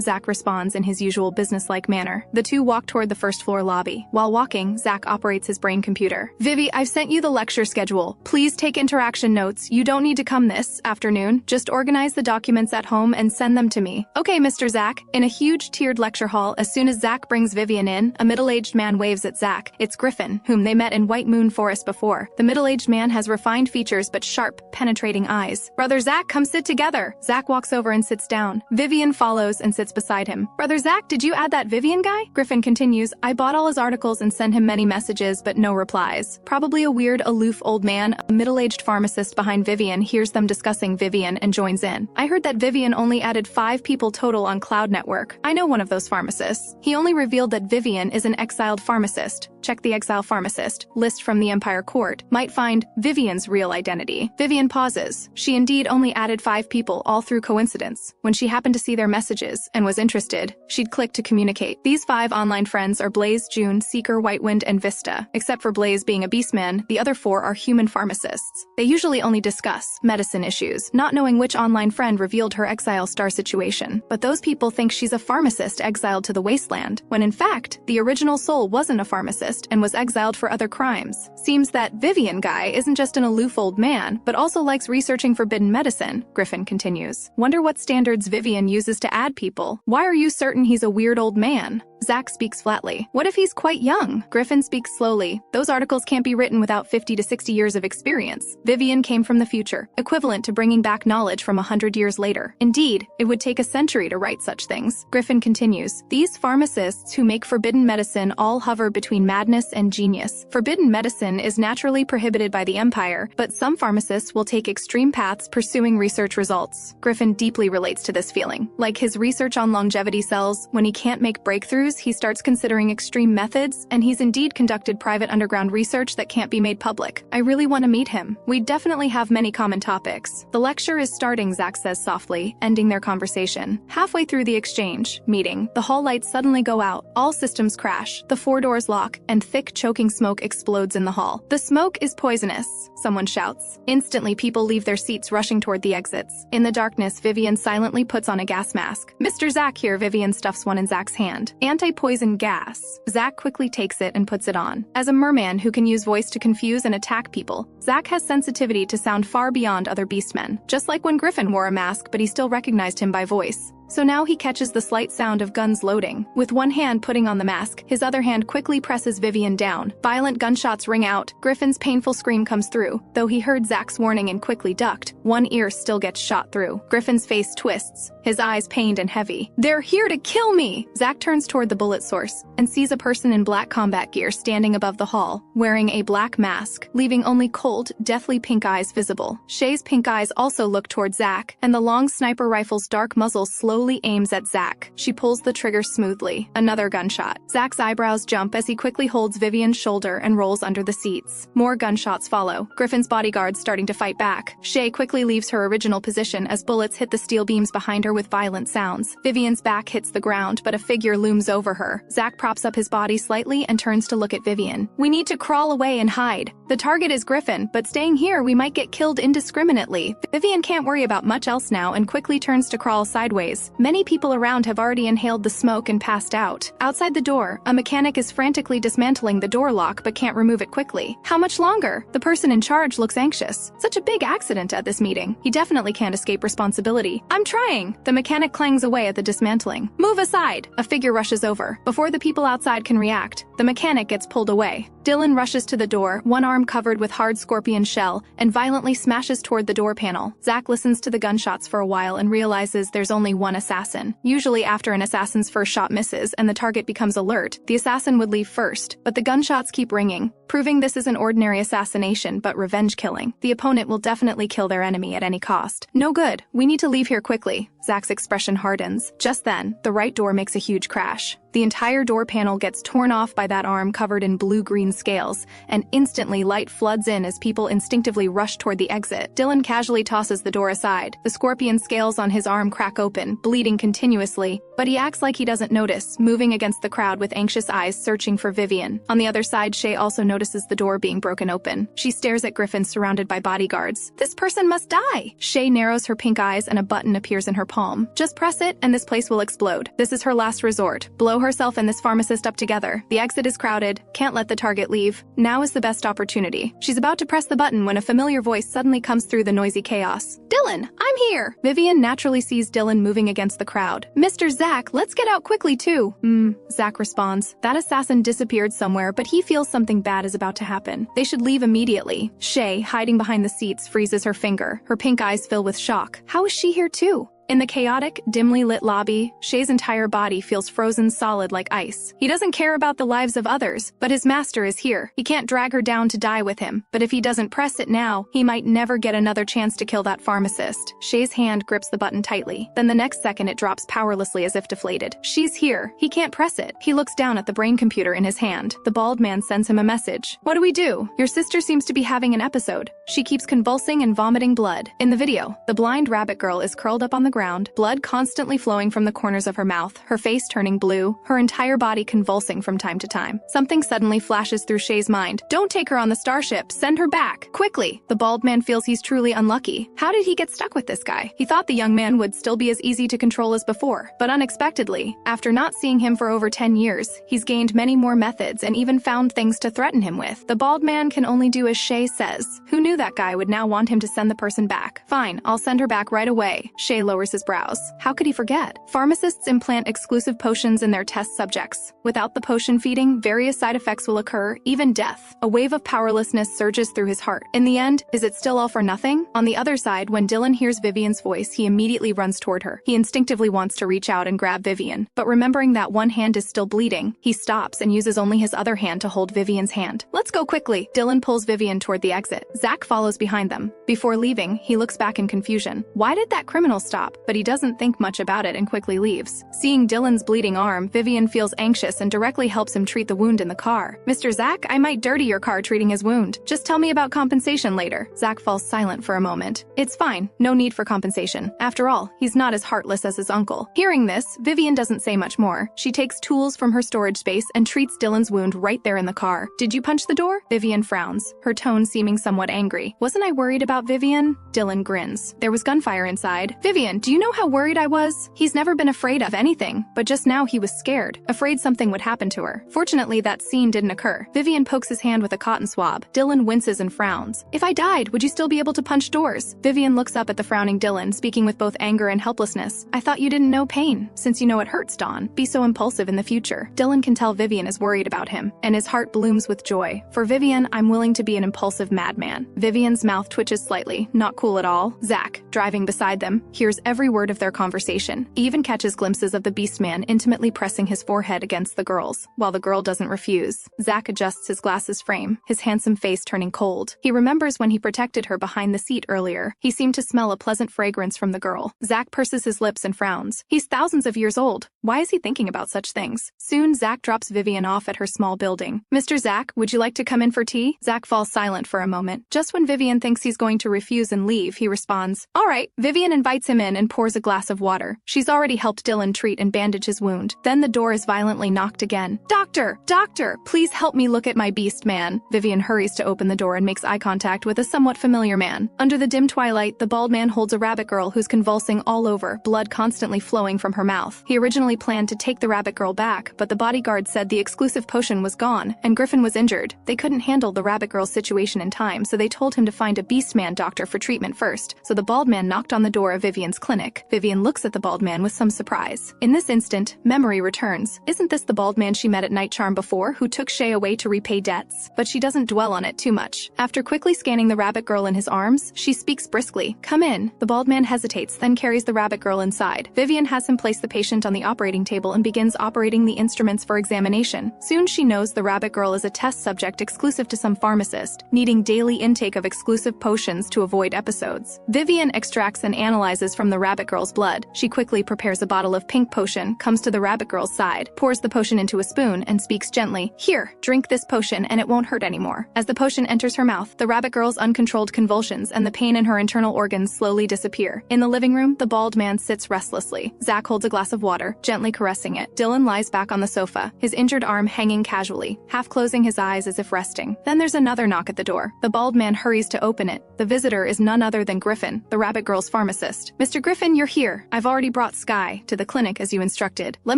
A: Zach responds in his usual businesslike manner. The two walk toward the first floor lobby. While walking, Zach operates his brain computer. Vivi, I've sent you the lecture schedule. Please take interaction notes. You don't need to come this afternoon. Just organize the documents at home and send them to me. Okay, Mr. Zach. In a huge tiered lecture hall, as soon as Zach brings Vivien in, a middle-aged man waves at Zach. It's Griffin, whom they met in White Moon Forest before. The middle-aged man has refined features but sharp, penetrating eyes. Brother Zach, come sit together. Zach walks over and sits down. Vivien follows and sits beside him. Brother Zach, did you add that Vivien guy? Griffin continues, I bought all his articles and sent him many messages but no replies. Probably a weird, aloof old man. A middle-aged pharmacist behind Vivien hears them discussing Vivien and joins in. I heard that Vivien only added 5 people total on Cloud Network. I know one of those pharmacists. He only revealed that Vivien is an exiled pharmacist. Check the exile pharmacist list from the Empire Court. Might find Vivien's real identity. Vivien pauses. She indeed only added 5 people, all through coincidence. When she happened to see their messages and was interested, she'd click to communicate. These 5 online friends are Blaze, June, Seeker, Whitewind, and Vista. Except for Blaze being a beastman, the other 4 are human pharmacists. They usually only discuss medicine issues, not knowing which online friend revealed her Exile Star situation. But those people think she's a pharmacist exiled to the wasteland, when in fact, the original soul wasn't a pharmacist and was exiled for other crimes. Seems that Vivien guy isn't just an aloof old man, but also likes researching forbidden medicine, Griffin continues. Wonder what standards Vivien uses to add people. Why are you certain he's a weird old man? Zach speaks flatly. What if he's quite young? Griffin speaks slowly. Those articles can't be written without 50 to 60 years of experience. Vivien came from the future, equivalent to bringing back knowledge from 100 years later. Indeed, it would take a century to write such things. Griffin continues. These pharmacists who make forbidden medicine all hover between madness and genius. Forbidden medicine is naturally prohibited by the Empire, but some pharmacists will take extreme paths pursuing research results. Griffin deeply relates to this feeling. Like his research on longevity cells, when he can't make breakthroughs, he starts considering extreme methods, and he's indeed conducted private underground research that can't be made public. I really want to meet him. We definitely have many common topics. The lecture is starting, Zach says softly, ending their conversation. Halfway through the exchange meeting, the hall lights suddenly go out. All systems crash, the 4 doors lock, and thick choking smoke explodes in the hall. The smoke is poisonous, someone shouts. Instantly, people leave their seats, rushing toward the exits. In the darkness, Vivien silently puts on a gas mask. Mr. Zach here, Vivien stuffs one in Zach's hand. Anti-poison gas. Zach quickly takes it and puts it on. As a merman who can use voice to confuse and attack people, Zach has sensitivity to sound far beyond other beastmen. Just like when Griffin wore a mask, but he still recognized him by voice. So now he catches the slight sound of guns loading. With one hand putting on the mask, his other hand quickly presses Vivien down. Violent gunshots ring out. Griffin's painful scream comes through. Though he heard Zach's warning and quickly ducked, one ear still gets shot through. Griffin's face twists, his eyes pained and heavy. They're here to kill me! Zach turns toward the bullet source and sees a person in black combat gear standing above the hall, wearing a black mask, leaving only cold, deathly pink eyes visible. Shay's pink eyes also look toward Zach, and the long sniper rifle's dark muzzle slowly slowly aims at Zach. She pulls the trigger smoothly. Another gunshot. Zach's eyebrows jump as he quickly holds Vivien's shoulder and rolls under the seats. More gunshots follow. Griffin's bodyguards starting to fight back. Shay quickly leaves her original position as bullets hit the steel beams behind her with violent sounds. Vivien's back hits the ground, but a figure looms over her. Zach props up his body slightly and turns to look at Vivien. We need to crawl away and hide. The target is Griffin, but staying here we might get killed indiscriminately. Vivien can't worry about much else now and quickly turns to crawl sideways. Many people around have already inhaled the smoke and passed out. Outside the door, a mechanic is frantically dismantling the door lock but can't remove it quickly. How much longer? The person in charge looks anxious. Such a big accident at this meeting. He definitely can't escape responsibility. I'm trying. The mechanic clangs away at the dismantling. Move aside. A figure rushes over. Before the people outside can react, the mechanic gets pulled away. Dylan rushes to the door, one arm covered with hard scorpion shell, and violently smashes toward the door panel. Zach listens to the gunshots for a while and realizes there's only one assassin. Usually after an assassin's first shot misses and the target becomes alert, the assassin would leave first, but the gunshots keep ringing, proving this isn't ordinary assassination but revenge killing. The opponent will definitely kill their enemy at any cost. No good. We need to leave here quickly. Zach's expression hardens. Just then, the right door makes a huge crash. The entire door panel gets torn off by that arm covered in blue-green scales, and instantly light floods in as people instinctively rush toward the exit. Dylan casually tosses the door aside. The scorpion scales on his arm crack open, bleeding continuously, but he acts like he doesn't notice, moving against the crowd with anxious eyes searching for Vivien. On the other side, Shay also notices the door being broken open. She stares at Griffin surrounded by bodyguards. This person must die! Shay narrows her pink eyes and a button appears in her palm. Just press it and this place will explode. This is her last resort. Blow herself and this pharmacist up together. The exit is crowded. Can't let the target leave. Now is the best opportunity. She's about to press the button when a familiar voice suddenly comes through the noisy chaos. Dylan, I'm here! Vivien naturally sees Dylan moving against the crowd. Mr. Zach, let's get out quickly too. Zach responds. That assassin disappeared somewhere, but he feels something bad is about to happen. They should leave immediately. Shay, hiding behind the seats, freezes her finger. Her pink eyes fill with shock. How is she here too? In the chaotic, dimly lit lobby, Shay's entire body feels frozen solid like ice. He doesn't care about the lives of others, but his master is here. He can't drag her down to die with him, but if he doesn't press it now, he might never get another chance to kill that pharmacist. Shay's hand grips the button tightly. Then the next second it drops powerlessly as if deflated. She's here. He can't press it. He looks down at the brain computer in his hand. The bald man sends him a message. What do we do? Your sister seems to be having an episode. She keeps convulsing and vomiting blood. In the video, the blind rabbit girl is curled up on the ground, blood constantly flowing from the corners of her mouth, her face turning blue, her entire body convulsing from time to time. Something suddenly flashes through Shay's mind. Don't take her on the starship, send her back, quickly! The bald man feels he's truly unlucky. How did he get stuck with this guy? He thought the young man would still be as easy to control as before, but unexpectedly, after not seeing him for over 10 years, he's gained many more methods and even found things to threaten him with. The bald man can only do as Shay says. Who knew that guy would now want him to send the person back? Fine, I'll send her back right away. Shay lowers his brows. How could he forget? Pharmacists implant exclusive potions in their test subjects. Without the potion feeding, various side effects will occur, even death. A wave of powerlessness surges through his heart. In the end, is it still all for nothing? On the other side, when Dylan hears Vivien's voice, he immediately runs toward her. He instinctively wants to reach out and grab Vivien, but remembering that one hand is still bleeding, he stops and uses only his other hand to hold Vivien's hand. Let's go quickly. Dylan pulls Vivien toward the exit. Zach follows behind them. Before leaving, he looks back in confusion. Why did that criminal stop? But he doesn't think much about it and quickly leaves. Seeing Dylan's bleeding arm, Vivien feels anxious and directly helps him treat the wound in the car. Mr. Zach, I might dirty your car treating his wound. Just tell me about compensation later. Zach falls silent for a moment. It's fine. No need for compensation. After all, he's not as heartless as his uncle. Hearing this, Vivien doesn't say much more. She takes tools from her storage space and treats Dylan's wound right there in the car. Did you punch the door? Vivien frowns, her tone seeming somewhat angry. Wasn't I worried about Vivien? Dylan grins. There was gunfire inside. Vivien, do you know how worried I was? He's never been afraid of anything, but just now he was scared, afraid something would happen to her. Fortunately, that scene didn't occur. Vivien pokes his hand with a cotton swab. Dylan winces and frowns. If I died, would you still be able to punch doors? Vivien looks up at the frowning Dylan, speaking with both anger and helplessness. I thought you didn't know pain. Since you know it hurts, Dawn, be so impulsive in the future. Dylan can tell Vivien is worried about him, and his heart blooms with joy. For Vivien, I'm willing to be an impulsive madman. Vivien's mouth twitches slightly, not cool at all. Zach, driving beside them, hears every every word of their conversation. He even catches glimpses of the beastman intimately pressing his forehead against the girl's, while the girl doesn't refuse. Zach adjusts his glasses frame, his handsome face turning cold. He remembers when he protected her behind the seat earlier. He seemed to smell a pleasant fragrance from the girl. Zach purses his lips and frowns. He's thousands of years old. Why is he thinking about such things? Soon, Zach drops Vivien off at her small building. Mr. Zach, would you like to come in for tea? Zach falls silent for a moment. Just when Vivien thinks he's going to refuse and leave, he responds, all right. Vivien invites him in and pours a glass of water. She's already helped Dylan treat and bandage his wound. Then the door is violently knocked again. Doctor! Doctor! Please help me look at my beast man. Vivien hurries to open the door and makes eye contact with a somewhat familiar man. Under the dim twilight, the bald man holds a rabbit girl who's convulsing all over, blood constantly flowing from her mouth. He originally planned to take the rabbit girl back, but the bodyguard said the exclusive potion was gone, and Griffin was injured. They couldn't handle the rabbit girl's situation in time, so they told him to find a beastman doctor for treatment first. So the bald man knocked on the door of Vivien's clinic. Vivien looks at the bald man with some surprise. In this instant, memory returns. Isn't this the bald man she met at Night Charm before, who took Shay away to repay debts? But she doesn't dwell on it too much. After quickly scanning the rabbit girl in his arms, she speaks briskly. Come in. The bald man hesitates, then carries the rabbit girl inside. Vivien has him place the patient on the operating table and begins operating the instruments for examination. Soon she knows the rabbit girl is a test subject exclusive to some pharmacist, needing daily intake of exclusive potions to avoid episodes. Vivien extracts and analyzes from the rabbit girl's blood. She quickly prepares a bottle of pink potion, comes to the rabbit girl's side, pours the potion into a spoon, and speaks gently. Here, drink this potion and it won't hurt anymore. As the potion enters her mouth, the rabbit girl's uncontrolled convulsions and the pain in her internal organs slowly disappear. In the living room, the bald man sits restlessly. Zach holds a glass of water, gently caressing it. Dylan lies back on the sofa, his injured arm hanging casually, half closing his eyes as if resting. Then there's another knock at the door. The bald man hurries to open it. The visitor is none other than Griffin, the rabbit girl's pharmacist. Mr. Griffin, you're here. I've already brought Skye to the clinic as you instructed. Let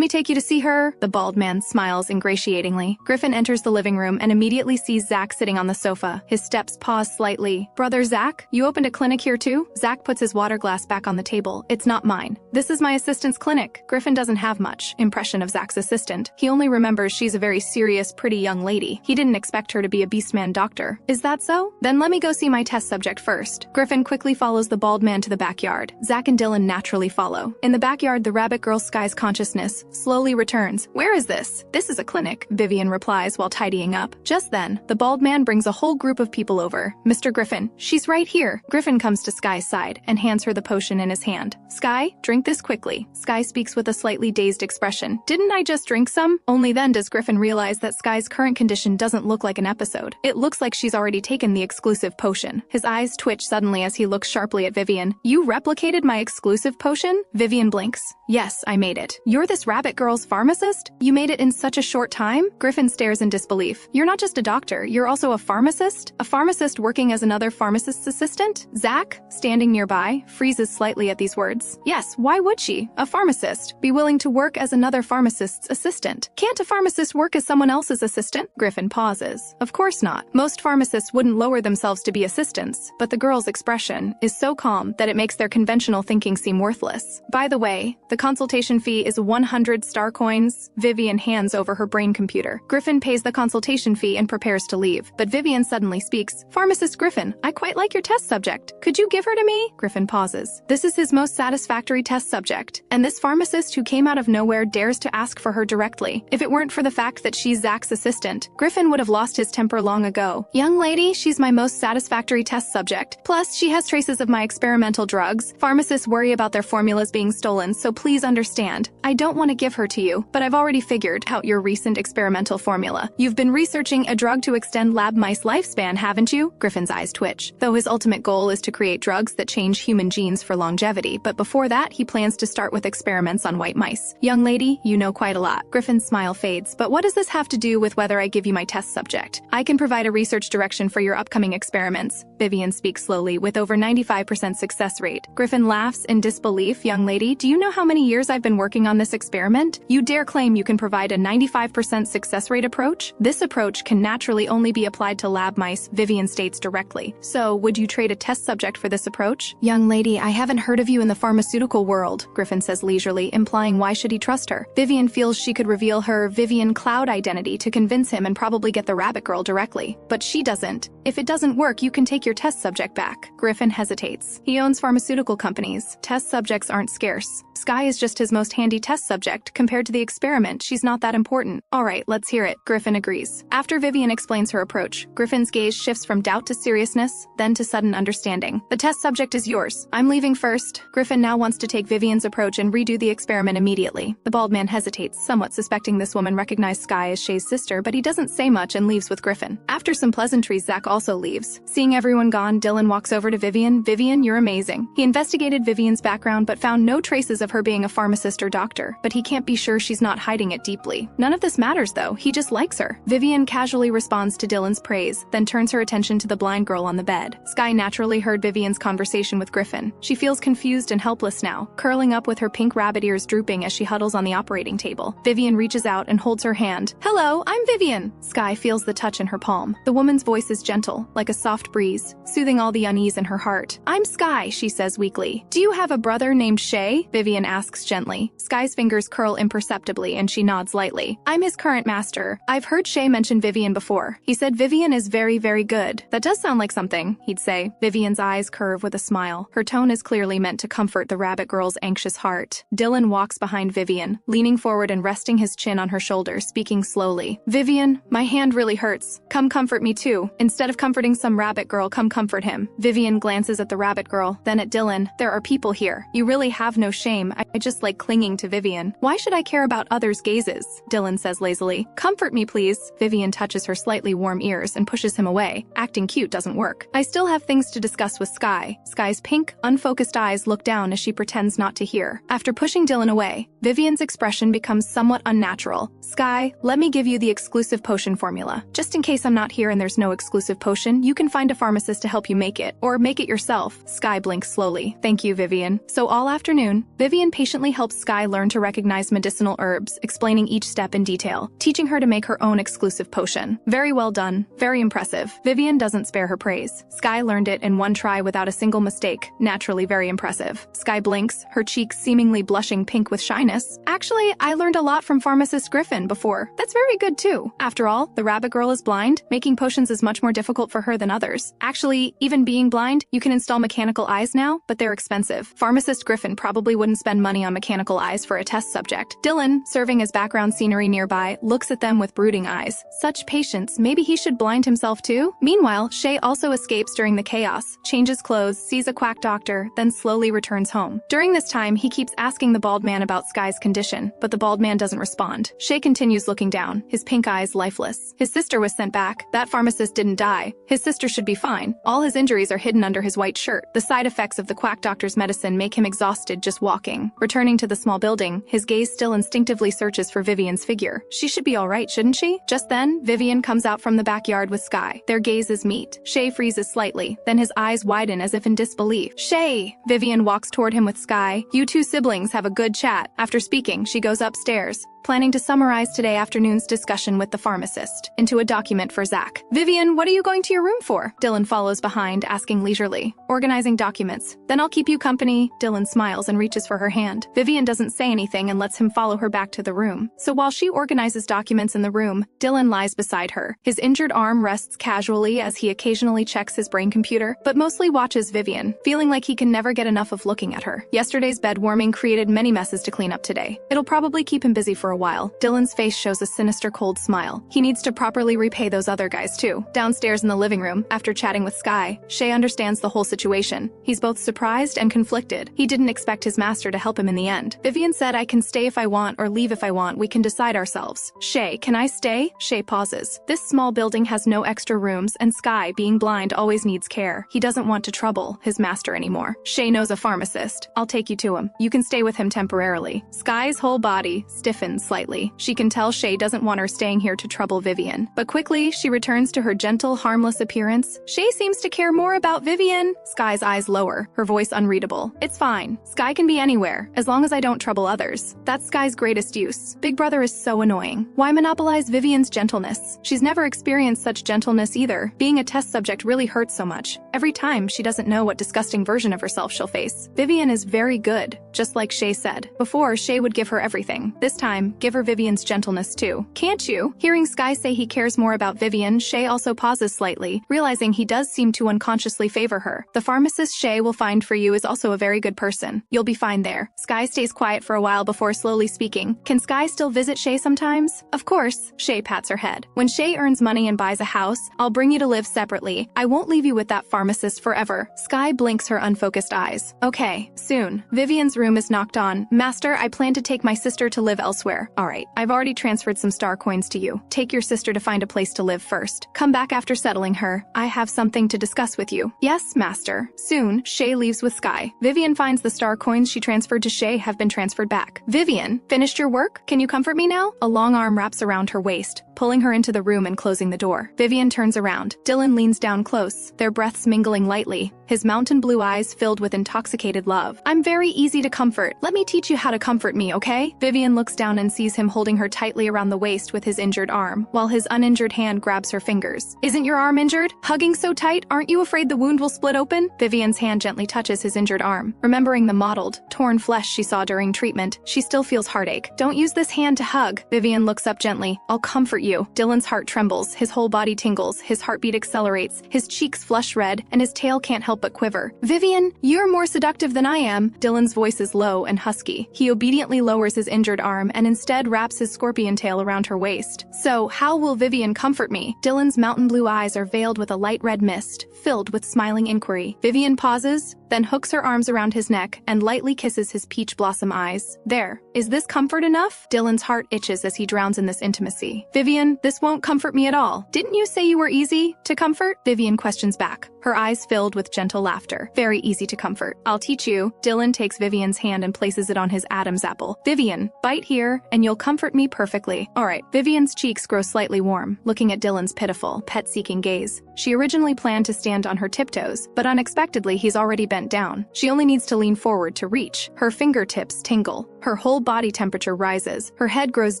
A: me take you to see her. The bald man smiles ingratiatingly. Griffin enters the living room and immediately sees Zach sitting on the sofa. His steps pause slightly. Brother Zach, you opened a clinic here too? Zach puts his water glass back on the table. It's not mine. This is my assistant's clinic. Griffin doesn't have much impression of Zach's assistant. He only remembers she's a very serious, pretty young lady. He didn't expect her to be a beastman doctor. Is that so? Then let me go see my test subject first. Griffin quickly follows the bald man to the backyard. Zach and Dylan naturally follow. In the backyard, the rabbit girl Skye's consciousness slowly returns. Where is this? This is a clinic, Vivien replies while tidying up. Just then, the bald man brings a whole group of people over. Mr. Griffin, she's right here. Griffin comes to Skye's side and hands her the potion in his hand. Skye, drink this quickly. Skye speaks with a slightly dazed expression. Didn't I just drink some? Only then does Griffin realize that Skye's current condition doesn't look like an episode. It looks like she's already taken the exclusive potion. His eyes twitch suddenly as he looks sharply at Vivien. You replicated my exclusive potion? Vivien blinks. Yes, I made it. You're this rabbit girl's pharmacist? You made it in such a short time? Griffin stares in disbelief. You're not just a doctor, you're also a pharmacist? A pharmacist working as another pharmacist's assistant? Zach, standing nearby, freezes slightly at these words. Yes, why would she, a pharmacist, be willing to work as another pharmacist's assistant? Can't a pharmacist work as someone else's assistant? Griffin pauses. Of course not. Most pharmacists wouldn't lower themselves to be assistants, but the girl's expression is so calm that it makes their conventional thinking seem worthless. By the way, the consultation fee is 100 star coins. Vivien hands over her brain computer. Griffin pays the consultation fee and prepares to leave, but Vivien suddenly speaks. Pharmacist Griffin, I quite like your test subject. Could you give her to me? Griffin pauses. This is his most satisfactory test subject, and this pharmacist who came out of nowhere dares to ask for her directly. If it weren't for the fact that she's Zach's assistant, Griffin would have lost his temper long ago. Young lady, she's my most satisfactory test subject. Plus, she has traces of my experimental drugs. Pharmacists worry about their formulas being stolen, so please understand. I don't want to give her to you, but I've already figured out your recent experimental formula. You've been researching a drug to extend lab mice lifespan, haven't you? Griffin's eyes twitch. Though his ultimate goal is to create drugs that change human genes for longevity, but before that, he plans to start with experiments on white mice. Young lady, you know quite a lot. Griffin's smile fades, but what does this have to do with whether I give you my test subject? I can provide a research direction for your upcoming experiments. Vivien speaks slowly with over 95% success rate. Griffin laughs in disbelief. Young lady, do you know how many years I've been working on this experiment? You dare claim you can provide a 95% success rate approach? This approach can naturally only be applied to lab mice, Vivien states directly. So, would you trade a test subject for this approach? Young lady, I haven't heard of you in the pharmaceutical world world, Griffin says leisurely, implying why should he trust her. Vivien feels she could reveal her Vivien Cloud identity to convince him and probably get the rabbit girl directly. But she doesn't. If it doesn't work, you can take your test subject back. Griffin hesitates. He owns pharmaceutical companies. Test subjects aren't scarce. Skye is just his most handy test subject. Compared to the experiment, she's not that important. Alright, let's hear it. Griffin agrees. After Vivien explains her approach, Griffin's gaze shifts from doubt to seriousness, then to sudden understanding. The test subject is yours. I'm leaving first. Griffin now wants to take Vivien's approach and redo the experiment immediately. The bald man hesitates, somewhat suspecting this woman recognized Skye as Shay's sister, but he doesn't say much and leaves with Griffin. After some pleasantries, Zach also leaves. Seeing everyone gone, Dylan walks over to Vivien. Vivien, you're amazing. He investigated Vivien's background but found no traces of her being a pharmacist or doctor, but he can't be sure she's not hiding it deeply. None of this matters though, he just likes her. Vivien casually responds to Dylan's praise, then turns her attention to the blind girl on the bed. Skye naturally heard Vivien's conversation with Griffin. She feels confused and helpless now, curling up with her pink rabbit ears drooping as she huddles on the operating table. Vivien reaches out and holds her hand. Hello, I'm Vivien. Skye feels the touch in her palm. The woman's voice is gentle, like a soft breeze, soothing all the unease in her heart. I'm Skye, she says weakly. Do you have a brother named Shay? Vivien asks gently. Skye's fingers curl imperceptibly and she nods lightly. I'm his current master. I've heard Shay mention Vivien before. He said Vivien is very, very good. That does sound like something, he'd say. Vivien's eyes curve with a smile. Her tone is clearly meant to comfort the rabbit girl's anxious heart. Dylan walks behind Vivien, leaning forward and resting his chin on her shoulder, speaking slowly. Vivien, my hand really hurts. Come comfort me too. Instead of comforting some rabbit girl, come comfort him. Vivien glances at the rabbit girl, then at Dylan. There are people here. You really have no shame. I just like clinging to Vivien. Why should I care about others' gazes? Dylan says lazily. Comfort me, please. Vivien touches her slightly warm ears and pushes him away. Acting cute doesn't work. I still have things to discuss with Skye. Skye's pink, unfocused eyes look down as she pretends not to hear. After pushing Dylan away, Vivien's expression becomes somewhat unnatural. Skye, let me give you the exclusive potion formula. Just in case I'm not here and there's no exclusive potion, you can find a pharmacist to help you make it, or make it yourself. Skye blinks slowly. Thank you, Vivien. So all afternoon, Vivien patiently helps Skye learn to recognize medicinal herbs, explaining each step in detail, teaching her to make her own exclusive potion. Very well done. Very impressive. Vivien doesn't spare her praise. Skye learned it in one try without a single mistake. Naturally very impressive. Skye blinks, her cheeks seemingly blushing pink with shyness. Actually, I learned a lot from pharmacist Griffin before. That's very good too. After all, the rabbit girl is blind. Making potions is much more difficult for her than others. Actually, even being blind, you can install mechanical eyes now, but they're expensive. Pharmacist Griffin probably wouldn't spend money on mechanical eyes for a test subject. Dylan, serving as background scenery nearby, looks at them with brooding eyes. Such patience, maybe he should blind himself too? Meanwhile, Shay also escapes during the chaos, changes clothes, sees a quack doctor, then slowly returns home. During this time, he keeps asking the bald man about Skye's condition, but the bald man doesn't respond. Shay continues looking down, his pink eyes lifeless. His sister was sent back. That pharmacist didn't die. His sister should be fine. All his injuries are hidden under his white shirt. The side effects of the quack doctor's medicine make him exhausted just walking. Returning to the small building, his gaze still instinctively searches for Vivien's figure. She should be alright, shouldn't she? Just then, Vivien comes out from the backyard with Skye. Their gazes meet. Shay freezes slightly, then his eyes widen as if in disbelief. Shay! Vivien walks toward him with Skye. You two siblings have a good chat. After speaking, she goes upstairs, planning to summarize today afternoon's discussion with the pharmacist into a document for Zach. Vivien, what are you going to your room for? Dylan follows behind, asking leisurely. Organizing documents. Then I'll keep you company. Dylan smiles and reaches for her hand. Vivien doesn't say anything and lets him follow her back to the room. So while she organizes documents in the room, Dylan lies beside her. His injured arm rests casually as he occasionally checks his brain computer, but mostly watches Vivien, feeling like he can never get enough of looking at her. Yesterday's bed warming created many messes to clean up today. It'll probably keep him busy for a while. Dylan's face shows a sinister cold smile. He needs to properly repay those other guys too. Downstairs in the living room, after chatting with Skye, Shay understands the whole situation. He's both surprised and conflicted. He didn't expect his master to help him in the end. Vivien said, I can stay if I want or leave if I want. We can decide ourselves. Shay, can I stay? Shay pauses. This small building has no extra rooms and Skye, being blind, always needs care. He doesn't want to trouble his master anymore. Shay knows a pharmacist. I'll take you to him. You can stay with him temporarily. Skye's whole body stiffens stiffens slightly. She can tell Shay doesn't want her staying here to trouble Vivien. But quickly, she returns to her gentle, harmless appearance. Shay seems to care more about Vivien. Sky's eyes lower, her voice unreadable. It's fine. Sky can be anywhere, as long as I don't trouble others. That's Sky's greatest use. Big Brother is so annoying. Why monopolize Vivien's gentleness? She's never experienced such gentleness either. Being a test subject really hurts so much. Every time, she doesn't know what disgusting version of herself she'll face. Vivien is very good, just like Shay said. Before, Shay would give her everything. This time, give her Vivien's gentleness too. Can't you? Hearing Sky say he cares more about Vivien, Shay also pauses slightly, realizing he does seem to unconsciously favor her. The pharmacist Shay will find for you is also a very good person. You'll be fine there. Sky stays quiet for a while before slowly speaking. Can Sky still visit Shay sometimes? Of course. Shay pats her head. When Shay earns money and buys a house, I'll bring you to live separately. I won't leave you with that pharmacist forever. Sky blinks her unfocused eyes. Okay, soon. Vivien's room is knocked on. Master, I plan to take my sister to live elsewhere. Alright, I've already transferred some star coins to you. Take your sister to find a place to live first. Come back after settling her. I have something to discuss with you. Yes, Master. Soon, Shay leaves with Sky. Vivien finds the star coins she transferred to Shay have been transferred back. Vivien, finished your work? Can you comfort me now? A long arm wraps around her waist, pulling her into the room and closing the door. Vivien turns around. Dylan leans down close, their breaths mingling lightly, his mountain blue eyes filled with intoxicated love. I'm very easy to comfort. Let me teach you how to comfort me, okay? Vivien looks down and sees him holding her tightly around the waist with his injured arm, while his uninjured hand grabs her fingers. Isn't your arm injured? Hugging so tight, aren't you afraid the wound will split open? Vivien's hand gently touches his injured arm. Remembering the mottled, torn flesh she saw during treatment, she still feels heartache. Don't use this hand to hug. Vivien looks up gently. I'll comfort you. Dylan's heart trembles, his whole body tingles, his heartbeat accelerates, his cheeks flush red, and his tail can't help but quiver. Vivien, you're more seductive than I am. Dylan's voice is low and husky. He obediently lowers his injured arm and instead wraps his scorpion tail around her waist. So, how will Vivien comfort me? Dylan's mountain blue eyes are veiled with a light red mist, filled with smiling inquiry. Vivien pauses, then hooks her arms around his neck and lightly kisses his peach blossom eyes. There. Is this comfort enough? Dylan's heart itches as he drowns in this intimacy. Vivien, this won't comfort me at all. Didn't you say you were easy to comfort? Vivien questions back, her eyes filled with gentle laughter. Very easy to comfort. I'll teach you. Dylan takes Vivien's hand and places it on his Adam's apple. Vivien, bite here, and you'll comfort me perfectly. Alright. Vivien's cheeks grow slightly warm, looking at Dylan's pitiful, pet-seeking gaze. She originally planned to stand on her tiptoes, but unexpectedly he's already bent down. She only needs to lean forward to reach. Her fingertips tingle. Her whole body temperature rises. Her head grows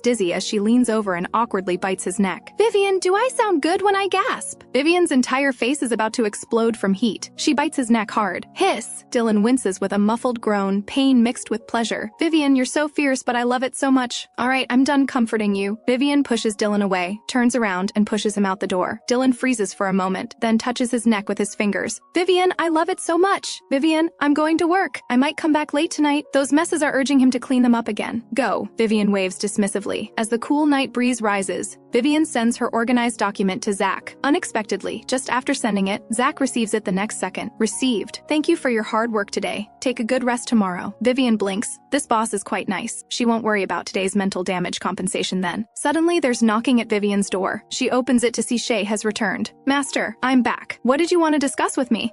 A: dizzy as she leans over and awkwardly bites his neck. Vivien, do I sound good when I gasp? Vivien's entire face is about to explode from heat. She bites his neck hard. Hiss! Dylan winces with a muffled groan, pain mixed with pleasure. Vivien, you're so fierce, but I love it so much. Alright, I'm done comforting you. Vivien pushes Dylan away, turns around, and pushes him out the door. Dylan freezes for a moment, then touches his neck with his fingers. Vivien, I love it so much. Vivien, I'm going to work. I might come back late tonight. Those messes are urging him to clean them up again. Go. Vivien waves dismissively. As the cool night breeze rises, Vivien sends her organized document to Zach. Unexpectedly, just after sending it, Zach receives it the next second. Received. Thank you for your hard work today. Take a good rest tomorrow. Vivien blinks. This boss is quite nice. She won't worry about today's mental damage compensation then. Suddenly, there's knocking at Vivien's door. She opens it to see Shay has returned. Master, I'm back. What did you want to discuss with me?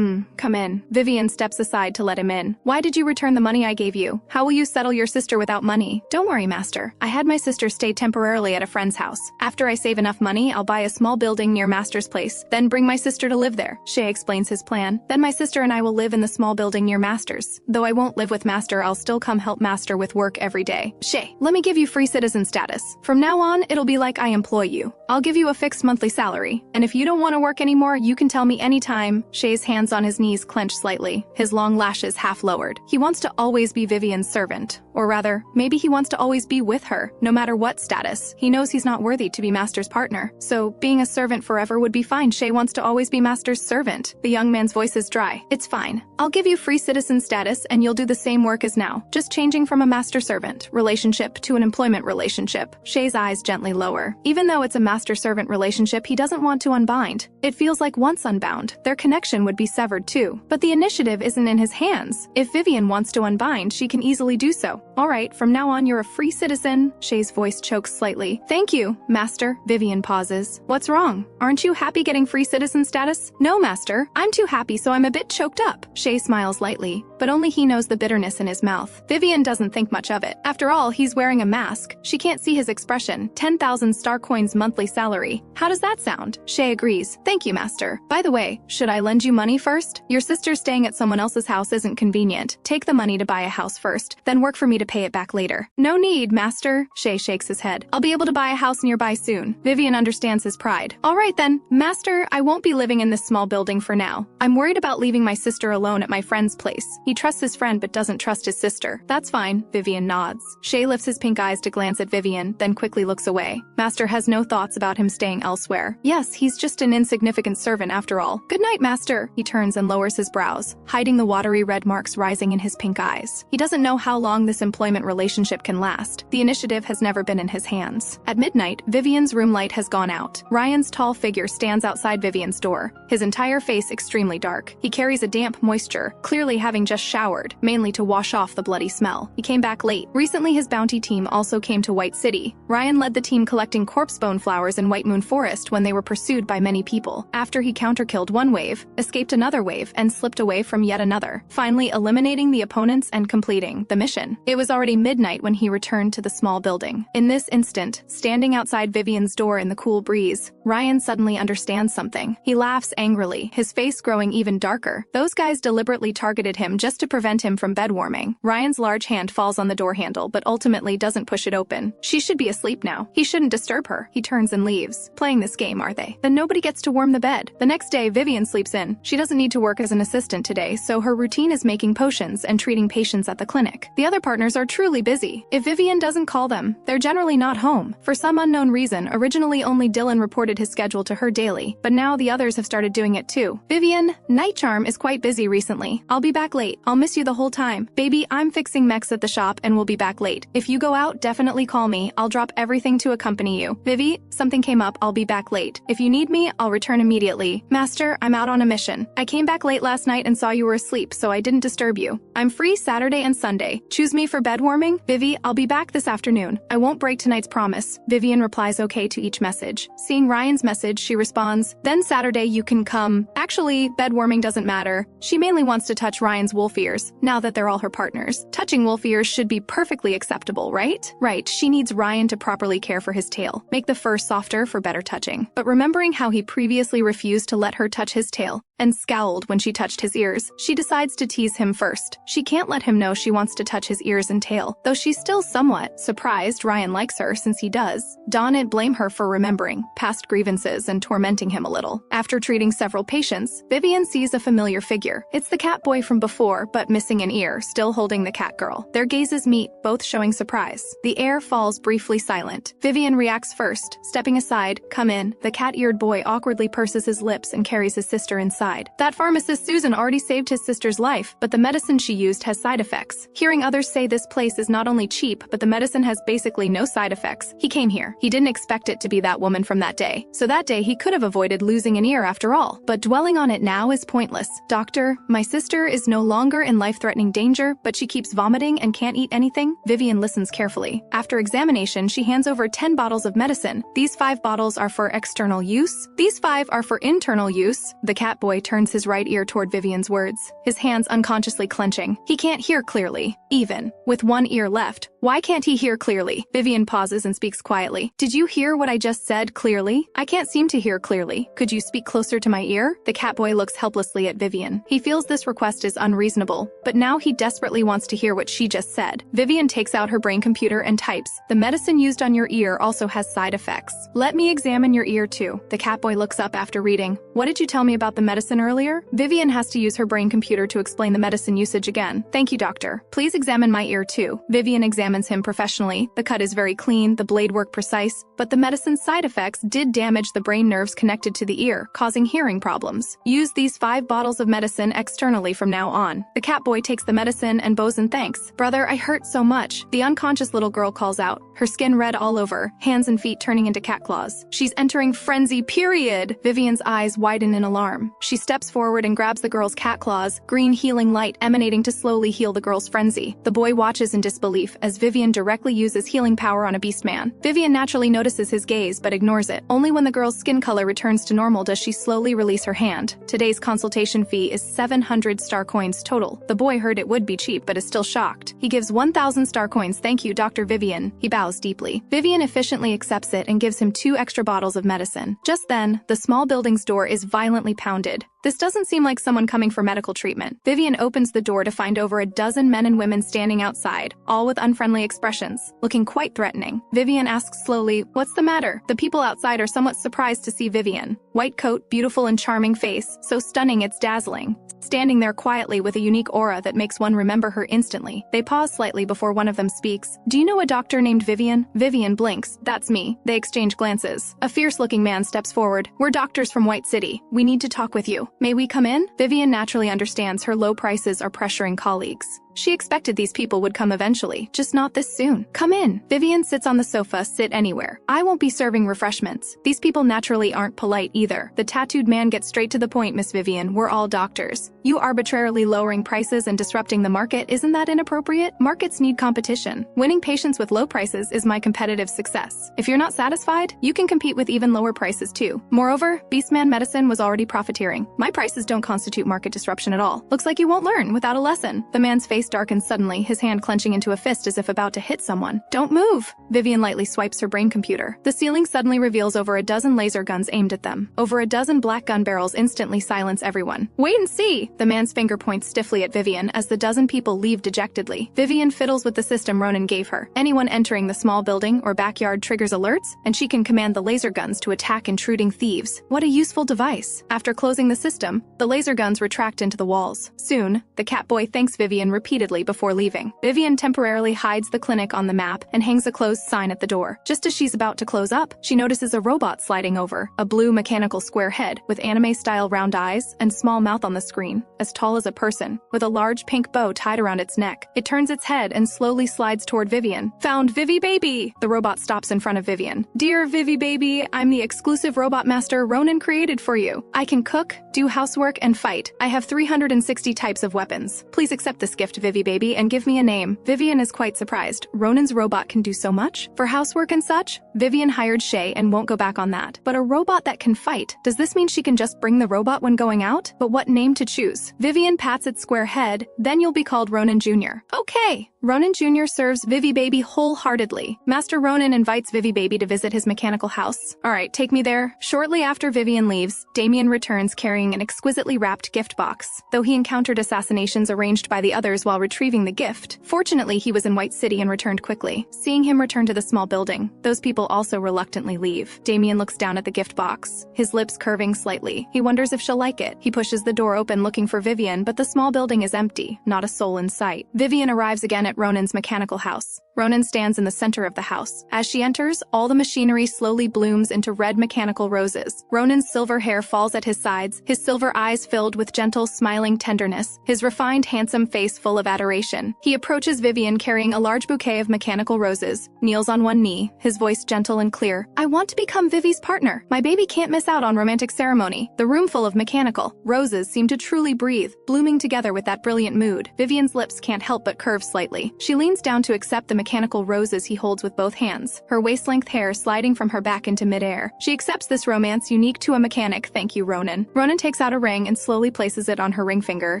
A: Come in. Vivien steps aside to let him in. Why did you return the money I gave you? How will you settle your sister without money? Don't worry, Master. I had my sister stay temporarily at a friend's house. After I save enough money, I'll buy a small building near Master's place, then bring my sister to live there. Shay explains his plan. Then my sister and I will live in the small building near Master's. Though I won't live with Master, I'll still come help Master with work every day. Shay, let me give you free citizen status. From now on, it'll be like I employ you. I'll give you a fixed monthly salary. And if you don't want to work anymore, you can tell me anytime. Shay's hands on his knees clench slightly, his long lashes half lowered. He wants to always be Vivien's servant. Or rather, maybe he wants to always be with her, no matter what status. He knows he's not worthy to be Master's partner. So, being a servant forever would be fine. Shay wants to always be Master's servant. The young man's voice is dry. It's fine. I'll give you free citizen status and you'll do the same work as now, just changing from a master-servant relationship to an employment relationship. Shay's eyes gently lower. Even though it's a master-servant relationship, he doesn't want to unbind. It feels like once unbound, their connection would be severed too. But the initiative isn't in his hands. If Vivien wants to unbind, she can easily do so. Alright, from now on you're a free citizen. Shay's voice chokes slightly. Thank you, Master. Vivien pauses. What's wrong? Aren't you happy getting free citizen status? No, Master. I'm too happy, so I'm a bit choked up. Shay smiles lightly. but only he knows the bitterness in his mouth. Vivien doesn't think much of it. After all, he's wearing a mask. She can't see his expression. 10,000 star coins monthly salary. How does that sound? Shay agrees. Thank you, master. By the way, should I lend you money first? Your sister staying at someone else's house isn't convenient. Take the money to buy a house first, then work for me to pay it back later. No need, master. Shay shakes his head. I'll be able to buy a house nearby soon. Vivien understands his pride. All right then, master, I won't be living in this small building for now. I'm worried about leaving my sister alone at my friend's place. He trusts his friend but doesn't trust his sister. That's fine. Vivien nods. Shay lifts his pink eyes to glance at Vivien, then quickly looks away. Master has no thoughts about him staying elsewhere. Yes, he's just an insignificant servant after all. Good night, master. He turns and lowers his brows, hiding the watery red marks rising in his pink eyes. He doesn't know how long this employment relationship can last. The initiative has never been in his hands. At midnight, Vivien's room light has gone out. Ryan's tall figure stands outside Vivien's door, his entire face extremely dark. He carries a damp moisture, clearly having just showered, mainly to wash off the bloody smell. He came back late. Recently, his bounty team also came to White City. Ryan led the team collecting corpse bone flowers in White Moon Forest when they were pursued by many people. After he counter-killed one wave, escaped another wave, and slipped away from yet another, finally eliminating the opponents and completing the mission. It was already midnight when he returned to the small building. In this instant, standing outside Vivien's door in the cool breeze, Ryan suddenly understands something. He laughs angrily, his face growing even darker. Those guys deliberately targeted him just to prevent him from bed warming. Ryan's large hand falls on the door handle but ultimately doesn't push it open. She should be asleep now. He shouldn't disturb her. He turns and leaves. Playing this game, are they? Then nobody gets to warm the bed. The next day, Vivien sleeps in. She doesn't need to work as an assistant today, so her routine is making potions and treating patients at the clinic. The other partners are truly busy. If Vivien doesn't call them, they're generally not home. For some unknown reason, originally only Dylan reported his schedule to her daily, but now the others have started doing it too. Vivien, Night Charm is quite busy recently. I'll be back late. I'll miss you the whole time. Baby, I'm fixing mechs at the shop and we'll be back late. If you go out, definitely call me. I'll drop everything to accompany you. Vivi, something came up. I'll be back late. If you need me, I'll return immediately. Master, I'm out on a mission. I came back late last night and saw you were asleep, so I didn't disturb you. I'm free Saturday and Sunday. Choose me for bed warming. Vivi, I'll be back this afternoon. I won't break tonight's promise. Vivien replies okay to each message. Seeing Ryan's message, she responds, then Saturday you can come. Actually, bed warming doesn't matter. She mainly wants to touch Ryan's wolf ears, now that they're all her partners. Touching wolf ears should be perfectly acceptable, right? Right, she needs Ryan to properly care for his tail. Make the fur softer for better touching. But remembering how he previously refused to let her touch his tail, and scowled when she touched his ears, she decides to tease him first. She can't let him know she wants to touch his ears and tail, though she's still somewhat surprised Ryan likes her since he does. Dawn'd blame her for remembering past grievances and tormenting him a little. After treating several patients, Vivien sees a familiar figure. It's the cat boy from before, but missing an ear, still holding the cat girl. Their gazes meet, both showing surprise. The air falls briefly silent. Vivien reacts first, stepping aside. Come in. The cat-eared boy awkwardly purses his lips and carries his sister inside. That pharmacist Susan already saved his sister's life, but the medicine she used has side effects. Hearing others say this place is not only cheap, but the medicine has basically no side effects, he came here. He didn't expect it to be that woman from that day. So that day he could have avoided losing an ear after all. But dwelling on it now is pointless. Doctor, my sister is no longer in life-threatening danger, but she keeps vomiting and can't eat anything. Vivien listens carefully. After examination, she hands over 10 bottles of medicine. These 5 bottles are for external use. These 5 are for internal use. The cat boy turns his right ear toward Vivien's words, his hands unconsciously clenching. He can't hear clearly, even with one ear left. Why can't he hear clearly? Vivien pauses and speaks quietly. Did you hear what I just said clearly? I can't seem to hear clearly. Could you speak closer to my ear? The catboy looks helplessly at Vivien. He feels this request is unreasonable, but now he desperately wants to hear what she just said. Vivien takes out her brain computer and types, the medicine used on your ear also has side effects. Let me examine your ear too. The catboy looks up after reading. What did you tell me about the medicine earlier? Vivien has to use her brain computer to explain the medicine usage again. Thank you, doctor. Please examine my ear too. Vivien examines him professionally. The cut is very clean, the blade work precise, but the medicine's side effects did damage the brain nerves connected to the ear, causing hearing problems. Use these 5 bottles of medicine externally from now on. The catboy takes the medicine and bows in thanks. Brother, I hurt so much. The unconscious little girl calls out, her skin red all over, hands and feet turning into cat claws. She's entering frenzy, period! Vivien's eyes widen in alarm. She steps forward and grabs the girl's cat claws, green healing light emanating to slowly heal the girl's frenzy. The boy watches in disbelief as as Vivien directly uses healing power on a beastman. Vivien naturally notices his gaze but ignores it. Only when the girl's skin color returns to normal does she slowly release her hand. Today's consultation fee is 700 star coins total. The boy heard it would be cheap but is still shocked. He gives 1,000 star coins. Thank you, Dr. Vivien. He bows deeply. Vivien efficiently accepts it and gives him 2 extra bottles of medicine. Just then, the small building's door is violently pounded. This doesn't seem like someone coming for medical treatment. Vivien opens the door to find over a dozen men and women standing outside, all with unfriendly expressions, looking quite threatening. Vivien asks slowly, "What's the matter?" The people outside are somewhat surprised to see Vivien. White coat, beautiful and charming face, so stunning it's dazzling. Standing there quietly with a unique aura that makes one remember her instantly. They pause slightly before one of them speaks. "Do you know a doctor named Vivien?" Vivien blinks. "That's me." They exchange glances. A fierce-looking man steps forward. "We're doctors from White City. We need to talk with you. May we come in?" Vivien naturally understands her low prices are pressuring colleagues. She expected these people would come eventually, just not this soon. "Come in." Vivien sits on the sofa. "Sit anywhere. I won't be serving refreshments." These people naturally aren't polite either. The tattooed man gets straight to the point. "Miss Vivien, we're all doctors. You arbitrarily lowering prices and disrupting the market, isn't that inappropriate? Markets need competition. Winning patients with low prices is my competitive success. If you're not satisfied, you can compete with even lower prices too. Moreover, beastman medicine was already profiteering. My prices don't constitute market disruption at all. Looks like you won't learn without a lesson." The man's face darkens suddenly, his hand clenching into a fist as if about to hit someone. "Don't move." Vivien lightly swipes her brain computer. The ceiling suddenly reveals over a dozen laser guns aimed at them. Over a dozen black gun barrels instantly silence everyone. "Wait and see." The man's finger points stiffly at Vivien as the dozen people leave dejectedly. Vivien fiddles with the system Ronin gave her. Anyone entering the small building or backyard triggers alerts, and she can command the laser guns to attack intruding thieves. What a useful device. After closing the system, the laser guns retract into the walls. Soon, the Catboy thanks Vivien repeatedly before leaving. Vivien temporarily hides the clinic on the map and hangs a closed sign at the door. Just as she's about to close up, she notices a robot sliding over, a blue mechanical square head with anime-style round eyes and small mouth on the screen, as tall as a person, with a large pink bow tied around its neck. It turns its head and slowly slides toward Vivien. "Found Vivi baby!" The robot stops in front of Vivien. "Dear Vivi baby, I'm the exclusive robot master Ronin created for you. I can cook, do housework, and fight. I have 360 types of weapons. Please accept this gift, Vivi baby, and give me a name." Vivien is quite surprised. Ronin's robot can do so much? For housework and such? Vivien hired Shay and won't go back on that. But a robot that can fight? Does this mean she can just bring the robot when going out? But what name to choose? Vivien pats its square head. "Then you'll be called Ronin Jr." "Okay." Ronin Jr. serves Vivi baby wholeheartedly. Master Ronin invites Vivi baby to visit his mechanical house. "Alright, take me there." Shortly after Vivien leaves, Damien returns carrying an exquisitely wrapped gift box. Though he encountered assassinations arranged by the others while retrieving the gift, fortunately he was in White City and returned quickly. Seeing him return to the small building, those people also reluctantly leave. Damien looks down at the gift box, his lips curving slightly. He wonders if she'll like it. He pushes the door open looking for Vivien, but the small building is empty, not a soul in sight. Vivien arrives again at Ronin's mechanical house. Ronin stands in the center of the house. As she enters, all the machinery slowly blooms into red mechanical roses. Ronin's silver hair falls at his sides, his silver eyes filled with gentle, smiling tenderness, his refined, handsome face full of adoration. He approaches Vivien carrying a large bouquet of mechanical roses, kneels on one knee, his voice gentle and clear. "I want to become Vivi's partner. My baby can't miss out on romantic ceremony." The room full of mechanical roses seem to truly breathe, blooming together with that brilliant mood. Vivien's lips can't help but curve slightly. She leans down to accept the mechanical roses he holds with both hands, her waist-length hair sliding from her back into midair. She accepts this romance unique to a mechanic. "Thank you, Ronin." Ronin takes out a ring and slowly places it on her ring finger.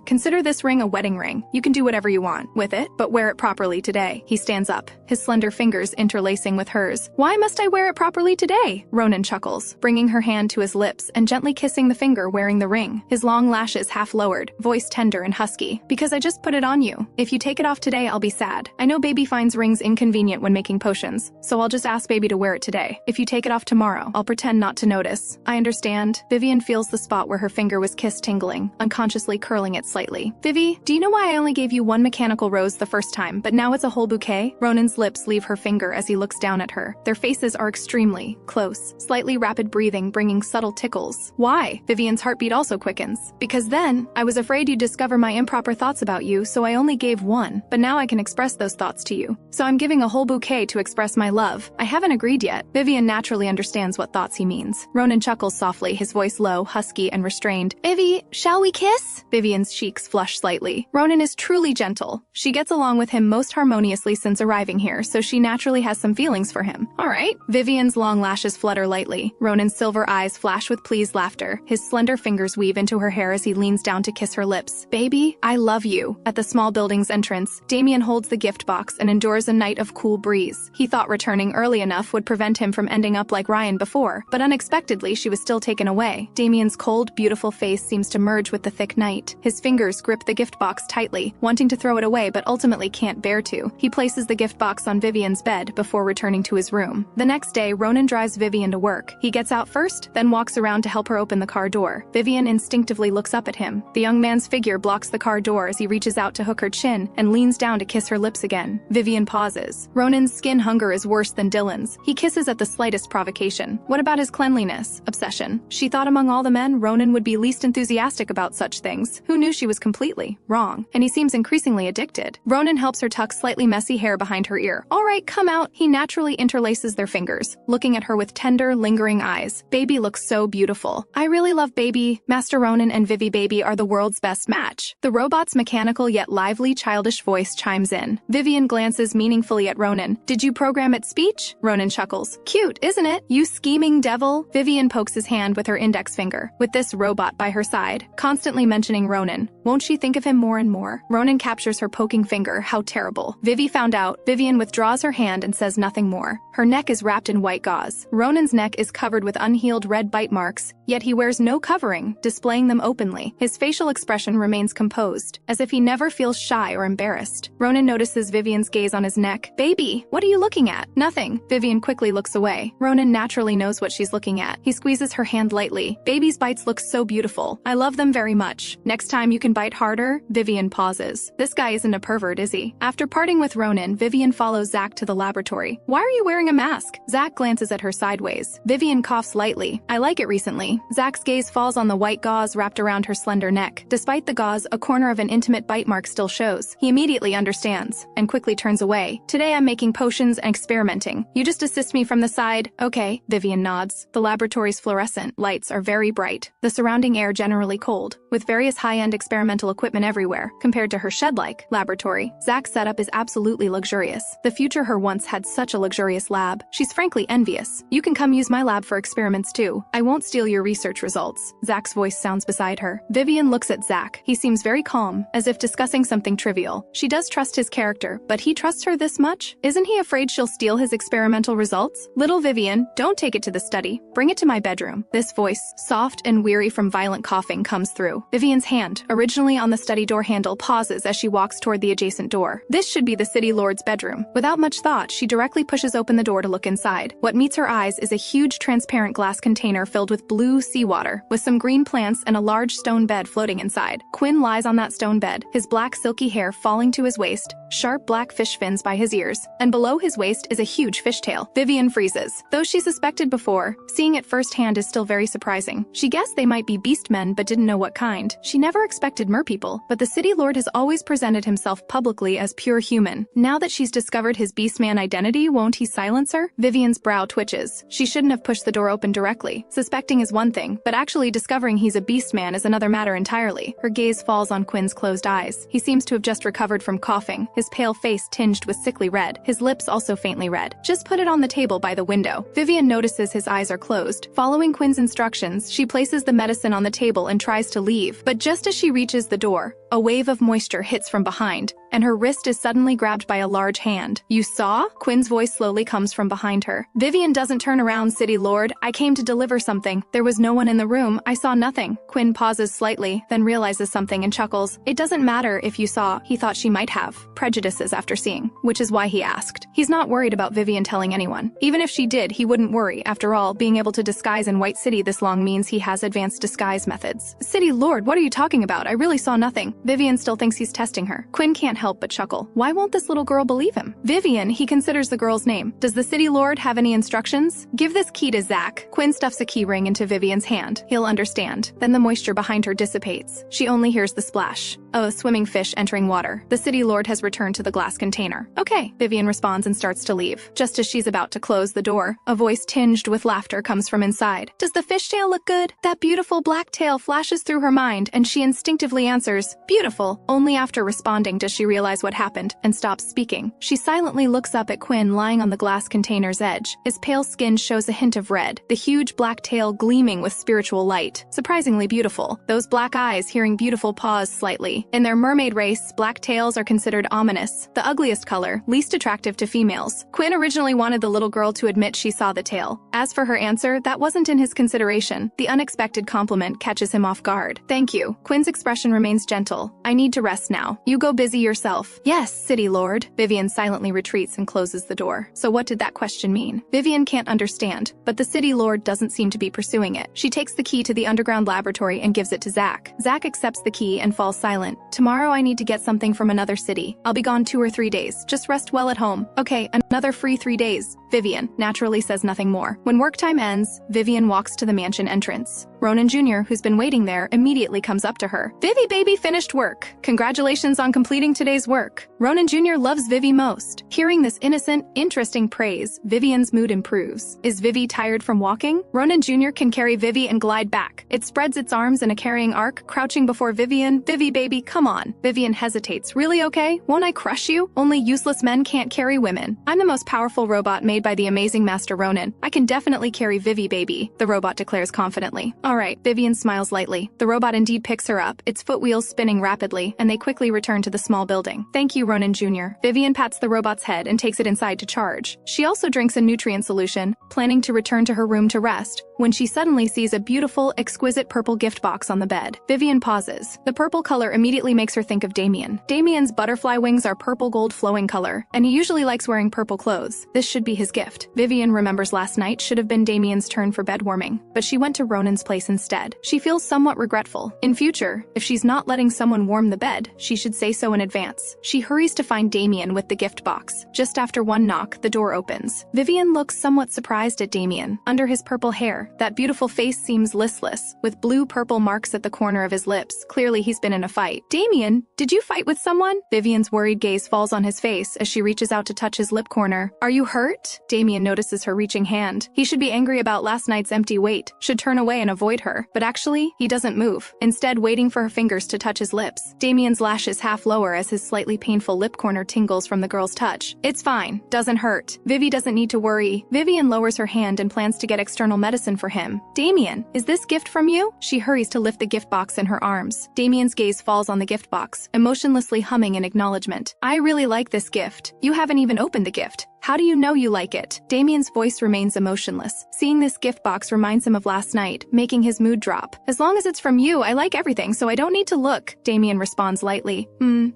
A: "Consider this ring a wedding ring. You can do whatever you want with it, but wear it properly today." He stands up, his slender fingers interlacing with hers. "Why must I wear it properly today?" Ronin chuckles, bringing her hand to his lips and gently kissing the finger wearing the ring, his long lashes half lowered, voice tender and husky. "Because I just put it on you. If you take it off today, I'll be sad. I know baby finds rings inconvenient when making potions, so I'll just ask baby to wear it today. If you take it off tomorrow, I'll pretend not to notice." "I understand." Vivien feels the spot where her finger was kissed tingling, unconsciously curling it slightly. "Vivi, do you know why I only gave you one mechanical rose the first time, but now it's a whole bouquet?" Ronin's lips leave her finger as he looks down at her. Their faces are extremely close, slightly rapid breathing bringing subtle tickles. "Why?" Vivien's heartbeat also quickens. "Because then, I was afraid you'd discover my improper thoughts about you, so I only gave one. But now I can can express those thoughts to you. So I'm giving a whole bouquet to express my love. I haven't agreed yet. Vivien naturally understands what thoughts he means. Ronin chuckles softly, his voice low, husky, and restrained. Vivi, shall we kiss? Vivien's cheeks flush slightly. Ronin is truly gentle. She gets along with him most harmoniously since arriving here, so she naturally has some feelings for him. All right. Vivien's long lashes flutter lightly. Ronin's silver eyes flash with pleased laughter. His slender fingers weave into her hair as he leans down to kiss her lips. Baby, I love you. At the small building's entrance, Damien holds the gift box and endures a night of cool breeze. He thought returning early enough would prevent him from ending up like Ryan before, but unexpectedly she was still taken away. Damien's cold, beautiful face seems to merge with the thick night. His fingers grip the gift box tightly, wanting to throw it away but ultimately can't bear to. He places the gift box on Vivien's bed before returning to his room. The next day, Ronin drives Vivien to work. He gets out first, then walks around to help her open the car door. Vivien instinctively looks up at him. The young man's figure blocks the car door as he reaches out to hook her chin and leans down to kiss her lips again. Vivien pauses. Ronin's skin hunger is worse than Dylan's. He kisses at the slightest provocation. What about his cleanliness obsession? She thought among all the men, Ronin would be least enthusiastic about such things. Who knew she was completely wrong? And he seems increasingly addicted. Ronin helps her tuck slightly messy hair behind her ear. All right, come out. He naturally interlaces their fingers, looking at her with tender, lingering eyes. Baby looks so beautiful. I really love Baby. Master Ronin and Vivi Baby are the world's best match. The robot's mechanical yet lively, childish voice chimes in. Vivien glances meaningfully at Ronin. Did you program its speech? Ronin chuckles. Cute, isn't it? You scheming devil. Vivien pokes his hand with her index finger. With this robot by her side, constantly mentioning Ronin, won't she think of him more and more? Ronin captures her poking finger. How terrible. Vivi found out. Vivien withdraws her hand and says nothing more. Her neck is wrapped in white gauze. Ronin's neck is covered with unhealed red bite marks, yet he wears no covering, displaying them openly. His facial expression remains composed, as if he never feels shy or embarrassed. Ronin notices Vivien's gaze on his neck. Baby, what are you looking at? Nothing. Vivien quickly looks away. Ronin naturally knows what she's looking at. He squeezes her hand lightly. Baby's bites look so beautiful. I love them very much. Next time you can bite harder. Vivien pauses. This guy isn't a pervert, is he? After parting with Ronin, Vivien follows Zach to the laboratory. Why are you wearing a mask? Zach glances at her sideways. Vivien coughs lightly. I like it recently. Zach's gaze falls on the white gauze wrapped around her slender neck. Despite the gauze, a corner of an intimate bite mark still shows. He immediately understands and quickly turns away. Today I'm making potions and experimenting. You just assist me from the side. Okay, Vivien nods. The laboratory's fluorescent lights are very bright. The surrounding air generally cold, with various high-end experimental equipment everywhere. Compared to her shed-like laboratory, Zach's setup is absolutely luxurious. The future her once had such a luxurious lab. She's frankly envious. You can come use my lab for experiments too. I won't steal your research results. Zach's voice sounds beside her. Vivien looks at Zach. He seems very calm, as if discussing something trivial. She does trust his character, but he trusts her this much? Isn't he afraid she'll steal his experimental results? Little Vivien, don't take it to the study. Bring it to my bedroom. This voice, soft and weary from violent coughing, comes through. Vivien's hand, originally on the study door handle, pauses as she walks toward the adjacent door. This should be the city lord's bedroom. Without much thought, she directly pushes open the door to look inside. What meets her eyes is a huge transparent glass container filled with blue seawater, with some green plants and a large stone bed floating inside. Quinn lies on that stone bed, his black silky hair falling to his waist, sharp black fish fins by his ears, and below his waist is a huge fishtail. Vivien freezes. Though she suspected before, seeing it firsthand is still very surprising. She guessed they might be beastmen but didn't know what kind. She never expected merpeople, but the city lord has always presented himself publicly as pure human. Now that she's discovered his beastman identity, won't he silence her? Vivien's brow twitches. She shouldn't have pushed the door open directly. Suspecting is one thing, but actually discovering he's a beastman is another matter entirely. Her gaze falls on Quinn's closed eyes. He seems to have just recovered from coughing, his pale face tinged with sickly red, his lips also faintly red. Just put it on the table by the window. Vivien notices his eyes are closed. Following Quinn's instructions, she places the medicine on the table and tries to leave. But just as she reaches the door, a wave of moisture hits from behind, and her wrist is suddenly grabbed by a large hand. You saw? Quinn's voice slowly comes from behind her. Vivien doesn't turn around, City Lord. I came to deliver something. There was no one in the room. I saw nothing. Quinn pauses slightly, then realizes something and chuckles. It doesn't matter if you saw. He thought she might have prejudices after seeing, which is why he asked. He's not worried about Vivien telling anyone. Even if she did, he wouldn't worry. After all, being able to disguise in White City this long means he has advanced disguise methods. City Lord, what are you talking about? I really saw nothing. Vivien still thinks he's testing her. Quinn can't help but chuckle. Why won't this little girl believe him? Vivien, he considers the girl's name. Does the city lord have any instructions? Give this key to Zach. Quinn stuffs a key ring into Vivien's hand. He'll understand. Then the moisture behind her dissipates. She only hears the splash of a swimming fish entering water. The city lord has returned to the glass container. Okay, Vivien responds and starts to leave. Just as she's about to close the door, a voice tinged with laughter comes from inside. Does the fishtail look good? That beautiful black tail flashes through her mind, and she instinctively answers, beautiful. Only after responding does she realize what happened and stops speaking. She silently looks up at Quinn lying on the glass container's edge. His pale skin shows a hint of red, the huge black tail gleaming with spiritual light. Surprisingly beautiful. Those black eyes hearing beautiful paws slightly. In their mermaid race, black tails are considered ominous, the ugliest color, least attractive to females. Quinn originally wanted the little girl to admit she saw the tail. As for her answer, that wasn't in his consideration. The unexpected compliment catches him off guard. Thank you. Quinn's expression remains gentle. I need to rest now. You go busy yourself. Yes, city lord. Vivien silently retreats and closes the door. So what did that question mean? Vivien can't understand, but the city lord doesn't seem to be pursuing it. She takes the key to the underground laboratory and gives it to Zach. Zach accepts the key and falls silent. Tomorrow I need to get something from another city. I'll be gone 2 or 3 days. Just rest well at home. Okay, another free 3 days. Vivien naturally says nothing more. When work time ends, Vivien walks to the mansion entrance. Ronin Jr., who's been waiting there, immediately comes up to her. Vivi baby finished work. Congratulations on completing today's work. Ronin Jr. loves Vivi most. Hearing this innocent, interesting praise, Vivien's mood improves. Is Vivi tired from walking? Ronin Jr. can carry Vivi and glide back. It spreads its arms in a carrying arc, crouching before Vivien. Vivi baby, come on. Vivien hesitates. Really okay? Won't I crush you? Only useless men can't carry women. I'm the most powerful robot made by the amazing Master Ronin. I can definitely carry Vivi baby, the robot declares confidently. Alright, Vivien smiles lightly. The robot indeed picks her up, its foot wheels spinning rapidly, and they quickly return to the small building. Thank you, Ronin Jr. Vivien pats the robot's head and takes it inside to charge. She also drinks a nutrient solution, planning to return to her room to rest, when she suddenly sees a beautiful, exquisite purple gift box on the bed. Vivien pauses. The purple color immediately makes her think of Damien. Damien's butterfly wings are purple gold flowing color, and he usually likes wearing purple clothes. This should be his gift. Vivien remembers last night should have been Damien's turn for bed warming, but she went to Ronin's place instead. She feels somewhat regretful. In future, if she's not letting someone warm the bed, she should say so in advance. She hurries to find Damien with the gift box. Just after one knock, the door opens. Vivien looks somewhat surprised at Damien. Under his purple hair, that beautiful face seems listless, with blue-purple marks at the corner of his lips. Clearly he's been in a fight. Damien, did you fight with someone? Vivien's worried gaze falls on his face as she reaches out to touch his lip corner. Are you hurt? Damien notices her reaching hand. He should be angry about last night's empty weight, should turn away and avoid her, but actually, he doesn't move, instead waiting for her fingers to touch his lips. Damien's lashes half lower as his slightly painful lip corner tingles from the girl's touch. It's fine, doesn't hurt. Vivi doesn't need to worry. Vivien lowers her hand and plans to get external medicine for him. Damien, is this gift from you? She hurries to lift the gift box in her arms. Damien's gaze falls on the gift box, emotionlessly humming in acknowledgement. I really like this gift. You haven't even opened the gift. How do you know you like it? Damien's voice remains emotionless. Seeing this gift box reminds him of last night, making his mood drop. As long as it's from you, I like everything, so I don't need to look. Damien responds lightly.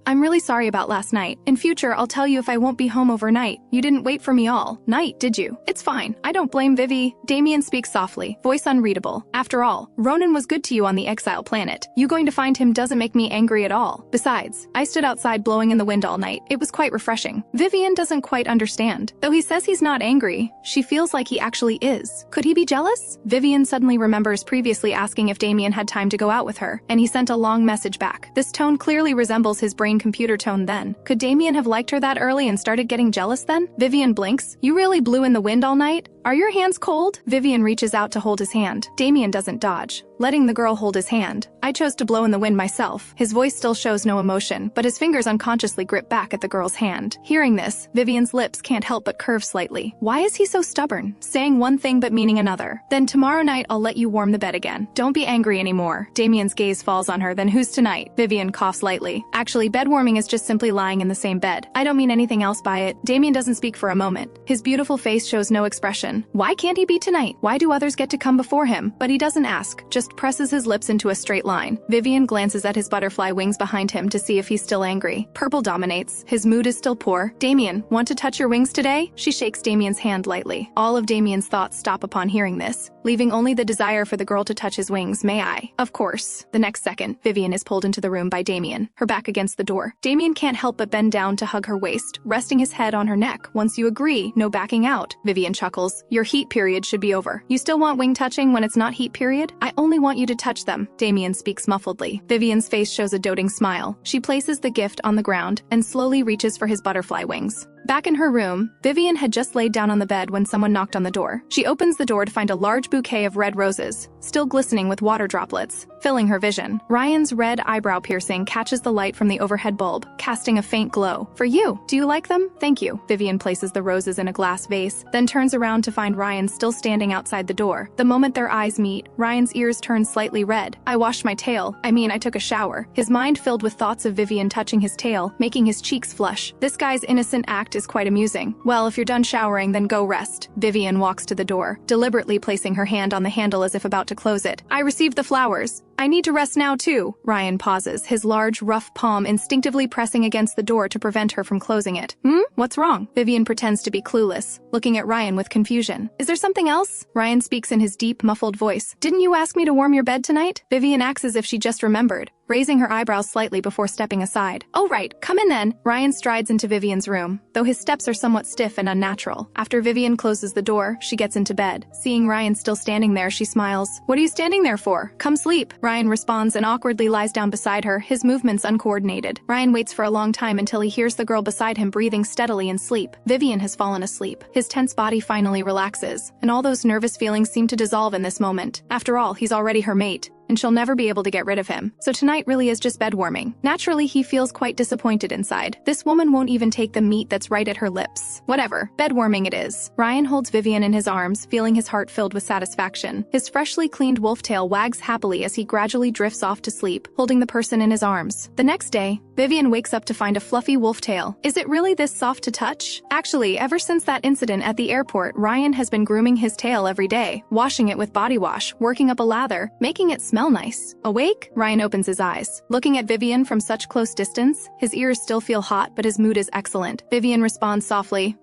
A: I'm really sorry about last night. In future, I'll tell you if I won't be home overnight. You didn't wait for me all night, did you? It's fine. I don't blame Vivi. Damien speaks softly, voice unreadable. After all, Ronin was good to you on the exile planet. You going to find him doesn't make me angry at all. Besides, I stood outside blowing in the wind all night. It was quite refreshing. Vivien doesn't quite understand. Though he says he's not angry, she feels like he actually is. Could he be jealous? Vivien suddenly remembers previously asking if Damien had time to go out with her, and he sent a long message back. This tone clearly resembles his brain-computer tone then. Could Damien have liked her that early and started getting jealous then? Vivien blinks. You really blew in the wind all night? Are your hands cold? Vivien reaches out to hold his hand. Damien doesn't dodge, letting the girl hold his hand. I chose to blow in the wind myself. His voice still shows no emotion, but his fingers unconsciously grip back at the girl's hand. Hearing this, Vivien's lips can't help but curve slightly. Why is he so stubborn, saying one thing but meaning another? Then tomorrow night I'll let you warm the bed again. Don't be angry anymore. Damien's gaze falls on her. Then who's tonight? Vivien coughs lightly. Actually, bed warming is just simply lying in the same bed. I don't mean anything else by it. Damien doesn't speak for a moment. His beautiful face shows no expression. question. Why can't he be tonight? Why do others get to come before him? But he doesn't ask, just presses his lips into a straight line. Vivien glances at his butterfly wings behind him to see if he's still angry. Purple dominates. His mood is still poor. Damien, want to touch your wings today? She shakes Damien's hand lightly. All of Damien's thoughts stop upon hearing this, leaving only the desire for the girl to touch his wings. May I? Of course. The next second, Vivien is pulled into the room by Damien, her back against the door. Damien can't help but bend down to hug her waist, resting his head on her neck. Once you agree, no backing out. Vivien chuckles. Your heat period should be over. You still want wing touching when it's not heat period? I only want you to touch them. Damien speaks muffledly. Vivien's face shows a doting smile. She places the gift on the ground and slowly reaches for his butterfly wings. Back in her room, Vivien had just laid down on the bed when someone knocked on the door. She opens the door to find a large bouquet of red roses, still glistening with water droplets, filling her vision. Ryan's red eyebrow piercing catches the light from the overhead bulb, casting a faint glow. For you. Do you like them? Thank you. Vivien places the roses in a glass vase, then turns around to find Ryan still standing outside the door. The moment their eyes meet, Ryan's ears turn slightly red. I washed my tail. I took a shower. His mind filled with thoughts of Vivien touching his tail, making his cheeks flush. This guy's innocent act is quite amusing. Well, if you're done showering, then go rest. Vivien walks to the door, deliberately placing her hand on the handle as if about to close it. I received the flowers. I need to rest now too. Ryan pauses, his large, rough palm instinctively pressing against the door to prevent her from closing it. What's wrong? Vivien pretends to be clueless, looking at Ryan with confusion. Is there something else? Ryan speaks in his deep, muffled voice. Didn't you ask me to warm your bed tonight? Vivien acts as if she just remembered, raising her eyebrows slightly before stepping aside. Oh right, come in then. Ryan strides into Vivien's room, though his steps are somewhat stiff and unnatural. After Vivien closes the door, she gets into bed. Seeing Ryan still standing there, she smiles. What are you standing there for? Come sleep. Ryan responds and awkwardly lies down beside her, his movements uncoordinated. Ryan waits for a long time until he hears the girl beside him breathing steadily in sleep. Vivien has fallen asleep. His tense body finally relaxes, and all those nervous feelings seem to dissolve in this moment. After all, he's already her mate, and she'll never be able to get rid of him. So tonight really is just bed warming. Naturally, he feels quite disappointed inside. This woman won't even take the meat that's right at her lips. Whatever, bed warming it is. Ryan holds Vivien in his arms, feeling his heart filled with satisfaction. His freshly cleaned wolf tail wags happily as he gradually drifts off to sleep, holding the person in his arms. The next day, Vivien wakes up to find a fluffy wolf tail. Is it really this soft to touch? Actually, ever since that incident at the airport, Ryan has been grooming his tail every day, washing it with body wash, working up a lather, making it smell nice. Awake? Ryan opens his eyes. Looking at Vivien from such close distance, his ears still feel hot, but his mood is excellent. Vivien responds softly,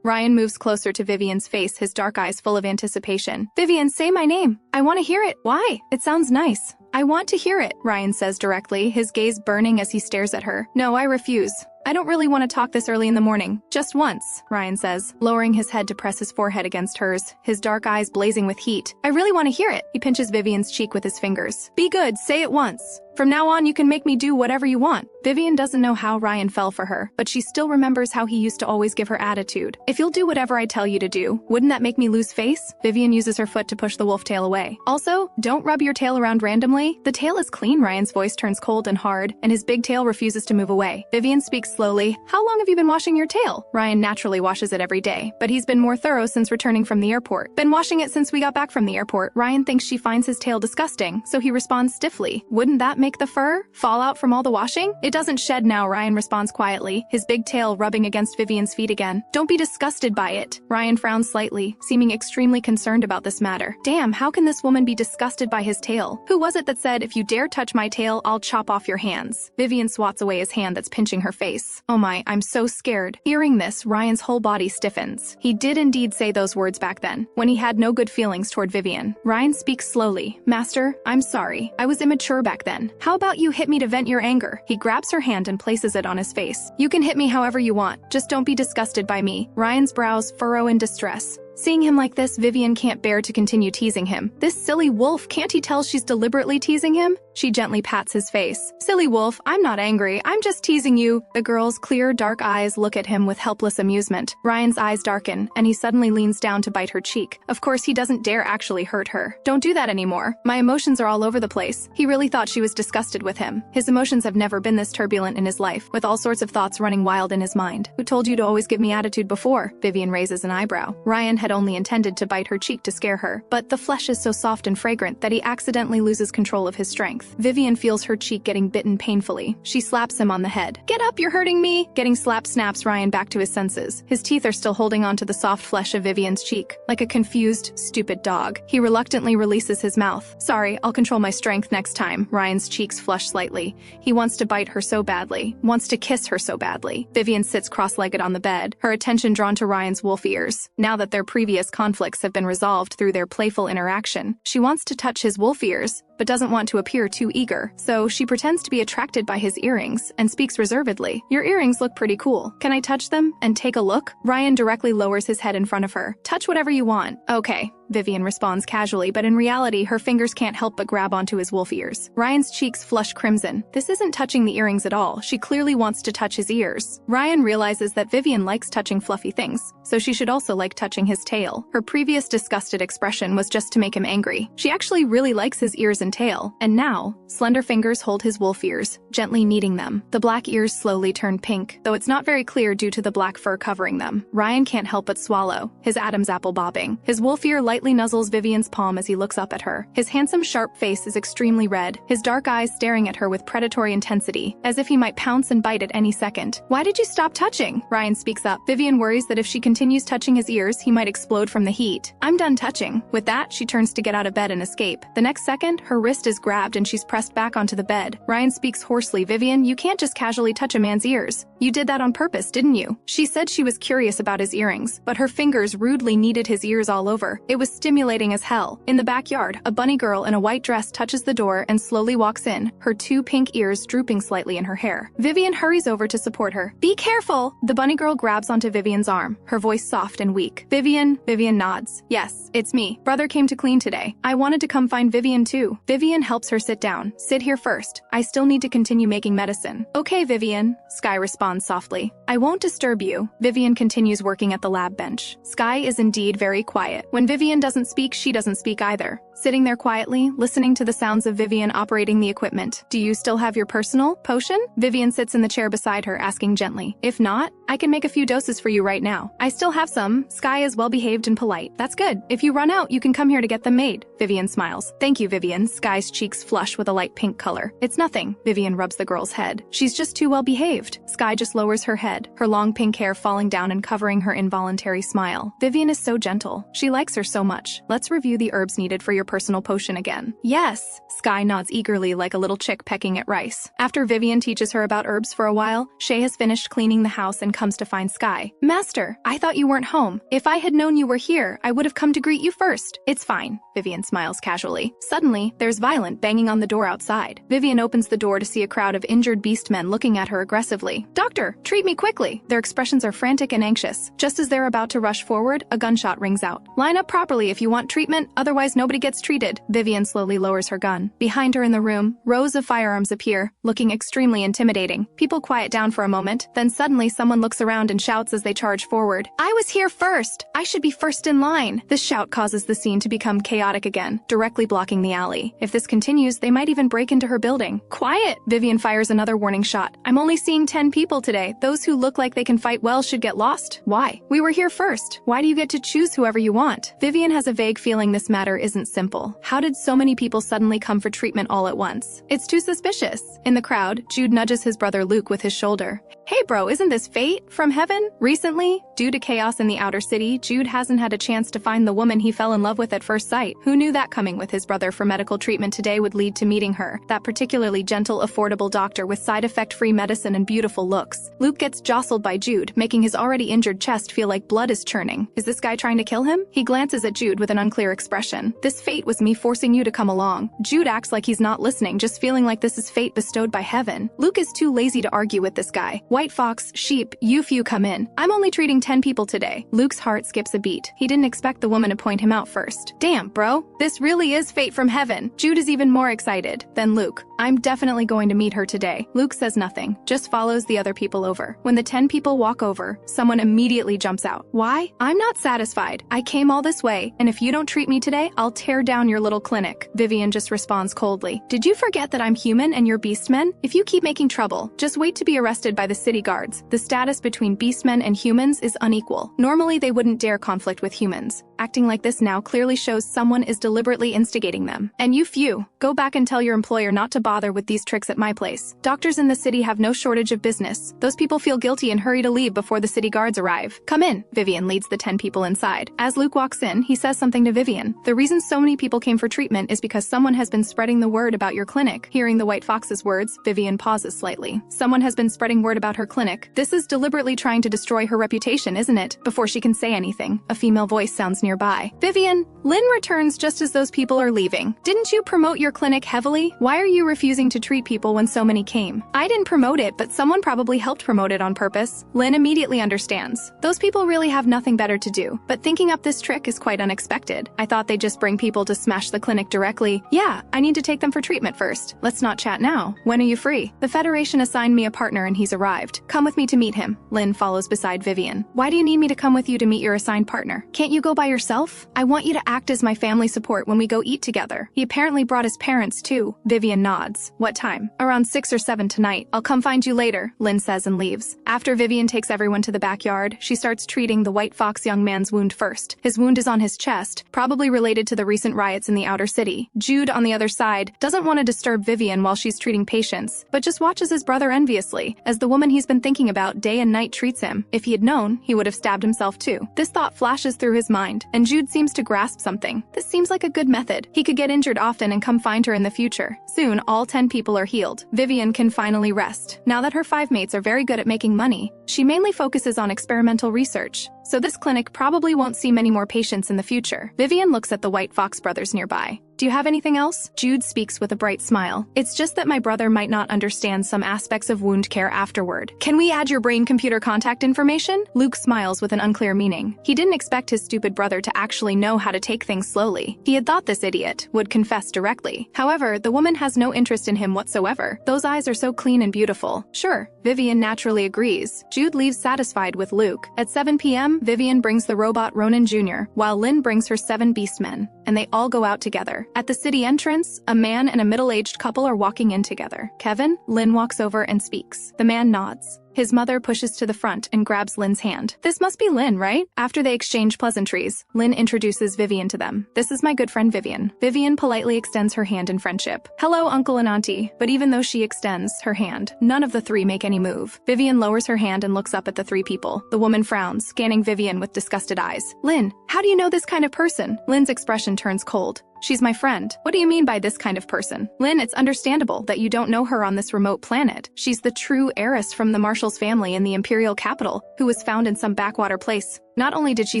A: Ryan moves closer to Vivien's face, his dark eyes full of anticipation. Vivien, say my name. I want to hear it. Why? It sounds nice. I want to hear it, Ryan says directly, his gaze burning as he stares at her. No, I refuse. I don't really want to talk this early in the morning. Just once, Ryan says, lowering his head to press his forehead against hers, his dark eyes blazing with heat. I really want to hear it. He pinches Vivien's cheek with his fingers. Be good, say it once. From now on, you can make me do whatever you want. Vivien doesn't know how Ryan fell for her, but she still remembers how he used to always give her attitude. If you'll do whatever I tell you to do, wouldn't that make me lose face? Vivien uses her foot to push the wolf tail away. Also, don't rub your tail around randomly. The tail is clean. Ryan's voice turns cold and hard, and his big tail refuses to move away. Vivien speaks slowly. How long have you been washing your tail? Ryan naturally washes it every day, but he's been more thorough since returning from the airport. Been washing it since we got back from the airport. Ryan thinks she finds his tail disgusting, so he responds stiffly. Wouldn't that make the fur fall out from all the washing? It doesn't shed now, Ryan responds quietly, his big tail rubbing against Vivien's feet again. Don't be disgusted by it. Ryan frowns slightly, seeming extremely concerned about this matter. Damn, how can this woman be disgusted by his tail? Who was it that said, if you dare touch my tail, I'll chop off your hands? Vivien swats away his hand that's pinching her face. Oh my, I'm so scared. Hearing this, Ryan's whole body stiffens. He did indeed say those words back then, when he had no good feelings toward Vivien. Ryan speaks slowly. Master, I'm sorry. I was immature back then. How about you hit me to vent your anger? He grabs her hand and places it on his face. You can hit me however you want. Just don't be disgusted by me. Ryan's brows furrow in distress. Seeing him like this, Vivien can't bear to continue teasing him. This silly wolf, can't he tell she's deliberately teasing him? She gently pats his face. Silly wolf, I'm not angry. I'm just teasing you. The girl's clear, dark eyes look at him with helpless amusement. Ryan's eyes darken, and he suddenly leans down to bite her cheek. Of course, he doesn't dare actually hurt her. Don't do that anymore. My emotions are all over the place. He really thought she was disgusted with him. His emotions have never been this turbulent in his life, with all sorts of thoughts running wild in his mind. Who told you to always give me attitude before? Vivien raises an eyebrow. Ryan had only intended to bite her cheek to scare her, but the flesh is so soft and fragrant that he accidentally loses control of his strength. Vivien feels her cheek getting bitten painfully. She slaps him on the head. "Get up, you're hurting me!" Getting slapped snaps Ryan back to his senses. His teeth are still holding onto the soft flesh of Vivien's cheek, like a confused, stupid dog. He reluctantly releases his mouth. "Sorry, I'll control my strength next time." Ryan's cheeks flush slightly. He wants to bite her so badly, wants to kiss her so badly. Vivien sits cross-legged on the bed, her attention drawn to Ryan's wolf ears. Now that their previous conflicts have been resolved through their playful interaction, she wants to touch his wolf ears, but doesn't want to appear too eager, so she pretends to be attracted by his earrings and speaks reservedly. "Your earrings look pretty cool. Can I touch them and take a look?" Ryan directly lowers his head in front of her. "Touch whatever you want." "Okay," Vivien responds casually, but in reality, her fingers can't help but grab onto his wolf ears. Ryan's cheeks flush crimson. This isn't touching the earrings at all. She clearly wants to touch his ears. Ryan realizes that Vivien likes touching fluffy things, so she should also like touching his tail. Her previous disgusted expression was just to make him angry. She actually really likes his ears and tail, and now, slender fingers hold his wolf ears, gently kneading them. The black ears slowly turn pink, though it's not very clear due to the black fur covering them. Ryan can't help but swallow, his Adam's apple bobbing. His wolf ear lightly nuzzles Vivien's palm as he looks up at her. His handsome, sharp face is extremely red, his dark eyes staring at her with predatory intensity, as if he might pounce and bite at any second. "Why did you stop touching?" Ryan speaks up. Vivien worries that if she continues touching his ears, he might explode from the heat. "I'm done touching." With that, she turns to get out of bed and escape. The next second, her wrist is grabbed and she's pressed back onto the bed. Ryan speaks hoarsely. "Vivien, you can't just casually touch a man's ears. You did that on purpose, didn't you?" She said she was curious about his earrings, but her fingers rudely kneaded his ears all over. It was stimulating as hell. In the backyard, a bunny girl in a white dress touches the door and slowly walks in, her two pink ears drooping slightly in her hair. Vivien hurries over to support her. "Be careful!" The bunny girl grabs onto Vivien's arm, her voice soft and weak. Vivien nods. "Yes, it's me. Brother came to clean today. I wanted to come find Vivien too." Vivien helps her sit down. "Sit here first. I still need to continue making medicine." "Okay, Vivien," Sky responds softly. "I won't disturb you." Vivien continues working at the lab bench. Sky is indeed very quiet. When Vivien doesn't speak, she doesn't speak either. Sitting there quietly, listening to the sounds of Vivien operating the equipment. "Do you still have your personal potion?" Vivien sits in the chair beside her, asking gently. "If not, I can make a few doses for you right now." "I still have some." Sky is well-behaved and polite. "That's good. If you run out, you can come here to get them made." Vivien smiles. "Thank you, Vivien." Sky's cheeks flush with a light pink color. "It's nothing." Vivien rubs the girl's head. "She's just too well-behaved." Sky just lowers her head, her long pink hair falling down and covering her involuntary smile. Vivien is so gentle. She likes her so much. "Let's review the herbs needed for your personal potion again." "Yes." Sky nods eagerly like a little chick pecking at rice. After Vivien teaches her about herbs for a while, Shay has finished cleaning the house and comes to find Sky. "Master, I thought you weren't home. If I had known you were here, I would have come to greet you first." "It's fine." Vivien smiles casually. Suddenly, there's violent banging on the door outside. Vivien opens the door to see a crowd of injured beastmen looking at her aggressively. "Doctor, treat me quickly!" Their expressions are frantic and anxious. Just as they're about to rush forward, a gunshot rings out. "Line up properly if you want treatment, otherwise nobody gets treated." Vivien slowly lowers her gun. Behind her in the room, rows of firearms appear, looking extremely intimidating. People quiet down for a moment, then suddenly someone looks around and shouts as they charge forward. "I was here first! I should be first in line!" This shout causes the scene to become chaotic again, directly blocking the alley. If this continues, they might even break into her building. "Quiet!" Vivien fires another warning shot. "I'm only seeing 10 people today. Those who look like they can fight well should get lost." "Why? We were here first. Why do you get to choose whoever you want?" Vivien has a vague feeling this matter isn't simple. How did so many people suddenly come for treatment all at once? It's too suspicious. In the crowd, Jude nudges his brother Luke with his shoulder. "Hey bro, isn't this fate from heaven?" Recently, due to chaos in the outer city, Jude hasn't had a chance to find the woman he fell in love with at first sight. Who knew that coming with his brother for medical treatment today would lead to meeting her, that particularly gentle, affordable doctor with side-effect-free medicine and beautiful looks. Luke gets jostled by Jude, making his already injured chest feel like blood is churning. Is this guy trying to kill him? He glances at Jude with an unclear expression. "This fate was me forcing you to come along." Jude acts like he's not listening, just feeling like this is fate bestowed by heaven. Luke is too lazy to argue with this guy. "White fox, sheep, you few come in. I'm only treating 10 people today." Luke's heart skips a beat. He didn't expect the woman to point him out first. "Damn, bro. This really is fate from heaven." Jude is even more excited than Luke. "I'm definitely going to meet her today." Luke says nothing, just follows the other people over. When the 10 people walk over, someone immediately jumps out. "Why? I'm not satisfied. I came all this way, and if you don't treat me today, I'll tear down your little clinic." Vivien just responds coldly. "Did you forget that I'm human and you're beastmen? If you keep making trouble, just wait to be arrested by the city guards." The status status between beastmen and humans is unequal. Normally, they wouldn't dare conflict with humans. Acting like this now clearly shows someone is deliberately instigating them. And you few, go back and tell your employer not to bother with these tricks at my place. Doctors in the city have no shortage of business. Those people feel guilty and hurry to leave before the city guards arrive. Come in, Vivien leads the 10 people inside. As Luke walks in, he says something to Vivien. The reason so many people came for treatment is because someone has been spreading the word about your clinic. Hearing the White Fox's words, Vivien pauses slightly. Someone has been spreading word about her clinic. This is deliberately trying to destroy her reputation, isn't it? Before she can say anything, a female voice sounds nearby. Vivien, Lynn returns just as those people are leaving. Didn't you promote your clinic heavily? Why are you refusing to treat people when so many came? I didn't promote it, but someone probably helped promote it on purpose. Lynn immediately understands. Those people really have nothing better to do, but thinking up this trick is quite unexpected. I thought they'd just bring people to smash the clinic directly. Yeah, I need to take them for treatment first. Let's not chat now. When are you free? The Federation assigned me a partner and he's arrived. Come with me to meet him. Lynn follows beside Vivien. Why do you need me to come with you to meet your assigned partner? Can't you go by yourself? I want you to act as my family support when we go eat together. He apparently brought his parents too. Vivien nods. What time? Around 6 or 7 tonight. I'll come find you later, Lynn says and leaves. After Vivien takes everyone to the backyard, she starts treating the White Fox young man's wound first. His wound is on his chest, probably related to the recent riots in the outer city. Jude, on the other side, doesn't want to disturb Vivien while she's treating patients, but just watches his brother enviously, as the woman he's been thinking about day and night treats him. If he had known, he would have stabbed himself too. This thought flashes through his mind, and Jude seems to grasp something. This seems like a good method. He could get injured often and come find her in the future. Soon, all 10 people are healed. Vivien can finally rest. Now that her 5 mates are very good at making money, she mainly focuses on experimental research. So this clinic probably won't see many more patients in the future. Vivien looks at the White Fox brothers nearby. Do you have anything else? Jude speaks with a bright smile. It's just that my brother might not understand some aspects of wound care afterward. Can we add your brain-computer contact information? Luke smiles with an unclear meaning. He didn't expect his stupid brother to actually know how to take things slowly. He had thought this idiot would confess directly. However, the woman has no interest in him whatsoever. Those eyes are so clean and beautiful. Sure, Vivien naturally agrees. Jude leaves satisfied with Luke. At 7 p.m., Vivien brings the robot Ronin Jr., while Lynn brings her 7 beastmen, and they all go out together. At the city entrance, a man and a middle-aged couple are walking in together. Kevin, Lynn walks over and speaks. The man nods. His mother pushes to the front and grabs Lynn's hand. This must be Lynn, right? After they exchange pleasantries, Lynn introduces Vivien to them. This is my good friend Vivien. Vivien politely extends her hand in friendship. Hello, uncle and auntie. But even though she extends her hand, none of the 3 make any move. Vivien lowers her hand and looks up at the 3 people. The woman frowns, scanning Vivien with disgusted eyes. Lynn, how do you know this kind of person? Lynn's expression turns cold. She's my friend. What do you mean by this kind of person? Lynn, it's understandable that you don't know her on this remote planet. She's the true heiress from the Marshall's family in the Imperial capital, who was found in some backwater place. Not only did she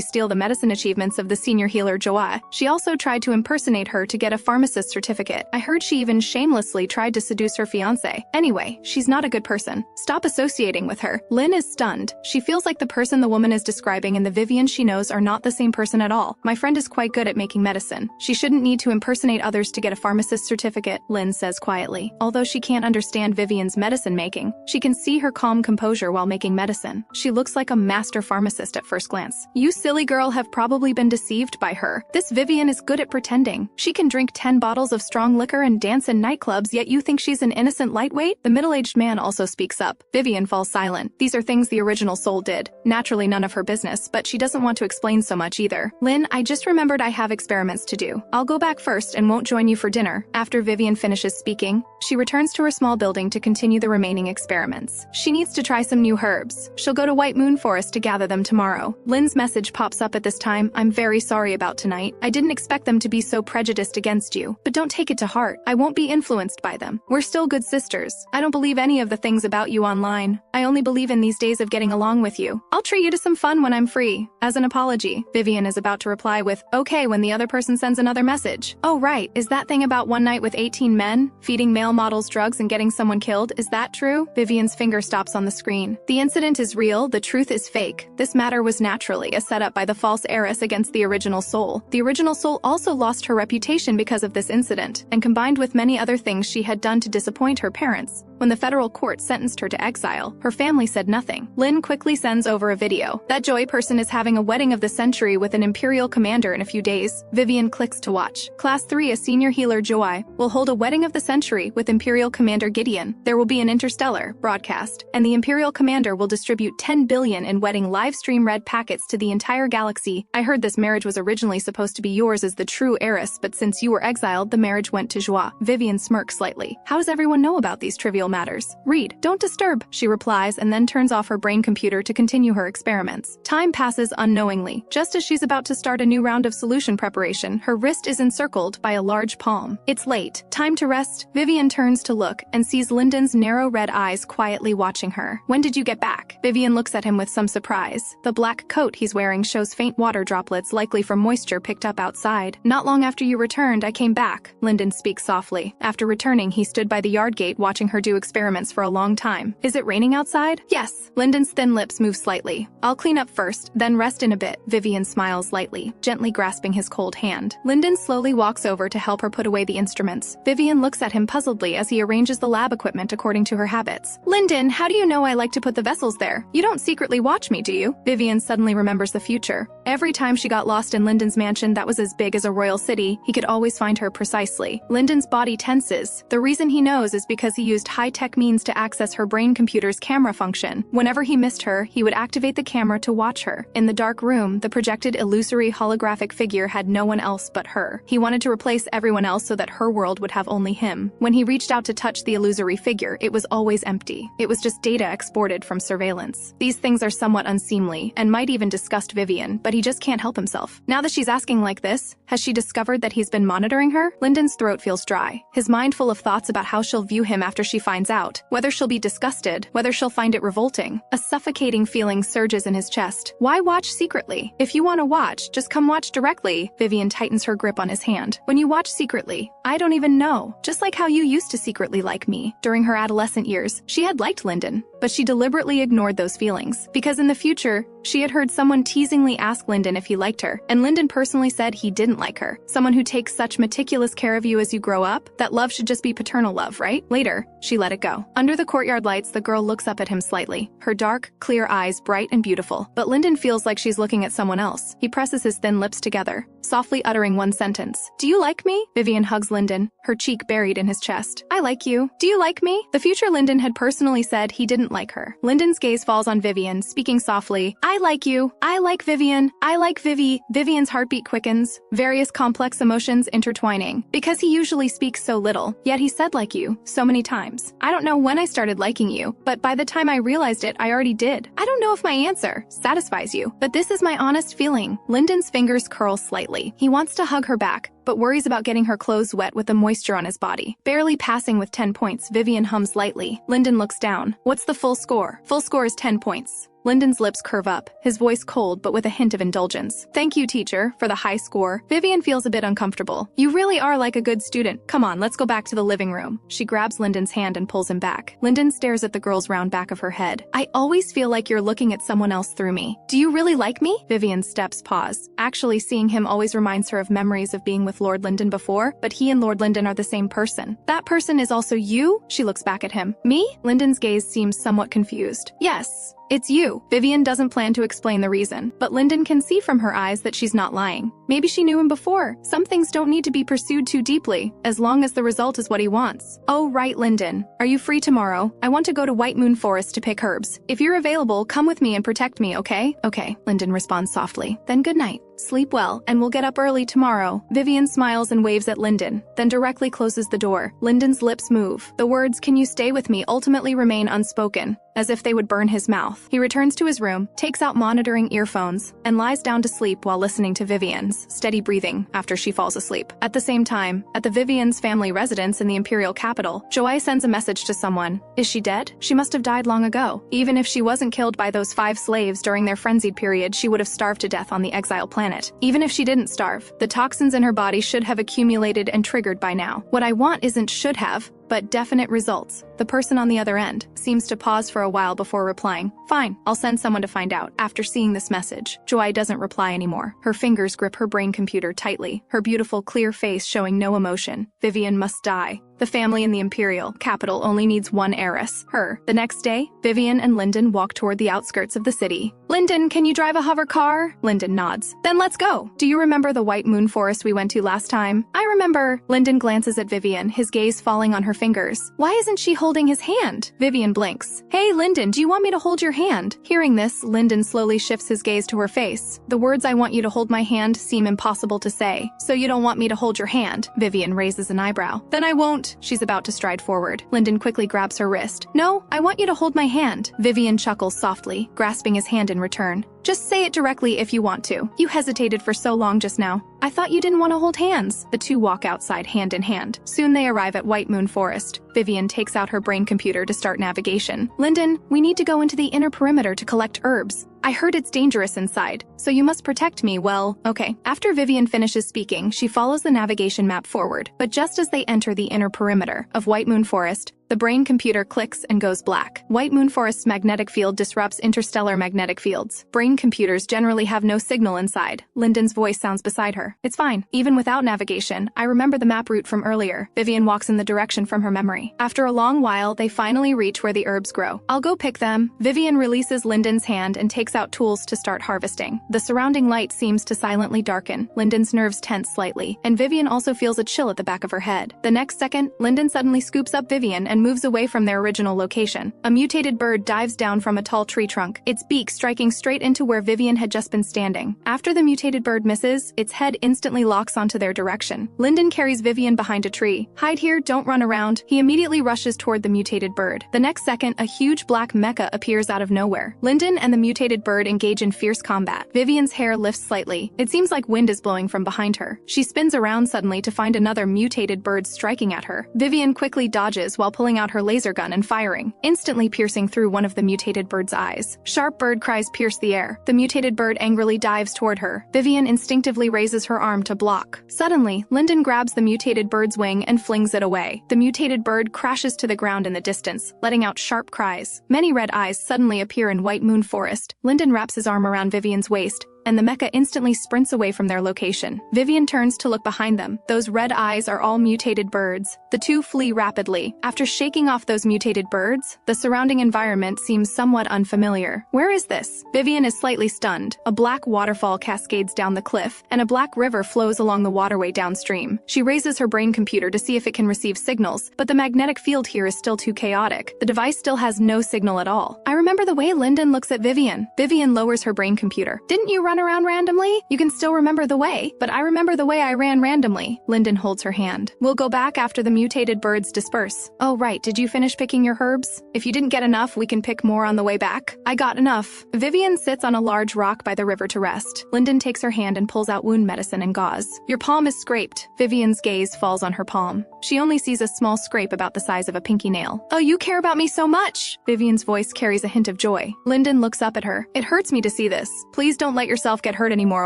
A: steal the medicine achievements of the senior healer Joa, she also tried to impersonate her to get a pharmacist certificate. I heard she even shamelessly tried to seduce her fiancé. Anyway, she's not a good person. Stop associating with her. Lynn is stunned. She feels like the person the woman is describing and the Vivien she knows are not the same person at all. My friend is quite good at making medicine. She shouldn't need to impersonate others to get a pharmacist certificate, Lynn says quietly. Although she can't understand Vivien's medicine making, she can see her calm composure while making medicine. She looks like a master pharmacist at first glance. You silly girl have probably been deceived by her. This Vivien is good at pretending. She can drink 10 bottles of strong liquor and dance in nightclubs, yet you think she's an innocent lightweight? The middle-aged man also speaks up. Vivien falls silent. These are things the original soul did. Naturally none of her business, but she doesn't want to explain so much either. Lynn, I just remembered I have experiments to do. I'll go back first and won't join you for dinner. After Vivien finishes speaking, she returns to her small building to continue the remaining experiments. She needs to try some new herbs. She'll go to White Moon Forest to gather them tomorrow. Lynn's message pops up at this time. I'm very sorry about tonight. I didn't expect them to be so prejudiced against you, but don't take it to heart. I won't be influenced by them. We're still good sisters. I don't believe any of the things about you online. I only believe in these days of getting along with you. I'll treat you to some fun when I'm free. As an apology, Vivien is about to reply with, okay, when the other person sends another message. Oh right, is that thing about one night with 18 men, feeding male models drugs and getting someone killed, is that true? Vivien's finger stops on the screen. The incident is real, the truth is fake. This matter was naturally a setup by the false heiress against the original soul. The original soul also lost her reputation because of this incident, and combined with many other things she had done to disappoint her parents, When the federal court sentenced her to exile, her family said nothing. Lynn quickly sends over a video. That Joy person is having a wedding of the century with an Imperial commander in a few days. Vivien clicks to watch. Class 3, a senior healer, Joy, will hold a wedding of the century with Imperial Commander Gideon. There will be an interstellar broadcast, and the Imperial Commander will distribute 10 billion in wedding live stream red packets to the entire galaxy. I heard this marriage was originally supposed to be yours as the true heiress, but since you were exiled, the marriage went to Joie. Vivien smirks slightly. How does everyone know about these trivial matters? Read. Don't disturb, she replies, and then turns off her brain computer to continue her experiments. Time passes unknowingly. Just as she's about to start a new round of solution preparation, her wrist is encircled by a large palm. It's late. Time to rest. Vivien turns to look and sees Lyndon's narrow red eyes quietly watching her. When did you get back? Vivien looks at him with some surprise. The black coat he's wearing shows faint water droplets, likely from moisture picked up outside. Not long after you returned, I came back, Lyndon speaks softly. After returning, he stood by the yard gate watching her do experiments for a long time. Is it raining outside? Yes. Lyndon's thin lips move slightly. I'll clean up first, then rest in a bit. Vivien smiles lightly, gently grasping his cold hand. Lyndon slowly walks over to help her put away the instruments. Vivien looks at him puzzledly as he arranges the lab equipment according to her habits. Lyndon, how do you know I like to put the vessels there? You don't secretly watch me, do you? Vivien suddenly remembers the future. Every time she got lost in Lyndon's mansion that was as big as a royal city, he could always find her precisely. Lyndon's body tenses. The reason he knows is because he used high-tech means to access her brain computer's camera function. Whenever he missed her, he would activate the camera to watch her. In the dark room, the projected illusory holographic figure had no one else but her. He wanted to replace everyone else so that her world would have only him. When he reached out to touch the illusory figure, it was always empty. It was just data exported from surveillance. These things are somewhat unseemly and might even disgust Vivien, but he just can't help himself. Now that she's asking like this, has she discovered that he's been monitoring her? Lyndon's throat feels dry, his mind full of thoughts about how she'll view him after she finds out, whether she'll be disgusted, whether she'll find it revolting. A suffocating feeling surges in his chest. Why watch secretly? If you want to watch, just come watch directly. Vivien tightens her grip on his hand. When you watch secretly, I don't even know. Just like how you used to secretly like me. During her adolescent years, she had liked Lyndon, but she deliberately ignored those feelings, because in the future, she had heard someone teasingly ask Lyndon if he liked her, and Lyndon personally said he didn't like her. Someone who takes such meticulous care of you as you grow up, that love should just be paternal love, right? Later, she let it go. Under the courtyard lights, the girl looks up at him slightly, her dark, clear eyes bright and beautiful, but Lyndon feels like she's looking at someone else. He presses his thin lips together, softly uttering one sentence. Do you like me? Vivien hugs Lyndon, her cheek buried in his chest. I like you. Do you like me? The future Lyndon had personally said he didn't like her. Lyndon's gaze falls on Vivien, speaking softly. I like you. I like Vivien. I like Vivi. Vivien's heartbeat quickens, various complex emotions intertwining. Because he usually speaks so little, yet he said like you so many times. I don't know when I started liking you, but by the time I realized it, I already did. I don't know if my answer satisfies you, but this is my honest feeling. Lyndon's fingers curl slightly. He wants to hug her back, but worries about getting her clothes wet with the moisture on his body. Barely passing with 10 points, Vivien hums lightly. Lyndon looks down. What's the full score? Full score is 10 points. Lyndon's lips curve up, his voice cold but with a hint of indulgence. Thank you, teacher, for the high score. Vivien feels a bit uncomfortable. You really are like a good student. Come on, let's go back to the living room. She grabs Lyndon's hand and pulls him back. Lyndon stares at the girl's round back of her head. I always feel like you're looking at someone else through me. Do you really like me? Vivien's steps pause. Actually, seeing him always reminds her of memories of being with Lord Lyndon before, but he and Lord Lyndon are the same person. That person is also you? She looks back at him. Me? Lyndon's gaze seems somewhat confused. Yes. It's you. Vivien doesn't plan to explain the reason, but Lyndon can see from her eyes that she's not lying. Maybe she knew him before. Some things don't need to be pursued too deeply, as long as the result is what he wants. Oh, right, Lyndon. Are you free tomorrow? I want to go to White Moon Forest to pick herbs. If you're available, come with me and protect me, okay? Okay, Lyndon responds softly. Then good night. Sleep well, and we'll get up early tomorrow. Vivien smiles and waves at Lyndon, then directly closes the door. Lyndon's lips move. The words, "Can you stay with me?" ultimately remain unspoken, as if they would burn his mouth. He returns to his room, takes out monitoring earphones, and lies down to sleep while listening to Vivien's steady breathing after she falls asleep. At the same time, at the Vivien's family residence in the Imperial capital, Joy sends a message to someone. Is she dead? She must have died long ago. Even if she wasn't killed by those 5 slaves during their frenzied period, she would have starved to death on the exile planet. Even if she didn't starve, the toxins in her body should have accumulated and triggered by now. What I want isn't should have, but definite results. The person on the other end seems to pause for a while before replying. Fine, I'll send someone to find out. After seeing this message, Joy doesn't reply anymore. Her fingers grip her brain computer tightly, her beautiful clear face showing no emotion. Vivien must die. The family in the imperial capital only needs one heiress, her. The next day, Vivien and Lyndon walk toward the outskirts of the city. Lyndon, can you drive a hover car? Lyndon nods. Then let's go. Do you remember the White Moon Forest we went to last time? I remember. Lyndon glances at Vivien, his gaze falling on her fingers. Why isn't she holding his hand? Vivien blinks. Hey, Lyndon, do you want me to hold your hand? Hearing this, Lyndon slowly shifts his gaze to her face. The words "I want you to hold my hand" seem impossible to say. So you don't want me to hold your hand? Vivien raises an eyebrow. Then I won't. She's about to stride forward. Lyndon quickly grabs her wrist. No, I want you to hold my hand. Vivien chuckles softly, grasping his hand in return. Just say it directly if you want to. You hesitated for so long just now. I thought you didn't want to hold hands. The two walk outside hand in hand. Soon they arrive at White Moon Forest. Vivien takes out her brain computer to start navigation. Lyndon, we need to go into the inner perimeter to collect herbs. I heard it's dangerous inside, so you must protect me. Well, okay. After Vivien finishes speaking, she follows the navigation map forward. But just as they enter the inner perimeter of White Moon Forest, the brain computer clicks and goes black. White Moon Forest's magnetic field disrupts interstellar magnetic fields. Brain computers generally have no signal inside. Lyndon's voice sounds beside her. It's fine. Even without navigation, I remember the map route from earlier. Vivien walks in the direction from her memory. After a long while, they finally reach where the herbs grow. I'll go pick them. Vivien releases Lyndon's hand and takes out tools to start harvesting. The surrounding light seems to silently darken. Lyndon's nerves tense slightly, and Vivien also feels a chill at the back of her head. The next second, Lyndon suddenly scoops up Vivien and moves away from their original location. A mutated bird dives down from a tall tree trunk, its beak striking straight into where Vivien had just been standing. After the mutated bird misses, its head instantly locks onto their direction. Lyndon carries Vivien behind a tree. Hide here, don't run around. He immediately rushes toward the mutated bird. The next second, a huge black mecha appears out of nowhere. Lyndon and the mutated bird engage in fierce combat. Vivien's hair lifts slightly. It seems like wind is blowing from behind her. She spins around suddenly to find another mutated bird striking at her. Vivien quickly dodges while pulling out her laser gun and firing, instantly piercing through one of the mutated bird's eyes. Sharp bird cries pierce the air. The mutated bird angrily dives toward her. Vivien instinctively raises her arm to block. Suddenly, Lyndon grabs the mutated bird's wing and flings it away. The mutated bird crashes to the ground in the distance, letting out sharp cries. Many red eyes suddenly appear in White Moon Forest. Lyndon wraps his arm around Vivien's waist, and the mecha instantly sprints away from their location. Vivien turns to look behind them. Those red eyes are all mutated birds. The two flee rapidly. After shaking off those mutated birds, the surrounding environment seems somewhat unfamiliar. Where is this? Vivien is slightly stunned. A black waterfall cascades down the cliff, and a black river flows along the waterway downstream. She raises her brain computer to see if it can receive signals, but the magnetic field here is still too chaotic. The device still has no signal at all. I remember the way Lyndon looks at Vivien. Vivien lowers her brain computer. Didn't you run around randomly? You can still remember the way, but I remember the way I ran randomly. Lyndon holds her hand. We'll go back after the mutated birds disperse. Oh right, did you finish picking your herbs? If you didn't get enough, we can pick more on the way back. I got enough. Vivien sits on a large rock by the river to rest. Lyndon takes her hand and pulls out wound medicine and gauze. Your palm is scraped. Vivien's gaze falls on her palm. She only sees a small scrape about the size of a pinky nail. Oh, you care about me so much! Vivien's voice carries a hint of joy. Lyndon looks up at her. It hurts me to see this. Please don't let yourself get hurt anymore,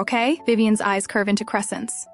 A: okay? Vivien's eyes curve into crescents.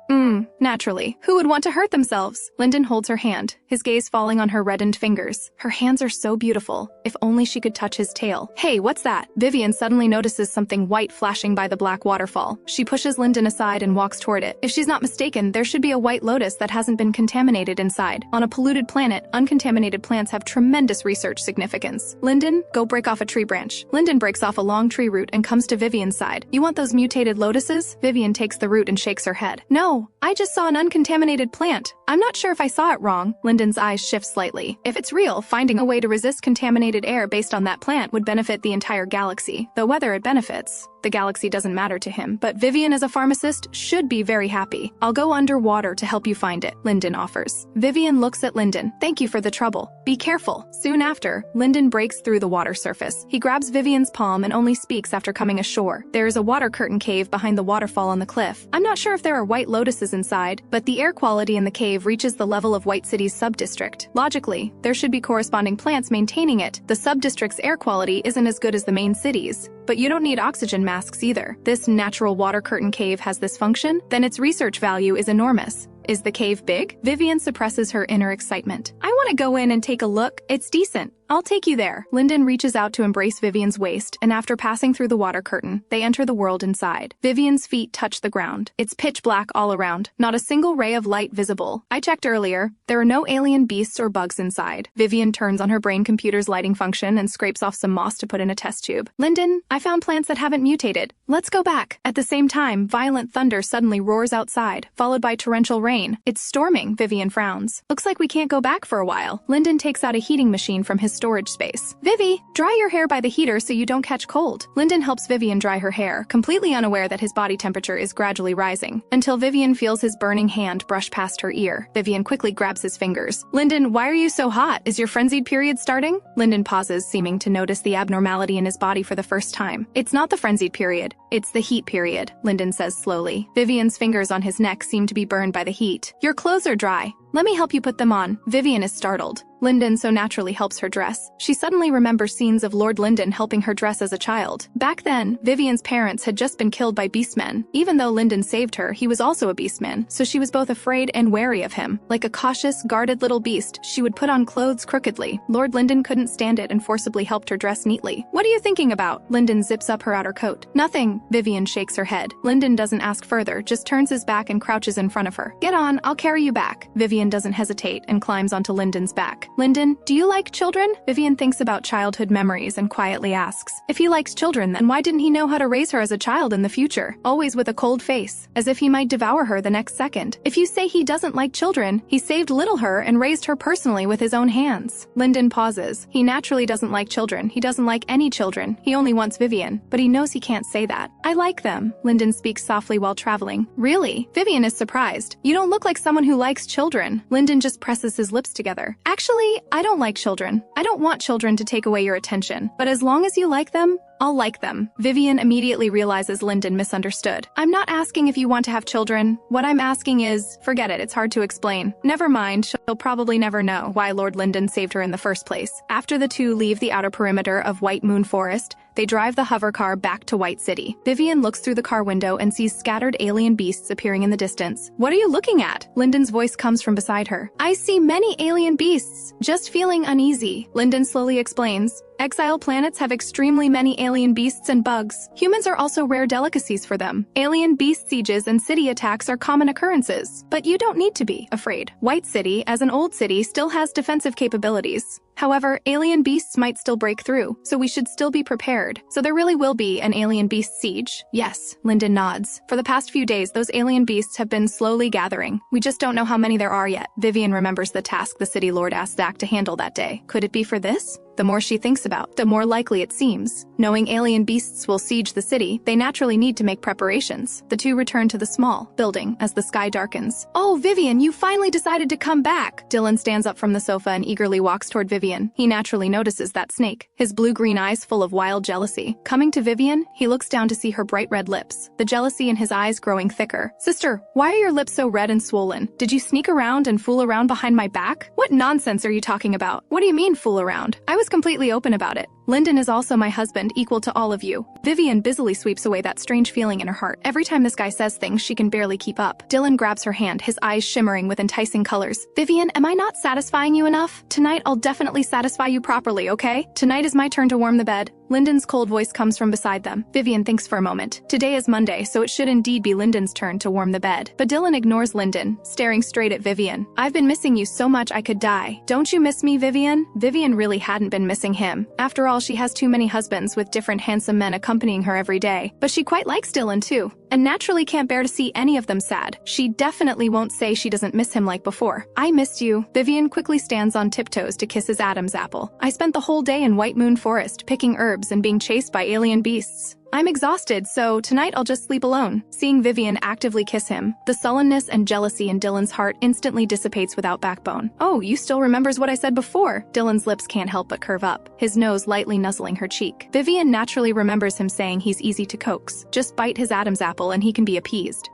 A: Naturally. Who would want to hurt themselves? Lyndon holds her hand, his gaze falling on her reddened fingers. Her hands are so beautiful. If only she could touch his tail. Hey, what's that? Vivien suddenly notices something white flashing by the black waterfall. She pushes Lyndon aside and walks toward it. If she's not mistaken, there should be a white lotus that hasn't been contaminated inside. On a polluted planet, uncontaminated plants have tremendous research significance. Lyndon, go break off a tree branch. Lyndon breaks off a long tree root and comes to Vivien's side. You want those mutated lotuses? Vivien takes the root and shakes her head. No, I just saw an uncontaminated plant. I'm not sure if I saw it wrong. Lyndon's eyes shift slightly. If it's real, finding a way to resist contaminated air based on that plant would benefit the entire galaxy. Though whether it benefits the galaxy doesn't matter to him, but Vivien as a pharmacist should be very happy. I'll go underwater to help you find it, Lyndon offers. Vivien looks at Lyndon. Thank you for the trouble. Be careful. Soon after, Lyndon breaks through the water surface. He grabs Vivien's palm and only speaks after coming ashore. There is a water curtain cave behind the waterfall on the cliff. I'm not sure if there are white lotuses inside, but the air quality in the cave cave reaches the level of White City's sub-district. Logically, there should be corresponding plants maintaining it. The sub-district's air quality isn't as good as the main city's. But you don't need oxygen masks either. This natural water curtain cave has this function, then its research value is enormous. Is the cave big? Vivien suppresses her inner excitement. I want to go in and take a look. It's decent. I'll take you there. Lyndon reaches out to embrace Vivien's waist, and after passing through the water curtain, they enter the world inside. Vivien's feet touch the ground. It's pitch black all around. Not a single ray of light visible. I checked earlier. There are no alien beasts or bugs inside. Vivien turns on her brain computer's lighting function and scrapes off some moss to put in a test tube. Lyndon, I found plants that haven't mutated. Let's go back. At the same time, violent thunder suddenly roars outside, followed by torrential rain. It's storming, Vivien frowns. Looks like we can't go back for a while. Lyndon takes out a heating machine from his storage space. Vivi, dry your hair by the heater so you don't catch cold. Lyndon helps Vivien dry her hair, completely unaware that his body temperature is gradually rising, until Vivien feels his burning hand brush past her ear. Vivien quickly grabs his fingers. Lyndon, why are you so hot? Is your frenzied period starting? Lyndon pauses, seeming to notice the abnormality in his body for the first time. It's not the frenzied period. It's the heat period, Lyndon says slowly. Vivien's fingers on his neck seem to be burned by the heat. Your clothes are dry. Let me help you put them on. Vivien is startled. Lyndon so naturally helps her dress. She suddenly remembers scenes of Lord Lyndon helping her dress as a child. Back then, Vivien's parents had just been killed by beastmen. Even though Lyndon saved her, he was also a beastman, so she was both afraid and wary of him. Like a cautious, guarded little beast, she would put on clothes crookedly. Lord Lyndon couldn't stand it and forcibly helped her dress neatly. What are you thinking about? Lyndon zips up her outer coat. Nothing. Vivien shakes her head. Lyndon doesn't ask further, just turns his back and crouches in front of her. Get on, I'll carry you back. Vivien doesn't hesitate and climbs onto Lyndon's back. Lyndon, do you like children? Vivien thinks about childhood memories and quietly asks. If he likes children, then why didn't he know how to raise her as a child in the future? Always with a cold face, as if he might devour her the next second. If you say he doesn't like children, he saved little her and raised her personally with his own hands. Lyndon pauses. He naturally doesn't like children. He doesn't like any children. He only wants Vivien, but he knows he can't say that. I like them. Lyndon speaks softly while traveling. Really? Vivien is surprised. You don't look like someone who likes children. Lyndon just presses his lips together. Actually, I don't like children. I don't want children to take away your attention, but as long as you like them, I'll like them. Vivien immediately realizes Lyndon misunderstood. I'm not asking if you want to have children. What I'm asking is, forget it, it's hard to explain. Never mind, she'll probably never know why Lord Lyndon saved her in the first place. After the two leave the outer perimeter of White Moon Forest, they drive the hover car back to White City. Vivien looks through the car window and sees scattered alien beasts appearing in the distance. What are you looking at? Lyndon's voice comes from beside her. I see many alien beasts. Just feeling uneasy. Lyndon slowly explains. Exiled planets have extremely many alien beasts and bugs. Humans are also rare delicacies for them. Alien beast sieges and city attacks are common occurrences. But you don't need to be afraid. White City, as an old city, still has defensive capabilities. However, alien beasts might still break through, so we should still be prepared. So there really will be an alien beast siege? Yes, Lyndon nods. For the past few days, those alien beasts have been slowly gathering. We just don't know how many there are yet. Vivien remembers the task the city lord asked Zach to handle that day. Could it be for this? The more she thinks about, the more likely it seems. Knowing alien beasts will siege the city, they naturally need to make preparations. The two return to the small building as the sky darkens. Oh, Vivien, you finally decided to come back. Dylan stands up from the sofa and eagerly walks toward Vivien. He naturally notices that snake, his blue-green eyes full of wild jealousy. Coming to Vivien, he looks down to see her bright red lips, the jealousy in his eyes growing thicker. Sister, why are your lips so red and swollen? Did you sneak around and fool around behind my back? What nonsense are you talking about? What do you mean, fool around? I was completely open about it. Lyndon is also my husband, equal to all of you. Vivien busily sweeps away that strange feeling in her heart. Every time this guy says things, she can barely keep up. Dylan grabs her hand, his eyes shimmering with enticing colors. Vivien, am I not satisfying you enough? Tonight I'll definitely satisfy you properly, okay? Tonight is my turn to warm the bed. Lyndon's cold voice comes from beside them. Vivien thinks for a moment. Today is Monday, so it should indeed be Lyndon's turn to warm the bed. But Dylan ignores Lyndon, staring straight at Vivien. I've been missing you so much I could die. Don't you miss me, Vivien? Vivien really hadn't been missing him. After all, she has too many husbands with different handsome men accompanying her every day. But she quite likes Dylan too, and naturally can't bear to see any of them sad. She definitely won't say she doesn't miss him like before. I missed you. Vivien quickly stands on tiptoes to kiss his Adam's apple. I spent the whole day in White Moon Forest picking herbs and being chased by alien beasts. I'm exhausted, so tonight I'll just sleep alone. Seeing Vivien actively kiss him, the sullenness and jealousy in Dylan's heart instantly dissipates without backbone. Oh, you still remembers what I said before? Dylan's lips can't help but curve up, his nose lightly nuzzling her cheek. Vivien naturally remembers him saying he's easy to coax. Just bite his Adam's apple and he can be appeased.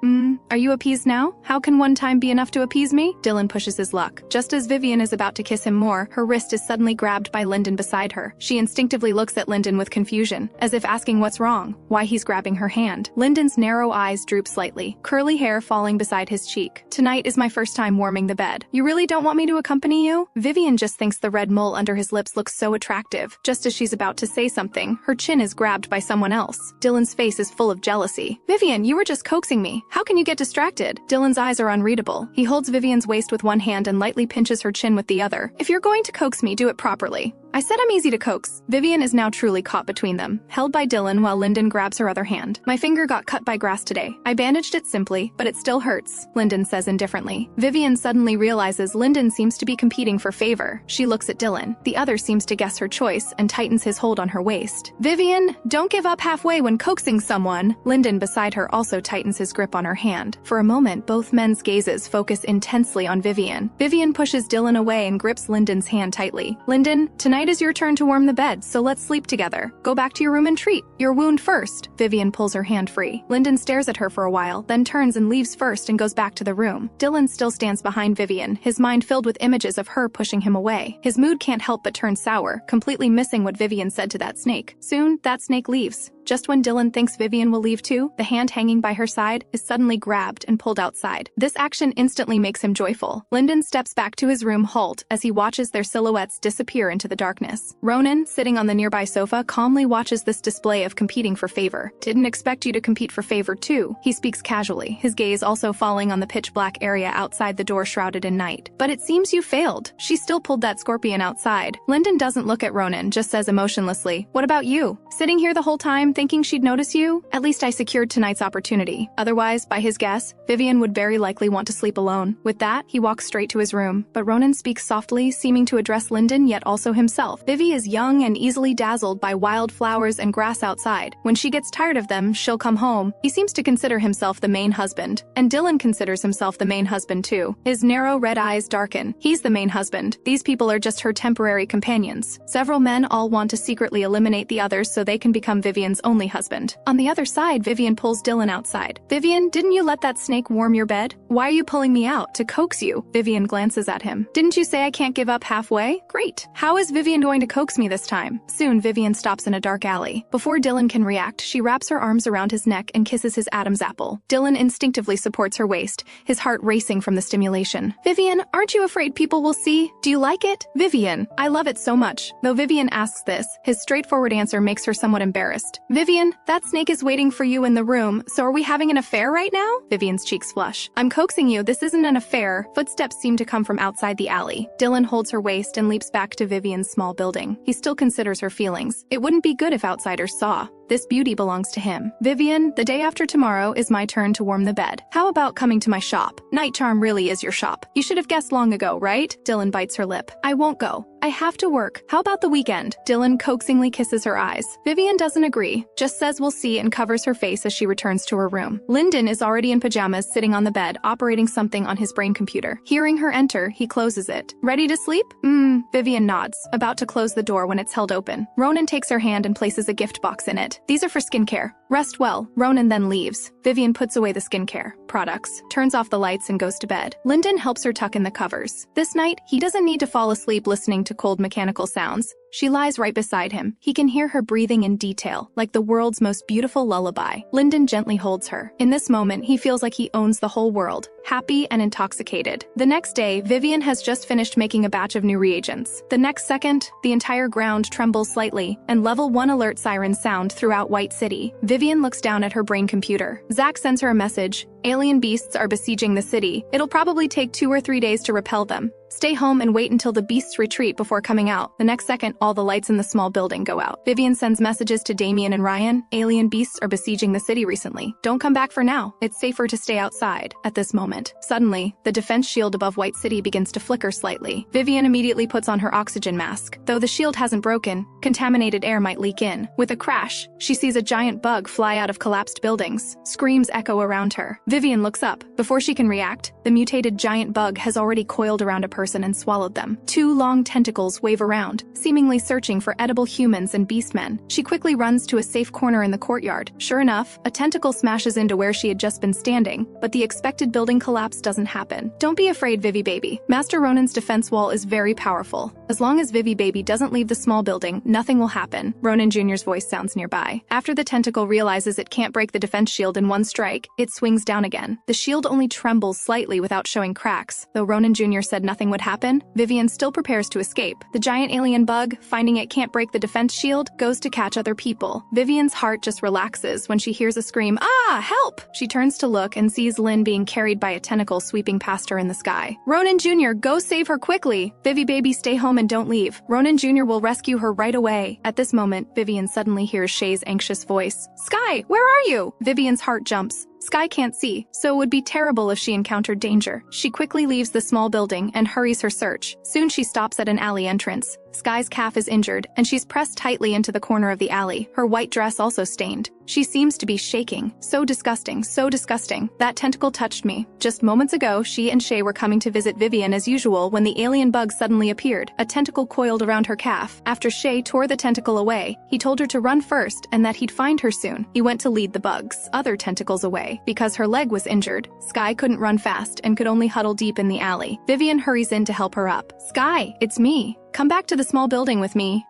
A: Are you appeased now? How can one time be enough to appease me? Dylan pushes his luck. Just as Vivien is about to kiss him more, her wrist is suddenly grabbed by Lyndon beside her. She instinctively looks at Lyndon with confusion, as if asking what's wrong, why he's grabbing her hand. Lyndon's narrow eyes droop slightly, curly hair falling beside his cheek. Tonight is my first time warming the bed. You really don't want me to accompany you? Vivien just thinks the red mole under his lips looks so attractive. Just as she's about to say something, her chin is grabbed by someone else. Dylan's face is full of jealousy. Vivien, you were just coaxing me. How can you get distracted? Dylan's eyes are unreadable. He holds Vivien's waist with one hand and lightly pinches her chin with the other. If you're going to coax me, do it properly. I said I'm easy to coax. Vivien is now truly caught between them, held by Dylan while Lyndon grabs her other hand. My finger got cut by grass today. I bandaged it simply, but it still hurts, Lyndon says indifferently. Vivien suddenly realizes Lyndon seems to be competing for favor. She looks at Dylan. The other seems to guess her choice and tightens his hold on her waist. Vivien, don't give up halfway when coaxing someone. Lyndon beside her also tightens his grip on her hand. For a moment, both men's gazes focus intensely on Vivien. Vivien pushes Dylan away and grips Lyndon's hand tightly. Lyndon, tonight is your turn to warm the bed, so let's sleep together. Go back to your room and treat your wound first. Vivien pulls her hand free. Lyndon stares at her for a while, then turns and leaves first and goes back to the room. Dylan still stands behind Vivien, his mind filled with images of her pushing him away. His mood can't help but turn sour, completely missing what Vivien said to that snake. Soon, that snake leaves. Just when Dylan thinks Vivien will leave too, the hand hanging by her side is suddenly grabbed and pulled outside. This action instantly makes him joyful. Lyndon steps back to his room halt as he watches their silhouettes disappear into the darkness. Ronin, sitting on the nearby sofa, calmly watches this display of competing for favor. Didn't expect you to compete for favor too. He speaks casually, his gaze also falling on the pitch-black area outside the door shrouded in night. But it seems you failed. She still pulled that scorpion outside. Lyndon doesn't look at Ronin, just says emotionlessly, "What about you? Sitting here the whole time thinking she'd notice you? At least I secured tonight's opportunity. Otherwise, by his guess, Vivien would very likely want to sleep alone." With that, he walks straight to his room, but Ronin speaks softly, seeming to address Lyndon yet also himself. Vivi is young and easily dazzled by wild flowers and grass outside. When she gets tired of them, she'll come home. He seems to consider himself the main husband, and Dylan considers himself the main husband too. His narrow red eyes darken. He's the main husband. These people are just her temporary companions. Several men all want to secretly eliminate the others so they can become Vivien's only husband. On the other side, Vivien pulls Dylan outside. "Vivien, didn't you let that snake warm your bed? Why are you pulling me out? To coax you?" Vivien glances at him. "Didn't you say I can't give up halfway? Great. How is Vivien going to coax me this time?" Soon, Vivien stops in a dark alley. Before Dylan can react, she wraps her arms around his neck and kisses his Adam's apple. Dylan instinctively supports her waist, his heart racing from the stimulation. "Vivien, aren't you afraid people will see? Do you like it?" "Vivien, I love it so much." Though Vivien asks this, his straightforward answer makes her somewhat embarrassed. "Vivien, that snake is waiting for you in the room, so are we having an affair right now?" Vivien's cheeks flush. "I'm coaxing you, this isn't an affair." Footsteps seem to come from outside the alley. Dylan holds her waist and leaps back to Vivien's small building. He still considers her feelings. It wouldn't be good if outsiders saw. This beauty belongs to him. "Vivien, the day after tomorrow is my turn to warm the bed. How about coming to my shop? Night Charm really is your shop. You should have guessed long ago, right?" Dylan bites her lip. "I won't go. I have to work. How about the weekend?" Dylan coaxingly kisses her eyes. Vivien doesn't agree, just says we'll see and covers her face as she returns to her room. Lyndon is already in pajamas sitting on the bed, operating something on his brain computer. Hearing her enter, he closes it. "Ready to sleep?" Vivien nods, about to close the door when it's held open. Ronin takes her hand and places a gift box in it. "These are for skincare. Rest well." Ronin then leaves. Vivien puts away the skincare products, turns off the lights and goes to bed. Lyndon helps her tuck in the covers. This night, he doesn't need to fall asleep listening to cold mechanical sounds. She lies right beside him. He can hear her breathing in detail, like the world's most beautiful lullaby. Lyndon gently holds her. In this moment, he feels like he owns the whole world, happy and intoxicated. The next day, Vivien has just finished making a batch of new reagents. The next second, the entire ground trembles slightly, and level 1 alert sirens sound throughout White City. Vivien looks down at her brain computer. Zack sends her a message. "Alien beasts are besieging the city. It'll probably take 2 or 3 days to repel them. Stay home and wait until the beasts retreat before coming out." The next second, all the lights in the small building go out. Vivien sends messages to Damien and Ryan. Alien beasts are besieging the city recently. Don't come back for now. It's safer to stay outside. At this moment, suddenly, the defense shield above White City begins to flicker slightly. Vivien immediately puts on her oxygen mask. Though the shield hasn't broken, contaminated air might leak in. With a crash, she sees a giant bug fly out of collapsed buildings. Screams echo around her. Vivien looks up. Before she can react, the mutated giant bug has already coiled around a person and swallowed them. Two long tentacles wave around, seemingly searching for edible humans and beastmen. She quickly runs to a safe corner in the courtyard. Sure enough, a tentacle smashes into where she had just been standing, but the expected building collapse doesn't happen. Don't be afraid, Vivi baby. Master Ronin's defense wall is very powerful. As long as Vivi baby doesn't leave the small building, nothing will happen. Ronin Jr.'s voice sounds nearby. After the tentacle realizes it can't break the defense shield in one strike, it swings down again. The shield only trembles slightly without showing cracks. Though Ronin Jr. said nothing would happen, Vivien still prepares to escape. The giant alien bug, finding it can't break the defense shield, goes to catch other people. Vivien's heart just relaxes when she hears a scream, "Ah, help!" She turns to look and sees Lynn being carried by a tentacle sweeping past her in the sky. Ronin Jr., go save her quickly! Vivi baby, stay home and don't leave. Ronin Jr. will rescue her right away. At this moment, Vivien suddenly hears Shay's anxious voice. Sky, where are you? Vivien's heart jumps. Sky can't see, so it would be terrible if she encountered danger. She quickly leaves the small building and hurries her search. Soon she stops at an alley entrance. Sky's calf is injured, and she's pressed tightly into the corner of the alley, her white dress also stained. She seems to be shaking. So disgusting, so disgusting. That tentacle touched me. Just moments ago, she and Shay were coming to visit Vivien as usual when the alien bug suddenly appeared. A tentacle coiled around her calf. After Shay tore the tentacle away, he told her to run first and that he'd find her soon. He went to lead the bug's other tentacles away. Because her leg was injured, Sky couldn't run fast and could only huddle deep in the alley. Vivien hurries in to help her up. Sky, it's me. Come back to the small building with me.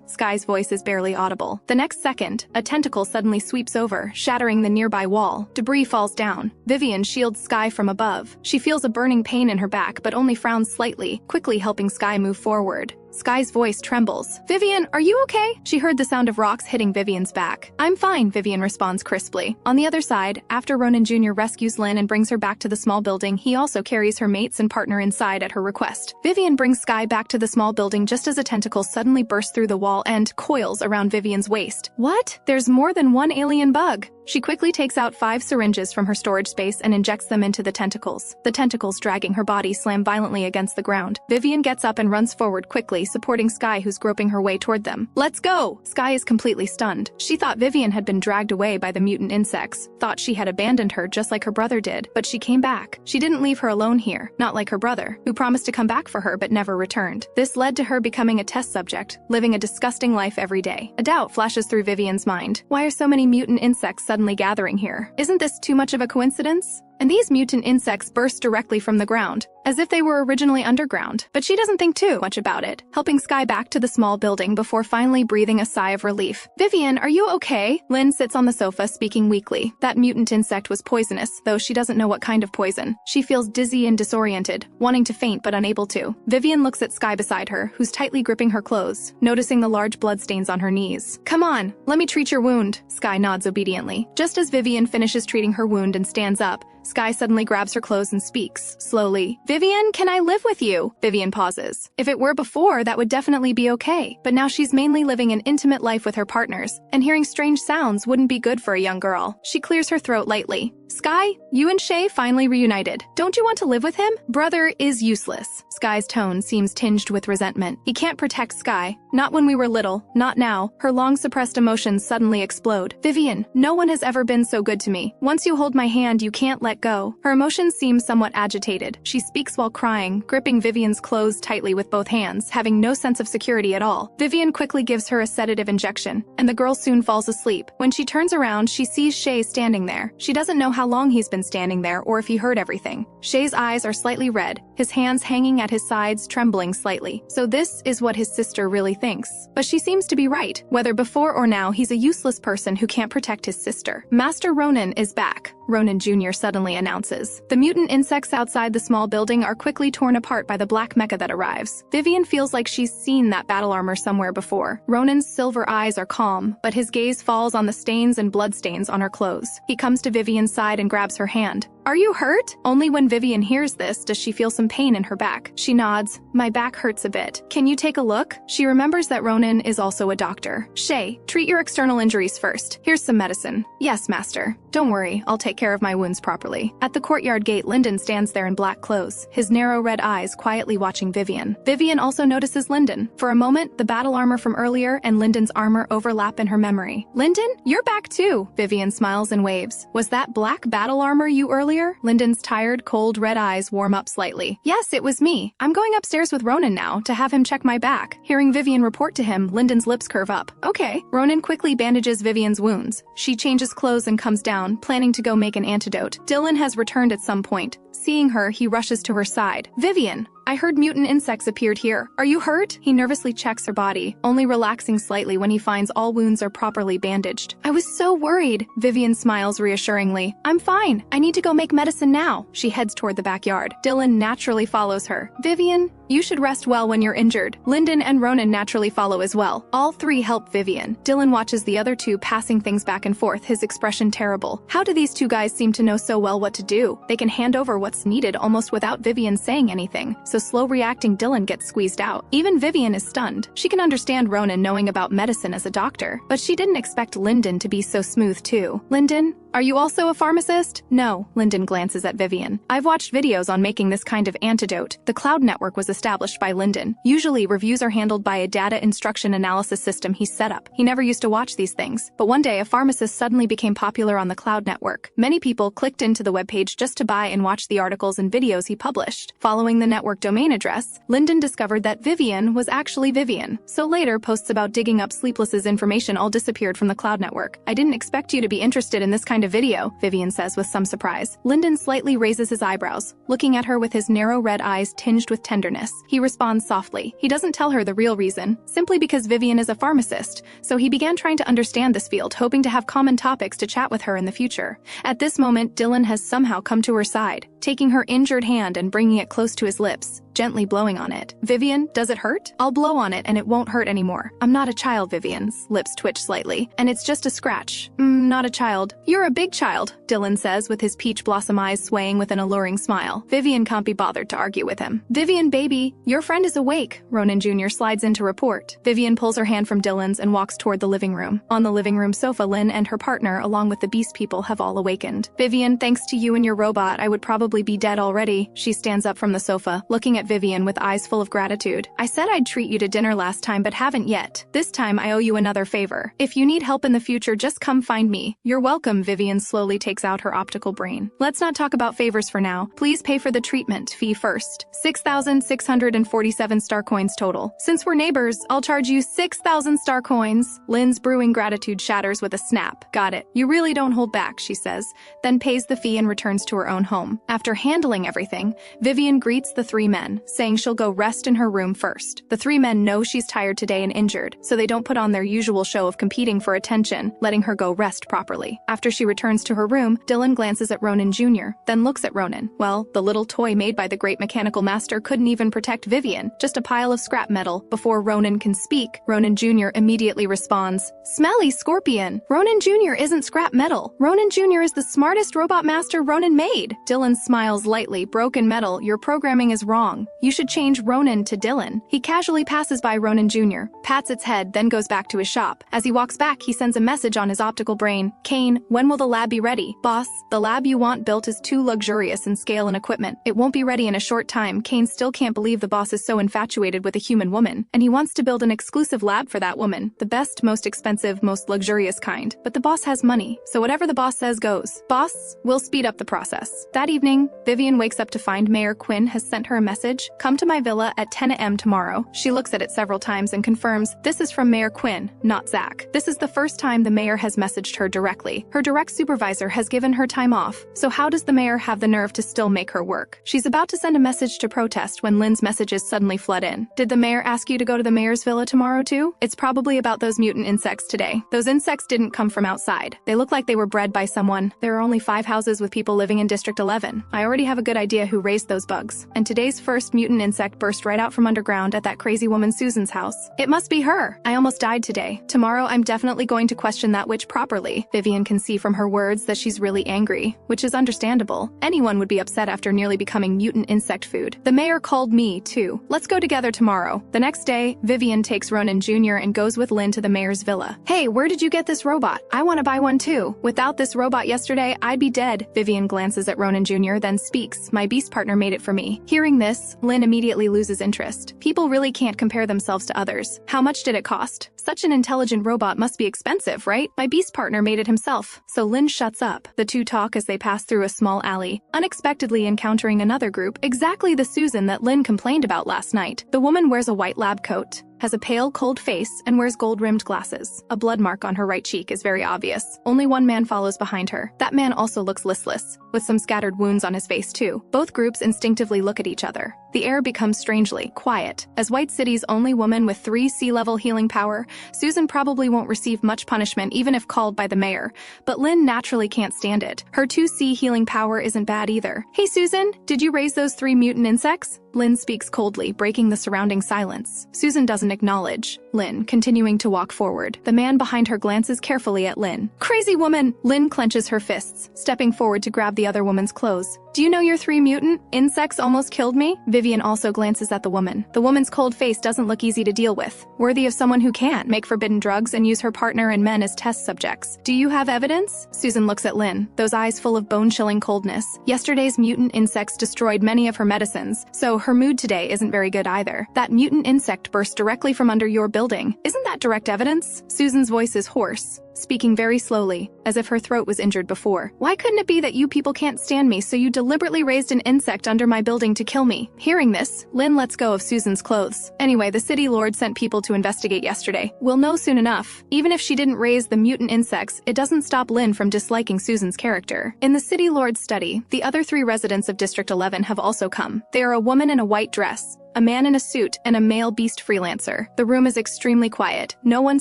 A: Sky's voice is barely audible. The next second, a tentacle suddenly sweeps over, shattering the nearby wall. Debris falls down. Vivien shields Sky from above. She feels a burning pain in her back but only frowns slightly, quickly helping Sky move forward. Sky's voice trembles. Vivien, are you okay? She heard the sound of rocks hitting Vivien's back. I'm fine, Vivien responds crisply. On the other side, after Ronin Jr. rescues Lynn and brings her back to the small building, he also carries her mates and partner inside at her request. Vivien brings Sky back to the small building just as a tentacle suddenly bursts through the wall and coils around Vivien's waist. What? There's more than one alien bug. She quickly takes out 5 syringes from her storage space and injects them into the tentacles. The tentacles dragging her body slam violently against the ground. Vivien gets up and runs forward quickly, supporting Sky, who's groping her way toward them. Let's go! Sky is completely stunned. She thought Vivien had been dragged away by the mutant insects, thought she had abandoned her just like her brother did, but she came back. She didn't leave her alone here, not like her brother, who promised to come back for her but never returned. This led to her becoming a test subject, living a disgusting life every day. A doubt flashes through Vivien's mind. Why are so many mutant insects suddenly gathering here? Isn't this too much of a coincidence? And these mutant insects burst directly from the ground, as if they were originally underground. But she doesn't think too much about it, helping Sky back to the small building before finally breathing a sigh of relief. Vivien, are you okay? Lynn sits on the sofa, speaking weakly. That mutant insect was poisonous, though she doesn't know what kind of poison. She feels dizzy and disoriented, wanting to faint but unable to. Vivien looks at Sky beside her, who's tightly gripping her clothes, noticing the large bloodstains on her knees. Come on, let me treat your wound. Sky nods obediently. Just as Vivien finishes treating her wound and stands up, Sky suddenly grabs her clothes and speaks, slowly. Vivien, can I live with you? Vivien pauses. If it were before, that would definitely be okay. But now she's mainly living an intimate life with her partners, and hearing strange sounds wouldn't be good for a young girl. She clears her throat lightly. Sky, you and Shay finally reunited. Don't you want to live with him? Brother is useless. Sky's tone seems tinged with resentment. He can't protect Sky. Not when we were little. Not now. Her long-suppressed emotions suddenly explode. Vivien, no one has ever been so good to me. Once you hold my hand, you can't let go. Her emotions seem somewhat agitated. She speaks while crying, gripping Vivien's clothes tightly with both hands, having no sense of security at all. Vivien quickly gives her a sedative injection, and the girl soon falls asleep. When she turns around, she sees Shay standing there. She doesn't know how long he's been standing there or if he heard everything. Shay's eyes are slightly red, his hands hanging at his sides, trembling slightly. So this is what his sister really thinks. But she seems to be right. Whether before or now, he's a useless person who can't protect his sister. Master Ronin is back, Ronin Jr. suddenly announces. The mutant insects outside the small building are quickly torn apart by the black mecha that arrives. Vivien feels like she's seen that battle armor somewhere before. Ronin's silver eyes are calm, but his gaze falls on the stains and bloodstains on her clothes. He comes to Vivien's side and grabs her hand. Are you hurt? Only when Vivien hears this does she feel some pain in her back. She nods. My back hurts a bit. Can you take a look? She remembers that Ronin is also a doctor. Shay, treat your external injuries first. Here's some medicine. Yes, master. Don't worry, I'll take care of my wounds properly. At the courtyard gate, Lyndon stands there in black clothes, his narrow red eyes quietly watching Vivien. Vivien also notices Lyndon. For a moment, the battle armor from earlier and Lyndon's armor overlap in her memory. Lyndon, you're back too. Vivien smiles and waves. Was that black battle armor you earlier? Lyndon's tired, cold red eyes warm up slightly. Yes, it was me. I'm going upstairs with Ronin now to have him check my back. Hearing Vivien report to him, Lyndon's lips curve up. Okay. Ronin quickly bandages Vivien's wounds. She changes clothes and comes down, planning to go make an antidote. Dylan has returned at some point. Seeing her, he rushes to her side. Vivien, I heard mutant insects appeared here. Are you hurt? He nervously checks her body, only relaxing slightly when he finds all wounds are properly bandaged. I was so worried. Vivien smiles reassuringly. I'm fine. I need to go make medicine now. She heads toward the backyard. Dylan naturally follows her. Vivien, you should rest well when you're injured. Lyndon and Ronin naturally follow as well. All three help Vivien. Dylan watches the other two passing things back and forth, his expression terrible. How do these two guys seem to know so well what to do? They can hand over what's needed almost without Vivien saying anything, so slow-reacting Dylan gets squeezed out. Even Vivien is stunned. She can understand Ronin knowing about medicine as a doctor, but she didn't expect Lyndon to be so smooth too. Lyndon, are you also a pharmacist? No. Lyndon glances at Vivien. I've watched videos on making this kind of antidote. The cloud network was established by Lyndon. Usually, reviews are handled by a data instruction analysis system he set up. He never used to watch these things. But one day, a pharmacist suddenly became popular on the cloud network. Many people clicked into the webpage just to buy and watch the articles and videos he published. Following the network domain address, Lyndon discovered that Vivien was actually Vivien. So later, posts about digging up Sleepless's information all disappeared from the cloud network. I didn't expect you to be interested in this kind of video, Vivien says with some surprise. Lyndon slightly raises his eyebrows, looking at her with his narrow red eyes tinged with tenderness. He responds softly. He doesn't tell her the real reason, simply because Vivien is a pharmacist, so he began trying to understand this field, hoping to have common topics to chat with her in the future. At this moment, Dylan has somehow come to her side, taking her injured hand and bringing it close to his lips, gently blowing on it. Vivien, does it hurt? I'll blow on it and it won't hurt anymore. I'm not a child, Vivien's lips twitch slightly, and it's just a scratch. Not a child. You're a big child, Dylan says with his peach blossom eyes swaying with an alluring smile. Vivien can't be bothered to argue with him. Vivien, baby, your friend is awake. Ronin Jr. slides in to report. Vivien pulls her hand from Dylan's and walks toward the living room. On the living room sofa, Lynn and her partner, along with the beast people, have all awakened. Vivien, thanks to you and your robot, I would probably be dead already. She stands up from the sofa, looking at Vivien with eyes full of gratitude. I said I'd treat you to dinner last time, but haven't yet. This time I owe you another favor. If you need help in the future, just come find me. You're welcome. Vivien slowly takes out her optical brain. Let's not talk about favors for now. Please pay for the treatment fee first. 6,647 star coins total. Since we're neighbors, I'll charge you 6,000 star coins. Lynn's brewing gratitude shatters with a snap. Got it. You really don't hold back, she says, then pays the fee and returns to her own home. After handling everything, Vivien greets the three men, saying she'll go rest in her room first. The three men know she's tired today and injured, so they don't put on their usual show of competing for attention, letting her go rest properly. After she returns to her room, Dylan glances at Ronin Jr., then looks at Ronin. Well, the little toy made by the great mechanical master couldn't even protect Vivien, just a pile of scrap metal. Before Ronin can speak, Ronin Jr. immediately responds, "Smelly scorpion! Ronin Jr. isn't scrap metal. Ronin Jr. is the smartest robot master Ronin made." Dylan smiles lightly. Broken metal, your programming is wrong. You should change Ronin to Dylan. He casually passes by Ronin Jr., pats its head, then goes back to his shop. As he walks back, he sends a message on his optical brain. Kane, when will the lab be ready? Boss, the lab you want built is too luxurious in scale and equipment. It won't be ready in a short time. Kane still can't believe the boss is so infatuated with a human woman, and he wants to build an exclusive lab for that woman. The best, most expensive, most luxurious kind. But the boss has money, so whatever the boss says goes. Boss, we'll speed up the process. That evening, Vivien wakes up to find Mayor Quinn has sent her a message. Come to my villa at 10 a.m. tomorrow. She looks at it several times and confirms, this is from Mayor Quinn, not Zach. This is the first time the mayor has messaged her directly. Her direct supervisor has given her time off, so how does the mayor have the nerve to still make her work? She's about to send a message to protest when Lynn's messages suddenly flood in. Did the mayor ask you to go to the mayor's villa tomorrow too? It's probably about those mutant insects today. Those insects didn't come from outside. They look like they were bred by someone. There are only 5 houses with people living in District 11. I already have a good idea who raised those bugs. And today's first mutant insect burst right out from underground at that crazy woman Susan's house. It must be her. I almost died today. Tomorrow I'm definitely going to question that witch properly. Vivien can see from her words that she's really angry, which is understandable. Anyone would be upset after nearly becoming mutant insect food. The mayor called me, too. Let's go together tomorrow. The next day, Vivien takes Ronin Jr. and goes with Lynn to the mayor's villa. Hey, where did you get this robot? I want to buy one too. Without this robot yesterday, I'd be dead. Vivien glances at Ronin Jr., then speaks. My beast partner made it for me. Hearing this, Lynn immediately loses interest. People really can't compare themselves to others. How much did it cost? Such an intelligent robot must be expensive, right? My beast partner made it himself. So Lynn shuts up. The two talk as they pass through a small alley, unexpectedly encountering another group, exactly the Susan that Lynn complained about last night. The woman wears a white lab coat, has a pale, cold face, and wears gold-rimmed glasses. A blood mark on her right cheek is very obvious. Only one man follows behind her. That man also looks listless, with some scattered wounds on his face too. Both groups instinctively look at each other. The air becomes strangely quiet. As White City's only woman with 3 sea-level healing power, Susan probably won't receive much punishment even if called by the mayor, but Lynn naturally can't stand it. Her 2C healing power isn't bad either. Hey Susan, did you raise those 3 mutant insects? Lynn speaks coldly, breaking the surrounding silence. Susan doesn't acknowledge Lynn, continuing to walk forward. The man behind her glances carefully at Lynn. Crazy woman! Lynn clenches her fists, stepping forward to grab the other woman's clothes. Do you know your 3 mutant insects almost killed me? Vivien also glances at the woman. The woman's cold face doesn't look easy to deal with. Worthy of someone who can make forbidden drugs and use her partner and men as test subjects. Do you have evidence? Susan looks at Lynn, those eyes full of bone-chilling coldness. Yesterday's mutant insects destroyed many of her medicines, so her mood today isn't very good either. That mutant insect burst directly from under your building. Isn't that direct evidence? Susan's voice is hoarse, speaking very slowly, as if her throat was injured before. Why couldn't it be that you people can't stand me, so you deliberately raised an insect under my building to kill me? Hearing this, Lynn lets go of Susan's clothes. Anyway, the city lord sent people to investigate yesterday. We'll know soon enough. Even if she didn't raise the mutant insects, it doesn't stop Lynn from disliking Susan's character. In the city lord's study, the other 3 residents of District 11 have also come. They are a woman in a white dress, a man in a suit, and a male beast freelancer. The room is extremely quiet. No one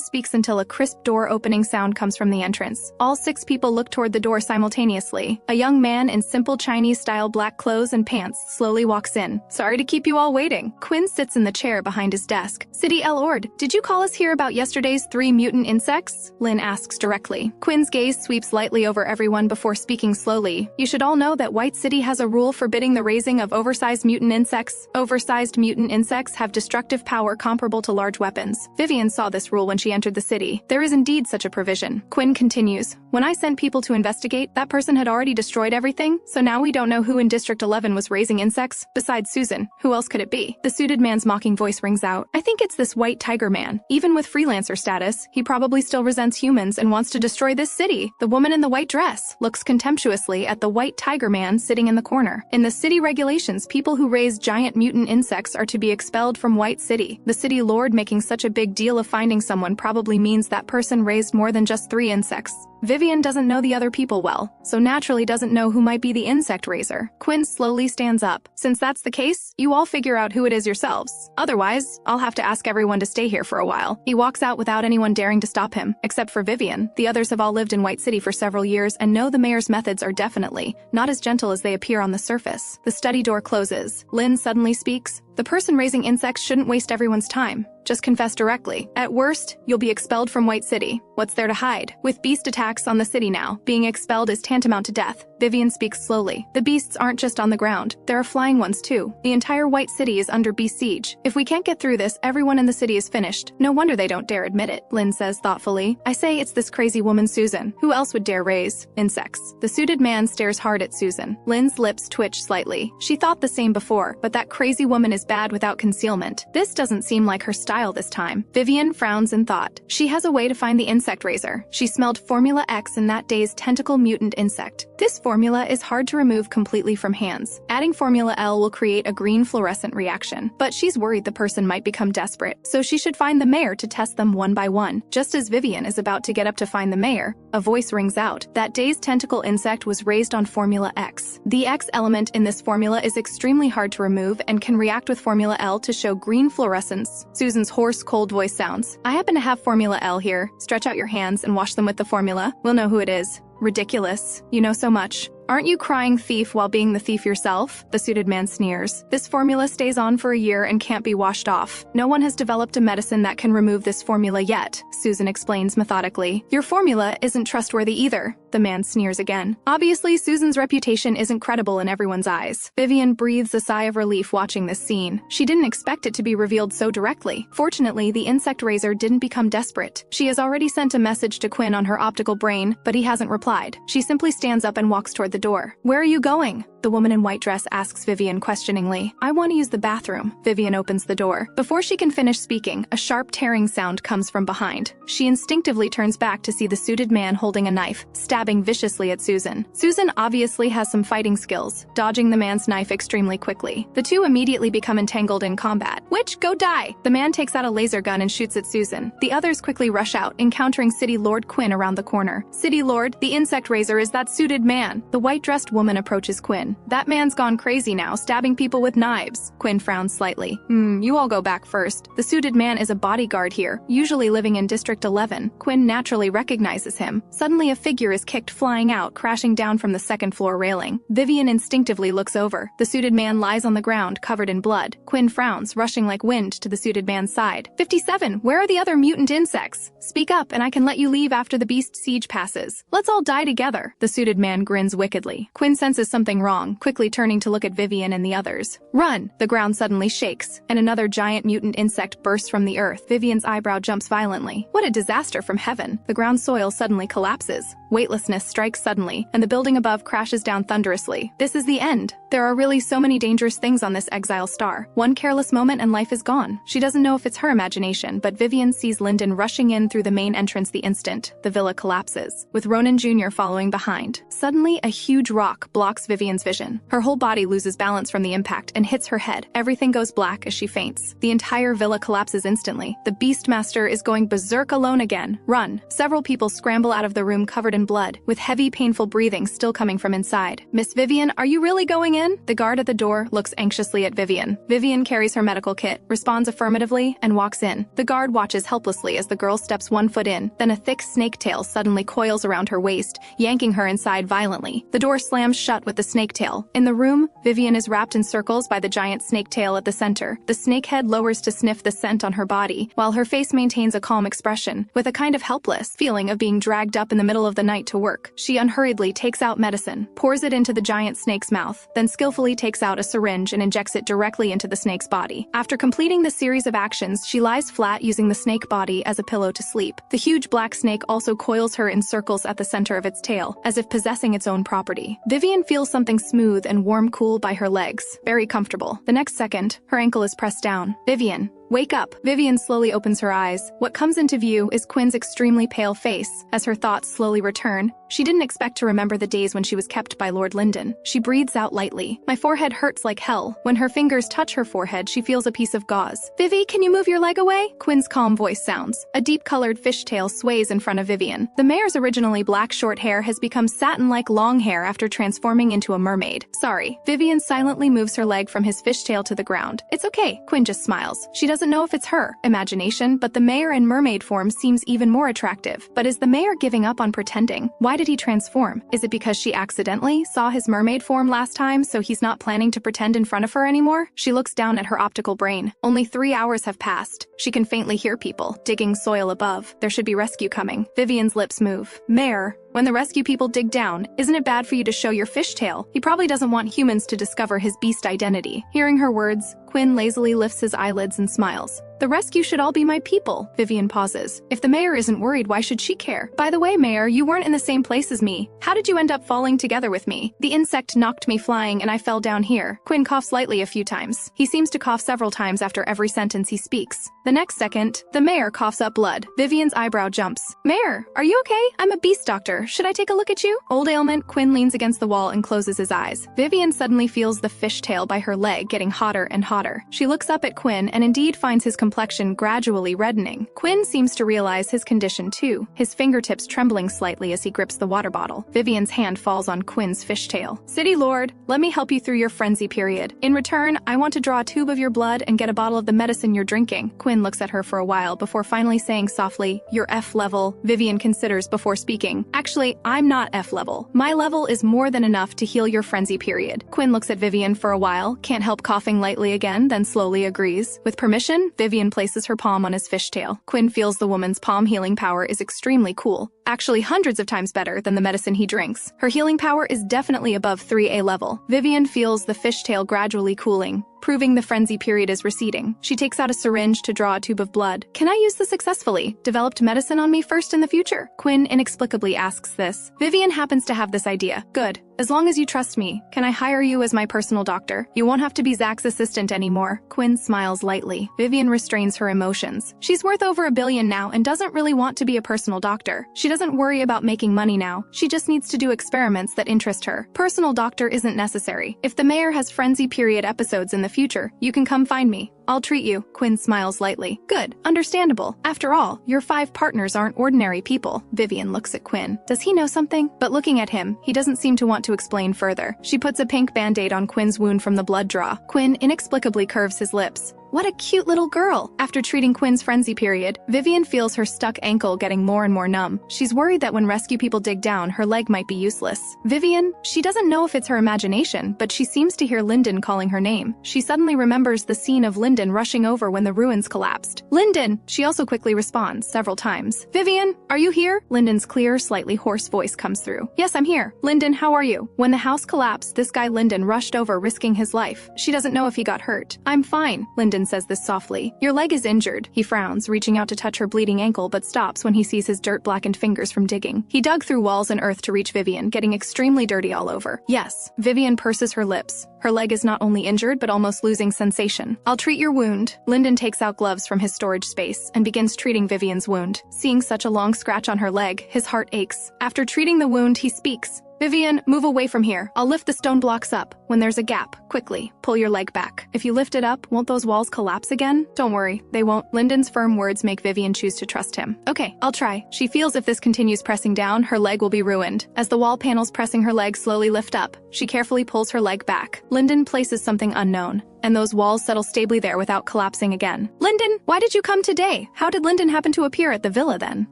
A: speaks until a crisp door opening sound comes from the entrance. All 6 people look toward the door simultaneously. A young man in simple Chinese-style black clothes and pants slowly walks in. Sorry to keep you all waiting. Quinn sits in the chair behind his desk. City Lord, did you call us here about yesterday's 3 mutant insects? Lynn asks directly. Quinn's gaze sweeps lightly over everyone before speaking slowly. You should all know that White City has a rule forbidding the raising of oversized mutant insects. Oversized mutant insects have destructive power comparable to large weapons. Vivien saw this rule when she entered the city. There is indeed such a provision. Quinn continues. When I sent people to investigate, that person had already destroyed everything, so now we don't know who in District 11 was raising insects. Besides Susan, who else could it be? The suited man's mocking voice rings out. I think it's this white tiger man. Even with freelancer status, he probably still resents humans and wants to destroy this city. The woman in the white dress looks contemptuously at the white tiger man sitting in the corner. In the city regulations, people who raise giant mutant insects are to be expelled from White City. The city lord making such a big deal of finding someone probably means that person raised more than just 3 insects. Vivien doesn't know the other people well, so naturally doesn't know who might be the insect raiser. Quinn slowly stands up. Since that's the case, you all figure out who it is yourselves. Otherwise, I'll have to ask everyone to stay here for a while. He walks out without anyone daring to stop him, except for Vivien. The others have all lived in White City for several years and know the mayor's methods are definitely not as gentle as they appear on the surface. The study door closes. Lynn suddenly speaks. The person raising insects shouldn't waste everyone's time. Just confess directly. At worst, you'll be expelled from White City. What's there to hide? With beast attacks on the city now, being expelled is tantamount to death. Vivien speaks slowly. The beasts aren't just on the ground. There are flying ones too. The entire White City is under beast siege. If we can't get through this, everyone in the city is finished. No wonder they don't dare admit it, Lynn says thoughtfully. I say it's this crazy woman Susan. Who else would dare raise insects? The suited man stares hard at Susan. Lynn's lips twitch slightly. She thought the same before, but that crazy woman is bad without concealment. This doesn't seem like her style this time. Vivien frowns in thought. She has a way to find the insect raiser. She smelled Formula X in that day's tentacle mutant insect. This formula is hard to remove completely from hands. Adding Formula L will create a green fluorescent reaction, but she's worried the person might become desperate, so she should find the mayor to test them one by one. Just as Vivien is about to get up to find the mayor, a voice rings out. That day's tentacle insect was raised on Formula X. The X element in this formula is extremely hard to remove and can react with Formula L to show green fluorescence. Susan's hoarse, cold voice sounds. I happen to have Formula L here. Stretch out your hands and wash them with the formula. We'll know who it is. Ridiculous. You know so much. Aren't you crying thief while being the thief yourself? The suited man sneers. This formula stays on for a year and can't be washed off. No one has developed a medicine that can remove this formula yet, Susan explains methodically. Your formula isn't trustworthy either, the man sneers again. Obviously, Susan's reputation isn't credible in everyone's eyes. Vivien breathes a sigh of relief watching this scene. She didn't expect it to be revealed so directly. Fortunately, the insect raiser didn't become desperate. She has already sent a message to Quinn on her optical brain, but he hasn't replied. She simply stands up and walks toward the door. Where are you going? The woman in white dress asks Vivien questioningly. I want to use the bathroom. Vivien opens the door. Before she can finish speaking, a sharp tearing sound comes from behind. She instinctively turns back to see the suited man holding a knife, stabbing viciously at Susan. Susan obviously has some fighting skills, dodging the man's knife extremely quickly. The two immediately become entangled in combat. Witch, go die! The man takes out a laser gun and shoots at Susan. The others quickly rush out, encountering City Lord Quinn around the corner. City Lord, the insect raiser is that suited man. The white-dressed woman approaches Quinn. That man's gone crazy now, stabbing people with knives. Quinn frowns slightly. You all go back first. The suited man is a bodyguard here, usually living in District 11. Quinn naturally recognizes him. Suddenly a figure is kicked flying out, crashing down from the second-floor railing. Vivien instinctively looks over. The suited man lies on the ground, covered in blood. Quinn frowns, rushing like wind to the suited man's side. 57, where are the other mutant insects? Speak up and I can let you leave after the beast siege passes. Let's all die together. The suited man grins wickedly. Quinn senses something wrong, quickly turning to look at Vivien and the others. Run! The ground suddenly shakes, and another giant mutant insect bursts from the earth. Vivien's eyebrow jumps violently. What a disaster from heaven! The ground soil suddenly collapses. Weightlessness strikes suddenly, and the building above crashes down thunderously. This is the end. There are really so many dangerous things on this exile star. One careless moment and life is gone. She doesn't know if it's her imagination, but Vivien sees Lyndon rushing in through the main entrance the instant the villa collapses, with Ronin Jr. following behind. Suddenly, a huge rock blocks Vivien's vision. Her whole body loses balance from the impact and hits her head. Everything goes black as she faints. The entire villa collapses instantly. The Beastmaster is going berserk alone again. Run! Several people scramble out of the room covered in blood, with heavy, painful breathing still coming from inside. Miss Vivien, are you really going in? The guard at the door looks anxiously at Vivien. Vivien carries her medical kit, responds affirmatively, and walks in. The guard watches helplessly as the girl steps one foot in, then a thick snake tail suddenly coils around her waist, yanking her inside violently. The door slams shut with the snake tail. In the room, Vivien is wrapped in circles by the giant snake tail at the center. The snake head lowers to sniff the scent on her body, while her face maintains a calm expression, with a kind of helpless feeling of being dragged up in the middle of the night to work. She unhurriedly takes out medicine, pours it into the giant snake's mouth, then skillfully takes out a syringe and injects it directly into the snake's body. After completing this series of actions, she lies flat using the snake body as a pillow to sleep. The huge black snake also coils her in circles at the center of its tail, as if possessing its own property. Vivien feels something smooth and warm cool by her legs. Very comfortable. The next second, her ankle is pressed down. Vivien, wake up! Vivien slowly opens her eyes. What comes into view is Quinn's extremely pale face. As her thoughts slowly return, she didn't expect to remember the days when she was kept by Lord Lyndon. She breathes out lightly. My forehead hurts like hell. When her fingers touch her forehead, she feels a piece of gauze. Vivi, can you move your leg away? Quinn's calm voice sounds. A deep-colored fishtail sways in front of Vivien. The mayor's originally black short hair has become satin-like long hair after transforming into a mermaid. Sorry. Vivien silently moves her leg from his fishtail to the ground. It's okay. Quinn just smiles. She doesn't know if it's her imagination, but the mayor in mermaid form seems even more attractive. But is the mayor giving up on pretending? Why did he transform? Is it because she accidentally saw his mermaid form last time, so he's not planning to pretend in front of her anymore? She looks down at her optical brain. Only 3 hours have passed. She can faintly hear people digging soil above. There should be rescue coming. Vivien's lips move. Mayor, when the rescue people dig down, isn't it bad for you to show your fishtail? He probably doesn't want humans to discover his beast identity. Hearing her words, Quinn lazily lifts his eyelids and smiles. The rescue should all be my people. Vivien pauses. If the mayor isn't worried, why should she care? By the way, Mayor, you weren't in the same place as me. How did you end up falling together with me? The insect knocked me flying and I fell down here. Quinn coughs lightly a few times. He seems to cough several times after every sentence he speaks. The next second, the mayor coughs up blood. Vivien's eyebrow jumps. Mayor, are you okay? I'm a beast doctor. Should I take a look at you? Old ailment. Quinn leans against the wall and closes his eyes. Vivien suddenly feels the fishtail by her leg getting hotter and hotter. She looks up at Quinn and indeed finds his complexion gradually reddening. Quinn seems to realize his condition too, his fingertips trembling slightly as he grips the water bottle. Vivien's hand falls on Quinn's fishtail. City Lord, let me help you through your frenzy period. In return, I want to draw a tube of your blood and get a bottle of the medicine you're drinking. Quinn looks at her for a while before finally saying softly, "You're F level." Vivien considers before speaking. Actually, Actually, I'm not F level. My level is more than enough to heal your frenzy period. Quinn looks at Vivien for a while, can't help coughing lightly again, then slowly agrees. With permission, Vivien places her palm on his fishtail. Quinn feels the woman's palm healing power is extremely cool. Actually hundreds of times better than the medicine he drinks. Her healing power is definitely above 3A level. Vivien feels the fishtail gradually cooling, proving the frenzy period is receding. She takes out a syringe to draw a tube of blood. Can I use this successfully? Developed medicine on me first in the future? Quinn inexplicably asks this. Vivien happens to have this idea. Good. As long as you trust me, can I hire you as my personal doctor? You won't have to be Zach's assistant anymore. Quinn smiles lightly. Vivien restrains her emotions. She's worth over $1 billion now and doesn't really want to be a personal doctor. She doesn't worry about making money now. She just needs to do experiments that interest her. Personal doctor isn't necessary. If the mayor has frenzy period episodes in the future, you can come find me. I'll treat you. Quinn smiles lightly. Good. Understandable. After all, your 5 partners aren't ordinary people. Vivien looks at Quinn. Does he know something? But looking at him, he doesn't seem to want to explain further. She puts a pink band-aid on Quinn's wound from the blood draw. Quinn inexplicably curves his lips. What a cute little girl! After treating Quinn's frenzy period, Vivien feels her stuck ankle getting more and more numb. She's worried that when rescue people dig down, her leg might be useless. Vivien, she doesn't know if it's her imagination, but she seems to hear Lyndon calling her name. She suddenly remembers the scene of Lyndon rushing over when the ruins collapsed. Lyndon! She also quickly responds several times. Vivien, are you here? Lyndon's clear, slightly hoarse voice comes through. Yes, I'm here. Lyndon, how are you? When the house collapsed, this guy Lyndon rushed over, risking his life. She doesn't know if he got hurt. I'm fine, Lyndon says this softly. Your leg is injured. He frowns, reaching out to touch her bleeding ankle, but stops when he sees his dirt-blackened fingers from digging. He dug through walls and earth to reach Vivien, getting extremely dirty all over. Yes. Vivien purses her lips. Her leg is not only injured, but almost losing sensation. I'll treat your wound. Lyndon takes out gloves from his storage space and begins treating Vivien's wound. Seeing such a long scratch on her leg, his heart aches. After treating the wound, he speaks. Vivien, move away from here. I'll lift the stone blocks up. When there's a gap, quickly, pull your leg back. If you lift it up, won't those walls collapse again? Don't worry, they won't. Lyndon's firm words make Vivien choose to trust him. Okay, I'll try. She feels if this continues pressing down, her leg will be ruined. As the wall panels pressing her leg slowly lift up, she carefully pulls her leg back. Lyndon places something unknown, and those walls settle stably there without collapsing again. Lyndon, why did you come today? How did Lyndon happen to appear at the villa then?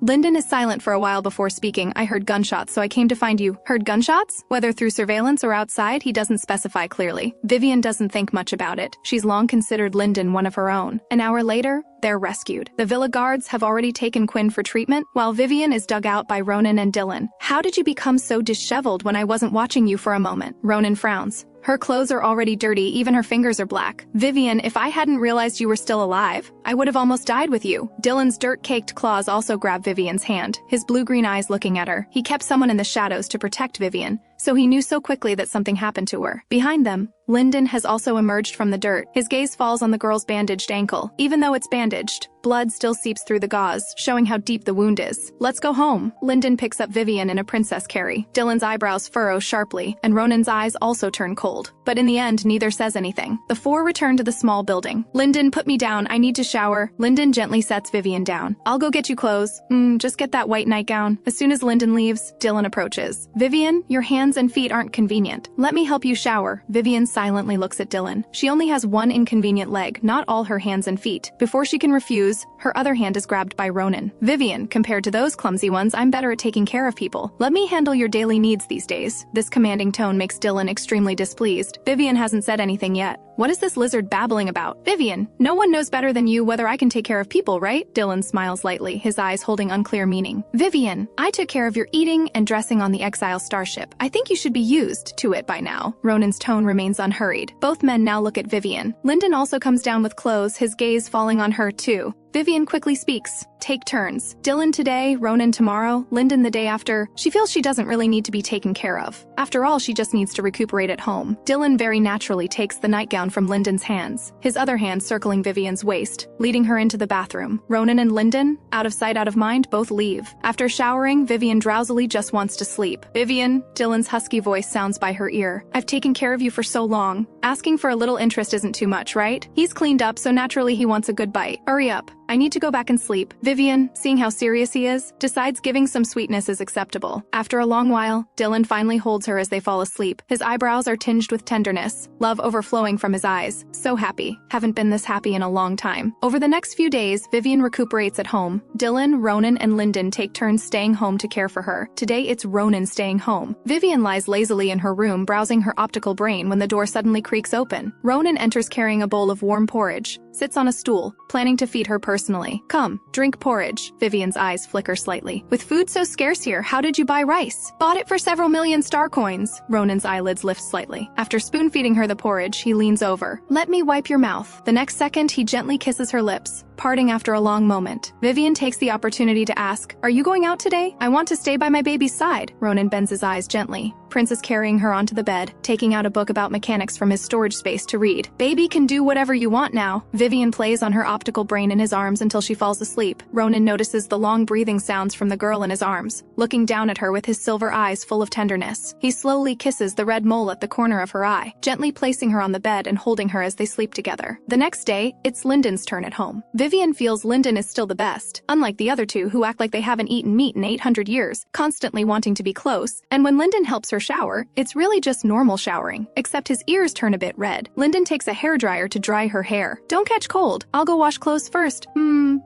A: Lyndon is silent for a while before speaking. I heard gunshots, so I came to find you. Heard gunshots? Whether through surveillance or outside, he doesn't specify clearly. Vivien doesn't think much about it. She's long considered Lyndon one of her own. An hour later, they're rescued. The villa guards have already taken Quinn for treatment, while Vivien is dug out by Ronin and Dylan. How did you become so disheveled when I wasn't watching you for a moment? Ronin frowns. Her clothes are already dirty, even her fingers are black. Vivien, if I hadn't realized you were still alive, I would have almost died with you. Dylan's dirt-caked claws also grab Vivien's hand, his blue-green eyes looking at her. He kept someone in the shadows to protect Vivien, so he knew so quickly that something happened to her. Behind them, Lyndon has also emerged from the dirt. His gaze falls on the girl's bandaged ankle. Even though it's bandaged, blood still seeps through the gauze, showing how deep the wound is. Let's go home. Lyndon picks up Vivien in a princess carry. Dylan's eyebrows furrow sharply, and Ronin's eyes also turn cold. But in the end, neither says anything. The 4 return to the small building. Lyndon, put me down. I need to shower. Lyndon gently sets Vivien down. I'll go get you clothes. Just get that white nightgown. As soon as Lyndon leaves, Dylan approaches. Vivien, your hands and feet aren't convenient. Let me help you shower. Vivien silently looks at Dylan. She only has one inconvenient leg, not all her hands and feet. Before she can refuse, her other hand is grabbed by Ronin. Vivien, compared to those clumsy ones, I'm better at taking care of people. Let me handle your daily needs these days. This commanding tone makes Dylan extremely displeased. Vivien hasn't said anything yet. What is this lizard babbling about? Vivien, no one knows better than you whether I can take care of people, right? Dylan smiles lightly, his eyes holding unclear meaning. Vivien, I took care of your eating and dressing on the Exile starship. I think you should be used to it by now. Ronin's tone remains unhurried. Both men now look at Vivien. Lyndon also comes down with clothes, his gaze falling on her too. Vivien quickly speaks. Take turns. Dylan today, Ronin tomorrow, Lyndon the day after. She feels she doesn't really need to be taken care of. After all, she just needs to recuperate at home. Dylan very naturally takes the nightgown from Lyndon's hands, his other hand circling Vivien's waist, leading her into the bathroom. Ronin and Lyndon, out of sight, out of mind, both leave. After showering, Vivien drowsily just wants to sleep. Vivien, Dylan's husky voice sounds by her ear. I've taken care of you for so long. Asking for a little interest isn't too much, right? He's cleaned up, so naturally he wants a good bite. Hurry up. I need to go back and sleep. Vivien, seeing how serious he is, decides giving some sweetness is acceptable. After a long while, Dylan finally holds her as they fall asleep. His eyebrows are tinged with tenderness, love overflowing from his eyes. So happy. Haven't been this happy in a long time. Over the next few days, Vivien recuperates at home. Dylan, Ronin, and Lyndon take turns staying home to care for her. Today, it's Ronin staying home. Vivien lies lazily in her room, browsing her optical brain when the door suddenly creaks open. Ronin enters carrying a bowl of warm porridge, sits on a stool, planning to feed her personally. Come, drink porridge. Vivien's eyes flicker slightly. With food so scarce here, how did you buy rice? Bought it for several million star coins. Ronin's eyelids lift slightly. After spoon-feeding her the porridge, he leans over. Let me wipe your mouth. The next second, he gently kisses her lips, parting after a long moment. Vivien takes the opportunity to ask, are you going out today? I want to stay by my baby's side. Ronin bends his eyes gently. Prince is carrying her onto the bed, taking out a book about mechanics from his storage space to read. Baby can do whatever you want now. Vivien plays on her optical brain in his arms until she falls asleep. Ronin notices the long breathing sounds from the girl in his arms, looking down at her with his silver eyes full of tenderness. He slowly kisses the red mole at the corner of her eye, gently placing her on the bed and holding her as they sleep together. The next day, it's Lyndon's turn at home. Vivien feels Lyndon is still the best, unlike the other two who act like they haven't eaten meat in 800 years, constantly wanting to be close. And when Lyndon helps her shower, it's really just normal showering, except his ears turn a bit red. Lyndon takes a hairdryer to dry her hair. Don't catch cold. I'll go wash clothes first.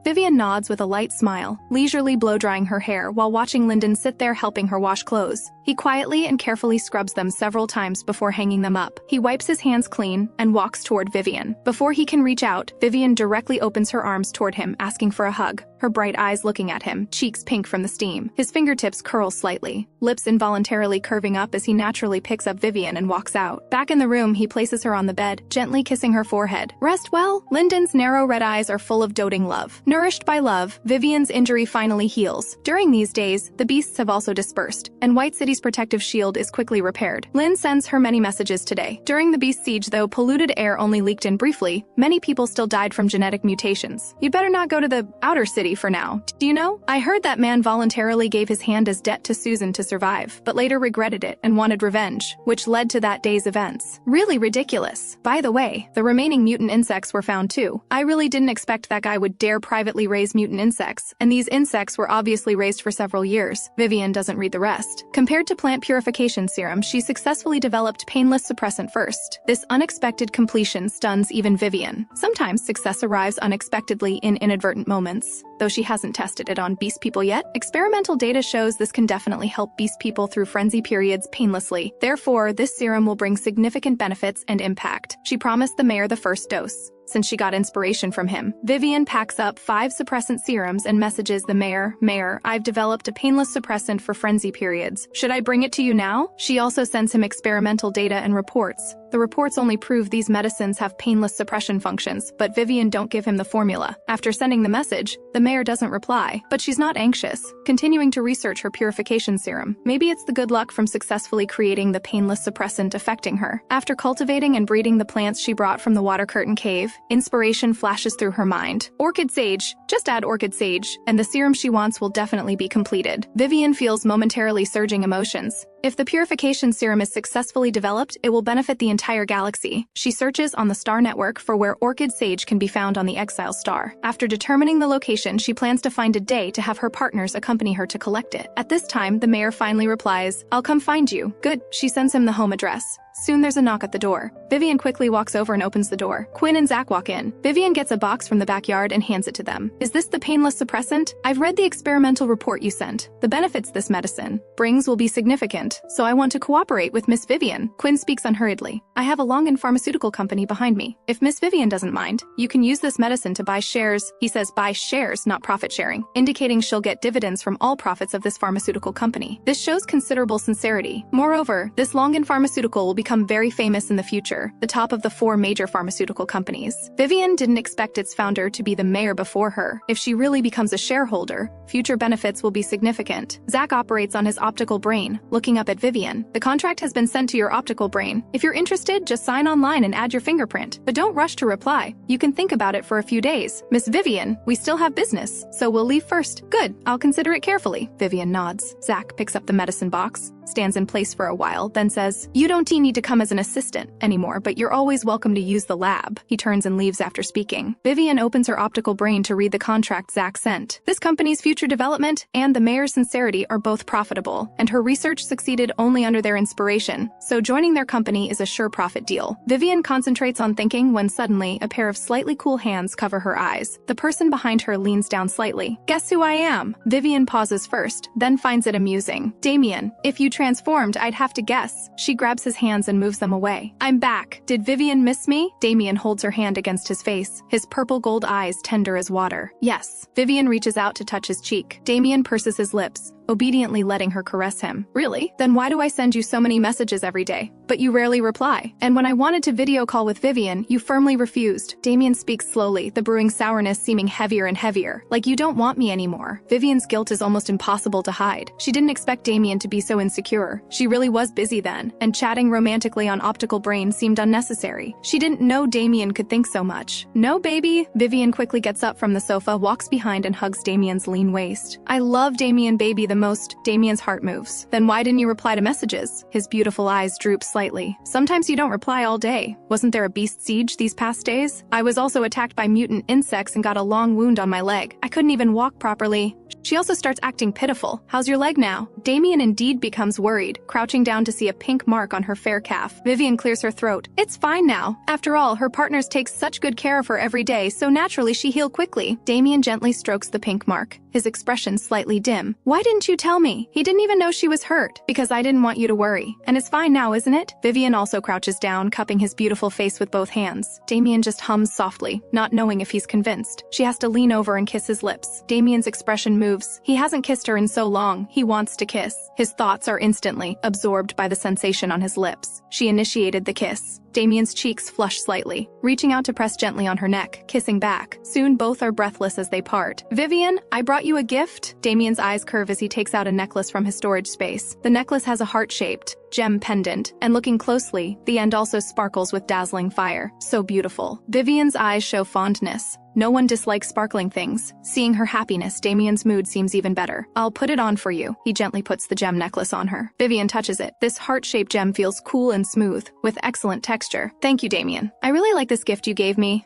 A: Vivien nods with a light smile, leisurely blow-drying her hair while watching Lyndon sit there helping her wash clothes. He quietly and carefully scrubs them several times before hanging them up. He wipes his hands clean and walks toward Vivien. Before he can reach out, Vivien directly opens her arms toward him, asking for a hug, her bright eyes looking at him, cheeks pink from the steam. His fingertips curl slightly, lips involuntarily curving up as he naturally picks up Vivien and walks out. Back in the room, he places her on the bed, gently kissing her forehead. Rest well? Lyndon's narrow red eyes are full of doting love. Nourished by love, Vivien's injury finally heals. During these days, the beasts have also dispersed, and White City's protective shield is quickly repaired. Lynn sends her many messages today. During the beast siege, though polluted air only leaked in briefly, many people still died from genetic mutations. You better not go to the outer city for now. Do you know? I heard that man voluntarily gave his hand as debt to Susan to survive, but later regretted it and wanted revenge, which led to that day's events. Really ridiculous. By the way, the remaining mutant insects were found too. I really didn't expect that guy would dare privately raise mutant insects, and these insects were obviously raised for several years. Vivien doesn't read the rest. Compared to plant purification serum, she successfully developed painless suppressant first. This unexpected completion stuns even Vivien. Sometimes success arrives unexpectedly in inadvertent moments. Though she hasn't tested it on beast people yet, experimental data shows this can definitely help beast people through frenzy periods painlessly. Therefore, this serum will bring significant benefits and impact. She promised the mayor the first dose, since she got inspiration from him. Vivien packs up 5 suppressant serums and messages the mayor, Mayor, I've developed a painless suppressant for frenzy periods. Should I bring it to you now? She also sends him experimental data and reports. The reports only prove these medicines have painless suppression functions, but Vivien don't give him the formula. After sending the message, the mayor doesn't reply, but she's not anxious, continuing to research her purification serum. Maybe it's the good luck from successfully creating the painless suppressant affecting her. After cultivating and breeding the plants she brought from the water curtain cave, inspiration flashes through her mind. Orchid sage, just add orchid sage, and the serum she wants will definitely be completed. Vivien feels momentarily surging emotions. If the purification serum is successfully developed, it will benefit the entire galaxy. She searches on the star network for where orchid sage can be found on the exile star. After determining the location, she plans to find a day to have her partners accompany her to collect it. At this time, the mayor finally replies, I'll come find you. Good. She sends him the home address. Soon there's a knock at the door. Vivien quickly walks over and opens the door. Quinn and Zach walk in. Vivien gets a box from the backyard and hands it to them. Is this the painless suppressant? I've read the experimental report you sent. The benefits this medicine brings will be significant, so I want to cooperate with Miss Vivien. Quinn speaks unhurriedly. I have a Longan pharmaceutical company behind me. If Miss Vivien doesn't mind, you can use this medicine to buy shares. He says buy shares, not profit sharing, indicating she'll get dividends from all profits of this pharmaceutical company. This shows considerable sincerity. Moreover, this Longan pharmaceutical will become very famous in the future, the top of the 4 major pharmaceutical companies. Vivien didn't expect its founder to be the mayor before her. If she really becomes a shareholder, future benefits will be significant. Zach operates on his optical brain, looking up at Vivien. The contract has been sent to your optical brain. If you're interested, just sign online and add your fingerprint. But don't rush to reply. You can think about it for a few days. Miss Vivien, we still have business, so we'll leave first. Good, I'll consider it carefully. Vivien nods. Zach picks up the medicine box, stands in place for a while, then says, "You don't need to come as an assistant anymore, but you're always welcome to use the lab." He turns and leaves after speaking. Vivien opens her optical brain to read the contract Zach sent. This company's future development and the mayor's sincerity are both profitable, and her research succeeded only under their inspiration, so joining their company is a sure profit deal. Vivien concentrates on thinking when suddenly a pair of slightly cool hands cover her eyes. The person behind her leans down slightly. "Guess who I am?" Vivien pauses first, then finds it amusing. "Damien, if you transformed, I'd have to guess." She grabs his hands and moves them away. "I'm back. Did Vivien miss me?" Damien holds her hand against his face, his purple gold eyes tender as water. "Yes." Vivien reaches out to touch his cheek. Damien purses his lips, obediently letting her caress him. "Really? Then why do I send you so many messages every day? But you rarely reply. And when I wanted to video call with Vivien, you firmly refused." Damien speaks slowly, the brewing sourness seeming heavier and heavier. "Like you don't want me anymore." Vivien's guilt is almost impossible to hide. She didn't expect Damien to be so insecure. She really was busy then, and chatting romantically on optical brain seemed unnecessary. She didn't know Damien could think so much. "No, baby." Vivien quickly gets up from the sofa, walks behind and hugs Damien's lean waist. "I love Damien, baby, the most." Damien's heart moves. "Then why didn't you reply to messages?" His beautiful eyes droop slightly. "Sometimes you don't reply all day. Wasn't there a beast siege these past days? I was also attacked by mutant insects and got a long wound on my leg. I couldn't even walk properly." She also starts acting pitiful. "How's your leg now?" Damien indeed becomes worried, crouching down to see a pink mark on her fair calf. Vivien clears her throat. "It's fine now. After all, her partners take such good care of her every day, so naturally she healed quickly." Damien gently strokes the pink mark, his expression slightly dim. "Why didn't you tell me?" He didn't even know she was hurt. "Because I didn't want you to worry. And it's fine now, isn't it?" Vivien also crouches down, cupping his beautiful face with both hands. Damien just hums softly, not knowing if he's convinced. She has to lean over and kiss his lips. Damien's expression moves. He hasn't kissed her in so long. He wants to kiss. His thoughts are instantly absorbed by the sensation on his lips. She initiated the kiss. Damien's cheeks flush slightly, reaching out to press gently on her neck, kissing back. Soon both are breathless as they part. "Vivien, I brought you a gift." Damien's eyes curve as he takes out a necklace from his storage space. The necklace has a heart-shaped gem pendant, and looking closely, the end also sparkles with dazzling fire. So beautiful. Vivien's eyes show fondness. No one dislikes sparkling things. Seeing her happiness, Damien's mood seems even better. "I'll put it on for you." He gently puts the gem necklace on her. Vivien touches it. This heart-shaped gem feels cool and smooth, with excellent texture. "Thank you, Damien. I really like this gift you gave me."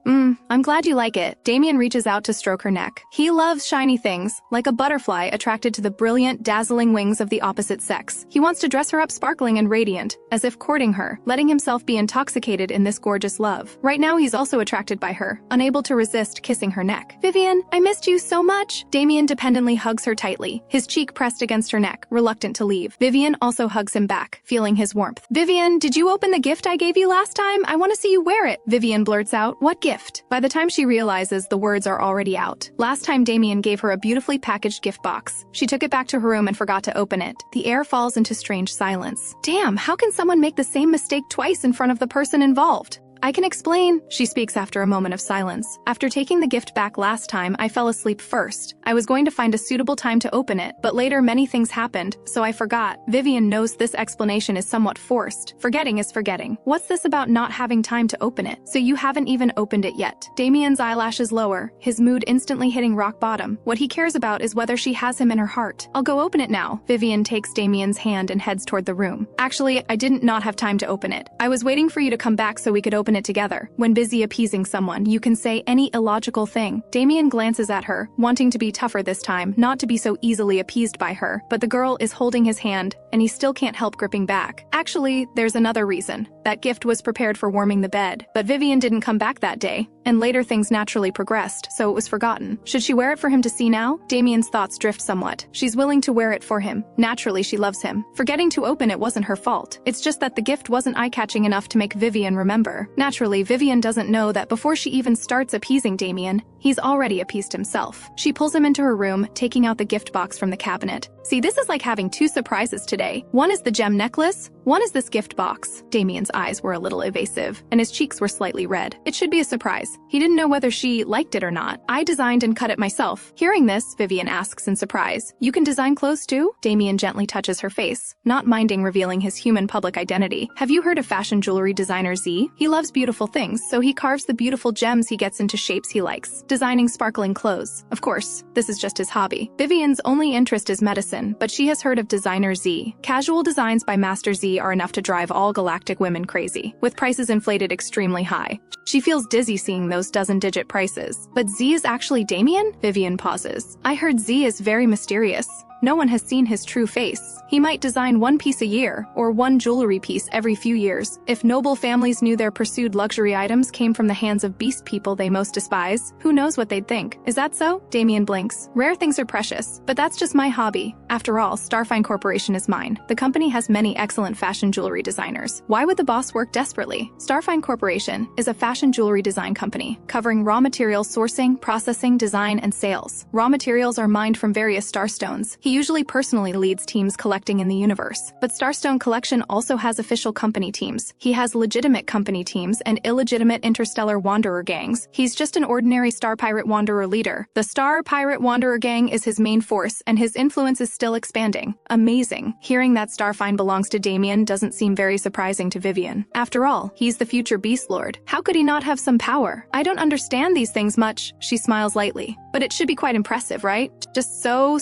A: I'm glad you like it." Damien reaches out to stroke her neck. He loves shiny things, like a butterfly attracted to the brilliant, dazzling wings of the opposite sex. He wants to dress her up sparkling and radiant, as if courting her, letting himself be intoxicated in this gorgeous love. Right now he's also attracted by her, unable to resist kissing her neck. "Vivien, I missed you so much." Damien dependently hugs her tightly, his cheek pressed against her neck, reluctant to leave. Vivien also hugs him back, feeling his warmth. "Vivien, did you open the gift I gave you last time? I want to see you wear it." Vivien blurts out, "What gift?" By the time she realizes, the words are already out. Last time Damien gave her a beautifully packaged gift box. She took it back to her room and forgot to open it. The air falls into strange silence. Damn, how can someone make the same mistake twice in front of the person involved? "I can explain," she speaks after a moment of silence. "After taking the gift back last time, I fell asleep first. I was going to find a suitable time to open it, but later many things happened, so I forgot." Vivien knows this explanation is somewhat forced. Forgetting is forgetting. What's this about not having time to open it? So you haven't even opened it yet. Damien's eyelashes lower, his mood instantly hitting rock bottom. What he cares about is whether she has him in her heart. "I'll go open it now." Vivien takes Damien's hand and heads toward the room. "Actually, I didn't not have time to open it. I was waiting for you to come back so we could open it together. When busy appeasing someone, you can say any illogical thing." Damien glances at her, wanting to be tougher this time, not to be so easily appeased by her, but the girl is holding his hand, and he still can't help gripping back. "Actually, there's another reason. That gift was prepared for warming the bed, but Vivien didn't come back that day, and later things naturally progressed, so it was forgotten. Should she wear it for him to see now?" Damien's thoughts drift somewhat. She's willing to wear it for him. Naturally, she loves him. Forgetting to open it wasn't her fault. It's just that the gift wasn't eye-catching enough to make Vivien remember. Naturally, Vivien doesn't know that before she even starts appeasing Damien, he's already appeased himself. She pulls him into her room, taking out the gift box from the cabinet. "See, this is like having two surprises today. One is the gem necklace, One is this gift box. Damien's eyes were a little evasive, and his cheeks were slightly red. It should be a surprise. He didn't know whether she liked it or not. I designed and cut it myself. Hearing this, Vivien asks in surprise, "You can design clothes too?" Damien gently touches her face, not minding revealing his human public identity. "Have you heard of fashion jewelry designer Z? He loves beautiful things, so he carves the beautiful gems he gets into shapes he likes, designing sparkling clothes. Of course, this is just his hobby." Vivien's only interest is medicine, but she has heard of designer Z. Casual designs by Master Z are enough to drive all galactic women crazy, with prices inflated extremely high. She feels dizzy seeing those dozen-digit prices. But Z is actually Damien? Vivien pauses. "I heard Z is very mysterious. No one has seen his true face. He might design one piece a year, or one jewelry piece every few years. If noble families knew their pursued luxury items came from the hands of beast people they most despise, who knows what they'd think. Is that so?" Damien blinks. "Rare things are precious, but that's just my hobby. After all, Starfine Corporation is mine. The company has many excellent fashion jewelry designers. Why would the boss work desperately?" Starfine Corporation is a fashion jewelry design company, covering raw materials sourcing, processing, design, and sales. Raw materials are mined from various starstones. He usually personally leads teams collecting in the universe. But Starstone Collection also has official company teams. He has legitimate company teams and illegitimate interstellar wanderer gangs. He's just an ordinary Star Pirate Wanderer leader. The Star Pirate Wanderer gang is his main force, and his influence is still expanding. Amazing. Hearing that Starfine belongs to Damien doesn't seem very surprising to Vivien. After all, he's the future Beast Lord. How could he not have some power? "I don't understand these things much," she smiles lightly. "But it should be quite impressive, right? Just so.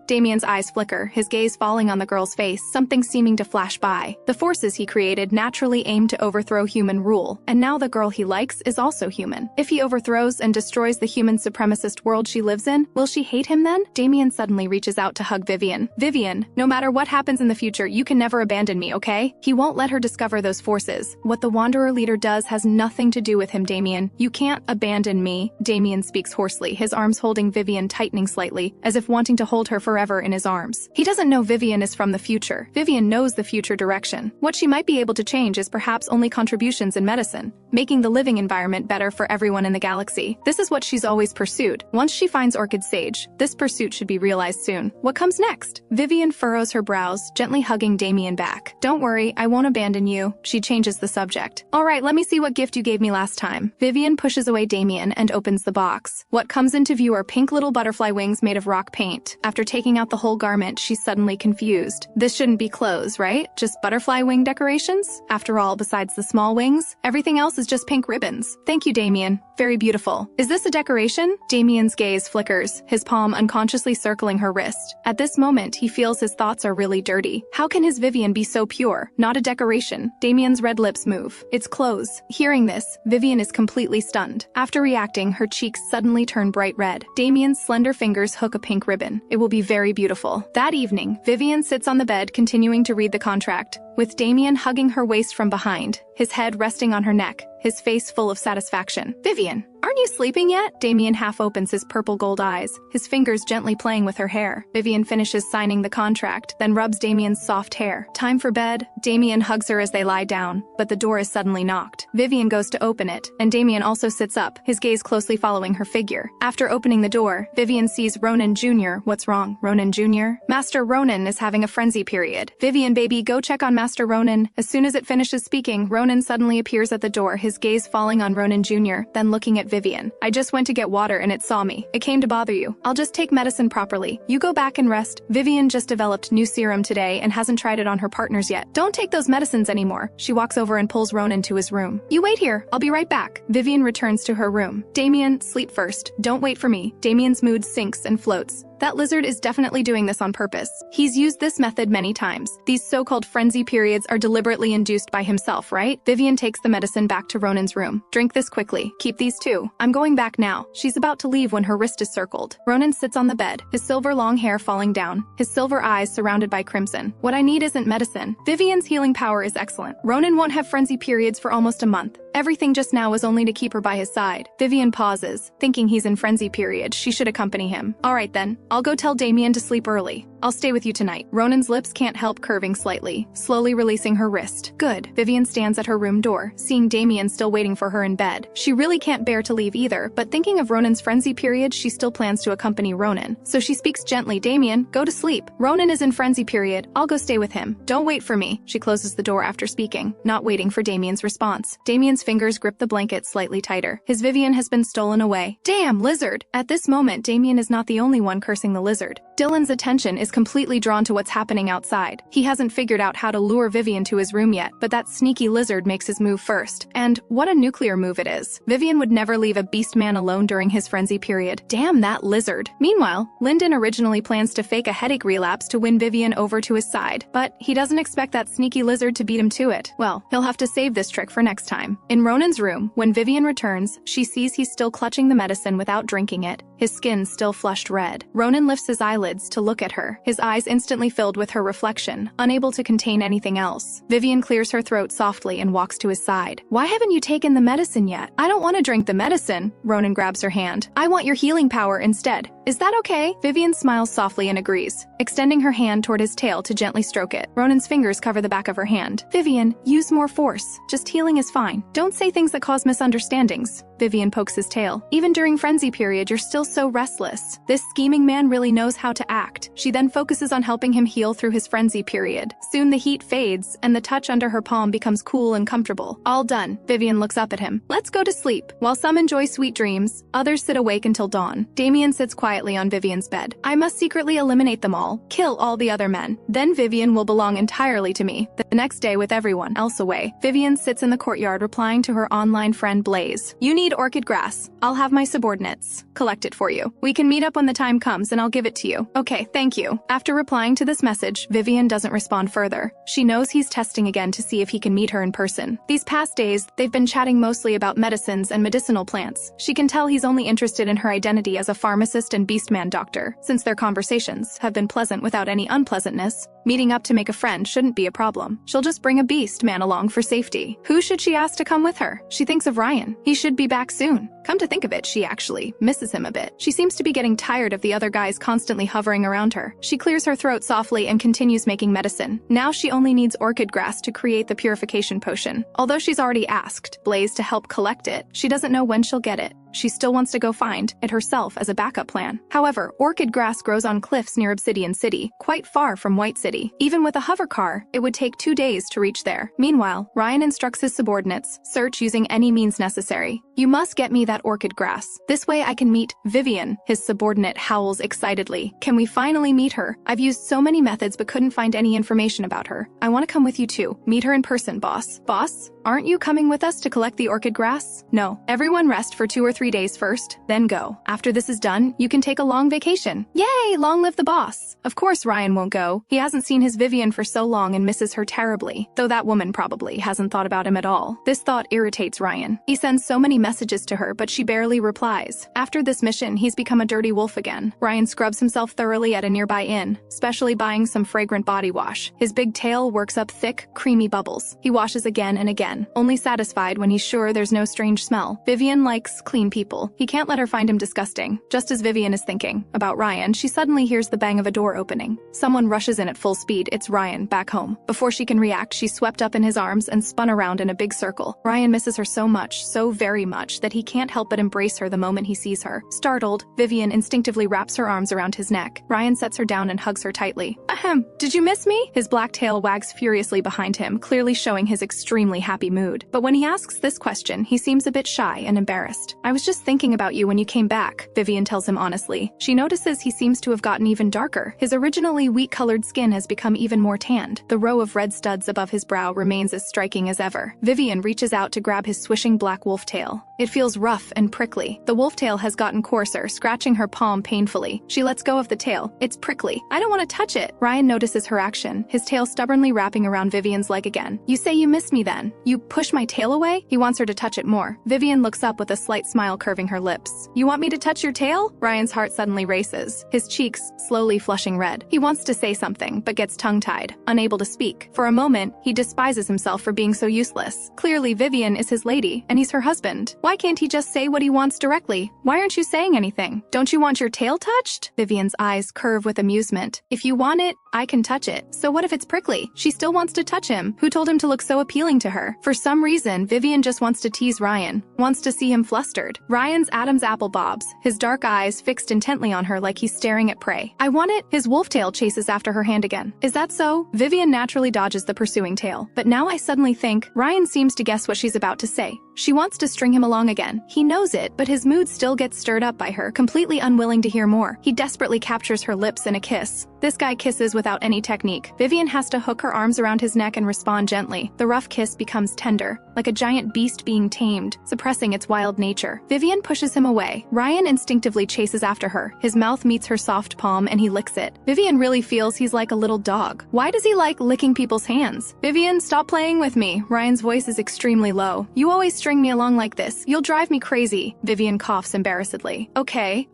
A: Damien's eyes flicker, his gaze falling on the girl's face, something seeming to flash by. The forces he created naturally aim to overthrow human rule, and now the girl he likes is also human. If he overthrows and destroys the human supremacist world she lives in, will she hate him then? Damien suddenly reaches out to hug Vivien. "Vivien, no matter what happens in the future, you can never abandon me, okay?" He won't let her discover those forces. What the Wanderer leader does has nothing to do with him, Damien. "You can't abandon me," Damien speaks hoarsely, his arms holding Vivien tightening slightly, as if wanting to hold her forever in his arms. He doesn't know Vivien is from the future. Vivien knows the future direction. What she might be able to change is perhaps only contributions in medicine, making the living environment better for everyone in the galaxy. This is what she's always pursued. Once she finds Orchid Sage, this pursuit should be realized soon. What comes next? Vivien furrows her brows, gently hugging Damien back. "Don't worry, I won't abandon you." She changes the subject. "All right, let me see what gift you gave me last time." Vivien pushes away Damien and opens the box. What comes into view are pink little butterfly wings made of rock paint. After taking out the whole garment, she's suddenly confused. This shouldn't be clothes, right? Just butterfly wing decorations? After all, besides the small wings, everything else is just pink ribbons. "Thank you, Damien. Very beautiful. Is this a decoration?" Damien's gaze flickers, his palm unconsciously circling her wrist. At this moment, he feels his thoughts are really dirty. How can his Vivien be so pure? Not a decoration. Damien's red lips move. It's clothes. Hearing this, Vivien is completely stunned. After reacting, her cheeks suddenly turn bright red. Damien's slender fingers hook a pink ribbon. It will be very beautiful. That evening, Vivien sits on the bed continuing to read the contract, with Damien hugging her waist from behind, his head resting on her neck, his face full of satisfaction. "Vivien, aren't you sleeping yet?" Damien half opens his purple gold eyes, his fingers gently playing with her hair. Vivien finishes signing the contract, then rubs Damien's soft hair. Time for bed. Damien hugs her as they lie down, but the door is suddenly knocked. Vivien goes to open it, and Damien also sits up, his gaze closely following her figure. After opening the door, Vivien sees Ronin Jr. What's wrong, Ronin Jr.? Master Ronin is having a frenzy period. "Vivien, baby, go check on Master Ronin." As soon as it finishes speaking, Ronin suddenly appears at the door, his gaze falling on Ronin Jr., then looking at Vivien. "I just went to get water and it saw me. It came to bother you. I'll just take medicine properly. You go back and rest." Vivien just developed new serum today and hasn't tried it on her partners yet. "Don't take those medicines anymore." She walks over and pulls Ronin to his room. "You wait here. I'll be right back." Vivien returns to her room. "Damien, sleep first. Don't wait for me." Damien's mood sinks and floats. That lizard is definitely doing this on purpose. He's used this method many times. These so-called frenzy periods are deliberately induced by himself, right? Vivien takes the medicine back to Ronin's room. "Drink this quickly. Keep these too. I'm going back now." She's about to leave when her wrist is circled. Ronin sits on the bed, his silver long hair falling down, his silver eyes surrounded by crimson. "What I need isn't medicine. Vivien's healing power is excellent. Ronin won't have frenzy periods for almost a month. Everything just now was only to keep her by his side." Vivien pauses, thinking he's in frenzy period. She should accompany him. "All right then. I'll go tell Damien to sleep early." I'll stay with you tonight. Ronin's lips can't help curving slightly, slowly releasing her wrist. Good. Vivien stands at her room door, seeing Damien still waiting for her in bed. She really can't bear to leave either, but thinking of Ronin's frenzy period, she still plans to accompany Ronin. So she speaks gently, Damien, go to sleep. Ronin is in frenzy period. I'll go stay with him. Don't wait for me. She closes the door after speaking, not waiting for Damien's response. Damien's fingers grip the blanket slightly tighter. His Vivien has been stolen away. Damn, lizard! At this moment, Damien is not the only one cursing the lizard. Dylan's attention is completely drawn to what's happening outside. He hasn't figured out how to lure Vivien to his room yet, but that sneaky lizard makes his move first. And what a nuclear move it is. Vivien would never leave a beastman alone during his frenzy period. Damn that lizard. Meanwhile, Lyndon originally plans to fake a headache relapse to win Vivien over to his side, but he doesn't expect that sneaky lizard to beat him to it. Well, he'll have to save this trick for next time. In Ronin's room, when Vivien returns, she sees he's still clutching the medicine without drinking it, his skin still flushed red. Ronin lifts his eyelids to look at her, his eyes instantly filled with her reflection, unable to contain anything else. Vivien clears her throat softly and walks to his side. Why haven't you taken the medicine yet? I don't want to drink the medicine. Ronin grabs her hand. I want your healing power instead. Is that okay? Vivien smiles softly and agrees, extending her hand toward his tail to gently stroke it. Ronin's fingers cover the back of her hand. Vivien, use more force. Just healing is fine. Don't say things that cause misunderstandings. Vivien pokes his tail. Even during frenzy period, you're still so restless. This scheming man really knows how to act. She then focuses on helping him heal through his frenzy period. Soon the heat fades, and the touch under her palm becomes cool and comfortable. All done. Vivien looks up at him. Let's go to sleep. While some enjoy sweet dreams, others sit awake until dawn. Damien sits quietly on Vivien's bed. I must secretly eliminate them all, kill all the other men. Then Vivien will belong entirely to me. The next day, with everyone else away, Vivien sits in the courtyard replying to her online friend Blaze. You need orchid grass. I'll have my subordinates collect it for you. We can meet up when the time comes and I'll give it to you. Okay, thank you. After replying to this message, Vivien doesn't respond further. She knows he's testing again to see if he can meet her in person. These past days, they've been chatting mostly about medicines and medicinal plants. She can tell he's only interested in her identity as a pharmacist and beastman doctor. Since their conversations have been pleasant without any unpleasantness, meeting up to make a friend shouldn't be a problem. She'll just bring a beast man along for safety. Who should she ask to come with her? She thinks of Ryan. He should be back soon. Come to think of it, she actually misses him a bit. She seems to be getting tired of the other guys constantly hovering around her. She clears her throat softly and continues making medicine. Now she only needs orchid grass to create the purification potion. Although she's already asked Blaze to help collect it, she doesn't know when she'll get it. She still wants to go find it herself as a backup plan. However, orchid grass grows on cliffs near Obsidian City, quite far from White City. Even with a hover car, it would take 2 days to reach there. Meanwhile, Ryan instructs his subordinates, search using any means necessary. You must get me that orchid grass. This way I can meet Vivien. His subordinate howls excitedly. Can we finally meet her? I've used so many methods but couldn't find any information about her. I want to come with you too. Meet her in person, boss. Boss? Aren't you coming with us to collect the orchid grass? No. Everyone rest for 2 or 3 days first, then go. After this is done, you can take a long vacation. Yay! Long live the boss! Of course Ryan won't go. He hasn't seen his Vivien for so long and misses her terribly, though that woman probably hasn't thought about him at all. This thought irritates Ryan. He sends so many messages to her, but she barely replies. After this mission, he's become a dirty wolf again. Ryan scrubs himself thoroughly at a nearby inn, specially buying some fragrant body wash. His big tail works up thick, creamy bubbles. He washes again and again, only satisfied when he's sure there's no strange smell. Vivien likes clean people. He can't let her find him disgusting. Just as Vivien is thinking about Ryan, she suddenly hears the bang of a door opening. Someone rushes in at full speed. It's Ryan, back home. Before she can react, she's swept up in his arms and spun around in a big circle. Ryan misses her so much, so very much, that he can't help but embrace her the moment he sees her. Startled, Vivien instinctively wraps her arms around his neck. Ryan sets her down and hugs her tightly. Ahem, did you miss me? His black tail wags furiously behind him, clearly showing his extremely happy mood. But when he asks this question, he seems a bit shy and embarrassed. I was just thinking about you when you came back, Vivien tells him honestly. She notices he seems to have gotten even darker. His originally wheat-colored skin has become even more tanned. The row of red studs above his brow remains as striking as ever. Vivien reaches out to grab his swishing black wolf tail. It feels rough and prickly. The wolf tail has gotten coarser, scratching her palm painfully. She lets go of the tail. It's prickly. I don't want to touch it. Ryan notices her action, his tail stubbornly wrapping around Vivien's leg again. You say you miss me then? You push my tail away? He wants her to touch it more. Vivien looks up with a slight smile curving her lips. You want me to touch your tail? Ryan's heart suddenly races, his cheeks slowly flushing red. He wants to say something, but gets tongue-tied, unable to speak. For a moment, he despises himself for being so useless. Clearly, Vivien is his lady, and he's her husband. Why Why can't he just say what he wants directly? Why aren't you saying anything? Don't you want your tail touched? Vivien's eyes curve with amusement. If you want it, I can touch it. So what if it's prickly? She still wants to touch him. Who told him to look so appealing to her? For some reason, Vivien just wants to tease Ryan. Wants to see him flustered. Ryan's Adam's apple bobs, his dark eyes fixed intently on her like he's staring at prey. I want it. His wolf tail chases after her hand again. Is that so? Vivien naturally dodges the pursuing tail. But now I suddenly think Ryan seems to guess what she's about to say. She wants to string him along again. He knows it, but his mood still gets stirred up by her, completely unwilling to hear more. He desperately captures her lips in a kiss. This guy kisses without any technique. Vivien has to hook her arms around his neck and respond gently. The rough kiss becomes tender, like a giant beast being tamed, suppressing its wild nature. Vivien pushes him away. Ryan instinctively chases after her. His mouth meets her soft palm and he licks it. Vivien really feels he's like a little dog. Why does he like licking people's hands? Vivien, stop playing with me. Ryan's voice is extremely low. You always string me along like this. You'll drive me crazy. Vivien coughs embarrassedly. Okay,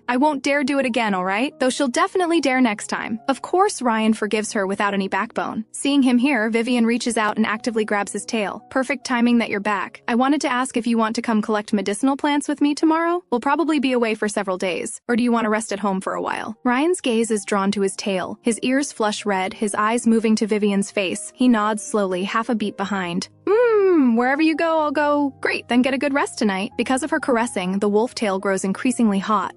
A: I won't dare do it again, alright? Though she'll definitely dare next time. Of course, Ryan forgives her without any backbone. Seeing him here, Vivien reaches out and actively grabs his tail. Perfect timing that you're back. I wanted to ask if you want to come collect medicinal plants with me tomorrow? We'll probably be away for several days. Or do you want to rest at home for a while? Ryan's gaze is drawn to his tail. His ears flush red, his eyes moving to Vivien's face. He nods slowly, half a beat behind. Wherever you go, I'll go. Great, then get a good rest tonight. Because of her caressing, the wolf tail grows increasingly hot.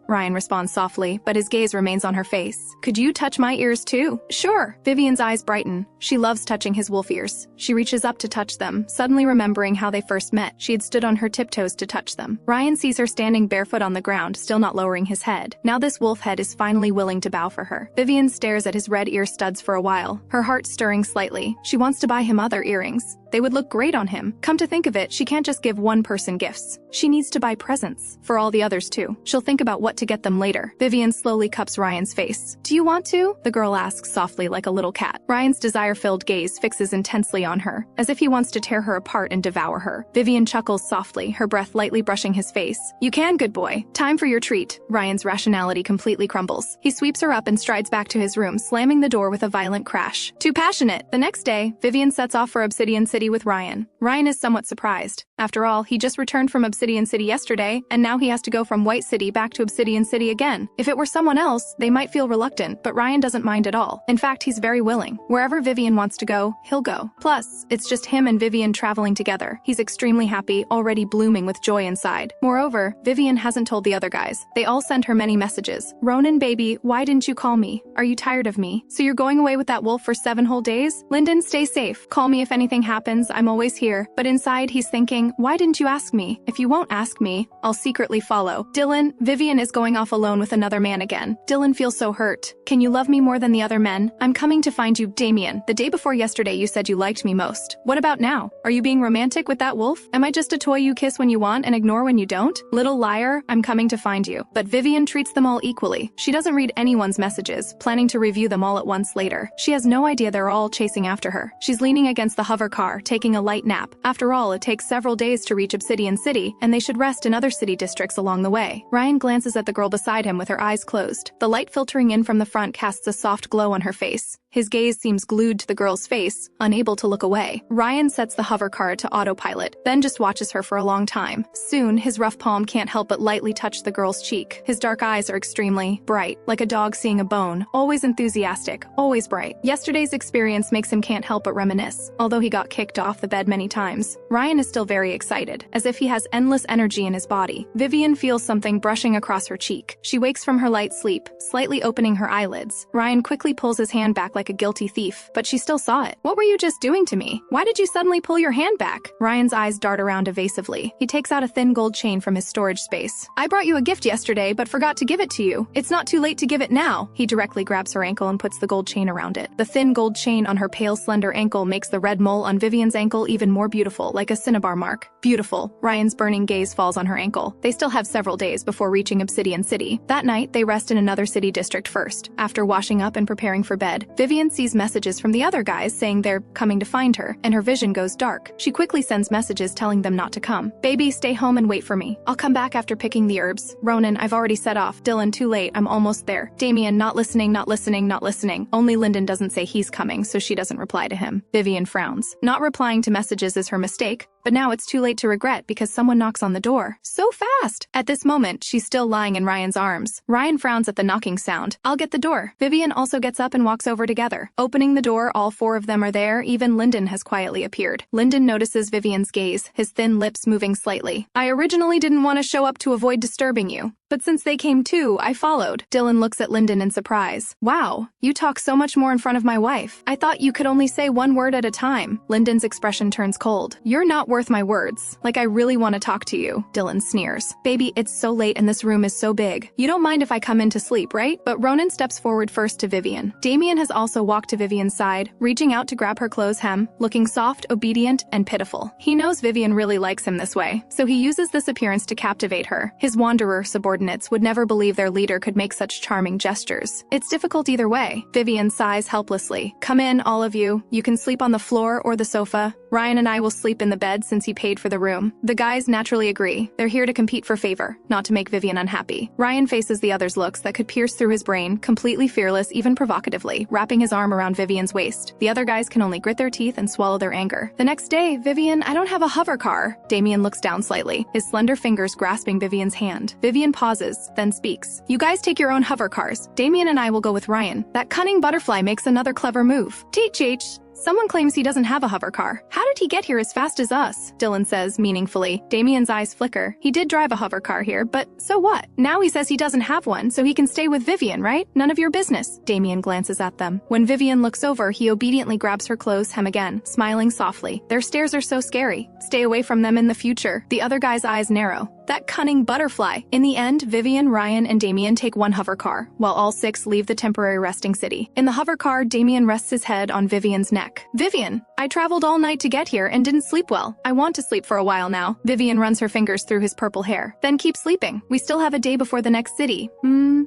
A: Ryan responds softly, but his gaze remains on her face. Could you touch my ears too? Sure. Vivien's eyes brighten. She loves touching his wolf ears. She reaches up to touch them, suddenly remembering how they first met. She had stood on her tiptoes to touch them. Ryan sees her standing barefoot on the ground, still not lowering his head. Now this wolf head is finally willing to bow for her. Vivien stares at his red ear studs for a while, her heart stirring slightly. She wants to buy him other earrings. They would look great on him. Come to think of it, she can't just give one person gifts. She needs to buy presents. For all the others too. She'll think about what to get them later. Vivien slowly cups Ryan's face. Do you want to? The girl asks softly like a little cat. Ryan's desire-filled gaze fixes intensely on her, as if he wants to tear her apart and devour her. Vivien chuckles softly, her breath lightly brushing his face. You can, good boy. Time for your treat. Ryan's rationality completely crumbles. He sweeps her up and strides back to his room, slamming the door with a violent crash. Too passionate. The next day, Vivien sets off for Obsidian City with Ryan. Ryan is somewhat surprised. After all, he just returned from Obsidian City yesterday, and now he has to go from White City back to Obsidian City again. If it were someone else, they might feel reluctant, but Ryan doesn't mind at all. In fact, he's very willing. Wherever Vivien wants to go, he'll go. Plus, it's just him and Vivien traveling together. He's extremely happy, already blooming with joy inside. Moreover, Vivien hasn't told the other guys. They all send her many messages. Ronin, baby, why didn't you call me? Are you tired of me? So you're going away with that wolf for 7 whole days? Lyndon, stay safe. Call me if anything happens, I'm always here. But inside, he's thinking, why didn't you ask me? If you won't ask me, I'll secretly follow. Dylan, Vivien is going off alone with another man again. Dylan feels so hurt. Can you love me more than the other men? I'm coming to find you, Damien. The day before yesterday you said you liked me most. What about now? Are you being romantic with that wolf? Am I just a toy you kiss when you want and ignore when you don't? Little liar, I'm coming to find you. But Vivien treats them all equally. She doesn't read anyone's messages, planning to review them all at once later. She has no idea they're all chasing after her. She's leaning against the hover car, taking a light nap. After all, it takes several days to reach Obsidian City, and they should rest in other city districts along the way. Ryan glances at the girl beside him with her eyes closed. The light filtering in from the front casts a soft glow on her face. His gaze seems glued to the girl's face, unable to look away. Ryan sets the hover car to autopilot, then just watches her for a long time. Soon, his rough palm can't help but lightly touch the girl's cheek. His dark eyes are extremely bright, like a dog seeing a bone, always enthusiastic, always bright. Yesterday's experience makes him can't help but reminisce. Although he got kicked off the bed many times, Ryan is still very excited, as if he has endless energy in his body. Vivien feels something brushing across her cheek. She wakes from her light sleep, slightly opening her eyelids. Ryan quickly pulls his hand back like a guilty thief, but she still saw it. What were you just doing to me? Why did you suddenly pull your hand back? Ryan's eyes dart around evasively. He takes out a thin gold chain from his storage space. I brought you a gift yesterday, but forgot to give it to you. It's not too late to give it now. He directly grabs her ankle and puts the gold chain around it. The thin gold chain on her pale, slender ankle makes the red mole on Vivien's ankle even more beautiful, like a cinnabar mark. Beautiful. Ryan's burning gaze falls on her ankle. They still have several days before reaching Obsidian City. That night, they rest in another city district first. After washing up and preparing for bed, Vivien sees messages from the other guys saying they're coming to find her, and her vision goes dark. She quickly sends messages telling them not to come. Baby, stay home and wait for me. I'll come back after picking the herbs. Ronin, I've already set off. Dylan, too late. I'm almost there. Damien, not listening, not listening, not listening. Only Lyndon doesn't say he's coming, so she doesn't reply to him. Vivien frowns. Not replying to messages is her mistake, but now it's too late to regret because someone knocks on the door. So fast! At this moment, she's still lying in Ryan's arms. Ryan frowns at the knocking sound. I'll get the door. Vivien also gets up and walks over together. Opening the door, all four of them are there. Even Lyndon has quietly appeared. Lyndon notices Vivien's gaze, his thin lips moving slightly. I originally didn't want to show up to avoid disturbing you, but since they came too, I followed. Dylan looks at Lyndon in surprise. Wow, you talk so much more in front of my wife. I thought you could only say one word at a time. Lyndon's expression turns cold. You're not worth my words. Like I really want to talk to you. Dylan sneers. Baby, it's so late and this room is so big. You don't mind if I come in to sleep, right? But Ronin steps forward first to Vivien. Damien has also walked to Vivien's side, reaching out to grab her clothes hem, looking soft, obedient, and pitiful. He knows Vivien really likes him this way, so he uses this appearance to captivate her. His wanderer subordinates would never believe their leader could make such charming gestures. It's difficult either way. Vivien sighs helplessly. Come in, all of you. You can sleep on the floor or the sofa. Ryan and I will sleep in the bed since he paid for the room. The guys naturally agree. They're here to compete for favor, not to make Vivien unhappy. Ryan faces the others' looks that could pierce through his brain, completely fearless, even provocatively, wrapping his arm around Vivien's waist. The other guys can only grit their teeth and swallow their anger. The next day, Vivien, I don't have a hover car. Damien looks down slightly, his slender fingers grasping Vivien's hand. Vivien pauses, then speaks. You guys take your own hover cars. Damien and I will go with Ryan. That cunning butterfly makes another clever move. Teach. Someone claims he doesn't have a hover car. How did he get here as fast as us? Dylan says meaningfully. Damien's eyes flicker. He did drive a hover car here, but so what? Now he says he doesn't have one, so he can stay with Vivien, right? None of your business. Damien glances at them. When Vivien looks over, he obediently grabs her clothes hem again, smiling softly. Their stares are so scary. Stay away from them in the future. The other guy's eyes narrow. That cunning butterfly. In the end, Vivien, Ryan, and Damien take one hover car, while all six leave the temporary resting city. In the hover car, Damien rests his head on Vivien's neck. Vivien, I traveled all night to get here and didn't sleep well. I want to sleep for a while now. Vivien runs her fingers through his purple hair. Then keep sleeping. We still have a day before the next city.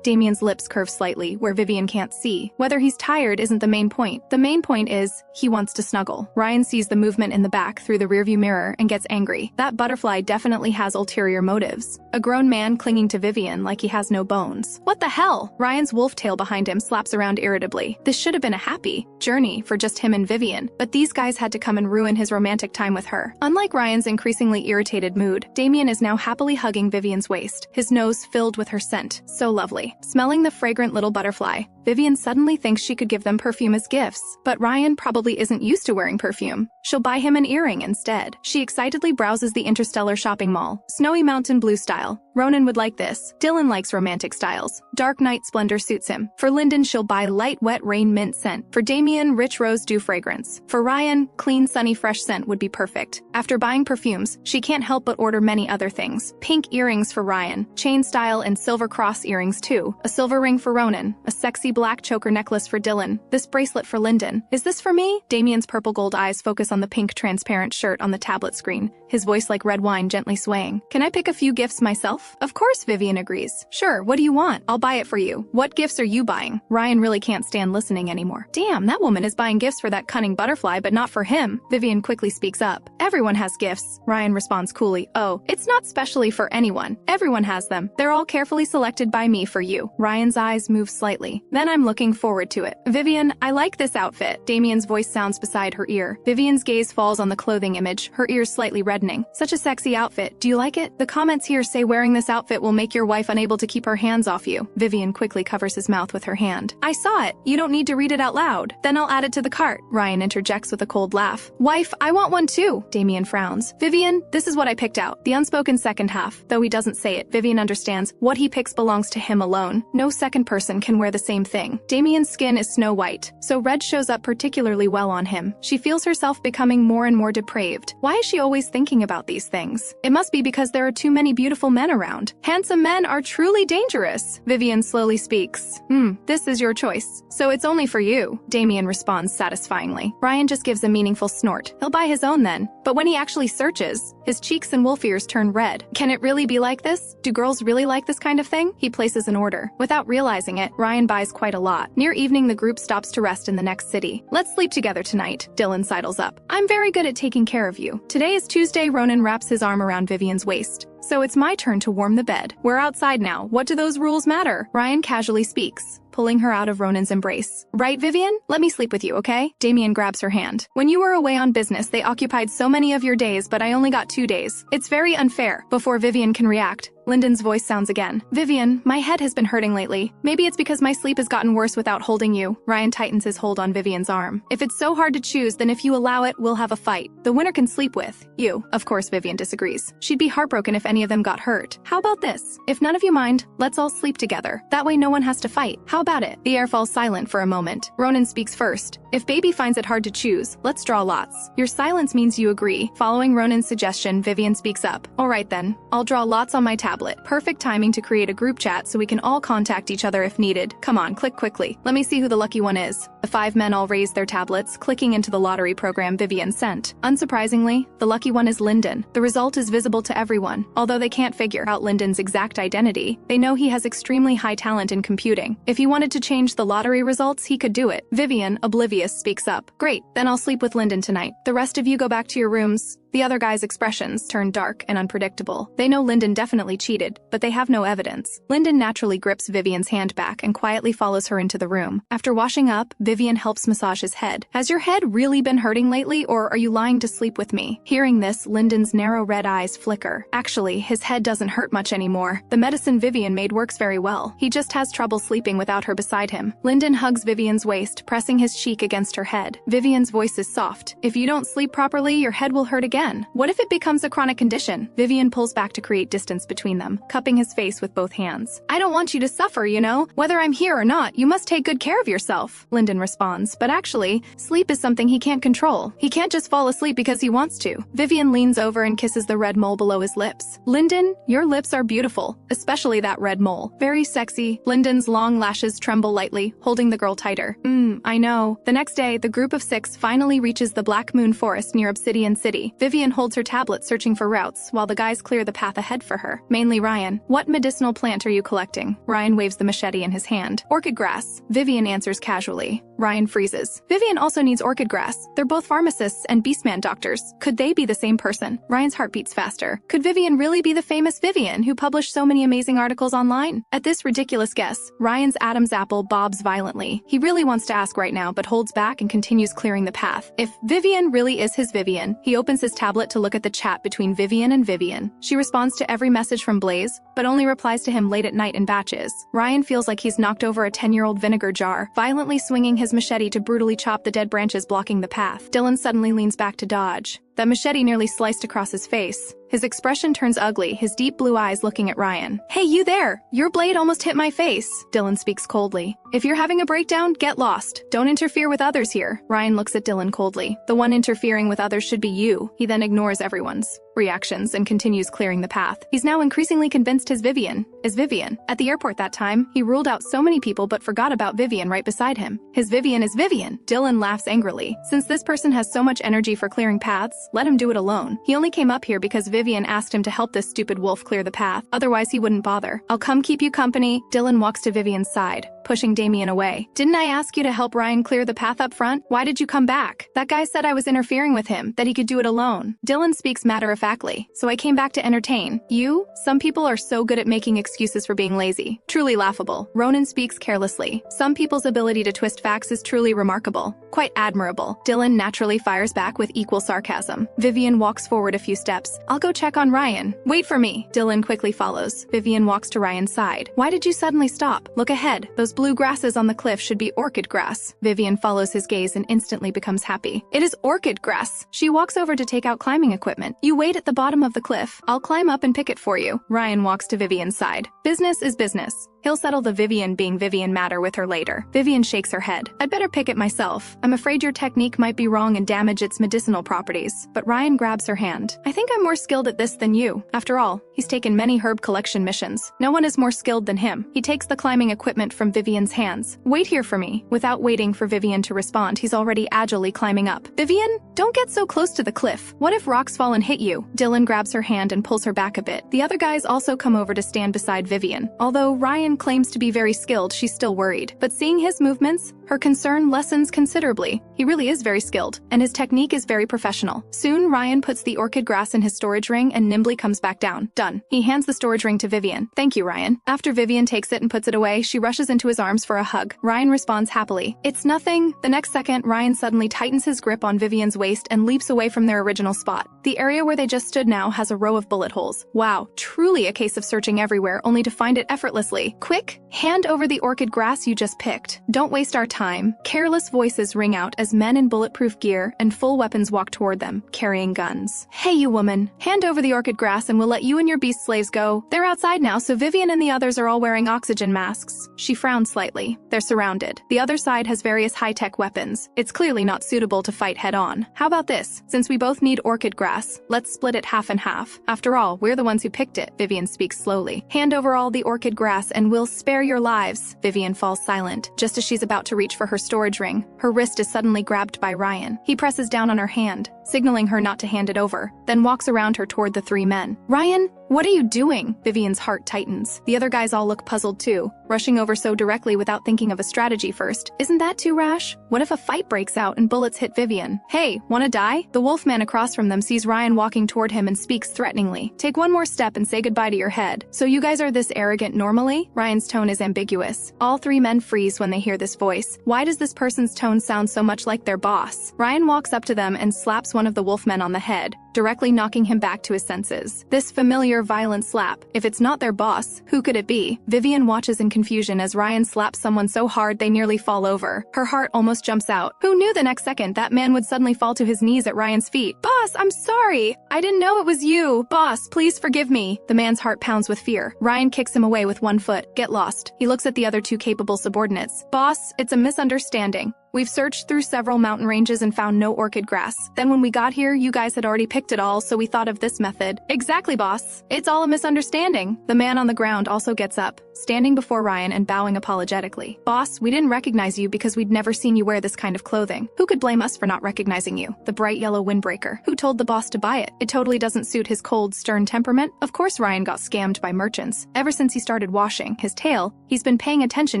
A: Damien's lips curve slightly, where Vivien can't see. Whether he's tired isn't the main point. The main point is, he wants to snuggle. Ryan sees the movement in the back through the rearview mirror and gets angry. That butterfly definitely has ulterior motives. A grown man clinging to Vivien like he has no bones. What the hell? Ryan's wolf tail behind him slaps around irritably. This should have been a happy journey for just him and Vivien, but these guys had to come and ruin his romantic time with her. Unlike Ryan's increasingly irritated mood, Damien is now happily hugging Vivien's waist, his nose filled with her scent. So lovely. Smelling the fragrant little butterfly, Vivien suddenly thinks she could give them perfume as gifts, but Ryan probably isn't used to wearing perfume. She'll buy him an earring instead. She excitedly browses the interstellar shopping mall. Snowy mountain blue style. Ronin would like this. Dylan likes romantic styles. Dark night splendor suits him. For Lyndon, she'll buy light wet rain mint scent. For Damien, rich rose dew fragrance. For Ryan, clean sunny fresh scent would be perfect. After buying perfumes, she can't help but order many other things. Pink earrings for Ryan, chain style and silver cross earrings too. A silver ring for Ronin. A sexy black choker necklace for Dylan. This bracelet for Lyndon. Is this for me? Damien's purple gold eyes focus on the pink transparent shirt on the tablet screen, his voice like red wine gently swaying. Can I pick a few gifts myself? Of course, Vivien agrees. Sure, what do you want? I'll buy it for you. What gifts are you buying? Ryan really can't stand listening anymore. Damn, that woman is buying gifts for that cunning butterfly, but not for him. Vivien quickly speaks up. Everyone has gifts. Ryan responds coolly. Oh, it's not specially for anyone. Everyone has them. They're all carefully selected by me for you. Ryan's eyes move slightly. Then I'm looking forward to it. Vivien, I like this outfit. Damien's voice sounds beside her ear. Vivien's gaze falls on the clothing image, her ears slightly reddening. Such a sexy outfit. Do you like it? The comments here say wearing this outfit will make your wife unable to keep her hands off you. Vivien quickly covers his mouth with her hand. I saw it. You don't need to read it out loud. Then I'll add it to the cart. Ryan interjects with a cold laugh. Wife, I want one too. Damien frowns. Vivien, this is what I picked out. The unspoken second half. Though he doesn't say it, Vivien understands what he picks belongs to him alone. No second person can wear the same thing. Damien's skin is snow white, so red shows up particularly well on him. She feels herself becoming more and more depraved. Why is she always thinking about these things? It must be because there are too many beautiful men around. Handsome men are truly dangerous. Vivien slowly speaks. This is your choice. So it's only for you. Damien responds satisfyingly. Ryan just gives a meaningful snort. He'll buy his own then. But when he actually searches, his cheeks and wolf ears turn red. Can it really be like this? Do girls really like this kind of thing? He places an order. Without realizing it, Ryan buys quite a lot. Near evening, the group stops to rest in the next city. Let's sleep together tonight. Dylan sidles up. I'm very good at taking care of you. Today is Tuesday. Ronin wraps his arm around Vivien's waist. So it's my turn to warm the bed. We're outside now. What do those rules matter? Ryan casually speaks. pulling her out of Ronin's embrace. Right, Vivien? Let me sleep with you, okay? Damien grabs her hand. When you were away on business, they occupied so many of your days, but I only got 2 days. It's very unfair. Before Vivien can react, Lyndon's voice sounds again. Vivien, my head has been hurting lately. Maybe it's because my sleep has gotten worse without holding you. Ryan tightens his hold on Vivien's arm. If it's so hard to choose, then if you allow it, we'll have a fight. The winner can sleep with you. Of course, Vivien disagrees. She'd be heartbroken if any of them got hurt. How about this? If none of you mind, let's all sleep together. That way no one has to fight. How about it? The air falls silent for a moment. Ronin speaks first. If baby finds it hard to choose, let's draw lots. Your silence means you agree. Following Ronin's suggestion, Vivien speaks up. All right then, I'll draw lots on my tablet. Perfect timing to create a group chat so we can all contact each other if needed. Come on, click quickly. Let me see who the lucky one is. The 5 men all raise their tablets, clicking into the lottery program Vivien sent. Unsurprisingly, the lucky one is Lyndon. The result is visible to everyone. Although they can't figure out Lyndon's exact identity, they know he has extremely high talent in computing. If he wanted to change the lottery results, he could do it. Vivien, oblivious, speaks up. Great, then I'll sleep with Lyndon tonight. The rest of you go back to your rooms. The other guys' expressions turn dark and unpredictable. They know Lyndon definitely cheated, but they have no evidence. Lyndon naturally grips Vivien's hand back and quietly follows her into the room. After washing up, Vivien helps massage his head. Has your head really been hurting lately, or are you lying to sleep with me? Hearing this, Lyndon's narrow red eyes flicker. Actually, his head doesn't hurt much anymore. The medicine Vivien made works very well. He just has trouble sleeping without her beside him. Lyndon hugs Vivien's waist, pressing his cheek against her head. Vivien's voice is soft. If you don't sleep properly, your head will hurt again. What if it becomes a chronic condition? Vivien pulls back to create distance between them, cupping his face with both hands. I don't want you to suffer, you know? Whether I'm here or not, you must take good care of yourself, Lyndon responds. But actually, sleep is something he can't control. He can't just fall asleep because he wants to. Vivien leans over and kisses the red mole below his lips. Lyndon, your lips are beautiful, especially that red mole. Very sexy. Lyndon's long lashes tremble lightly, holding the girl tighter. I know. The next day, the group of 6 finally reaches the Black Moon Forest near Obsidian City. Vivien holds her tablet searching for routes, while the guys clear the path ahead for her. Mainly Ryan. What medicinal plant are you collecting? Ryan waves the machete in his hand. Orchid grass. Vivien answers casually. Ryan freezes. Vivien also needs orchid grass. They're both pharmacists and beastman doctors. Could they be the same person? Ryan's heart beats faster. Could Vivien really be the famous Vivien who published so many amazing articles online? At this ridiculous guess, Ryan's Adam's apple bobs violently. He really wants to ask right now, but holds back and continues clearing the path. If Vivien really is his Vivien, he opens his tablet to look at the chat between Vivien and Vivien. She responds to every message from Blaze, but only replies to him late at night in batches. Ryan feels like he's knocked over a 10-year-old vinegar jar, violently swinging his machete to brutally chop the dead branches blocking the path. Dylan suddenly leans back to dodge. That machete nearly sliced across his face. His expression turns ugly, his deep blue eyes looking at Ryan. Hey, you there! Your blade almost hit my face. Dylan speaks coldly. If you're having a breakdown, get lost. Don't interfere with others here. Ryan looks at Dylan coldly. The one interfering with others should be you. He then ignores everyone's reactions and continues clearing the path. He's now increasingly convinced his Vivien is Vivien. At the airport that time, he ruled out so many people but forgot about Vivien right beside him. His Vivien is Vivien. Dylan laughs angrily. Since this person has so much energy for clearing paths, let him do it alone. He only came up here because Vivien asked him to help this stupid wolf clear the path. Otherwise, he wouldn't bother. I'll come keep you company. Dylan walks to Vivien's side, pushing Damien away. Didn't I ask you to help Ryan clear the path up front? Why did you come back? That guy said I was interfering with him, that he could do it alone. Dylan speaks matter-of-factly. So I came back to entertain. You? Some people are so good at making excuses for being lazy. Truly laughable. Ronin speaks carelessly. Some people's ability to twist facts is truly remarkable. Quite admirable. Dylan naturally fires back with equal sarcasm. Vivien walks forward a few steps. I'll go check on Ryan. Wait for me. Dylan quickly follows. Vivien walks to Ryan's side. Why did you suddenly stop? Look ahead. Those blue grasses on the cliff should be orchid grass. Vivien follows his gaze and instantly becomes happy. It is orchid grass. She walks over to take out climbing equipment. You wait at the bottom of the cliff. I'll climb up and pick it for you. Ryan walks to Vivien's side. Business is business. He'll settle the Vivien being Vivien matter with her later. Vivien shakes her head. I'd better pick it myself. I'm afraid your technique might be wrong and damage its medicinal properties. But Ryan grabs her hand. I think I'm more skilled at this than you. After all, he's taken many herb collection missions. No one is more skilled than him. He takes the climbing equipment from Vivien's hands. Wait here for me. Without waiting for Vivien to respond, he's already agilely climbing up. Vivien, don't get so close to the cliff. What if rocks fall and hit you? Dylan grabs her hand and pulls her back a bit. The other guys also come over to stand beside Vivien. Although Ryan Vivian claims to be very skilled, she's still worried. But seeing his movements, her concern lessens considerably. He really is very skilled, and his technique is very professional. Soon, Ryan puts the orchid grass in his storage ring and nimbly comes back down. Done. He hands the storage ring to Vivien. Thank you, Ryan. After Vivien takes it and puts it away, she rushes into his arms for a hug. Ryan responds happily. It's nothing. The next second, Ryan suddenly tightens his grip on Vivien's waist and leaps away from their original spot. The area where they just stood now has a row of bullet holes. Wow, truly a case of searching everywhere only to find it effortlessly. Quick, hand over the orchid grass you just picked. Don't waste our time. Careless voices ring out as men in bulletproof gear and full weapons walk toward them, carrying guns. Hey, you woman, hand over the orchid grass and we'll let you and your beast slaves go. They're outside now, so Vivien and the others are all wearing oxygen masks. She frowned slightly. They're surrounded. The other side has various high-tech weapons. It's clearly not suitable to fight head-on. How about this? Since we both need orchid grass, let's split it half and half. After all, we're the ones who picked it. Vivien speaks slowly. Hand over all the orchid grass and we'll spare your lives. Vivien falls silent. Just as she's about to reach for her storage ring, her wrist is suddenly grabbed by Ryan. He presses down on her hand, signaling her not to hand it over, then walks around her toward the three men. Ryan, what are you doing? Vivien's heart tightens. The other guys all look puzzled too, rushing over so directly without thinking of a strategy first. Isn't that too rash? What if a fight breaks out and bullets hit Vivien? Hey, wanna die? The wolfman across from them sees Ryan walking toward him and speaks threateningly. Take one more step and say goodbye to your head. So you guys are this arrogant normally? Ryan's tone is ambiguous. All three men freeze when they hear this voice. Why does this person's tone sound so much like their boss? Ryan walks up to them and slaps one of the wolfmen on the head, directly knocking him back to his senses. This familiar, violent slap. If it's not their boss, who could it be? Vivien watches in confusion as Ryan slaps someone so hard they nearly fall over. Her heart almost jumps out. Who knew the next second that man would suddenly fall to his knees at Ryan's feet? Boss, I'm sorry. I didn't know it was you. Boss, please forgive me. The man's heart pounds with fear. Ryan kicks him away with one foot. Get lost. He looks at the other two capable subordinates. Boss, it's a misunderstanding. We've searched through several mountain ranges and found no orchid grass. Then when we got here, you guys had already picked it all, so we thought of this method. Exactly, boss. It's all a misunderstanding. The man on the ground also gets up, standing before Ryan and bowing apologetically. Boss, we didn't recognize you because we'd never seen you wear this kind of clothing. Who could blame us for not recognizing you? The bright yellow windbreaker. Who told the boss to buy it? It totally doesn't suit his cold, stern temperament. Of course Ryan got scammed by merchants. Ever since he started washing his tail, he's been paying attention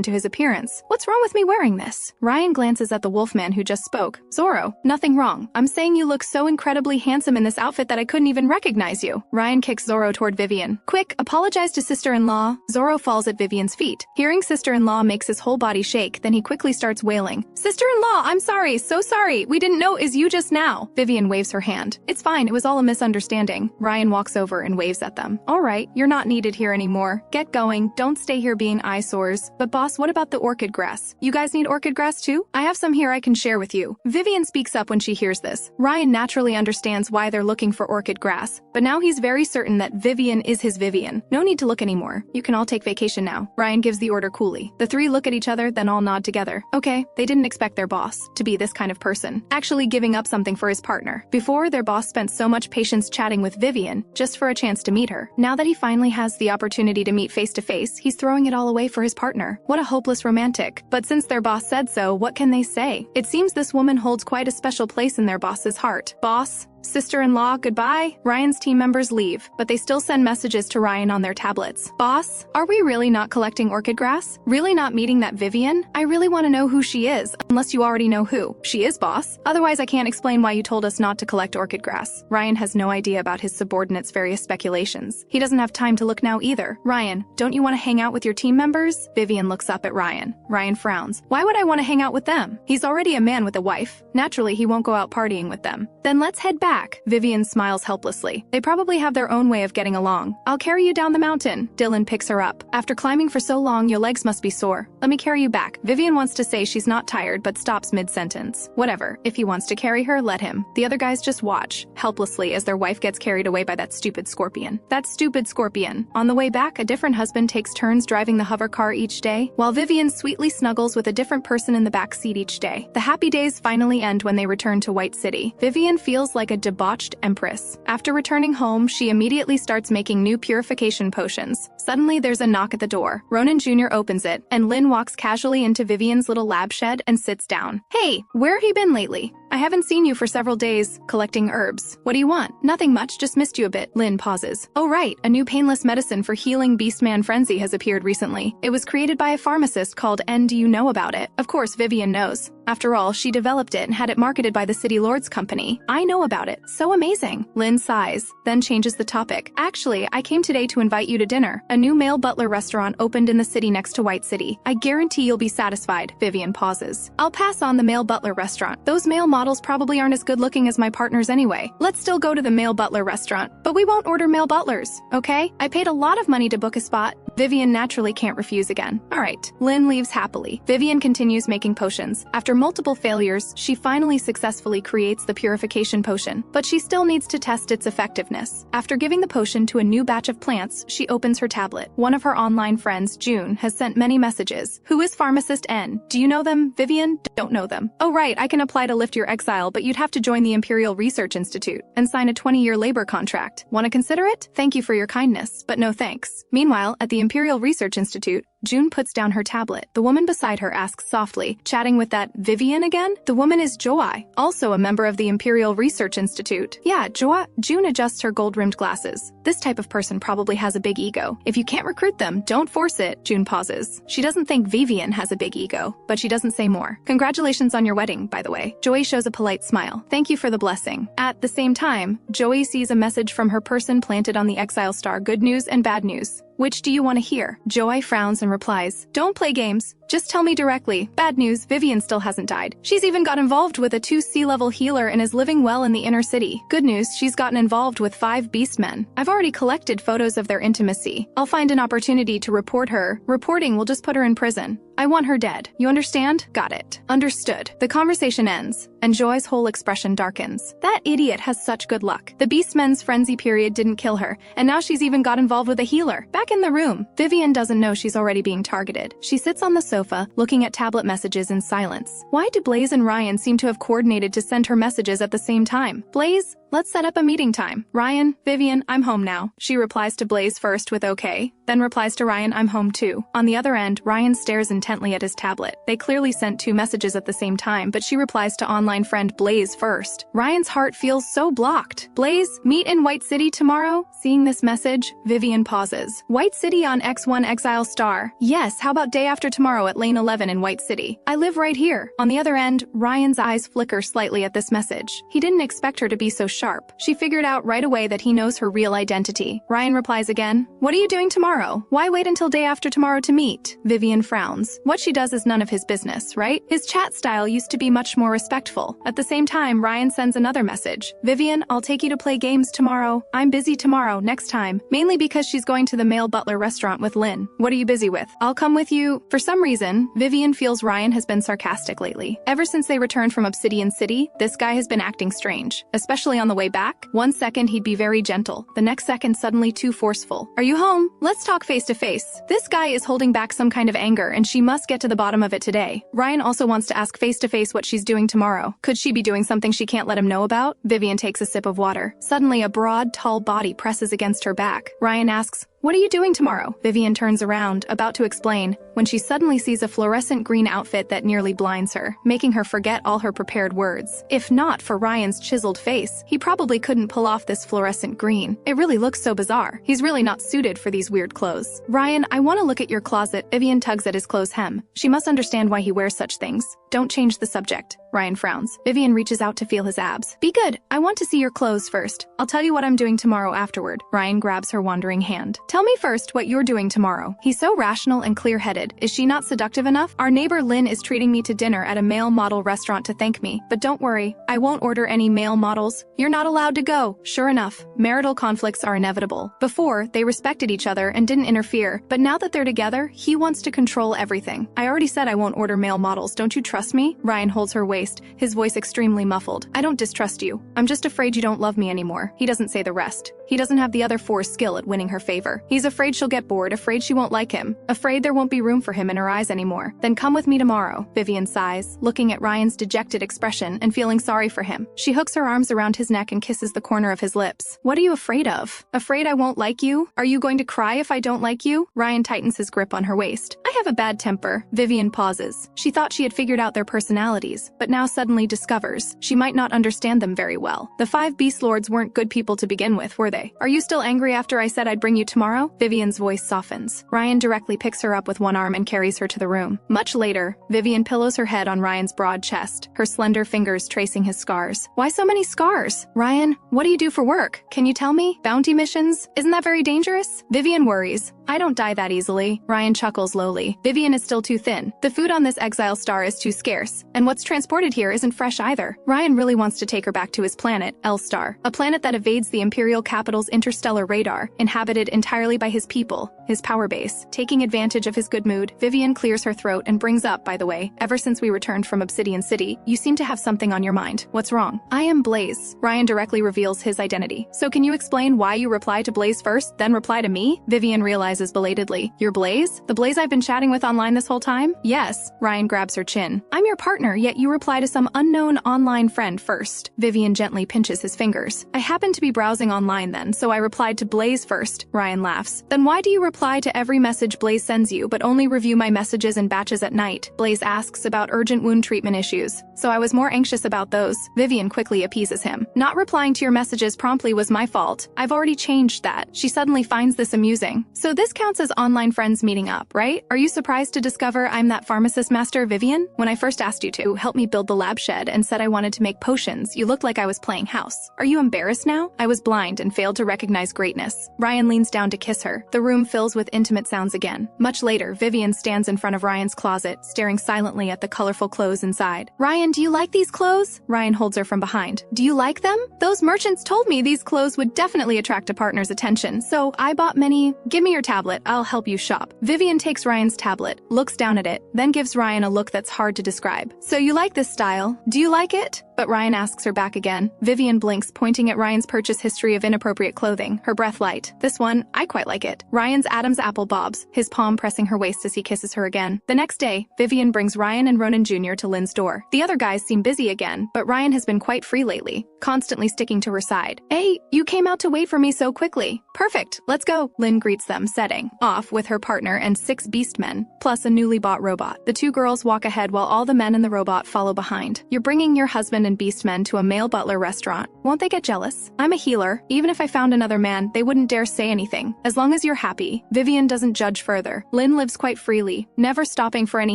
A: to his appearance. What's wrong with me wearing this? Ryan glances at the wolfman who just spoke. Zoro, nothing wrong. I'm saying you look so incredibly handsome in this outfit that I couldn't even recognize you. Ryan kicks Zoro toward Vivien. Quick, apologize to sister-in-law. Zoro falls at Vivien's feet. Hearing sister-in-law makes his whole body shake, then he quickly starts wailing. Sister-in-law, I'm sorry, so sorry. We didn't know it was you just now. Vivien waves her hand. It's fine, it was all a misunderstanding. Ryan walks over and waves at them. All right, you're not needed here anymore. Get going, don't stay here being eyesores. But boss, what about the orchid grass? You guys need orchid grass too? I have some here I can share with you. Vivien speaks up when she hears this. Ryan naturally understands why they're looking for orchid grass, but now he's very certain that Vivien is his Vivien. No need to look anymore. You can all take vacation now. Ryan gives the order coolly. The three look at each other, then all nod together. Okay, they didn't expect their boss to be this kind of person, actually giving up something for his partner. Before, their boss spent so much patience chatting with Vivien just for a chance to meet her. Now that he finally has the opportunity to meet face to face, he's throwing it all away for his partner. What a hopeless romantic. But since their boss said so, what can they say? It seems this woman holds quite a special place in their boss's heart. Boss? Sister-in-law, goodbye. Ryan's team members leave, but they still send messages to Ryan on their tablets. Boss, are we really not collecting orchid grass? Really not meeting that Vivien? I really want to know who she is, unless you already know who. She is, boss. Otherwise, I can't explain why you told us not to collect orchid grass. Ryan has no idea about his subordinates' various speculations. He doesn't have time to look now either. Ryan, don't you want to hang out with your team members? Vivien looks up at Ryan. Ryan frowns. Why would I want to hang out with them? He's already a man with a wife. Naturally, he won't go out partying with them. Then let's head back. Vivien smiles helplessly. They probably have their own way of getting along. I'll carry you down the mountain. Dylan picks her up. After climbing for so long, your legs must be sore. Let me carry you back. Vivien wants to say she's not tired, but stops mid-sentence. Whatever. If he wants to carry her, let him. The other guys just watch, helplessly, as their wife gets carried away by that stupid scorpion. That stupid scorpion. On the way back, a different husband takes turns driving the hover car each day, while Vivien sweetly snuggles with a different person in the back seat each day. The happy days finally end when they return to White City. Vivien feels like a debauched empress. After returning home, she immediately starts making new purification potions. Suddenly, there's a knock at the door. Ronin Jr. opens it, and Lynn walks casually into Vivien's little lab shed and sits down. Hey, where have you been lately? I haven't seen you for several days, collecting herbs. What do you want? Nothing much, just missed you a bit. Lynn pauses. Oh right, a new painless medicine for healing beastman frenzy has appeared recently. It was created by a pharmacist called N. Do you know about it? Of course, Vivien knows. After all, she developed it and had it marketed by the City Lord's company. I know about it. So amazing. Lynn sighs, then changes the topic. Actually, I came today to invite you to dinner. A new male butler restaurant opened in the city next to White City. I guarantee you'll be satisfied. Vivien pauses. I'll pass on the male butler restaurant. Those male models probably aren't as good looking as my partners anyway. Let's still go to the male butler restaurant. But we won't order male butlers, okay? I paid a lot of money to book a spot. Vivien naturally can't refuse again. Alright. Lynn leaves happily. Vivien continues making potions. After multiple failures, she finally successfully creates the purification potion, but she still needs to test its effectiveness. After giving the potion to a new batch of plants, she opens her tablet. One of her online friends, June, has sent many messages. Who is pharmacist N? Do you know them, Vivien? Don't know them. Oh right, I can apply to lift your exile, but you'd have to join the Imperial Research Institute and sign a 20-year labor contract. Want to consider it? Thank you for your kindness, but no thanks. Meanwhile, at the Imperial Research Institute, June puts down her tablet. The woman beside her asks softly, chatting with that Vivien again? The woman is Joy, also a member of the Imperial Research Institute. Yeah, Joy. June adjusts her gold-rimmed glasses. This type of person probably has a big ego. If you can't recruit them, don't force it. June pauses. She doesn't think Vivien has a big ego, but she doesn't say more. Congratulations on your wedding, by the way. Joy shows a polite smile. Thank you for the blessing. At the same time, Joy sees a message from her person planted on the exile star. Good news and bad news. Which do you want to hear? Joy frowns and replies, don't play games. Just tell me directly. Bad news, Vivien still hasn't died. She's even got involved with a 2 sea-level healer and is living well in the inner city. Good news, she's gotten involved with 5 beastmen. I've already collected photos of their intimacy. I'll find an opportunity to report her. Reporting will just put her in prison. I want her dead. You understand? Got it. Understood. The conversation ends, and Joy's whole expression darkens. That idiot has such good luck. The beastmen's frenzy period didn't kill her, and now she's even got involved with a healer. Back in the room, Vivien doesn't know she's already being targeted. She sits on the sofa, looking at tablet messages in silence. Why do Blaze and Ryan seem to have coordinated to send her messages at the same time? Blaze, let's set up a meeting time. Ryan, Vivien, I'm home now. She replies to Blaze first with okay, then replies to Ryan, I'm home too. On the other end, Ryan stares intently at his tablet. They clearly sent 2 messages at the same time, but she replies to online friend Blaze first. Ryan's heart feels so blocked. Blaze, meet in White City tomorrow? Seeing this message, Vivien pauses. White City on X1 Exile Star. Yes, how about day after tomorrow at Lane 11 in White City? I live right here. On the other end, Ryan's eyes flicker slightly at this message. He didn't expect her to be so sharp. She figured out right away that he knows her real identity. Ryan replies again, what are you doing tomorrow? Why wait until day after tomorrow to meet? Vivien frowns. What she does is none of his business, right? His chat style used to be much more respectful. At the same time, Ryan sends another message. Vivien, I'll take you to play games tomorrow. I'm busy tomorrow, next time. Mainly because she's going to the male butler restaurant with Lynn. What are you busy with? I'll come with you. For some reason, Vivien feels Ryan has been sarcastic lately. Ever since they returned from Obsidian City, this guy has been acting strange. Especially on the way back. 1 second he'd be very gentle. The next second suddenly too forceful. Are you home? Let's talk face to face. This guy is holding back some kind of anger and she must get to the bottom of it today. Ryan also wants to ask face to face what she's doing tomorrow. Could she be doing something she can't let him know about? Vivien takes a sip of water. Suddenly a broad, tall body presses against her back. Ryan asks, what are you doing tomorrow? Vivien turns around, about to explain, when she suddenly sees a fluorescent green outfit that nearly blinds her, making her forget all her prepared words. If not for Ryan's chiseled face, he probably couldn't pull off this fluorescent green. It really looks so bizarre. He's really not suited for these weird clothes. Ryan, I want to look at your closet. Vivien tugs at his clothes hem. She must understand why he wears such things. Don't change the subject. Ryan frowns. Vivien reaches out to feel his abs. Be good. I want to see your clothes first. I'll tell you what I'm doing tomorrow afterward. Ryan grabs her wandering hand. Tell me first what you're doing tomorrow. He's so rational and clear-headed. Is she not seductive enough? Our neighbor Lynn is treating me to dinner at a male model restaurant to thank me. But don't worry, I won't order any male models. You're not allowed to go. Sure enough, marital conflicts are inevitable. Before, they respected each other and didn't interfere, but now that they're together, he wants to control everything. I already said I won't order male models. Don't you trust me? Ryan holds her waist, his voice extremely muffled. I don't distrust you. I'm just afraid you don't love me anymore. He doesn't say the rest. He doesn't have the other 4's skill at winning her favor. He's afraid she'll get bored, afraid she won't like him, afraid there won't be room for him in her eyes anymore. Then come with me tomorrow. Vivien sighs, looking at Ryan's dejected expression and feeling sorry for him. She hooks her arms around his neck and kisses the corner of his lips. What are you afraid of? Afraid I won't like you? Are you going to cry if I don't like you? Ryan tightens his grip on her waist. I have a bad temper. Vivien pauses. She thought she had figured out about their personalities, but now suddenly discovers she might not understand them very well. The 5 beast lords weren't good people to begin with, were they? Are you still angry after I said I'd bring you tomorrow? Vivien's voice softens. Ryan directly picks her up with one arm and carries her to the room. Much later, Vivien pillows her head on Ryan's broad chest, her slender fingers tracing his scars. Why so many scars? Ryan, what do you do for work? Can you tell me? Bounty missions? Isn't that very dangerous? Vivien worries. I don't die that easily. Ryan chuckles lowly. Vivien is still too thin. The food on this exile star is too scarce, and what's transported here isn't fresh either. Ryan really wants to take her back to his planet, L-Star, a planet that evades the Imperial capital's interstellar radar, inhabited entirely by his people, his power base. Taking advantage of his good mood, Vivien clears her throat and brings up, by the way, ever since we returned from Obsidian City, you seem to have something on your mind. What's wrong? I am Blaze. Ryan directly reveals his identity. So can you explain why you reply to Blaze first, then reply to me? Vivien realizes belatedly. You're Blaze? The Blaze I've been chatting with online this whole time? Yes. Ryan grabs her chin. I'm your partner, yet you reply to some unknown online friend first. Vivien gently pinches his fingers. I happened to be browsing online then, so I replied to Blaze first. Ryan laughs. Then why do you reply to every message Blaze sends you, but only review my messages in batches at night? Blaze asks about urgent wound treatment issues. So I was more anxious about those. Vivien quickly appeases him. Not replying to your messages promptly was my fault. I've already changed that. She suddenly finds this amusing. So this counts as online friends meeting up, right? Are you surprised to discover I'm that pharmacist master, Vivien? When I first asked you to help me build the lab shed and said I wanted to make potions, you looked like I was playing house. Are you embarrassed now? I was blind and failed to recognize greatness. Ryan leans down to kiss her. The room fills with intimate sounds again. Much later, Vivien stands in front of Ryan's closet, staring silently at the colorful clothes inside. Ryan, do you like these clothes? Ryan holds her from behind. Do you like them? Those merchants told me these clothes would definitely attract a partner's attention, so I bought many. Give me your tablet, I'll help you shop. Vivien takes Ryan's tablet, looks down at it, then gives Ryan a look that's hard to describe. So you like this style? Do you like it? But Ryan asks her back again. Vivien blinks, pointing at Ryan's purchase history of inappropriate clothing, her breath light. This one, I quite like it. Ryan's Adam's apple bobs, his palm pressing her waist as he kisses her again. The next day, Vivien brings Ryan and Ronin Jr. to Lynn's door. The other guys seem busy again, but Ryan has been quite free lately, constantly sticking to her side. Hey, you came out to wait for me so quickly. Perfect, let's go. Lynn greets them, setting off with her partner and 6 beastmen, plus a newly bought robot. The 2 girls walk ahead while all the men in the robot follow behind. You're bringing your husband and beastmen to a male butler restaurant. Won't they get jealous? I'm a healer. Even if I found another man, they wouldn't dare say anything. As long as you're happy. Vivien doesn't judge further. Lynn lives quite freely, never stopping for any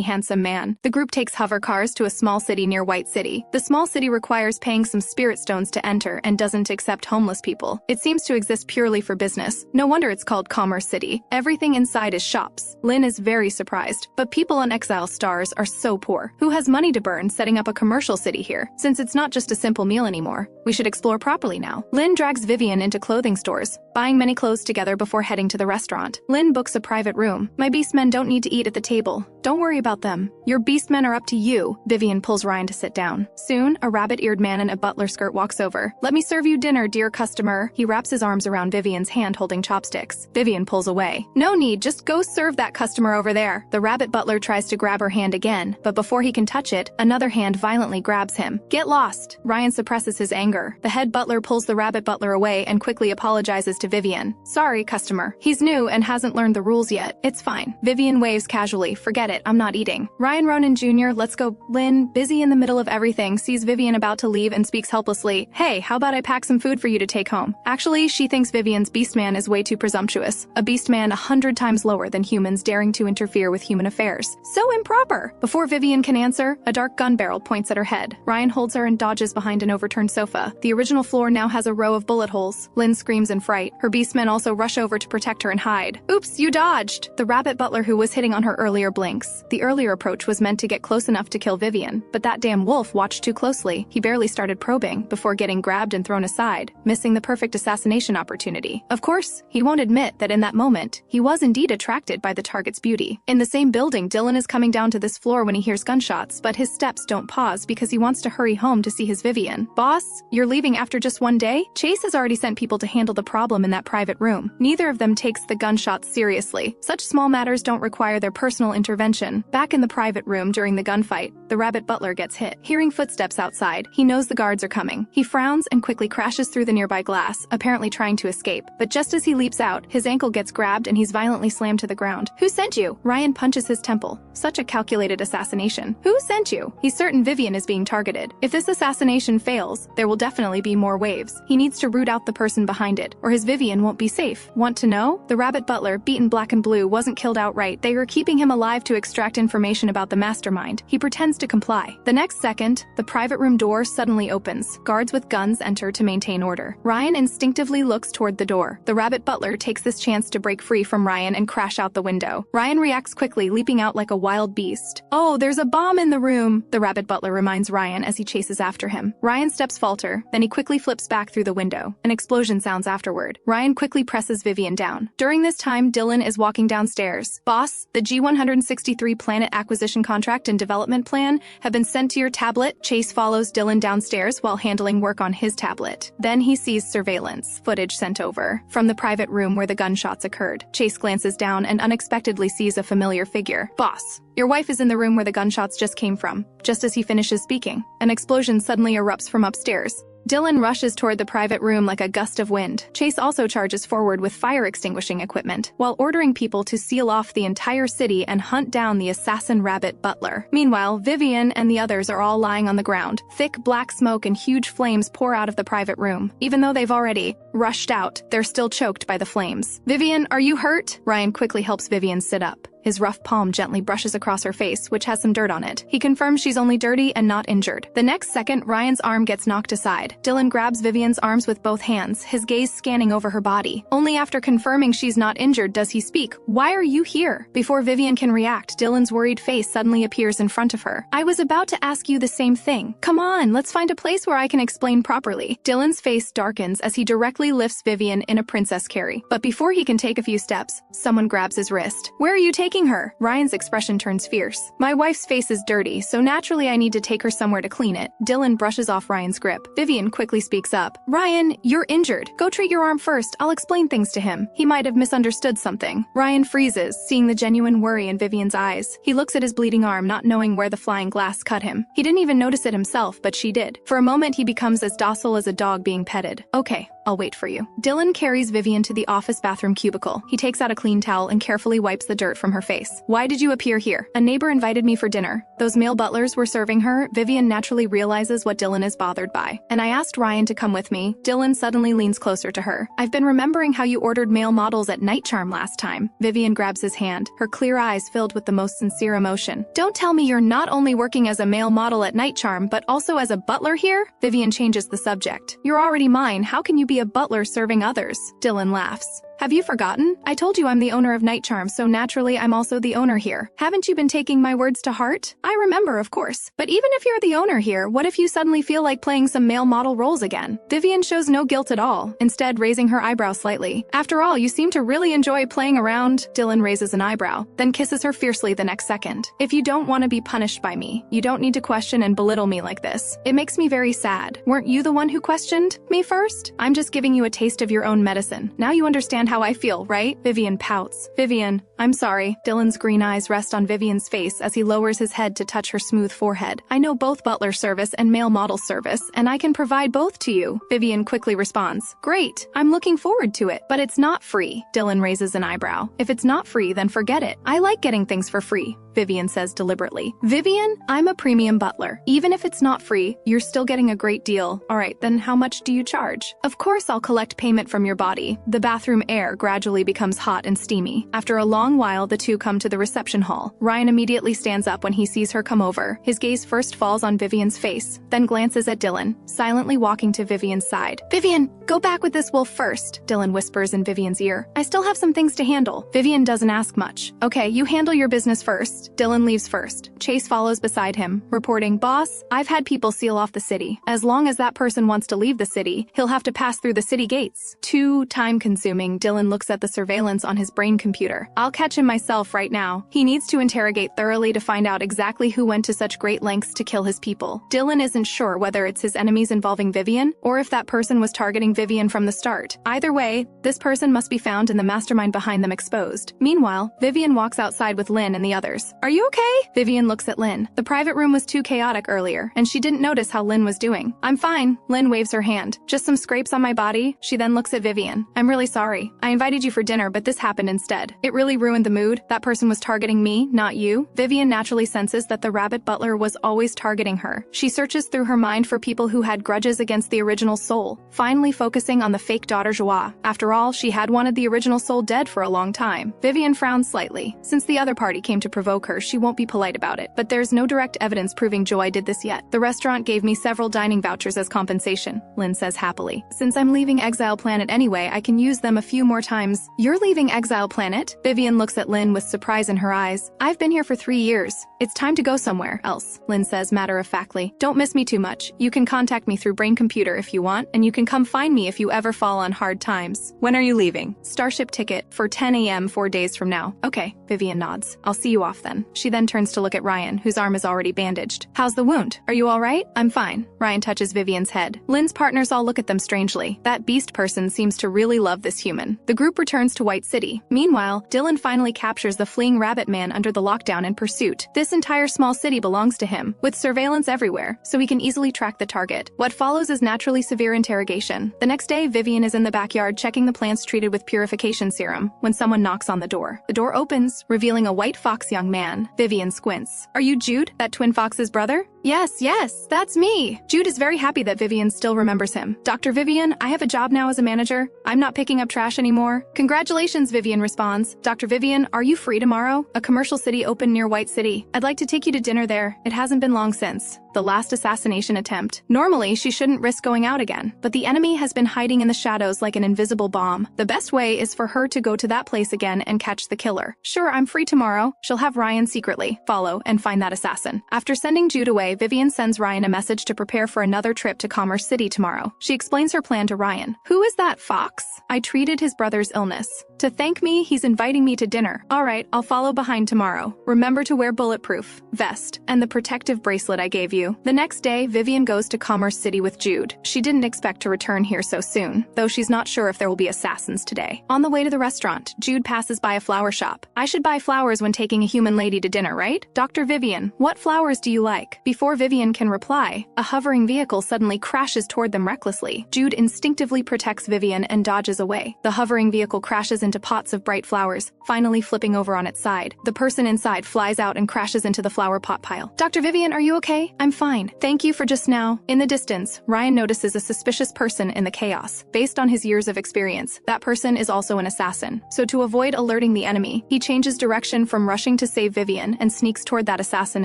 A: handsome man. The group takes hover cars to a small city near White City. The small city requires paying some spirit stones to enter and doesn't accept homeless people. It seems to exist purely for business. No wonder it's called Commerce City. Everything inside is shops. Lynn is very surprised. But people on Exile Stars are so poor. Who has money to burn setting up a commercial city here? Since it's not just a simple meal anymore, we should explore properly now. Lynn drags Vivien into clothing stores, buying many clothes together before heading to the restaurant. Lynn books a private room. My beastmen don't need to eat at the table. Don't worry about them. Your beastmen are up to you. Vivien pulls Ryan to sit down. Soon, a rabbit-eared man in a butler skirt walks over. Let me serve you dinner, dear customer. He wraps his arms around Vivien's hand holding chopsticks. Vivien pulls away. No need, just go serve that customer over there. The rabbit butler tries to grab her hand again, but before he can touch it, another hand violently grabs him. Get lost. Ryan suppresses his anger. The head butler pulls the rabbit butler away and quickly apologizes to Vivien. Sorry, customer. He's new and hasn't learned the rules yet. It's fine. Vivien waves casually. Forget it, I'm not eating. Ryan Ronin Jr., let's go. Lynn, busy in the middle of everything, sees Vivien about to leave and speaks helplessly. Hey, how about I pack some food for you to take home? Actually, she thinks Vivien's beastman is way too presumptuous. A beastman 100 times lower than humans daring to interfere with human affairs. So improper! Before Vivien can answer, a dark gun barrel points at her head. Ryan holds her and dodges behind an overturned sofa. The original floor now has a row of bullet holes. Lynn screams in fright. Her beastmen also rush over to protect her and hide. Oops, you dodged! The rabbit butler who was hitting on her earlier blinks. The earlier approach was meant to get close enough to kill Vivien, but that damn wolf watched too closely. He barely started probing before getting grabbed and thrown aside, missing the perfect assassination opportunity. Of course, he won't admit that in that moment, he was indeed attracted by the target's beauty. In the same building, Dylan is coming down to this floor when he hears gunshots, but his steps don't pause because he wants to hurry home to see his Vivien. Boss, you're leaving after just one day? Chase has already sent people to handle the problem in that private room. Neither of them takes the gunshots seriously. Such small matters don't require their personal intervention. Back in the private room during the gunfight, the rabbit butler gets hit. Hearing footsteps outside, he knows the guards are coming. He frowns and quickly crashes through the nearby glass, apparently trying to escape. But just as he leaps out, his ankle gets grabbed and he's violently slammed to the ground. Who sent you? Ryan punches his temple. Such a calculated assassination. Who sent you? He's certain Vivien is being targeted. If this assassination fails, there will definitely be more waves. He needs to root out the person behind it, or his Vivien won't be safe. Want to know? The rabbit butler, beaten black and blue, wasn't killed outright. They were keeping him alive to extract information about the mastermind. He pretends to comply. The next second, the private room door suddenly opens. Guards with guns enter to maintain order. Ryan instinctively looks toward the door. The rabbit butler takes this chance to break free from Ryan and crash out the window. Ryan reacts quickly, leaping out like a wild beast. "Oh, there's a bomb in the room," the rabbit butler reminds Ryan as he chases after him. Ryan's steps falter, then he quickly flips back through the window. An explosion sounds afterward. Ryan quickly presses Vivien down. During this time, Dylan is walking downstairs. "Boss, the G-163 planet acquisition contract and development plan have been sent to your tablet." Chase follows Dylan downstairs while handling work on his tablet. Then he sees surveillance footage sent over from the private room where the gunshots occurred. Chase glances down and unexpectedly sees a familiar figure. "Boss, your wife is in the room where the gunshots just came from." Just as he finishes speaking, an explosion suddenly erupts from upstairs. Dylan rushes toward the private room like a gust of wind. Chase also charges forward with fire extinguishing equipment, while ordering people to seal off the entire city and hunt down the assassin rabbit butler. Meanwhile, Vivien and the others are all lying on the ground. Thick black smoke and huge flames pour out of the private room. Even though they've already rushed out, they're still choked by the flames. "Vivien, are you hurt?" Ryan quickly helps Vivien sit up. His rough palm gently brushes across her face, which has some dirt on it. He confirms she's only dirty and not injured. The next second, Ryan's arm gets knocked aside. Dylan grabs Vivien's arms with both hands, his gaze scanning over her body. Only after confirming she's not injured does he speak. "Why are you here?" Before Vivien can react, Dylan's worried face suddenly appears in front of her. "I was about to ask you the same thing. Come on, let's find a place where I can explain properly." Dylan's face darkens as he directly lifts Vivien in a princess carry. But before he can take a few steps, someone grabs his wrist. "Where are you taking her?" Ryan's expression turns fierce. "My wife's face is dirty, so naturally I need to take her somewhere to clean it." Dylan brushes off Ryan's grip. Vivien quickly speaks up. "Ryan, you're injured. Go treat your arm first. I'll explain things to him. He might have misunderstood something." Ryan freezes, seeing the genuine worry in Vivien's eyes. He looks at his bleeding arm, not knowing where the flying glass cut him. He didn't even notice it himself, but she did. For a moment, he becomes as docile as a dog being petted. "Okay, I'll wait for you." Dylan carries Vivien to the office bathroom cubicle. He takes out a clean towel and carefully wipes the dirt from her face. "Why did you appear here?" "A neighbor invited me for dinner. Those male butlers were serving her." Vivien naturally realizes what Dylan is bothered by. "And I asked Ryan to come with me." Dylan suddenly leans closer to her. "I've been remembering how you ordered male models at Night Charm last time." Vivien grabs his hand, her clear eyes filled with the most sincere emotion. "Don't tell me you're not only working as a male model at Night Charm, but also as a butler here?" Vivien changes the subject. "You're already mine. How can you be a butler serving others?" Dylan laughs. "Have you forgotten? I told you I'm the owner of Night Charm, so naturally I'm also the owner here. Haven't you been taking my words to heart?" "I remember, of course. But even if you're the owner here, what if you suddenly feel like playing some male model roles again?" Vivien shows no guilt at all, instead raising her eyebrow slightly. "After all, you seem to really enjoy playing around." Dylan raises an eyebrow, then kisses her fiercely the next second. "If you don't want to be punished by me, you don't need to question and belittle me like this. It makes me very sad. Weren't you the one who questioned me first? I'm just giving you a taste of your own medicine. Now you understand how I feel, right?" Vivien pouts. "Vivien, I'm sorry." Dylan's green eyes rest on Vivien's face as he lowers his head to touch her smooth forehead. "I know both butler service and male model service, and I can provide both to you." Vivien quickly responds. "Great, I'm looking forward to it. But it's not free." Dylan raises an eyebrow. "If it's not free, then forget it. I like getting things for free," Vivien says deliberately. "Vivien, I'm a premium butler. Even if it's not free, you're still getting a great deal." "Alright, then how much do you charge?" "Of course I'll collect payment from your body." The bathroom air gradually becomes hot and steamy. After a long while, the two come to the reception hall. Ryan immediately stands up when he sees her come over. His gaze first falls on Vivien's face, then glances at Dylan, silently walking to Vivien's side. "Vivien, go back with this wolf first," Dylan whispers in Vivien's ear. "I still have some things to handle." Vivien doesn't ask much. "Okay, you handle your business first." Dylan leaves first. Chase follows beside him, reporting, "Boss, I've had people seal off the city. As long as that person wants to leave the city, he'll have to pass through the city gates." Too time-consuming, Dylan looks at the surveillance on his brain computer. "I'll catch him myself right now." He needs to interrogate thoroughly to find out exactly who went to such great lengths to kill his people. Dylan isn't sure whether it's his enemies involving Vivien, or if that person was targeting Vivien from the start. Either way, this person must be found and the mastermind behind them exposed. Meanwhile, Vivien walks outside with Lynn and the others. "Are you okay?" Vivien looks at Lynn. The private room was too chaotic earlier, and she didn't notice how Lynn was doing. "I'm fine." Lynn waves her hand. "Just some scrapes on my body." She then looks at Vivien. "I'm really sorry." sorry. I invited you for dinner, but this happened instead. It really ruined the mood. That person was targeting me, not you. Vivien naturally senses that the rabbit butler was always targeting her. She searches through her mind for people who had grudges against the original soul, finally focusing on the fake daughter Joie. After all, she had wanted the original soul dead for a long time. Vivien frowns slightly. Since the other party came to provoke her, she won't be polite about it. But there's no direct evidence proving Joy did this yet. The restaurant gave me several dining vouchers as compensation, Lynn says happily. Since I'm leaving Exile Planet anyway, I can use them a few more times. You're leaving Exile Planet? Vivien looks at Lynn with surprise in her eyes. I've been here for 3 years. It's time to go somewhere else, Lynn says matter-of-factly. Don't miss me too much. You can contact me through Brain Computer if you want, and you can come find me if you ever fall on hard times. When are you leaving? Starship ticket for 10 a.m. 4 days from now. Okay, Vivien nods. I'll see you off then. She then turns to look at Ryan, whose arm is already bandaged. How's the wound? Are you all right? I'm fine. Ryan touches Vivien's head. Lynn's partners all look at them strangely. That beast person seems to really love this human. The group returns to White City. Meanwhile, Dylan finally captures the fleeing rabbit man under the lockdown in pursuit. This entire small city belongs to him, with surveillance everywhere, so he can easily track the target. What follows is naturally severe interrogation. The next day, Vivien is in the backyard checking the plants treated with purification serum when someone knocks on the door. The door opens, revealing a white fox young man. Vivien squints. Are you Jude, that twin fox's brother? Yes, that's me. Jude is very happy that Vivien still remembers him. Dr. Vivien, I have a job now as a manager. I'm not picking up trash anymore. Congratulations, Vivien responds. Dr. Vivien, are you free tomorrow? A commercial city opened near White City. I'd like to take you to dinner there. It hasn't been long since the last assassination attempt. Normally, she shouldn't risk going out again, but the enemy has been hiding in the shadows like an invisible bomb. The best way is for her to go to that place again and catch the killer. Sure, I'm free tomorrow. She'll have Ryan secretly follow and find that assassin. After sending Jude away, Vivien sends Ryan a message to prepare for another trip to Commerce City tomorrow. She explains her plan to Ryan. Who is that fox? I treated his brother's illness. To thank me, he's inviting me to dinner. All right, I'll follow behind tomorrow. Remember to wear bulletproof vest and the protective bracelet I gave you. The next day, Vivien goes to Commerce City with Jude. She didn't expect to return here so soon, though she's not sure if there will be assassins today. On the way to the restaurant, Jude passes by a flower shop. I should buy flowers when taking a human lady to dinner, right? Dr. Vivien, what flowers do you like? Before Vivien can reply, a hovering vehicle suddenly crashes toward them recklessly. Jude instinctively protects Vivien and dodges away. The hovering vehicle crashes into pots of bright flowers, finally flipping over on its side. The person inside flies out and crashes into the flower pot pile. Dr. Vivien, are you okay? I'm fine. Thank you for just now. In the distance, Ryan notices a suspicious person in the chaos. Based on his years of experience, that person is also an assassin. So to avoid alerting the enemy, he changes direction from rushing to save Vivien and sneaks toward that assassin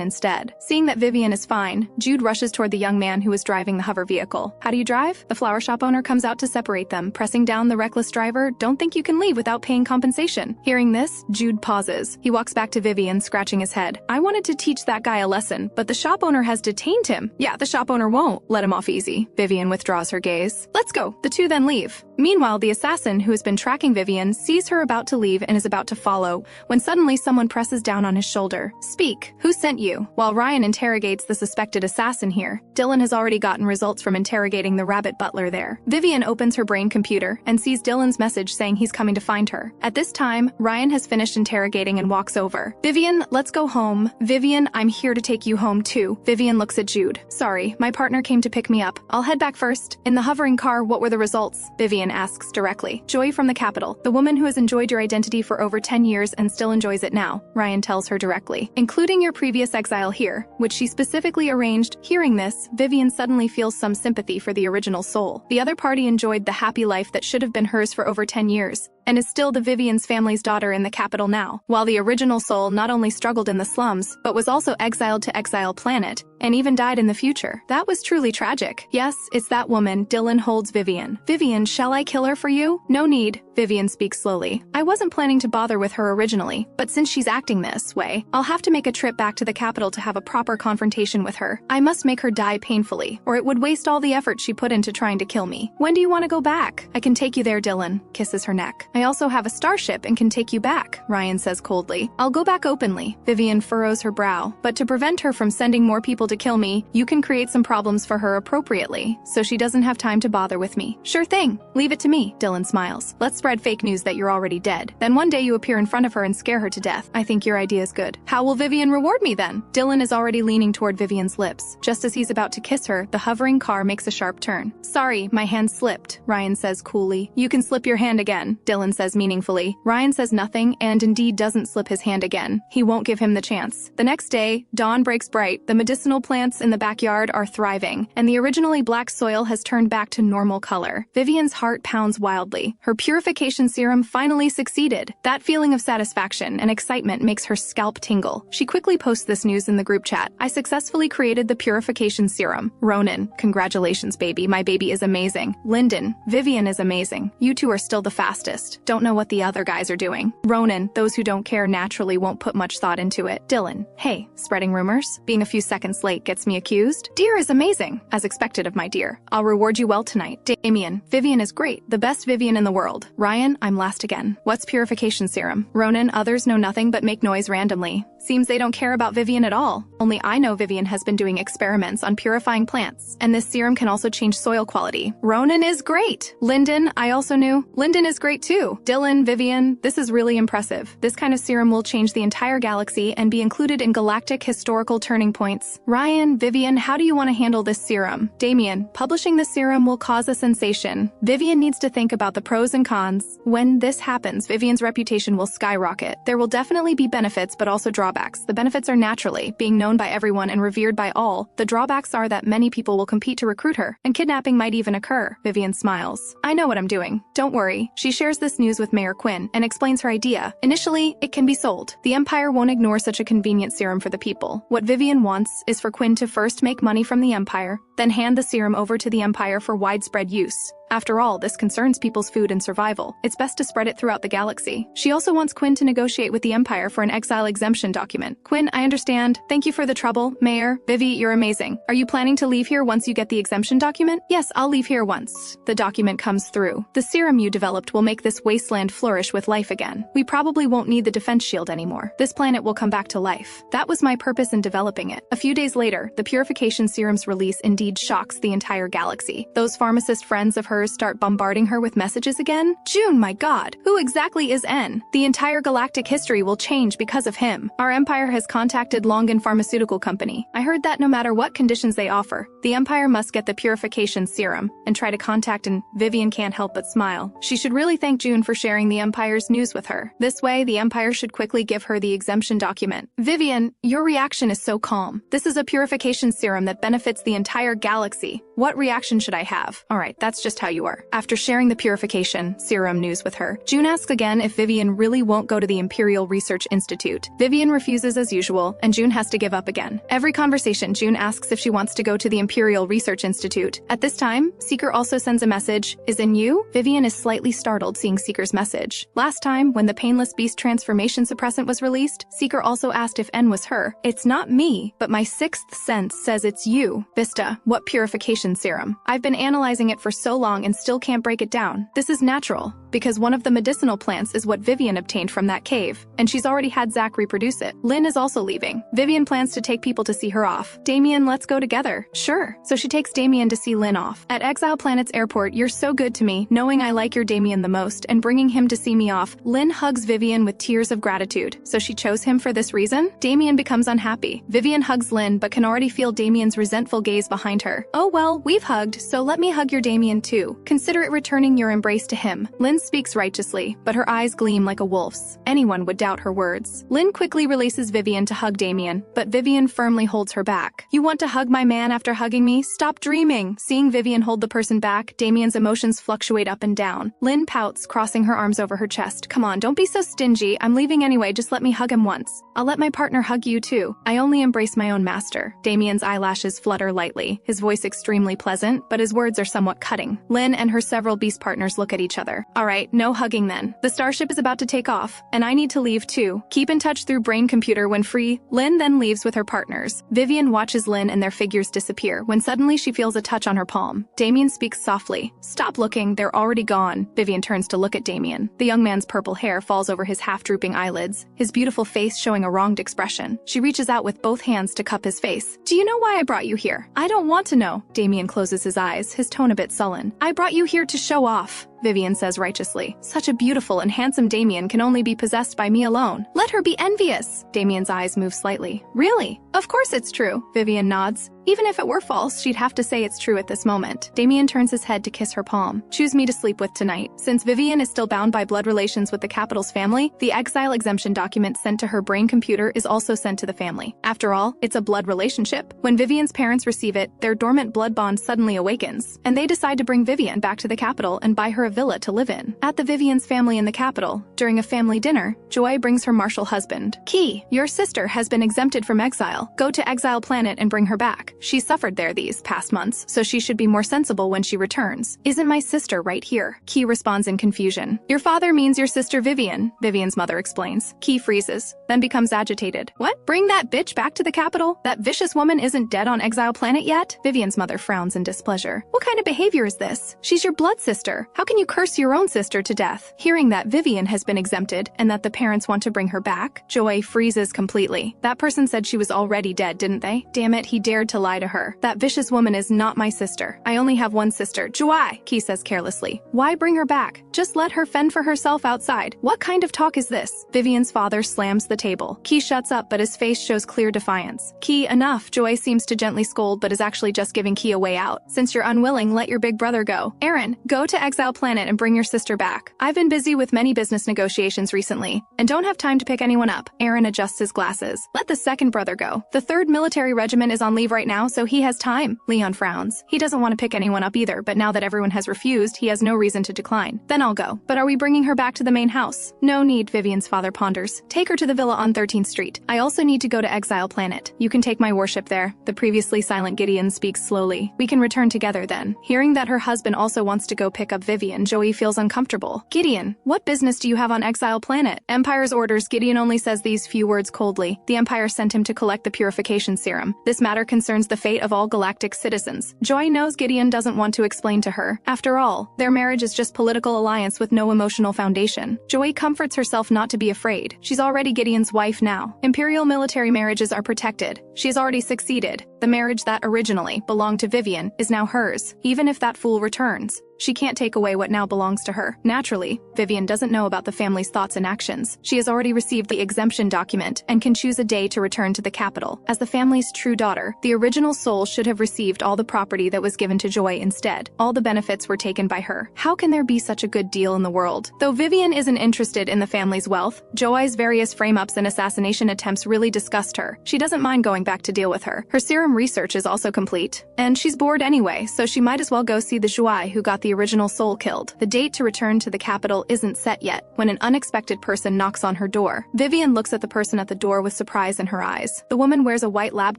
A: instead. Seeing that Vivien is fine, Jude rushes toward the young man who is driving the hover vehicle. How do you drive? The flower shop owner comes out to separate them, pressing down the reckless driver. Don't think you can leave without paying compensation. Hearing this, Jude pauses. He walks back to Vivien, scratching his head. I wanted to teach that guy a lesson, but the shop owner has detained him. Yeah, the shop owner won't let him off easy. Vivien withdraws her gaze. Let's go. The two then leave. Meanwhile, the assassin who has been tracking Vivien sees her about to leave and is about to follow, when suddenly someone presses down on his shoulder. Speak. Who sent you? While Ryan interrogates the suspected assassin here, Dylan has already gotten results from interrogating the rabbit butler there. Vivien opens her brain computer and sees Dylan's message saying he's coming to find her. At this time, Ryan has finished interrogating and walks over. Vivien, let's go home. Vivien, I'm here to take you home too. Vivien looks at Jude. Sorry, my partner came to pick me up. I'll head back first. In the hovering car, what were the results? Vivien asks directly. Joy from the capital. The woman who has enjoyed your identity for over 10 years and still enjoys it now, Ryan tells her directly. Including your previous exile here, which she specifically arranged. Hearing this, Vivien suddenly feels some sympathy for the original soul. The other party enjoyed the happy life that should have been hers for over 10 years, and is still the Vivien's family's daughter in the capital now, while the original soul not only struggled in the slums, but was also exiled to Exile Planet, and even died in the future. That was truly tragic. Yes, it's that woman. Dylan holds Vivien. Vivien, shall I kill her for you? No need. Vivien speaks slowly. I wasn't planning to bother with her originally, but since she's acting this way, I'll have to make a trip back to the capital to have a proper confrontation with her. I must make her die painfully, or it would waste all the effort she put into trying to kill me. When do you want to go back? I can take you there, Dylan. Kisses her neck. I also have a starship and can take you back, Ryan says coldly. I'll go back openly. Vivien furrows her brow, but to prevent her from sending more people people to kill me, you can create some problems for her appropriately, so she doesn't have time to bother with me. Sure thing. Leave it to me, Dylan smiles. Let's spread fake news that you're already dead. Then one day you appear in front of her and scare her to death. I think your idea is good. How will Vivien reward me then? Dylan is already leaning toward Vivien's lips. Just as he's about to kiss her, the hovering car makes a sharp turn. Sorry, my hand slipped, Ryan says coolly. You can slip your hand again, Dylan says meaningfully. Ryan says nothing and indeed doesn't slip his hand again. He won't give him the chance. The next day, dawn breaks bright. The medicinal plants in the backyard are thriving, and the originally black soil has turned back to normal color. Vivien's heart pounds wildly. Her purification serum finally succeeded. That feeling of satisfaction and excitement makes her scalp tingle. She quickly posts this news in the group chat. I successfully created the purification serum. Ronin, congratulations, baby. My baby is amazing. Lyndon, Vivien is amazing. You two are still the fastest. Don't know what the other guys are doing. Ronin, those who don't care naturally won't put much thought into it. Dylan, hey, spreading rumors? Being a few seconds late gets me accused? Dear is amazing, as expected of my dear. I'll reward you well tonight. Damien, Vivien is great. The best Vivien in the world. Ryan, I'm last again. What's purification serum? Ronin, others know nothing but make noise randomly. Seems they don't care about Vivien at all. Only I know Vivien has been doing experiments on purifying plants, and this serum can also change soil quality. Ronin is great. Lyndon, I also knew. Lyndon is great too. Dylan, Vivien, this is really impressive. This kind of serum will change the entire galaxy and be included in galactic historical turning points. Ryan, Vivien, how do you want to handle this serum? Damien, publishing this serum will cause a sensation. Vivien needs to think about the pros and cons. When this happens, Vivien's reputation will skyrocket. There will definitely be benefits, but also drawbacks. The benefits are naturally being known by everyone and revered by all. The drawbacks are that many people will compete to recruit her, and kidnapping might even occur. Vivien smiles. I know what I'm doing. Don't worry. She shares this news with Mayor Quinn and explains her idea. Initially, it can be sold. The Empire won't ignore such a convenient serum for the people. What Vivien wants is for Quinn to first make money from the Empire, then hand the serum over to the Empire for widespread use. After all, this concerns people's food and survival. It's best to spread it throughout the galaxy. She also wants Quinn to negotiate with the Empire for an exile exemption document. Quinn, I understand. Thank you for the trouble. Mayor, Vivi, you're amazing. Are you planning to leave here once you get the exemption document? Yes, I'll leave here once the document comes through. The serum you developed will make this wasteland flourish with life again. We probably won't need the defense shield anymore. This planet will come back to life. That was my purpose in developing it. A few days later, the purification serum's release indeed shocks the entire galaxy. Those pharmacist friends of hers start bombarding her with messages again. June, my god, who exactly is N? The entire galactic history will change because of him. Our Empire has contacted Longan Pharmaceutical Company. I heard that no matter what conditions they offer, the Empire must get the purification serum and try to contact, and Vivien can't help but smile. She should really thank June for sharing the Empire's news with her. This way, the Empire should quickly give her the exemption document. Vivien, your reaction is so calm. This is a purification serum that benefits the entire galaxy. What reaction should I have? Alright, that's just how you are. After sharing the purification serum news with her, June asks again if Vivien really won't go to the Imperial Research Institute. Vivien refuses as usual, and June has to give up again. Every conversation, June asks if she wants to go to the Imperial Research Institute. At this time, Seeker also sends a message, "Is in you?" Vivien is slightly startled seeing Seeker's message. Last time, when the Painless Beast transformation suppressant was released, Seeker also asked if N was her. It's not me, but my sixth sense says it's you. Vista, what purification serum? I've been analyzing it for so long and still can't break it down. This is natural, because one of the medicinal plants is what Vivien obtained from that cave, and she's already had Zach reproduce it. Lynn is also leaving. Vivien plans to take people to see her off. Damien, let's go together. Sure. So she takes Damien to see Lynn off. At Exile Planet's airport, you're so good to me, knowing I like your Damien the most, and bringing him to see me off. Lynn hugs Vivien with tears of gratitude. So she chose him for this reason? Damien becomes unhappy. Vivien hugs Lynn, but can already feel Damien's resentful gaze behind her. Oh well, we've hugged, so let me hug your Damien too. Consider it returning your embrace to him. Lynn speaks righteously, but her eyes gleam like a wolf's. Anyone would doubt her words. Lynn quickly releases Vivien to hug Damien, but Vivien firmly holds her back. You want to hug my man after hugging me? Stop dreaming! Seeing Vivien hold the person back, Damien's emotions fluctuate up and down. Lynn pouts, crossing her arms over her chest. Come on, don't be so stingy. I'm leaving anyway, just let me hug him once. I'll let my partner hug you too. I only embrace my own master. Damien's eyelashes flutter lightly, his voice extremely extremely pleasant, but his words are somewhat cutting. Lynn and her several beast partners look at each other. Alright, no hugging then. The starship is about to take off, and I need to leave too. Keep in touch through brain computer when free. Lynn then leaves with her partners. Vivien watches Lynn and their figures disappear when suddenly she feels a touch on her palm. Damien speaks softly. Stop looking, they're already gone. Vivien turns to look at Damien. The young man's purple hair falls over his half-drooping eyelids, his beautiful face showing a wronged expression. She reaches out with both hands to cup his face. Do you know why I brought you here? I don't want to know. Damien closes his eyes, his tone a bit sullen. I brought you here to show off, Vivien says righteously. Such a beautiful and handsome Damien can only be possessed by me alone. Let her be envious. Damien's eyes move slightly. Really? Of course it's true. Vivien nods. Even if it were false, she'd have to say it's true at this moment. Damien turns his head to kiss her palm. Choose me to sleep with tonight. Since Vivien is still bound by blood relations with the capital's family, the exile exemption document sent to her brain computer is also sent to the family. After all, it's a blood relationship. When Vivien's parents receive it, their dormant blood bond suddenly awakens, and they decide to bring Vivien back to the capital and buy her a villa to live in. At the Vivien's family in the capital, during a family dinner, Joy brings her martial husband. Key, your sister has been exempted from exile. Go to Exile Planet and bring her back. She suffered there these past months, so she should be more sensible when she returns. Isn't my sister right here? Key responds in confusion. Your father means your sister Vivien, Vivien's mother explains. Key freezes, then becomes agitated. What? Bring that bitch back to the capital? That vicious woman isn't dead on Exile Planet yet? Vivien's mother frowns in displeasure. What kind of behavior is this? She's your blood sister. How can you curse your own sister to death? Hearing that Vivien has been exempted and that the parents want to bring her back, Joy freezes completely. That person said she was already dead, didn't they? Damn it, he dared to lie to her. That vicious woman is not my sister. I only have one sister, Joy, Key says carelessly. Why bring her back? Just let her fend for herself outside. What kind of talk is this? Vivien's father slams the table. Key shuts up, but his face shows clear defiance. Key, enough. Joy seems to gently scold, but is actually just giving Key a way out. Since you're unwilling, let your big brother go. Aaron, go to Exile Planet and bring your sister back. I've been busy with many business negotiations recently, and don't have time to pick anyone up. Aaron adjusts his glasses. Let the second brother go. The 3rd Military Regiment is on leave right now, so he has time. Leon frowns. He doesn't want to pick anyone up either, but now that everyone has refused, he has no reason to decline. Then I'll go. But are we bringing her back to the main house? No need, Vivien's father ponders. Take her to the villa on 13th Street. I also need to go to Exile Planet. You can take my worship there. The previously silent Gideon speaks slowly. We can return together then. Hearing that her husband also wants to go pick up Vivien, Joey feels uncomfortable. Gideon, what business do you have on Exile Planet? Empire's orders. Gideon only says these few words coldly. The Empire sent him to collect the purification serum. This matter concerns the fate of all galactic citizens. Joy knows Gideon doesn't want to explain to her. After all, their marriage is just political alliance with no emotional foundation. Joy comforts herself not to be afraid. She's already Gideon's wife now. Imperial military marriages are protected. She has already succeeded. The marriage that originally belonged to Vivien is now hers, even if that fool returns. She can't take away what now belongs to her. Naturally, Vivien doesn't know about the family's thoughts and actions. She has already received the exemption document and can choose a day to return to the capital. As the family's true daughter, the original soul should have received all the property that was given to Joy instead. All the benefits were taken by her. How can there be such a good deal in the world? Though Vivien isn't interested in the family's wealth, Joy's various frame-ups and assassination attempts really disgust her. She doesn't mind going back to deal with her. Her serum research is also complete, and she's bored anyway, so she might as well go see the Joy who got the original soul killed. The date to return to the capital isn't set yet when an unexpected person knocks on her door. Vivien looks at the person at the door with surprise in her eyes. The woman wears a white lab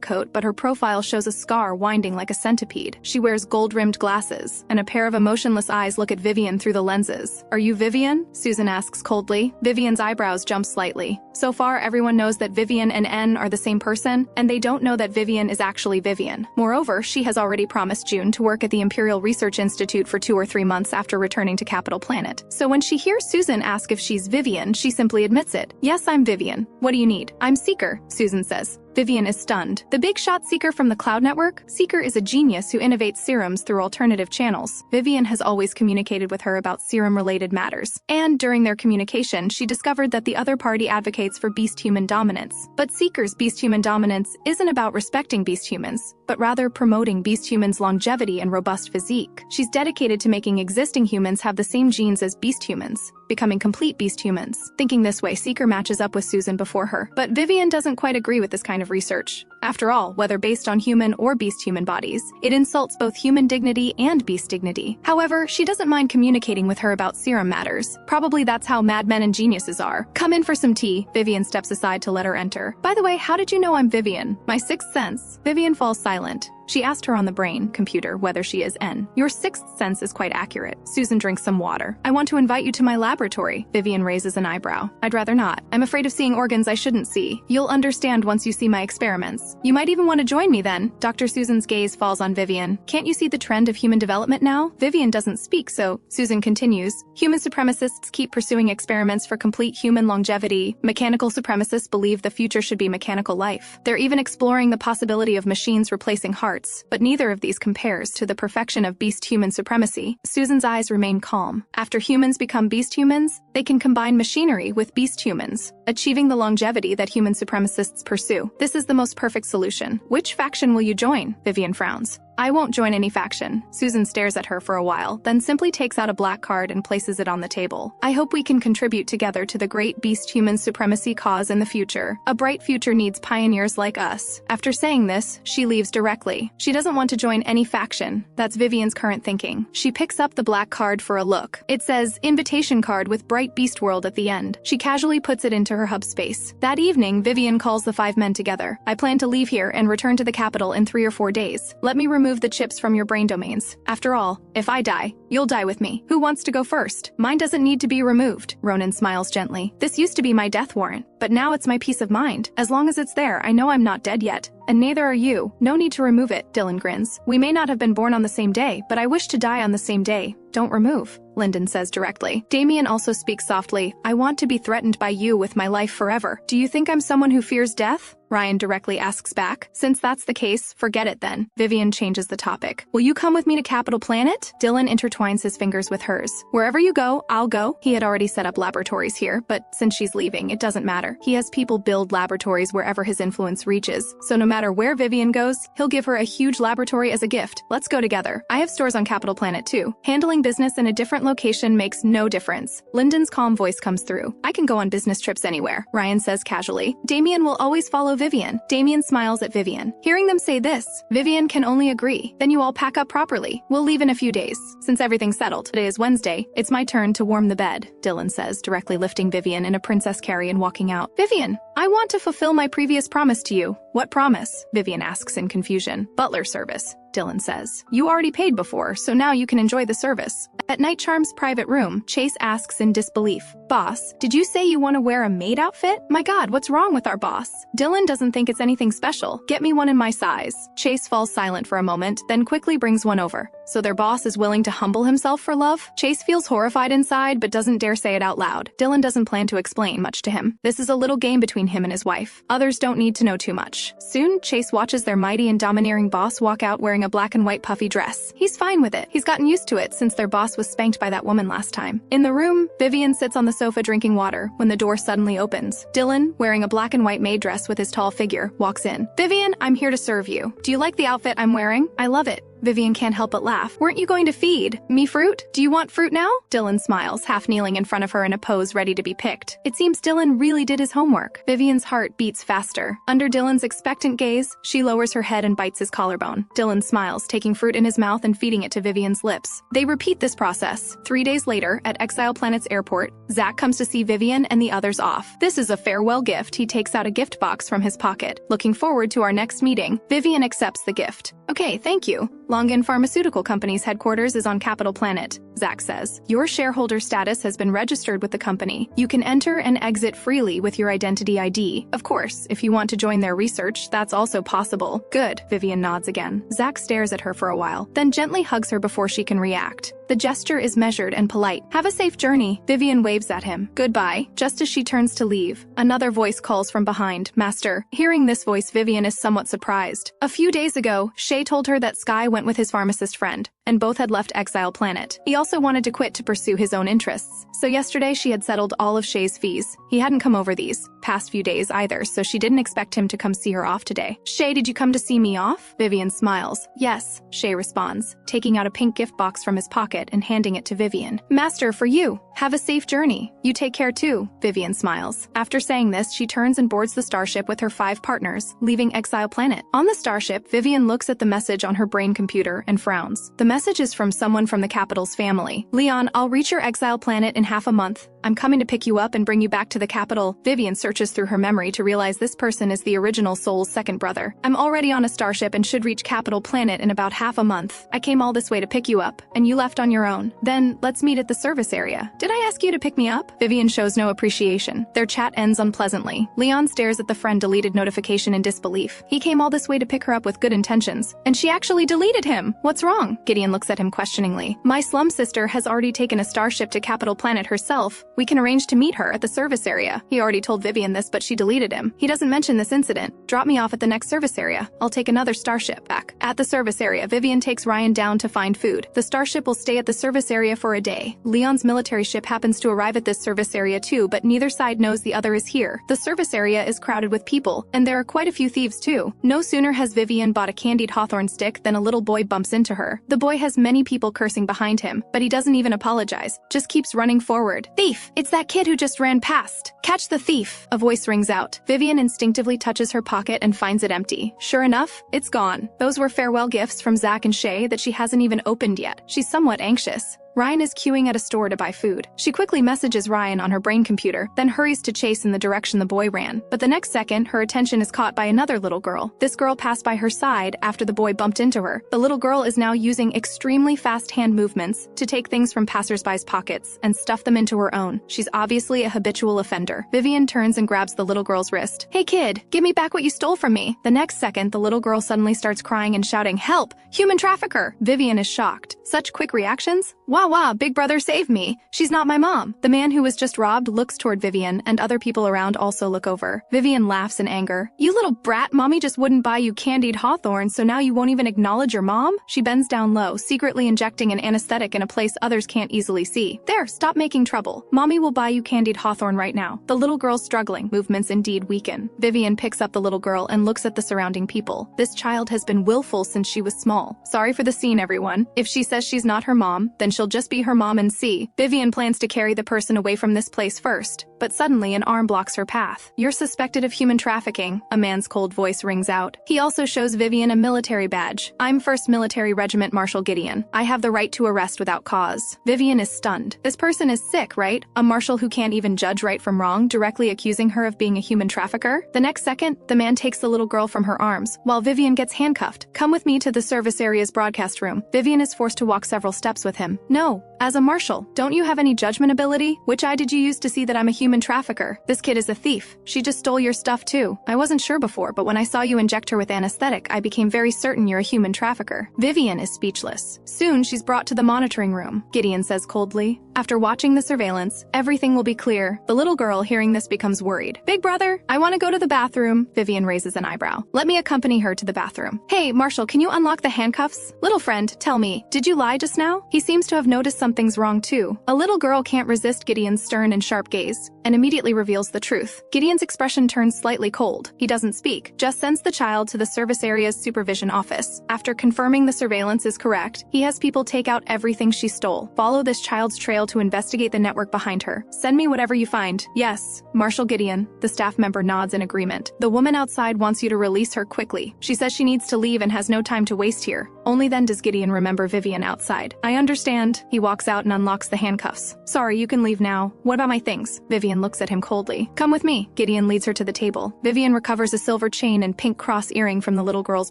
A: coat, but her profile shows a scar winding like a centipede. She wears gold-rimmed glasses, and a pair of emotionless eyes look at Vivien through the lenses. Are you Vivien? Susan asks coldly. Vivien's eyebrows jump slightly. So far, everyone knows that Vivien and N are the same person, and they don't know that Vivien is actually Vivien. Moreover, she has already promised June to work at the Imperial Research Institute for 2 or 3 months after returning to Capital Planet. So when she hears Susan ask if she's Vivien, she simply admits it. Yes, I'm Vivien. What do you need? I'm Seeker, Susan says. Vivien is stunned. The big shot Seeker from the Cloud Network? Seeker is a genius who innovates serums through alternative channels. Vivien has always communicated with her about serum-related matters. And during their communication, she discovered that the other party advocates for beast-human dominance. But Seeker's beast-human dominance isn't about respecting beast-humans, but rather promoting beast-humans' longevity and robust physique. She's dedicated to making existing humans have the same genes as beast-humans, becoming complete beast-humans. Thinking this way, Seeker matches up with Susan before her. But Vivien doesn't quite agree with this kind of research. After all, whether based on human or beast human bodies, it insults both human dignity and beast dignity. However, she doesn't mind communicating with her about serum matters. Probably that's how madmen and geniuses are. Come in for some tea. Vivien steps aside to let her enter. By the way, how did you know I'm Vivien? My sixth sense. Vivien falls silent. She asked her on the brain computer whether she is N. Your sixth sense is quite accurate. Susan drinks some water. I want to invite you to my laboratory. Vivien raises an eyebrow. I'd rather not. I'm afraid of seeing organs I shouldn't see. You'll understand once you see my experiments. You might even want to join me then. Dr. Susan's gaze falls on Vivien. Can't you see the trend of human development now? Vivien doesn't speak, so Susan continues. Human supremacists keep pursuing experiments for complete human longevity. Mechanical supremacists believe the future should be mechanical life. They're even exploring the possibility of machines replacing hearts. But neither of these compares to the perfection of beast-human supremacy. Susan's eyes remain calm. After humans become beast humans, they can combine machinery with beast humans, achieving the longevity that human supremacists pursue. This is the most perfect solution. Which faction will you join? Vivien frowns. I won't join any faction. Susan stares at her for a while, then simply takes out a black card and places it on the table. I hope we can contribute together to the great beast-human supremacy cause in the future. A bright future needs pioneers like us. After saying this, she leaves directly. She doesn't want to join any faction. That's Vivien's current thinking. She picks up the black card for a look. It says, invitation card with bright beast world at the end. She casually puts it into her hub space. That evening, Vivien calls the 5 men together. I plan to leave here and return to the capital in 3 or 4 days. Let me remove the chips from your brain domains. After all, if I die, you'll die with me. Who wants to go first? Mine doesn't need to be removed. Ronin smiles gently. This used to be my death warrant, but now it's my peace of mind. As long as it's there, I know I'm not dead yet. And neither are you. No need to remove it, Dylan grins. We may not have been born on the same day, but I wish to die on the same day. Don't remove, Lyndon says directly. Damien also speaks softly. I want to be threatened by you with my life forever. Do you think I'm someone who fears death? Ryan directly asks back. Since that's the case, forget it then. Vivien changes the topic. Will you come with me to Capital Planet? Dylan intertwines his fingers with hers. Wherever you go, I'll go. He had already set up laboratories here, but since she's leaving, it doesn't matter. He has people build laboratories wherever his influence reaches, so no matter where Vivien goes, he'll give her a huge laboratory as a gift. Let's go together. I have stores on Capital Planet too. Handling business in a different location makes no difference. Lyndon's calm voice comes through. I can go on business trips anywhere, Ryan says casually. Damien will always follow Vivien. Damien smiles at Vivien. Hearing them say this, Vivien can only agree. Then you all pack up properly. We'll leave in a few days. Since everything's settled, today is Wednesday, it's my turn to warm the bed, Dylan says, directly lifting Vivien in a princess carry and walking out. Vivien, I want to fulfill my previous promise to you. What promise? Vivien asks in confusion. Butler service, Dylan says. You already paid before, so now you can enjoy the service. At Night Charm's private room, Chase asks in disbelief. Boss, did you say you want to wear a maid outfit? My god, what's wrong with our boss? Dylan doesn't think it's anything special. Get me one in my size. Chase falls silent for a moment, then quickly brings one over. So their boss is willing to humble himself for love? Chase feels horrified inside, but doesn't dare say it out loud. Dylan doesn't plan to explain much to him. This is a little game between him and his wife. Others don't need to know too much. Soon, Chase watches their mighty and domineering boss walk out wearing a black and white puffy dress. He's fine with it. He's gotten used to it since their boss was spanked by that woman last time. In the room, Vivien sits on the sofa drinking water when the door suddenly opens. Dylan, wearing a black and white maid dress with his tall figure, walks in. Vivien, I'm here to serve you. Do you like the outfit I'm wearing? I love it. Vivien can't help but laugh. Weren't you going to feed me fruit? Do you want fruit now? Dylan smiles, half kneeling in front of her in a pose ready to be picked. It seems Dylan really did his homework. Vivien's heart beats faster. Under Dylan's expectant gaze, she lowers her head and bites his collarbone. Dylan smiles, taking fruit in his mouth and feeding it to Vivien's lips. They repeat this process. 3 days later, at Exile Planet's airport, Zach comes to see Vivien and the others off. This is a farewell gift. He takes out a gift box from his pocket. Looking forward to our next meeting. Vivien accepts the gift. Okay, thank you. Longan Pharmaceutical Company's headquarters is on Capital Planet, Zach says. Your shareholder status has been registered with the company. You can enter and exit freely with your identity ID. Of course, if you want to join their research, that's also possible. Good, Vivien nods again. Zach stares at her for a while, then gently hugs her before she can react. The gesture is measured and polite. Have a safe journey. Vivien waves at him. Goodbye. Just as she turns to leave, another voice calls from behind. Master. Hearing this voice, Vivien is somewhat surprised. A few days ago, Shay told her that Sky went with his pharmacist friend, and both had left Exile Planet. He also wanted to quit to pursue his own interests. So yesterday she had settled all of Shay's fees. He hadn't come over these past few days either, so she didn't expect him to come see her off today. Shay, did you come to see me off? Vivien smiles. Yes, Shay responds, taking out a pink gift box from his pocket and handing it to Vivien. Master, for you. Have a safe journey. You take care too, Vivien smiles. After saying this, she turns and boards the starship with her 5 partners, leaving Exile Planet. On the starship, Vivien looks at the message on her brain computer and frowns. The message is from someone from the capital's family. Leon, I'll reach your Exile Planet in half a month. I'm coming to pick you up and bring you back to the capital. Vivien searches through her memory to realize this person is the original Soul's second brother. I'm already on a starship and should reach Capital Planet in about half a month. I came all this way to pick you up, and you left on your own. Then, let's meet at the service area. Did I ask you to pick me up? Vivien shows no appreciation. Their chat ends unpleasantly. Leon stares at the friend deleted notification in disbelief. He came all this way to pick her up with good intentions, and she actually deleted him. What's wrong? Gideon looks at him questioningly. My slum sister has already taken a starship to Capital Planet herself. We can arrange to meet her at the service area. He already told Vivien this, but she deleted him. He doesn't mention this incident. Drop me off at the next service area. I'll take another starship back. At the service area, Vivien takes Ryan down to find food. The starship will stay at the service area for a day. Leon's military ship happens to arrive at this service area too, but neither side knows the other is here. The service area is crowded with people, and there are quite a few thieves too. No sooner has Vivien bought a candied hawthorn stick than a little boy bumps into her. The boy has many people cursing behind him, but he doesn't even apologize, just keeps running forward. Thief! It's that kid who just ran past. Catch the thief! A voice rings out. Vivien instinctively touches her pocket and finds it empty. Sure enough, it's gone. Those were farewell gifts from Zach and Shay that she hasn't even opened yet. She's somewhat anxious. Ryan is queuing at a store to buy food. She quickly messages Ryan on her brain computer, then hurries to chase in the direction the boy ran. But the next second, her attention is caught by another little girl. This girl passed by her side after the boy bumped into her. The little girl is now using extremely fast hand movements to take things from passersby's pockets and stuff them into her own. She's obviously a habitual offender. Vivien turns and grabs the little girl's wrist. Hey kid, give me back what you stole from me. The next second, the little girl suddenly starts crying and shouting, help! Human trafficker! Vivien is shocked. Such quick reactions? Wah, big brother save me. She's not my mom. The man who was just robbed looks toward Vivien, and other people around also look over. Vivien laughs in anger. You little brat, mommy just wouldn't buy you candied hawthorn, so now you won't even acknowledge your mom? She bends down low, secretly injecting an anesthetic in a place others can't easily see. There, stop making trouble. Mommy will buy you candied hawthorn right now. The little girl's struggling. Movements indeed weaken. Vivien picks up the little girl and looks at the surrounding people. This child has been willful since she was small. Sorry for the scene, everyone. If she says she's not her mom, then she'll just be her mom and see. Vivien plans to carry the person away from this place first, but suddenly an arm blocks her path. You're suspected of human trafficking, a man's cold voice rings out. He also shows Vivien a military badge. I'm 1st Military Regiment Marshal Gideon. I have the right to arrest without cause. Vivien is stunned. This person is sick, right? A marshal who can't even judge right from wrong, directly accusing her of being a human trafficker? The next second, the man takes the little girl from her arms, while Vivien gets handcuffed. Come with me to the service area's broadcast room. Vivien is forced to walk several steps with him. No. As a marshal, don't you have any judgment ability? Which eye did you use to see that I'm a human trafficker? This kid is a thief. She just stole your stuff too. I wasn't sure before, but when I saw you inject her with anesthetic, I became very certain you're a human trafficker. Vivien is speechless. Soon she's brought to the monitoring room, Gideon says coldly. After watching the surveillance, everything will be clear. The little girl hearing this becomes worried. Big brother, I want to go to the bathroom. Vivien raises an eyebrow. Let me accompany her to the bathroom. Hey, Marshal, can you unlock the handcuffs? Little friend, tell me, did you lie just now? He seems to have noticed something's wrong too. A little girl can't resist Gideon's stern and sharp gaze, and immediately reveals the truth. Gideon's expression turns slightly cold. He doesn't speak, just sends the child to the service area's supervision office. After confirming the surveillance is correct, he has people take out everything she stole. Follow this child's trail to investigate the network behind her. Send me whatever you find. Yes, Marshal Gideon. The staff member nods in agreement. The woman outside wants you to release her quickly. She says she needs to leave and has no time to waste here. Only then does Gideon remember Vivien outside. I understand. He walks out and unlocks the handcuffs. Sorry, you can leave now. What about my things? Vivien looks at him coldly. Come with me. Gideon leads her to the table. Vivien recovers a silver chain and pink cross earring from the little girl's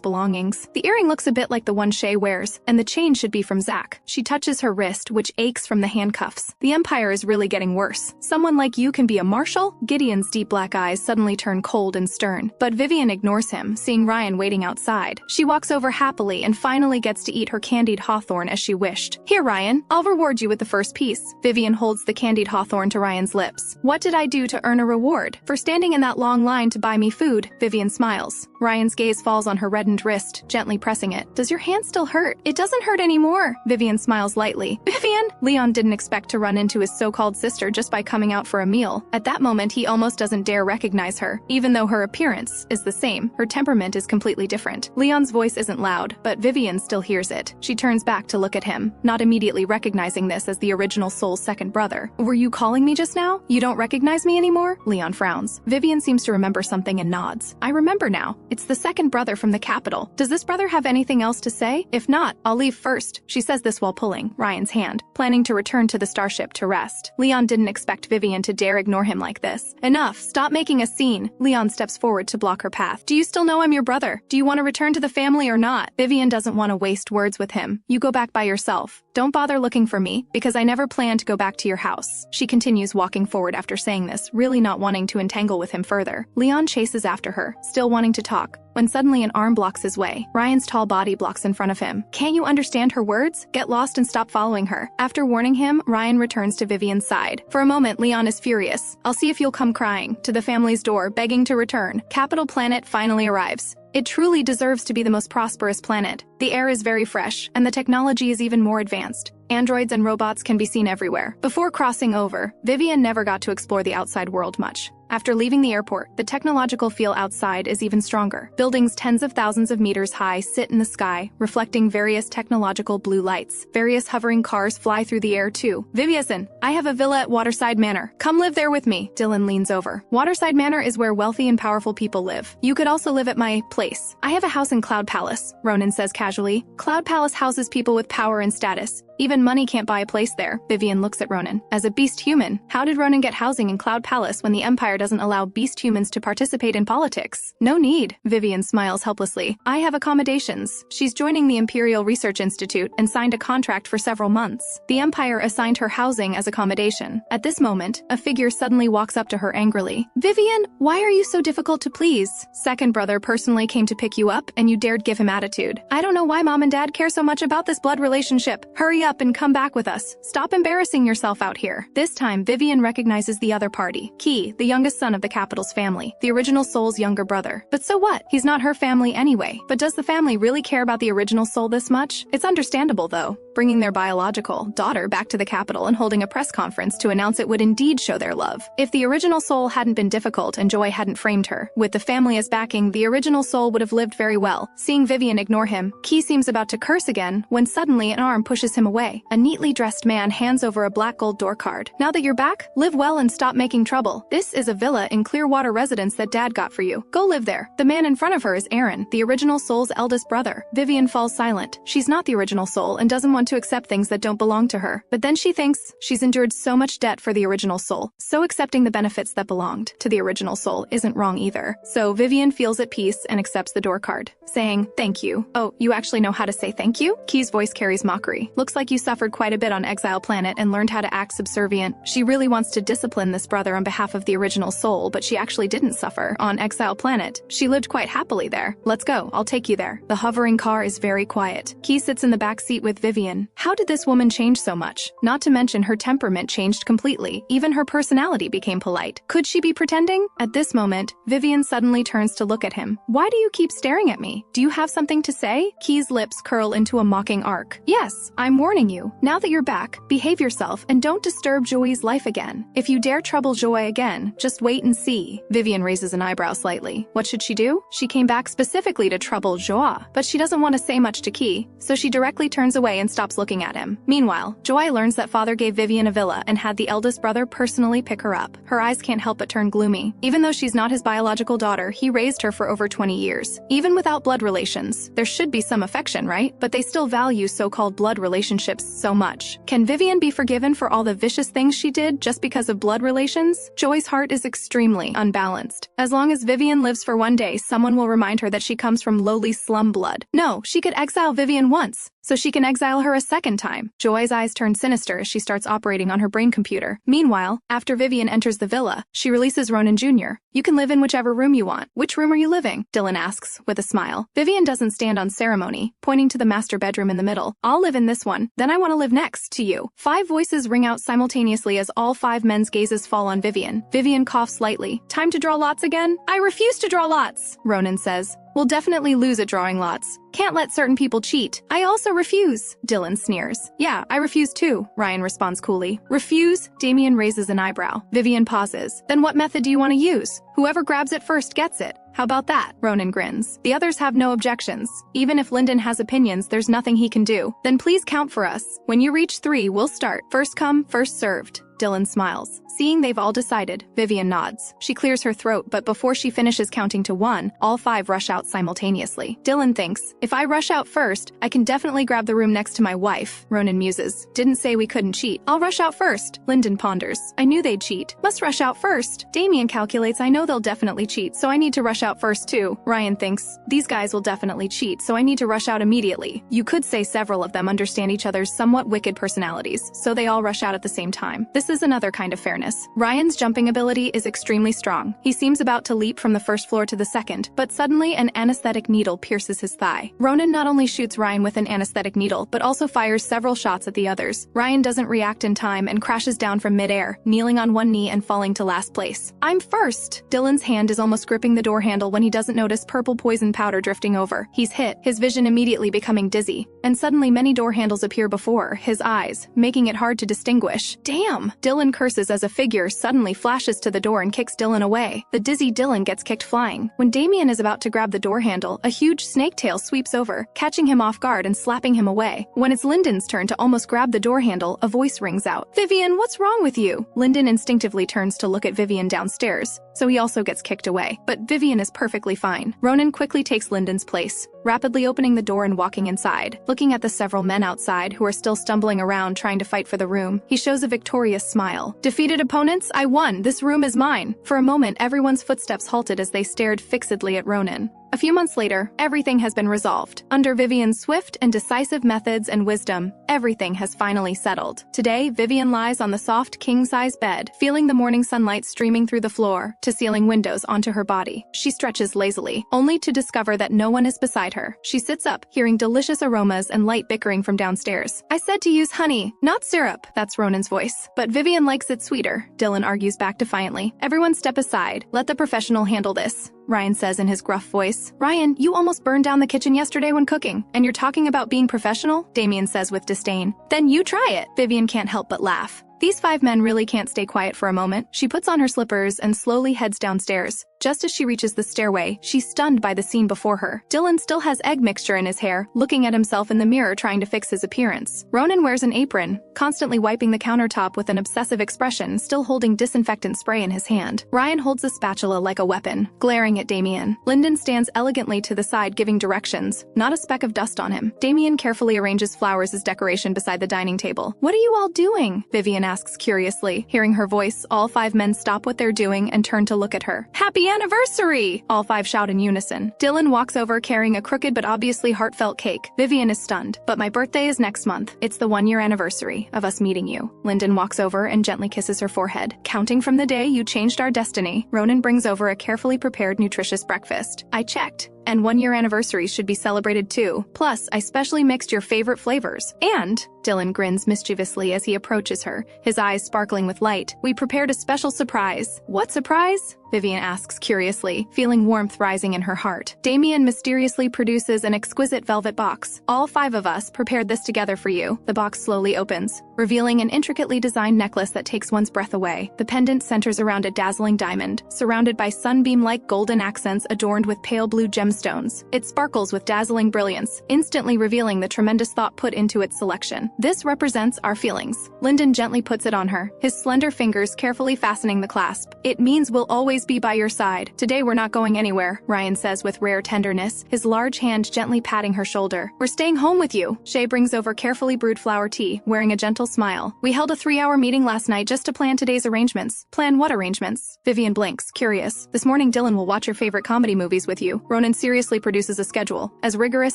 A: belongings. The earring looks a bit like the one Shay wears, and the chain should be from Zach. She touches her wrist, which aches from the handcuffs. The Empire is really getting worse. Someone like you can be a marshal? Gideon's deep black eyes suddenly turn cold and stern, but Vivien ignores him, seeing Ryan waiting outside. She walks over happily and finally gets to eat her candied hawthorn as she wished. Here, Ryan, I'll reward reward you with the first piece. Vivien holds the candied hawthorn to Ryan's lips. What did I do to earn a reward? For standing in that long line to buy me food, Vivien smiles. Ryan's gaze falls on her reddened wrist, gently pressing it. Does your hand still hurt? It doesn't hurt anymore. Vivien smiles lightly. Vivien? Leon didn't expect to run into his so-called sister just by coming out for a meal. At that moment, he almost doesn't dare recognize her. Even though her appearance is the same, her temperament is completely different. Leon's voice isn't loud, but Vivien still hears it. She turns back to look at him, not immediately recognizing this as the original soul's second brother. Were you calling me just now? You don't recognize me anymore? Leon frowns. Vivien seems to remember something and nods. I remember now. It's the second brother from the capital. Does this brother have anything else to say? If not, I'll leave first. She says this while pulling Ryan's hand, planning to return to the starship to rest. Leon didn't expect Vivien to dare ignore him like this. Enough, stop making a scene. Leon steps forward to block her path. Do you still know I'm your brother? Do you want to return to the family or not? Vivien doesn't want to waste words with him. You go back by yourself. Don't bother looking for me, because I never plan to go back to your house. She continues walking forward after saying this, really not wanting to entangle with him further. Leon chases after her, still wanting to talk, when suddenly an arm blocks his way. Ryan's tall body blocks in front of him. Can't you understand her words? Get lost and stop following her. After warning him, Ryan returns to Vivien's side. For a moment, Leon is furious. I'll see if you'll come crying to the family's door, begging to return. Capital Planet finally arrives. It truly deserves to be the most prosperous planet. The air is very fresh, and the technology is even more advanced. Androids and robots can be seen everywhere. Before crossing over, Vivien never got to explore the outside world much. After leaving the airport, the technological feel outside is even stronger. Buildings tens of thousands of meters high sit in the sky, reflecting various technological blue lights. Various hovering cars fly through the air too. Vivien, I have a villa at Waterside Manor. Come live there with me. Dylan leans over. Waterside Manor is where wealthy and powerful people live. You could also live at my place. I have a house in Cloud Palace, Ronin says casually. Cloud Palace houses people with power and status. Even money can't buy a place there. Vivien looks at Ronin. As a beast human, how did Ronin get housing in Cloud Palace when the Empire doesn't allow beast humans to participate in politics? No need. Vivien smiles helplessly. I have accommodations. She's joining the Imperial Research Institute and signed a contract for several months. The Empire assigned her housing as accommodation. At this moment, a figure suddenly walks up to her angrily. Vivien, why are you so difficult to please? Second brother personally came to pick you up and you dared give him attitude. I don't know why Mom and Dad care so much about this blood relationship. Hurry up and come back with us. Stop embarrassing yourself out here. This time, Vivien recognizes the other party. Key, the youngest son of the capital's family, the original soul's younger brother. But so what? He's not her family anyway. But does the family really care about the original soul this much? It's understandable though. Bringing their biological daughter back to the capital and holding a press conference to announce it would indeed show their love. If the original soul hadn't been difficult and Joy hadn't framed her, with the family as backing, the original soul would have lived very well. Seeing Vivien ignore him, Key seems about to curse again when suddenly an arm pushes him away. A neatly dressed man hands over a black gold door card. Now that you're back, live well and stop making trouble. This is a villa in Clearwater residence that Dad got for you. Go live there. The man in front of her is Aaron, the original soul's eldest brother. Vivien falls silent. She's not the original soul and doesn't want to accept things that don't belong to her. But then she thinks she's endured so much debt for the original soul, so accepting the benefits that belonged to the original soul isn't wrong either. So Vivien feels at peace and accepts the door card, saying, thank you. Oh, you actually know how to say thank you? Key's voice carries mockery. Looks like you suffered quite a bit on Exile Planet and learned how to act subservient. She really wants to discipline this brother on behalf of the original soul, but she actually didn't suffer on Exile Planet. She lived quite happily there. Let's go. I'll take you there. The hovering car is very quiet. Key sits in the back seat with Vivien. How did this woman change so much? Not to mention her temperament changed completely. Even her personality became polite. Could she be pretending? At this moment, Vivien suddenly turns to look at him. Why do you keep staring at me? Do you have something to say? Key's lips curl into a mocking arc. Yes, I'm warning you. Now that you're back, behave yourself and don't disturb Joy's life again. If you dare trouble Joy again, just wait and see. Vivien raises an eyebrow slightly. What should she do? She came back specifically to trouble Joy, but she doesn't want to say much to Key, so she directly turns away and stops looking at him. Meanwhile, Joy learns that father gave Vivien a villa and had the eldest brother personally pick her up. Her eyes can't help but turn gloomy. Even though she's not his biological daughter, he raised her for over 20 years. Even without blood relations, there should be some affection, right? But they still value so-called blood relationships so much. Can Vivien be forgiven for all the vicious things she did just because of blood relations? Joy's heart is extremely unbalanced. As long as Vivien lives for one day, someone will remind her that she comes from lowly slum blood. No, she could exile Vivien once, so she can exile her her a second time. Joy's eyes turn sinister as she starts operating on her brain computer. Meanwhile, after Vivien enters the villa, she releases Ronin Jr. You can live in whichever room you want. Which room are you living? Dylan asks, with a smile. Vivien doesn't stand on ceremony, pointing to the master bedroom in the middle. I'll live in this one, then I want to live next to you. 5 voices ring out simultaneously as all 5 men's gazes fall on Vivien. Vivien coughs lightly. Time to draw lots again? I refuse to draw lots, Ronin says. We'll definitely lose at drawing lots. Can't let certain people cheat. I also refuse, Dylan sneers. Yeah, I refuse too, Ryan responds coolly. Refuse? Damien raises an eyebrow. Vivien pauses. Then what method do you want to use? Whoever grabs it first gets it. How about that? Ronin grins. The others have no objections. Even if Lyndon has opinions, there's nothing he can do. Then please count for us. When you reach 3, we'll start. First come, first served. Dylan smiles. Seeing they've all decided, Vivien nods. She clears her throat, but before she finishes counting to 1, all 5 rush out simultaneously. Dylan thinks, if I rush out first, I can definitely grab the room next to my wife. Ronin muses. Didn't say we couldn't cheat. I'll rush out first. Lyndon ponders. I knew they'd cheat. Must rush out first. Damien calculates. I know they'll definitely cheat, so I need to rush out first too. Ryan thinks, these guys will definitely cheat, so I need to rush out immediately. You could say several of them understand each other's somewhat wicked personalities, so they all rush out at the same time. This is another kind of fairness. Ryan's jumping ability is extremely strong. He seems about to leap from the first floor to the second, but suddenly an anesthetic needle pierces his thigh. Ronin not only shoots Ryan with an anesthetic needle, but also fires several shots at the others. Ryan doesn't react in time and crashes down from midair, kneeling on one knee and falling to last place. I'm first! Dylan's hand is almost gripping the door handle when he doesn't notice purple poison powder drifting over. He's hit, his vision immediately becoming dizzy. And suddenly many door handles appear before his eyes, making it hard to distinguish. Damn! Dylan curses as a figure suddenly flashes to the door and kicks Dylan away. The dizzy Dylan gets kicked flying. When Damien is about to grab the door handle, a huge snake tail sweeps over, catching him off guard and slapping him away. When it's Lyndon's turn to almost grab the door handle, a voice rings out. Vivien, what's wrong with you? Lyndon instinctively turns to look at Vivien downstairs, so he also gets kicked away. But Vivien is perfectly fine. Ronin quickly takes Lyndon's place, rapidly opening the door and walking inside. Looking at the several men outside who are still stumbling around trying to fight for the room, he shows a victorious smile. Defeated opponents, I won. This room is mine. For a moment, everyone's footsteps halted as they stared fixedly at Ronin. A few months later, everything has been resolved. Under Vivien's swift and decisive methods and wisdom, everything has finally settled. Today, Vivien lies on the soft king-size bed, feeling the morning sunlight streaming through the floor to ceiling windows onto her body. She stretches lazily, only to discover that no one is beside her. She sits up, hearing delicious aromas and light bickering from downstairs. I said to use honey, not syrup. That's Ronin's voice. But Vivien likes it sweeter, Dylan argues back defiantly. Everyone step aside. Let the professional handle this, Ryan says in his gruff voice. Ryan, you almost burned down the kitchen yesterday when cooking, and you're talking about being professional? Damien says with disdain. Then you try it. Vivien can't help but laugh. These 5 men really can't stay quiet for a moment. She puts on her slippers and slowly heads downstairs. Just as she reaches the stairway, she's stunned by the scene before her. Dylan still has egg mixture in his hair, looking at himself in the mirror trying to fix his appearance. Ronin wears an apron, constantly wiping the countertop with an obsessive expression, still holding disinfectant spray in his hand. Ryan holds a spatula like a weapon, glaring at Damien. Lyndon stands elegantly to the side giving directions, not a speck of dust on him. Damien carefully arranges flowers as decoration beside the dining table. What are you all doing? Vivien asks curiously. Hearing her voice, all 5 men stop what they're doing and turn to look at her. Happy anniversary! All 5 shout in unison. Dylan walks over carrying a crooked but obviously heartfelt cake. Vivien is stunned. But my birthday is next month. It's the 1-year anniversary of us meeting you. Lyndon walks over and gently kisses her forehead. Counting from the day you changed our destiny, Ronin brings over a carefully prepared nutritious breakfast. I checked. And 1-year anniversaries should be celebrated too. Plus, I specially mixed your favorite flavors. And, Dylan grins mischievously as he approaches her, his eyes sparkling with light, we prepared a special surprise. What surprise? Vivien asks curiously, feeling warmth rising in her heart. Damien mysteriously produces an exquisite velvet box. All 5 of us prepared this together for you. The box slowly opens, revealing an intricately designed necklace that takes one's breath away. The pendant centers around a dazzling diamond, surrounded by sunbeam-like golden accents adorned with pale blue gemstones. It sparkles with dazzling brilliance, instantly revealing the tremendous thought put into its selection. This represents our feelings. Lyndon gently puts it on her, his slender fingers carefully fastening the clasp. It means we'll always be by your side. Today we're not going anywhere, Ryan says with rare tenderness, his large hand gently patting her shoulder. We're staying home with you. Shay brings over carefully brewed flower tea, wearing a gentle smile. We held a 3-hour meeting last night just to plan today's arrangements. Plan what arrangements? Vivien blinks, curious. This morning Dylan will watch your favorite comedy movies with you. Ronin seriously produces a schedule, as rigorous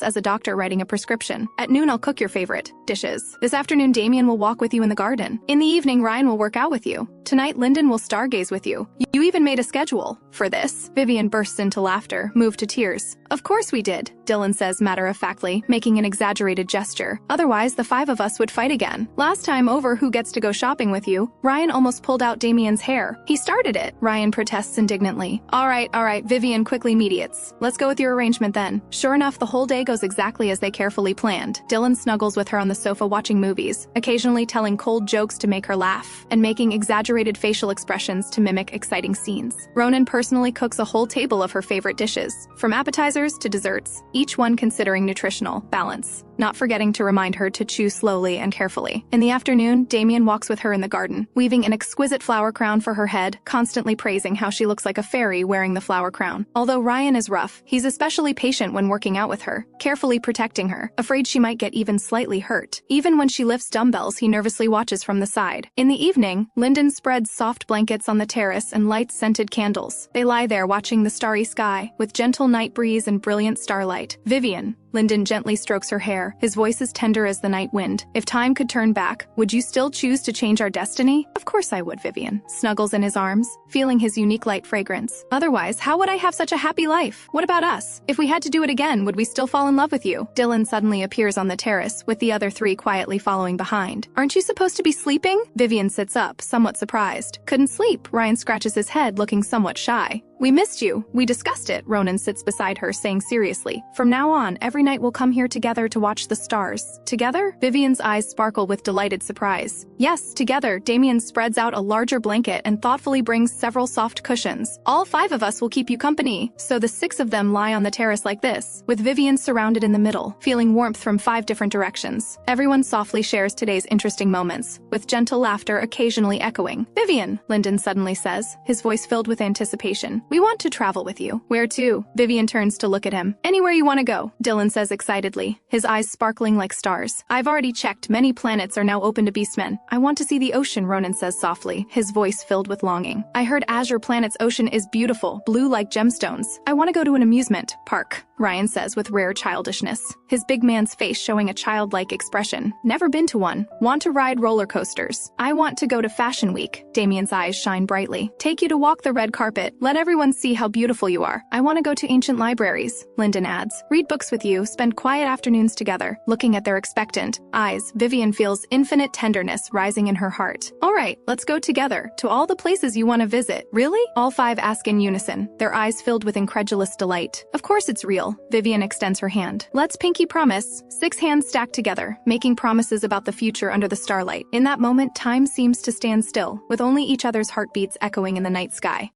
A: as a doctor writing a prescription. At noon, I'll cook your favorite dishes. This afternoon, Damien will walk with you in the garden. In the evening, Ryan will work out with you. Tonight, Lyndon will stargaze with you. You even made a schedule for this. Vivien bursts into laughter, moved to tears. Of course we did, Dylan says matter-of-factly, making an exaggerated gesture. Otherwise, the 5 of us would fight again. Last time over who gets to go shopping with you, Ryan almost pulled out Damien's hair. He started it, Ryan protests indignantly. All right, Vivien quickly mediates. Let's go with your arrangement then. Sure enough, the whole day goes exactly as they carefully planned. Dylan snuggles with her on the sofa watching movies, occasionally telling cold jokes to make her laugh, and making exaggerated facial expressions to mimic exciting scenes. Ronin personally cooks a whole table of her favorite dishes, from appetizers to desserts, each one considering nutritional balance, not forgetting to remind her to chew slowly and carefully. In the afternoon, Damien walks with her in the garden, weaving an exquisite flower crown for her head, constantly praising how she looks like a fairy wearing the flower crown. Although Ryan is rough, he's especially patient when working out with her, carefully protecting her, afraid she might get even slightly hurt. Even when she lifts dumbbells, he nervously watches from the side. In the evening, Lyndon spreads soft blankets on the terrace and lights scented candles. They lie there watching the starry sky, with gentle night breeze and brilliant starlight. Vivien, Lyndon gently strokes her hair, his voice as tender as the night wind. If time could turn back, would you still choose to change our destiny? Of course I would, Vivien snuggles in his arms, feeling his unique light fragrance. Otherwise, how would I have such a happy life? What about us? If we had to do it again, would we still fall in love with you? Dylan suddenly appears on the terrace, with the other 3 quietly following behind. Aren't you supposed to be sleeping? Vivien sits up, somewhat surprised. Couldn't sleep. Ryan scratches his head, looking somewhat shy. We missed you. We discussed it. Ronin sits beside her, saying seriously, from now on, every night we'll come here together to watch the stars. Together? Vivien's eyes sparkle with delighted surprise. Yes, together. Damien spreads out a larger blanket and thoughtfully brings several soft cushions. All 5 of us will keep you company. So the 6 of them lie on the terrace like this, with Vivien surrounded in the middle, feeling warmth from 5 different directions. Everyone softly shares today's interesting moments, with gentle laughter occasionally echoing. Vivien, Lyndon suddenly says, his voice filled with anticipation. We want to travel with you. Where to? Vivien turns to look at him. Anywhere you want to go, Dylan says excitedly, his eyes sparkling like stars. I've already checked. Many planets are now open to beastmen. I want to see the ocean, Ronin says softly, his voice filled with longing. I heard Azure Planet's ocean is beautiful, blue like gemstones. I want to go to an amusement park, Ryan says with rare childishness, his big man's face showing a childlike expression. Never been to one. Want to ride roller coasters. I want to go to Fashion Week. Damien's eyes shine brightly. Take you to walk the red carpet. Let everyone see how beautiful you are. I want to go to ancient libraries, Lyndon adds. Read books with you, spend quiet afternoons together. Looking at their expectant eyes, Vivien feels infinite tenderness rising in her heart. All right, let's go together to all the places you want to visit. Really? All 5 ask in unison, their eyes filled with incredulous delight. Of course it's real. Vivien extends her hand. Let's pinky promise. 6 hands stacked together, making promises about the future under the starlight. In that moment, time seems to stand still, with only each other's heartbeats echoing in the night sky.